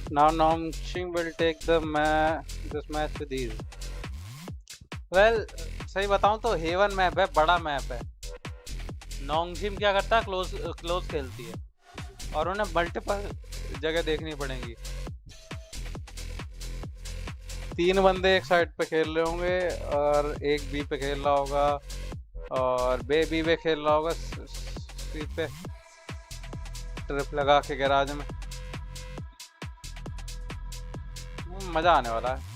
Now Nongshim will take the this match with ease. Well, सही बताऊं तो haven map है, बड़ा map है. नोंगशिम क्या करता है, close खेलती है और उन्हें मल्टीपल जगह देखनी पड़ेगी. 3 बंदे एक साइड पे खेल रहे होंगे और एक बी पे खेल रहा होगा और बी पे खेल रहा होगा सी पे ट्रिप लगा के गैराज में. मजा आने वाला है.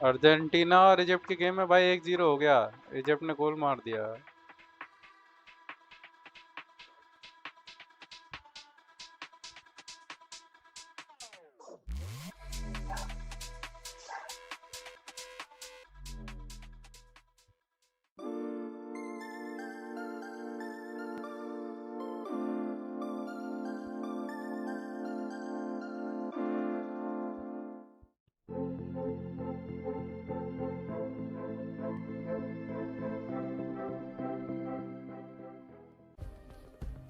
अर्जेंटीना और इजिप्ट के गेम में भाई 1-0 हो गया. इजिप्ट ने गोल मार दिया.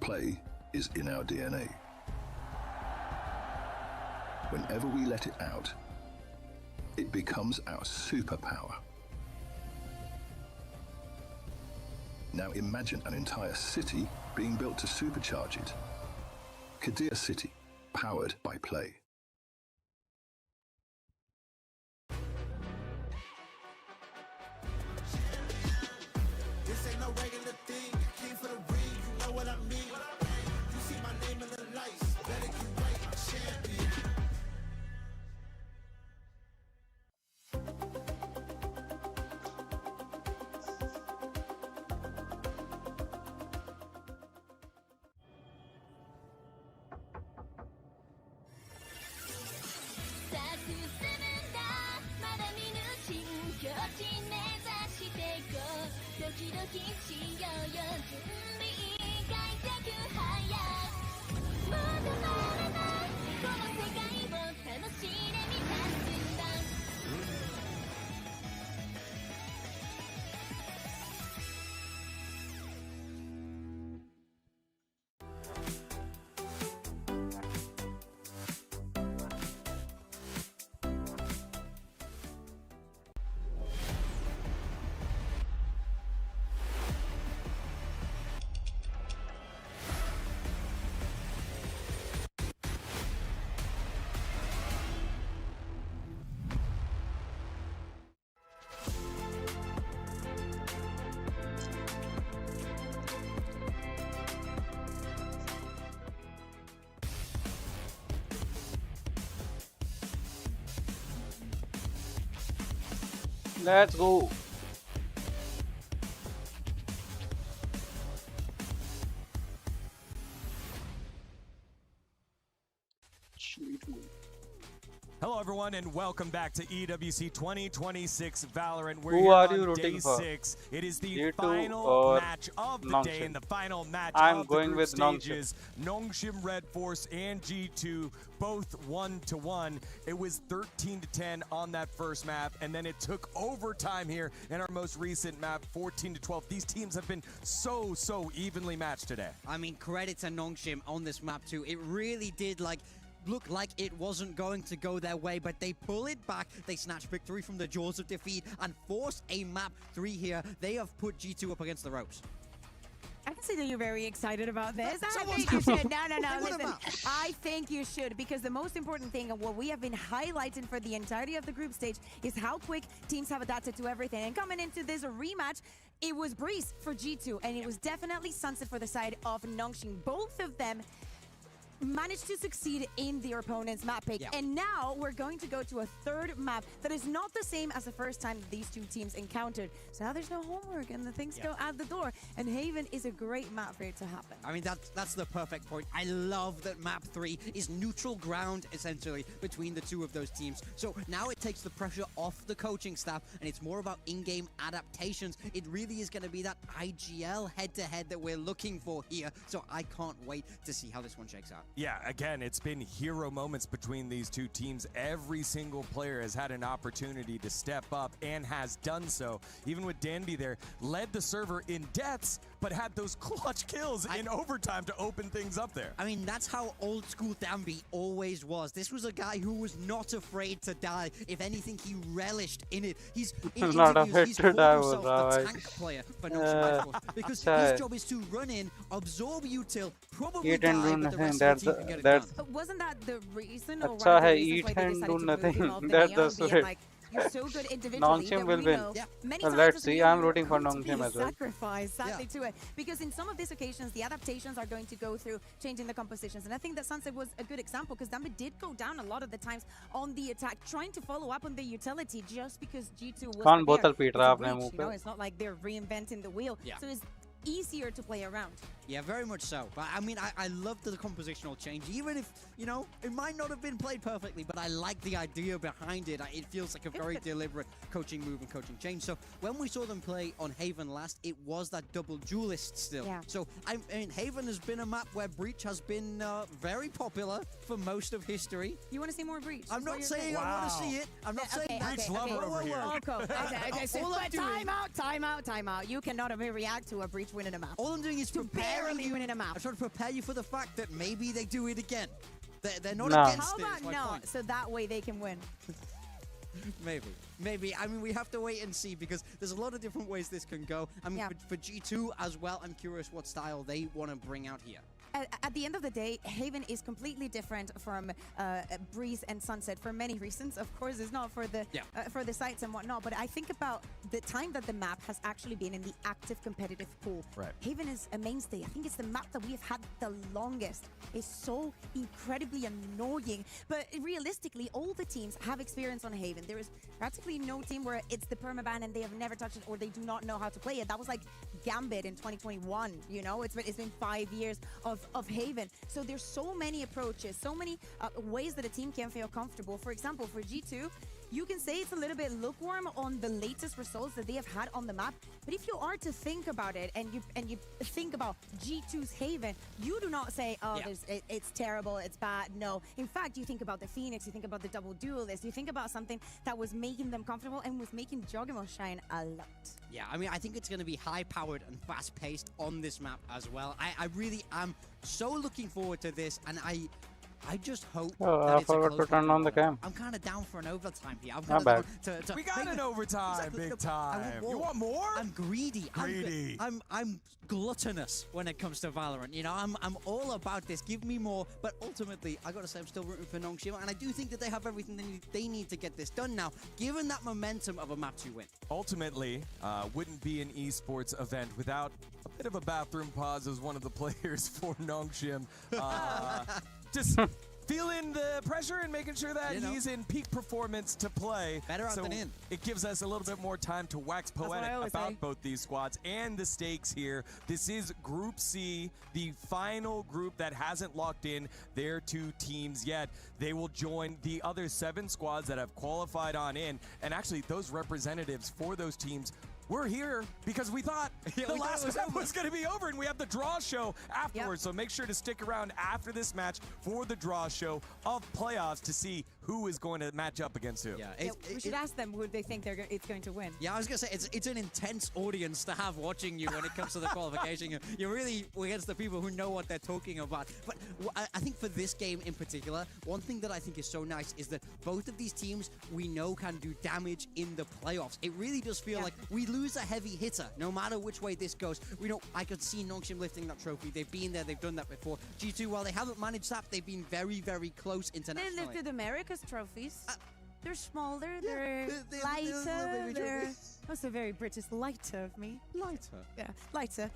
Play is in our DNA. Whenever we let it out, it becomes our superpower. Now imagine an entire city being built to supercharge it. Kadir City, powered by play. This ain't no regular thing. I came for the ring, you know what I mean. You see my name in the lights, better get right, champion. Let's go. Hello, everyone, and welcome back to EWC26 Valorant. We're Who here are on you day rooting for? 6. It is the G2 final or match of the Nongshim? day and the final match I'm of the going group with Nongshim. stages. Nongshim, Redforce, and G2 both 1-1. It was 13-10 on that first map, and then it took overtime here in our most recent map, 14-12. These teams have been so evenly matched today. I mean, credit to Nongshim on this map too. It really did look like it wasn't going to go their way, but they pull it back. They snatch victory from the jaws of defeat and force a map 3 here. They have put G2 up against the ropes. I can see that you're very excited about this. I Someone's think you should. happy. No. What Listen, about? I think you should, because the most important thing and what we have been highlighting for the entirety of the group stage is how quick teams have adapted to everything. And coming into this rematch, it was breeze for G2, and it was definitely sunset for the side of Nongshim. Both of them managed to succeed in their opponent's map pick. Yeah. And now we're going to go to a third map that is not the same as the first time these two teams encountered. So now there's no homework and the things go out the door. And Haven is a great map for it to happen. I mean, that's the perfect point. I love that map 3 is neutral ground, essentially, between the two of those teams. So now it takes the pressure off the coaching staff, and it's more about in-game adaptations. It really is going to be that IGL head-to-head that we're looking for here. So I can't wait to see how this one shakes out. Yeah, again, it's been hero moments between these two teams. Every single player has had an opportunity to step up and has done so. Even with Danby there, led the server in deaths, but had those clutch kills in overtime to open things up there. I mean, that's how old school Danby always was. This was a guy who was not afraid to die. If anything, he relished in it. He's in Not interviews, afraid he's to called die, himself bro. the tank player for Nongshim Redforce, because his job is to run in, absorb util, probably Eat and die, do but the nothing. rest of the team can get it done. But wasn't that the reason, or one अच्छा of the है, reasons eat why they and decided do to move him nothing. off the That's Neon, the being spirit. like, you're so good individually Nongshim that will we win. know many So times let's as a see. Neon I'm rooting for going to be Nongshim a as well. sacrifice, sadly, to it. Because in some of these occasions, the adaptations are going to go through changing the compositions. And I think that Sunset was a good example, because Danby did go down a lot of the times on the attack, trying to follow up on the utility just because G2 was कौन there. बोतल पीट It's रहा a है अपने reach, मुंह you know, पे? it's not like they're reinventing the wheel. Yeah. So it's easier to play around. Yeah, very much so. But I mean, I love the compositional change, even if, you know, it might not have been played perfectly, but I like the idea behind it. It feels like a very deliberate coaching move and coaching change. So when we saw them play on Haven last, it was that double duelist still. Yeah. So I mean, Haven has been a map where Breach has been very popular for most of history. You want to see more Breach? I'm not saying I want to see it. I'm not saying Breach lover over here. Okay, so All I'm doing- time out. You cannot react to a Breach winning a map. All I'm doing is preparing barely you. winning a map. I'm trying to prepare you for the fact that maybe they do it again. They're not No. against How it. about is my no? point. So that way they can win. Maybe. I mean, we have to wait and see, because there's a lot of different ways this can go. I mean, Yeah. for G2 as well, I'm curious what style they want to bring out here. At the end of the day, Haven is completely different from Breeze and Sunset for many reasons. Of course, it's not for the sites and whatnot, but I think about the time that the map has actually been in the active competitive pool. Right. Haven is a mainstay. I think it's the map that we have had the longest. It's so incredibly annoying, but realistically, all the teams have experience on Haven. There is practically no team where it's the permaban and they have never touched it, or they do not know how to play it. That was like Gambit in 2021. You know, it's been 5 years of Haven. So there's so many approaches, so many ways that a team can feel comfortable. For example, for G2, you can say it's a little bit lukewarm on the latest results that they have had on the map, but if you are to think about it and you think about G2's Haven, you do not say, oh, it's terrible, it's bad. No. In fact, you think about the Phoenix, you think about the double duelist, you think about something that was making them comfortable and was making Jogamo shine a lot. Yeah, I mean, I think it's going to be high-powered and fast-paced on this map as well. I really am so looking forward to this, and I just hope Oh, that I it's a forgot close to turn on the one. cam. I'm kind of down for an overtime here. I'm Not kinda bad. down We got an overtime, big time. You want more? I'm greedy. Greedy. I'm gluttonous when it comes to Valorant. You know, I'm all about this. Give me more. But ultimately, I got to say, I'm still rooting for Nongshim, and I do think that they have everything they need to get this done now, given that momentum of a map 2 win. Ultimately, wouldn't be an esports event without a bit of a bathroom pause as one of the players for Nongshim. Just feeling the pressure and making sure that he's in peak performance to play. Better out so than in. It gives us a little bit more time to wax what poetic I always about say. both these squads and the stakes here. This is Group C, the final group that hasn't locked in their 2 teams yet. They will join the other 7 squads that have qualified on in. And actually, those representatives for those teams, we're here because we thought the last step was going to be over, and we have the draw show afterwards. So make sure to stick around after this match for the draw show of playoffs to see who is going to match up against who. Yeah, We should ask them who they think it's going to win. Yeah, I was going to say, it's an intense audience to have watching you when it comes to the qualification. You're really against the people who know what they're talking about. But I think for this game in particular, one thing that I think is so nice is that both of these teams we know can do damage in the playoffs. It really does feel like we lose a heavy hitter, no matter which way this goes. We know I could see Nongshim lifting that trophy. They've been there, they've done that before. G2, while they haven't managed that, they've been very, very close internationally. They lifted America's trophies. They're smaller, they're they're lighter, That's a very British lighter of me. Lighter. Yeah, lighter.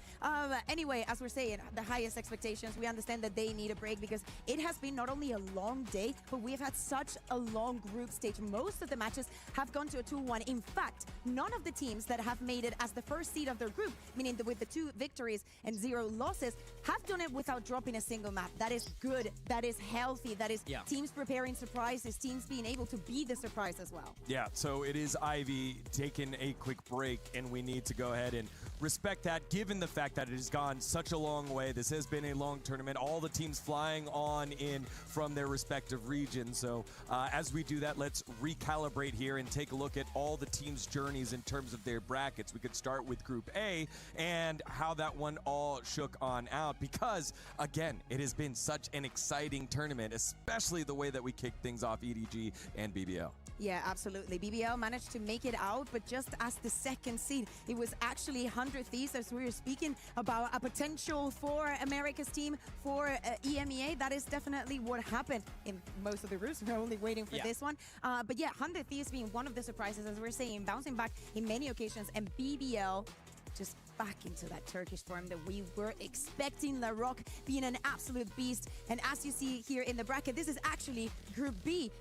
Anyway, as we're saying, the highest expectations, we understand that they need a break because it has been not only a long day, but we've had such a long group stage. Most of the matches have gone to a 2-1. In fact, none of the teams that have made it as the first seed of their group, meaning with the 2 victories and 0 losses, have done it without dropping a single map. That is good. That is healthy. That is teams preparing surprises, teams being able to be the surprise as well. Yeah, so it is Ivy taking a quick break, and we need to go ahead and respect that, given the fact that it has gone such a long way. This has been a long tournament. All the teams flying on in from their respective regions. So as we do that, let's recalibrate here and take a look at all the teams' journeys in terms of their brackets. We could start with Group A and how that one all shook on out, because, again, it has been such an exciting tournament, especially the way that we kicked things off EDG and BBL. Yeah, absolutely. BBL managed to make it out, but just as the second seed, it was actually 100 Thieves, as we were speaking about a potential for America's team for EMEA. That is definitely what happened in most of the groups. We're only waiting for this one. But yeah, 100 Thieves being one of the surprises, as we're saying, bouncing back in many occasions, and BBL just back into that Turkish form that we were expecting. La Rock being an absolute beast. And as you see here in the bracket, this is actually Group B,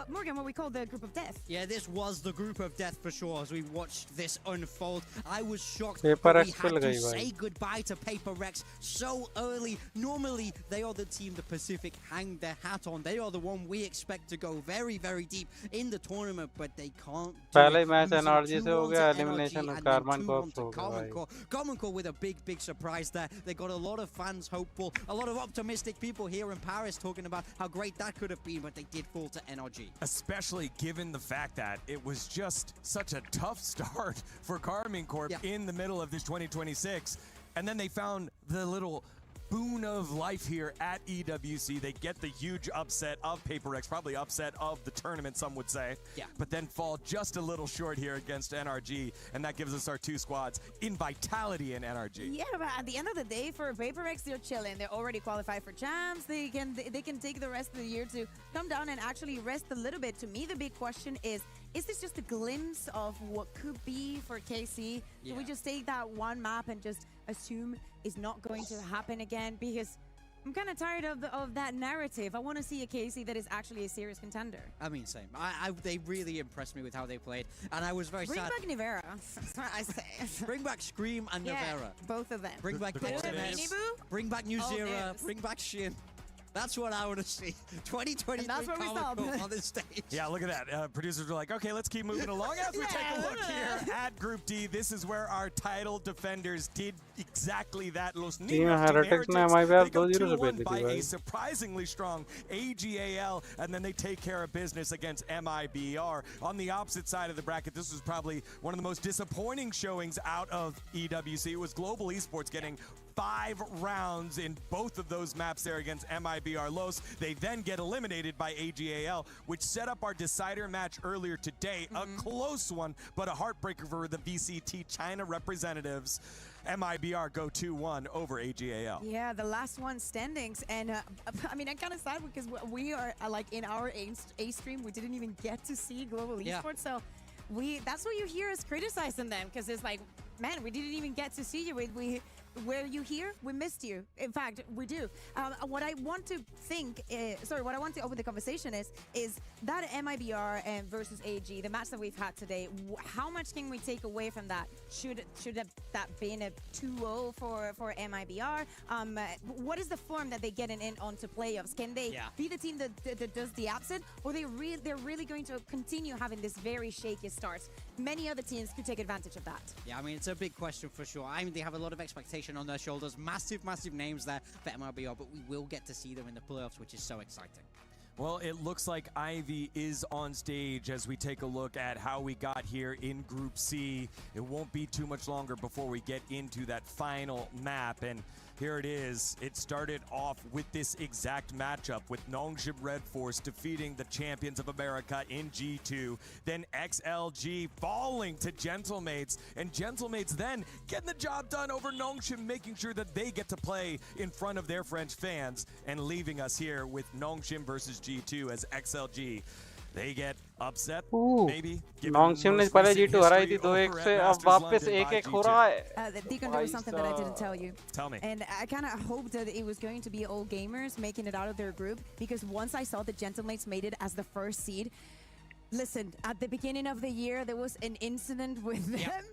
Morgan, what we call the Group of Death. Yeah, this was the Group of Death for sure. As we watched this unfold, I was shocked Paper that we Rex had to gayi say goodbye to Paper Rex so early. Normally, they are the team the Pacific hang their hat on. They are the one we expect to go very, very deep in the tournament, but they can't do पहले it. Match Losing NRG से हो 2-1 गया, to elimination NRG and Karman then को 2-1 to हो गया Common भाई. Core. Common Core with a big surprise there. They got a lot of fans hopeful, a lot of optimistic people here in Paris talking about how great that could have been, but they did fall to NRG. Especially given the fact that it was just such a tough start for Karman Corp in the middle of this 2026. And then they found the little boon of life here at EWC. They get the huge upset of Paper Rex, probably upset of the tournament, some would say. Yeah. But then fall just a little short here against NRG, and that gives us our 2 squads in Vitality and NRG. Yeah, but at the end of the day, for Paper Rex, they're chilling. They're already qualified for champs. They can take the rest of the year to come down and actually rest a little bit. To me, the big question is this just a glimpse of what could be for KC? Yeah. Do we just take that one map and just assume it's not going to happen again? Because I'm kind of tired of that narrative. I want to see a KC that is actually a serious contender. I mean, same. They really impressed me with how they played, and I was very Bring sad. back Nivera. That's what I say. Bring back Scream and Yeah, Nivera. both of them. Bring back Minibu? Bring back New Oh, Zero. yes. Bring back Shin. That's what I want to see. 2023 And that's where we Comic stop. Con on this stage. Yeah, look at that. Producers are like, okay, let's keep moving along as we take a look here at Group D. This is where our title defenders did exactly that. Los Team Niños Heretics ने Heretics, MIBR they go 2-0 से 2-1 भेज दी by थी a भाई. surprisingly strong AGAL, and then they take care of business against MIBR. On the opposite side of the bracket, this was probably one of the most disappointing showings out of EWC. It was Global Esports getting 5 rounds in both of those maps there against MIBR Los. They then get eliminated by AGAL, which set up our decider match earlier today. A close one, but a heartbreaker for the VCT China representatives. MIBR go 2-1 over AGAL. Yeah, the last one standings. And I mean, I'm kind of sad because we are like in our A stream, we didn't even get to see Global Esports. So that's what you hear us criticizing them, because it's like, man, we didn't even get to see you. Were you here? We missed you. In fact, we do. What I want to what I want to open the conversation is that MIBR versus AG, the match that we've had today. How much can we take away from that? Should that been a 2-0 for MIBR? What is the form that they get in onto playoffs? Can they be the team that does the absent, or they're really going to continue having this very shaky start? Many other teams could take advantage of that. Yeah, I mean, it's a big question for sure. I mean, they have a lot of expectation on their shoulders. Massive names there for MIBR, but we will get to see them in the playoffs, which is so exciting. Well, it looks like Ivy is on stage as we take a look at how we got here in Group C. It won't be too much longer before we get into that final map, and here it is. It started off with this exact matchup with Nongshim Redforce defeating the champions of America in G2. Then XLG falling to Gentlemates, and Gentlemates then getting the job done over Nongshim, making sure that they get to play in front of their French fans, and leaving us here with Nongshim versus G2 as XLG they get upset. Ooh. Maybe. given Nongshim ने most पहले recent G2 हराई history थी 2-1 over at से, अब Masters वापस London by 1-1 हो G2. रहा है. Deacon, there was something that I didn't tell you. Tell me. And I kind of hoped that it was going to be all gamers making it out of their group, because once I saw the Gentlemates made it as the first seed, listen, at the beginning of the year, there was an incident with them.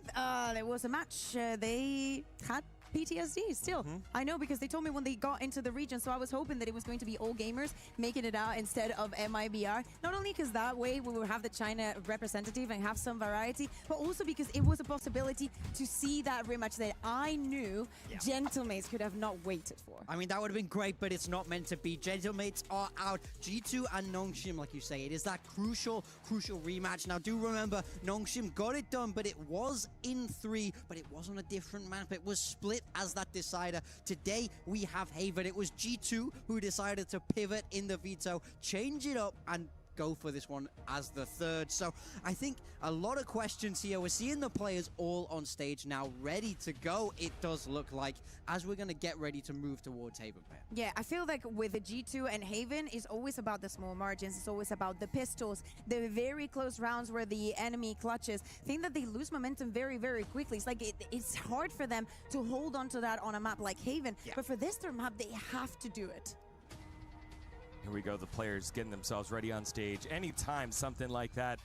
There was a match. They had PTSD still. I know, because they told me when they got into the region, so I was hoping that it was going to be all gamers making it out instead of MIBR. Not only because that way we would have the China representative and have some variety, but also because it was a possibility to see that rematch that I knew Gentlemates could have not waited for. I mean, that would have been great, but it's not meant to be. Gentlemates are out. G2 and Nongshim, like you say, it is that crucial rematch. Now, do remember, Nongshim got it done, but it was in 3, but it was on a different map. It was split as that decider. Today, we have Haven. It was G2 who decided to pivot in the veto, change it up, and go for this one as the third. So I think a lot of questions here. We're seeing the players all on stage now, ready to go, it does look like, as we're going to get ready to move towards Haven. Yeah, I feel like with the G2 and Haven, it's always about the small margins. It's always about the pistols, the very close rounds where the enemy clutches. I think that they lose momentum very, very quickly. It's like it's hard for them to hold on to that on a map like Haven. But for this their map, they have to do it. Here we go, the players getting themselves ready on stage. Anytime something like that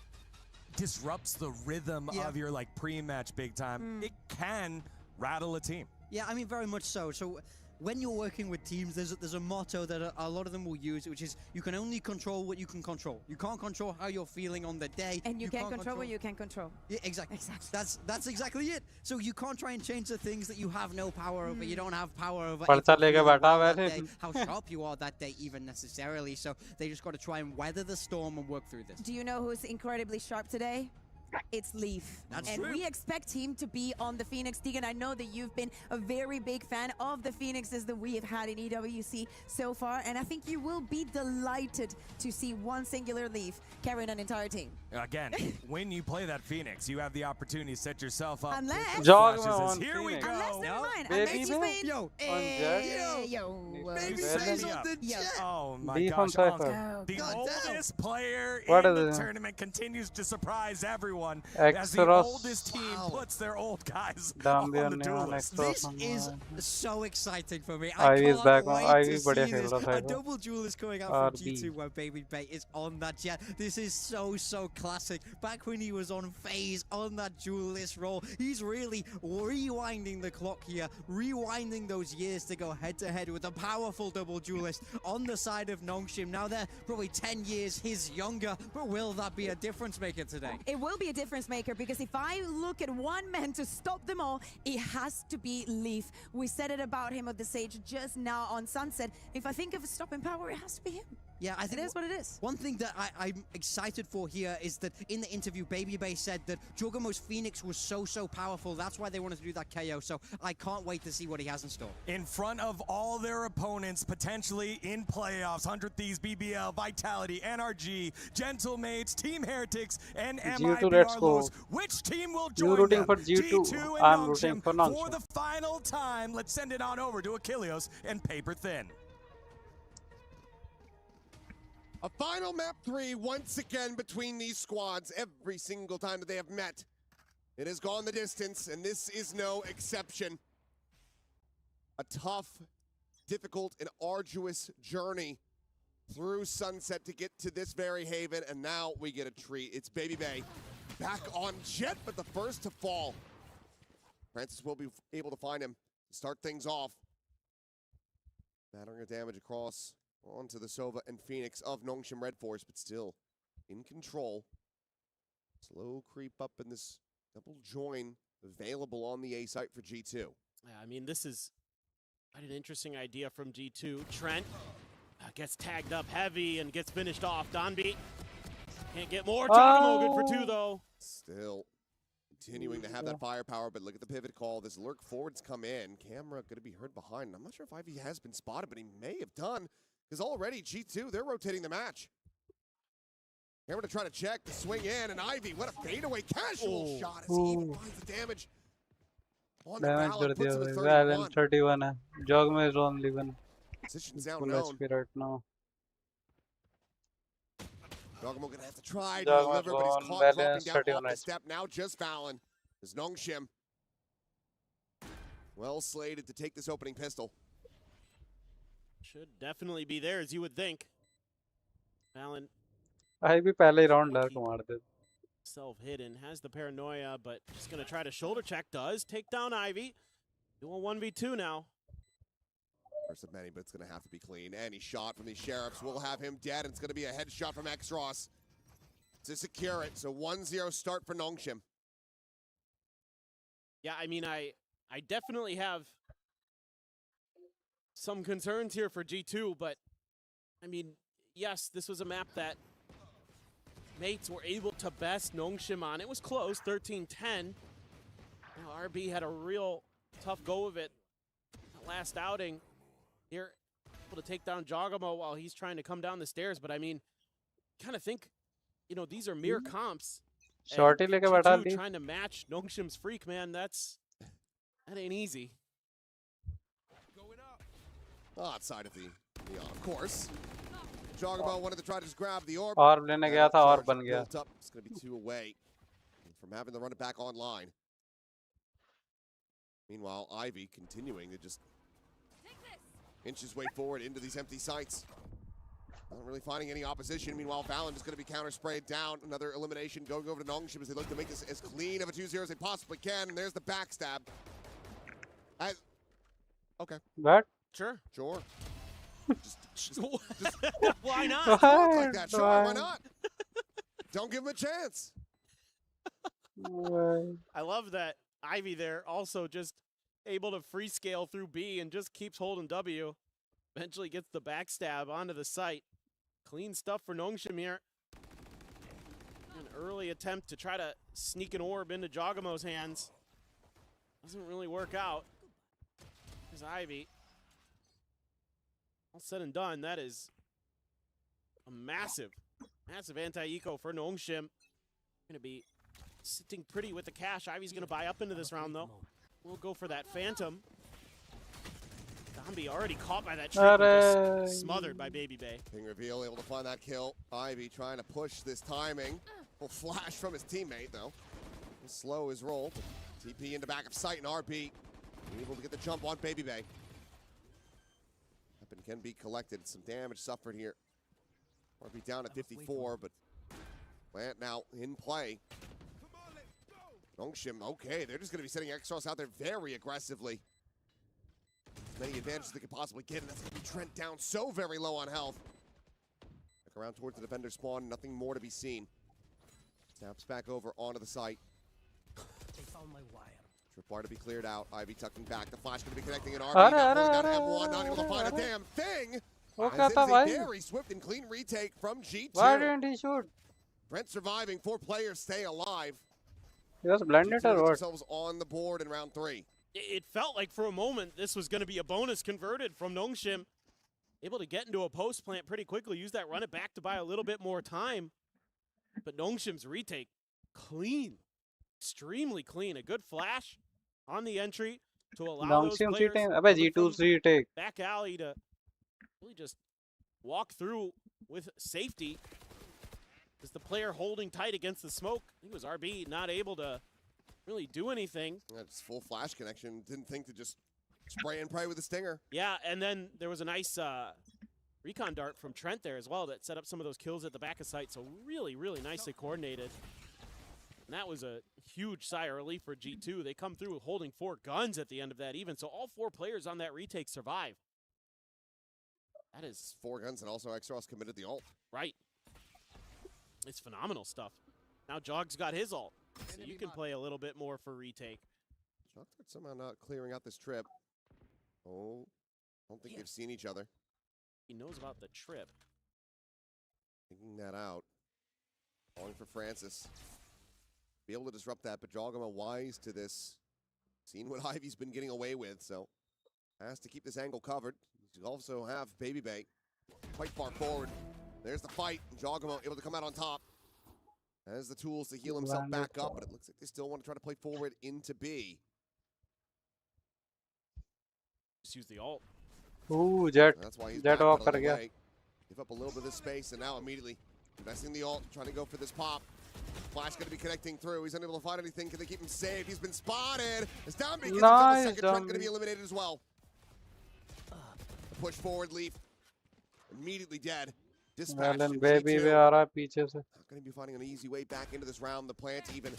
disrupts the rhythm of your like pre-match big time, it can rattle a team. Yeah, I mean, very much so. So when you're working with teams, there's a motto that a lot of them will use, which is you can only control what you can control. You can't control how you're feeling on the day. And you can't control what you can control. Yeah, exactly. That's exactly it. So you can't try and change the things that you have no power over. You don't have power over how sharp you are that day even necessarily. So they just got to try and weather the storm and work through this. Do you know who's incredibly sharp today? It's Leaf. That's true. And we expect him to be on the Phoenix. Deacon, I know that you've been a very big fan of the Phoenixes that we have had in EWC so far, and I think you will be delighted to see one singular Leaf carrying an entire team. Again, when you play that Phoenix, you have the opportunity to set yourself up. Unless... Here we go. Unless, never mind. Baby Unless you've been... Baby Baby's on the jet. Oh my Beef gosh. on The oldest player What in is the it? tournament continues to surprise everyone as the Extras. oldest team puts their old guys Damn, on they are the neon duelist. extras. This is so exciting for me. Ivy is can't back wait on. Ivy to बढ़िया see खेल this. रहा था A इधर. double duelist coming out from G2 where Baby Bay is on that jet. This is so classic. Back when he was on phase on that duelist role, he's really rewinding the clock here, rewinding those years to go head to head with a powerful double duelist on the side of Nongshim. Now they're probably 10 years his younger, but will that be a difference maker today? It will be a difference maker, because if I look at one man to stop them all, it has to be Leaf. We said it about him at the stage just now on Sunset. If I think of a stopping power, it has to be him. Yeah, I think it is what it is. One thing that I'm excited for here is that in the interview, Baby Bay said that Juggermo's Phoenix was so powerful. That's why they wanted to do that KO. So I can't wait to see what he has in store. In front of all their opponents, potentially in playoffs, 100 Thieves, BBL, Vitality, NRG, Gentlemates, Team Heretics, and G2, let's MIBR go. Lows. Which team will You join rooting them? for G2. G2 and I'm rooting Nongshim for Nongshim. For the final time, let's send it on over to Achilleos and Paper Thin. A final map 3 once again between these squads. Every single time that they have met, it has gone the distance, and this is no exception. A tough, difficult, and arduous journey through Sunset to get to this very haven, and now we get a treat. It's Baby Bay back on jet, but the first to fall. Francis will be able to find him to start things off. Battering a damage across onto the Sova and Phoenix of Nongshim Redforce, but still in control. Slow creep up in this double join available on the A site for G2. Yeah, I mean, this is quite an interesting idea from G2. Trent gets tagged up heavy and gets finished off. Donby can't get more. Giacomo good for 2, though. Still continuing to have that firepower, but look at the pivot call. This lurk forwards come in. Camera going to be heard behind. I'm not sure if Ivy has been spotted, but he may have done. Because already G2, they're rotating the match. Camera to try to check, to swing in, and Ivy, what a fadeaway casual shot as he even finds the damage. On the Damage ballot, कर puts दिया him at भाई. 31. Valen 31 है. Jog में is only 1. Position's down Full known. HP right now. Jogamo gonna have to try to Jogamo deliver, but he's gone, caught Vale dropping down 31 off the nice. step. Now just Valen. Is Nongshim. Well slated to take this opening pistol. Should definitely be there, as you would think. Valen I भी पहले ही round dark मार दे. self-hidden, has the paranoia, but just going to try to shoulder check. Does take down Ivy. Doing 1v2 now. First of many, but it's going to have to be clean. Any shot from these Sheriffs will have him dead, and it's going to be a headshot from Xross to secure it. So 1-0 start for Nongshim. Yeah, I mean, I definitely have some concerns here for G2, but I mean, yes, this was a map that mates were able to best Nongshim on. It was close, 13-10. Now, RB had a real tough go of it last outing. Here, able to take down Jogamo while he's trying to come down the stairs. But I mean, kind of think, you know, these are mere comps. Shorty लेके बैठा G2 Lee. trying to match Nongshim's freak, man, that ain't easy. Outside of the Neon, of course. Jogamo wanted to try to just grab the orb. Orb लेने गया था और बन गया. Built up. It's going to be 2 away from having to run it back online. Meanwhile, Ivy continuing to just inch his way forward into these empty sites. Not really finding any opposition. Meanwhile, Valen is going to be counter-sprayed down. Another elimination going over to Nongshim as they look to make this as clean of a 2-0 as they possibly can. And there's the backstab. Okay. What? Sure. Sure. just Why not? Talk like that. Sure, why not? Don't give him a chance. I love that Ivy there also just able to free scale through B and just keeps holding W. Eventually gets the backstab onto the site. Clean stuff for Nongshim here. An early attempt to try to sneak an orb into Jogamo's hands. Doesn't really work out. There's Ivy. All said and done, that is a massive anti-eco for Nongshim. Going to be sitting pretty with the cash. Ivy's going to buy up into this round, though. We'll go for that Phantom. Zombie already caught by that trip and just smothered by Baby Bay. Ping reveal, able to find that kill. Ivy trying to push this timing. Will flash from his teammate, though. He'll slow his roll. TP into back of sight, and RB able to get the jump on Baby Bay. Weapon can be collected. Some damage suffered here. RB down at 54, but Plant now in play. Nongshim, okay, they're just going to be setting Xross out there very aggressively. As many advantages they could possibly get, and that's going to be Trent down so very low on health. Look around towards the defender spawn, nothing more to be seen. Snaps back over onto the site. They found my wire. Tripwire to be cleared out. Ivy tucking back. The flash going to be connecting an RB. Now pulling down M1, not able to find a damn thing. As it is a very swift and clean retake from G2. Why didn't he shoot? Trent surviving. 4 players stay alive. He was blended or what? Themselves on the board in round 3. It felt like for a moment this was going to be a bonus converted from Nongshim. Able to get into a post plant pretty quickly. Use that run it back to buy a little bit more time. But Nongshim's retake, clean. Extremely clean. A good flash on the entry to allow those players G2's retake. back alley to really just walk through with safety. Is the player holding tight against the smoke? I think it was RB not able to really do anything. That's full flash connection. Didn't think to just spray and pray with a stinger. Yeah, and then there was a nice recon dart from Trent there as well that set up some of those kills at the back of sight. So really, really nicely coordinated. And that was a huge sigh of relief for G2. They come through holding 4 guns at the end of that even. So all 4 players on that retake survive. That is 4 guns, and also Xross committed the ult. Right. It's phenomenal stuff. Now Jog's got his ult. So you can play a little bit more for retake. Jog somehow not clearing out this trip. Oh, I don't think they've seen each other. He knows about the trip. Thinking that out. Calling for Francis. Be able to disrupt that, but Jogama wise to this. Seen what Ivy's been getting away with, so has to keep this angle covered. You also have Baby Bay quite far forward. There's the fight. Jogama able to come out on top. Has the tools to heal himself back up, but it looks like they still want to try to play forward into B. Just use the ult. Ooh, Jet. That's why he's Jet back out walk of कर the गया. way. Give up a little bit of space, and now immediately Investing the ult, trying to go for this pop. Flash going to be connecting through. He's unable to find anything. Can they keep him safe? He's been spotted. As Downbeat gets Nice, the second trend, going to be Downbeat. eliminated as well. Push forward, Leaf. Immediately dead. Dispatched. Valen and baby G2 भी आ रहा है पीछे से. not going to be finding an easy way back into this round. The plant even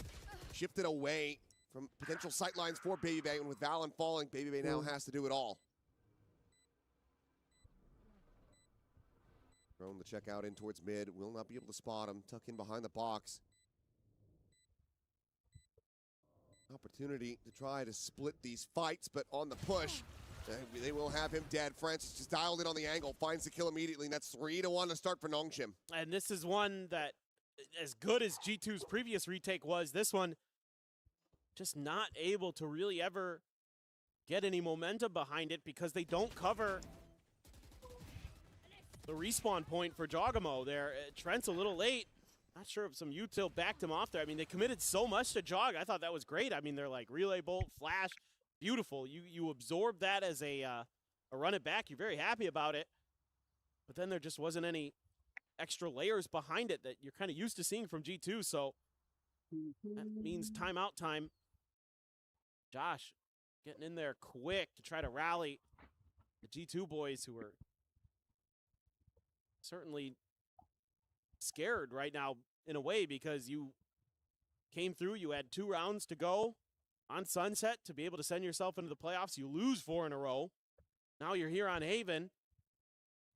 shifted away from potential sightlines for Baby Bay, and with Valen falling, Baby Bay now has to do it all. Throwing the check out in towards mid, will not be able to spot him. Tuck in behind the box. Opportunity to try to split these fights, but on the push, they will have him dead. Francis just dialed in on the angle, finds the kill immediately, and that's 3-1 to start for Nongshim. And this is one that, as good as G2's previous retake was, this one just not able to really ever get any momentum behind it because they don't cover the respawn point for Jogamo there. Trent's a little late. Not sure if some util backed him off there. I mean, they committed so much to Jog. I thought that was great. I mean, they're like relay bolt, flash, beautiful. You absorb that as a run it back. You're very happy about it. But then there just wasn't any extra layers behind it that you're kind of used to seeing from G2. So that means timeout time. Josh getting in there quick to try to rally the G2 boys who are certainly scared right now in a way because you came through, you had 2 rounds to go on Sunset to be able to send yourself into the playoffs. You lose 4 in a row. Now you're here on Haven.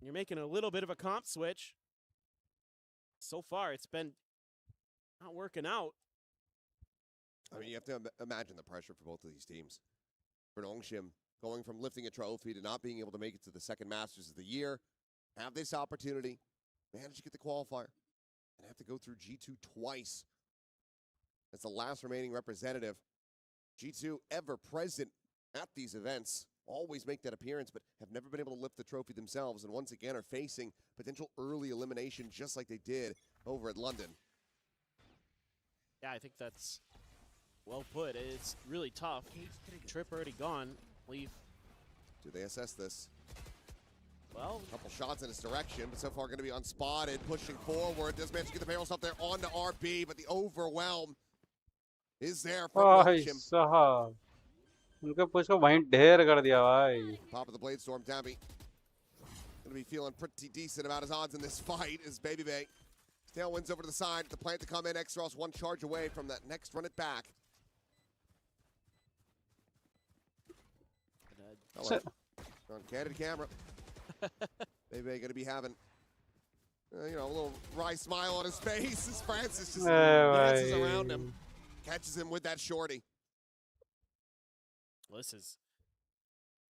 You're making a little bit of a comp switch. So far, it's been not working out. I mean, you have to imagine the pressure for both of these teams. For Nongshim, going from lifting a trophy to not being able to make it to the second Masters of the year, have this opportunity, manage to get the qualifier, and have to go through G2 twice. As the last remaining representative. G2 ever present at these events, always make that appearance, but have never been able to lift the trophy themselves, and once again are facing potential early elimination just like they did over at London. Yeah, I think that's well put. It's really tough. Trip already gone. Leave. Do they assess this? Well, a couple shots in his direction, but so far going to be unspotted, pushing forward. Does manage to get the barrel stuff there onto RB, but the overwhelm is there from भाई Nongshim. साहब उनके push को वहीं ढेर कर दिया भाई. Top of the blade storm, Dambi. Going to be feeling pretty decent about his odds in this fight as Baby Bay. Tailwinds over to the side, the plant to come in. X-Ross 1 charge away from that next run it back. Hello. On candid camera. Baby Bay going to be having, you know, a little wry smile on his face as Francis just dances around him. Catches him with that shorty. Well, this is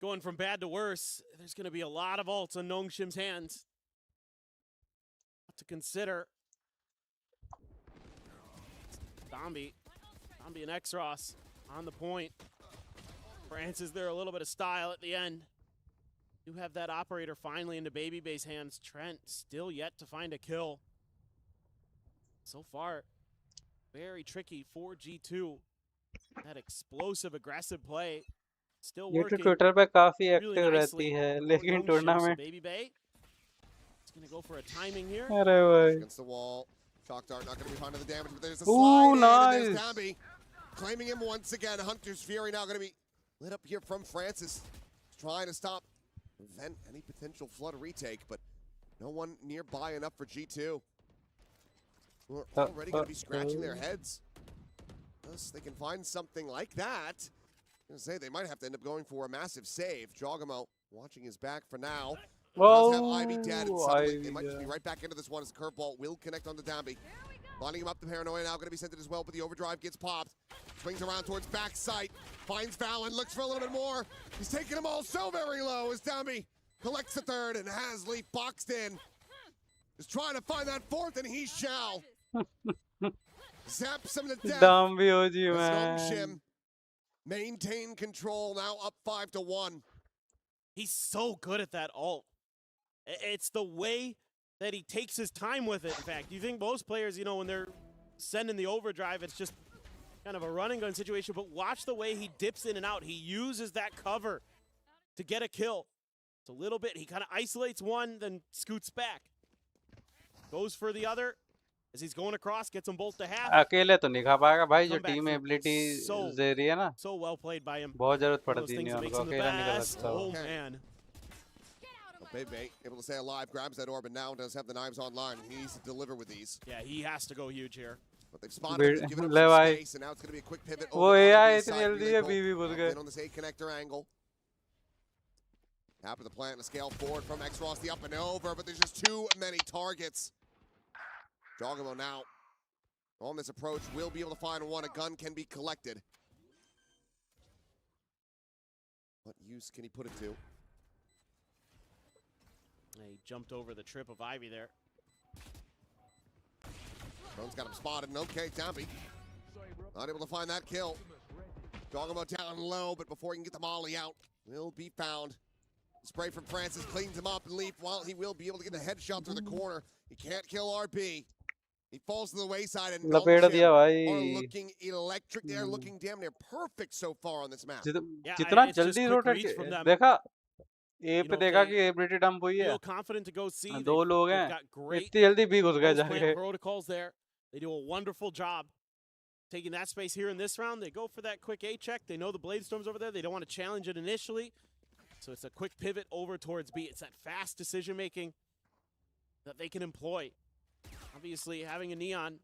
going from bad to worse. There's going to be a lot of ults on Nongshim's hands. To consider. Dombi and X-Ross on the point. Francis there, a little bit of style at the end. You have that operator finally into Baby Bay's hands. Trent still yet to find a kill. So far, very tricky for G2. That explosive, aggressive play still ये तो working. Twitter पे काफी really active रहती nicely है, for लेकिन Nongshim. So tournament Baby Bay is going to go for a timing here. अरे भाई. Against the wall. Chalk Dart not going to be finding the damage, but there's a Ooh, slide in, nice. and there's Dambi claiming him once again. Hunter's Fury now going to be lit up here from Francis, trying to stop, prevent any potential flood retake, but no one nearby enough for G2. Who are already going to be scratching their heads. Unless they can find something like that. I'm going to say they might have to end up going for a massive save. Jogamo watching his back for now. Does have Ivy dead, and suddenly they might just be right back into this one as the curveball will connect on the Dambi. Lining him up, the Paranoia now going to be sent it as well, but the overdrive gets popped. Swings around towards back sight, finds Valen, looks for a little bit more. He's taking them all so very low as Dambi collects the third and has Leaf boxed in. Is trying to find that fourth, and he shall. Zaps him to death. Dambi OG, As man. Nongshim maintain control, now up 5-1. He's so good at that ult. It's the way that he takes his time with it, in fact. You think most players, you know, when they're sending the overdrive, it's just kind of a run and gun situation, but watch the way he dips in and out. He uses that cover to get a kill. It's a little bit, he kind of isolates one, then scoots back. goes for the other as he's going across, gets them both to half. अकेले तो नहीं खा पाएगा भाई, जो Comeback team through. Ability So- दे रही है ना, So well played by him. बहुत जरूरत One of those पड़ती things नहीं that makes उनको, him the अकेला नहीं कर best. सकता वो. Oh man. Bebe able to stay alive, grabs that orb, and now does have the knives online. He needs to deliver with these. Yeah, he has to go huge here. But they've spotted him, they've given him ले some भाई, space, and now it's going to be a quick pivot वो over AI on the B इतनी side. जल्दी Relay है, bolt बीवी घुस गए. in on this A connector angle. Tap of the plant and a scale forward from X-Ross, the up and over, but there's just too many targets. Jogamo now on this approach will be able to find one. A gun can be collected. What use can he put it to? He jumped over the trip of Ivy there. Drone's got him spotted, and okay, Tampi not able to find that kill. Jogamo down low, but before he can get the molly out, will be found. Spray from Francis cleans him up, and Leaf, while he will be able to get the headshot through the corner, he can't kill RB. He falls to the wayside, and लपेट दिया Nongshim are भाई. looking electric. They are looking damn near perfect so far on this map. कितना जल्दी rotate देखा, ए पे देखा कि ability dump हुई है. Feel confident to go see. दो लोग They've हैं, got great इतनी जल्दी भी घुस गए post-plant जाके. protocols there. They do a wonderful job taking that space here in this round. They go for that quick A check. They know the Blade Storm's over there. They don't want to challenge it initially. So it's a quick pivot over towards B. It's that fast decision making that they can employ. Obviously, having a Neon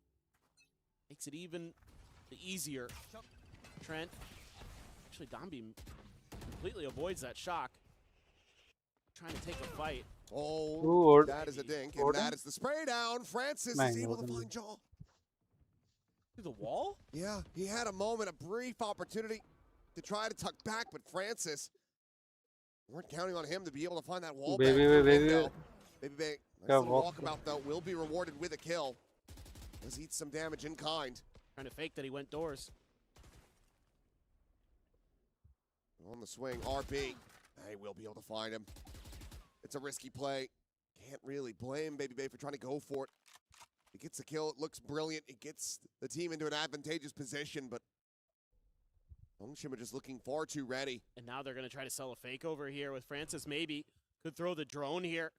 makes it even easier. Trent, actually, Dombi completely avoids that shock. Trying to take a fight. Oh, that is a dink, and that is the spray down. Francis is able to find Jaw. Through the wall? Yeah, he had a moment, a brief opportunity to try to tuck back, but Francis, weren't counting on him to be able to find that wall back. Baby, nice little walkabout, though, will be rewarded with a kill. Let's eat some damage in kind. Trying to fake that he went doors. On the swing, RB. They will be able to find him. It's a risky play. Can't really blame Baby Bay for trying to go for it. He gets the kill. It looks brilliant. It gets the team into an advantageous position, but Nongshim are just looking far too ready. And now they're going to try to sell a fake over here with Francis. Maybe could throw the drone here.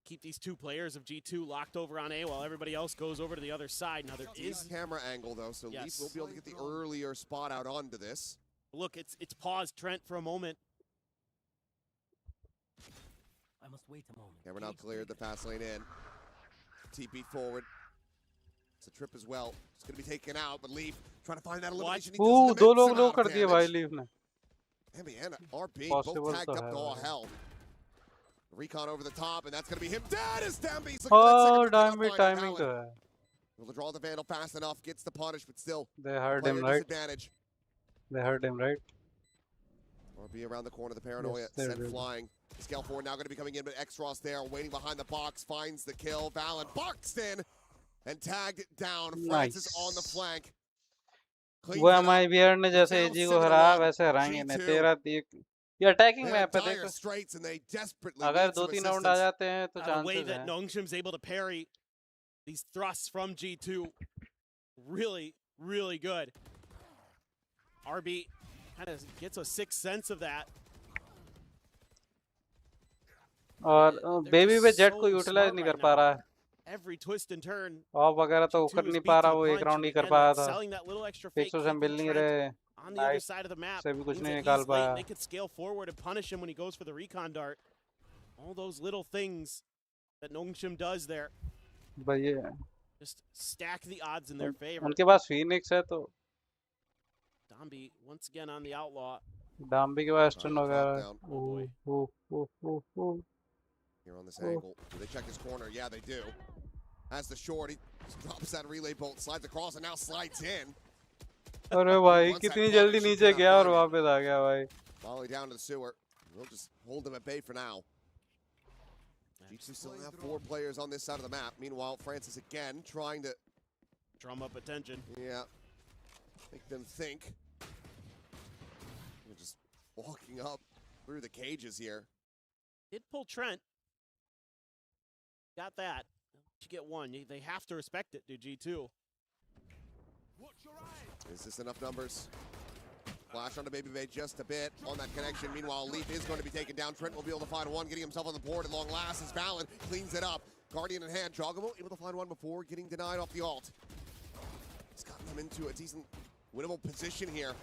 Keep these two players of G2 locked over on A while everybody else goes over to the other side. Now there is camera angle though, so Leaf will be able to get the earlier spot out onto this. Look, it's paused Trent for a moment. I must wait a moment. Camera now cleared, the fast lane in. TP forward. It's a trip as well. It's going to be taken out, but Leaf trying to find that elimination. दो लोग लो कर दिए भाई leaf ने. Emmy and RB both tagged up to all hell. Recon over the top, and that's going to be him. That is Dambi's. Oh, Dambi timing to है. Will to draw the Vandal fast enough, gets the punish, but still. They heard him, right? Disadvantage. They heard him, right? RB around the corner, the paranoia sent flying. Scale 4 now going to be coming in, but X-Ross there, waiting behind the box, finds the kill. Valen boxed in and tagged down. Francis on the flank. वो MIBR ने जैसे AG को हराया वैसे हराएंगे नहीं. तेरा ये attacking map है देखो. अगर 2-3 राउंड आ जाते हैं तो The way चांसेस that हैं. Nongshim's able to parry these thrusts from G2, really, really good. RB kind of gets a sixth sense of that. और बेबी पे जेट को यूटिलाइज नहीं कर पा रहा है. Every twist and turn. Of वगैरह तो कर नहीं पा रहा, वो एक राउंड ही कर पाया था. Selling that little extra fake 100 से मिल नहीं रहे. on the other side of the map. से भी कुछ Means नहीं that निकाल he's late, पाया. They could scale forward and punish him when he goes for the recon dart. All those little things that Nongshim does there. भैया Just stack the odds in their favor. उनके पास Phoenix है तो Dombi once again on the outlaw. डाम्बी के पास stun वगैरह. Here on this angle. Do they check his corner? Yeah, they do. Has the short. He drops that relay bolt, slides across, and now slides in. अरे भाई कितनी जल्दी नीचे गया और वापस आ गया भाई. Volley down to the sewer. We'll just hold them at bay for now. G2 still have 4 players on this side of the map. Meanwhile, Francis again trying to drum up attention. Yeah. Make them think. They're just walking up through the cages here. Did pull Trent. Got that. You get one. They have to respect it, dude. G2. Is this enough numbers? Flash onto Baby Bay just a bit on that connection. Meanwhile, Leaf is going to be taken down. Trent will be able to find one, getting himself on the board at long last as Valen cleans it up. Guardian in hand. Jogamo able to find one before getting denied off the ult. He's gotten them into a decent winnable position here.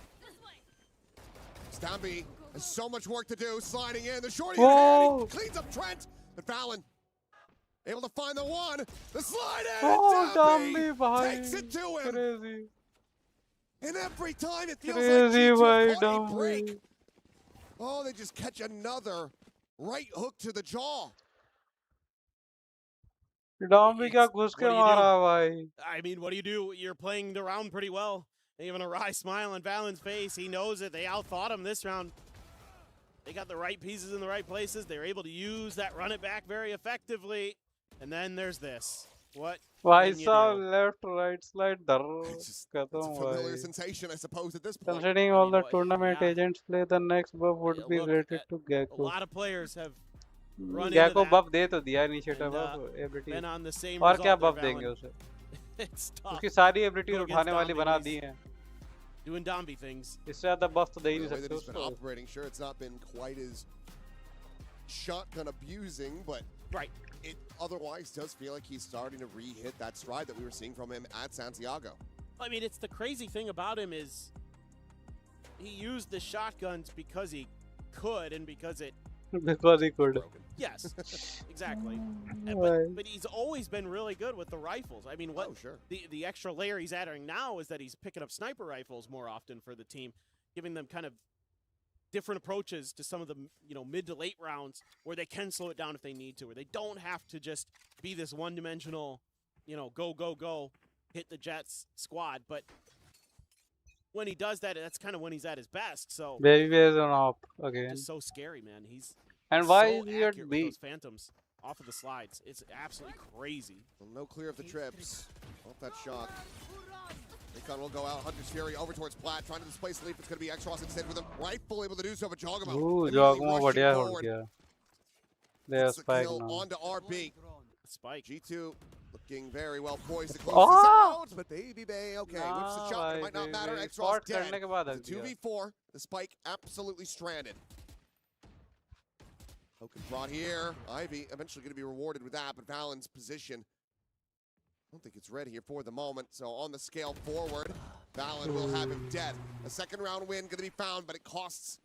Stamby has so much work to do. Sliding in. The shorty in hand. He cleans up Trent. But Fallon able to find the one. The slide in. Oh, Stamby bhai. takes it to him. Crazy. And every time it feels Crazy, like bhai, G2 break. Oh, they just catch another right hook to the jaw. Dom भी क्या घुस के मारा भाई. I mean, what do you do? You're playing the round pretty well. Even a wry smile on Valen's face. He knows it. They outthought him this round. They got the right pieces in the right places. They were able to use that run it back very effectively. And then there's this. What Why can you saw do? left right slide dar. It's a familiar sensation, I suppose, at this point. Considering all the tournament agents play, the next buff would be look, rated to A Gecko. lot of players have run into Gecko that. buff दे तो दिया initiative and, buff ability. been on the same और क्या result there, buff देंगे Valen. उसे? It's tough. उसकी सारी ability Go against उठाने वाली Dombi बना when दी he's हैं. Doing Dombi things. इससे ज़्यादा buff तो दे ही The नहीं way that सकते he's been उसको. operating, sure, it's not been quite as shotgun abusing, but right. It otherwise does feel like he's starting to re-hit that stride that we were seeing from him at Santiago. I mean, it's the crazy thing about him is he used the shotguns because he could and because it. Because he could. Yes, exactly. Right. But he's always been really good with the rifles. I mean, what the extra layer he's adding now is that he's picking up sniper rifles more often for the team, giving them kind of different approaches to some of the mid to late rounds where they can slow it down if they need to, where they don't have to just be this one-dimensional, go, hit the Jets squad. But when he does that, that's kind of when he's at his best. So Baby is on op again. just so scary, man. He's And why so is he at accurate with B? those phantoms off of the slides. It's absolutely crazy. Well, no clear of the trips. Off that shot. Recon will go out. Hunter's Fury over towards Platt, trying to displace Leaf. It's going to be X-Ross instead with him. Rightful able to do so, but Jogamo. Ooh, immediately Jogamo rushing बढ़िया हो forward. गया. There's Gets the spike kill now. onto RB. Spike. G2 looking very well poised to close Oh! this out, but Baby Bay, okay, Nah, whips the shot. It might not Baby matter. Bay. X-Ross Spot dead. करने के बाद It's a रख दिया. 2v4. The spike absolutely stranded. Hoken brought here. Ivy eventually going to be rewarded with that, but Valen's position, I don't think it's ready here for the moment. So on the scale forward, Valen will have him dead. A second round win going to be found, but it costs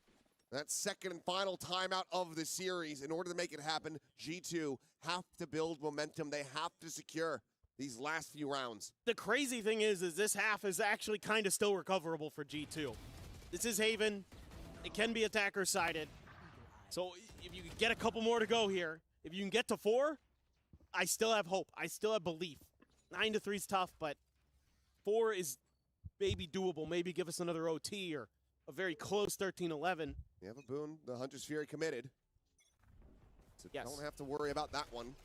that second and final timeout of the series. In order to make it happen, G2 have to build momentum. They have to secure these last few rounds. The crazy thing is this half is actually kind of still recoverable for G2. This is Haven. It can be attacker-sided. So if you can get a couple more to go here, if you can get to 4, I still have hope. I still have belief. 9-3 is tough, but 4 is maybe doable. Maybe give us another OT or a very close 13-11. You have a boon. The Hunter's Fury committed. So yes. Don't have to worry about that one.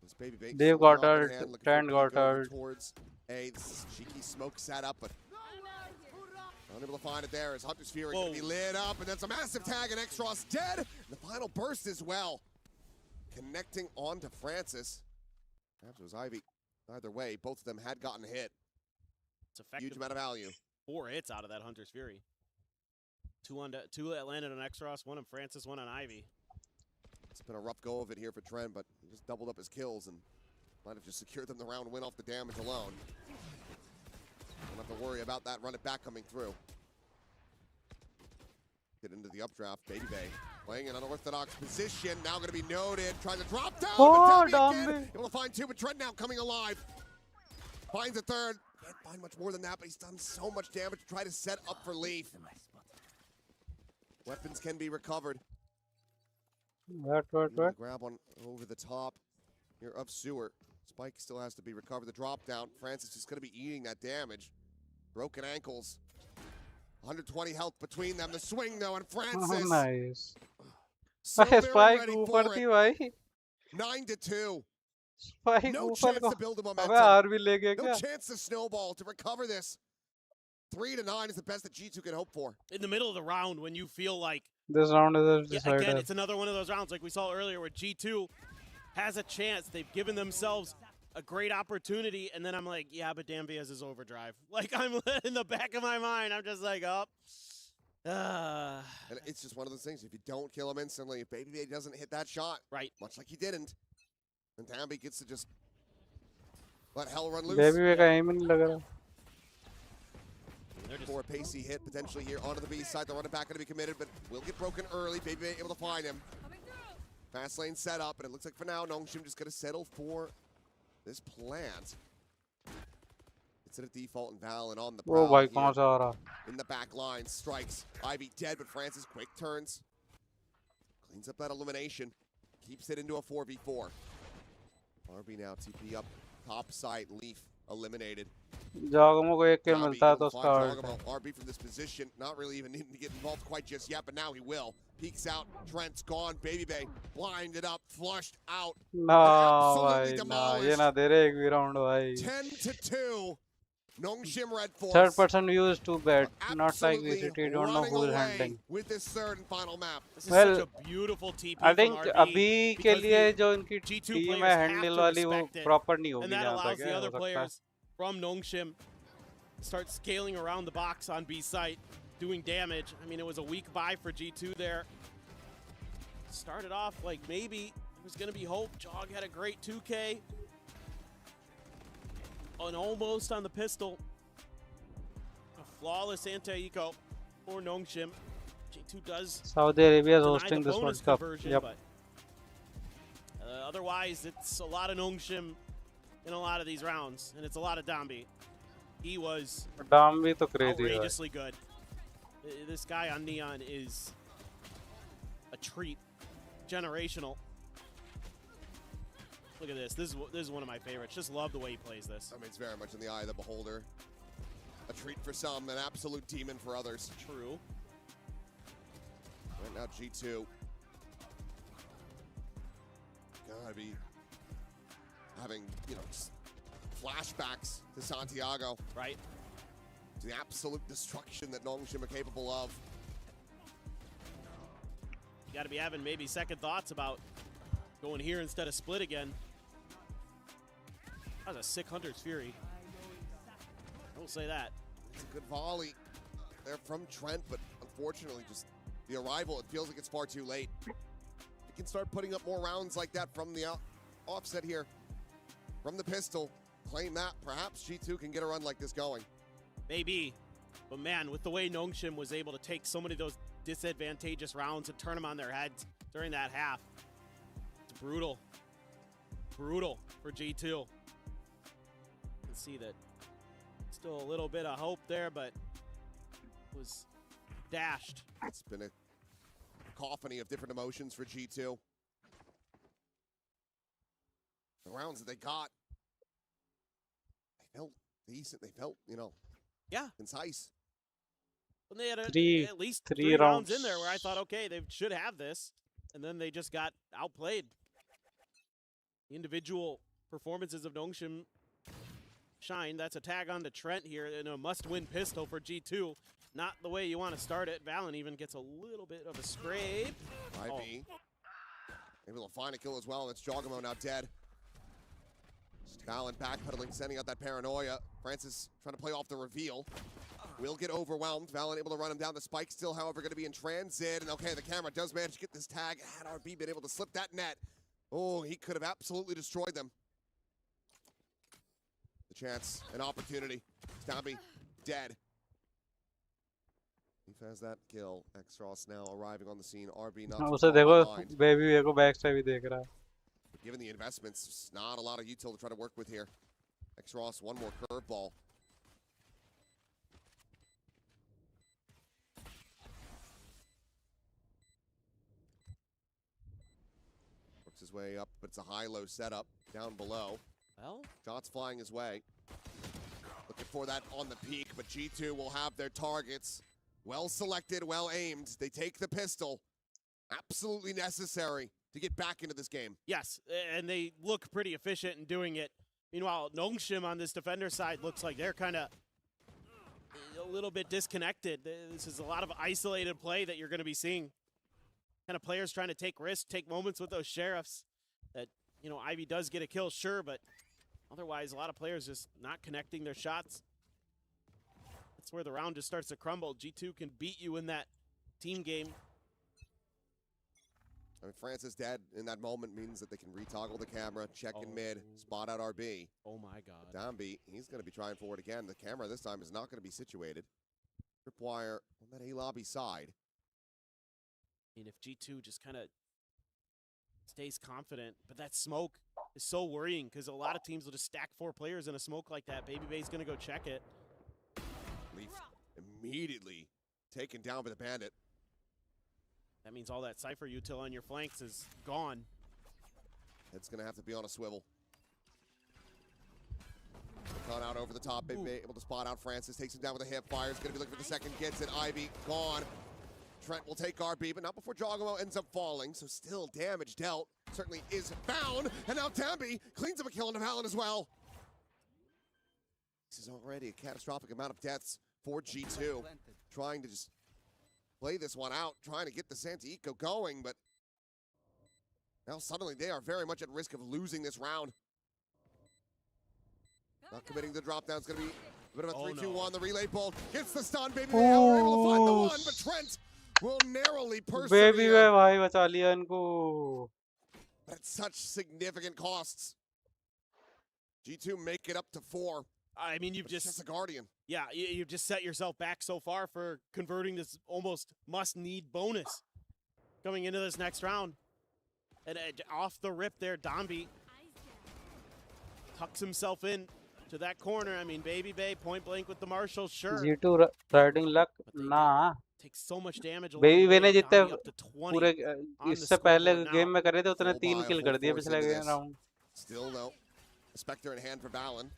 This Baby Bait. They've got ult, Trent got ult. Towards a cheeky smoke setup, but unable to find it there as Hunter's Fury going to be lit up, and that's a massive tag, and X-Ross dead. And the final burst as well. Connecting onto Francis. Perhaps it was Ivy. Either way, both of them had gotten hit. It's effective. Huge amount of value. 4 hits out of that Hunter's Fury. 2 that landed on X-Ross, 1 on Francis, 1 on Ivy. It's been a rough go of it here for Trent, but he just doubled up his kills and might have just secured them the round win off the damage alone. Don't have to worry about that run it back coming through. Get into the updraft. Baby Bay playing in an unorthodox position. Now going to be noted. Trying to drop down. Oh, but Dombi again. Dombi. Able to find 2, but Trent now coming alive. Finds a third. Can't find much more than that, but he's done so much damage to try to set up for Leaf. Weapons can be recovered. What? Grab one over the top here of Sewer. Spike still has to be recovered. The drop down. Francis is going to be eating that damage. Broken ankles. 120 health between them. The swing though, and Francis. Oh, nice. So very Spike ready ऊपर for थी it. भाई. 9-2. Spike No ऊपर chance को. to build the अबे momentum. RB ले गया No क्या? chance to snowball to recover this. 3-9 is the best that G2 can hope for. In the middle of the round, when you feel like This round is a again, decider. it's another one of those rounds like we saw earlier where G2 has a chance. They've given themselves a great opportunity, and then I'm like, yeah, but Danby has his overdrive. Like, I'm in the back of my mind, I'm just like, oh. And it's just one of those things. If you don't kill him instantly, if Baby Bay doesn't hit that shot, right, much like he didn't, And Dambi gets to just let hell run loose. Baby way का aim ही नहीं लग रहा. For a pacey hit potentially here onto the B side. The running back going to be committed, but will get broken early. Baby able to find him. Fast lane set up, and it looks like for now, Nongshim just going to settle for this plant. It's at a default and Valen on the Oh भाई prowl कहाँ से आ रहा? in the back line. Strikes. Ivy dead, but Francis quick turns. Cleans up that elimination. Keeps it into a 4v4. RB now TP up top side. Leaf eliminated. जागमो को एक किल Jambi मिलता है able तो to उसका find ult है. Jogamo. RB from this position, not really even needing to get involved quite just yet, but now he will. Peeks out, Trent's gone, Baby Bay blinded up, flushed out. ना Absolutely भाई ना demolished. ये ना दे रहे एक भी round भाई. 10-2. Nongshim Redforce. Third person view is too bad. Not like absolutely VCT. You don't know running who is away handling. with this third and final map. This is Well, such a beautiful TP I think from RB अभी के because लिए the जो इनकी G2 team players है have handle to वाली वो respect it, proper नहीं होगी and that जहाँ allows तक the है other हो सकता है. players from Nongshim to start scaling around the box on B site, doing damage. I mean, it was a weak buy for G2 there. Started off like maybe there was going to be hope. Jog had a great 2K. And almost on the pistol. A flawless anti-eco for Nongshim. G2 does Saudi Arabia is deny hosting the this bonus World Cup. conversion, Yep. but otherwise it's a lot of Nongshim in a lot of these rounds, and it's a lot of Dambi. He was Dam भी तो crazy है. outrageously good. This guy on Neon is a treat. Generational. Look at this. This is one of my favorites. Just love the way he plays this. I mean, it's very much in the eye of the beholder. A treat for some, an absolute demon for others. True. Right now, G2. Gotta be having, just flashbacks to Santiago. Right. To the absolute destruction that Nongshim are capable of. You got to be having maybe second thoughts about going here instead of split again. That was a sick Hunter's Fury. I will say that. It's a good volley there from Trent, but unfortunately just the arrival, it feels like it's far too late. You can start putting up more rounds like that from the offset here. From the pistol, claim that. Perhaps G2 can get a run like this going. Maybe. But man, with the way Nongshim was able to take so many of those disadvantageous rounds and turn them on their heads during that half, it's brutal. Brutal for G2. You can see that still a little bit of hope there, but was dashed. It's been a cacophony of different emotions for G2. The rounds that they got, they felt decent. They felt, yeah, concise. And they had at least three three rounds in rounds. there where I thought, okay, they should have this. And then they just got outplayed. The individual performances of Nongshim shine. That's a tag on to Trent here in a must-win pistol for G2. Not the way you want to start it. Valen even gets a little bit of a scrape. IB. Maybe they'll find a kill as well. That's Jogamo now dead. Valen backpedaling, sending out that paranoia. Francis trying to play off the reveal. Will get overwhelmed. Valen able to run him down. The spike still, however, going to be in transit. And okay, the camera does manage to get this tag. Had RB been able to slip that net, oh, he could have absolutely destroyed them. The chance, an opportunity. Stabby, dead. He has that kill. X-Ross now arriving on the scene. RB not उसे too far देखो behind. Baby वे को back से भी देख रहा है. Given the investments, just not a lot of util to try to work with here. X-Ross, one more curveball. Works his way up, but it's a high-low setup down below. Well, shots flying his way. Looking for that on the peak, but G2 will have their targets. Well selected, well aimed. They take the pistol. Absolutely necessary to get back into this game. Yes, and they look pretty efficient in doing it. Meanwhile, Nongshim on this defender side looks like they're kind of a little bit disconnected. This is a lot of isolated play that you're going to be seeing. Kind of players trying to take risks, take moments with those sheriffs. That, Ivy does get a kill, sure, but otherwise a lot of players just not connecting their shots. That's where the round just starts to crumble. G2 can beat you in that team game. I mean, Francis dead in that moment means that they can retoggle the camera, check in mid, spot out RB. Oh my god. Downbeat, he's going to be trying forward again. The camera this time is not going to be situated. Tripwire on that A lobby side. I mean, if G2 just kind of stays confident, but that smoke is so worrying because a lot of teams will just stack 4 players in a smoke like that. Baby Bay's going to go check it. Leaf immediately taken down by the bandit. That means all that Cypher util on your flanks is gone. It's going to have to be on a swivel. Cut out over the top, able to spot out Francis, takes him down with a hip fire. He's going to be looking for the second, gets it. Ivy gone. Trent will take RB, but not before Joggamo ends up falling, so still damage dealt. Certainly is found, and now Tambi cleans up a kill on Valen as well. This is already a catastrophic amount of deaths for G2. Trying to just play this one out, trying to get the Santa Eco going, but now suddenly they are very much at risk of losing this round. Not committing the drop down. It's going to be a bit of a 3-2-1. The relay bolt gets the stun. Baby Bay are able to find the one, but Trent will narrowly persevere. Baby Bay भाई बचा लिया इनको. But at such significant costs. G2 make it up to 4. I mean, you've just a Guardian. Yeah, you've just set yourself back so far for converting this almost must-need bonus coming into this next round. And off the rip there, Domby tucks himself in to that corner. I mean, Baby Bay point blank with the Marshall, sure. G2 riding luck ना. Takes so much damage. Baby Bay ने जितने पूरे इससे पहले game में करे थे उतने 3 किल कर दिए पिछले round. Still though, a Spectre in hand for Valen.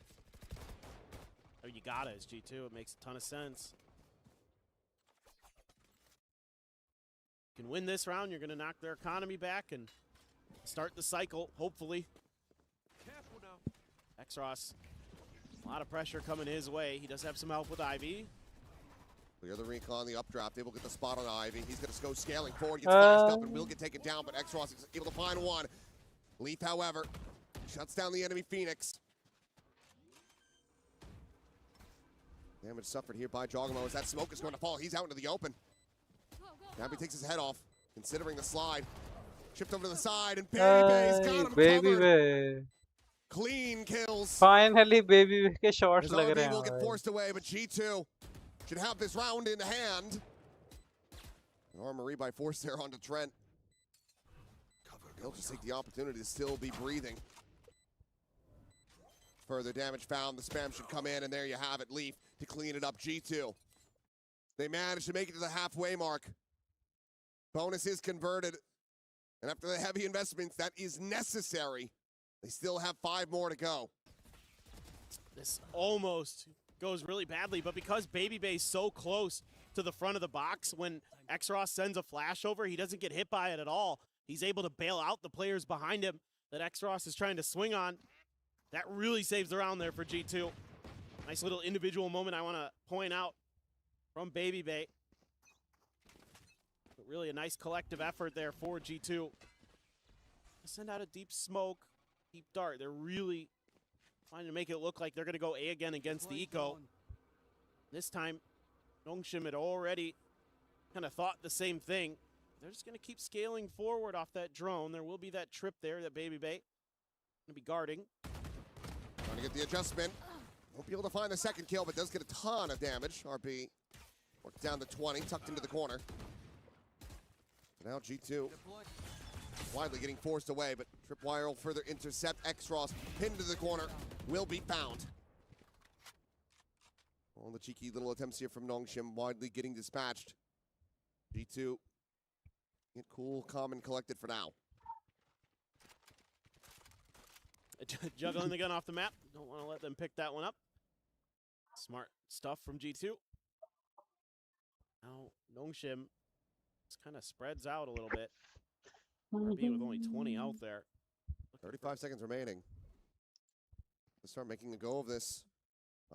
Oh, you gotta as G2. It makes a ton of sense. You can win this round, you're gonna knock their economy back and start the cycle, hopefully. X-Ross, a lot of pressure coming his way. He does have some help with Ivy. Clear the recon, the updraft, able to get the spot on Ivy. He's going to go scaling forward, gets flashed up and will get taken down, but X-Ross is able to find one. Leaf, however, shuts down the enemy Phoenix. Damage suffered here by Joggamo as that smoke is going to fall. He's out into the open. Gabby takes his head off, considering the slide. Chipped over to the side, and Baby Bay's got him Baby covered. Bay. Clean kills. Finally, Baby Bay के shots लग रहे हैं. will get forced away, but G2 should have this round in hand. An armory by force there onto Trent. He'll just take the opportunity to still be breathing. Further damage found. The spam should come in, and there you have it. Leaf to clean it up. G2. They managed to make it to the halfway mark. Bonus is converted. And after the heavy investments that is necessary, they still have 5 more to go. This almost goes really badly, but because Baby Bay's so close to the front of the box, when X-Ross sends a flash over, he doesn't get hit by it at all. He's able to bail out the players behind him that X-Ross is trying to swing on. That really saves the round there for G2. Nice little individual moment I want to point out from Baby Bay. But really a nice collective effort there for G2. Send out a deep smoke, deep dart. They're really trying to make it look like they're going to go A again against the Eco. This time, Nongshim had already kind of thought the same thing. They're just going to keep scaling forward off that drone. There will be that trip there that Baby Bay going to be guarding. Trying to get the adjustment. Won't be able to find the second kill, but does get a ton of damage. RB worked down to 20, tucked into the corner. Now G2 widely getting forced away, but Tripwire will further intercept. X-Ross pinned to the corner, will be found. All the cheeky little attempts here from Nongshim widely getting dispatched. G2 get cool, calm, and collected for now. Juggling the gun off the map. Don't want to let them pick that one up. Smart stuff from G2. Now Nongshim just kind of spreads out a little bit. RB with only 20 out there. 35 seconds remaining. Let's start making a go of this.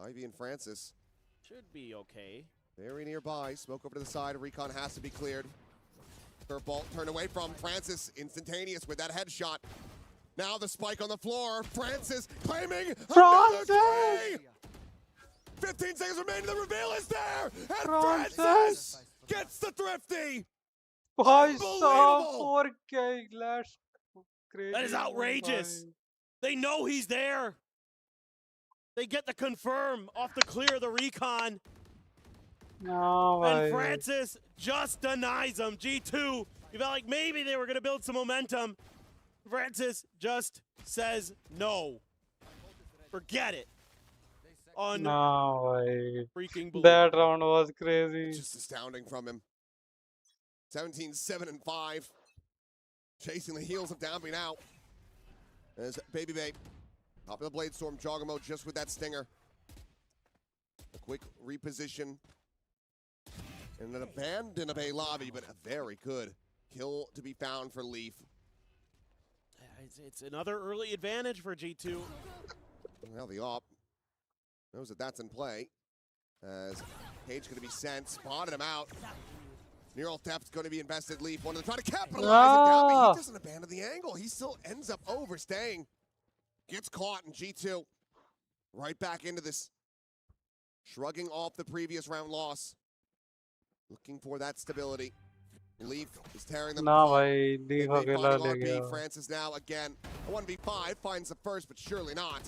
Ivy and Francis. Should be okay. Very nearby. Smoke over to the side. Recon has to be cleared. Curveball turned away from Francis. Instantaneous with that headshot. Now the spike on the floor. Francis claiming another three. 15 seconds remaining. The reveal is there. And Francis gets the thrifty. भाई साहब 4K let's crazy. That is outrageous. They know he's there. They get the confirm off the clear of the recon. No And way. Francis just denies him. G2, you felt like maybe they were going to build some momentum. Francis just says no. Forget it. No way. Freaking believe. That round was crazy. Just astounding from him. 17-7-5. Chasing the heels of Downby now. As Baby Babe. Top of the Blade Storm, Jogamo just with that stinger. A quick reposition. And an abandoned a lobby, but a very good kill to be found for Leaf. It's another early advantage for G2. Now the op knows that that's in play. As Page going to be sent, spotted him out. Neural Theft's going to be invested. Leaf wanted to try to capitalize him down, but he doesn't abandon the angle. He still ends up overstaying. Gets caught in G2. Right back into this. Shrugging off the previous round loss. Looking for that stability. Leaf is tearing them No apart. भाई Leaf अकेला ले गया. Francis now again. A 1v5 finds the first, but surely not.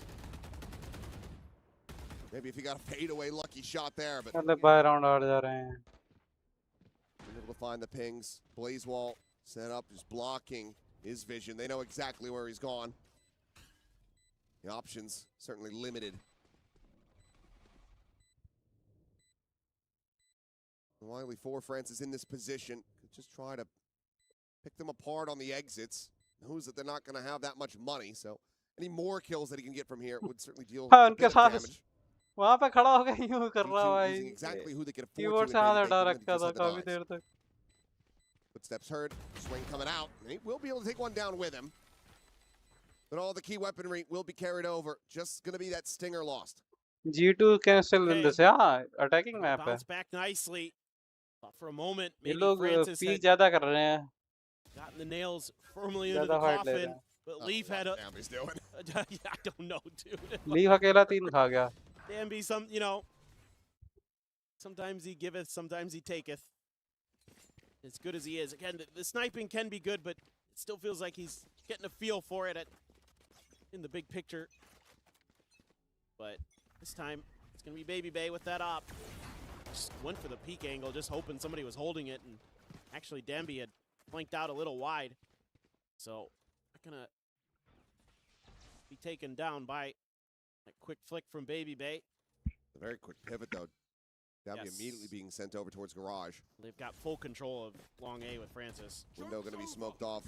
Maybe if he got a fadeaway lucky shot there, but पहले bye round हार जा रहे हैं. able to find the pings. Blaze wall set up, just blocking his vision. They know exactly where he's gone. The options certainly limited. Wiley for Francis in this position. Could just try to pick them apart on the exits. Knows that they're not going to have that much money, so any more kills that he can get from here would certainly deal a bit of damage. वहाँ पे खड़ा होकर यूं कर रहा भाई. Using exactly who they can afford keyboard to से हाथ invade, हटा given that he रखा just था had the काफी dives. देर तक. Footsteps heard, swing coming out, and he will be able to take one down with him. But all the key weaponry will be carried over. Just going to be that stinger lost. G2 can still win this. Yeah, attacking map है. Bounce back nicely. Thought for a moment, ये maybe लोग Francis peak had ज्यादा कर रहे हैं. gotten the nails firmly into the ज़्यादा fight ले coffin, रहे हैं. but Leaf had a. Damn, he's doing. I don't know, dude. Leaf अकेला 3 खा गया. Damn, sometimes he giveth, sometimes he taketh. As good as he is, again, the sniping can be good, but it still feels like he's getting a feel for it in the big picture. But this time, it's gonna be Baby Bay with that op. Just went for the peak angle, just hoping somebody was holding it, and actually Danby had flanked out a little wide. So, not gonna be taken down by a quick flick from Baby Bay. A very quick pivot, though. That'll be immediately being sent over towards Garage. They've got full control of long A with Francis. Window going to be smoked off.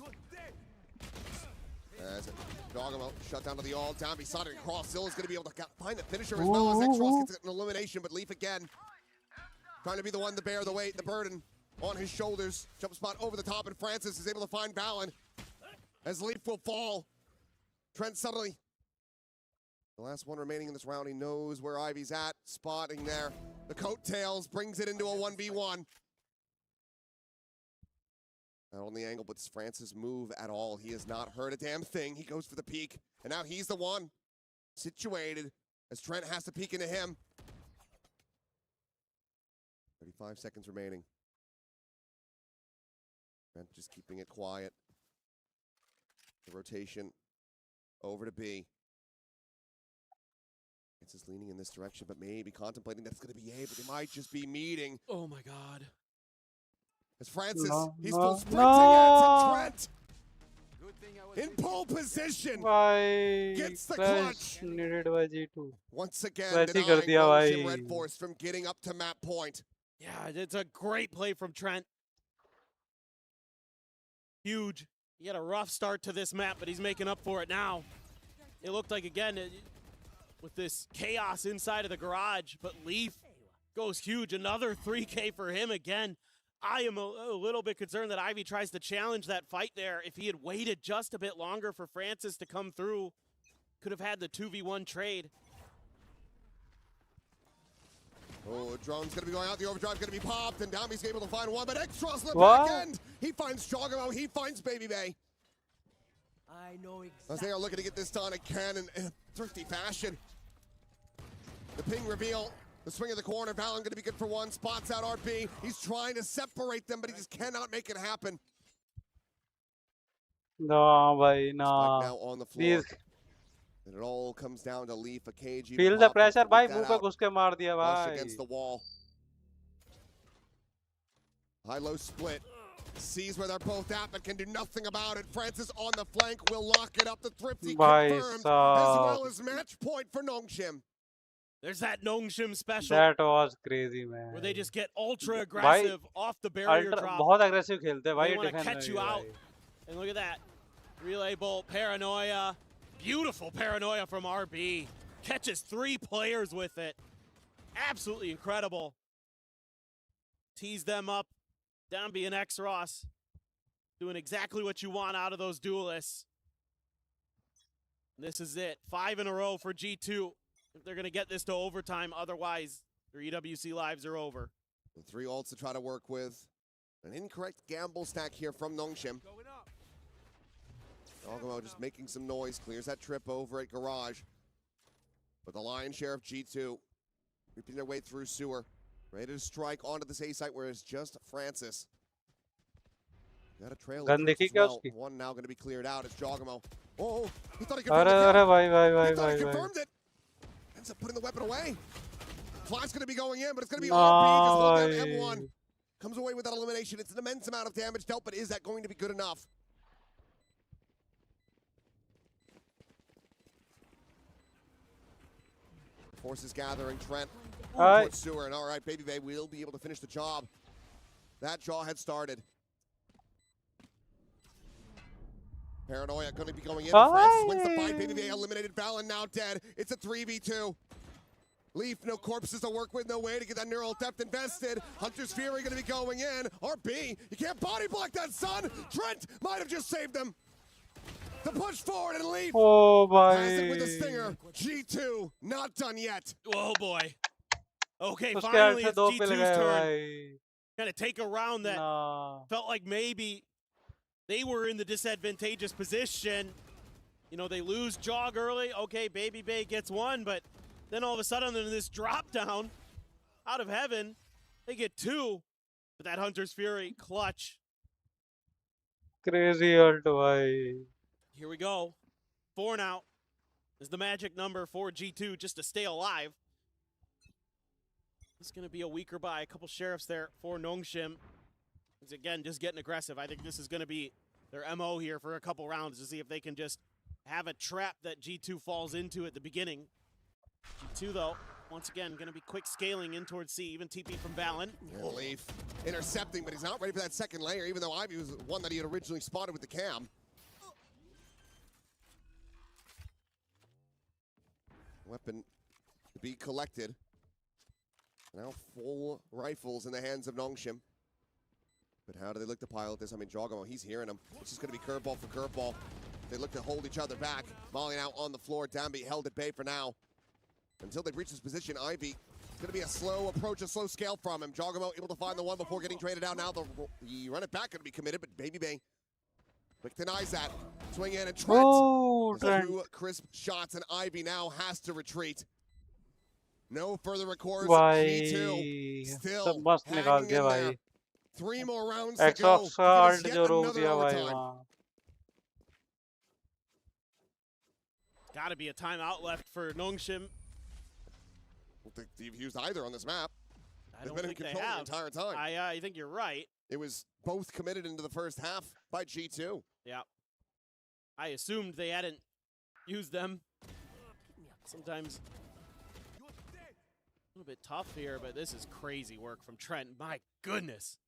As Dogamo shut down to the all. Down beside it across. Still is going to be able to find the finisher as well as X-Ross gets an elimination, but Leaf again. Trying to be the one to bear the weight, the burden on his shoulders. Jump spot over the top, and Francis is able to find Valen. As Leaf will fall. Trent suddenly. The last one remaining in this round, he knows where Ivy's at. Spotting there. The coattails brings it into a 1v1. Not on the angle, but Francis' move at all. He has not heard a damn thing. He goes for the peek, and now he's the one situated as Trent has to peek into him. 35 seconds remaining. Trent just keeping it quiet. The rotation over to B. Francis leaning in this direction, but maybe contemplating that it's going to be A, but they might just be meeting. Oh my God. As Francis, he's full sprinting at Trent. In pole position. Gets the clutch. Needed by G2. Once again, वैसे ही कर दिया denying भाई. Redforce from getting up to map point. Yeah, it's a great play from Trent. Huge. He had a rough start to this map, but he's making up for it now. It looked like, again, with this chaos inside of the garage, but Leaf goes huge. Another 3K for him again. I am a little bit concerned that Ivy tries to challenge that fight there. If he had waited just a bit longer for Francis to come through, could have had the 2v1 trade. Oh, drone's going to be going out. The overdrive's going to be popped, and Dami's able to find one, but X-Ross in the What? back end. He finds Jogamo. He finds Baby Bay. I know exactly. As they are looking to get this done again in a thrifty fashion. The ping reveal. The swing of the corner, Valen gonna be good for one. Spots out RB. He's trying to separate them, but he just cannot make it happen. No, bhai, Spike no. now on the floor. Please And it all comes down to Leaf, a KG. feel the pressure, bhai. मुंह पे घुस के मार दिया, Rush bhai. against the wall. High-low split. Sees where they're both at, but can do nothing about it. Francis on the flank will lock it up. The Thrifty Bhai confirmed, as sahab. well as match point for Nongshim. There's that Nongshim special. That was crazy, man. Where they just get ultra aggressive off the barrier drop. बहुत aggressive खेलते हैं, भाई. They want to catch you out. And look at that. Relay bolt, paranoia. Beautiful paranoia from RB. Catches 3 players with it. Absolutely incredible. Tease them up. Down being X Ross. Doing exactly what you want out of those duelists. This is it. 5 in a row for G2. If they're going to get this to overtime, otherwise their EWC lives are over. The 3 ults to try to work with. An incorrect gamble stack here from Nongshim. Dogamo just making some noise, clears that trip over at Garage. But the lion's share of G2 reaping their way through sewer. Ready to strike onto this A site where it's just Francis. Got a trail Gun देखी क्या उसकी? One now going to be cleared out. It's Jogamo. Oh, he thought he अरे confirmed it. अरे भाई भाई He भाई thought he भाई भाई. confirmed it. Ends up putting the weapon away. Fly's going to be going in, but it's going to be No, RB because bhai. M1 comes away with that elimination. It's an immense amount of damage dealt, but is that going to be good enough? Forces gathering, Trent towards sewer, and all right, Baby Bay will be able to finish the job. That jaw had started. Paranoia going to be going in. Francis wins the fight. Baby Bay eliminated. Valen now dead. It's a 3v2. Leaf, no corpses to work with, no way to get that neural depth invested. Hunter's Fury going to be going in. RB, you can't body block that, son. Trent might have just saved them. The push forward and Leaf has it with a stinger. G2 not done yet. Oh boy. Okay, उसके finally हाथ से it's 2 pill G2's गए, turn. भाई. Kind of take a round that felt like maybe they were in the disadvantageous position. You know, they lose Jog early. Okay, Baby Bay gets 1, but then all of a sudden in this drop down out of heaven, they get 2. But that Hunter's Fury clutch. Crazy ult, भाई. Here we go. 4 now is the magic number for G2 just to stay alive. This is going to be a weaker buy. A couple sheriffs there for Nongshim. He's again just getting aggressive. I think this is going to be their MO here for a couple rounds to see if they can just have a trap that G2 falls into at the beginning. G2 though, once again, going to be quick scaling in towards C, even TP from Valen. Leaf intercepting, but he's not ready for that second layer, even though Ivy was one that he had originally spotted with the cam. Weapon to be collected. Now full rifles in the hands of Nongshim. But how do they look to pilot this? I mean, Jogamo, he's hearing him. It's just going to be curveball for curveball. They look to hold each other back. Molly now on the floor. Danby held at bay for now. Until they reach this position, Ivy, it's going to be a slow approach, a slow scale from him. Jogamo able to find the one before getting traded out. Now the run it back going to be committed, but Baby Bay quick denies that. Swing in and Trent. 2 crisp shots, and Ivy now has to retreat. No further recourse. G2 still hanging in there. 3 more rounds to go. Yet another overtime. Got to be a timeout left for Nongshim. I don't think they've used either on this map. They've been in control the entire time. I think you're right. It was both committed into the first half by G2. Yeah. I assumed they hadn't used them. Sometimes a little bit tough here, but this is crazy work from Trent. My goodness.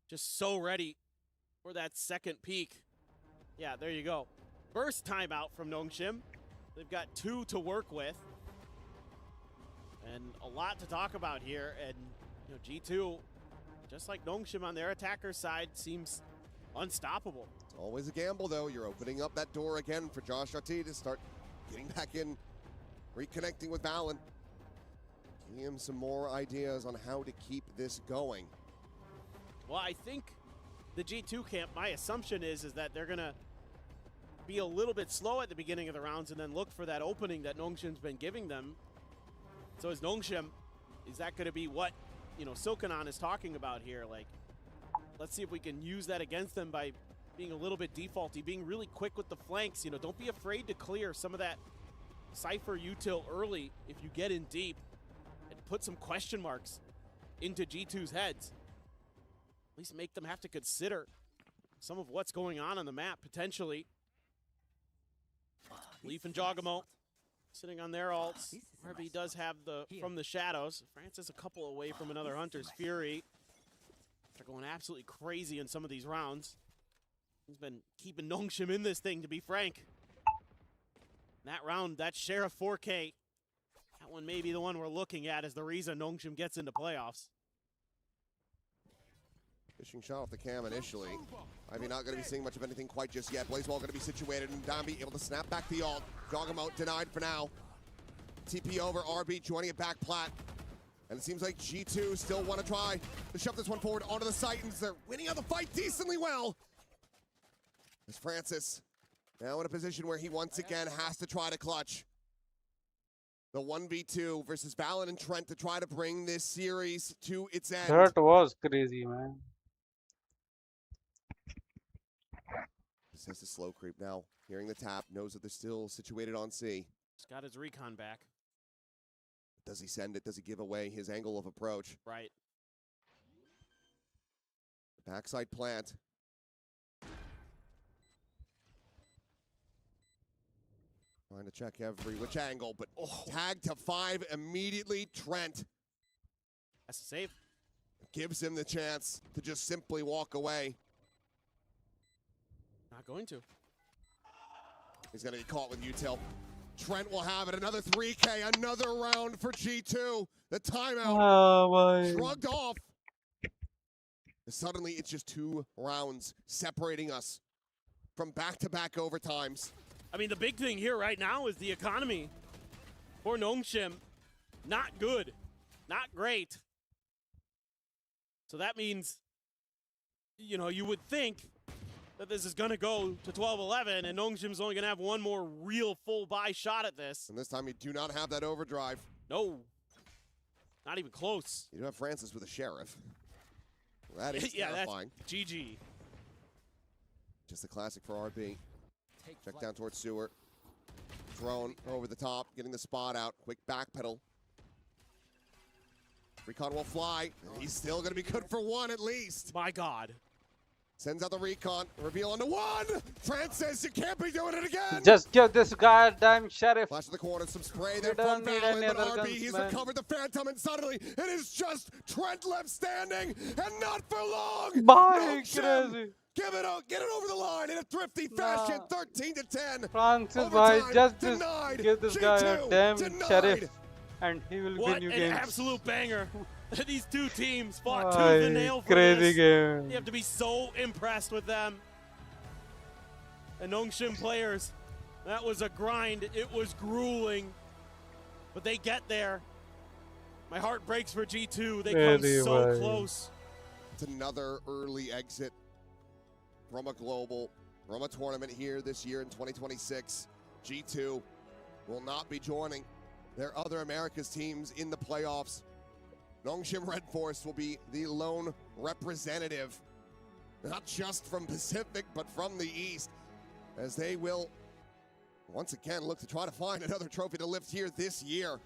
Just so ready for that second peak. Yeah, there you go. First timeout from Nongshim. They've got 2 to work with. And a lot to talk about here. And you know, G2, just like Nongshim on their attacker side, seems unstoppable. It's always a gamble, though. You're opening up that door again for Josh RT to start getting back in, reconnecting with Valen. Giving him some more ideas on how to keep this going. Well, I think the G2 camp, my assumption is that they're going to be a little bit slow at the beginning of the rounds and then look for that opening that Nongshim's been giving them. So is Nongshim, is that going to be what, you know, Silkanon is talking about here? Like, let's see if we can use that against them by being a little bit defaulty, being really quick with the flanks. You know, don't be afraid to clear some of that Cypher util early if you get in deep and put some question marks into G2's heads. At least make them have to consider some of what's going on the map, potentially. Leaf and Jogamo sitting on their ults. RB does have the from the shadows. Francis a couple away from another Hunter's Fury. They're going absolutely crazy in some of these rounds. He's been keeping Nongshim in this thing, to be frank. That round, that Sheriff 4K, that one may be the one we're looking at as the reason Nongshim gets into playoffs. Fishing shot off the cam initially. Ivy not going to be seeing much of anything quite just yet. Blazeball going to be situated, and Dambi able to snap back the ult. Jogamo denied for now. TP over, RB joining it back plat. And it seems like G2 still want to try to shove this one forward onto the Titans. They're winning on the fight decently well. As Francis now in a position where he once again has to try to clutch. The 1v2 versus Valen and Trent to try to bring this series to its end. That was crazy, man. This has a slow creep now. Hearing the tap, knows that they're still situated on C. He's got his recon back. Does he send it? Does he give away his angle of approach? Right. Backside plant. Trying to check every which angle, but tag to 5 immediately. Trent. That's a save. Gives him the chance to just simply walk away. Not going to. He's going to get caught with util. Trent will have it. Another 3K, another round for G2. The timeout shrugged off. Suddenly, it's just 2 rounds separating us from back-to-back overtimes. I mean, the big thing here right now is the economy for Nongshim. Not good. Not great. So that means, you know, you would think that this is going to go to 12-11, and Nongshim's only going to have one more real full buy shot at this. And this time you do not have that overdrive. No. Not even close. You do have Francis with a Sheriff. Well, that is yeah, terrifying. That's GG. Just a classic for RB. Check down towards Sewer. Drone over the top, getting the spot out. Quick backpedal. Recon will fly. He's still going to be good for 1 at least. My God. Sends out the recon. Reveal onto 1. Francis, you can't be doing it again. Just give this goddamn Sheriff. Flash to the corner, some spray there from Valen, but RB, he's recovered the Phantom, and suddenly it is just Trent left standing, and not for long. Crazy. Give it out, get it over the line in a thrifty fashion, 13-10. Francis, bhai, just give this guy a damn denied. Sheriff, and he will What win you an games. absolute banger. These two teams fought tooth and nail for crazy this. game. You have to be so impressed with them. The Nongshim players, that was a grind. It was grueling, but they get there. My heart breaks for G2. They come so close. It's another early exit from a global, from a tournament here this year in 2026. G2 will not be joining their other Americas teams in the playoffs. Nongshim Redforce will be the lone representative, not just from Pacific, but from the East, as they will once again look to try to find another trophy to lift here this year.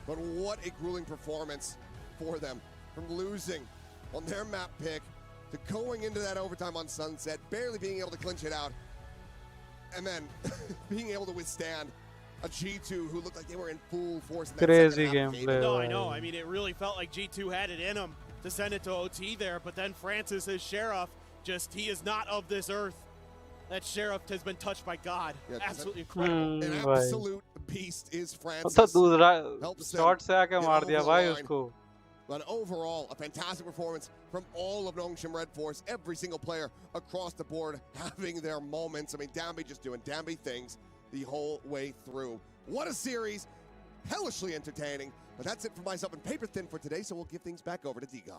But what a grueling performance for them, from losing on their map pick to going into that overtime on Sunset, barely being able to clinch it out, and then being able to withstand a G2 who looked like they were in full force. Crazy gameplay. No, I know. I mean, it really felt like G2 had it in them to send it to OT there, but then Francis, his Sheriff, he is not of this earth. That Sheriff has been touched by God. Yeah, absolutely incredible. An absolute beast is Francis. Short se aake maar diya bhai usko. But overall, a fantastic performance from all of Nongshim Redforce. Every single player across the board having their moments. I mean, Dambi just doing Dambi things the whole way through. What a series. Hellishly entertaining. But that's it for myself and Paper Thin for today, so we'll give things back over to Dagon.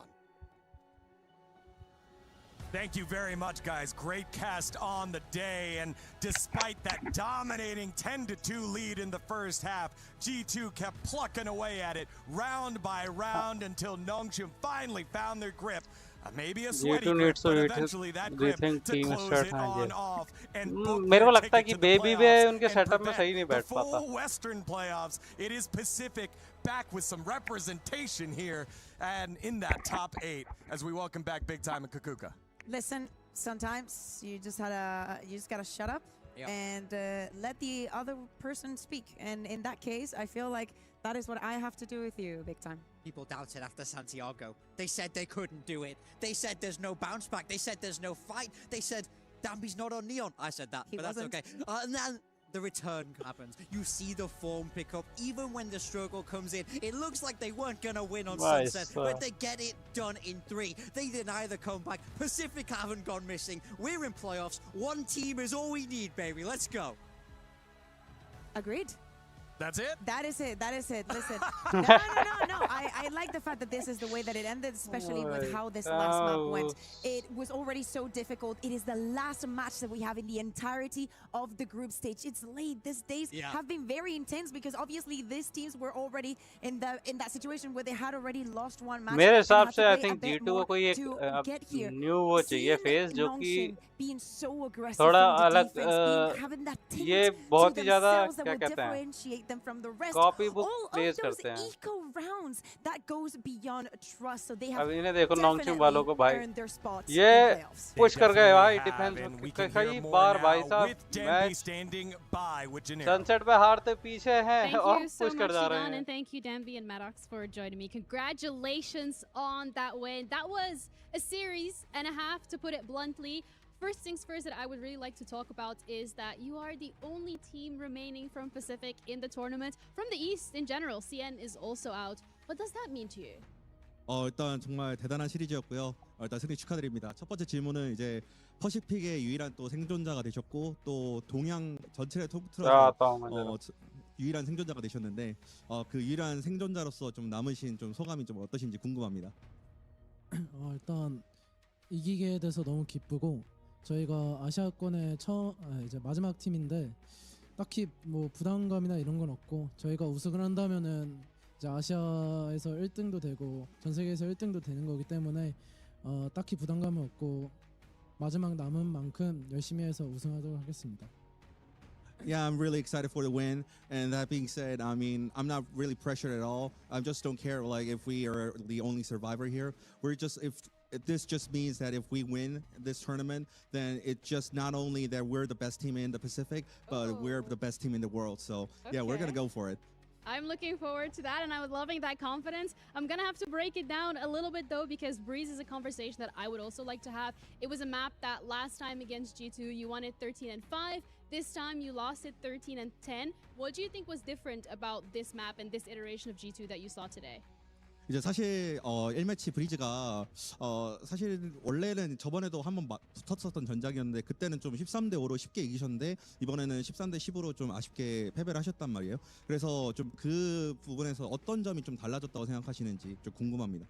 Thank you very much, guys. Great cast on the day. And despite that dominating 10-2 lead in the first half, G2 kept plucking away at it round by round until Nongshim finally found their grip. Maybe a sweaty G2 grip, needs to but eventually that grip rethink to team close start it हाँ on ये off and book मेरे को their लगता है ticket कि to the baby भी playoffs उनके and setup में prevent सही नहीं the बैठ पाता full Western playoffs. It is Pacific back with some representation here and in that top 8 as we welcome back Big Time and Kukuka. Listen, sometimes you just gotta shut up and let the other person speak. And in that case, I feel like that is what I have to do with you, Big Time. People doubted after Santiago. They said they couldn't do it. They said there's no bounce back. They said there's no fight. They said Dambi's not on Neon. I said that, but that's okay. And then the return happens. You see the form pick up. Even when the struggle comes in, it looks like they weren't going to win on Sunset, but they get it done in 3. They deny the comeback. Pacific haven't gone missing. We're in playoffs. One team is all we need, baby. Let's go. Agreed. That's it? That is it. That is it. Listen. No. I like the fact that this is the way that it ended, especially with how this last map went. It was already so difficult. It is the last match that we have in the entirety of the group stage. It's late. These days have been very intense because obviously these teams were already in that situation where they had already lost one match. मेरे हिसाब से I think G2 को कोई एक new वो चाहिए face जो कि थोड़ा अलग ये बहुत ही ज़्यादा क्या कहते हैं them from the rest. Copy book All place of those करते हैं eco rounds that goes beyond trust, so they have अब इन्हें देखो नोंगशिम वालों को भाई earned their spots ये पुश कर गए भाई And डिफेंस we can कई hear more बार भाई now साहब with Demby match standing by with Janero. Sunset पे हारते पीछे हैं Thank और you so पुश much, कर जा रहे Ivan, हैं and thank you, Demby and Maddox, for joining me. Congratulations on that win. That was a series and a half, to put it bluntly. First things first that I would really like to talk about is that you are the only team remaining from Pacific in the tournament. From the East in general, CN is also out. What does that mean to you? 일단 정말 대단한 시리즈였고요. 일단 승리 축하드립니다. 첫 번째 질문은 이제 퍼시픽의 유일한 또 생존자가 되셨고 또 동양 전체를 통틀어서 유일한 생존자가 되셨는데 그 유일한 생존자로서 좀 남으신 좀 소감이 좀 어떠신지 궁금합니다. 일단 이기게 돼서 너무 기쁘고 저희가 아시아권의 이제 마지막 팀인데 딱히 뭐 부담감이나 이런 건 없고 저희가 우승을 한다면은 이제 아시아에서 1등도 되고 전 세계에서 1등도 되는 거기 때문에 딱히 부담감은 없고 마지막 남은 만큼 열심히 해서 우승하도록 하겠습니다. Yeah, I'm really excited for the win. And that being said, I mean, I'm not really pressured at all. I just don't care like if we are the only survivor here. We're just if this just means that if we win this tournament, then it just not only that we're the best team in the Pacific, but we're the best team in the world. So yeah, we're gonna go for it. I'm looking forward to that, and I'm loving that confidence. I'm gonna have to break it down a little bit though, because Breeze is a conversation that I would also like to have. It was a map that last time against G2 you won it 13-5. This time you lost it 13-10. What do you think was different about this map and this iteration of G2 that you saw today? 이제 사실 1매치 브리즈가 사실 원래는 저번에도 한번 붙었었던 전작이었는데 그때는 좀 13대 5로 쉽게 이기셨는데 이번에는 13대 10으로 좀 아쉽게 패배를 하셨단 말이에요. 그래서 좀 그 부분에서 어떤 점이 좀 달라졌다고 생각하시는지 좀 궁금합니다.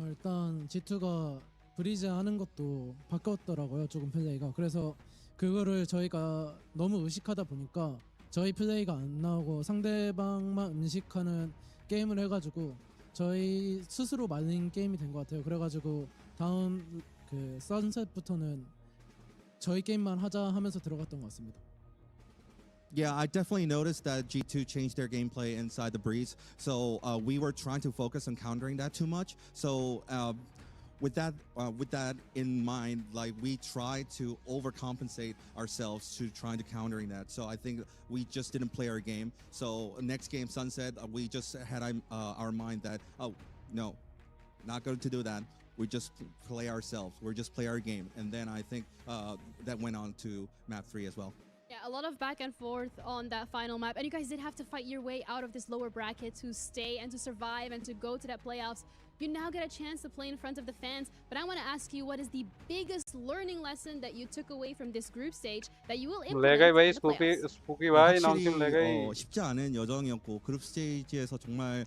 일단 G2가 브리즈 하는 것도 바뀌었더라고요. 조금 플레이가. 그래서 그거를 저희가 너무 의식하다 보니까 저희 플레이가 안 나오고 상대방만 의식하는 게임을 해가지고 저희 스스로 말린 게임이 된 것 같아요. 그래가지고 다음 그 선셋부터는 저희 게임만 하자 하면서 들어갔던 것 같습니다. Yeah, I definitely noticed that G2 changed their gameplay inside the Breeze. So we were trying to focus on countering that too much. So with that in mind, like we tried to overcompensate ourselves to trying to countering that. So I think we just didn't play our game. So next game, Sunset, we just had our mind that, oh no, not going to do that. We just play ourselves. We just play our game. And then I think that went on to map 3 as well. Yeah, a lot of back and forth on that final map, and you guys did have to fight your way out of this lower bracket to stay and to survive and to go to that playoffs. You now get a chance to play in front of the fans. But I want to ask you, what is the biggest learning lesson that you took away from this group stage that you will implement लेगा in भाई the playoffs? 스푸키 भाई 확실히 농심 लेगा ही 쉽지 않은 여정이었고 그룹 스테이지에서 정말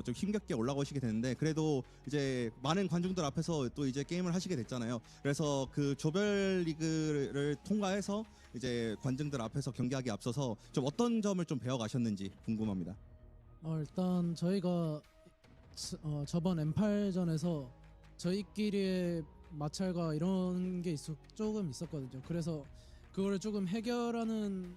좀 힘겹게 올라오시게 됐는데 그래도 이제 많은 관중들 앞에서 또 이제 게임을 하시게 됐잖아요. 그래서 그 조별 리그를 통과해서 이제 관중들 앞에서 경기하기 앞서서 좀 어떤 점을 좀 배워가셨는지 궁금합니다. 일단 저희가 저번 M8전에서 저희끼리의 마찰과 이런 게 조금 있었거든요. 그래서 그거를 조금 해결하는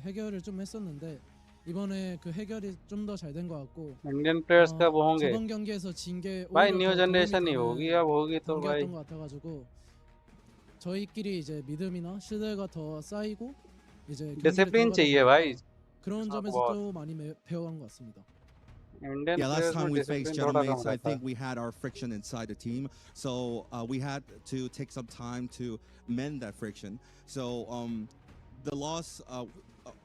해결을 좀 했었는데 이번에 그 해결이 좀 더 잘 된 것 같고 Indian players कब होंगे 저번 경기에서 진 게 भाई 오히려 new 더 도움이 generation ही 되는 होगी अब होगी तो भाई 경기였던 것 같아가지고 저희끼리 이제 믿음이나 신뢰가 더 쌓이고 이제 डिसिप्लिन चाहिए भाई 그런 점에서 좀 많이 배워간 것 같습니다. Indian Yeah, last players time में we faced डिसिप्लिन थोड़ा कम Gentlemen, I रहता है think we had our friction inside the team. So we had to take some time to mend that friction. So the loss,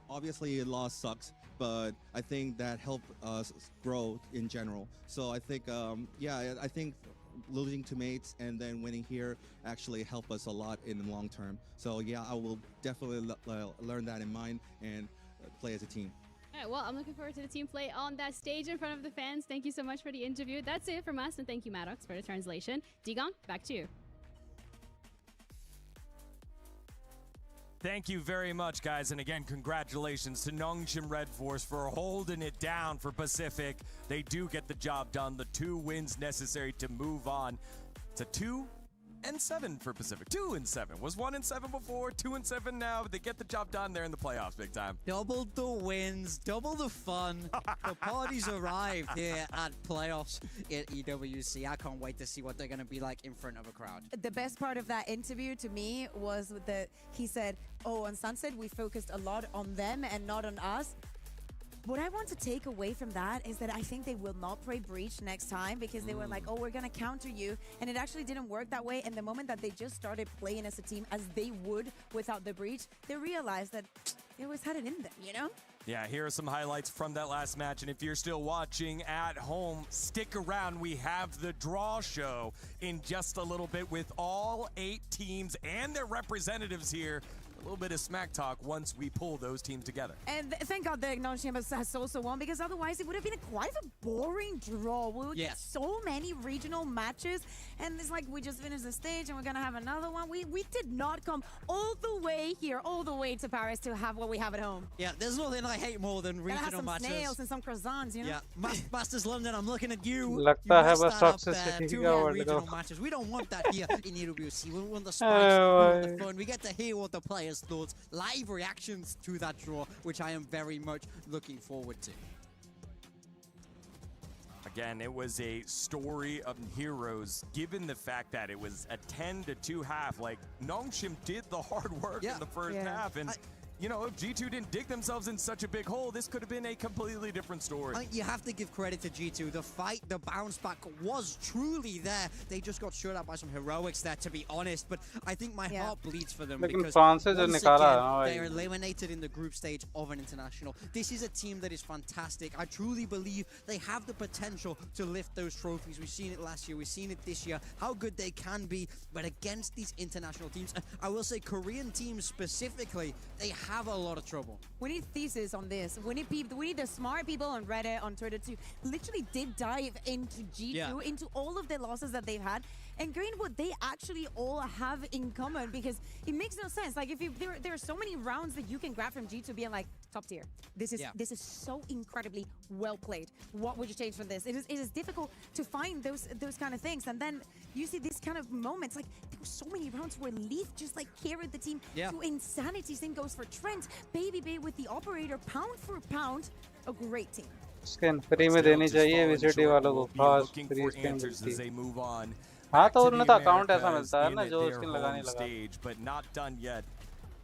obviously, the loss sucks, but I think that helped us grow in general. So I think, yeah, I think losing to mates and then winning here actually help us a lot in the long term. So yeah, I will definitely learn that in mind and play as a team. All right, well, I'm looking forward to the team play on that stage in front of the fans. Thank you so much for the interview. That's it from us, and thank you, Maddox, for the translation. Digong, back to you. Thank you very much, guys. And again, congratulations to Nongshim Redforce for holding it down for Pacific. They do get the job done. The 2 wins necessary to move on to 2-7 for Pacific. 2-7. Was 1-7 before, 2-7 now. But they get the job done. They're in the playoffs big time. Double the wins, double the fun. The party's arrived here at playoffs at EWC. I can't wait to see what they're going to be like in front of a crowd. The best part of that interview to me was that he said, oh, on Sunset, we focused a lot on them and not on us. What I want to take away from that is that I think they will not play Breach next time because they were like, oh, we're going to counter you. And it actually didn't work that way. And the moment that they just started playing as a team as they would without the Breach, they realized that they always had it in them, you know? Yeah, here are some highlights from that last match. And if you're still watching at home, stick around. We have the draw show in just a little bit with all 8 teams and their representatives here. A little bit of smack talk once we pull those teams together. And thank God that Nongshim has also won because otherwise it would have been quite a boring draw. We would get so many regional matches and it's like we just finished the stage and we're going to have another one. We did not come all the way here, all the way to Paris to have what we have at home. Yeah, there's nothing I hate more than regional have some matches. snails and some croissants, you know? Yeah, Masters London, I'm looking at you. लगता है messed बस that up सबसे there. City 2 का more world regional cup matches. We don't want that here in EWC. We want the spikes, we want the fun. We get to hear what the players thought, live reactions to that draw, which I am very much looking forward to. Again, it was a story of heroes, given the fact that it was a 10-2 half. Like, Nongshim did the hard work in the first half, and you know, if G2 didn't dig themselves in such a big hole, this could have been a completely different story. You have to give credit to G2. The fight, the bounce back was truly there. They just got shut out by some heroics there, to be honest. But I think my heart bleeds for them because once again, they are eliminated in the group stage of an international. This is a team that is fantastic. I truly believe they have the potential to lift those trophies. We've seen it last year. We've seen it this year. How good they can be. But against these international teams, I will say Korean teams specifically, they have a lot of trouble. We need thesis on this. We need people. We need the smart people on Reddit, on Twitter to literally deep dive into G2, into all of the losses that they've had, and gain what they actually all have in common. Because it makes no sense. Like if there are so many rounds that you can grab from G2 being like top tier. This is so incredibly well played. What would you change from this? It is difficult to find those kind of things, and then you see these kind of moments. Like there were so many rounds where Leaf just like carried the team to insanity. Same goes for Trent, Baby Bay with the operator, pound for pound, a great team. Skin free में देनी चाहिए विसिटी वालों को खास free skin मिलती है हाँ तो उन्हें तो अकाउंट ऐसा मिलता है ना जो स्किन लगाने लगा but not done yet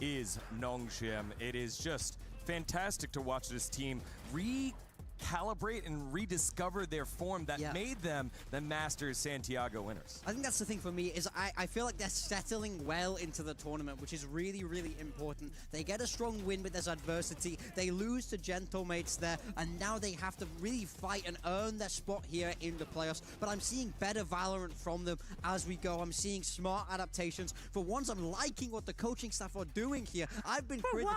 is Nongshim. It is just fantastic to watch this team recalibrate and rediscover their form that made them the Masters Santiago winners. I think that's the thing for me is I feel like they're settling well into the tournament, which is really, really important. They get a strong win, but there's adversity. They lose to Gentlemates there, and now they have to really fight and earn their spot here in the playoffs. But I'm seeing better Valorant from them as we go. I'm seeing smart adaptations. For once, I'm liking what the coaching staff are doing here. I've been critical.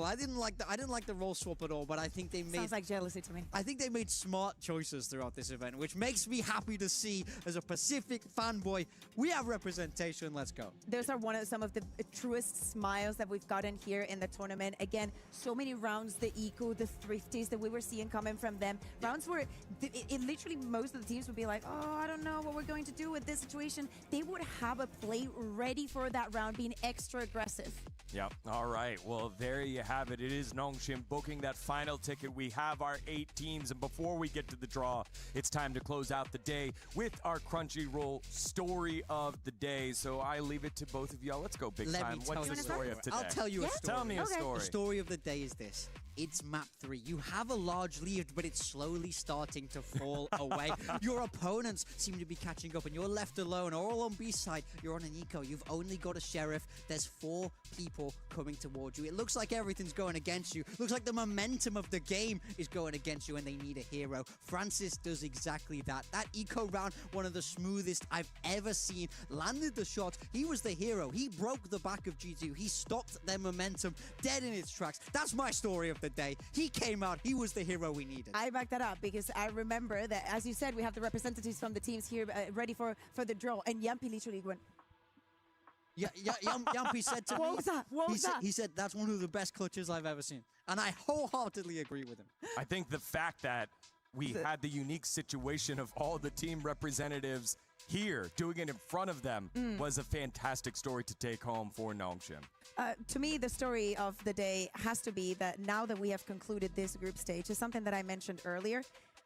I didn't like the role swap at all, but I think they made Sounds like jealousy to me. I think they made smart choices throughout this event, which makes me happy to see as a Pacific fanboy. We have representation. Let's go. Those are some of the truest smiles that we've gotten here in the tournament. Again, so many rounds, the eco, the thrifties that we were seeing coming from them. Rounds where it literally most of the teams would be like, oh, I don't know what we're going to do with this situation. They would have a play ready for that round, being extra aggressive. Yep. All right. Well, there you have it. It is Nongshim booking that final ticket. We have our 8 teams, and before we get to the draw, it's time to close out the day with our Crunchyroll story of the day. So I leave it to both of y'all. Let's go big time. What's the story of today? I'll tell you a story. Tell me a story. The story of the day is this. It's map 3. You have a large lead, but it's slowly starting to fall away. Your opponents seem to be catching up, and you're left alone. All on B side, you're on an eco. You've only got a sheriff. There's 4 people coming towards you. It looks like everything's going against you. Looks like the momentum of the game is going against you, and they need a hero. Francis does exactly that. That eco round, one of the smoothest I've ever seen. Landed the shot. He was the hero. He broke the back of G2. He stopped their momentum dead in its tracks. That's my story of the day. He came out. He was the hero we needed. I back that up because I remember that, as you said, we have the representatives from the teams here ready for the draw, and Yampi literally went. Yampi said to me, what was that? What was that? He said, that's one of the best clutches I've ever seen. And I wholeheartedly agree with him. I think the fact that we had the unique situation of all the team representatives here doing it in front of them was a fantastic story to take home for Nongshim. To me, the story of the day has to be that now that we have concluded this group stage, is something that I mentioned earlier.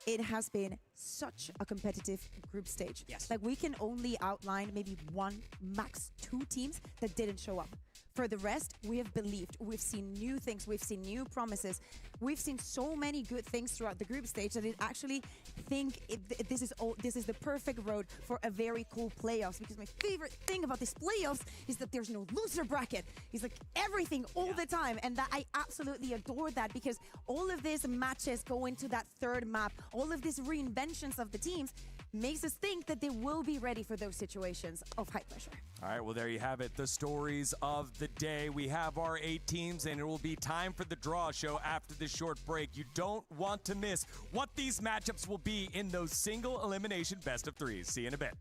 It has been such a competitive group stage. Yes. Like, we can only outline maybe 1, max 2 teams that didn't show up. For the rest, we have believed. We've seen new things. We've seen new promises. We've seen so many good things throughout the group stage that I actually think this is the perfect road for a very cool playoffs. Because my favorite thing about this playoffs is that there's no loser bracket. It's like everything all the time, and that I absolutely adore that, because all of these matches go into that third map. All of these reinventions of the teams makes us think that they will be ready for those situations of high pressure. All right, well, there you have it. The stories of the day. We have our 8 teams, and it will be time for the draw show after this short break. You don't want to miss what these matchups will be in those single elimination best of 3s. See you in a bit.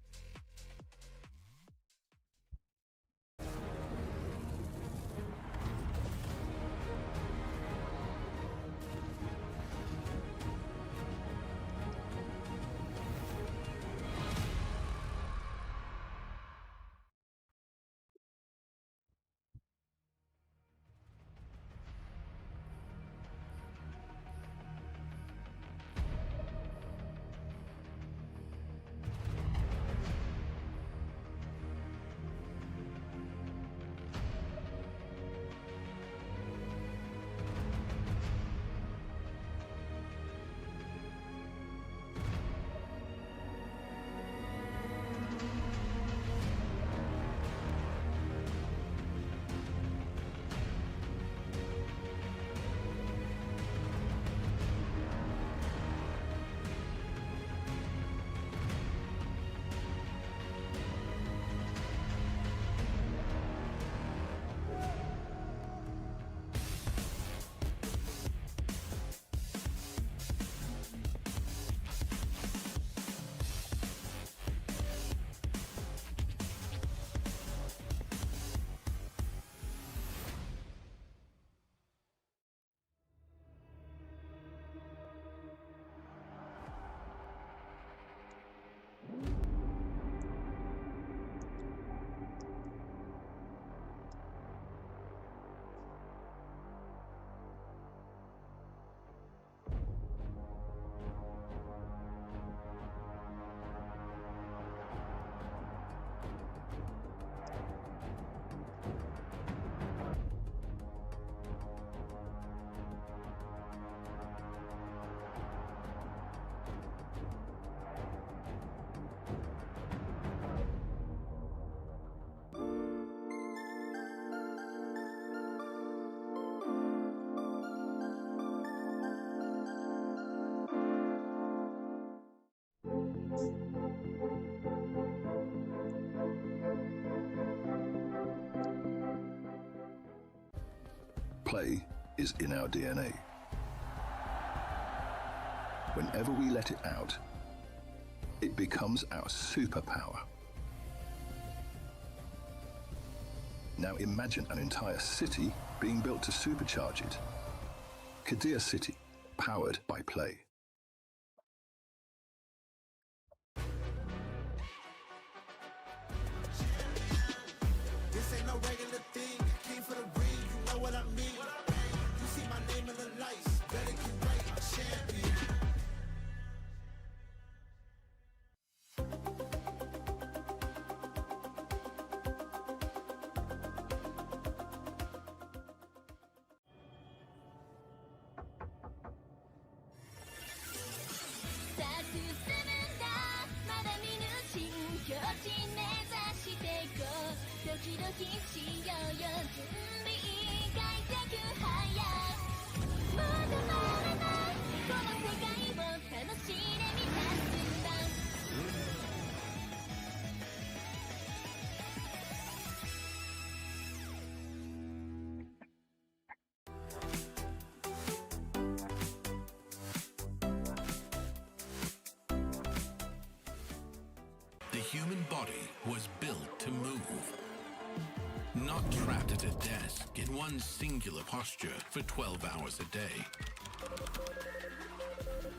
Play is in our DNA. Whenever we let it out, it becomes our superpower. Now imagine an entire city being built to supercharge it. Kadir City, powered by play. This ain't no regular thing. I came for the ring, you know what I mean. You see my name in the lights, better get right, champion. The human body was built to move. Not trapped at a desk in one singular posture for 12 hours a day.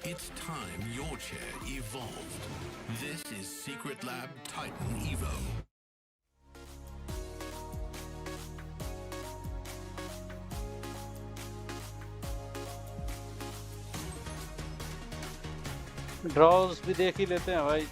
It's time your chair evolved. This is Secret Lab Titan Evo. ड्रॉज भी देख ही लेते हैं भाई।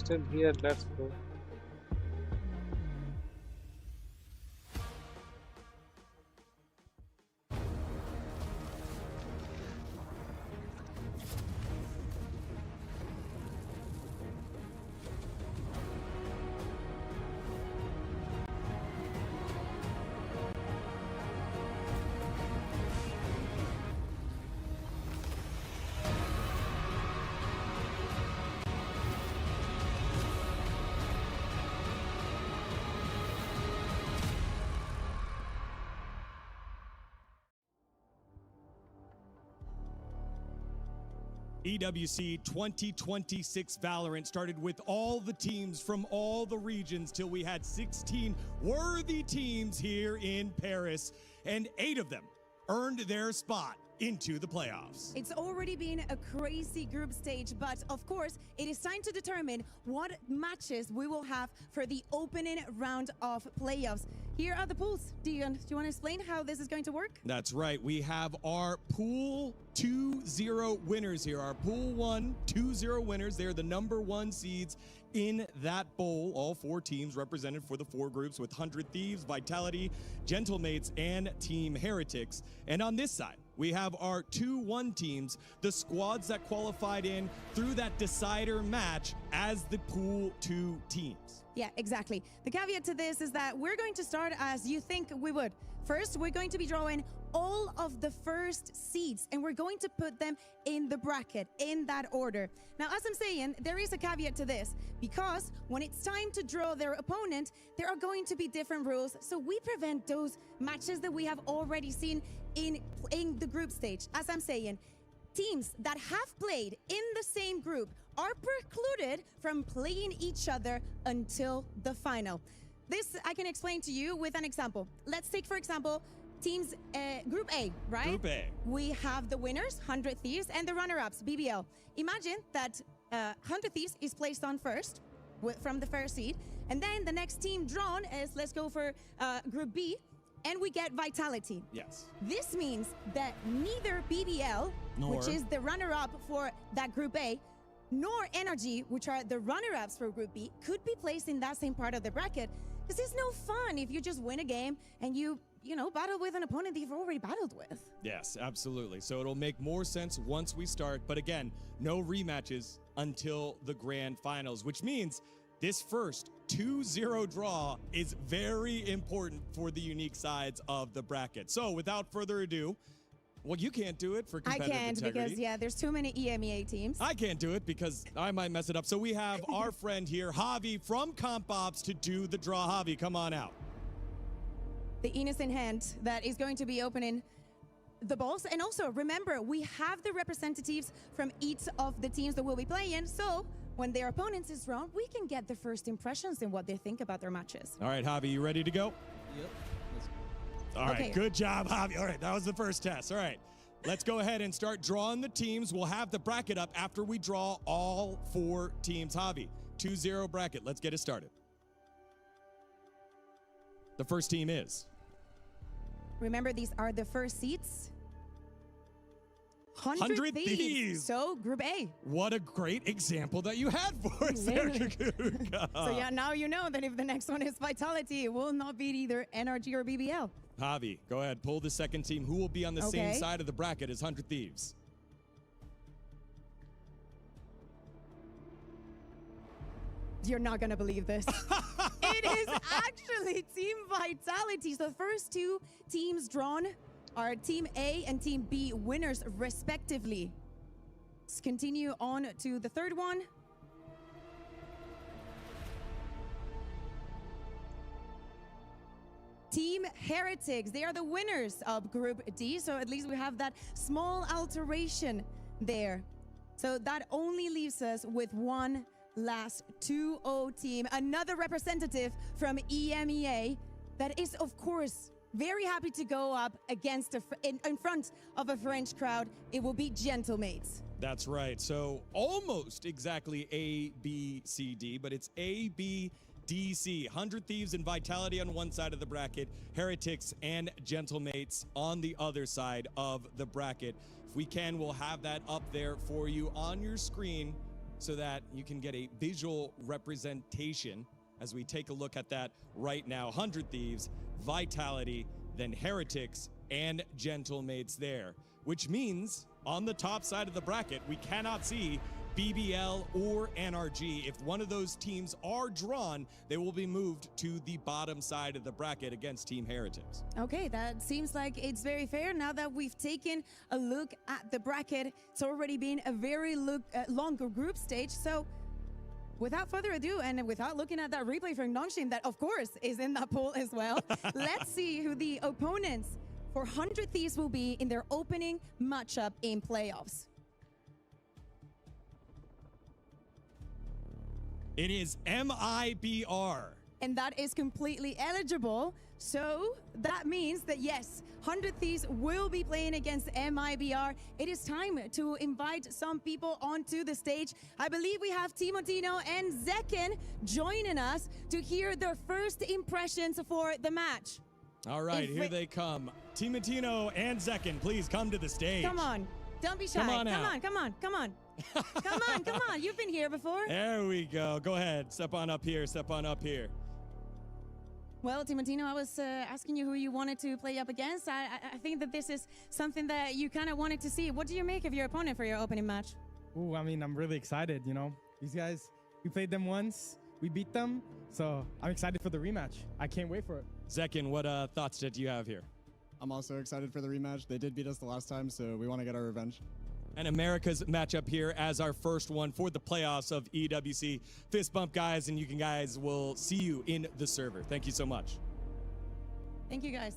still here. Let's go. EWC 2026 Valorant started with all the teams from all the regions till we had 16 worthy teams here in Paris, and 8 of them earned their spot into the playoffs. It's already been a crazy group stage, but of course, it is time to determine what matches we will have for the opening round of playoffs. Here are the pools. Dion, do you want to explain how this is going to work? That's right. We have our Pool 2-0 winners here. Our Pool 1 2-0 winners. They're the #1 seeds in that bowl. All 4 teams represented for the 4 groups with 100 Thieves, Vitality, Gentlemates, and Team Heretics. And on this side, we have our 2-1 teams, the squads that qualified in through that decider match as the Pool 2 teams. Yeah, exactly. The caveat to this is that we're going to start as you think we would. First, we're going to be drawing all of the first seeds, and we're going to put them in the bracket in that order. Now, as I'm saying, there is a caveat to this, because when it's time to draw their opponent, there are going to be different rules, so we prevent those matches that we have already seen in the group stage. As I'm saying, teams that have played in the same group are precluded from playing each other until the final. This I can explain to you with an example. Let's take, for example, teams Group A, right? Group A. We have the winners, 100 Thieves, and the runner-ups, BBL. Imagine that 100 Thieves is placed on first from the first seed, and then the next team drawn is, let's go for Group B, and we get Vitality. Yes. This means that neither BBL, which is the runner-up for that Group A, nor Energy, which are the runner-ups for Group B, could be placed in that same part of the bracket. This is no fun if you just win a game and you know, battle with an opponent that you've already battled with. Yes, absolutely. So it'll make more sense once we start. But again, no rematches until the grand finals, which means this first 2-0 draw is very important for the unique sides of the bracket. So without further ado, well, you can't do it for competitive integrity. I can't because, yeah, there's too many EMEA teams. I can't do it because I might mess it up. So we have our friend here, Javi from Comp Ops, to do the draw. Javi, come on out. The innocent hand that is going to be opening the balls. And also, remember, we have the representatives from each of the teams that will be playing. So when their opponents is drawn, we can get the first impressions and what they think about their matches. All right, Javi, you ready to go? Yep. All right, good job, Javi. All right, that was the first test. All right, let's go ahead and start drawing the teams. We'll have the bracket up after we draw all 4 teams. Javi, 2-0 bracket. Let's get it started. The first team is... Remember, these are the first seats. 100 Thieves. So, Group A. What a great example that you had for us, Kuka. So yeah, now you know that if the next one is Vitality, it will not be either NRG or BBL. Javi, go ahead, pull the second team. Who will be on the same side of the bracket as 100 Thieves? You're not going to believe this. It is actually Team Vitality. So the first 2 teams drawn are Team A and Team B winners, respectively. Let's continue on to the third one. Team Heretics, they are the winners of Group D, so at least we have that small alteration there. So that only leaves us with one last 2-0 team, another representative from EMEA that is, of course, very happy to go up against in front of a French crowd. It will be Gentlemates. That's right. So almost exactly A, B, C, D, but it's A, B, D, C. 100 Thieves and Vitality on one side of the bracket, Heretics and Gentlemates on the other side of the bracket. If we can, we'll have that up there for you on your screen so that you can get a visual representation as we take a look at that right now. 100 Thieves, Vitality, then Heretics, and Gentlemates there, which means on the top side of the bracket, we cannot see BBL or NRG. If one of those teams are drawn, they will be moved to the bottom side of the bracket against Team Heretics. Okay, that seems like it's very fair. Now that we've taken a look at the bracket, it's already been a very longer group stage. So without further ado, and without looking at that replay from Nongshim, that of course is in that poll as well, let's see who the opponents for 100 Thieves will be in their opening matchup in playoffs. It is MIBR. And that is completely eligible. So that means that yes, 100 Thieves will be playing against MIBR. It is time to invite some people onto the stage. I believe we have Timotino and Zekken joining us to hear their first impressions for the match. All right, here they come. Timotino and Zekken, please come to the stage. Come on, don't be shy. Come on out. Come on. Come on, you've been here before. There we go. Go ahead, step on up here, step on up here. Well, Timotino, I was asking you who you wanted to play up against. I think that this is something that you kind of wanted to see. What do you make of your opponent for your opening match? Ooh, I mean, I'm really excited, you know. These guys, we played them once, we beat them, so I'm excited for the rematch. I can't wait for it. Zekken, what thoughts did you have here? I'm also excited for the rematch. They did beat us the last time, so we want to get our revenge. And America's matchup here as our first one for the playoffs of EWC. Fist bump, guys, and you guys will see you in the server. Thank you so much. Thank you, guys.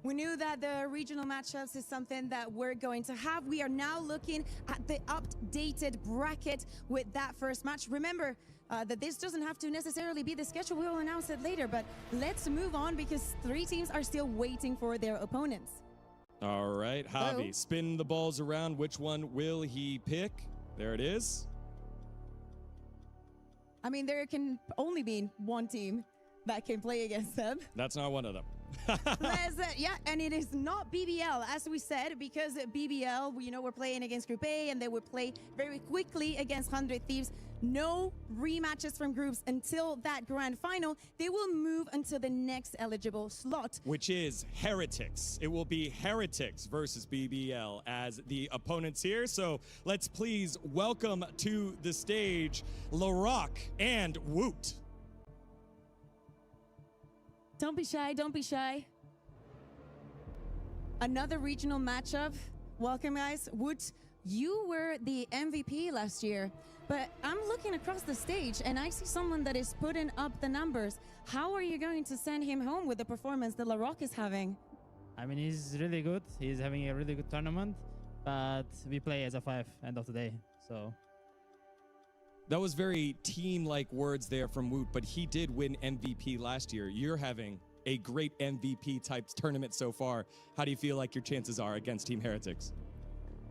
We knew that the regional matchups is something that we're going to have. We are now looking at the updated bracket with that first match. Remember that this doesn't have to necessarily be the schedule. We will announce it later, but let's move on because 3 teams are still waiting for their opponents. All right, Javi, spin the balls around. Which one will he pick? There it is. I mean, there can only be one team that can play against them. That's not one of them. Yeah, and it is not BBL, as we said, because BBL, you know, we're playing against Group A, and they would play very quickly against 100 Thieves. No rematches from groups until that grand final. They will move until the next eligible slot, which is Heretics. It will be Heretics versus BBL as the opponents here. So let's please welcome to the stage LaRock and Woot. Don't be shy, don't be shy. Another regional matchup. Welcome, guys. Woot, you were the MVP last year, but I'm looking across the stage and I see someone that is putting up the numbers. How are you going to send him home with the performance that LaRock is having? I mean, he's really good. He's having a really good tournament, but we play as a 5 end of the day, so. That was very team-like words there from Woot, but he did win MVP last year. You're having a great MVP type tournament so far. How do you feel like your chances are against Team Heretics?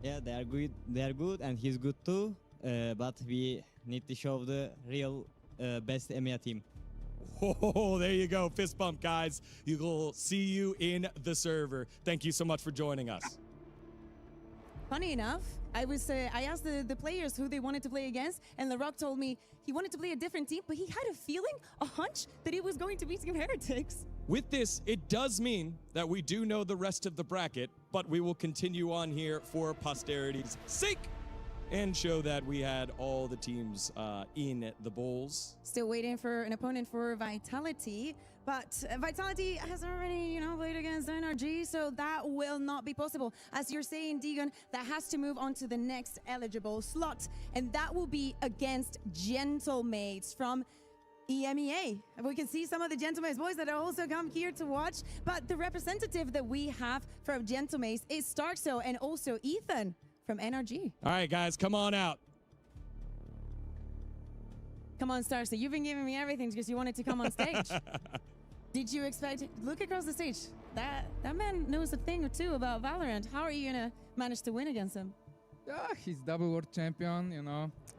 Yeah, they are good. They are good, and he's good too. But we need to show the real best EMEA team. Oh, there you go. Fist bump, guys. You will see you in the server. Thank you so much for joining us. Funny enough, I asked the players who they wanted to play against, and LaRock told me he wanted to play a different team, but he had a feeling, a hunch, that it was going to be Team Heretics. With this, it does mean that we do know the rest of the bracket, but we will continue on here for posterity's sake and show that we had all the teams in the bowls. Still waiting for an opponent for Vitality, but Vitality has already, played against NRG, so that will not be possible. As you're saying, Deegan, that has to move on to the next eligible slot, and that will be against Gentlemates from EMEA. We can see some of the Gentlemates boys that are also come here to watch, but the representative that we have from Gentlemates is Starkso and also Ethan from NRG. All right, guys, come on out. Come on, Starkso. You've been giving me everything because you wanted to come on stage. Did you expect... Look across the stage. That man knows a thing or two about Valorant. How are you going to manage to win against him? Yeah, he's double world champion,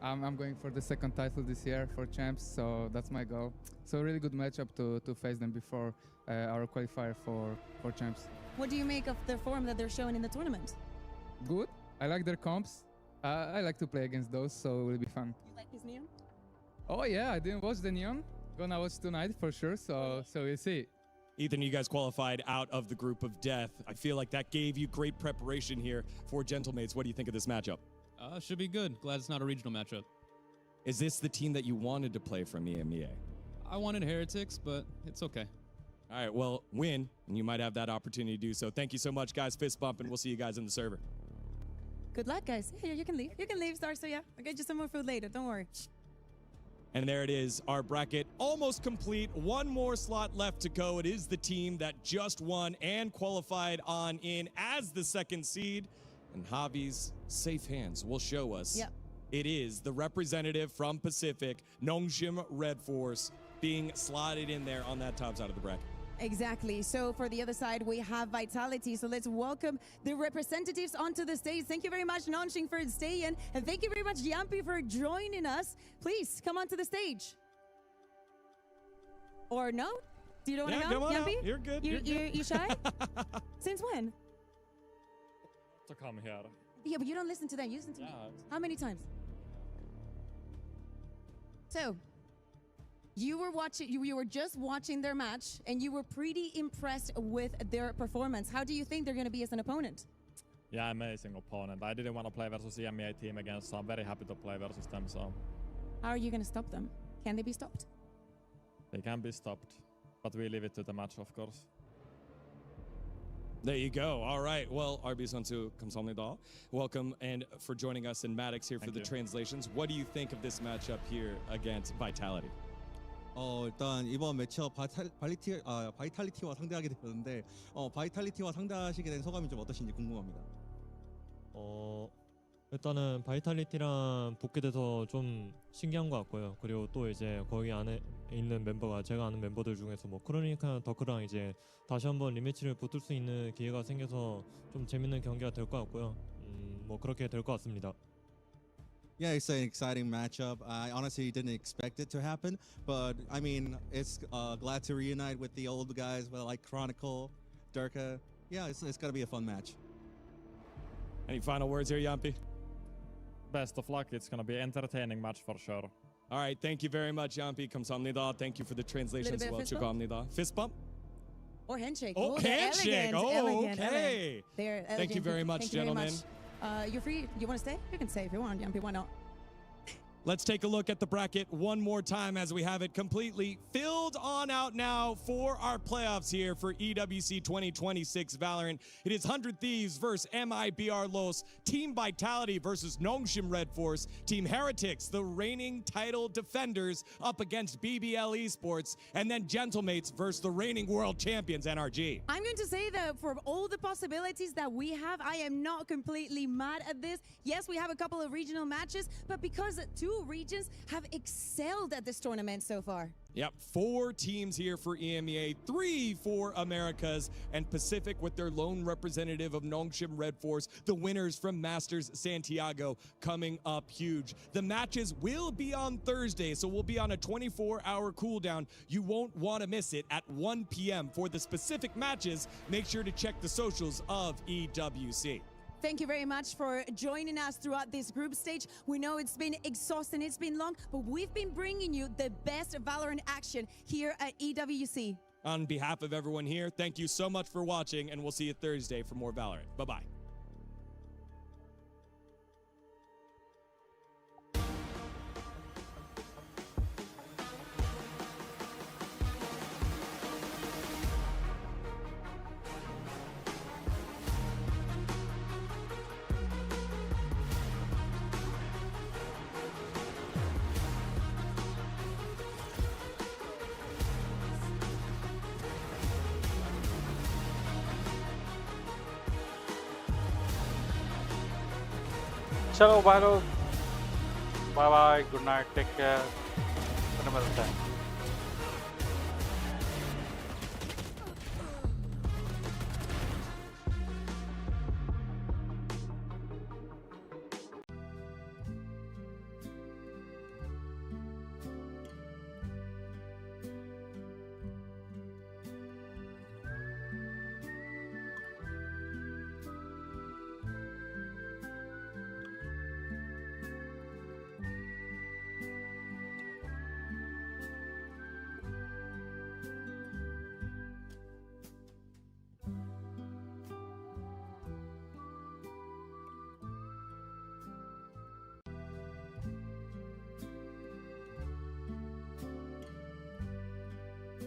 I'm going for the second title this year for champs, so that's my goal. So a really good matchup to face them before our qualifier for champs. What do you make of the form that they're showing in the tournament? Good. I like their comps. I like to play against those, so it will be fun. You like his neon? Oh yeah, I didn't watch the neon. Gonna watch tonight for sure. So we'll see. Ethan, you guys qualified out of the group of death. I feel like that gave you great preparation here for Gentlemates. What do you think of this matchup? Should be good. Glad it's not a regional matchup. Is this the team that you wanted to play from EMEA? I wanted Heretics, but it's okay. All right, well, win, and you might have that opportunity to do so. Thank you so much, guys. Fist bump, and we'll see you guys in the server. Good luck, guys. Yeah, you can leave. You can leave, Star. So yeah, I'll get you some more food later. Don't worry. And there it is, our bracket almost complete. One more slot left to go. It is the team that just won and qualified on in as the second seed. And Javi's safe hands will show us. Yep. It is the representative from Pacific, Nongshim Redforce, being slotted in there on that top side of the bracket. Exactly. So for the other side, we have Vitality. So let's welcome the representatives onto the stage. Thank you very much, Nongshim, for staying. And thank you very much, Yampi, for joining us. Please come onto the stage. Or no? Do you don't want to come come, on Yampi? out. You're good. You shy? Since when? To come here. Yeah, but you don't listen to them. You listen to me. How many times? So, you were just watching their match, and you were pretty impressed with their performance. How do you think they're going to be as an opponent? Yeah, amazing opponent. I didn't want to play versus the EMEA team again, so I'm very happy to play versus them. So, how are you going to stop them? Can they be stopped? They can be stopped, but we leave it to the match, of course. There you go. All right. Well, RB 선수 감사합니다. Welcome and for joining us, and Maddox here for the translations. What do you think of this matchup here against Vitality? 일단 이번 매치업 바이탈리티와 상대하게 되었는데 바이탈리티와 상대하시게 된 소감이 좀 어떠신지 궁금합니다. 일단은 바이탈리티랑 붙게 돼서 좀 신기한 것 같고요. 그리고 또 이제 거기 안에 있는 멤버가 제가 아는 멤버들 중에서 뭐 크로니카 더크랑 이제 다시 한번 리매치를 붙을 수 있는 기회가 생겨서 좀 재밌는 경기가 될 것 같고요. 뭐 그렇게 될 것 같습니다. Yeah, it's an exciting matchup. I honestly didn't expect it to happen, but I mean, it's glad to reunite with the old guys, like Chronicle, Durka. Yeah, it's going to be a fun match. Any final words here, Yampi? Best of luck. It's going to be an entertaining match for sure. All right, thank you very much, Yampi. 감사합니다. Thank you for the translations. Little bit of 축하합니다. Fist bump? Or handshake. Oh, they're handshake. elegant, elegant, Okay. They're elegant. Thank you very much, Thank you very gentlemen. much. You're free. You want to stay? You can stay if you want, Yampi. Why not? Let's take a look at the bracket one more time as we have it completely filled on out now for our playoffs here for EWC26 Valorant. It is 100 Thieves versus MIBR Los, Team Vitality versus Nongshim Redforce, Team Heretics, the reigning title defenders, up against BBL Esports, and then Gentlemates versus the reigning world champions NRG. I'm going to say that for all the possibilities that we have, I am not completely mad at this. Yes, we have a couple of regional matches, but because two regions have excelled at this tournament so far. Yep, 4 teams here for EMEA, 3 for Americas, and Pacific with their lone representative of Nongshim Redforce, the winners from Masters Santiago, coming up huge. The matches will be on Thursday, so we'll be on a 24-hour cooldown. You won't want to miss it at 1 p.m. For the specific matches, make sure to check the socials of EWC. Thank you very much for joining us throughout this group stage. We know it's been exhausting, it's been long, but we've been bringing you the best Valorant action here at EWC. On behalf of everyone here, thank you so much for watching, and we'll see you Thursday for more Valorant. Bye-bye. चलो भाई लोग, bye bye, good night, take care, फिर मिलते हैं।